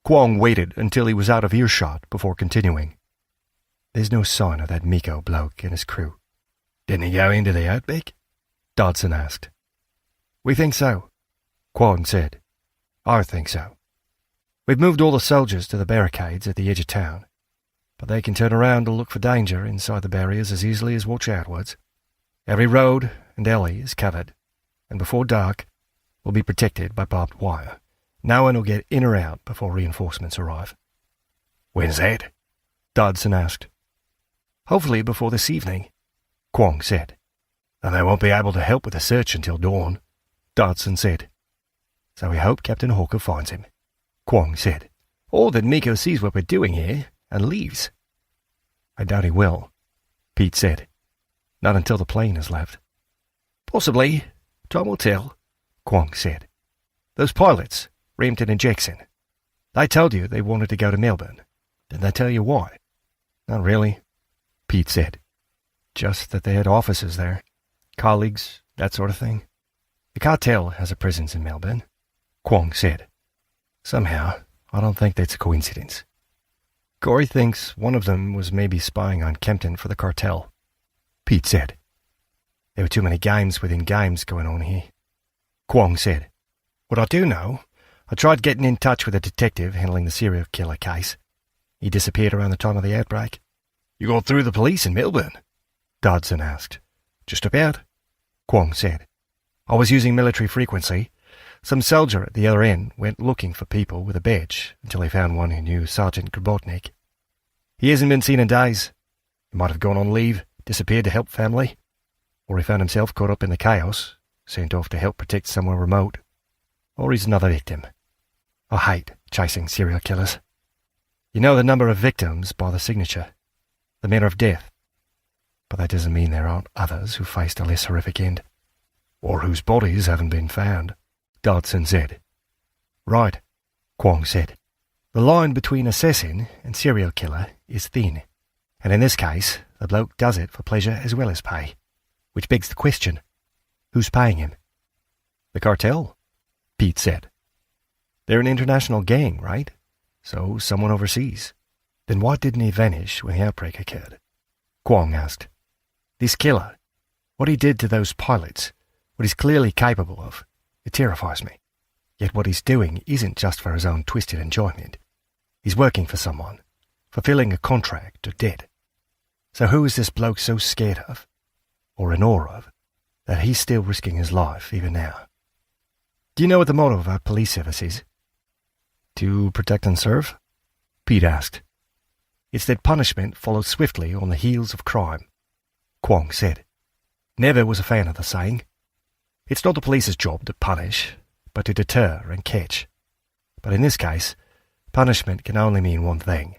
Kwong waited until he was out of earshot before continuing.
There's no sign of that Miko bloke and his crew.
Didn't he go into the outback?
Dodson asked.
We think so,
Kwong said.
I think so. We've moved all the soldiers to the barricades at the edge of town, but they can turn around to look for danger inside the barriers as easily as watch outwards. Every road and alley is covered, and before dark will be protected by barbed wire. No one will get in or out before reinforcements arrive.
When's that?
Dodson asked.
Hopefully before this evening,
Kwong said.
And they won't be able to help with the search until dawn,
Dodson said.
So we hope Captain Hawker finds him,
Kwong said.
Or that Miko sees what we're doing here and leaves.
I doubt he will, Pete said. Not until the plane has left.
Possibly. Time will tell,
Kwong said.
Those pilots, Rampton and Jackson, they told you they wanted to go to Melbourne. Did they tell you why?
Not really, Pete said. Just that they had offices there. Colleagues, that sort of thing.
The cartel has a presence in Melbourne,
Kwong said.
Somehow, I don't think that's a coincidence.
Corey thinks one of them was maybe spying on Kempton for the cartel,
Pete said. There were too many games within games going on here,
Kwong said.
What I do know, I tried getting in touch with a detective handling the serial killer case. He disappeared around the time of the outbreak.
You got through the police in Melbourne?
Dodson asked.
Just about,
Kwong said.
I was using military frequency. Some soldier at the other end went looking for people with a badge until he found one who knew Sergeant Grabotnik. He hasn't been seen in days. He might have gone on leave, disappeared to help family, or he found himself caught up in the chaos, sent off to help protect somewhere remote, or he's another victim. I hate chasing serial killers. You know the number of victims by the signature, the manner of death, but that doesn't mean there aren't others who faced a less horrific end,
or whose bodies haven't been found,
Dodson said.
Right, Kwong said. The line between assassin and serial killer is thin, and in this case, the bloke does it for pleasure as well as pay, which begs the question, who's paying him?
The cartel, Pete said.
They're an international gang, right? So someone overseas. Then why didn't he vanish when the outbreak occurred?
Kwong asked.
This killer, what he did to those pilots, what he's clearly capable of, it terrifies me. Yet what he's doing isn't just for his own twisted enjoyment. He's working for someone, fulfilling a contract or debt. So who is this bloke so scared of, or in awe of, that he's still risking his life even now? Do you know what the motto of our police service is?
To protect and serve? Pete asked.
It's that punishment follows swiftly on the heels of crime. Kwong said. Never was a fan of the saying. It's not the police's job to punish, but to deter and catch. But in this case, punishment can only mean one thing,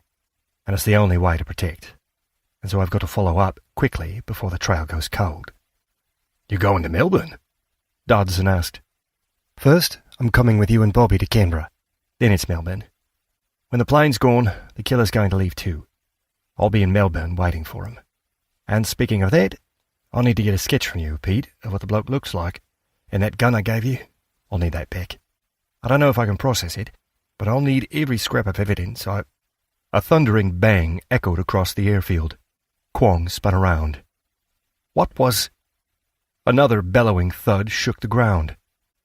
and it's the only way to protect. And so I've got to follow up quickly before the trail goes cold.
You going to Melbourne?
Dodson asked. First, I'm coming with you and Bobby to Canberra. Then it's Melbourne. When the plane's gone, the killer's going to leave too. I'll be in Melbourne waiting for him. And speaking of that, I'll need to get a sketch from you, Pete, of what the bloke looks like. And that gun I gave you, I'll need that back. I don't know if I can process it, but I'll need every scrap of evidence A thundering bang echoed across the airfield. Kwong spun around. What was... Another bellowing thud shook the ground.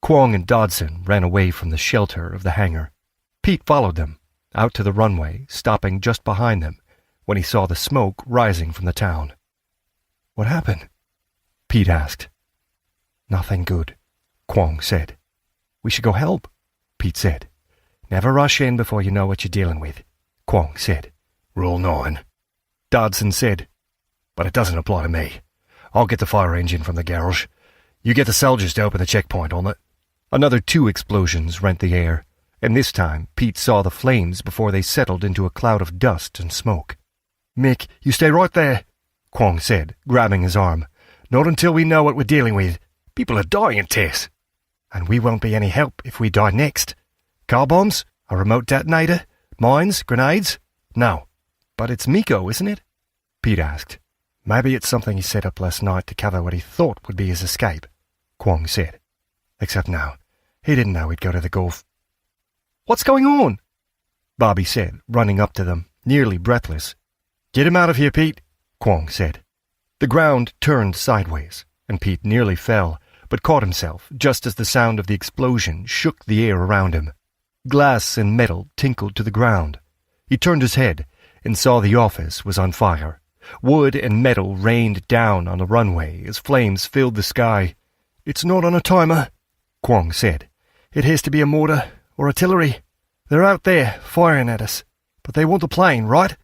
Kwong and Dodson ran away from the shelter of the hangar. Pete followed them, out to the runway, stopping just behind them, when he saw the smoke rising from the town. What happened? Pete asked. Nothing good, Kwong said. We should go help, Pete said. Never rush in before you know what you're dealing with, Kwong said.
Rule 9.
Dodson said.
But it doesn't apply to me. I'll get the fire engine from the garage. You get the soldiers to open the checkpoint on it.
Another 2 explosions rent the air, and this time Pete saw the flames before they settled into a cloud of dust and smoke.
Mick, you stay right there,
Kwong said, grabbing his arm.
Not until we know what we're dealing with. People are dying, Tess.
And we won't be any help if we die next. Car bombs? A remote detonator? Mines? Grenades? No. But it's Miko, isn't it? Pete asked. Maybe it's something he set up last night to cover what he thought would be his escape, Kwong said. Except now, he didn't know he'd go to the Gulf. What's going on? Bobby said, running up to them, nearly breathless. Get him out of here, Pete, Kwong said. The ground turned sideways, and Pete nearly fell, but caught himself just as the sound of the explosion shook the air around him. Glass and metal tinkled to the ground. He turned his head and saw the office was on fire. Wood and metal rained down on the runway as flames filled the sky. It's not on a timer, Kwong said. It has to be a mortar or artillery. They're out there firing at us, but they want the plane, right?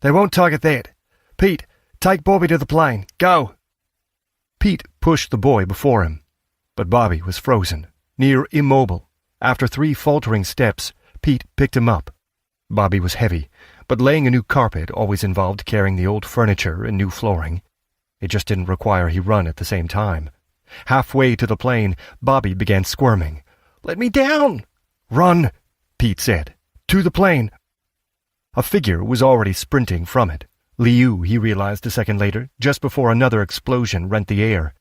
They won't target that. Pete, take Bobby to the plane. Go! Pete pushed the boy before him, but Bobby was frozen, near immobile. After 3 faltering steps, Pete picked him up. Bobby was heavy, but laying a new carpet always involved carrying the old furniture and new flooring. It just didn't require he run at the same time. Halfway to the plane, Bobby began squirming. Let me down! Run, Pete said. To the plane. A figure was already sprinting from it. Liu, he realized a second later, just before another explosion rent the air.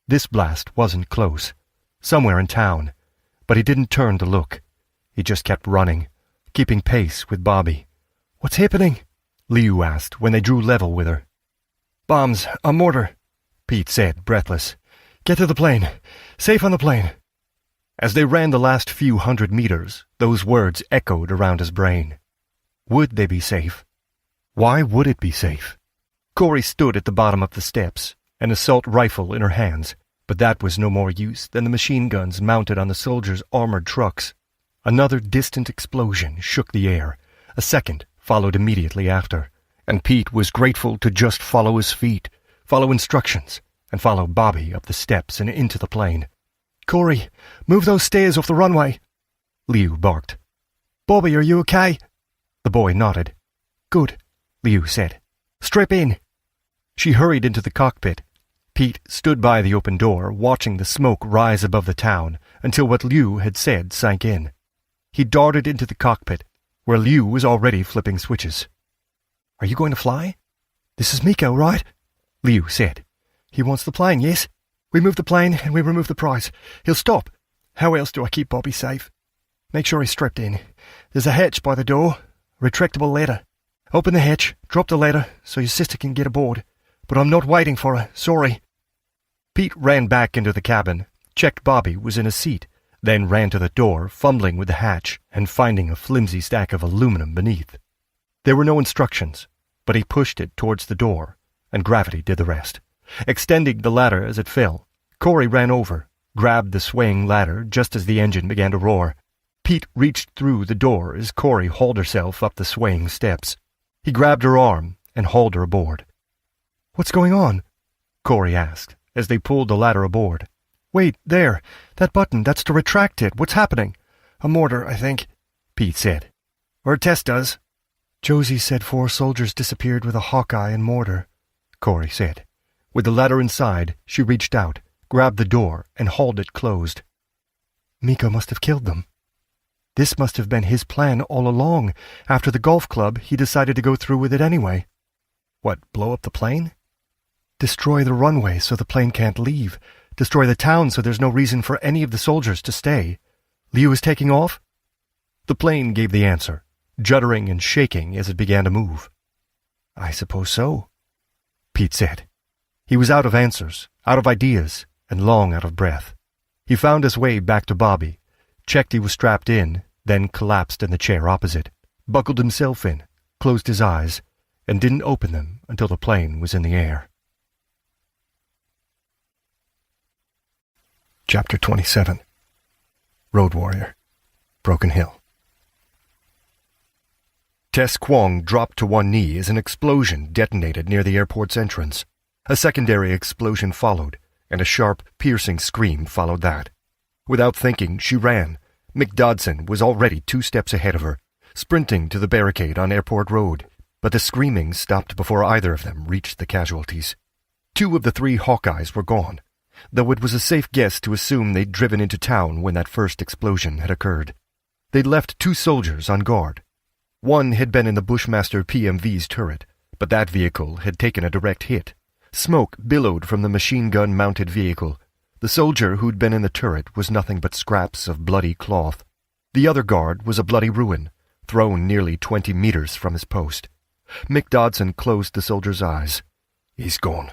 This blast wasn't close. Somewhere in town. But he didn't turn to look. He just kept running, keeping pace with Bobby. What's happening? Liu asked when they drew level with her. Bombs, a mortar, Pete said, breathless. Get to the plane. Safe on the plane. As they ran the last few 100 meters, those words echoed around his brain. Would they be safe? Why would it be safe? Corey stood at the bottom of the steps, an assault rifle in her hands, but that was no more use than the machine guns mounted on the soldiers' armored trucks. Another distant explosion shook the air. A second followed immediately after, and Pete was grateful to just follow his feet, follow instructions, and follow Bobby up the steps and into the plane. Corey, move those stairs off the runway, Liu barked. Bobby, are you okay? The boy nodded. Good, Liu said. Strap in. She hurried into the cockpit. Pete stood by the open door, watching the smoke rise above the town until what Liu had said sank in. He darted into the cockpit, where Liu was already flipping switches. Are you going to fly? This is Miko, right? Liu said. He wants the plane, yes? We move the plane and we remove the prize. He'll stop. How else do I keep Bobby safe? Make sure he's strapped in. There's a hatch by the door. Retractable ladder. Open the hatch, drop the ladder so your sister can get aboard. But I'm not waiting for her, sorry. Pete ran back into the cabin, checked Bobby was in a seat, then ran to the door, fumbling with the hatch and finding a flimsy stack of aluminum beneath. There were no instructions, but he pushed it towards the door, and gravity did the rest. Extending the ladder as it fell, Corey ran over, grabbed the swaying ladder just as the engine began to roar. Pete reached through the door as Corey hauled herself up the swaying steps. He grabbed her arm and hauled her aboard. What's going on?
Corey asked, as they pulled the ladder aboard.
"Wait, there. That button, that's to retract it. What's happening?"
"A mortar, I think,"
Pete said.
"Or a test does."
"Josie said 4 soldiers disappeared with a Hawkeye and mortar,"
Corey said. With the ladder inside, she reached out, grabbed the door, and hauled it closed.
"Miko must have killed them. This must have been his plan all along. After the golf club, he decided to go through with it anyway."
"What, blow up the plane?"
"Destroy the runway so the plane can't leave. Destroy the town so there's no reason for any of the soldiers to stay. Liu is taking off?"
The plane gave the answer, juddering and shaking as it began to move.
"I suppose so,"
Pete said. He was out of answers, out of ideas, and long out of breath. He found his way back to Bobby, checked he was strapped in, then collapsed in the chair opposite, buckled himself in, closed his eyes, and didn't open them until the plane was in the air. Chapter 27. Road Warrior. Broken Hill. Tess Kwong dropped to one knee as an explosion detonated near the airport's entrance. A secondary explosion followed, and a sharp, piercing scream followed that. Without thinking, she ran. Mick Dodson was already 2 steps ahead of her, sprinting to the barricade on Airport Road, but the screaming stopped before either of them reached the casualties. 2 of the 3 Hawkeyes were gone, though it was a safe guess to assume they'd driven into town when that first explosion had occurred. They'd left 2 soldiers on guard. One had been in the Bushmaster PMV's turret, but that vehicle had taken a direct hit. Smoke billowed from the machine-gun-mounted vehicle. The soldier who'd been in the turret was nothing but scraps of bloody cloth. The other guard was a bloody ruin, thrown nearly 20 meters from his post. Mick Dodson closed the soldier's eyes. "He's gone,"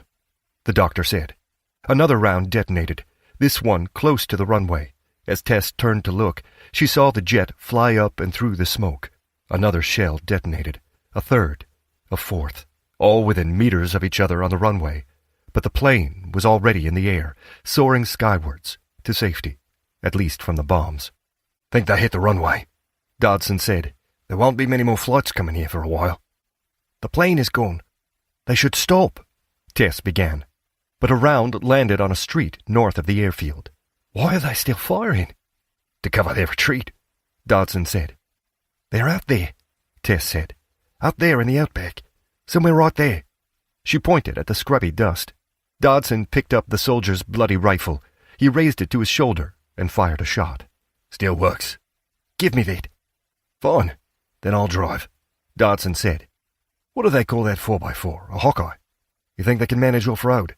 the doctor said. Another round detonated, this one close to the runway. As Tess turned to look, she saw the jet fly up and through the smoke. Another shell detonated, a third, a fourth, all within meters of each other on the runway. But the plane was already in the air, soaring skywards, to safety, at least from the bombs.
"Think they hit the runway," Dodson said. "There won't be many more flights coming here for a while."
"The plane is gone. They should stop,"
Tess began. But a round landed on a street north of the airfield.
"Why are they still firing?"
"To cover their retreat," Dodson said.
"They're out there," Tess said. "Out there in the outback. Somewhere right there."
She pointed at the scrubby dust. Dodson picked up the soldier's bloody rifle. He raised it to his shoulder and fired a shot.
"Still works."
"Give me that."
"Fine. Then I'll drive," Dodson said.
"What do they call that 4x4? A Hawkeye? You think they can manage off-road?"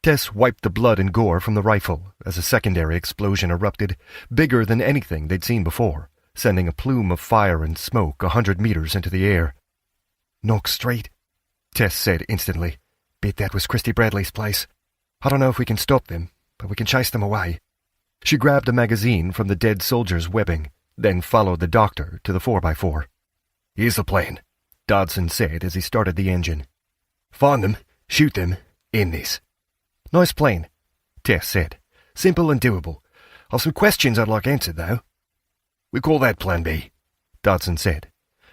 Tess wiped the blood and gore from the rifle as a secondary explosion erupted, bigger than anything they'd seen before, sending a plume of fire and smoke 100 meters into the air.
"Knock straight,"
Tess said instantly.
"Bet that was Christy Bradley's place. I don't know if we can stop them, but we can chase them away."
She grabbed a magazine from the dead soldier's webbing, then followed the doctor to the 4x4.
"Here's the plane,"
Dodson said as he started the engine.
"Find them, shoot them, in this."
"Nice plane,"
Tess said.
"Simple and doable. I've some questions I'd like answered, though."
"We call that Plan B,"
Dodson said.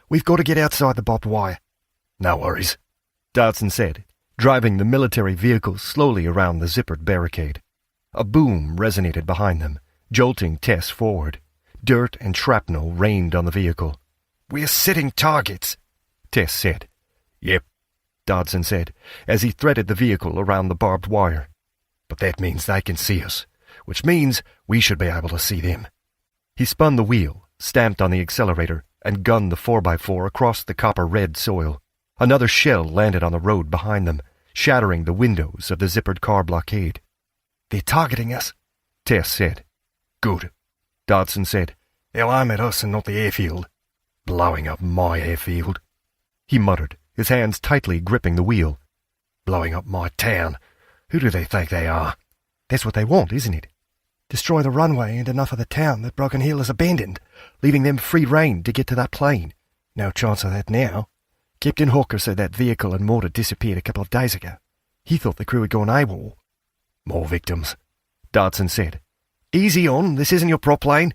"We've got to get outside the barbed wire."
"No worries,"
Dodson said, driving the military vehicle slowly around the zippered barricade. A boom resonated behind them, jolting Tess forward. Dirt and shrapnel rained on the vehicle.
"We're sitting targets,"
Tess said.
"Yep,"
Dodson said, as he threaded the vehicle around the barbed wire.
"But that means they can see us, which means we should be able to see them."
He spun the wheel, stamped on the accelerator, and gunned the 4x4 across the copper-red soil. Another shell landed on the road behind them, shattering the windows of the zippered car blockade.
"They're targeting us,"
Tess said.
"Good,"
Dodson said.
"They'll aim at us and not the airfield. Blowing up my airfield,"
he muttered, his hands tightly gripping the wheel.
"Blowing up my town. Who do they think they are?"
"That's what they want, isn't it? Destroy the runway and enough of the town that Broken Hill has abandoned, leaving them free rein to get to that plane. No chance of that now. Captain Hawker said that vehicle and mortar disappeared a couple of days ago. He thought the crew had gone AWOL."
"More victims,"
Dodson said.
"Easy on, this isn't your prop plane,"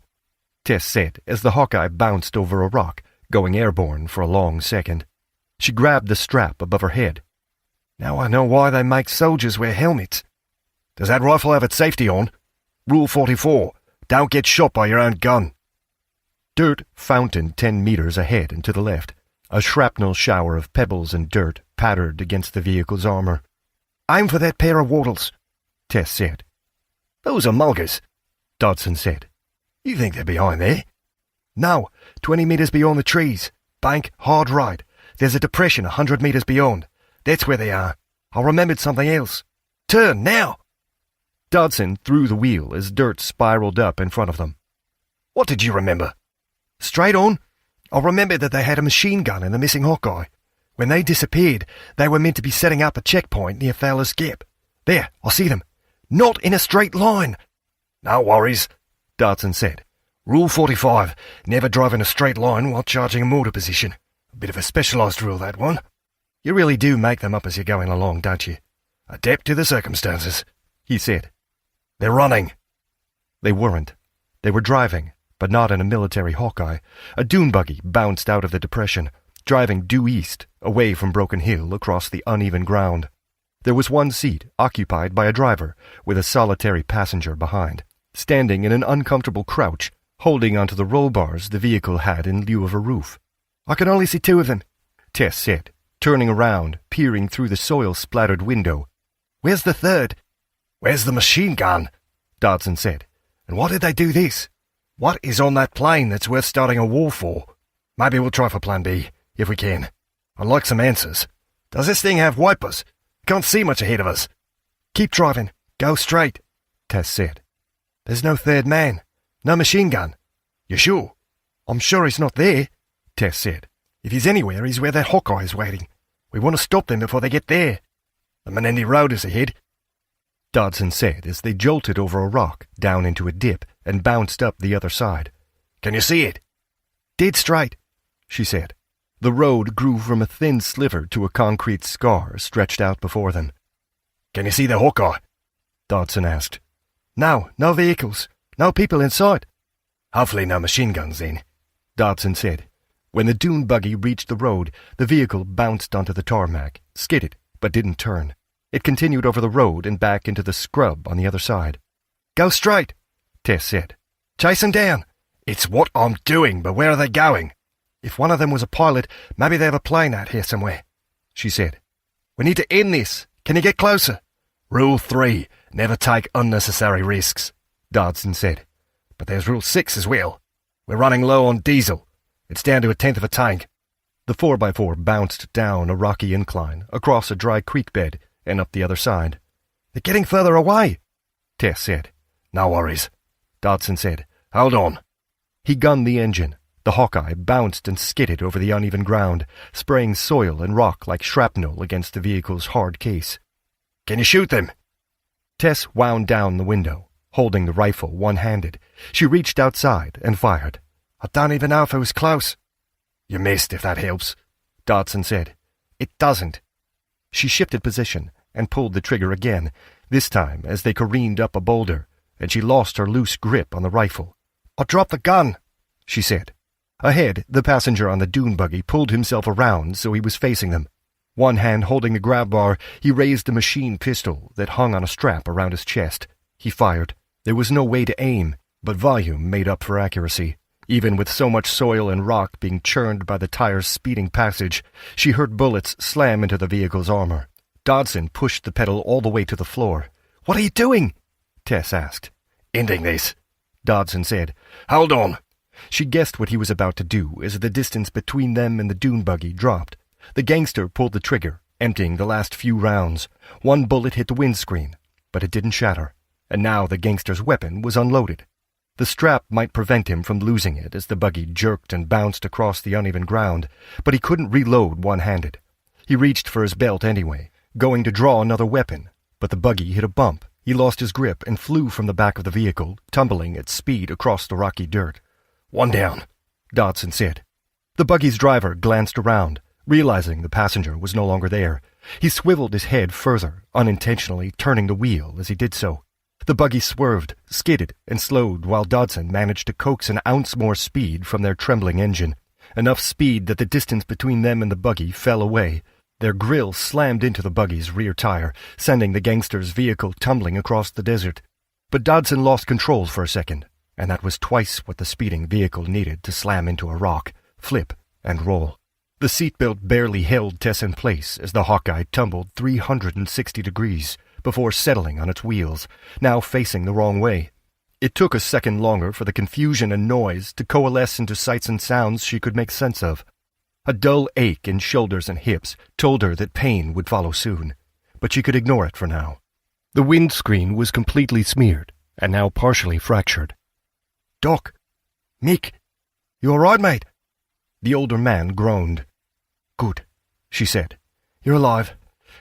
Tess said as the Hawkeye bounced over a rock, going airborne for a long second. She grabbed the strap above her head.
Now I know why they make soldiers wear helmets.
Does that rifle have its safety on? Rule 44. Don't get shot by your own gun.
Dirt fountained 10 meters ahead and to the left. A shrapnel shower of pebbles and dirt pattered against the vehicle's armor.
Aim for that pair of wattles,
Tess said.
Those are mulgars,
Dodson said.
You think they're behind there?
No, 20 meters beyond the trees. Bank, hard right. There's a depression 100 meters beyond. That's where they are. I remembered something else. Turn, now!
Dodson threw the wheel as dirt spiraled up in front of them.
What did you remember?
Straight on. I remembered that they had a machine gun in the missing Hawkeye. When they disappeared, they were meant to be setting up a checkpoint near Fowler's Gap. There, I see them. Not in a straight line.
No worries,
Dodson said.
Rule 45. Never drive in a straight line while charging a mortar position. A bit of a specialised rule, that one.
You really do make them up as you're going along, don't you?
Adapt to the circumstances,
he said.
They're running.
They weren't. They were driving, but not in a military Hawkeye. A dune buggy bounced out of the depression, driving due east, away from Broken Hill across the uneven ground. There was one seat occupied by a driver, with a solitary passenger behind, standing in an uncomfortable crouch, holding onto the roll bars the vehicle had in lieu of a roof.
I can only see 2 of them,
Tess said, turning around, peering through the soil-splattered window.
Where's the third?
Where's the machine gun?
Dodson said.
And why did they do this?
What is on that plane that's worth starting a war for? Maybe we'll try for Plan B, if we can. I'd like some answers. Does this thing have wipers? Can't see much ahead of us.
Keep driving. Go straight,
Tess said.
There's no third man. No machine gun.
You sure?
I'm sure he's not there,
Tess said.
If he's anywhere, he's where that Hawkeye is waiting. We want to stop them before they get there.
The Menendee Road is ahead,
Dodson said as they jolted over a rock, down into a dip, and bounced up the other side.
Can you see it?
Dead straight,
she said. The road grew from a thin sliver to a concrete scar stretched out before them.
Can you see the Hawkeye?
Dodson asked.
No vehicles. No people in sight.
Hopefully no machine guns then,
Dodson said. When the dune buggy reached the road, the vehicle bounced onto the tarmac, skidded, but didn't turn. It continued over the road and back into the scrub on the other side.
Go straight,
Tess said.
Chase them down.
It's what I'm doing, but where are they going?
If one of them was a pilot, maybe they have a plane out here somewhere, she said. We need to end this. Can you get closer?
Rule 3. Never take unnecessary risks,
Dodson said.
But there's Rule 6 as well. We're running low on diesel. It's down to 1/10 of a tank.
The 4x4 bounced down a rocky incline, across a dry creek bed, and up the other side.
They're getting further away,
Tess said.
No worries,
Dodson said.
Hold on.
He gunned the engine. The Hawkeye bounced and skidded over the uneven ground, spraying soil and rock like shrapnel against the vehicle's hard case.
Can you shoot them?
Tess wound down the window, holding the rifle one-handed. She reached outside and fired.
I don't even know if it was close.
You missed, if that helps,
Dodson said.
It doesn't.
She shifted position and pulled the trigger again, this time as they careened up a boulder, and she lost her loose grip on the rifle.
I dropped the gun,
she said. Ahead, the passenger on the dune buggy pulled himself around so he was facing them. One hand holding the grab bar, he raised a machine pistol that hung on a strap around his chest. He fired. There was no way to aim, but volume made up for accuracy. Even with so much soil and rock being churned by the tire's speeding passage, she heard bullets slam into the vehicle's armor. Dodson pushed the pedal all the way to the floor.
What are you doing?
Tess asked.
Ending this,
Dodson said.
Hold on.
She guessed what he was about to do as the distance between them and the dune buggy dropped. The gangster pulled the trigger, emptying the last few rounds. One bullet hit the windscreen, but it didn't shatter, and now the gangster's weapon was unloaded. The strap might prevent him from losing it as the buggy jerked and bounced across the uneven ground, but he couldn't reload one-handed. He reached for his belt anyway, going to draw another weapon, but the buggy hit a bump. He lost his grip and flew from the back of the vehicle, tumbling at speed across the rocky dirt.
One down,
Dodson said. The buggy's driver glanced around, realizing the passenger was no longer there. He swiveled his head further, unintentionally turning the wheel as he did so. The buggy swerved, skidded, and slowed while Dodson managed to coax an ounce more speed from their trembling engine, enough speed that the distance between them and the buggy fell away. Their grill slammed into the buggy's rear tire, sending the gangster's vehicle tumbling across the desert. But Dodson lost control for a second, and that was twice what the speeding vehicle needed to slam into a rock, flip, and roll. The seatbelt barely held Tess in place as the Hawkeye tumbled 360 degrees before settling on its wheels, now facing the wrong way. It took a second longer for the confusion and noise to coalesce into sights and sounds she could make sense of. A dull ache in shoulders and hips told her that pain would follow soon, but she could ignore it for now. The windscreen was completely smeared, and now partially fractured.
"Doc! Mick! You all right, mate?"
The older man groaned.
"Good," she said. "You're alive,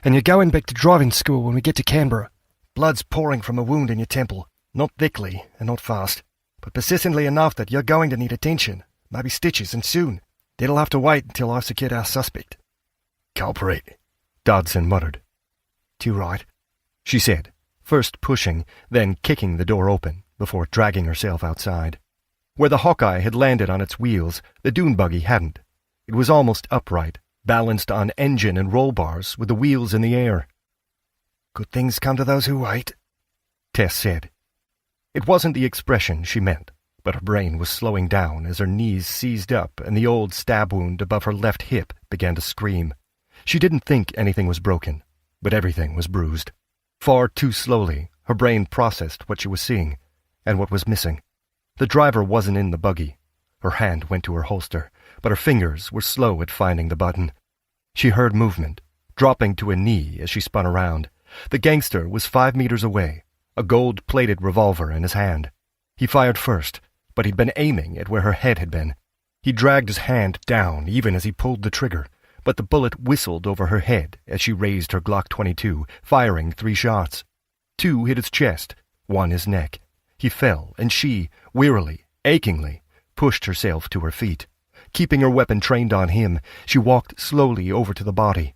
and you're going back to driving school when we get to Canberra. Blood's pouring from a wound in your temple, not thickly and not fast, but persistently enough that you're going to need attention, maybe stitches, and soon. That'll have to wait until I've secured our suspect."
"Culprit," Dodson muttered.
"Too right,"
she said, first pushing, then kicking the door open before dragging herself outside. Where the Hawkeye had landed on its wheels, the dune buggy hadn't. It was almost upright, balanced on engine and roll bars with the wheels in the air.
"Good things come to those who wait,"
Tess said. It wasn't the expression she meant, but her brain was slowing down as her knees seized up and the old stab wound above her left hip began to scream. She didn't think anything was broken, but everything was bruised. Far too slowly, her brain processed what she was seeing and what was missing. The driver wasn't in the buggy. Her hand went to her holster, but her fingers were slow at finding the button. She heard movement, dropping to a knee as she spun around. The gangster was 5 meters away, a gold-plated revolver in his hand. He fired first, but he'd been aiming at where her head had been. He dragged his hand down even as he pulled the trigger, but the bullet whistled over her head as she raised her Glock 22, firing 3 shots. 2 hit his chest, 1 his neck. He fell, and she, wearily, achingly, pushed herself to her feet. Keeping her weapon trained on him, she walked slowly over to the body.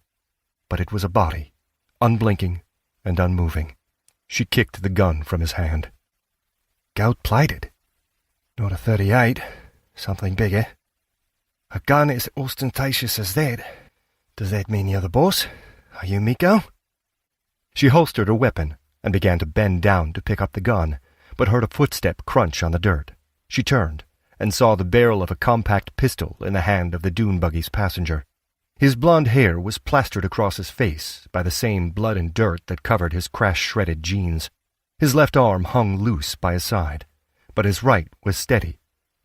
But it was a body, unblinking and unmoving. She kicked the gun from his hand.
"Gold-plated. Not a 38, something bigger. A gun as ostentatious as that. Does that mean you're the boss? Are you Miko?"
She holstered her weapon and began to bend down to pick up the gun, but heard a footstep crunch on the dirt. She turned and saw the barrel of a compact pistol in the hand of the dune buggy's passenger. His blond hair was plastered across his face by the same blood and dirt that covered his crash-shredded jeans. His left arm hung loose by his side, but his right was steady,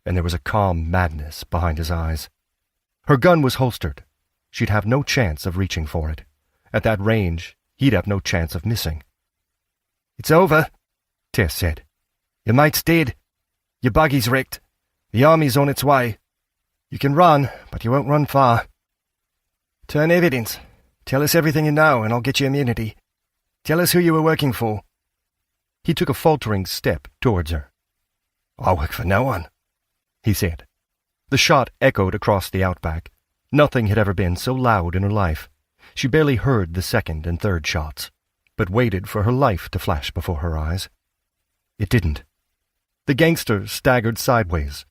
and there was a calm madness behind his eyes. Her gun was holstered. She'd have no chance of reaching for it. At that range, he'd have no chance of missing.
"It's over,"
Tess said.
"Your mate's dead. Your buggy's wrecked. The army's on its way. You can run, but you won't run far. Turn evidence. Tell us everything you know, and I'll get you immunity. Tell us who you were working for."
He took a faltering step towards her.
"I work for no one,"
he said. The shot echoed across the outback. Nothing had ever been so loud in her life. She barely heard the second and third shots, but waited for her life to flash before her eyes. It didn't. The gangster staggered sideways.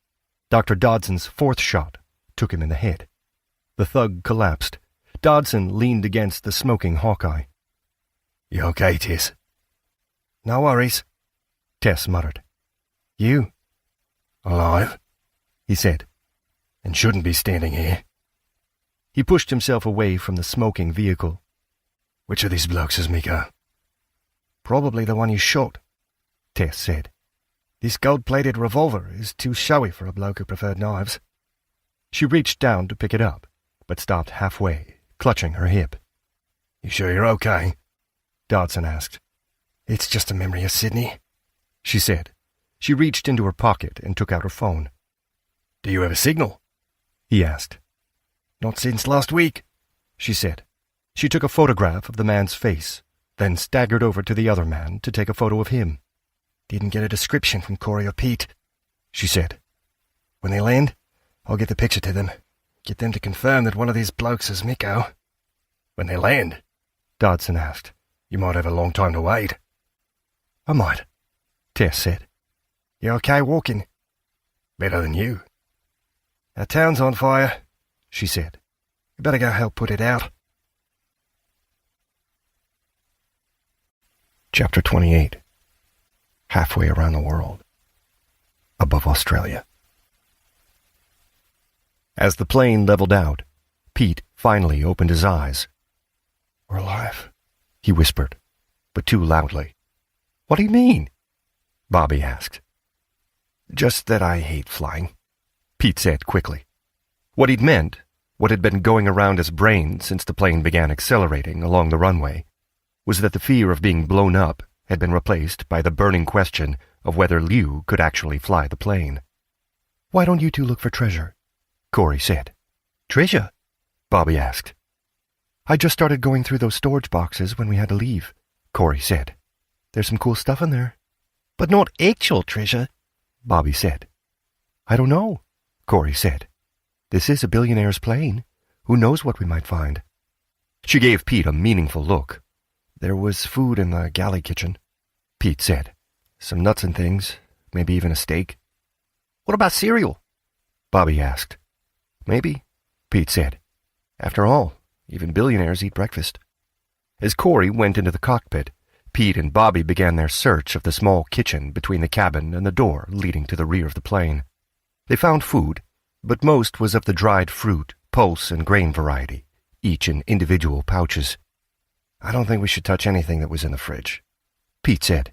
Dr. Dodson's 4th shot took him in the head. The thug collapsed. Dodson leaned against the smoking Hawkeye.
"You okay, Tess?" "No worries,"
Tess muttered.
"You?"
"Alive," he said,
"and shouldn't be standing here."
He pushed himself away from the smoking vehicle.
"Which of these blokes is Miko?"
"Probably the one you shot," Tess said.
"This gold-plated revolver is too showy for a bloke who preferred knives."
She reached down to pick it up, but stopped halfway, clutching her hip.
"You sure you're okay?" Dodson asked. "It's just a memory of Sydney,"
she said. She reached into her pocket and took out her phone.
"Do you have a signal?"
he asked.
"Not since last week," she said.
She took a photograph of the man's face, then staggered over to the other man to take a photo of him.
"Didn't get a description from Corey or Pete,"
she said.
"When they land, I'll get the picture to them. Get them to confirm that one of these blokes is Miko." "When they land?" Dodson asked. "You might have a long time to wait."
"I might," Tess said.
"You okay walking?"
"Better than you."
"Our town's on fire," she said. "You better go help put it out."
Chapter 28. Halfway around the world. Above Australia. As the plane leveled out, Pete finally opened his eyes. "We're alive," he whispered, but too loudly. "What do you mean?" Bobby asked. "Just that I hate flying," Pete said quickly. What he'd meant, what had been going around his brain since the plane began accelerating along the runway, was that the fear of being blown up had been replaced by the burning question of whether Liu could actually fly the plane. "Why don't you two look for treasure?" Corey said. "Treasure?" Bobby asked. "I just started going through those storage boxes when we had to leave," Corey said. "There's some cool stuff in there." "But not actual treasure," Bobby said. "I don't know," Corey said. "This is a billionaire's plane. Who knows what we might find?" She gave Pete a meaningful look. "There was food in the galley kitchen," Pete said. "Some nuts and things, maybe even a steak." "What about cereal?" Bobby asked. "Maybe," Pete said. "After all, even billionaires eat breakfast." As Corey went into the cockpit, Pete and Bobby began their search of the small kitchen between the cabin and the door leading to the rear of the plane. They found food, but most was of the dried fruit, pulse, and grain variety, each in individual pouches. "I don't think we should touch anything that was in the fridge," Pete said.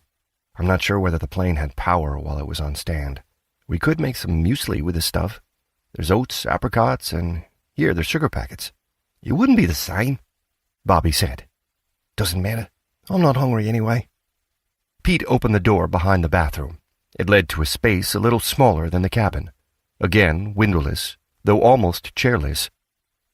"I'm not sure whether the plane had power while it was on stand. We could make some muesli with this stuff. There's oats, apricots, and there's sugar packets." "It wouldn't be the same," Bobby said. "Doesn't matter. I'm not hungry anyway." Pete opened the door behind the bathroom. It led to a space a little smaller than the cabin. Again, windowless, though almost chairless.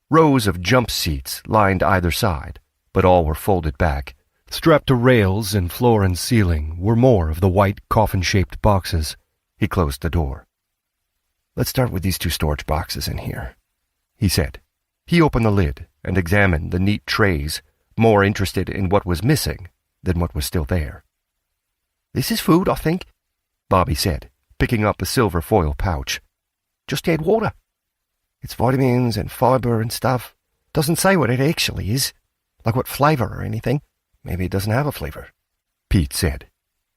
Rows of jump seats lined either side, but all were folded back. Strapped to rails and floor and ceiling were more of the white coffin-shaped boxes. He closed the door. "Let's start with these two storage boxes in here," he said. He opened the lid and examined the neat trays, more interested in what was missing than what was still there. "This is food, I think," Bobby said, picking up a silver foil pouch. "Just add water. It's vitamins and fiber and stuff. Doesn't say what it actually is, like what flavor or anything. Maybe it doesn't have a flavor," Pete said.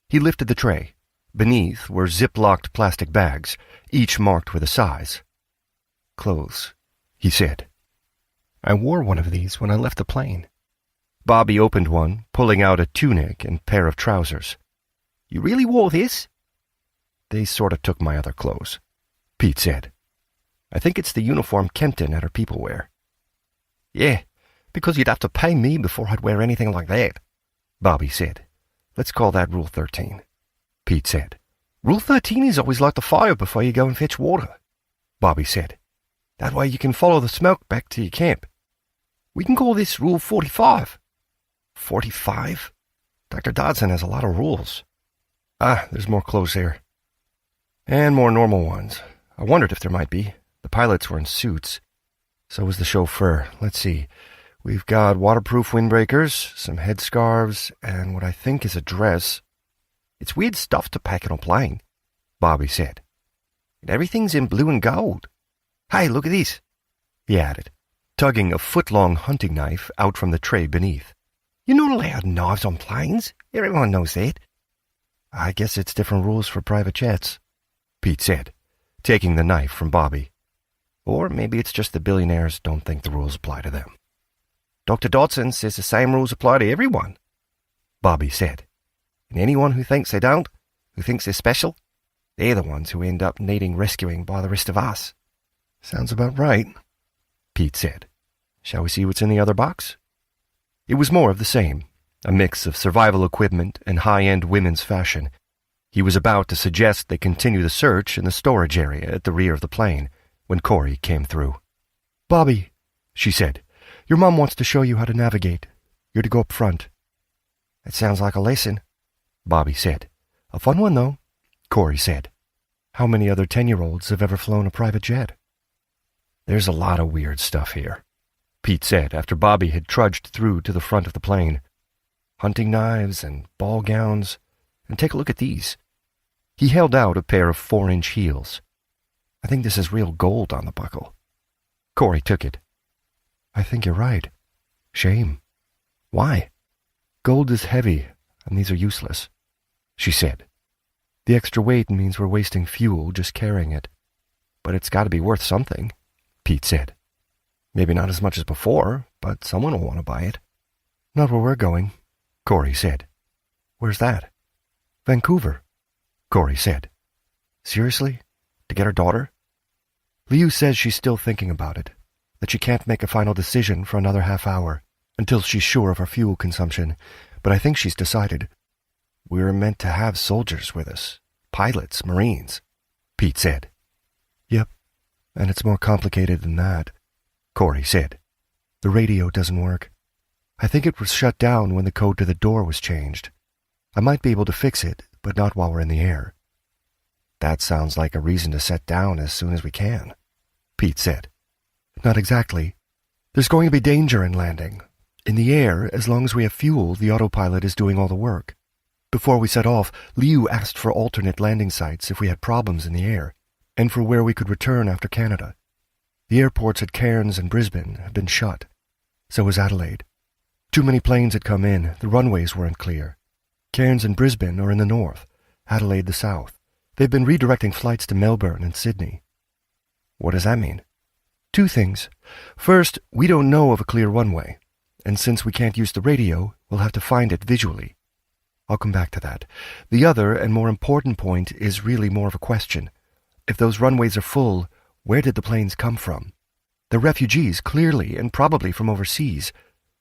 He lifted the tray. Beneath were zip-locked plastic bags, each marked with a size. "Clothes," he said. "I wore one of these when I left the plane." Bobby opened one, pulling out a tunic and pair of trousers. "You really wore this?" "They sort of took my other clothes," Pete said. "I think it's the uniform Kempton had her people wear." "Yeah, because you'd have to pay me before I'd wear anything like that," Bobby said. "Let's call that Rule 13, Pete said. "Rule 13 is always light the fire before you go and fetch water," Bobby said. "That way you can follow the smoke back to your camp. We can call this Rule 45. 45? Dr. Dodson has a lot of rules. There's more clothes here. And more normal ones. I wondered if there might be. The pilots were in suits. So was the chauffeur. Let's see. We've got waterproof windbreakers, some headscarves, and what I think is a dress." "It's weird stuff to pack in a plane," Bobby said. "And everything's in blue and gold. Hey, look at this," he added, tugging a foot-long hunting knife out from the tray beneath. "You're not allowed knives on planes. Everyone knows that." "I guess it's different rules for private jets," Pete said, taking the knife from Bobby. "Or maybe it's just the billionaires don't think the rules apply to them." "Dr. Dodson says the same rules apply to everyone," Bobby said. "And anyone who thinks they don't, who thinks they're special, they're the ones who end up needing rescuing by the rest of us." "Sounds about right," Pete said. "Shall we see what's in the other box?" It was more of the same, a mix of survival equipment and high-end women's fashion. He was about to suggest they continue the search in the storage area at the rear of the plane when Corey came through. "Bobby," she said, "your mom wants to show you how to navigate. You're to go up front." "It sounds like a lesson," Bobby said. "A fun one, though," Corey said. "How many other 10-year-olds have ever flown a private jet?" "There's a lot of weird stuff here," Pete said after Bobby had trudged through to the front of the plane. "Hunting knives and ball gowns. And take a look at these." He held out a pair of 4-inch heels. "I think this is real gold on the buckle." Corey took it. "I think you're right. Shame." "Why?" "Gold is heavy.
and these are useless," she said. "The extra weight means we're wasting fuel just carrying it. But it's got to be worth something," Pete said. "Maybe not as much as before, but someone will want to buy it." "Not where we're going," Corey said. "Where's that?" "Vancouver," Corey said. "Seriously? To get her daughter?" Liu says she's still thinking about it, that she can't make a final decision for another half hour until she's sure of our fuel consumption, but I think she's decided. "We're meant to have soldiers with us, pilots, Marines," Pete said. "Yep, and it's more complicated than that," Corey said. "The radio doesn't work. I think it was shut down when the code to the door was changed. I might be able to fix it, but not while we're in the air." "That sounds like a reason to set down as soon as we can," Pete said. "Not exactly. There's going to be danger in landing. In the air, as long as we have fuel, the autopilot is doing all the work. Before we set off, Liu asked for alternate landing sites if we had problems in the air, and for where we could return after Canada. The airports at Cairns and Brisbane have been shut. So was Adelaide. Too many planes had come in, the runways weren't clear. Cairns and Brisbane are in the north, Adelaide the south. They've been redirecting flights to Melbourne and Sydney." "What does that mean?" "Two things. First, we don't know of a clear runway, and since we can't use the radio, we'll have to find it visually. I'll come back to that. The other and more important point is really more of a question. If those runways are full, where did the planes come from? They're refugees, clearly, and probably from overseas.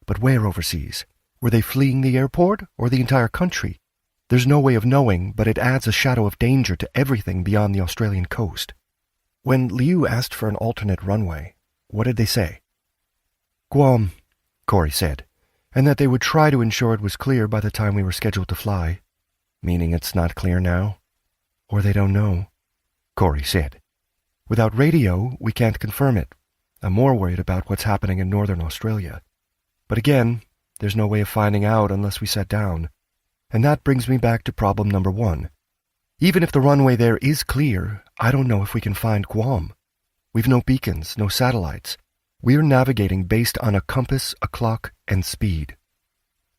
But where overseas? Were they fleeing the airport or the entire country? There's no way of knowing, but it adds a shadow of danger to everything beyond the Australian coast." When Liu asked for an alternate runway, what did they say? "Guam," Corey said, "and that they would try to ensure it was clear by the time we were scheduled to fly." "Meaning it's not clear now?" "Or they don't know," Corey said. "Without radio, we can't confirm it. I'm more worried about what's happening in northern Australia. But again, there's no way of finding out unless we set down. And that brings me back to problem number one. Even if the runway there is clear, I don't know if we can find Guam. We've no beacons, no satellites. We're navigating based on a compass, a clock, and speed."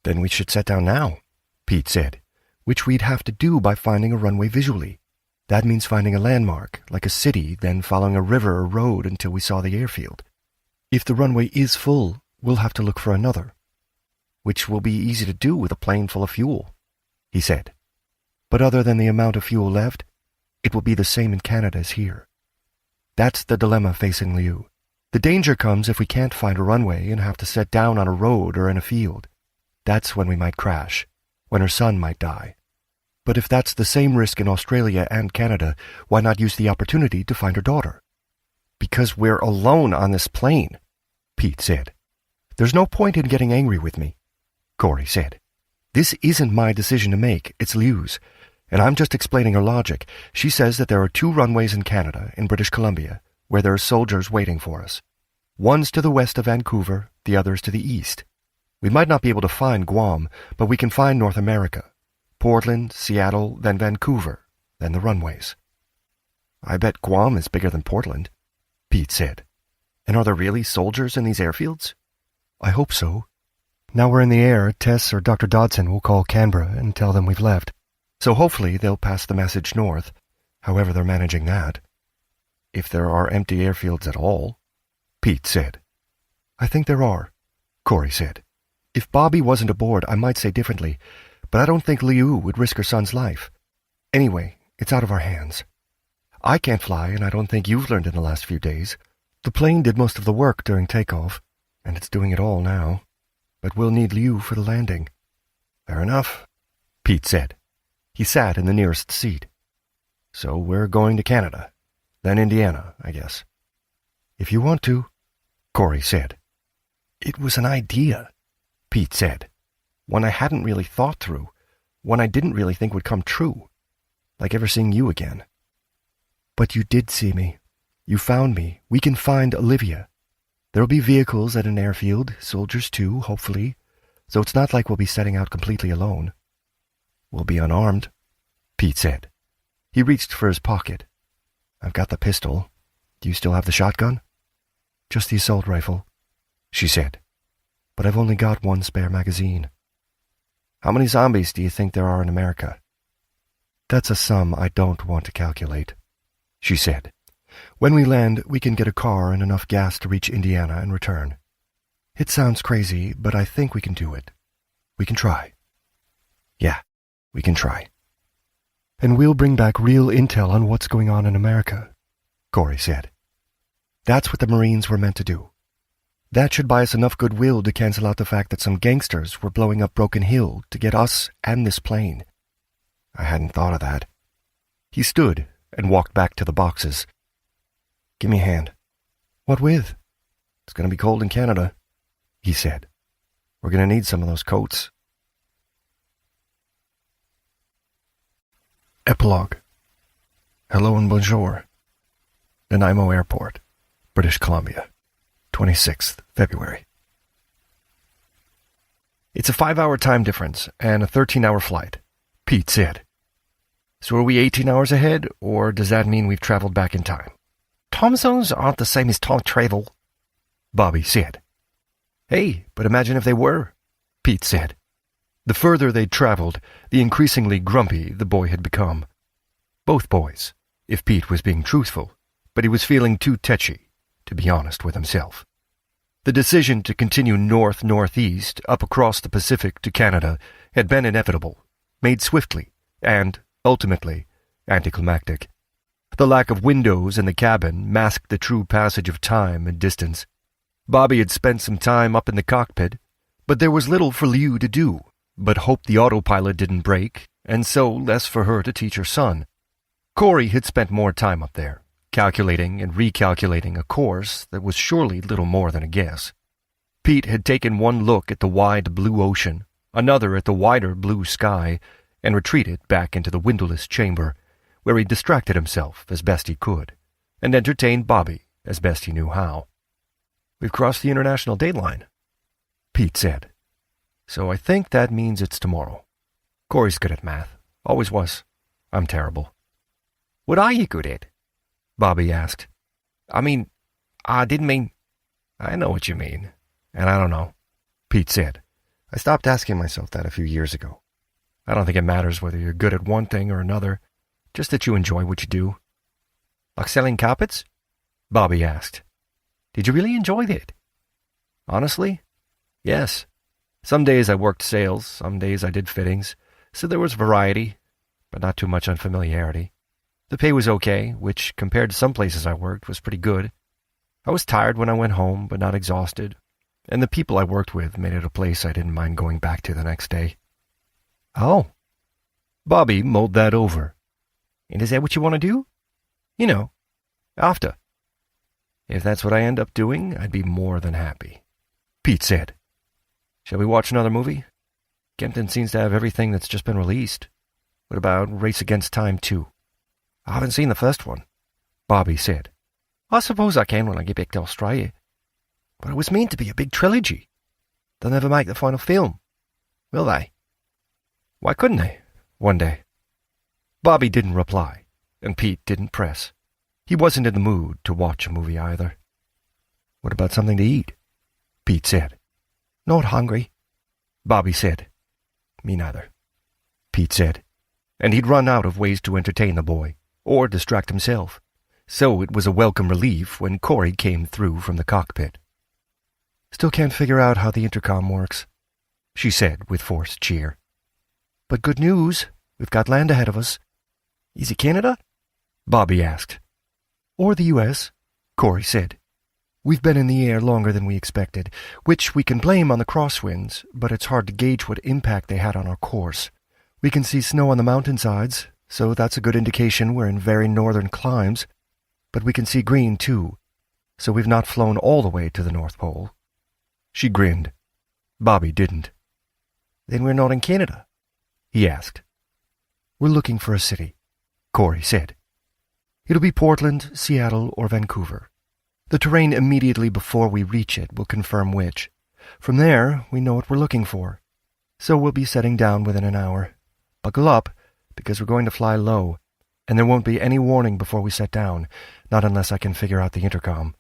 "Then we should set down now," Pete said, "which we'd have to do by finding a runway visually. That means finding a landmark, like a city, then following a river or road until we saw the airfield. If the runway is full, we'll have to look for another." "Which will be easy to do with a plane full of fuel," he said. "But other than the amount of fuel left, it will be the same in Canada as here. That's the dilemma facing Liu. The danger comes if we can't find a runway and have to set down on a road or in a field. That's when we might crash, when her son might die. But if that's the same risk in Australia and Canada, why not use the opportunity to find her daughter?" "Because we're alone on this plane," Pete said. "There's no point in getting angry with me," Corey said. "This isn't my decision to make, it's Liu's, and I'm just explaining her logic. She says that there are 2 runways in Canada, in British Columbia, where there are soldiers waiting for us. One's to the west of Vancouver, the other's to the east. We might not be able to find Guam, but we can find North America. Portland, Seattle, then Vancouver, then the runways." "I bet Guam is bigger than Portland," Pete said. "And are there really soldiers in these airfields?" "I hope so. Now we're in the air, Tess or Dr. Dodson will call Canberra and tell them we've left. So hopefully they'll pass the message north, however they're managing that." "If there are empty airfields at all," Pete said. "I think there are," Corey said. "If Bobby wasn't aboard, I might say differently, but I don't think Liu would risk her son's life. Anyway, it's out of our hands. I can't fly, and I don't think you've learned in the last few days. The plane did most of the work during takeoff, and it's doing it all now. But we'll need Liu for the landing." "Fair enough," Pete said. He sat in the nearest seat. "So we're going to Canada, then Indiana, I guess." "If you want to," Corey said. "It was an idea," Pete said. "One I hadn't really thought through, one I didn't really think would come true, like ever seeing you again." "But you did see me. You found me. We can find Olivia. There'll be vehicles at an airfield, soldiers too, hopefully, so it's not like we'll be setting out completely alone." "We'll be unarmed," Pete said. He reached for his pocket. "I've got the pistol. Do you still have the shotgun?" "Just the assault rifle," she said. "But I've only got 1 spare magazine." How many zombies do you think there are in America?"
"That's a sum I don't want to calculate," she said. "When we land, we can get a car and enough gas to reach Indiana and return. It sounds crazy, but I think we can do it. We can try."
"Yeah, we can try."
"And we'll bring back real intel on what's going on in America," Corey said. "That's what the Marines were meant to do. That should buy us enough goodwill to cancel out the fact that some gangsters were blowing up Broken Hill to get us and this plane."
I hadn't thought of that.
He stood and walked back to the boxes.
"Give me a hand."
"What with?"
"It's going to be cold in Canada," he said. "We're going to need some of those coats."
Epilogue. Hello and bonjour. Nanaimo Airport, British Columbia, 26th February.
"It's a 5-hour time difference and a 13-hour flight," Pete said. "So are we 18 hours ahead, or does that mean we've traveled back in time?"
"Time zones aren't the same as time travel,"
Bobby said. "Hey, but imagine if they were," Pete said. The further they'd traveled, the increasingly grumpy the boy had become. Both boys, if Pete was being truthful, but he was feeling too tetchy to be honest with himself. The decision to continue north-northeast up across the Pacific to Canada had been inevitable, made swiftly, and, ultimately, anticlimactic. The lack of windows in the cabin masked the true passage of time and distance. Bobby had spent some time up in the cockpit, but there was little for Liu to do but hope the autopilot didn't break, and so less for her to teach her son. Corey had spent more time up there, calculating and recalculating a course that was surely little more than a guess. Pete had taken one look at the wide blue ocean, another at the wider blue sky, and retreated back into the windowless chamber, where he distracted himself as best he could, and entertained Bobby as best he knew how. "We've crossed the international date line," Pete said. "So I think that means it's tomorrow." Corey's good at math. Always was. I'm terrible.
"What are you good at?"
Bobby asked.
I didn't mean..."
"I know what you mean, and I don't know," Pete said. "I stopped asking myself that a few years ago. I don't think it matters whether you're good at one thing or another, just that you enjoy what you do."
"Like selling carpets?"
Bobby asked.
"Did you really enjoy that?"
"Honestly? Yes. Some days I worked sales, some days I did fittings, so there was variety, but not too much unfamiliarity. The pay was okay, which, compared to some places I worked, was pretty good. I was tired when I went home, but not exhausted, and the people I worked with made it a place I didn't mind going back to the next day."
"Oh."
Bobby mulled that over.
"And is that what you want to do?"
"You know, after." "If that's what I end up doing, I'd be more than happy," Pete said. "Shall we watch another movie? Kempton seems to have everything that's just been released. What about Race Against Time 2?
"I haven't seen the first one,"
Bobby said.
"I suppose I can when I get back to Australia. But it was meant to be a big trilogy. They'll never make the final film, will they?"
"Why couldn't they? One day?" Bobby didn't reply, and Pete didn't press. He wasn't in the mood to watch a movie either. "What about something to eat?" Pete said.
"Not hungry,"
Bobby said. "Me neither," Pete said, and he'd run out of ways to entertain the boy, or distract himself, so it was a welcome relief when Corey came through from the cockpit.
"Still can't figure out how the intercom works,"
she said with forced cheer.
"But good news, we've got land ahead of us."
"Is it Canada?"
Bobby asked.
"Or the U.S., Corey said. "We've been in the air longer than we expected, which we can blame on the crosswinds, but it's hard to gauge what impact they had on our course. We can see snow on the mountainsides, so that's a good indication we're in very northern climes. But we can see green, too, so we've not flown all the way to the North Pole."
She grinned. Bobby didn't.
"Then we're not in Canada?"
he asked.
"We're looking for a city," Corey said. "It'll be Portland, Seattle, or Vancouver. The terrain immediately before we reach it will confirm which. From there, we know what we're looking for. So we'll be setting down within an hour. Buckle up, because we're going to fly low, and there won't be any warning before we set down, not unless I can figure out the intercom."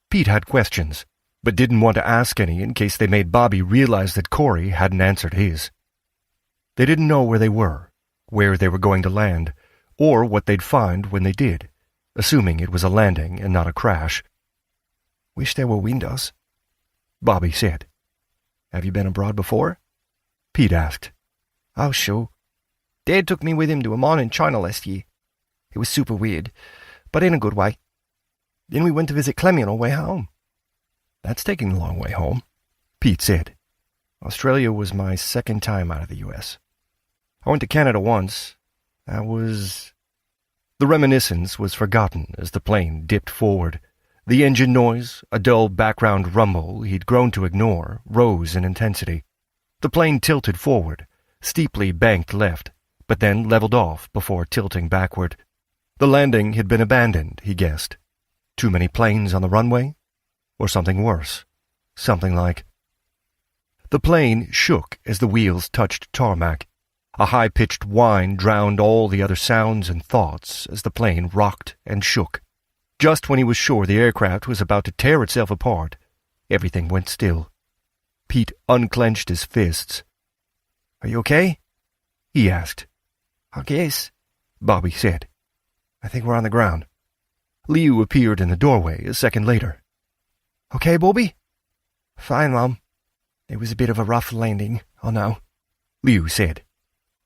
Pete had questions, but didn't want to ask any in case they made Bobby realize that Corey hadn't answered his.
They didn't know where they were going to land, or what they'd find when they did, assuming it was a landing and not a crash.
"Wish there were windows,"
Bobby said.
"Have you been abroad before?"
Pete asked.
"Oh, sure. Dad took me with him to a mine in China last year. It was super weird, but in a good way. Then we went to visit Clemmy on our way home."
"That's taking a long way home," Pete said.
"Australia was my second time out of the U.S. I went to Canada once. That was..."
The reminiscence was forgotten as the plane dipped forward. The engine noise, a dull background rumble he'd grown to ignore, rose in intensity. The plane tilted forward, steeply banked left, but then leveled off before tilting backward. The landing had been abandoned, he guessed. Too many planes on the runway? Or something worse. Something like... The plane shook as the wheels touched tarmac. A high-pitched whine drowned all the other sounds and thoughts as the plane rocked and shook. Just when he was sure the aircraft was about to tear itself apart, everything went still. Pete unclenched his fists.
"Are you okay?"
he asked.
"I guess,"
Bobby said.
"I think we're on the ground."
Liu appeared in the doorway a second later.
"Okay, Bobby?" "Fine, Mom. It was a bit of a rough landing, I know,"
Liu said.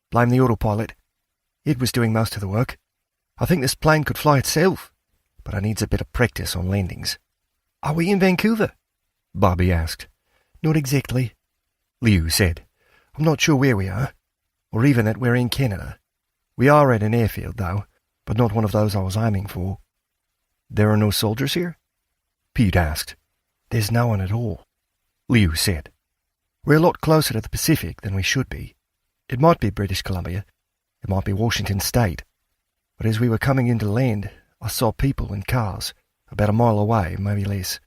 "Blame the autopilot. It was doing most of the work. I think this plane could fly itself, but it needs a bit of practice on landings." "Are we in Vancouver?"
Bobby asked.
"Not exactly,"
Liu said.
"I'm not sure where we are, or even that we're in Canada. We are at an airfield, though, but not one of those I was aiming for."
"There are no soldiers here?" Pete asked.
"There's no one at all,"
Liu said.
"We're a lot closer to the Pacific than we should be. It might be British Columbia. It might be Washington State. But as we were coming into land, I saw people in cars, about a mile away, maybe less.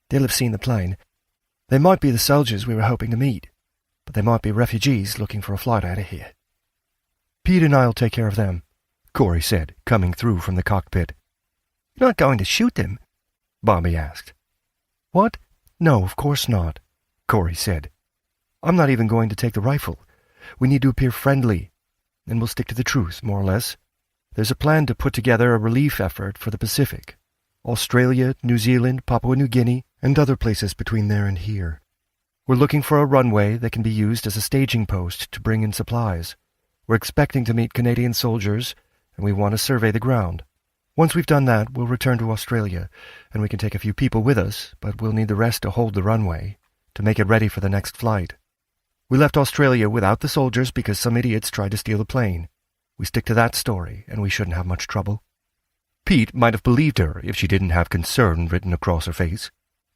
They'll have seen the plane. They might be the soldiers we were hoping to meet, but they might be refugees looking for a flight out of here."
"Pete and I'll take care of them," Corey said, coming through from the cockpit.
"You're not going to shoot them?"
Bobby asked.
"What?"
"No, of course not," Corey said. "I'm not even going to take the rifle. We need to appear friendly, and we'll stick to the truth, more or less. There's a plan to put together a relief effort for the Pacific. Australia, New Zealand, Papua New Guinea, and other places between there and here. We're looking for a runway that can be used as a staging post to bring in supplies. We're expecting to meet Canadian soldiers, and we want to survey the ground. Once we've done that, we'll return to Australia, and we can take a few people with us, but we'll need the rest to hold the runway, to make it ready for the next flight. We left Australia without the soldiers because some idiots tried to steal the plane. We stick to that story, and we shouldn't have much trouble." Pete might have believed her if she didn't have concern written across her face.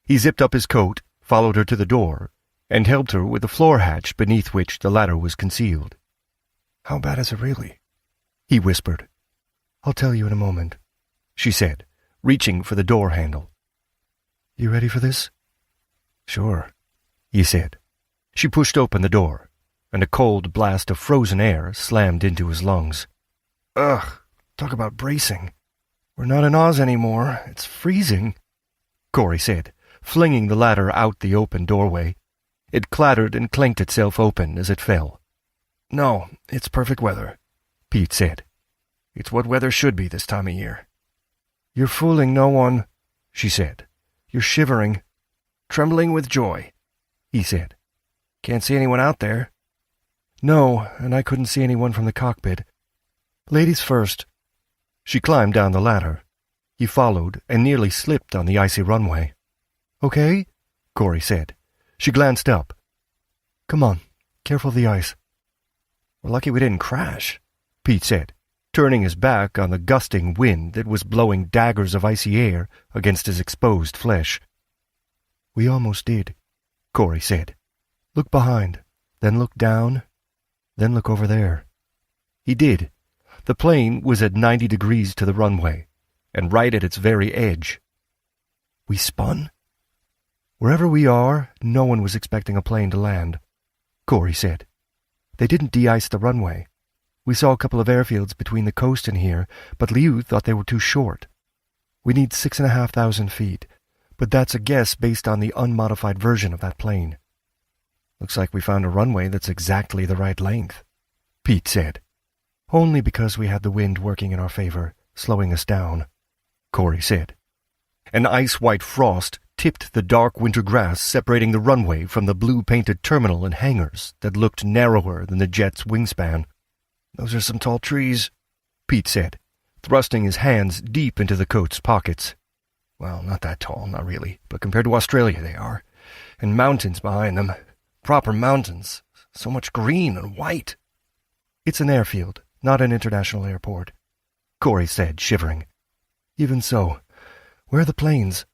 He zipped up his coat, followed her to the door, and helped her with the floor hatch beneath which the ladder was concealed.
"How bad is it really?"
he whispered.
"I'll tell you in a moment,"
she said, reaching for the door handle.
"You ready for this?"
"Sure," he said. She pushed open the door, and a cold blast of frozen air slammed into his lungs.
"Ugh, talk about bracing. We're not in Oz anymore. It's freezing,"
Corey said, flinging the ladder out the open doorway. It clattered and clanked itself open as it fell.
"No, it's perfect weather,"
Pete said.
"It's what weather should be this time of year."
"You're fooling no one," she said.
"You're shivering, trembling with joy,"
he said.
"Can't see anyone out there."
"No, and I couldn't see anyone from the cockpit. Ladies first." She climbed down the ladder. He followed and nearly slipped on the icy runway.
"Okay,"
Corey said. She glanced up.
"Come on, careful of the ice."
"We're lucky we didn't crash," Pete said, turning his back on the gusting wind that was blowing daggers of icy air against his exposed flesh.
"We almost did,"
Corey said.
"Look behind, then look down, then look over there."
He did. The plane was at 90 degrees to the runway, and right at its very edge.
"We spun?"
"Wherever we are, no one was expecting a plane to land," Corey said. "They didn't de-ice the runway. We saw a couple of airfields between the coast and here, but Liu thought they were too short. We need 6,500 feet, but that's a guess based on the unmodified version of that plane. Looks like we found a runway that's exactly the right length."
Pete said. Only because we had the wind working in our favor, slowing us down, Corey said. An ice-white frost tipped the dark winter grass separating the runway from the blue-painted terminal and hangars that looked narrower than the jet's wingspan. Those are some tall trees, Pete said, thrusting his hands deep into the coat's pockets. Well, not that tall, not really, but compared to Australia they are. And mountains behind them. Proper mountains. So much green and white. It's an airfield, not an international airport, Corey said, shivering. Even so, where are the planes?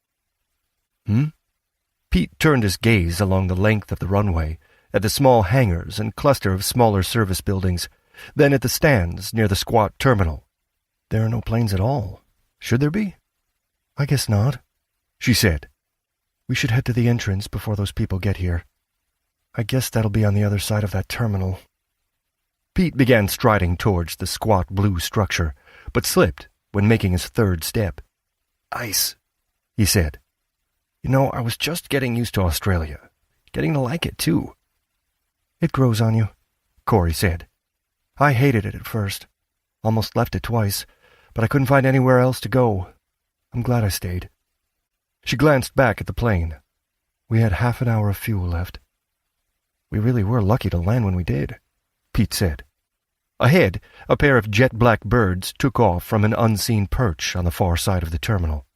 Pete turned his gaze along the length of the runway, at the small hangars and cluster of smaller service buildings, then at the stands near the squat terminal. There are no planes at all. Should there be? I guess not, she said. We should head to the entrance before those people get here. I guess that'll be on the other side of that terminal. Pete began striding towards the squat blue structure, but slipped when making his third step. Ice, he said. You know, I was just getting used to Australia. Getting to like it, too. It grows on you, Corey said. I hated it at first. Almost left it twice, but I couldn't find anywhere else to go. I'm glad I stayed. She glanced back at the plane. We had half an hour of fuel left. We really were lucky to land when we did, Pete said. Ahead, a pair of jet-black birds took off from an unseen perch on the far side of the terminal.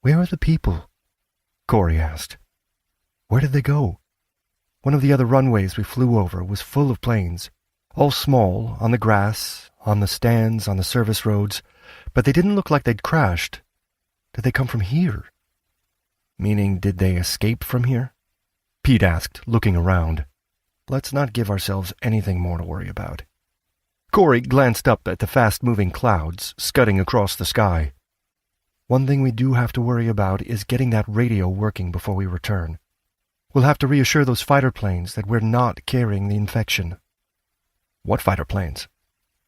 Where are the people? Corey asked. Where did they go? One of the other runways we flew over was full of planes, all small, on the grass, on the stands, on the service roads, but they didn't look like they'd crashed. Did they come from here? Meaning, did they escape from here? Pete asked, looking around. Let's not give ourselves anything more to worry about. Corey glanced up at the fast-moving clouds scudding across the sky. One thing we do have to worry about is getting that radio working before we return. We'll have to reassure those fighter planes that we're not carrying the infection. What fighter planes?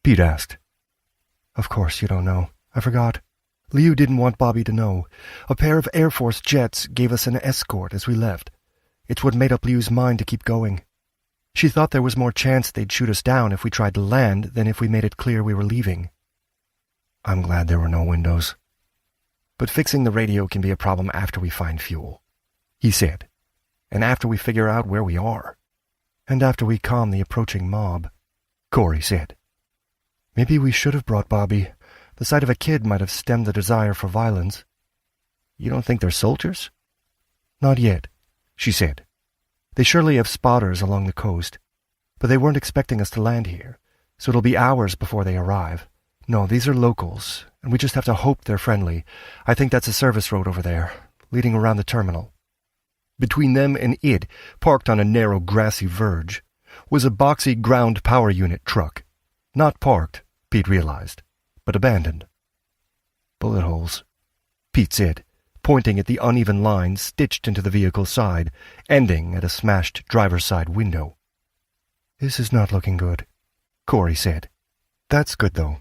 Pete asked. Of course you don't know. I forgot. Liu didn't want Bobby to know. A pair of Air Force jets gave us an escort as we left. It's what made up Liu's mind to keep going. She thought there was more chance they'd shoot us down if we tried to land than if we made it clear we were leaving. I'm glad there were no windows. But fixing the radio can be a problem after we find fuel, he said, and after we figure out where we are, and after we calm the approaching mob, Corey said. Maybe we should have brought Bobby. The sight of a kid might have stemmed the desire for violence. You don't think they're soldiers? Not yet, she said. They surely have spotters along the coast, but they weren't expecting us to land here, so it'll be hours before they arrive. No, these are locals, and we just have to hope they're friendly. I think that's a service road over there, leading around the terminal. Between them and it, parked on a narrow grassy verge, was a boxy ground power unit truck. Not parked, Pete realized, but abandoned. Bullet holes, Pete said, pointing at the uneven lines stitched into the vehicle's side, ending at a smashed driver's side window. This is not looking good, Corey said. That's good, though.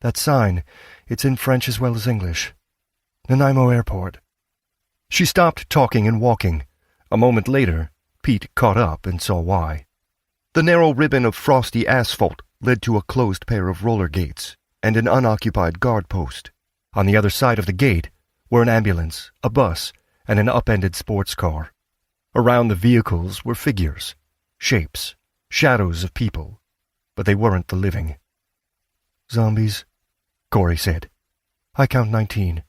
That sign, it's in French as well as English. Nanaimo Airport. She stopped talking and walking. A moment later, Pete caught up and saw why. The narrow ribbon of frosty asphalt led to a closed pair of roller gates and an unoccupied guard post. On the other side of the gate were an ambulance, a bus, and an upended sports car. Around the vehicles were figures, shapes, shadows of people, but they weren't the living. Zombies, Corey said. I count 19.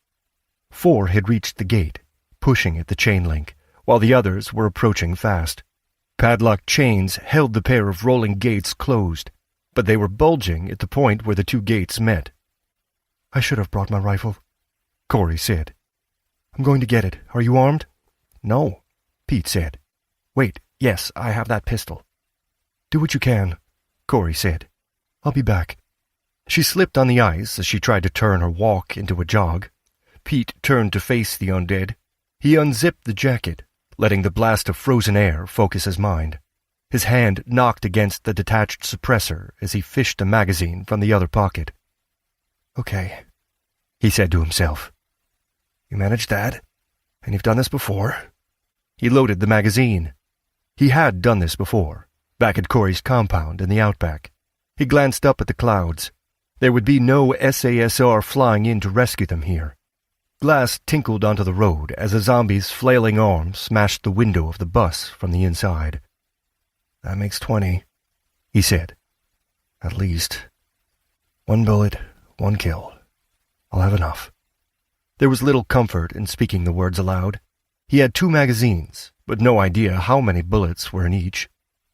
4 had reached the gate, pushing at the chain link, while the others were approaching fast. Padlocked chains held the pair of rolling gates closed, but they were bulging at the point where the 2 gates met. I should have brought my rifle, Corey said. I'm going to get it. Are you armed? No, Pete said. Wait, yes, I have that pistol. Do what you can, Corey said. I'll be back. She slipped on the ice as she tried to turn her walk into a jog. Pete turned to face the undead. He unzipped the jacket, letting the blast of frozen air focus his mind. His hand knocked against the detached suppressor as he fished a magazine from the other pocket. Okay, he said to himself. You managed that, and you've done this before. He loaded the magazine. He had done this before, back at Corey's compound in the outback.
He glanced up at the clouds. There would be no SASR flying in to rescue them here. Glass tinkled onto the road as a zombie's flailing arm smashed the window of the bus from the inside. "That makes 20, he said. "At least. 1 bullet, 1 kill. I'll have enough." There was little comfort in speaking the words aloud. He had 2 magazines, but no idea how many bullets were in each.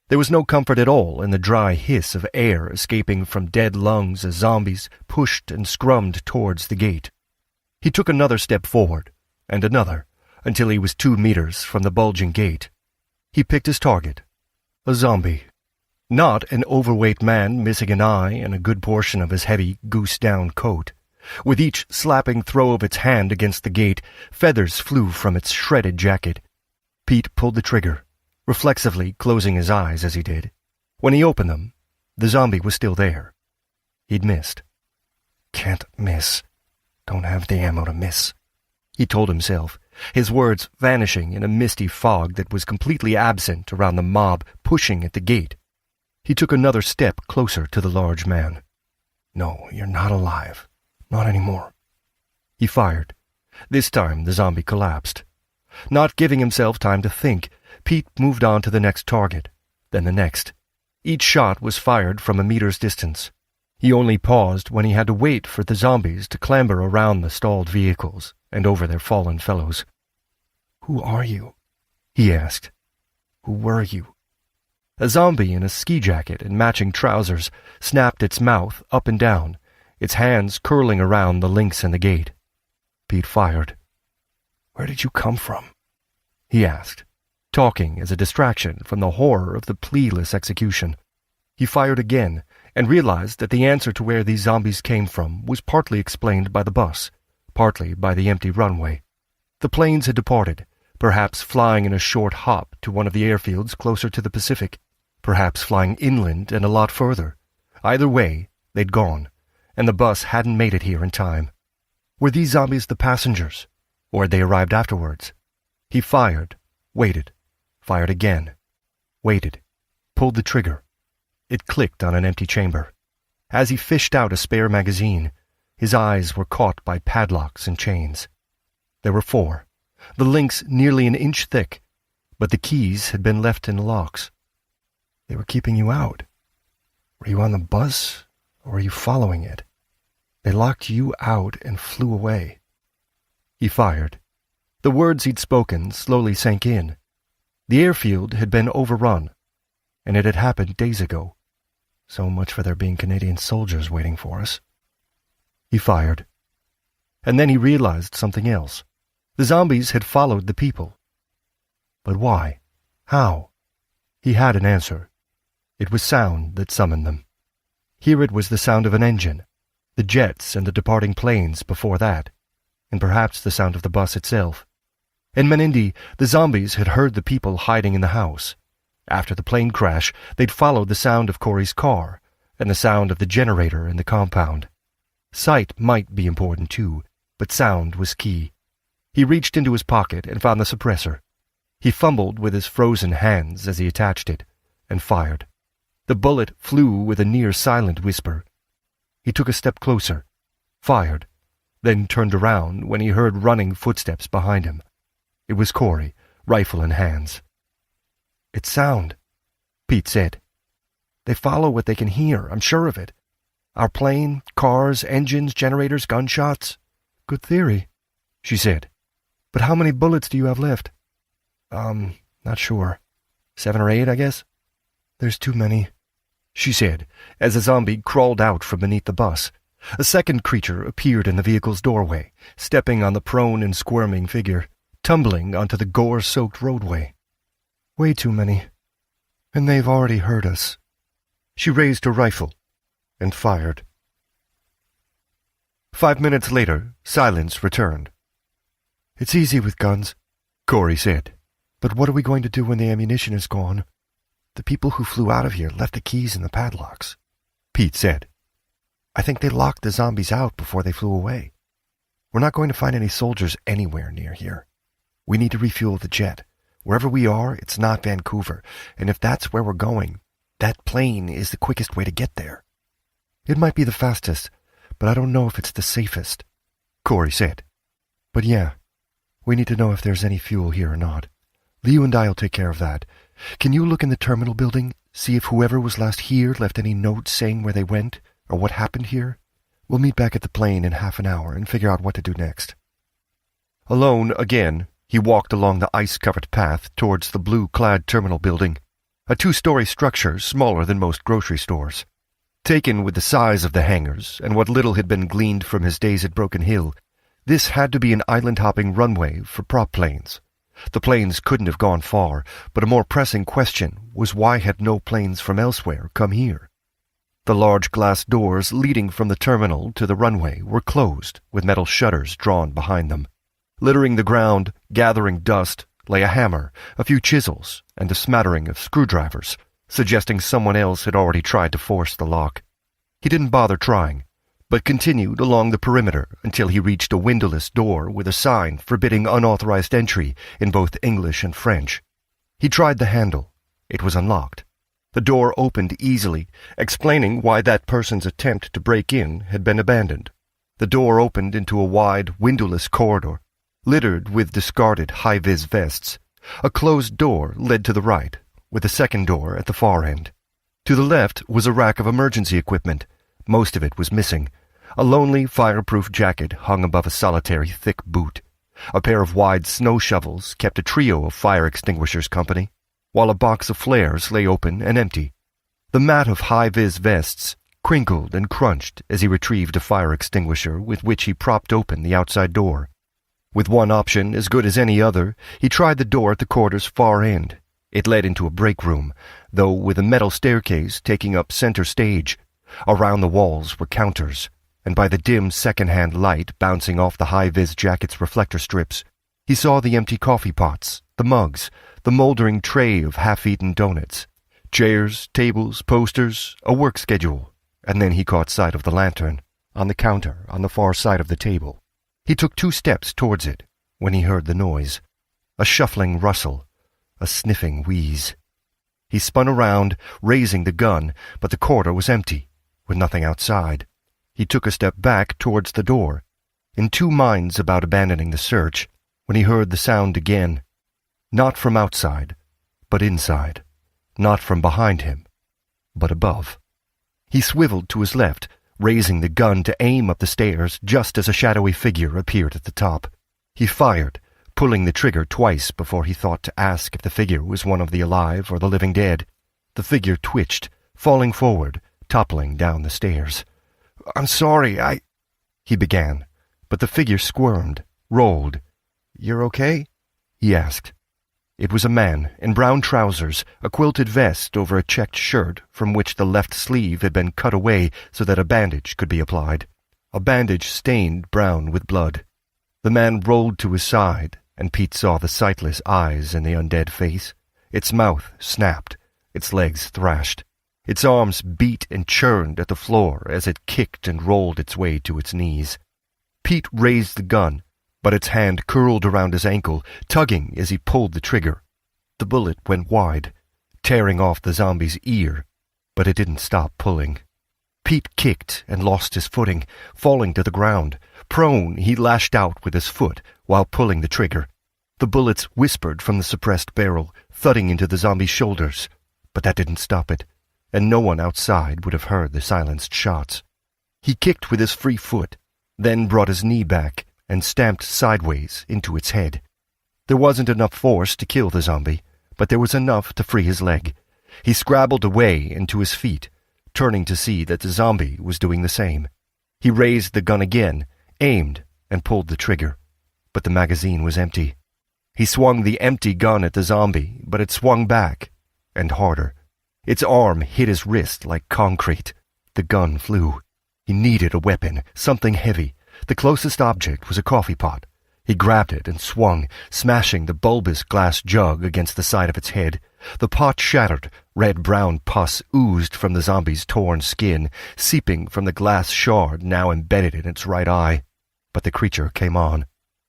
There was no comfort at all in the dry hiss of air escaping from dead lungs as zombies pushed and scrummed towards the gate. He took another step forward, and another, until he was 2 meters from the bulging gate. He picked his target. A zombie. Not an overweight man missing an eye and a good portion of his heavy goose-down coat. With each slapping throw of its hand against the gate, feathers flew from its shredded jacket. Pete pulled the trigger, reflexively closing his eyes as he did. When he opened them, the zombie was still there. He'd missed. "Can't miss. Don't have the ammo to miss," he told himself, his words vanishing in a misty fog that was completely absent around the mob pushing at the gate. He took another step closer to the large man. "No, you're not alive. Not anymore." He fired. This time the zombie collapsed. Not giving himself time to think, Pete moved on to the next target, then the next. Each shot was fired from a meter's distance. He only paused when he had to wait for the zombies to clamber around the stalled vehicles and over their fallen fellows. "Who are you?" he asked. "Who were you?" A zombie in a ski jacket and matching trousers snapped its mouth up and down, its hands curling around the links in the gate. Pete fired. "Where did you come from?" he asked, talking as a distraction from the horror of the plealess execution. He fired again and realized that the answer to where these zombies came from was partly explained by the bus, partly by the empty runway. The planes had departed, perhaps flying in a short hop to one of the airfields closer to the Pacific, perhaps flying inland and a lot further. Either way, they'd gone, and the bus hadn't made it here in time. Were these zombies the passengers, or had they arrived afterwards? He fired, waited, fired again, waited, pulled the trigger. It clicked on an empty chamber. As he fished out a spare magazine, his eyes were caught by padlocks and chains. There were 4, the links nearly an inch thick, but the keys had been left in the locks. "They were keeping you out. Were you on the bus, or were you following it? They locked you out and flew away." He fired. The words he'd spoken slowly sank in. The airfield had been overrun, and it had happened days ago. So much for there being Canadian soldiers waiting for us. He fired. And then he realized something else. The zombies had followed the people. But why? How? He had an answer. It was sound that summoned them. Here it was the sound of an engine, the jets and the departing planes before that, and perhaps the sound of the bus itself. In Menindee, the zombies had heard the people hiding in the house. After the plane crash, they'd followed the sound of Corey's car and the sound of the generator in the compound. Sight might be important too, but sound was key. He reached into his pocket and found the suppressor. He fumbled with his frozen hands as he attached it, and fired. The bullet flew with a near-silent whisper. He took a step closer, fired, then turned around when he heard running footsteps behind him. It was Corey, rifle in hands. "It's sound," Pete said. "They follow what they can hear, I'm sure of it. Our plane, cars, engines, generators, gunshots. Good theory," she said. "But how many bullets do you have left?" Not sure. 7 or 8, I guess." "There's too many," she said, as a zombie crawled out from beneath the bus. A second creature appeared in the vehicle's doorway, stepping on the prone and squirming figure, tumbling onto the gore-soaked roadway. "Way too many. And they've already heard us." She raised her rifle and fired. 5 minutes later, silence returned. "It's easy with guns," Corey said. "But what are we going to do when the ammunition is gone?" "The people who flew out of here left the keys in the padlocks," Pete said. "I think they locked the zombies out before they flew away. We're not going to find any soldiers anywhere near here. We need to refuel the jet. Wherever we are, it's not Vancouver, and if that's where we're going, that plane is the quickest way to get there." It might be the fastest, but I don't know if it's the safest, Corey said. But yeah, we need to know if there's any fuel here or not. Liu and I'll take care of that. Can you look in the terminal building, see if whoever was last here left any notes saying where they went or what happened here? We'll meet back at the plane in half an hour and figure out what to do next. Alone again, he walked along the ice-covered path towards the blue-clad terminal building, a 2-story structure smaller than most grocery stores. Taken with the size of the hangars and what little had been gleaned from his days at Broken Hill, this had to be an island-hopping runway for prop planes. The planes couldn't have gone far, but a more pressing question was why had no planes from elsewhere come here? The large glass doors leading from the terminal to the runway were closed, with metal shutters drawn behind them. Littering the ground, gathering dust, lay a hammer, a few chisels, and a smattering of screwdrivers, suggesting someone else had already tried to force the lock. He didn't bother trying, but continued along the perimeter until he reached a windowless door with a sign forbidding unauthorized entry in both English and French. He tried the handle. It was unlocked. The door opened easily, explaining why that person's attempt to break in had been abandoned. The door opened into a wide, windowless corridor, littered with discarded high-vis vests. A closed door led to the right, with a second door at the far end. To the left was a rack of emergency equipment. Most of it was missing. A lonely fireproof jacket hung above a solitary thick boot. A pair of wide snow shovels kept a trio of fire extinguishers company, while a box of flares lay open and empty. The mat of high-vis vests crinkled and crunched as he retrieved a fire extinguisher with which he propped open the outside door. With one option as good as any other, he tried the door at the corridor's far end. It led into a break room, though with a metal staircase taking up center stage. Around the walls were counters, and by the dim second-hand light bouncing off the high-vis jacket's reflector strips, he saw the empty coffee pots, the mugs, the moldering tray of half-eaten donuts, chairs, tables, posters, a work schedule, and then he caught sight of the lantern on the counter on the far side of the table. He took 2 steps towards it when he heard the noise, a shuffling rustle, a sniffing wheeze. He spun around, raising the gun, but the corridor was empty, with nothing outside. He took a step back towards the door, in 2 minds about abandoning the search, when he heard the sound again. Not from outside, but inside. Not from behind him, but above. He swiveled to his left, raising the gun to aim up the stairs just as a shadowy figure appeared at the top. He fired, pulling the trigger twice before he thought to ask if the figure was one of the alive or the living dead. The figure twitched, falling forward, toppling down the stairs. "I'm sorry, he began, but the figure squirmed, rolled. "You're okay?" he asked. It was a man in brown trousers, a quilted vest over a checked shirt from which the left sleeve had been cut away so that a bandage could be applied. A bandage stained brown with blood. The man rolled to his side, and Pete saw the sightless eyes in the undead face. Its mouth snapped, its legs thrashed. Its arms beat and churned at the floor as it kicked and rolled its way to its knees. Pete raised the gun, but its hand curled around his ankle, tugging as he pulled the trigger. The bullet went wide, tearing off the zombie's ear, but it didn't stop pulling. Pete kicked and lost his footing, falling to the ground. Prone, he lashed out with his foot while pulling the trigger. The bullets whispered from the suppressed barrel, thudding into the zombie's shoulders, but that didn't stop it, and no one outside would have heard the silenced shots. He kicked with his free foot, then brought his knee back and stamped sideways into its head. There wasn't enough force to kill the zombie, but there was enough to free his leg. He scrabbled away and to his feet, turning to see that the zombie was doing the same. He raised the gun again, aimed, and pulled the trigger, but the magazine was empty. He swung the empty gun at the zombie, but it swung back, and harder. Its arm hit his wrist like concrete. The gun flew. He needed a weapon, something heavy. The closest object was a coffee pot. He grabbed it and swung, smashing the bulbous glass jug against the side of its head. The pot shattered. Red-brown pus oozed from the zombie's torn skin, seeping from the glass shard now embedded in its right eye. But the creature came on.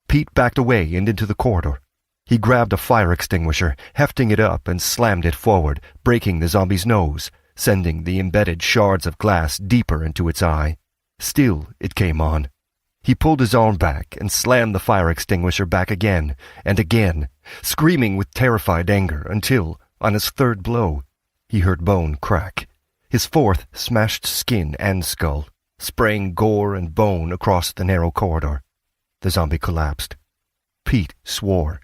Pete backed away and into the corridor. He grabbed a fire extinguisher, hefting it up and slammed it forward, breaking the zombie's nose. sending the embedded shards of glass deeper into its eye. Still, it came on. He pulled his arm back and slammed the fire extinguisher back again and again, screaming with terrified anger until, on his third blow, he heard bone crack. His fourth smashed skin and skull, spraying gore and bone across the narrow corridor. The zombie collapsed. Pete swore.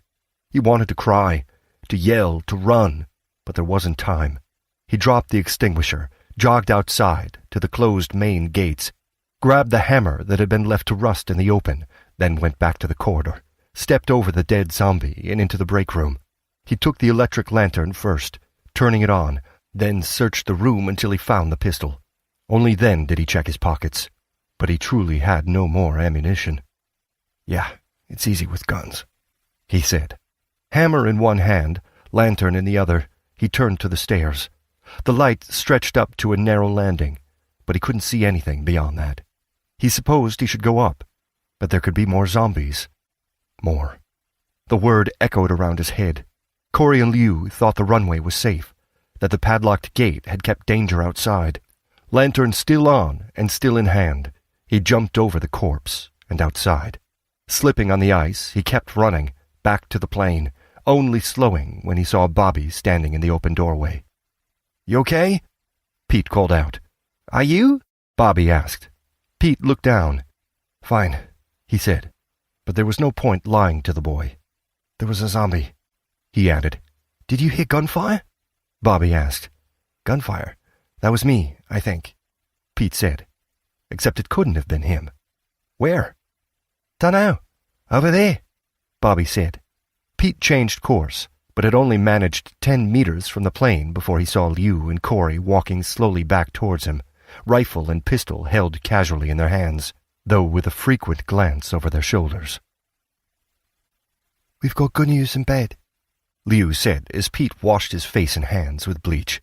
He wanted to cry, to yell, to run, but there wasn't time. He dropped the extinguisher, jogged outside to the closed main gates, grabbed the hammer that had been left to rust in the open, then went back to the corridor, stepped over the dead zombie and into the break room. He took the electric lantern first, turning it on, then searched the room until he found the pistol. Only then did he check his pockets, but he truly had no more ammunition.
"Yeah, it's easy with guns,"
he said. Hammer in one hand, lantern in the other, he turned to the stairs. The light stretched up to a narrow landing, but he couldn't see anything beyond that. He supposed he should go up, but there could be more zombies. More. The word echoed around his head. Corey and Liu thought the runway was safe, that the padlocked gate had kept danger outside. Lantern still on and still in hand, he jumped over the corpse and outside. Slipping on the ice, he kept running, back to the plane, only slowing when he saw Bobby standing in the open doorway.
"You okay?"
Pete called out.
"Are you?"
Bobby asked. Pete looked down.
"Fine,"
he said, but there was no point lying to the boy.
"There was a zombie,"
he added.
"Did you hear gunfire?"
Bobby asked.
"Gunfire? That was me, I think,"
Pete said. Except it couldn't have been him.
"Where?" "Dunno. Over there,"
Bobby said. Pete changed course, but had only managed 10 meters from the plane before he saw Liu and Corey walking slowly back towards him, rifle and pistol held casually in their hands, though with a frequent glance over their shoulders.
"We've got good news in bed,"
Liu said as Pete washed his face and hands with bleach.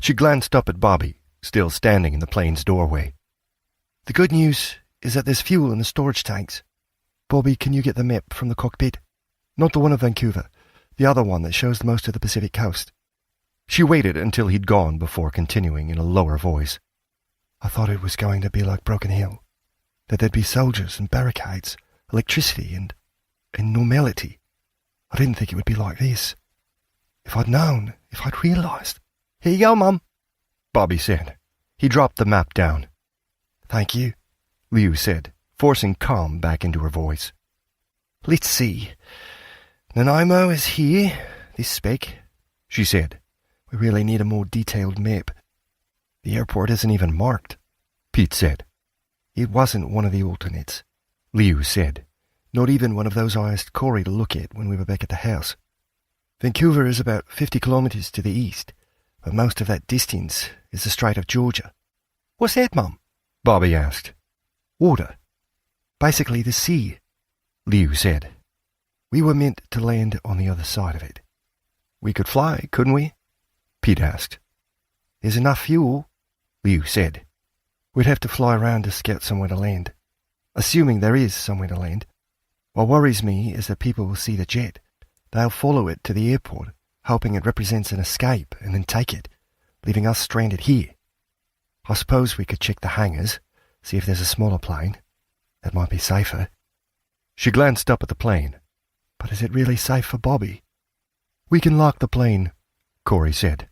She glanced up at Bobby, still standing in the plane's doorway.
"The good news is that there's fuel in the storage tanks. Bobby, can you get the map from the cockpit? Not the one of Vancouver, the other one that shows most of the Pacific coast."
She waited until he'd gone before continuing in a lower voice.
"I thought it was going to be like Broken Hill, that there'd be soldiers and barricades, electricity and normality. I didn't think it would be like this. If I'd known, if I'd realized." "Here you go, Mum,"
Bobby said. He dropped the map down.
"Thank you,"
Liu said, forcing calm back into her voice.
"Let's see. Nanaimo is here, this spec," she said. "We really need a more detailed map. The airport isn't even marked,"
Pete said.
"It wasn't one of the alternates,"
Liu said.
"Not even one of those I asked Corey to look at when we were back at the house. Vancouver is about 50 kilometres to the east, but most of that distance is the Strait of Georgia." "What's that, Mum?"
Bobby asked.
"Water. Basically the sea,"
Liu said.
"We were meant to land on the other side of it."
"We could fly, couldn't we?" Pete asked.
"There's enough fuel,"
Liu said.
"We'd have to fly around to scout somewhere to land. Assuming there is somewhere to land. What worries me is that people will see the jet. They'll follow it to the airport, hoping it represents an escape, and then take it, leaving us stranded here. I suppose we could check the hangars, see if there's a smaller plane. That might be safer."
She glanced up at the plane.
"But is it really safe for Bobby?"
"We can lock the plane," Corey said.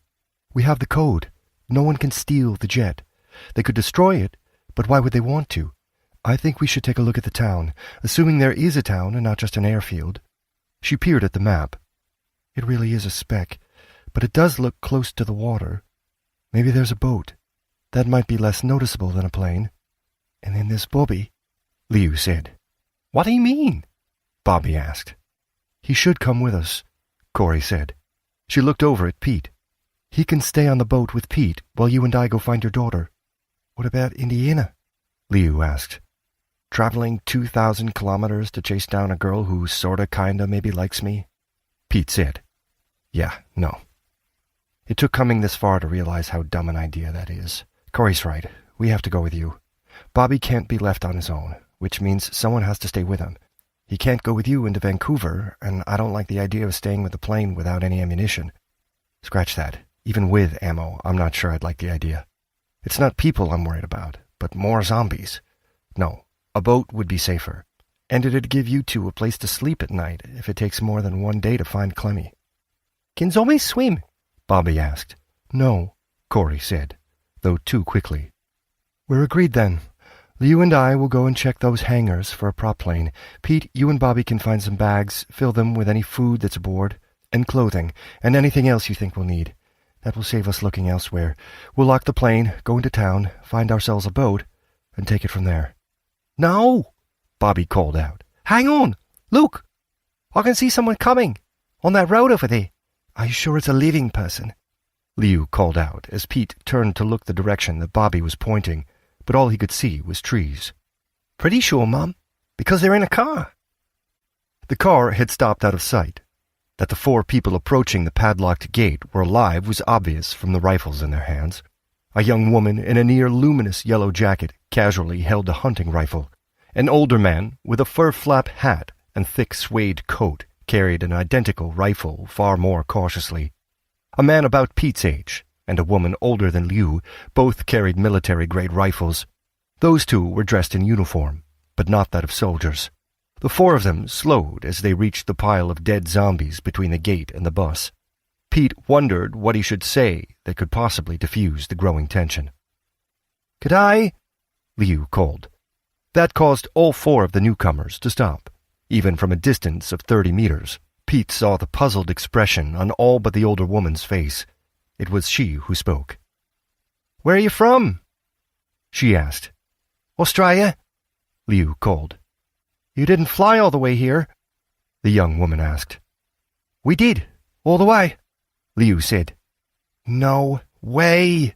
"We have the code. No one can steal the jet. They could destroy it, but why would they want to? I think we should take a look at the town, assuming there is a town and not just an airfield."
She peered at the map.
"It really is a speck, but it does look close to the water. Maybe there's a boat. That might be less noticeable than a plane. And then there's Bobby,"
Liu said.
"What do you mean?"
Bobby asked.
"He should come with us,"
Corey said. She looked over at Pete.
"He can stay on the boat with Pete while you and I go find your daughter." "What about Indiana?"
Liu asked.
"Traveling 2,000 kilometers to chase down a girl who sorta kinda maybe likes me?"
Pete said.
"Yeah, no. It took coming this far to realize how dumb an idea that is. Corey's right. We have to go with you. Bobby can't be left on his own, which means someone has to stay with him. He can't go with you into Vancouver, and I don't like the idea of staying with the plane without any ammunition. Scratch that. Even with ammo, I'm not sure I'd like the idea. It's not people I'm worried about, but more zombies. No, a boat would be safer. And it'd give you two a place to sleep at night if it takes more than one day to find Clemmy. Can zombies swim? Bobby asked. No, Corey said, though too quickly. We're agreed then. You and I will go and check those hangars for a prop plane. Pete, you and Bobby can find some bags, fill them with any food that's aboard, and clothing, and anything else you think we'll need. That will save us looking elsewhere. We'll lock the plane, go into town, find ourselves a boat, and take it from there. No! Bobby called out. Hang on! Look! I can see someone coming! On that road over there. Are you sure it's a living person? Liu called out as Pete turned to look the direction that Bobby was pointing, but all he could see was trees. Pretty sure, Mum, because they're in a car. The car had stopped out of sight. That the four people approaching the padlocked gate were alive was obvious from the rifles in their hands. A young woman in a near-luminous yellow jacket casually held a hunting rifle. An older man with a fur-flap hat and thick suede coat carried an identical rifle far more cautiously. A man about Pete's age and a woman older than Liu both carried military-grade rifles. Those two were dressed in uniform, but not that of soldiers. The four of them slowed as they reached the pile of dead zombies between the gate and the bus. Pete wondered what he should say that could possibly diffuse the growing tension. "G'day," Liu called. That caused all four of the newcomers to stop. Even from a distance of 30 meters, Pete saw the puzzled expression on all but the older woman's face. It was she who spoke. "Where are you from?" she asked. "Australia," Liu called. "You didn't fly all the way here?" the young woman asked. "We did, all the way," Liu said. "No way,"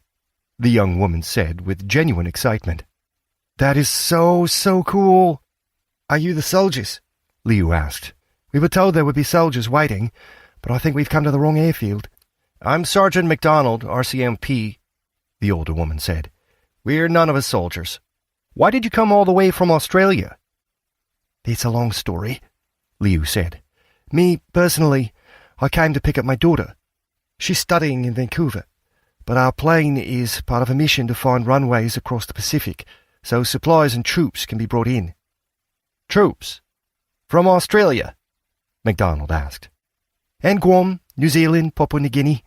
the young woman said with genuine excitement. "That is so cool." "Are you the soldiers?" Liu asked. "We were told there would be soldiers waiting, but I think we've come to the wrong airfield." "I'm Sergeant MacDonald, RCMP," the older woman said. "We're none of us soldiers. Why did you come all the way from Australia?" "It's a long story," Liu said. "Me, personally, I came to pick up my daughter. She's studying in Vancouver, but our plane is part of a mission to find runways across the Pacific so supplies and troops can be brought in." "Troops? From Australia?" MacDonald asked. "And Guam, New Zealand, Papua New Guinea,"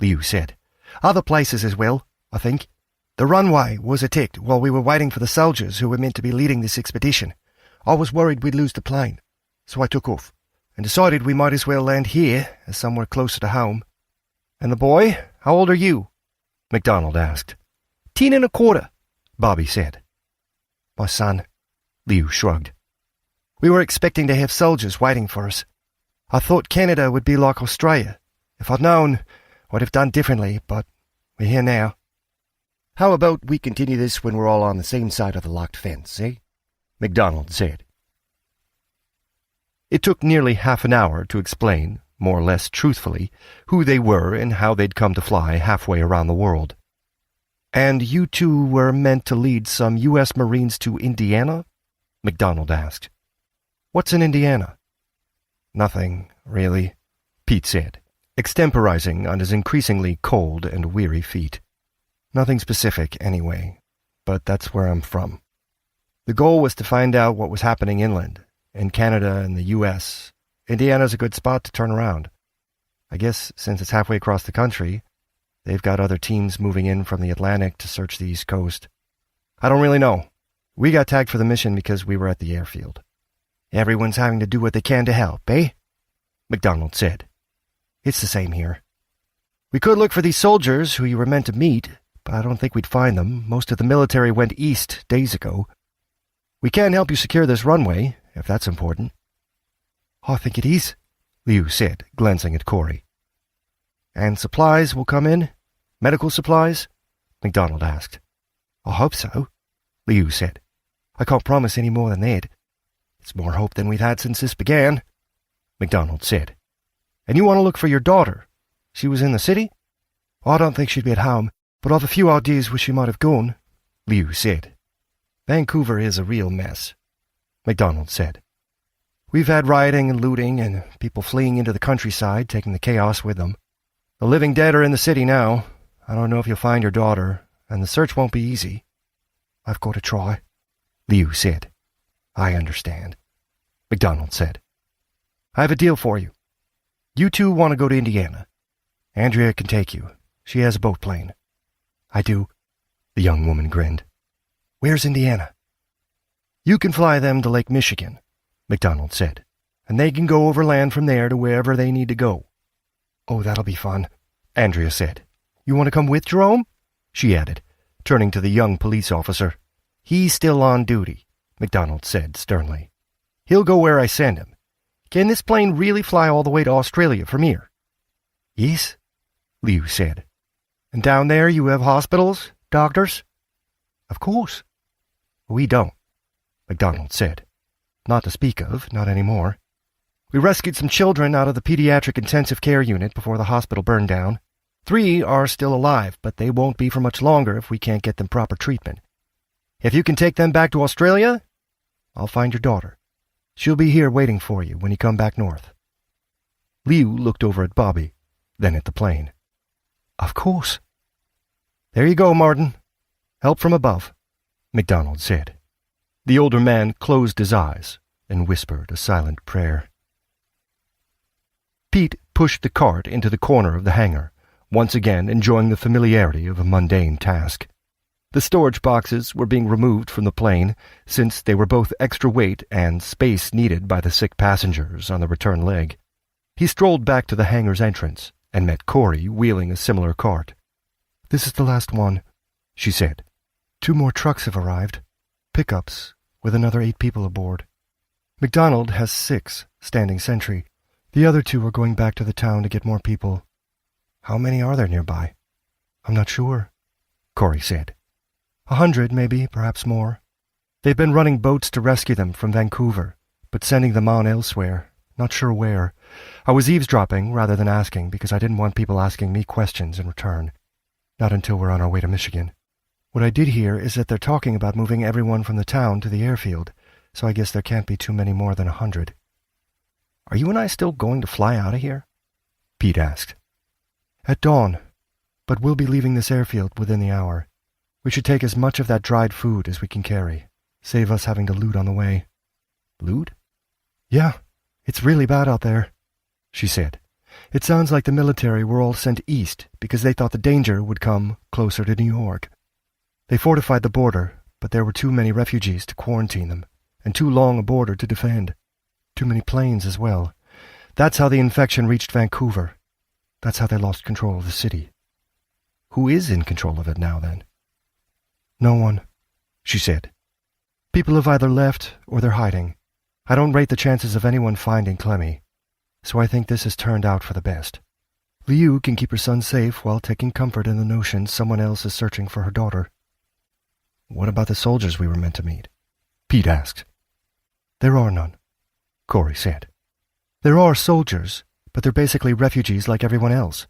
Liu said. "Other places as well, I think. The runway was attacked while we were waiting for the soldiers who were meant to be leading this expedition. I was worried we'd lose the plane, so I took off, and decided we might as well land here as somewhere closer to home." "And the boy? How old are you?" MacDonald asked. 10 and a quarter, Bobby said. "My son," Liu shrugged. "We were expecting to have soldiers waiting for us. I thought Canada would be like Australia. If I'd known, I'd have done differently, but we're here now." "How about we continue this when we're all on the same side of the locked fence, eh?" MacDonald said. It took nearly half an hour to explain, more or less truthfully, who they were and how they'd come to fly halfway around the world. "And you two were meant to lead some U.S. Marines to Indiana?" MacDonald asked. "What's in Indiana?" "Nothing, really," Pete said, extemporizing on his increasingly cold and weary feet. "Nothing specific, anyway, but that's where I'm from. The goal was to find out what was happening inland, in Canada and the U.S. Indiana's a good spot to turn around. I guess since it's halfway across the country, they've got other teams moving in from the Atlantic to search the East Coast. I don't really know. We got tagged for the mission because we were at the airfield." "Everyone's having to do what they can to help, eh?" MacDonald said. "It's the same here. We could look for these soldiers who you were meant to meet, but I don't think we'd find them. Most of the military went east days ago. We can help you secure this runway, if that's important." "I think it is," Liu said, glancing at Corey. "And supplies will come in? Medical supplies?" MacDonald asked. "I hope so," Liu said. "I can't promise any more than that. It's more hope than we've had since this began," MacDonald said. "And you want to look for your daughter? She was in the city?" "I don't think she'd be at home, but I've a few ideas where she might have gone," Liu said. "Vancouver is a real mess," MacDonald said. "We've had rioting and looting and people fleeing into the countryside, taking the chaos with them. The living dead are in the city now. I don't know if you'll find your daughter, and the search won't be easy. I've got to try, Liu said. I understand, MacDonald said. I have a deal for you. You two want to go to Indiana. Andrea can take you. She has a boat plane. I do, the young woman grinned. Where's Indiana? You can fly them to Lake Michigan, MacDonald said, and they can go overland from there to wherever they need to go. Oh, that'll be fun, Andrea said. You want to come with Jerome? She added, turning to the young police officer. He's still on duty, MacDonald said sternly. He'll go where I send him. Can this plane really fly all the way to Australia from here? Yes, Liu said. And down there you have hospitals, doctors? Of course. We don't, MacDonald said. Not to speak of, not anymore. We rescued some children out of the pediatric intensive care unit before the hospital burned down. 3 are still alive, but they won't be for much longer if we can't get them proper treatment. If you can take them back to Australia, I'll find your daughter. She'll be here waiting for you when you come back north. Liu looked over at Bobby, then at the plane. Of course. There you go, Martin. Help from above, MacDonald said. The older man closed his eyes and whispered a silent prayer. Pete pushed the cart into the corner of the hangar, once again enjoying the familiarity of a mundane task. The storage boxes were being removed from the plane, since they were both extra weight and space needed by the sick passengers on the return leg. He strolled back to the hangar's entrance and met Corey wheeling a similar cart. This is the last one, she said. 2 more trucks have arrived. Pickups, with another 8 people aboard. MacDonald has 6 standing sentry. The other 2 are going back to the town to get more people. How many are there nearby? I'm not sure, Corey said. 100, maybe, perhaps more. They've been running boats to rescue them from Vancouver, but sending them on elsewhere. Not sure where. I was eavesdropping rather than asking because I didn't want people asking me questions in return. Not until we're on our way to Michigan. What I did hear is that they're talking about moving everyone from the town to the airfield, so I guess there can't be too many more than 100. Are you and I still going to fly out of here? Pete asked. At dawn, but we'll be leaving this airfield within the hour. We should take as much of that dried food as we can carry. Save us having to loot on the way. Loot? Yeah, it's really bad out there, she said. It sounds like the military were all sent east because they thought the danger would come closer to New York. They fortified the border, but there were too many refugees to quarantine them, and too long a border to defend. Too many planes as well. That's how the infection reached Vancouver. That's how they lost control of the city. Who is in control of it now, then? No one, she said. People have either left or they're hiding. I don't rate the chances of anyone finding Clemmy, so I think this has turned out for the best. Liu can keep her son safe while taking comfort in the notion someone else is searching for her daughter. What about the soldiers we were meant to meet? Pete asked. There are none, Corey said. There are soldiers, but they're basically refugees like everyone else.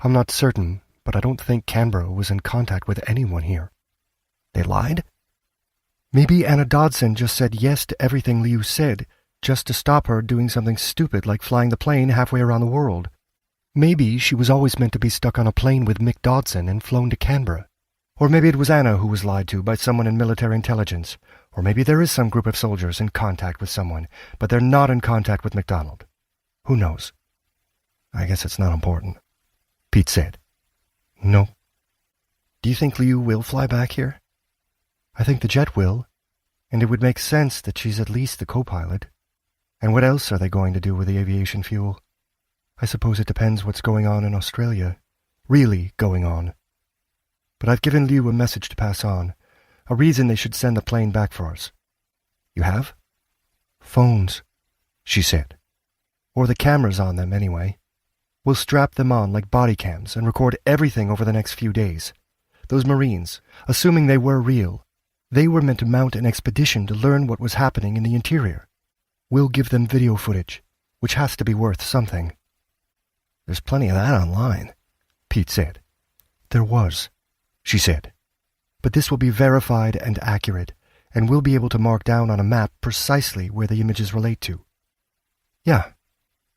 I'm not certain, but I don't think Canberra was in contact with anyone here. They lied? Maybe Anna Dodson just said yes to everything Liu said, just to stop her doing something stupid like flying the plane halfway around the world. Maybe she was always meant to be stuck on a plane with Mick Dodson and flown to Canberra. Or maybe it was Anna who was lied to by someone in military intelligence. Or maybe there is some group of soldiers in contact with someone, but they're not in contact with MacDonald. Who knows? I guess it's not important, Pete said. No. Do you think Liu will fly back here? I think the jet will, and it would make sense that she's at least the co-pilot. And what else are they going to do with the aviation fuel? I suppose it depends what's going on in Australia. Really going on. But I've given Liu a message to pass on, a reason they should send the plane back for us. You have? Phones, she said. Or the cameras on them, anyway. We'll strap them on like body cams and record everything over the next few days. Those Marines, assuming they were real, they were meant to mount an expedition to learn what was happening in the interior. We'll give them video footage, which has to be worth something. There's plenty of that online, Pete said. There was, she said. But this will be verified and accurate, and we'll be able to mark down on a map precisely where the images relate to. Yeah,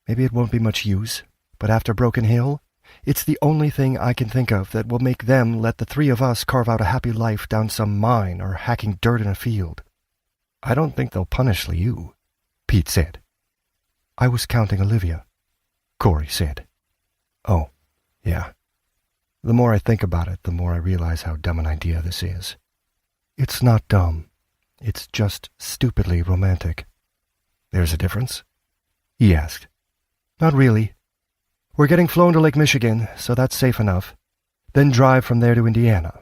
maybe it won't be much use, but after Broken Hill, It's the only thing I can think of that will make them let the three of us carve out a happy life down some mine or hacking dirt in a field.
I don't think they'll punish Liu, Pete said.
I was counting Olivia,
Corey said.
Oh, yeah. The more I think about it, the more I realize how dumb an idea this is. It's not dumb. It's just stupidly romantic.
There's a difference?
He asked. Not really. We're getting flown to Lake Michigan, so that's safe enough. Then drive from there to Indiana.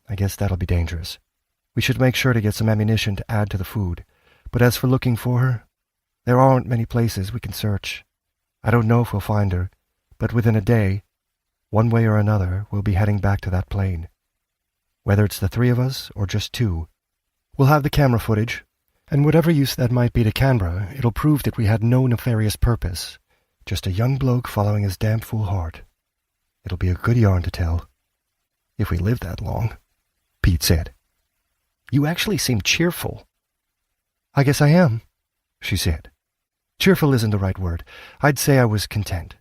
I guess that'll be dangerous. We should make sure to get some ammunition to add to the food. But as for looking for her, there aren't many places we can search. I don't know if we'll find her, but within a day, one way or another, we'll be heading back to that plane. Whether it's the three of us or just two, we'll have the camera footage, and whatever use that might be to Canberra, it'll prove that we had no nefarious purpose, just a young bloke following his damn fool heart. It'll be a good yarn to tell. If we live that long,
Pete said.
You actually seem cheerful. I guess I am, she said. Cheerful isn't the right word. I'd say I was content.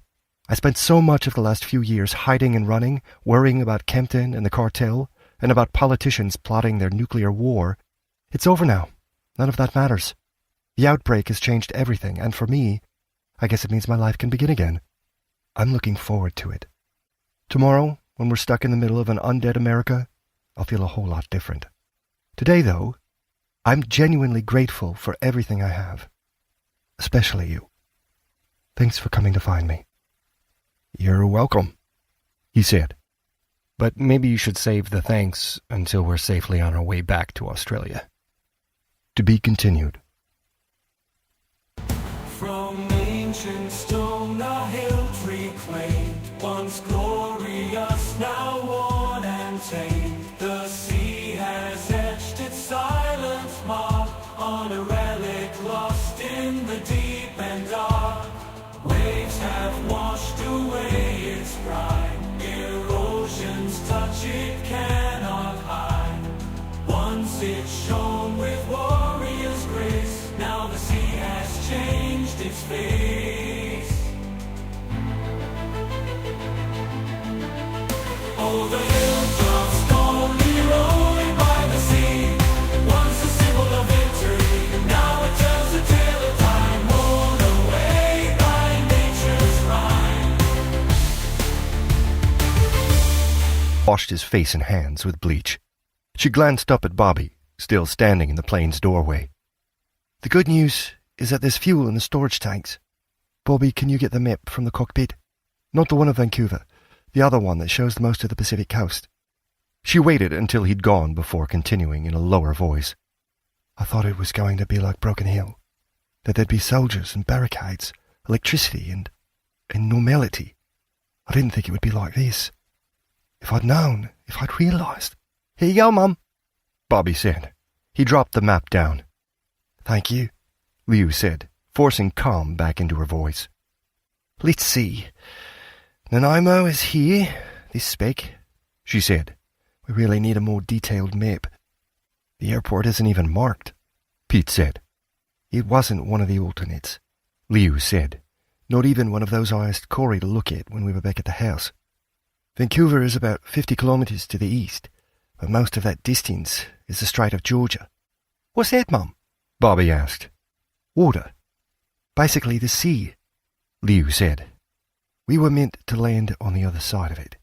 I spent so much of the last few years hiding and running, worrying about Kempton and the cartel, and about politicians plotting their nuclear war. It's over now. None of that matters. The outbreak has changed everything, and for me, I guess it means my life can begin again. I'm looking forward to it. Tomorrow, when we're stuck in the middle of an undead America, I'll feel a whole lot different. Today, though, I'm genuinely grateful for everything I have. Especially you. Thanks for coming to find me.
You're welcome, he said. But maybe you should save the thanks until we're safely on our way back to Australia.
To be continued.
From ancient stone a hill tree claimed, once glorious, now worn and tamed. The sea has etched its silent mark on a relic lost in the deep and dark. Waves have washed away its pride, erosion's touch it cannot hide. Once it shone with warrior's grace, now the sea has changed its face. Oh, the hilltops slowly rolling by the sea, once a symbol of victory, now it tells a tale of time, worn away by nature's rhyme.
Washed his face and hands with bleach. She glanced up at Bobby, still standing in the plane's doorway.
The good news is that there's fuel in the storage tanks. Bobby, can you get the map from the cockpit? Not the one of Vancouver, the other one that shows most of the Pacific coast.
She waited until he'd gone before continuing in a lower voice.
I thought it was going to be like Broken Hill, that there'd be soldiers and barricades, electricity and normality. I didn't think it would be like this. If I'd known, if I'd realized. Here you go, Mum,
Bobby said. He dropped the map down.
Thank you,
Liu said, forcing calm back into her voice.
Let's see. Nanaimo is here, this spec, she said. We really need a more detailed map. The airport isn't even marked,
Pete said.
It wasn't one of the alternates,
Liu said.
Not even one of those I asked Corey to look at when we were back at the house. Vancouver is about 50 kilometres to the east, but most of that distance is the Strait of Georgia. What's that, Mum?
Bobby asked.
Water. Basically the sea,
Liu said.
We were meant to land on the other side of it.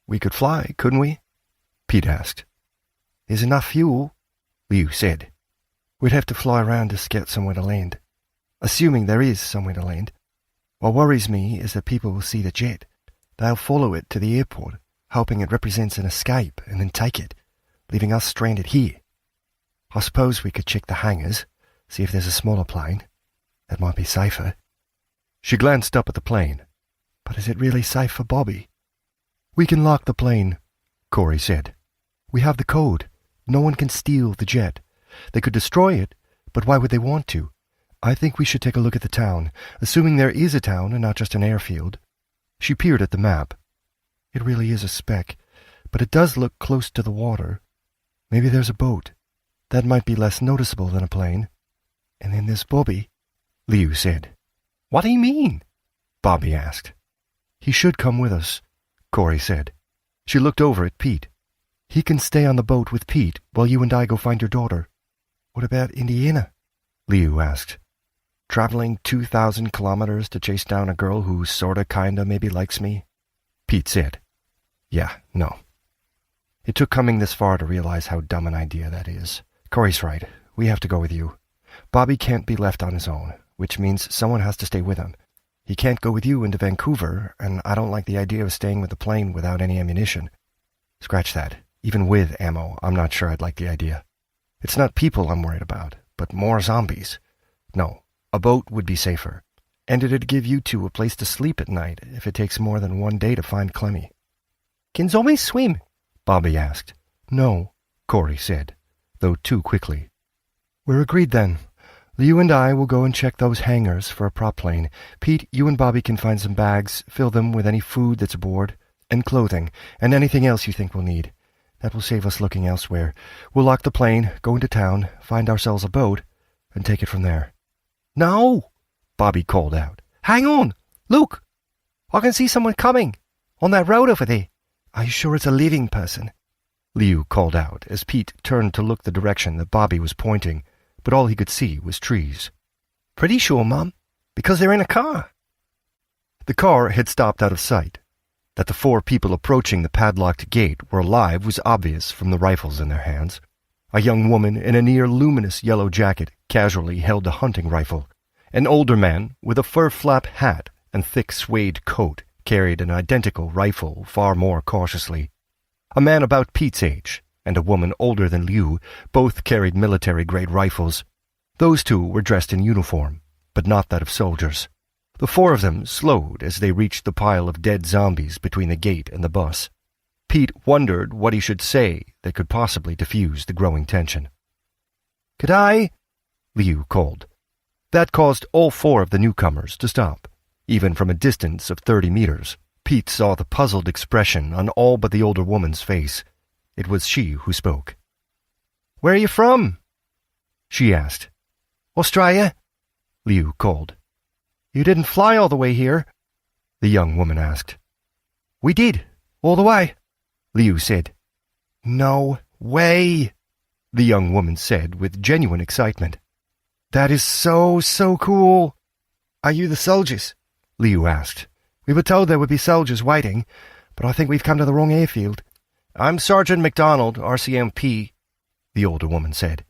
We could fly, couldn't we?
Pete asked.
There's enough fuel,
Liu said.
We'd have to fly around to scout somewhere to land. Assuming there is somewhere to land. What worries me is that people will see the jet. They'll follow it to the airport, hoping it represents an escape, and then take it, leaving us stranded here. I suppose we could check the hangars, see if there's a smaller plane. That might be safer.
She glanced up at the plane.
But is it really safe for Bobby? We can lock the plane,
Corey said.
We have the code. No one can steal the jet. They could destroy it, but why would they want to? I think we should take a look at the town, assuming there is a town and not just an airfield. She peered at the map. It really is a speck, but it does look close to the water. Maybe there's a boat. That might be less noticeable than a plane. And then there's Bobby,
Liu said.
What do you mean?
Bobby asked.
He should come with us.
Corey said. She looked over at Pete. He can stay on the boat with Pete while you and I go find your daughter.
What about Indiana?
Liu asked. Traveling 2,000 kilometers to chase down a girl who sorta kinda maybe likes me? Pete said. Yeah, no. It took coming this far to realize how dumb an idea that is. Corey's right. We have to go with you. Bobby can't be left on his own, which means someone has to stay with him. He can't go with you into Vancouver, and I don't like the idea of staying with the plane without any ammunition. Scratch that. Even with ammo, I'm not sure I'd like the idea. It's not people I'm worried about, but more zombies. No, a boat would be safer. And it'd give you two a place to sleep at night if it takes more than one day to find Clemmy.
Can zombies swim?
Bobby asked. No, Corey said, though too quickly. We're agreed then. You and I will go and check those hangars for a prop plane. Pete, you and Bobby can find some bags, fill them with any food that's aboard, and clothing, and anything else you think we'll need. That will save us looking elsewhere. We'll lock the plane, go into town, find ourselves a boat, and take it from there.
No!
Bobby called out.
Hang on! Look! I can see someone coming! On that road over there. Are you sure it's a living person?
Liu called out as Pete turned to look the direction that Bobby was pointing, but all he could see was trees.
Pretty sure, Mum, because they're in a car.
The car had stopped out of sight. That the four people approaching the padlocked gate were alive was obvious from the rifles in their hands. A young woman in a near-luminous yellow jacket casually held a hunting rifle. An older man with a fur-flap hat and thick suede coat carried an identical rifle far more cautiously. A man about Pete's age and a woman older than Liu both carried military-grade rifles. Those two were dressed in uniform, but not that of soldiers. The four of them slowed as they reached the pile of dead zombies between the gate and the bus. Pete wondered what he should say that could possibly diffuse the growing tension.
"G'day,"
Liu called. That caused all four of the newcomers to stop. Even from a distance of 30 meters, Pete saw the puzzled expression on all but the older woman's face. It was she who spoke.
"Where are you from?"
she asked.
"Australia,"
Liu called.
"You didn't fly all the way here?"
the young woman asked.
"We did, all the way,"
Liu said.
"No way,"
the young woman said with genuine excitement.
"That is so cool." "Are you the soldiers?"
Liu asked.
"We were told there would be soldiers waiting, but I think we've come to the wrong airfield."
"I'm Sergeant MacDonald, RCMP,
the older woman said.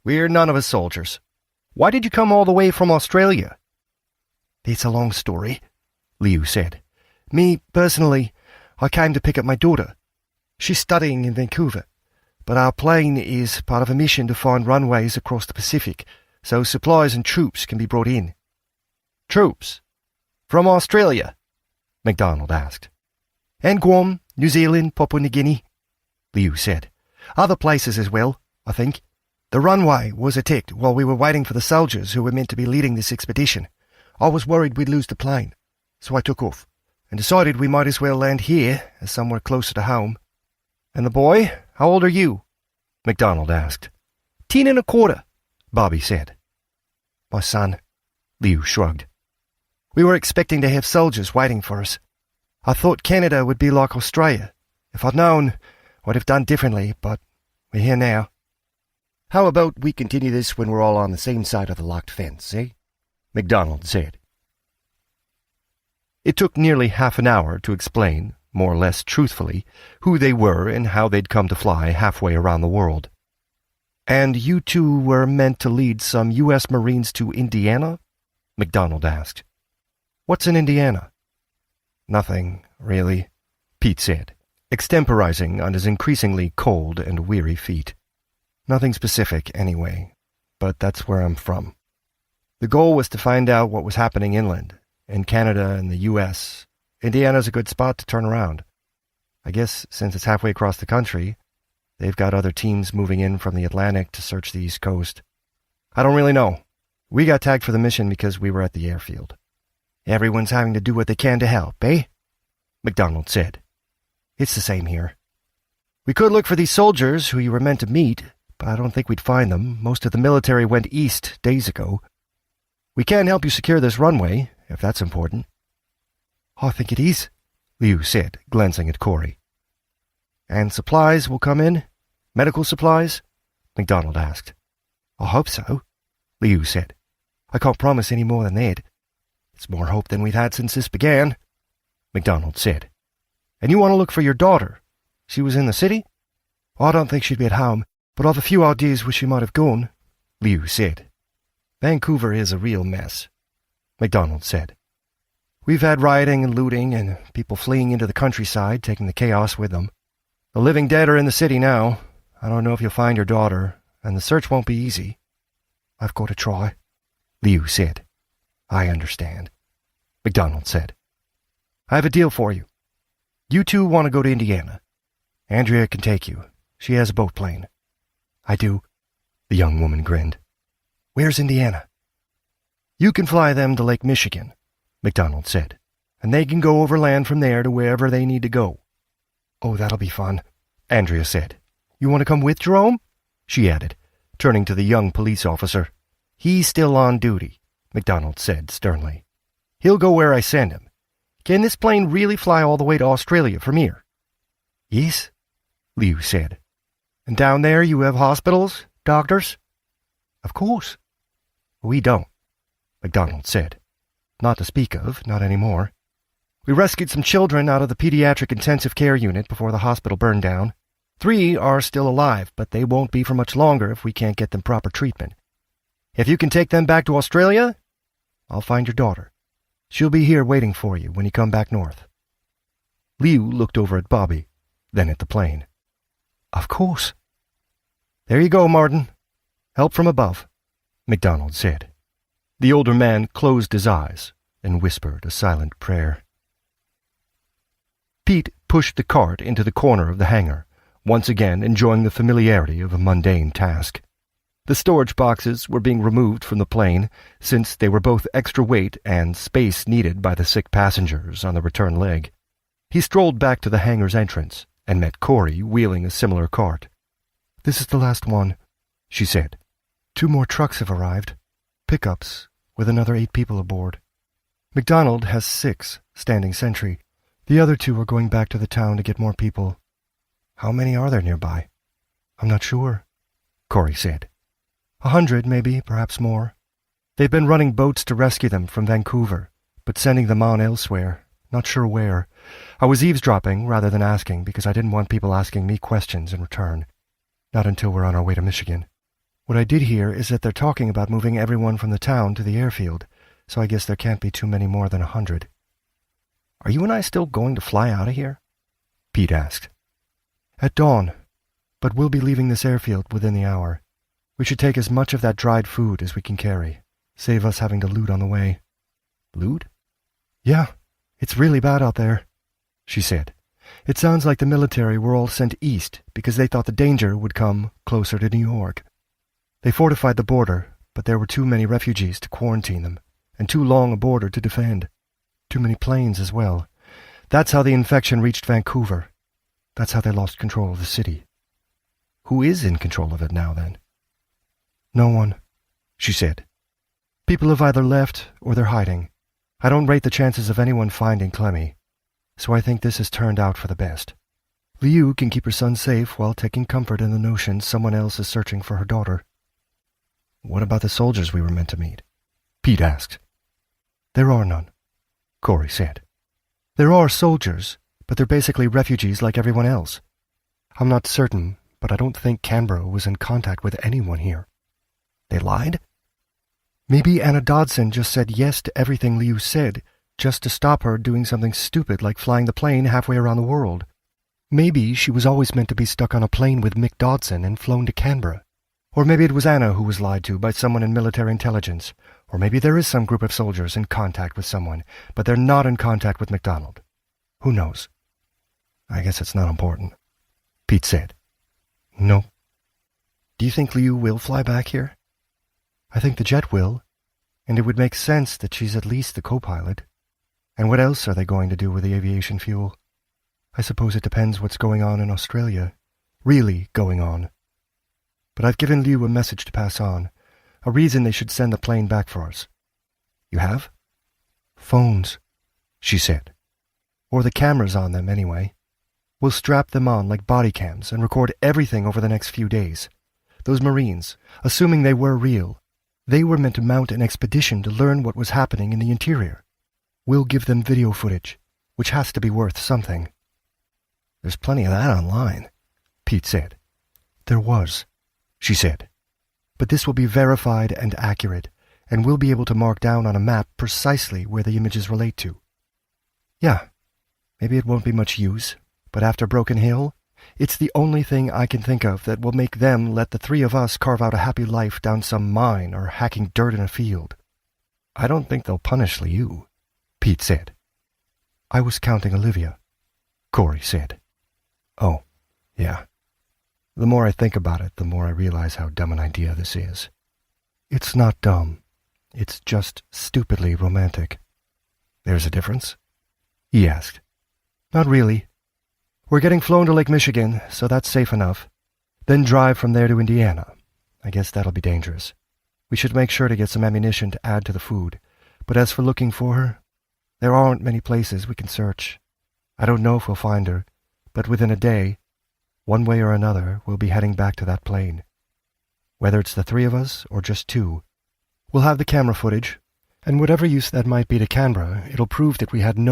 "We're none of us soldiers. Why did you come all the way from Australia?"
"It's a long story,"
Liu said.
"Me, personally, I came to pick up my daughter. She's studying in Vancouver, but our plane is part of a mission to find runways across the Pacific so supplies and troops can be brought in."
"Troops? From Australia?"
MacDonald asked.
"And Guam, New Zealand, Papua New Guinea,"
Liu said.
"Other places as well, I think. The runway was attacked while we were waiting for the soldiers who were meant to be leading this expedition. I was worried we'd lose the plane, so I took off and decided we might as well land here as somewhere closer to home."
"And the boy? How old are you?"
MacDonald asked.
10 and a quarter,
Bobby said.
"My son,"
Liu shrugged.
"We were expecting to have soldiers waiting for us. I thought Canada would be like Australia. If I'd known, I'd have done differently, but we're here now."
"How about we continue this when we're all on the same side of the locked fence, eh?"
MacDonald said. It took nearly half an hour to explain, more or less truthfully, who they were and how they'd come to fly halfway around the world. "And you two were meant to lead some U.S. Marines to Indiana?" MacDonald asked. "What's in Indiana?"
"Nothing, really,"
Pete said, extemporizing on his increasingly cold and weary feet.
"Nothing specific, anyway, but that's where I'm from.
The goal was to find out what was happening inland, in Canada and the U.S. Indiana's a good spot to turn around. I guess since it's halfway across the country, they've got other teams moving in from the Atlantic to search the East Coast. I don't really know. We got tagged for the mission because we were at the airfield."
"Everyone's having to do what they can to help, eh?"
MacDonald said.
"It's the same here."
"We could look for these soldiers who you were meant to meet,
but I don't think we'd find them. Most of the military went east days ago.
We can help you secure this runway, if that's important."
"I think it is,"
Liu said, glancing at Corey. And supplies will come in? Medical supplies? MacDonald asked. I hope so, Liu said. I can't promise any more than that. It's more hope than we've had since this began, MacDonald said. And you want to look for your daughter? She was in the city? I don't think she'd be at home, but I've a few ideas where she might have gone, Liu said. Vancouver is a real mess, MacDonald said. We've had rioting and looting and people fleeing into the countryside, taking the chaos with them. The living dead are in the city now. I don't know if you'll find your daughter, and the search won't be easy. I've got to try, Liu said. I understand, MacDonald said. I have a deal for you. You two want to go to Indiana. Andrea can take you. She has a boat plane. I do, the young woman grinned. Where's Indiana? You can fly them to Lake Michigan, MacDonald said, and they can go overland from there to wherever they need to go. Oh, that'll be fun, Andrea said. You want to come with Jerome? She added, turning to the young police officer. He's still on duty, MacDonald said sternly. He'll go where I send him. Can this plane really fly all the way to Australia from here? Yes, Liu said. And down there you have hospitals, doctors? Of course. We don't, MacDonald said. Not to speak of, not anymore. We rescued some children out of the pediatric intensive care unit before the hospital burned down. 3 are still alive, but they won't be for much longer if we can't get them proper treatment. If you can take them back to Australia, I'll find your daughter. She'll be here waiting for you when you come back north. Liu looked over at Bobby, then at the plane. Of course. There you go, Martin. Help from above, MacDonald said. The older man closed his eyes and whispered a silent prayer. Pete pushed the cart into the corner of the hangar, once again enjoying the familiarity of a mundane task. The storage boxes were being removed from the plane, since they were both extra weight and space needed by the sick passengers on the return leg. He strolled back to the hangar's entrance and met Corey wheeling a similar cart. This is the last one, she said. 2 more trucks have arrived. Pickups, with another 8 people aboard. MacDonald has 6 standing sentry. The other 2 are going back to the town to get more people. How many are there nearby? I'm not sure, Corey said. 100, maybe, perhaps more. They've been running boats to rescue them from Vancouver, but sending them on elsewhere, not sure where. I was eavesdropping rather than asking because I didn't want people asking me questions in return. Not until we're on our way to Michigan. What I did hear is that they're talking about moving everyone from the town to the airfield, so I guess there can't be too many more than 100. Are you and I still going to fly out of here? Pete asked. At dawn, but we'll be leaving this airfield within the hour. We should take as much of that dried food as we can carry. Save us having to loot on the way. Loot? Yeah, it's really bad out there, she said. It sounds like the military were all sent east because they thought the danger would come closer to New York. They fortified the border, but there were too many refugees to quarantine them, and too long a border to defend. Too many planes as well. That's how the infection reached Vancouver. That's how they lost control of the city. Who is in control of it now, then? No one, she said. People have either left or they're hiding. I don't rate the chances of anyone finding Clemmy, so I think this has turned out for the best. Liu can keep her son safe while taking comfort in the notion someone else is searching for her daughter. What about the soldiers we were meant to meet? Pete asked. There are none, Corey said. There are soldiers, but they're basically refugees like everyone else. I'm not certain, but I don't think Canberra was in contact with anyone here. They lied? Maybe Anna Dodson just said yes to everything Liu said, just to stop her doing something stupid like flying the plane halfway around the world. Maybe she was always meant to be stuck on a plane with Mick Dodson and flown to Canberra. Or maybe it was Anna who was lied to by someone in military intelligence. Or maybe there is some group of soldiers in contact with someone, but they're not in contact with MacDonald. Who knows? I guess it's not important, Pete said. No. Do you think Liu will fly back here? I think the jet will, and it would make sense that she's at least the co-pilot. And what else are they going to do with the aviation fuel? I suppose it depends what's going on in Australia. Really going on. But I've given Liu a message to pass on, a reason they should send the plane back for us. You have? Phones, she said.
Or the cameras on them, anyway. We'll strap them on like body cams and record everything over the next few days. Those Marines, assuming they were real, they were meant to mount an expedition to learn what was happening in the interior. We'll give them video footage, which has to be worth something.
There's plenty of that online, Pete said.
There was, she said. But this will be verified and accurate, and we'll be able to mark down on a map precisely where the images relate to. Yeah, maybe it won't be much use, but after Broken Hill, it's the only thing I can think of that will make them let the three of us carve out a happy life down some mine or hacking dirt in a field.
I don't think they'll punish Liu, Pete said.
I was counting Olivia, Corey said.
Oh, yeah. The more I think about it, the more I realize how dumb an idea this is.
It's not dumb. It's just stupidly romantic.
There's a difference?
He asked. Not really. We're getting flown to Lake Michigan, so that's safe enough. Then drive from there to Indiana. I guess that'll be dangerous. We should make sure to get some ammunition to add to the food. But as for looking for her, there aren't many places we can search. I don't know if we'll find her, but within a day, one way or another, we'll be heading back to that plane. Whether it's the three of us or just two, we'll have the camera footage, and whatever use that might be to Canberra, it'll prove that we had no